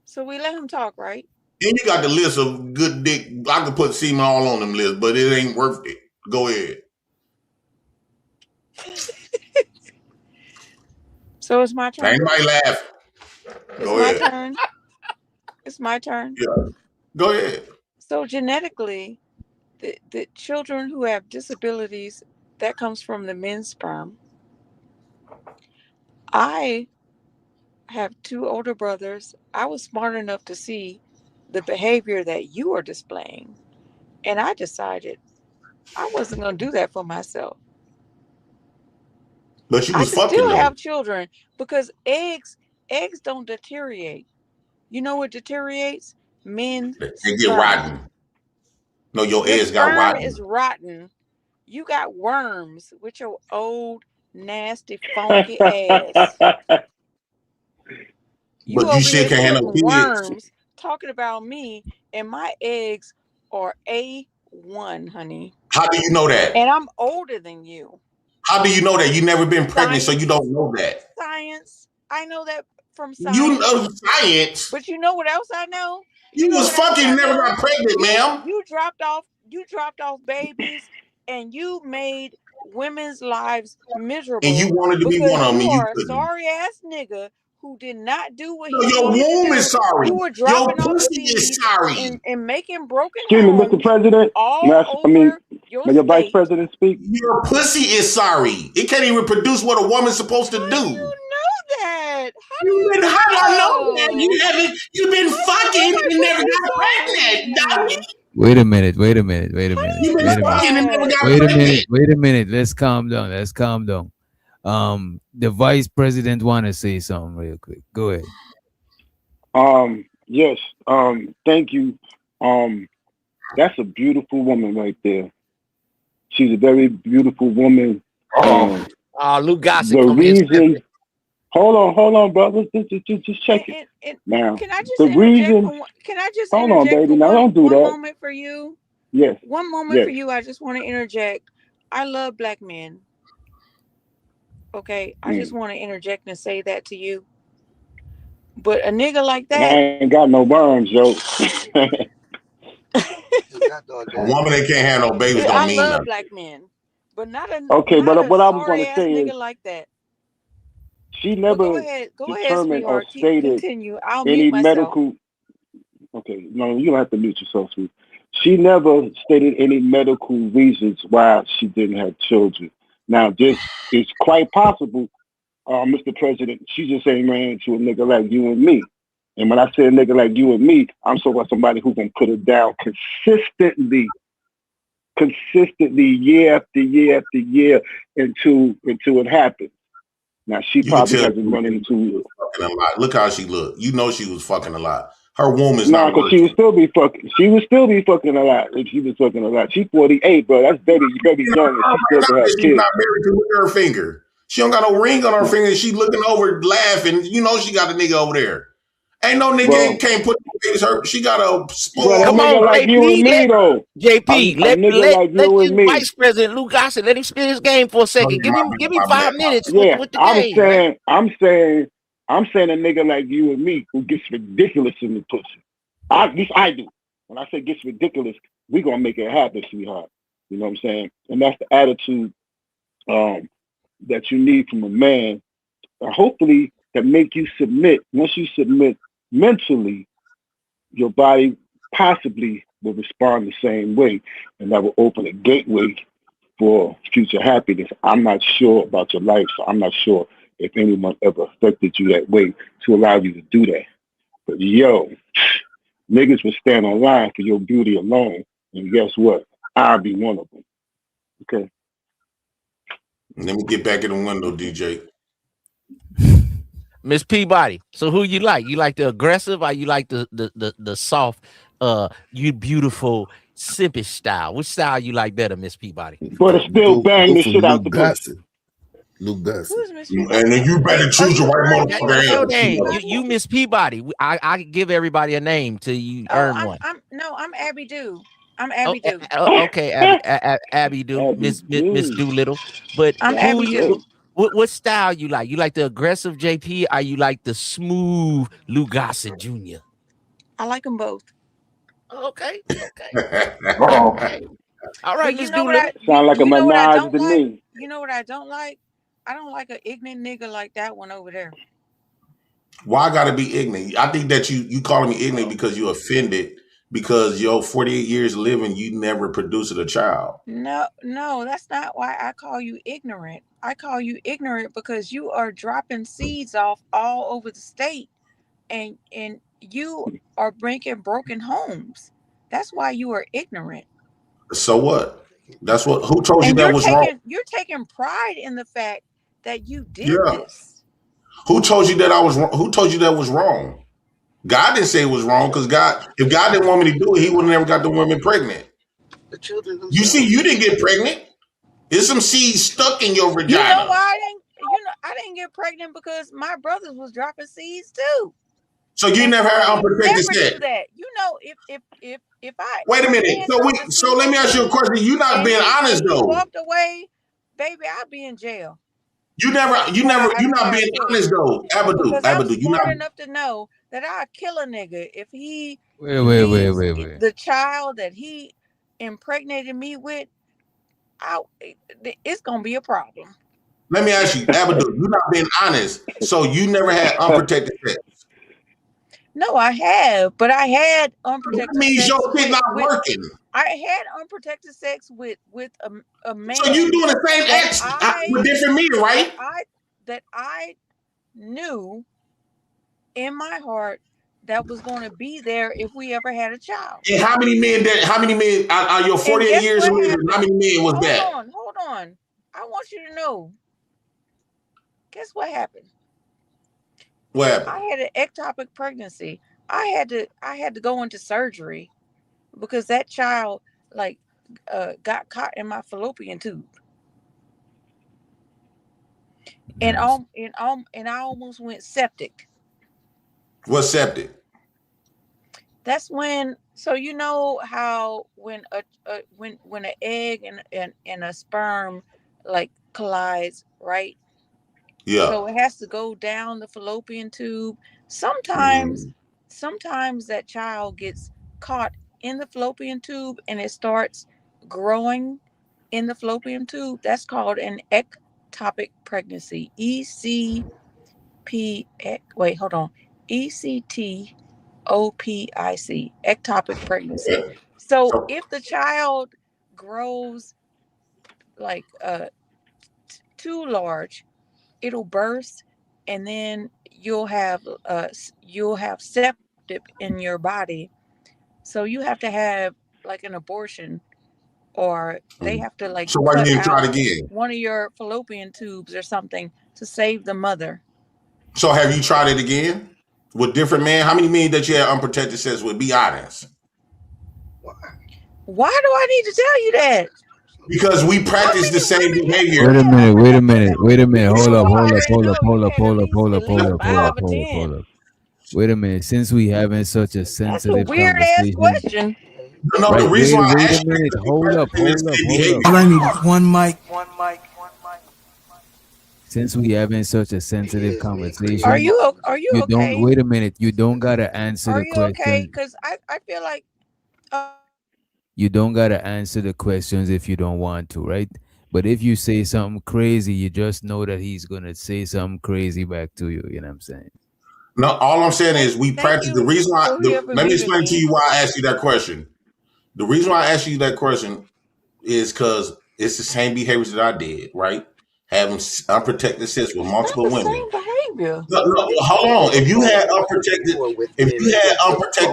So we let him talk, right? And you got the list of good dick. I could put semen all on them lists, but it ain't worth it. Go ahead. So it's my turn. Ain't nobody laugh. Go ahead. It's my turn. Yeah. Go ahead. So genetically, the children who have disabilities, that comes from the men's sperm. I have 2 older brothers. I was smart enough to see the behavior that you are displaying, and I decided I wasn't going to do that for myself. But you was I can still fucking have children, because eggs don't deteriorate. You know what deteriorates? Men. They get rotten. No, your eggs got rotten. Is rotten. You got worms with your old, nasty, funky ass. But you still can't handle worms talking about me, and my eggs are A1, honey. How do you know that? And I'm older than you. How do you know that? You never been pregnant, so you don't know that. Science. I know that from science. You know science. But you know what else I know? You was fucking never got pregnant, ma'am. You dropped off babies, and you made women's lives miserable. And you wanted to be one of them. You are a sorry ass nigga who did not do what he your womb is sorry. You were dropping your off pussy is sorry. and making broken Excuse me, Mr. President. May your Vice President speak? Your pussy is sorry. It can't even produce what a woman's supposed to do. You know that. How do I know that? You've been fucking and never got pregnant, dummy. Wait a minute. Wait a minute. You've been fucking and never got pregnant. Wait a minute. Let's calm down. The Vice President want to say something real quick. Go ahead. Yes. Thank you. That's a beautiful woman right there. She's a very beautiful woman. Lou Gossett. The reason. Hold on, brother. Just check it. Now, can I just hold on, baby. Now don't do that. One moment for you. Yes. One moment for you. I just want to interject. I love black men. Okay, I just want to interject and say that to you. But a nigga like that, I ain't got no worms, yo. A woman that can't have no babies don't mean I love nothing. black men, but not a Okay, but what I was going to say nigga is like that. She never go ahead, determined or sweetheart. stated Continue. I'll any mute myself. medical. Okay, no, you don't have to mute yourself, sweet. She never stated any medical reasons why she didn't have children. Now, this is quite possible, Mr. President. She just ain't ran into a nigga like you and me. And when I say a nigga like you and me, I'm talking about somebody who can put it down consistently, year after year after year until it happens. Now she You can probably tell hasn't run into. Fucking a lot. Look how she looked. You know she was fucking a lot. Her womb is Nah, not because she working. would still be fucking. She would still be fucking a lot if she was fucking a lot. She's 48, bro. That's very young, and she's still gonna have She's kids. not married to look at her finger. She don't got no ring on her finger. She looking over, laughing. You know she got a nigga over there. Ain't no nigga can't put her. She got a spoon. But a nigga like you and me, though. JP, A nigga like you and me. Vice President Lou Gossett, let him spit his game for a second. Give me 5 minutes Yeah, with the game. I'm saying a nigga like you and me who gets ridiculous in the pussy. At least I do. When I say gets ridiculous, we gonna make it happen, sweetheart. You know what I'm saying? And that's the attitude that you need from a man. Hopefully, that make you submit. Once you submit mentally, your body possibly will respond the same way, and that will open a gateway for future happiness. I'm not sure about your life, so I'm not sure if anyone ever affected you that way to allow you to do that. But yo, niggas will stand on line for your beauty alone, and guess what? I'll be one of them. Okay. Let me get back in the window, DJ. Miss Peabody. So who you like? You like the aggressive or you like the soft, you beautiful, simpish style? Which style you like better, Miss Peabody? But it's still bang the shit out the pussy. Luke Gossett. And then you better choose your right motherfucker. You Miss Peabody. I give everybody a name till you earn one. I'm Abby Do. I'm Abby Do. Okay, Abby Do, Miss Doolittle. But I'm Abby Do. What style you like? You like the aggressive JP or you like the smooth Lou Gossett Jr.? I like them both. Okay. Okay. All right, Miss Doolittle. Sound like a menage to me. You know what I don't like? I don't like an ignorant nigga like that one over there. Why I gotta be ignorant? I think that you calling me ignorant because you offended because your 48 years living, you never produced a child. No, that's not why I call you ignorant. I call you ignorant because you are dropping seeds off all over the state, and you are breaking broken homes. That's why you are ignorant. So what? That's what. Who told you that was wrong? You're taking pride in the fact that you did this. Who told you that I was wrong? Who told you that was wrong? God didn't say it was wrong because if God didn't want me to do it, He would have never got the women pregnant. You see, you didn't get pregnant. There's some seeds stuck in your vagina. You know why I didn't get pregnant because my brothers was dropping seeds too. So you never had unprotected sex. Do that. You know, if I wait a minute. So let me ask you a question. You're not being honest though. Walked away, baby. I'd be in jail. You're not being honest though. Abadu, you're not enough to know that I'd kill a nigga if he Wait. The child that he impregnated me with, it's gonna be a problem. Let me ask you, Abadu, you're not being honest. So you never had unprotected sex? No, I have, but I had unprotected sex. That means your shit not working. I had unprotected sex with a man. So you doing the same X with different men, right? That I knew in my heart that was going to be there if we ever had a child. And how many men are your 48 years of living? How many men was that? Hold on. I want you to know. Guess what happened? What happened? I had an ectopic pregnancy. I had to go into surgery because that child got caught in my fallopian tube. And I almost went septic. What's septic? That's when. So you know how when an egg and a sperm collides, right? Yeah. So it has to go down the fallopian tube. Sometimes that child gets caught in the fallopian tube and it starts growing in the fallopian tube. That's called an ectopic pregnancy. ECTOPIC, ectopic pregnancy. So if the child grows too large, it'll burst, and then you'll have septic in your body. So you have to have an abortion, or they have to So why you didn't try it again? one of your fallopian tubes or something, to save the mother. So have you tried it again with different men? How many men that you had unprotected sex with? Be honest. Why do I need to tell you that? Because we practice the same behavior. Wait a minute. Hold up. Wait a minute. Since we having such a sensitive Weird ass question. No, right, the reason why I asked a minute. Hold up. All I need is one mic. Since we having such a sensitive conversation, are you okay? Don't wait a minute. You don't gotta answer the question. Okay? Because I feel like you don't gotta answer the questions if you don't want to, right? But if you say something crazy, you just know that he's gonna say something crazy back to you. You know what I'm saying? No, all I'm saying is we practice. The reason why, let me explain to you why I asked you that question. The reason why I asked you that question is because it's the same behaviors that I did, right? Having unprotected sex with multiple women. Same behavior. No, hold on. If you had unprotected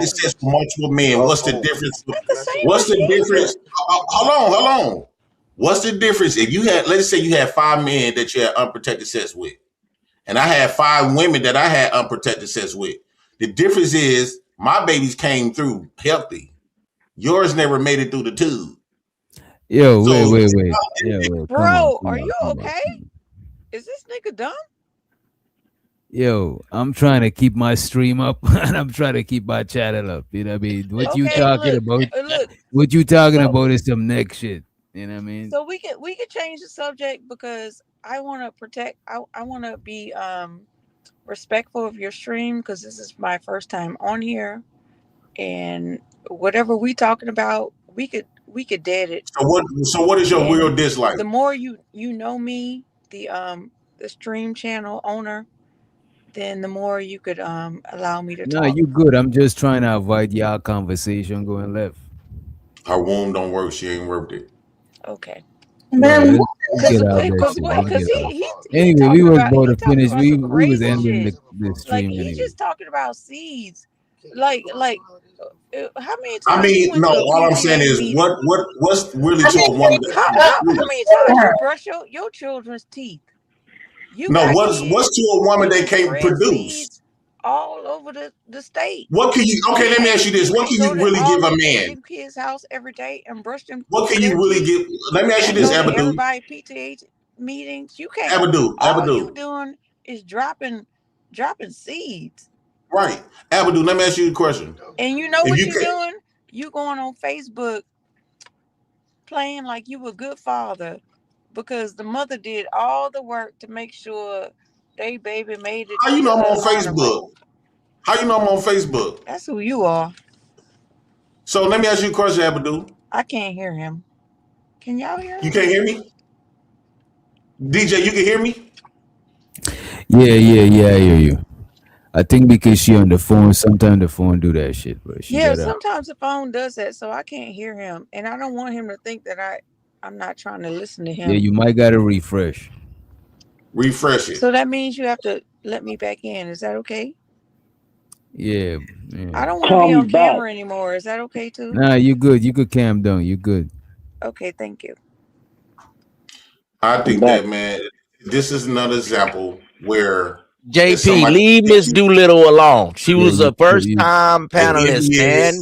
sex with multiple men, what's the difference? What's the difference? Hold on. What's the difference if you had? Let's say you had 5 men that you had unprotected sex with, and I had 5 women that I had unprotected sex with. The difference is my babies came through healthy. Yours never made it through the tube. Yo, wait. Bro, are you okay? Is this nigga dumb? Yo, I'm trying to keep my stream up and I'm trying to keep my channel up. You know what I mean? What you talking about? What you talking about is some next shit. You know what I mean? So we could change the subject because I want to protect. I want to be respectful of your stream because this is my first time on here, and whatever we talking about, we could dead it. So what is your real dislike? The more you know me, the stream channel owner, then the more you could allow me to talk. No, you good. I'm just trying to avoid y'all conversation going left. Her womb don't work. She ain't worked it. Okay. Anyway, we was about to finish. We was ending the stream. Like he's just talking about seeds. Like how many times? I mean, no. All I'm saying is, what's really to a woman? How many times you brush your children's teeth? What's to a woman they can't produce? All over the state. What can you? Okay, let me ask you this: what can you really give a man? Kids' house every day and brush them. What can you really give? Let me ask you this, Abadu. Everybody PTA meetings. You can't. Abadu. All you doing is dropping seeds. Right, Abadu. Let me ask you a question. And you know what you're doing? You going on Facebook, playing like you a good father, because the mother did all the work to make sure they baby made it. How you know I'm on Facebook? How you know I'm on Facebook? That's who you are. So let me ask you a question, Abadu. I can't hear him. Can y'all hear him? You can't hear me? DJ, you can hear me? Yeah, I hear you. I think because she on the phone, sometimes the phone do that shit. But sometimes the phone does that, so I can't hear him. And I don't want him to think that I'm not trying to listen to him. Yeah, you might gotta refresh. Refresh it. So that means you have to let me back in. Is that okay? Yeah. I don't want to be on camera anymore. Is that okay too? Nah, you good. You could calm down. You good. Okay, thank you. I think that, man, this is another example where JP, leave Miss Doolittle alone. She was a first-time panelist, man.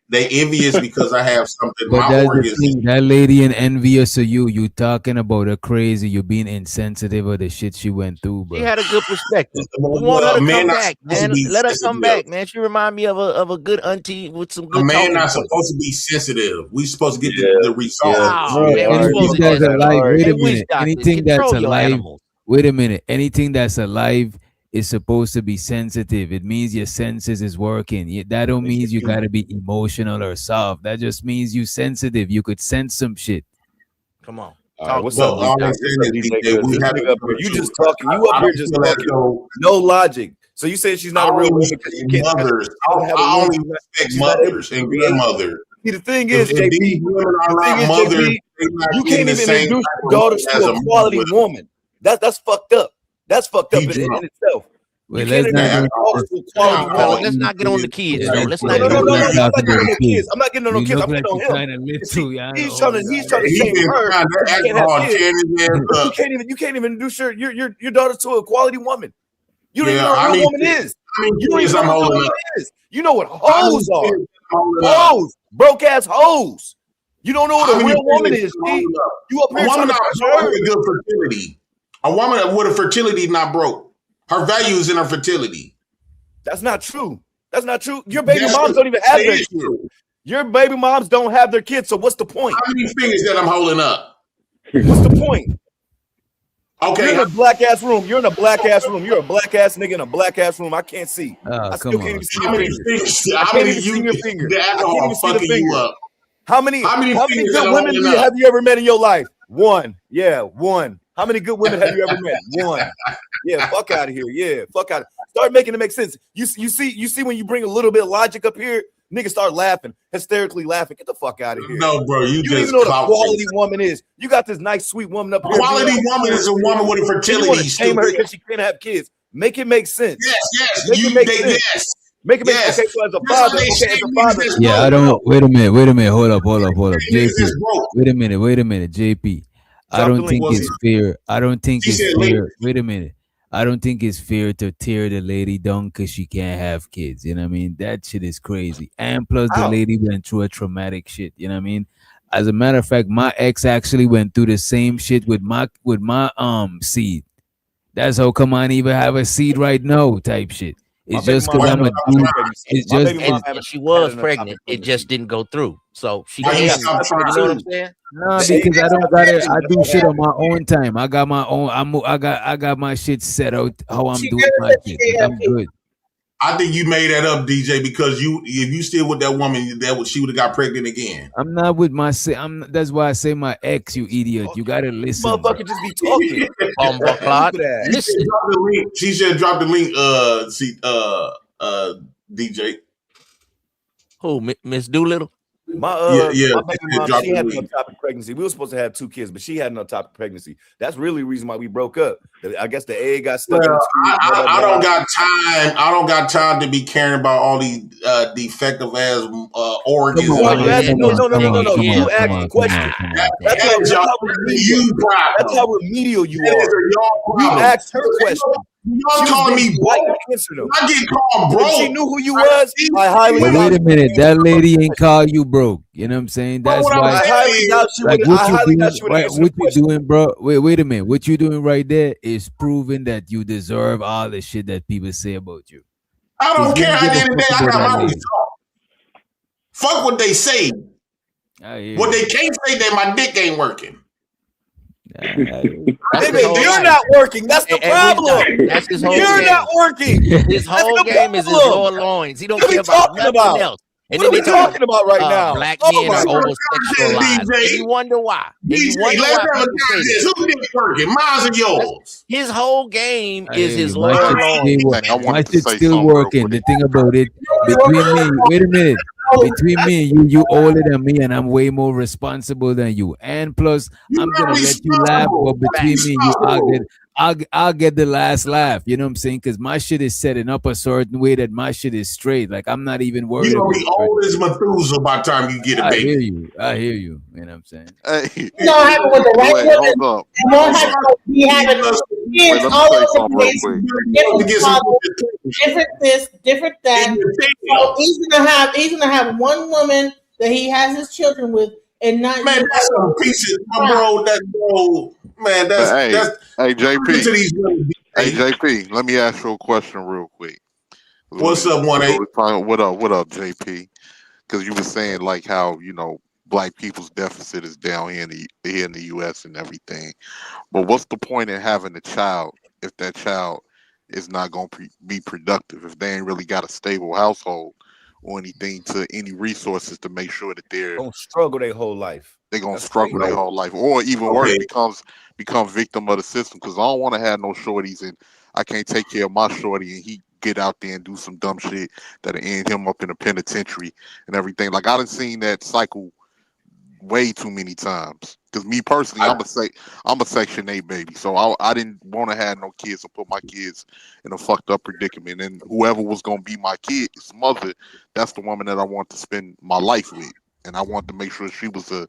They envious because I have something. But that's the thing. That lady ain't envious of you. You talking about her crazy. You being insensitive of the shit she went through, bro. She had a good perspective. We want her to come back, man. Let her come back, man. She remind me of a good auntie with some good. A man not supposed to be sensitive. We supposed to get the results. Wait a minute. Anything that's alive. Wait a minute. Anything that's alive is supposed to be sensitive. It means your senses is working. That don't mean you gotta be emotional or soft. That just means you sensitive. You could sense some shit. Come on. What's up? You just talking. You up here just talking. No logic. So you saying she's not a real woman because you can't mothers. I only respect mothers and grandmothers. See, the thing is, JP, you can't even introduce your daughters to a quality woman. That's fucked up. That's fucked up in itself. Wait, let's not. Let's not get on the kids though. Let's not No, get on the kids. I'm not getting on no kids. I'm not getting on no kids. I'm getting on him. Kind of lit too, y'all. He's trying to shame her. You can't even introduce your daughter to a quality woman. You don't even know what a real woman is. You don't even know what a woman is. You know what hoes are. Hoes, broke ass hoes. You don't know what a real woman is. You up here trying to good fertility. A woman with a fertility not broke. Her value is in her fertility. That's not true. That's not true. Your baby moms don't even have their kids. Your baby moms don't have their kids. So what's the point? How many fingers that I'm holding up? What's the point? Okay. You're in a black ass room. You're in a black ass room. You're a black ass nigga in a black ass room. I can't see. I still can't even see your fingers. I can't even see your fingers. I can't even see the fingers. How many good women have you ever met in your life? One. Yeah, one. How many good women have you ever met? One. Yeah, fuck out of here. Yeah, fuck out. Start making it make sense. You see when you bring a little bit of logic up here, niggas start laughing, hysterically laughing. Get the fuck out of here. No, bro, you don't even know what a quality woman is. You got this nice, sweet woman up here. Quality woman is a woman with a fertility. You want to shame her because she can't have kids. Make it make sense. Yes. Make it make sense. Make it make sense. Okay, so as a father, Yeah, I don't. Wait a minute. Hold up. JP. Wait a minute, JP. I don't think it's fair. I don't think it's fair. Wait a minute. I don't think it's fair to tear the lady down because she can't have kids. You know what I mean? That shit is crazy. And plus, the lady went through a traumatic shit. You know what I mean? As a matter of fact, my ex actually went through the same shit with my seed. That's how come I even have a seed right now type shit. It's just because I'm a dude. It's just and she was pregnant. It just didn't go through. So she got, you know what I'm saying? Nah, because I don't got it. I do shit on my own time. I got my own. I got my shit set out how I'm doing my shit. I'm good. I think you made that up, DJ, because if you still with that woman, she would have got pregnant again. I'm not with my. That's why I say my ex. You idiot. You gotta listen. Motherfucker, just be talking. Listen. She should drop the link. DJ. Who? Miss Doolittle? My baby mom, she had an ectopic pregnancy. We were supposed to have 2 kids, but she had an ectopic pregnancy. That's really the reason why we broke up. I guess the egg got stuck. I don't got time. I don't got time to be caring about all these defective ass organs. No. You asked the question. That's how remedial you are. You asked her question. Y'all calling me bro? I get called bro. If she knew who you was, I highly doubt. Wait a minute, that lady ain't call you broke. You know what I'm saying? That's why. I highly doubt she would. What you doing, bro? Wait a minute. What you doing right there is proving that you deserve all the shit that people say about you. I don't care. At the end of the day, I got my result. Fuck what they say. What they can't say that my dick ain't working. You're not working. That's the problem. That's his whole You're game. not working. His whole game is his lower loins. He don't care about nothing else. And what are we talking about right now? Black men are homosexualized. And you wonder why. Who dick working? Mine's or yours? His whole game is his lower loins. My shit's still working. The thing about it, between me, wait a minute. Between me and you older than me, and I'm way more responsible than you. And plus, I'm gonna let you laugh, but between me and you, I'll get the last laugh. You know what I'm saying? Because my shit is setting up a certain way that my shit is straight. Like I'm not even worried. You're gonna be old as Methuselah by the time you get a baby. I hear you. You know what I'm saying? You know what happened with the right women? You know what happened with me having kids all over the place. Different this, different that. So he's gonna have one woman that he has his children with, and not man. That's some pieces, bro. That bro, man. That's hey JP. Hey JP. Let me ask you a question real quick. What's up, 1-8? What up, JP? Because you were saying like how black people's deficit is down here in the U.S. and everything, but what's the point in having a child if that child is not going to be productive, if they ain't really got a stable household or anything to any resources to make sure that they're gonna struggle their whole life. They're gonna struggle their whole life, or even worse, become victim of the system. Because I don't want to have no shorties and I can't take care of my shorty and he get out there and do some dumb shit that'll end him up in a penitentiary and everything. Like I done seen that cycle way too many times. Because me personally, I'm a Section 8 baby, so I didn't want to have no kids or put my kids in a fucked up predicament. And whoever was gonna be my kid's mother, that's the woman that I want to spend my life with, and I want to make sure she was a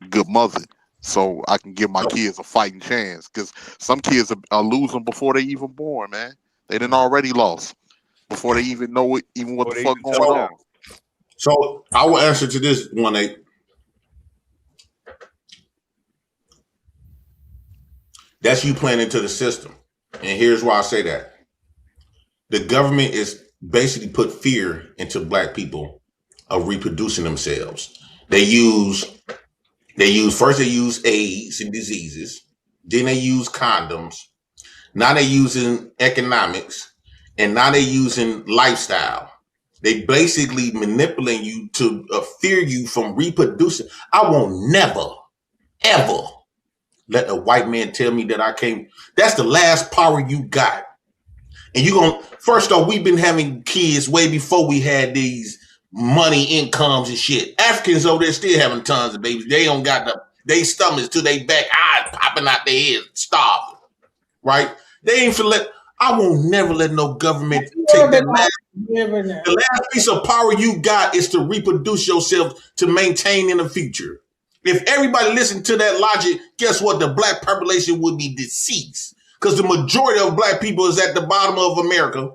good mother, so I can give my kids a fighting chance. Because some kids are losing before they even born, man. They done already lost before they even know what the fuck going on. So I will answer to this 1-8. That's you playing into the system. And here's why I say that. The government is basically put fear into black people of reproducing themselves. They use AIDS and diseases, then they use condoms, now they're using economics, and now they're using lifestyle. They basically manipulate you to fear you from reproducing. I won't never, ever let a white man tell me that I can't. That's the last power you got. And you're going to, first off, we've been having kids way before we had these money incomes and shit. Africans over there still having tons of babies. They don't got they stomachs to their back, eyes popping out their heads, starving. Right? They ain't for I won't never let no government take that the last piece of power you got is to reproduce yourself to maintain in the future. If everybody listened to that logic, guess what? The black population would be deceased because the majority of black people is at the bottom of America.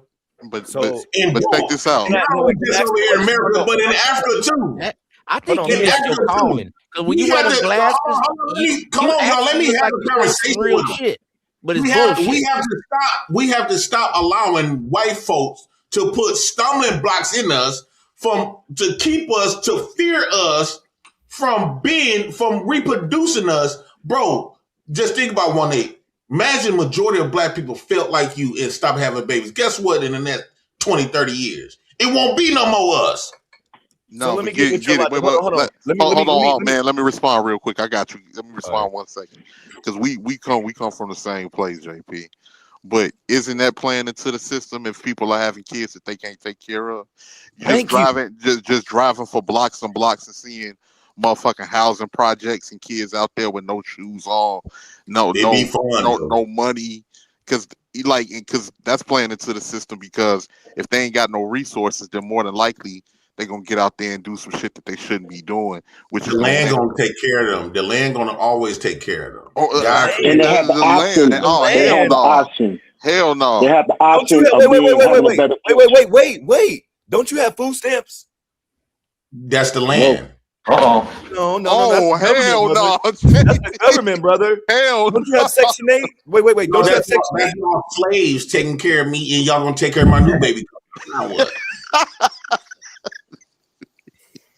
But check this out. Not only just over here in America, but in Africa too. I think you missed your calling. Because when you wear them glasses, come on, y'all. Let me have a conversation with shit. But it's we have to stop allowing white folks to put stumbling blocks in us to keep us, to fear us from reproducing us. Bro, just think about 1-8. Imagine majority of black people felt like you and stopped having babies. Guess what? In the next 20, 30 years, it won't be no more us. No, so let me get it. Hold on, man. Let me respond real quick. I got you. Let me respond 1 second. Because we come from the same place, JP. But isn't that playing into the system if people are having kids that they can't take care of? Just driving for blocks and blocks and seeing motherfucking housing projects and kids out there with no shoes on, no money. Because that's playing into the system, because if they ain't got no resources, then more than likely they're gonna get out there and do some shit that they shouldn't be doing. Which the land gonna take care of them. The land gonna always take care of them. And they have the option. They have the option. Hell no. They have the option. Wait. Don't you have food stamps? That's the land. No. Oh, hell no. That's the government, brother. Hell Don't you have Section 8? Wait. Don't you have Section 8? That's all slaves taking care of me, and y'all gonna take care of my new baby. Now what?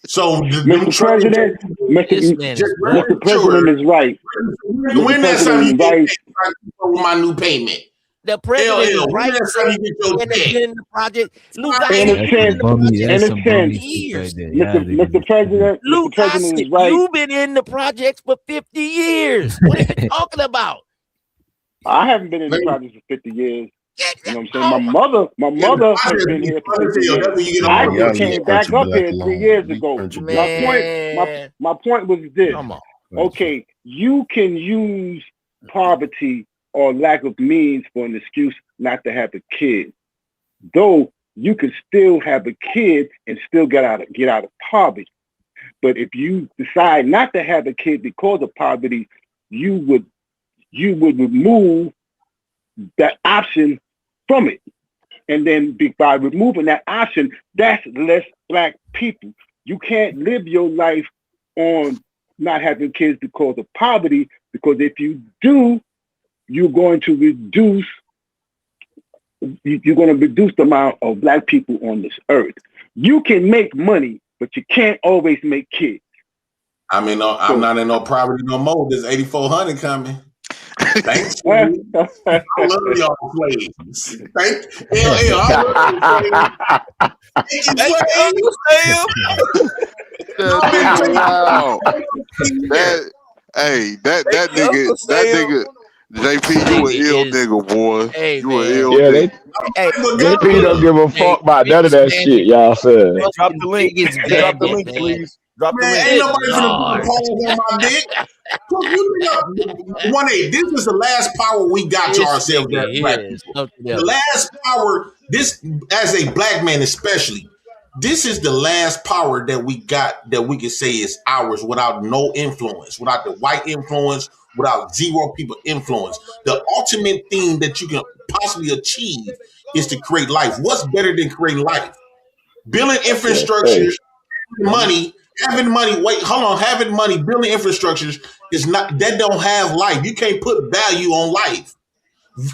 So, Mr. President, Mr. President is right. When that time you get my new payment? The president is right. In the project. Mr. President, Luke, Mr. President is right. You've been in the projects for 50 years. What are you talking about? I haven't been in the projects for 50 years. You know what I'm saying? My mother has been here for 50 years. I just came back up here 3 years ago. My point was this. Okay, you can use poverty or lack of means for an excuse not to have a kid. Though you can still have a kid and still get out of poverty. But if you decide not to have a kid because of poverty, you would remove that option from it. And then by removing that option, that's less black people. You can't live your life on not having kids because of poverty, because if you do, you're going to reduce the amount of black people on this earth. You can make money, but you can't always make kids. I mean, I'm not in no poverty no more. There's 8,400 coming. Thanks. I love y'all plays. Thank you. I that nigga. JP, you an ill nigga, boy. Hey, you an ill nigga. JP don't give a fuck about none of that shit, y'all said. Drop the link. Drop the link, please. Drop the link. Ain't nobody finna put pause on my dick. This is the last power we got to ourselves as black people. The last power, this as a black man especially, this is the last power that we got that we can say is ours without no influence, without the white influence, without zero people influence. The ultimate thing that you can possibly achieve is to create life. What's better than creating life? Building infrastructures, having money, building infrastructures is not, that don't have life. You can't put value on life.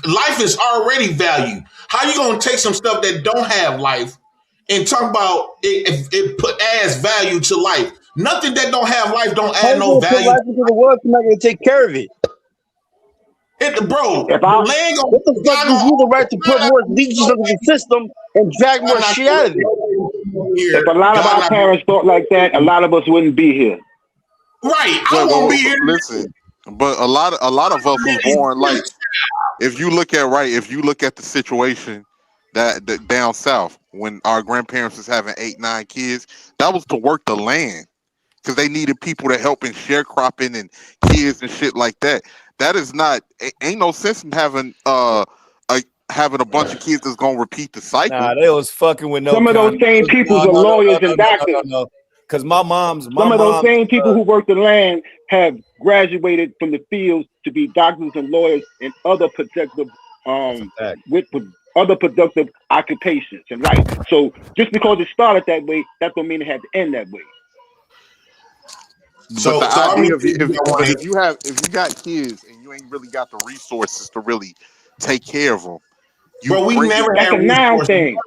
Life is already value. How you gonna take some stuff that don't have life and talk about it adds value to life? Nothing that don't have life don't add no value. Life into the world, I'm not gonna take care of it. Bro, what the fuck gives you the right to put more leeches into the system and drag more shit out of it? If a lot of our parents thought like that, a lot of us wouldn't be here. Right, I won't be here. Listen, but a lot of us was born like. If you look at the situation that down south when our grandparents was having 8, 9 kids, that was to work the land because they needed people to help in sharecropping and kids and shit like that. That is not ain't no sense in having having a bunch of kids that's gonna repeat the cycle. Nah, they was fucking with no. Some of those same people are lawyers and doctors. Because my mom's those same people who work the land have graduated from the fields to be doctors and lawyers and other productive other productive occupations and right. So just because it started that way, that don't mean it had to end that way. So the idea of if you got kids and you ain't really got the resources to really take care of them, we never had a noun thing.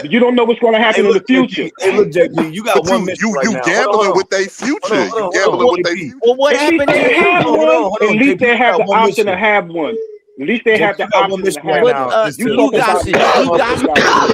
You don't know what's going to happen in the future. Hey, look, JP, you got one mission right now. You gambling with their future. You gambling with their future. Well, what happened? At least they have the option to have one. At least they have the option to have one.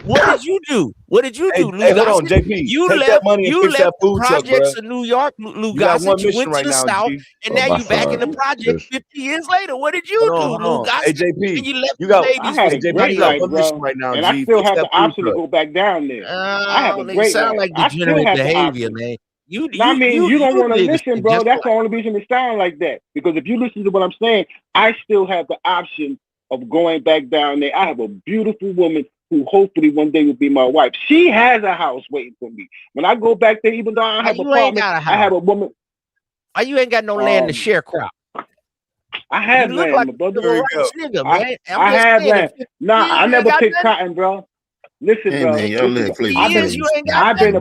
What did you do? What did you do, Lou? Hey, hold on, JP. You left the projects of New York, Lou Gossett. You went to the South, and now you back in the project 50 years later. What did you do, Lou Gossett? Hey, JP, and you left you got, I had a great life, bro. And I still have the option to go back down there. I have a great sound life. like degenerate behavior, man. You don't want to listen, bro. That's the only reason it sounds like that. Because if you listen to what I'm saying, I still have the option of going back down there. I have a beautiful woman who hopefully one day will be my wife. She has a house waiting for me. When I go back there, even though I have an apartment, I have a woman. Why you ain't got no land to share crop? I have land, like my brother. Nigga, man. I have land. Nah, I never picked cotton, bro. Listen, bro. I've been a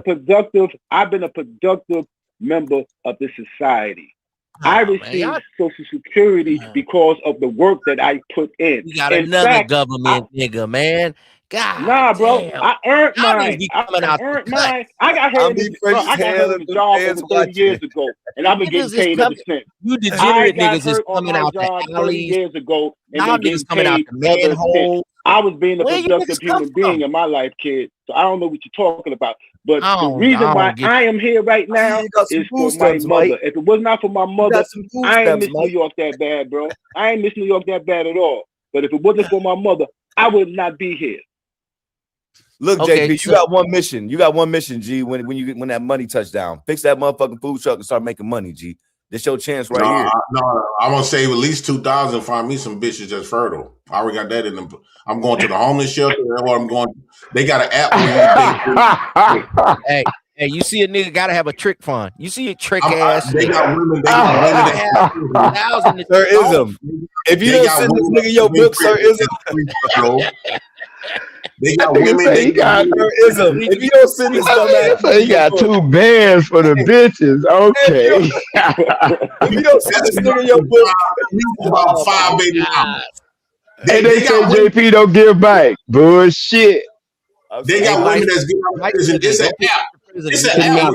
productive member of this society. I received Social Security because of the work that I put in. You got another government nigga, man. God, bro. Damn. I earned mine. I earned mine. I got hurt in the job over 30 years ago, and I've been getting paid ever since. You degenerate niggas is coming out the alleys. Years ago, and y'all niggas coming out the manhole. I was being a productive human being in my life, kid. So I don't know what you're talking about. But the reason why I am here right now is for my mother. If it was not for my mother, I ain't miss New York that bad, bro. I ain't miss New York that bad at all. But if it wasn't for my mother, I would not be here. Look, JP, you got one mission. You got one mission, G. When that money touchdown, fix that motherfucking food truck and start making money, G. This your chance right here. No, I'm gonna save at least 2,000. Find me some bitches that's fertile. I already got that in them. I'm going to the homeless shelter, or I'm going. They got an app. Hey, you see a nigga gotta have a trick fund. You see a trick ass. They got women. They got women. Sir Ism. If you don't send this nigga your book, Sir Ism. They got women. They got Ism. If you don't send this dumbass, so you got 2 bands for the bitches. Okay. If you don't send this nigga your book, about 5 baby mamas. They say JP don't give back. Bullshit. They got women that's getting out of prison. It's an app. It's an app.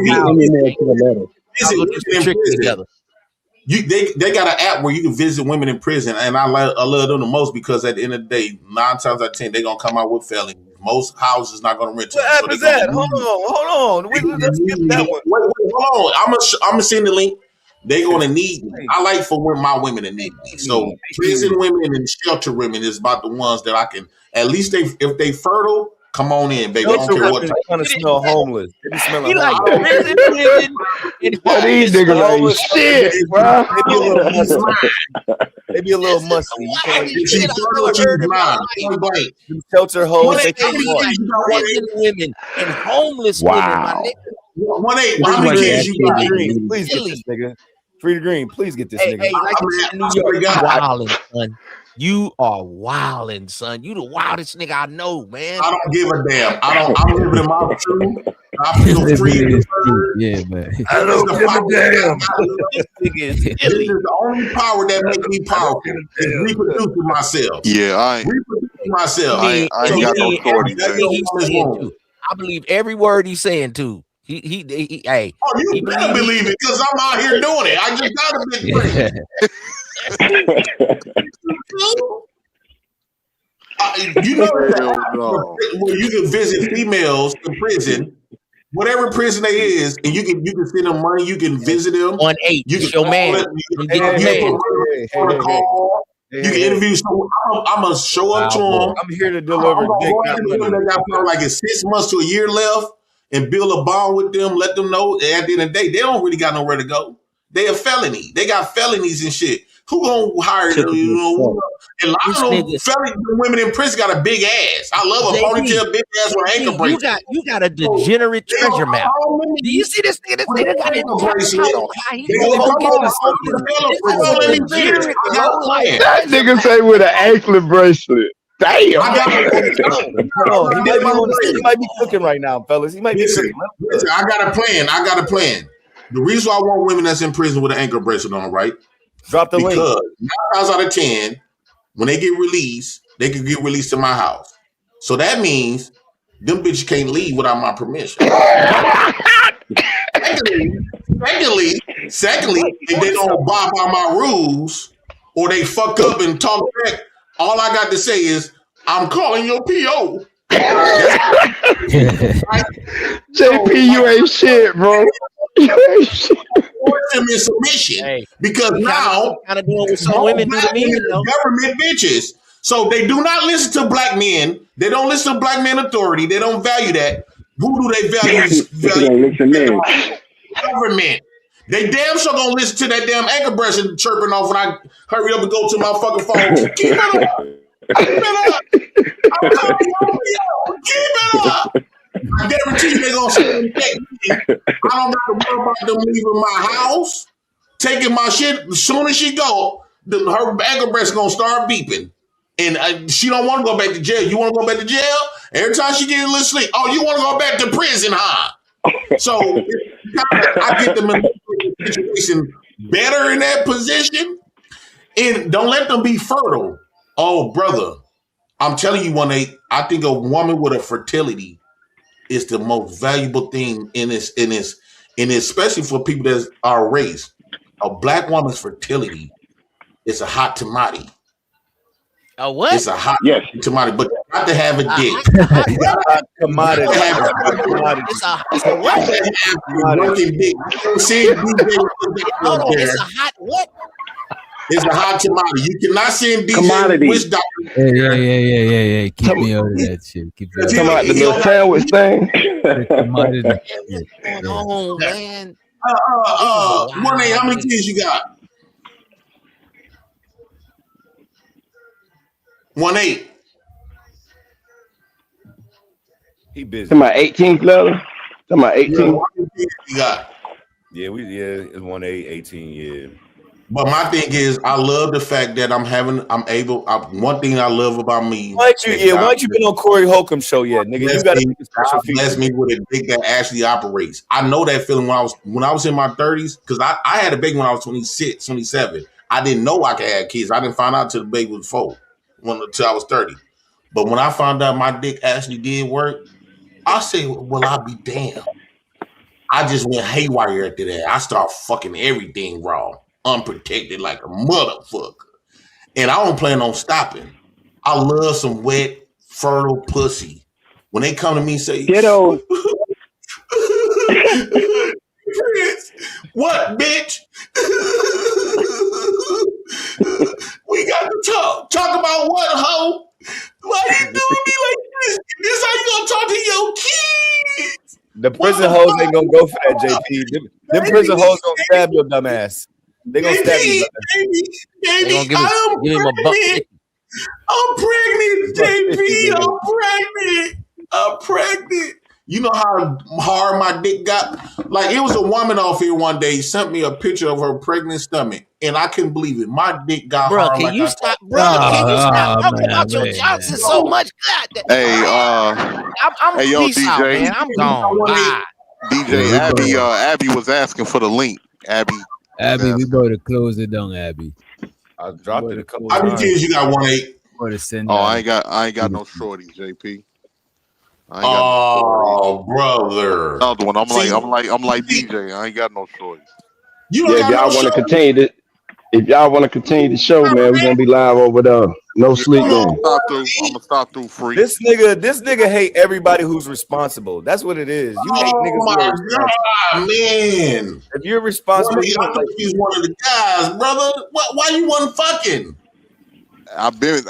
They got an app where you can visit women in prison, and I love them the most because at the end of the day, 9 times out of 10, they're gonna come out with felonies. Most houses not gonna rent. What app is that? Hold on. Let's skip that one. Wait, hold on. I'm gonna send the link. They're gonna need me. I like for my women to need me. So prison women and shelter women is about the ones that I can at least if they fertile, Come on in, baby. I don't care what. Kind of smell homeless. They be smelling like homeless. These niggas ain't shit, bro. Maybe a little musty. Shelter holes. Prison women and homeless women, my nigga. 1-8. How many kids you got? Please get this nigga. Free to Green. Please get this nigga. Hey, like in New York, you wildin', son. You are wildin', son. You the wildest nigga I know, man. I don't give a damn. I'm living in my truth. I feel free. Yeah, man. I don't give a damn. This is the only power that makes me powerful. Is reproducing myself. Yeah, reproducing myself. I ain't got no authority. I believe every word he's saying too. Hey. Oh, you better believe it, because I'm out here doing it. I just got a big break. You know where you can visit females in prison, whatever prison they is, and you can send them money. You can visit them. 1-8. You can your man. You can interview someone. I'm gonna show up to them. I'm here to deliver. They got like it's 6 months to a year left, and build a bond with them. Let them know at the end of the day they don't really got nowhere to go. They a felony. They got felonies and shit. Who gonna hire them? You know, and a lot of them felony women in prison got a big ass. I love a ponytail, big ass with an ankle bracelet. You got a degenerate treasure map. Do you see this nigga? This nigga got an ankle bracelet. That nigga say with an anklet bracelet. Damn. He might be cooking right now, fellas. He might be cooking. Listen, I got a plan. The reason why I want women that's in prison with an ankle bracelet on, right? Drop the link. Because 9 times out of 10, when they get released, they can get released to my house. So that means them bitches can't leave without my permission. Secondly, if they don't abide by my rules or they fuck up and talk back, all I got to say is, I'm calling your PO. JP, you ain't shit, bro. You ain't shit. Force them in submission because now kind of doing what some women do to me, government bitches. So they do not listen to black men. They don't listen to black men authority. They don't value that. Who do they value? Government. They damn sure gonna listen to that damn ankle bracelet chirping off when I hurry up and go to my fucking phone. Keep it up. Keep it up. I'm calling keep it up. I guarantee you they're gonna say me. I don't got to worry about them leaving my house, taking my shit. As soon as she go, her ankle bracelet gonna start beeping. And she don't want to go back to jail. You want to go back to jail? Every time she get a little sleep. Oh, you want to go back to prison, huh? So I get them in a situation better in that position. And don't let them be fertile. Oh, brother. I'm telling you, 1-8, I think a woman with a fertility is the most valuable thing in this, especially for people that are race. A black woman's fertility is a hot tamale. A what? It's a hot tamale, but you got to have a dick. Commodity. It's a what? Working dick. It's a hot what? It's a hot tamale. You cannot send DJ Commodity. Witch Doctor. Yeah. Keep me out of that shit. Keep me Talking about the little sandwich thing. Oh man. 1-8, how many kids you got? 1-8. He busy. Talking about 18th letter. Talking about 18. How many kids you got? Yeah, it's 1-8, 18. Yeah. But my thing is, I love the fact that one thing I love about me. Why ain't you been on Corey Holcomb's show yet, nigga? You gotta bless me with a dick that actually operates. I know that feeling when I was in my 30s, because I had a baby when I was 26, 27. I didn't know I could have kids. I didn't find out until the baby was 4, until I was 30. But when I found out my dick actually did work, I said, well, I'll be damned. I just went haywire after that. I started fucking everything raw, unprotected like a motherfucker. And I don't plan on stopping. I love some wet, fertile pussy. When they come to me and say, Ghetto. What, bitch? We got to talk. Talk about what, hoe? Why you doing me like this? This how you gonna The prison hoes ain't gonna go for that, JP. Them prison hoes gonna stab your dumb ass. They gonna stab you. They gonna give him a buck. I'm pregnant, JP. I'm pregnant. You know how hard my dick got? Like, it was a woman off here one day sent me a picture of her pregnant stomach, and I couldn't believe it. My dick got hard. Can like you stop? Bro, can you stop talking about your Johnson so much? God, Hey, I'm hey, yo, peace out, DJ. man. I'm gone. Bye. DJ Abby was asking for the link. Abby, we better close it down, Abby. I dropped it a couple How many times. kids you got? 1-8. I ain't got no shorties, JP. Brother. Another one. I'm like DJ. I ain't got no shorties. If y'all want to continue the show, man, we're gonna be live over there. No sleep in. I'm gonna stop through free. This nigga hate everybody who's responsible. That's what it is. You hate niggas who are responsible. Man. If you're responsible, I thought he's one of the guys, brother. Why you wasn't fucking? I've been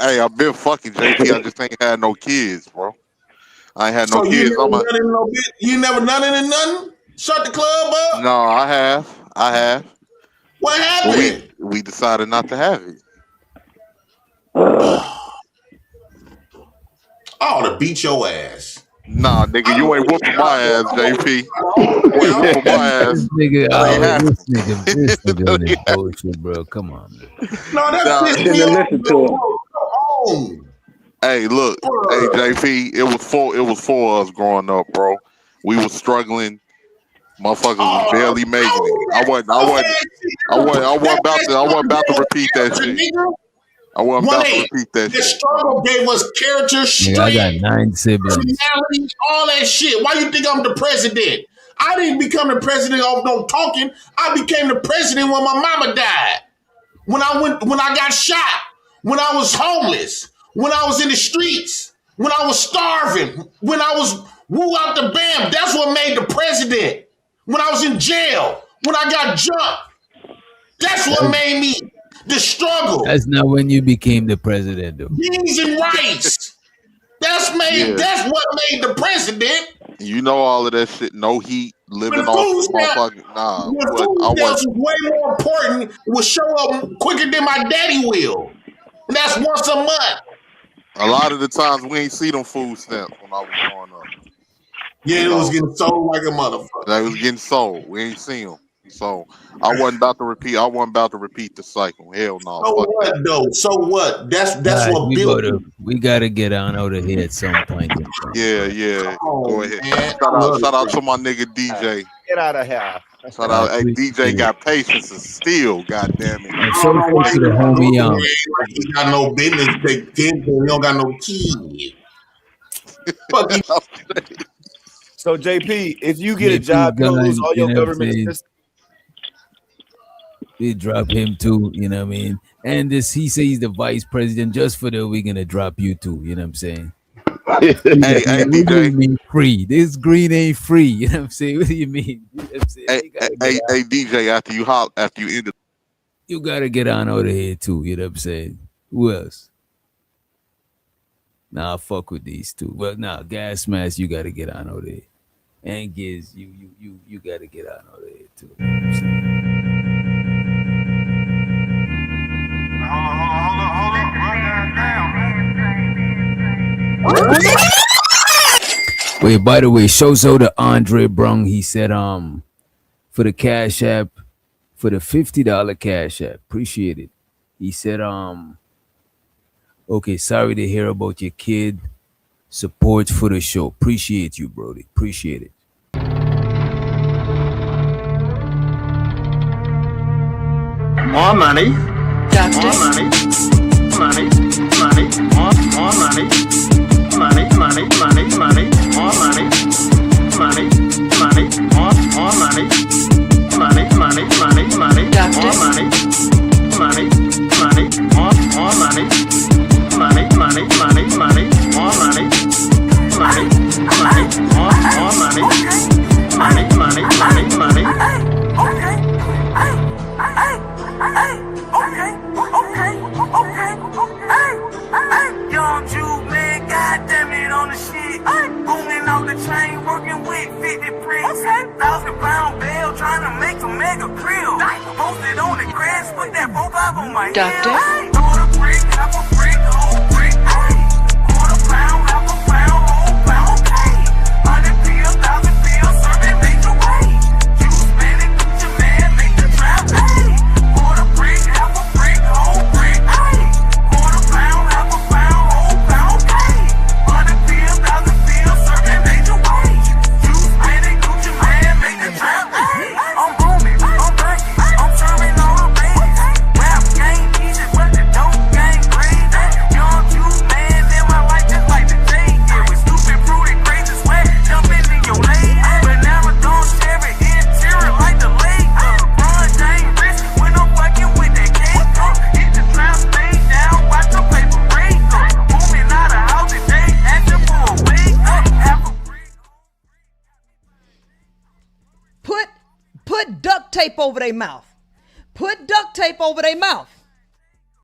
fucking JP. I just ain't had no kids, bro. I ain't had no So kids. You never nothing in nothing? Shut the club up? No, I have. What happened? We decided not to have it. I ought to beat your ass. Nah, nigga, you ain't whooping my ass, JP. You ain't whooping my ass. This nigga on this bullshit, bro. Come on, man. No, that's listen to him. Hey, look, hey JP, it was four of us growing up, bro. We was struggling. Motherfuckers was barely making it. I wasn't about to repeat that shit. I wasn't about to repeat that The shit. struggle gave us character, strength, I got 9 siblings. personality, all that shit. Why you think I'm the president? I didn't become the president off no talking. I became the president when my mama died. When I got shot. When I was homeless. When I was in the streets. When I was starving. When I was woo out the bam. That's what made the president. When I was in jail. When I got jumped. That's what made me the struggle. That's not when you became the president, though. Beans and rice. That's what made the president. You know all of that shit. No heat, living off the motherfucking. Nah, food stamps was way more important. Will show up quicker than my daddy will, and that's once a month. A lot of the times we ain't see them food stamps when I was growing up. Yeah, it was getting sold like a motherfucker. That was getting sold. We ain't seen them. So I wasn't about to repeat the cycle. Hell no. So what though? So what? That's what built. We gotta get on out of here at some point. Yeah. Go ahead. Shout out to my nigga DJ. Get out of here. Shout out, hey, DJ got patience and steel. Goddamn it. So close to the homie He got no business. Take 10. He don't got no key. Fuck you. So JP, if you get a job, you lose all your government assistance. They drop him too, you know what I mean? And he says he's the vice president just for that we're gonna drop you too, you know what I'm saying? hey, DJ. Mean free. This green ain't free, you know what I'm saying? What do you mean? You know what I'm saying? Hey, DJ, after you end it, you gotta get on out of here too, you know what I'm saying? Who else? Nah, fuck with these two. Well, nah, Gas Mask, you gotta get on out of here. And Giz, you gotta get on out of here too. You know what I'm saying? Wait, by the way, Shozo to Andre Brung, he said for the Cash App, for the $50 Cash App, appreciate it. He said okay, sorry to hear about your kid. Support for the show. Appreciate you, Brody. Appreciate it. More money. More money. Money. Money. More money. Money. Money. Money. Money. More money. Money. Money. More money. Money. Money. Money. Money. More money. Money. Money. More money. Money. Money. Money. Money. More money. Money. Money. More money. Money. Money. Money. Money. Okay. Young Jew man. Duct. Put duct tape over their mouth. Put duct tape over their mouth.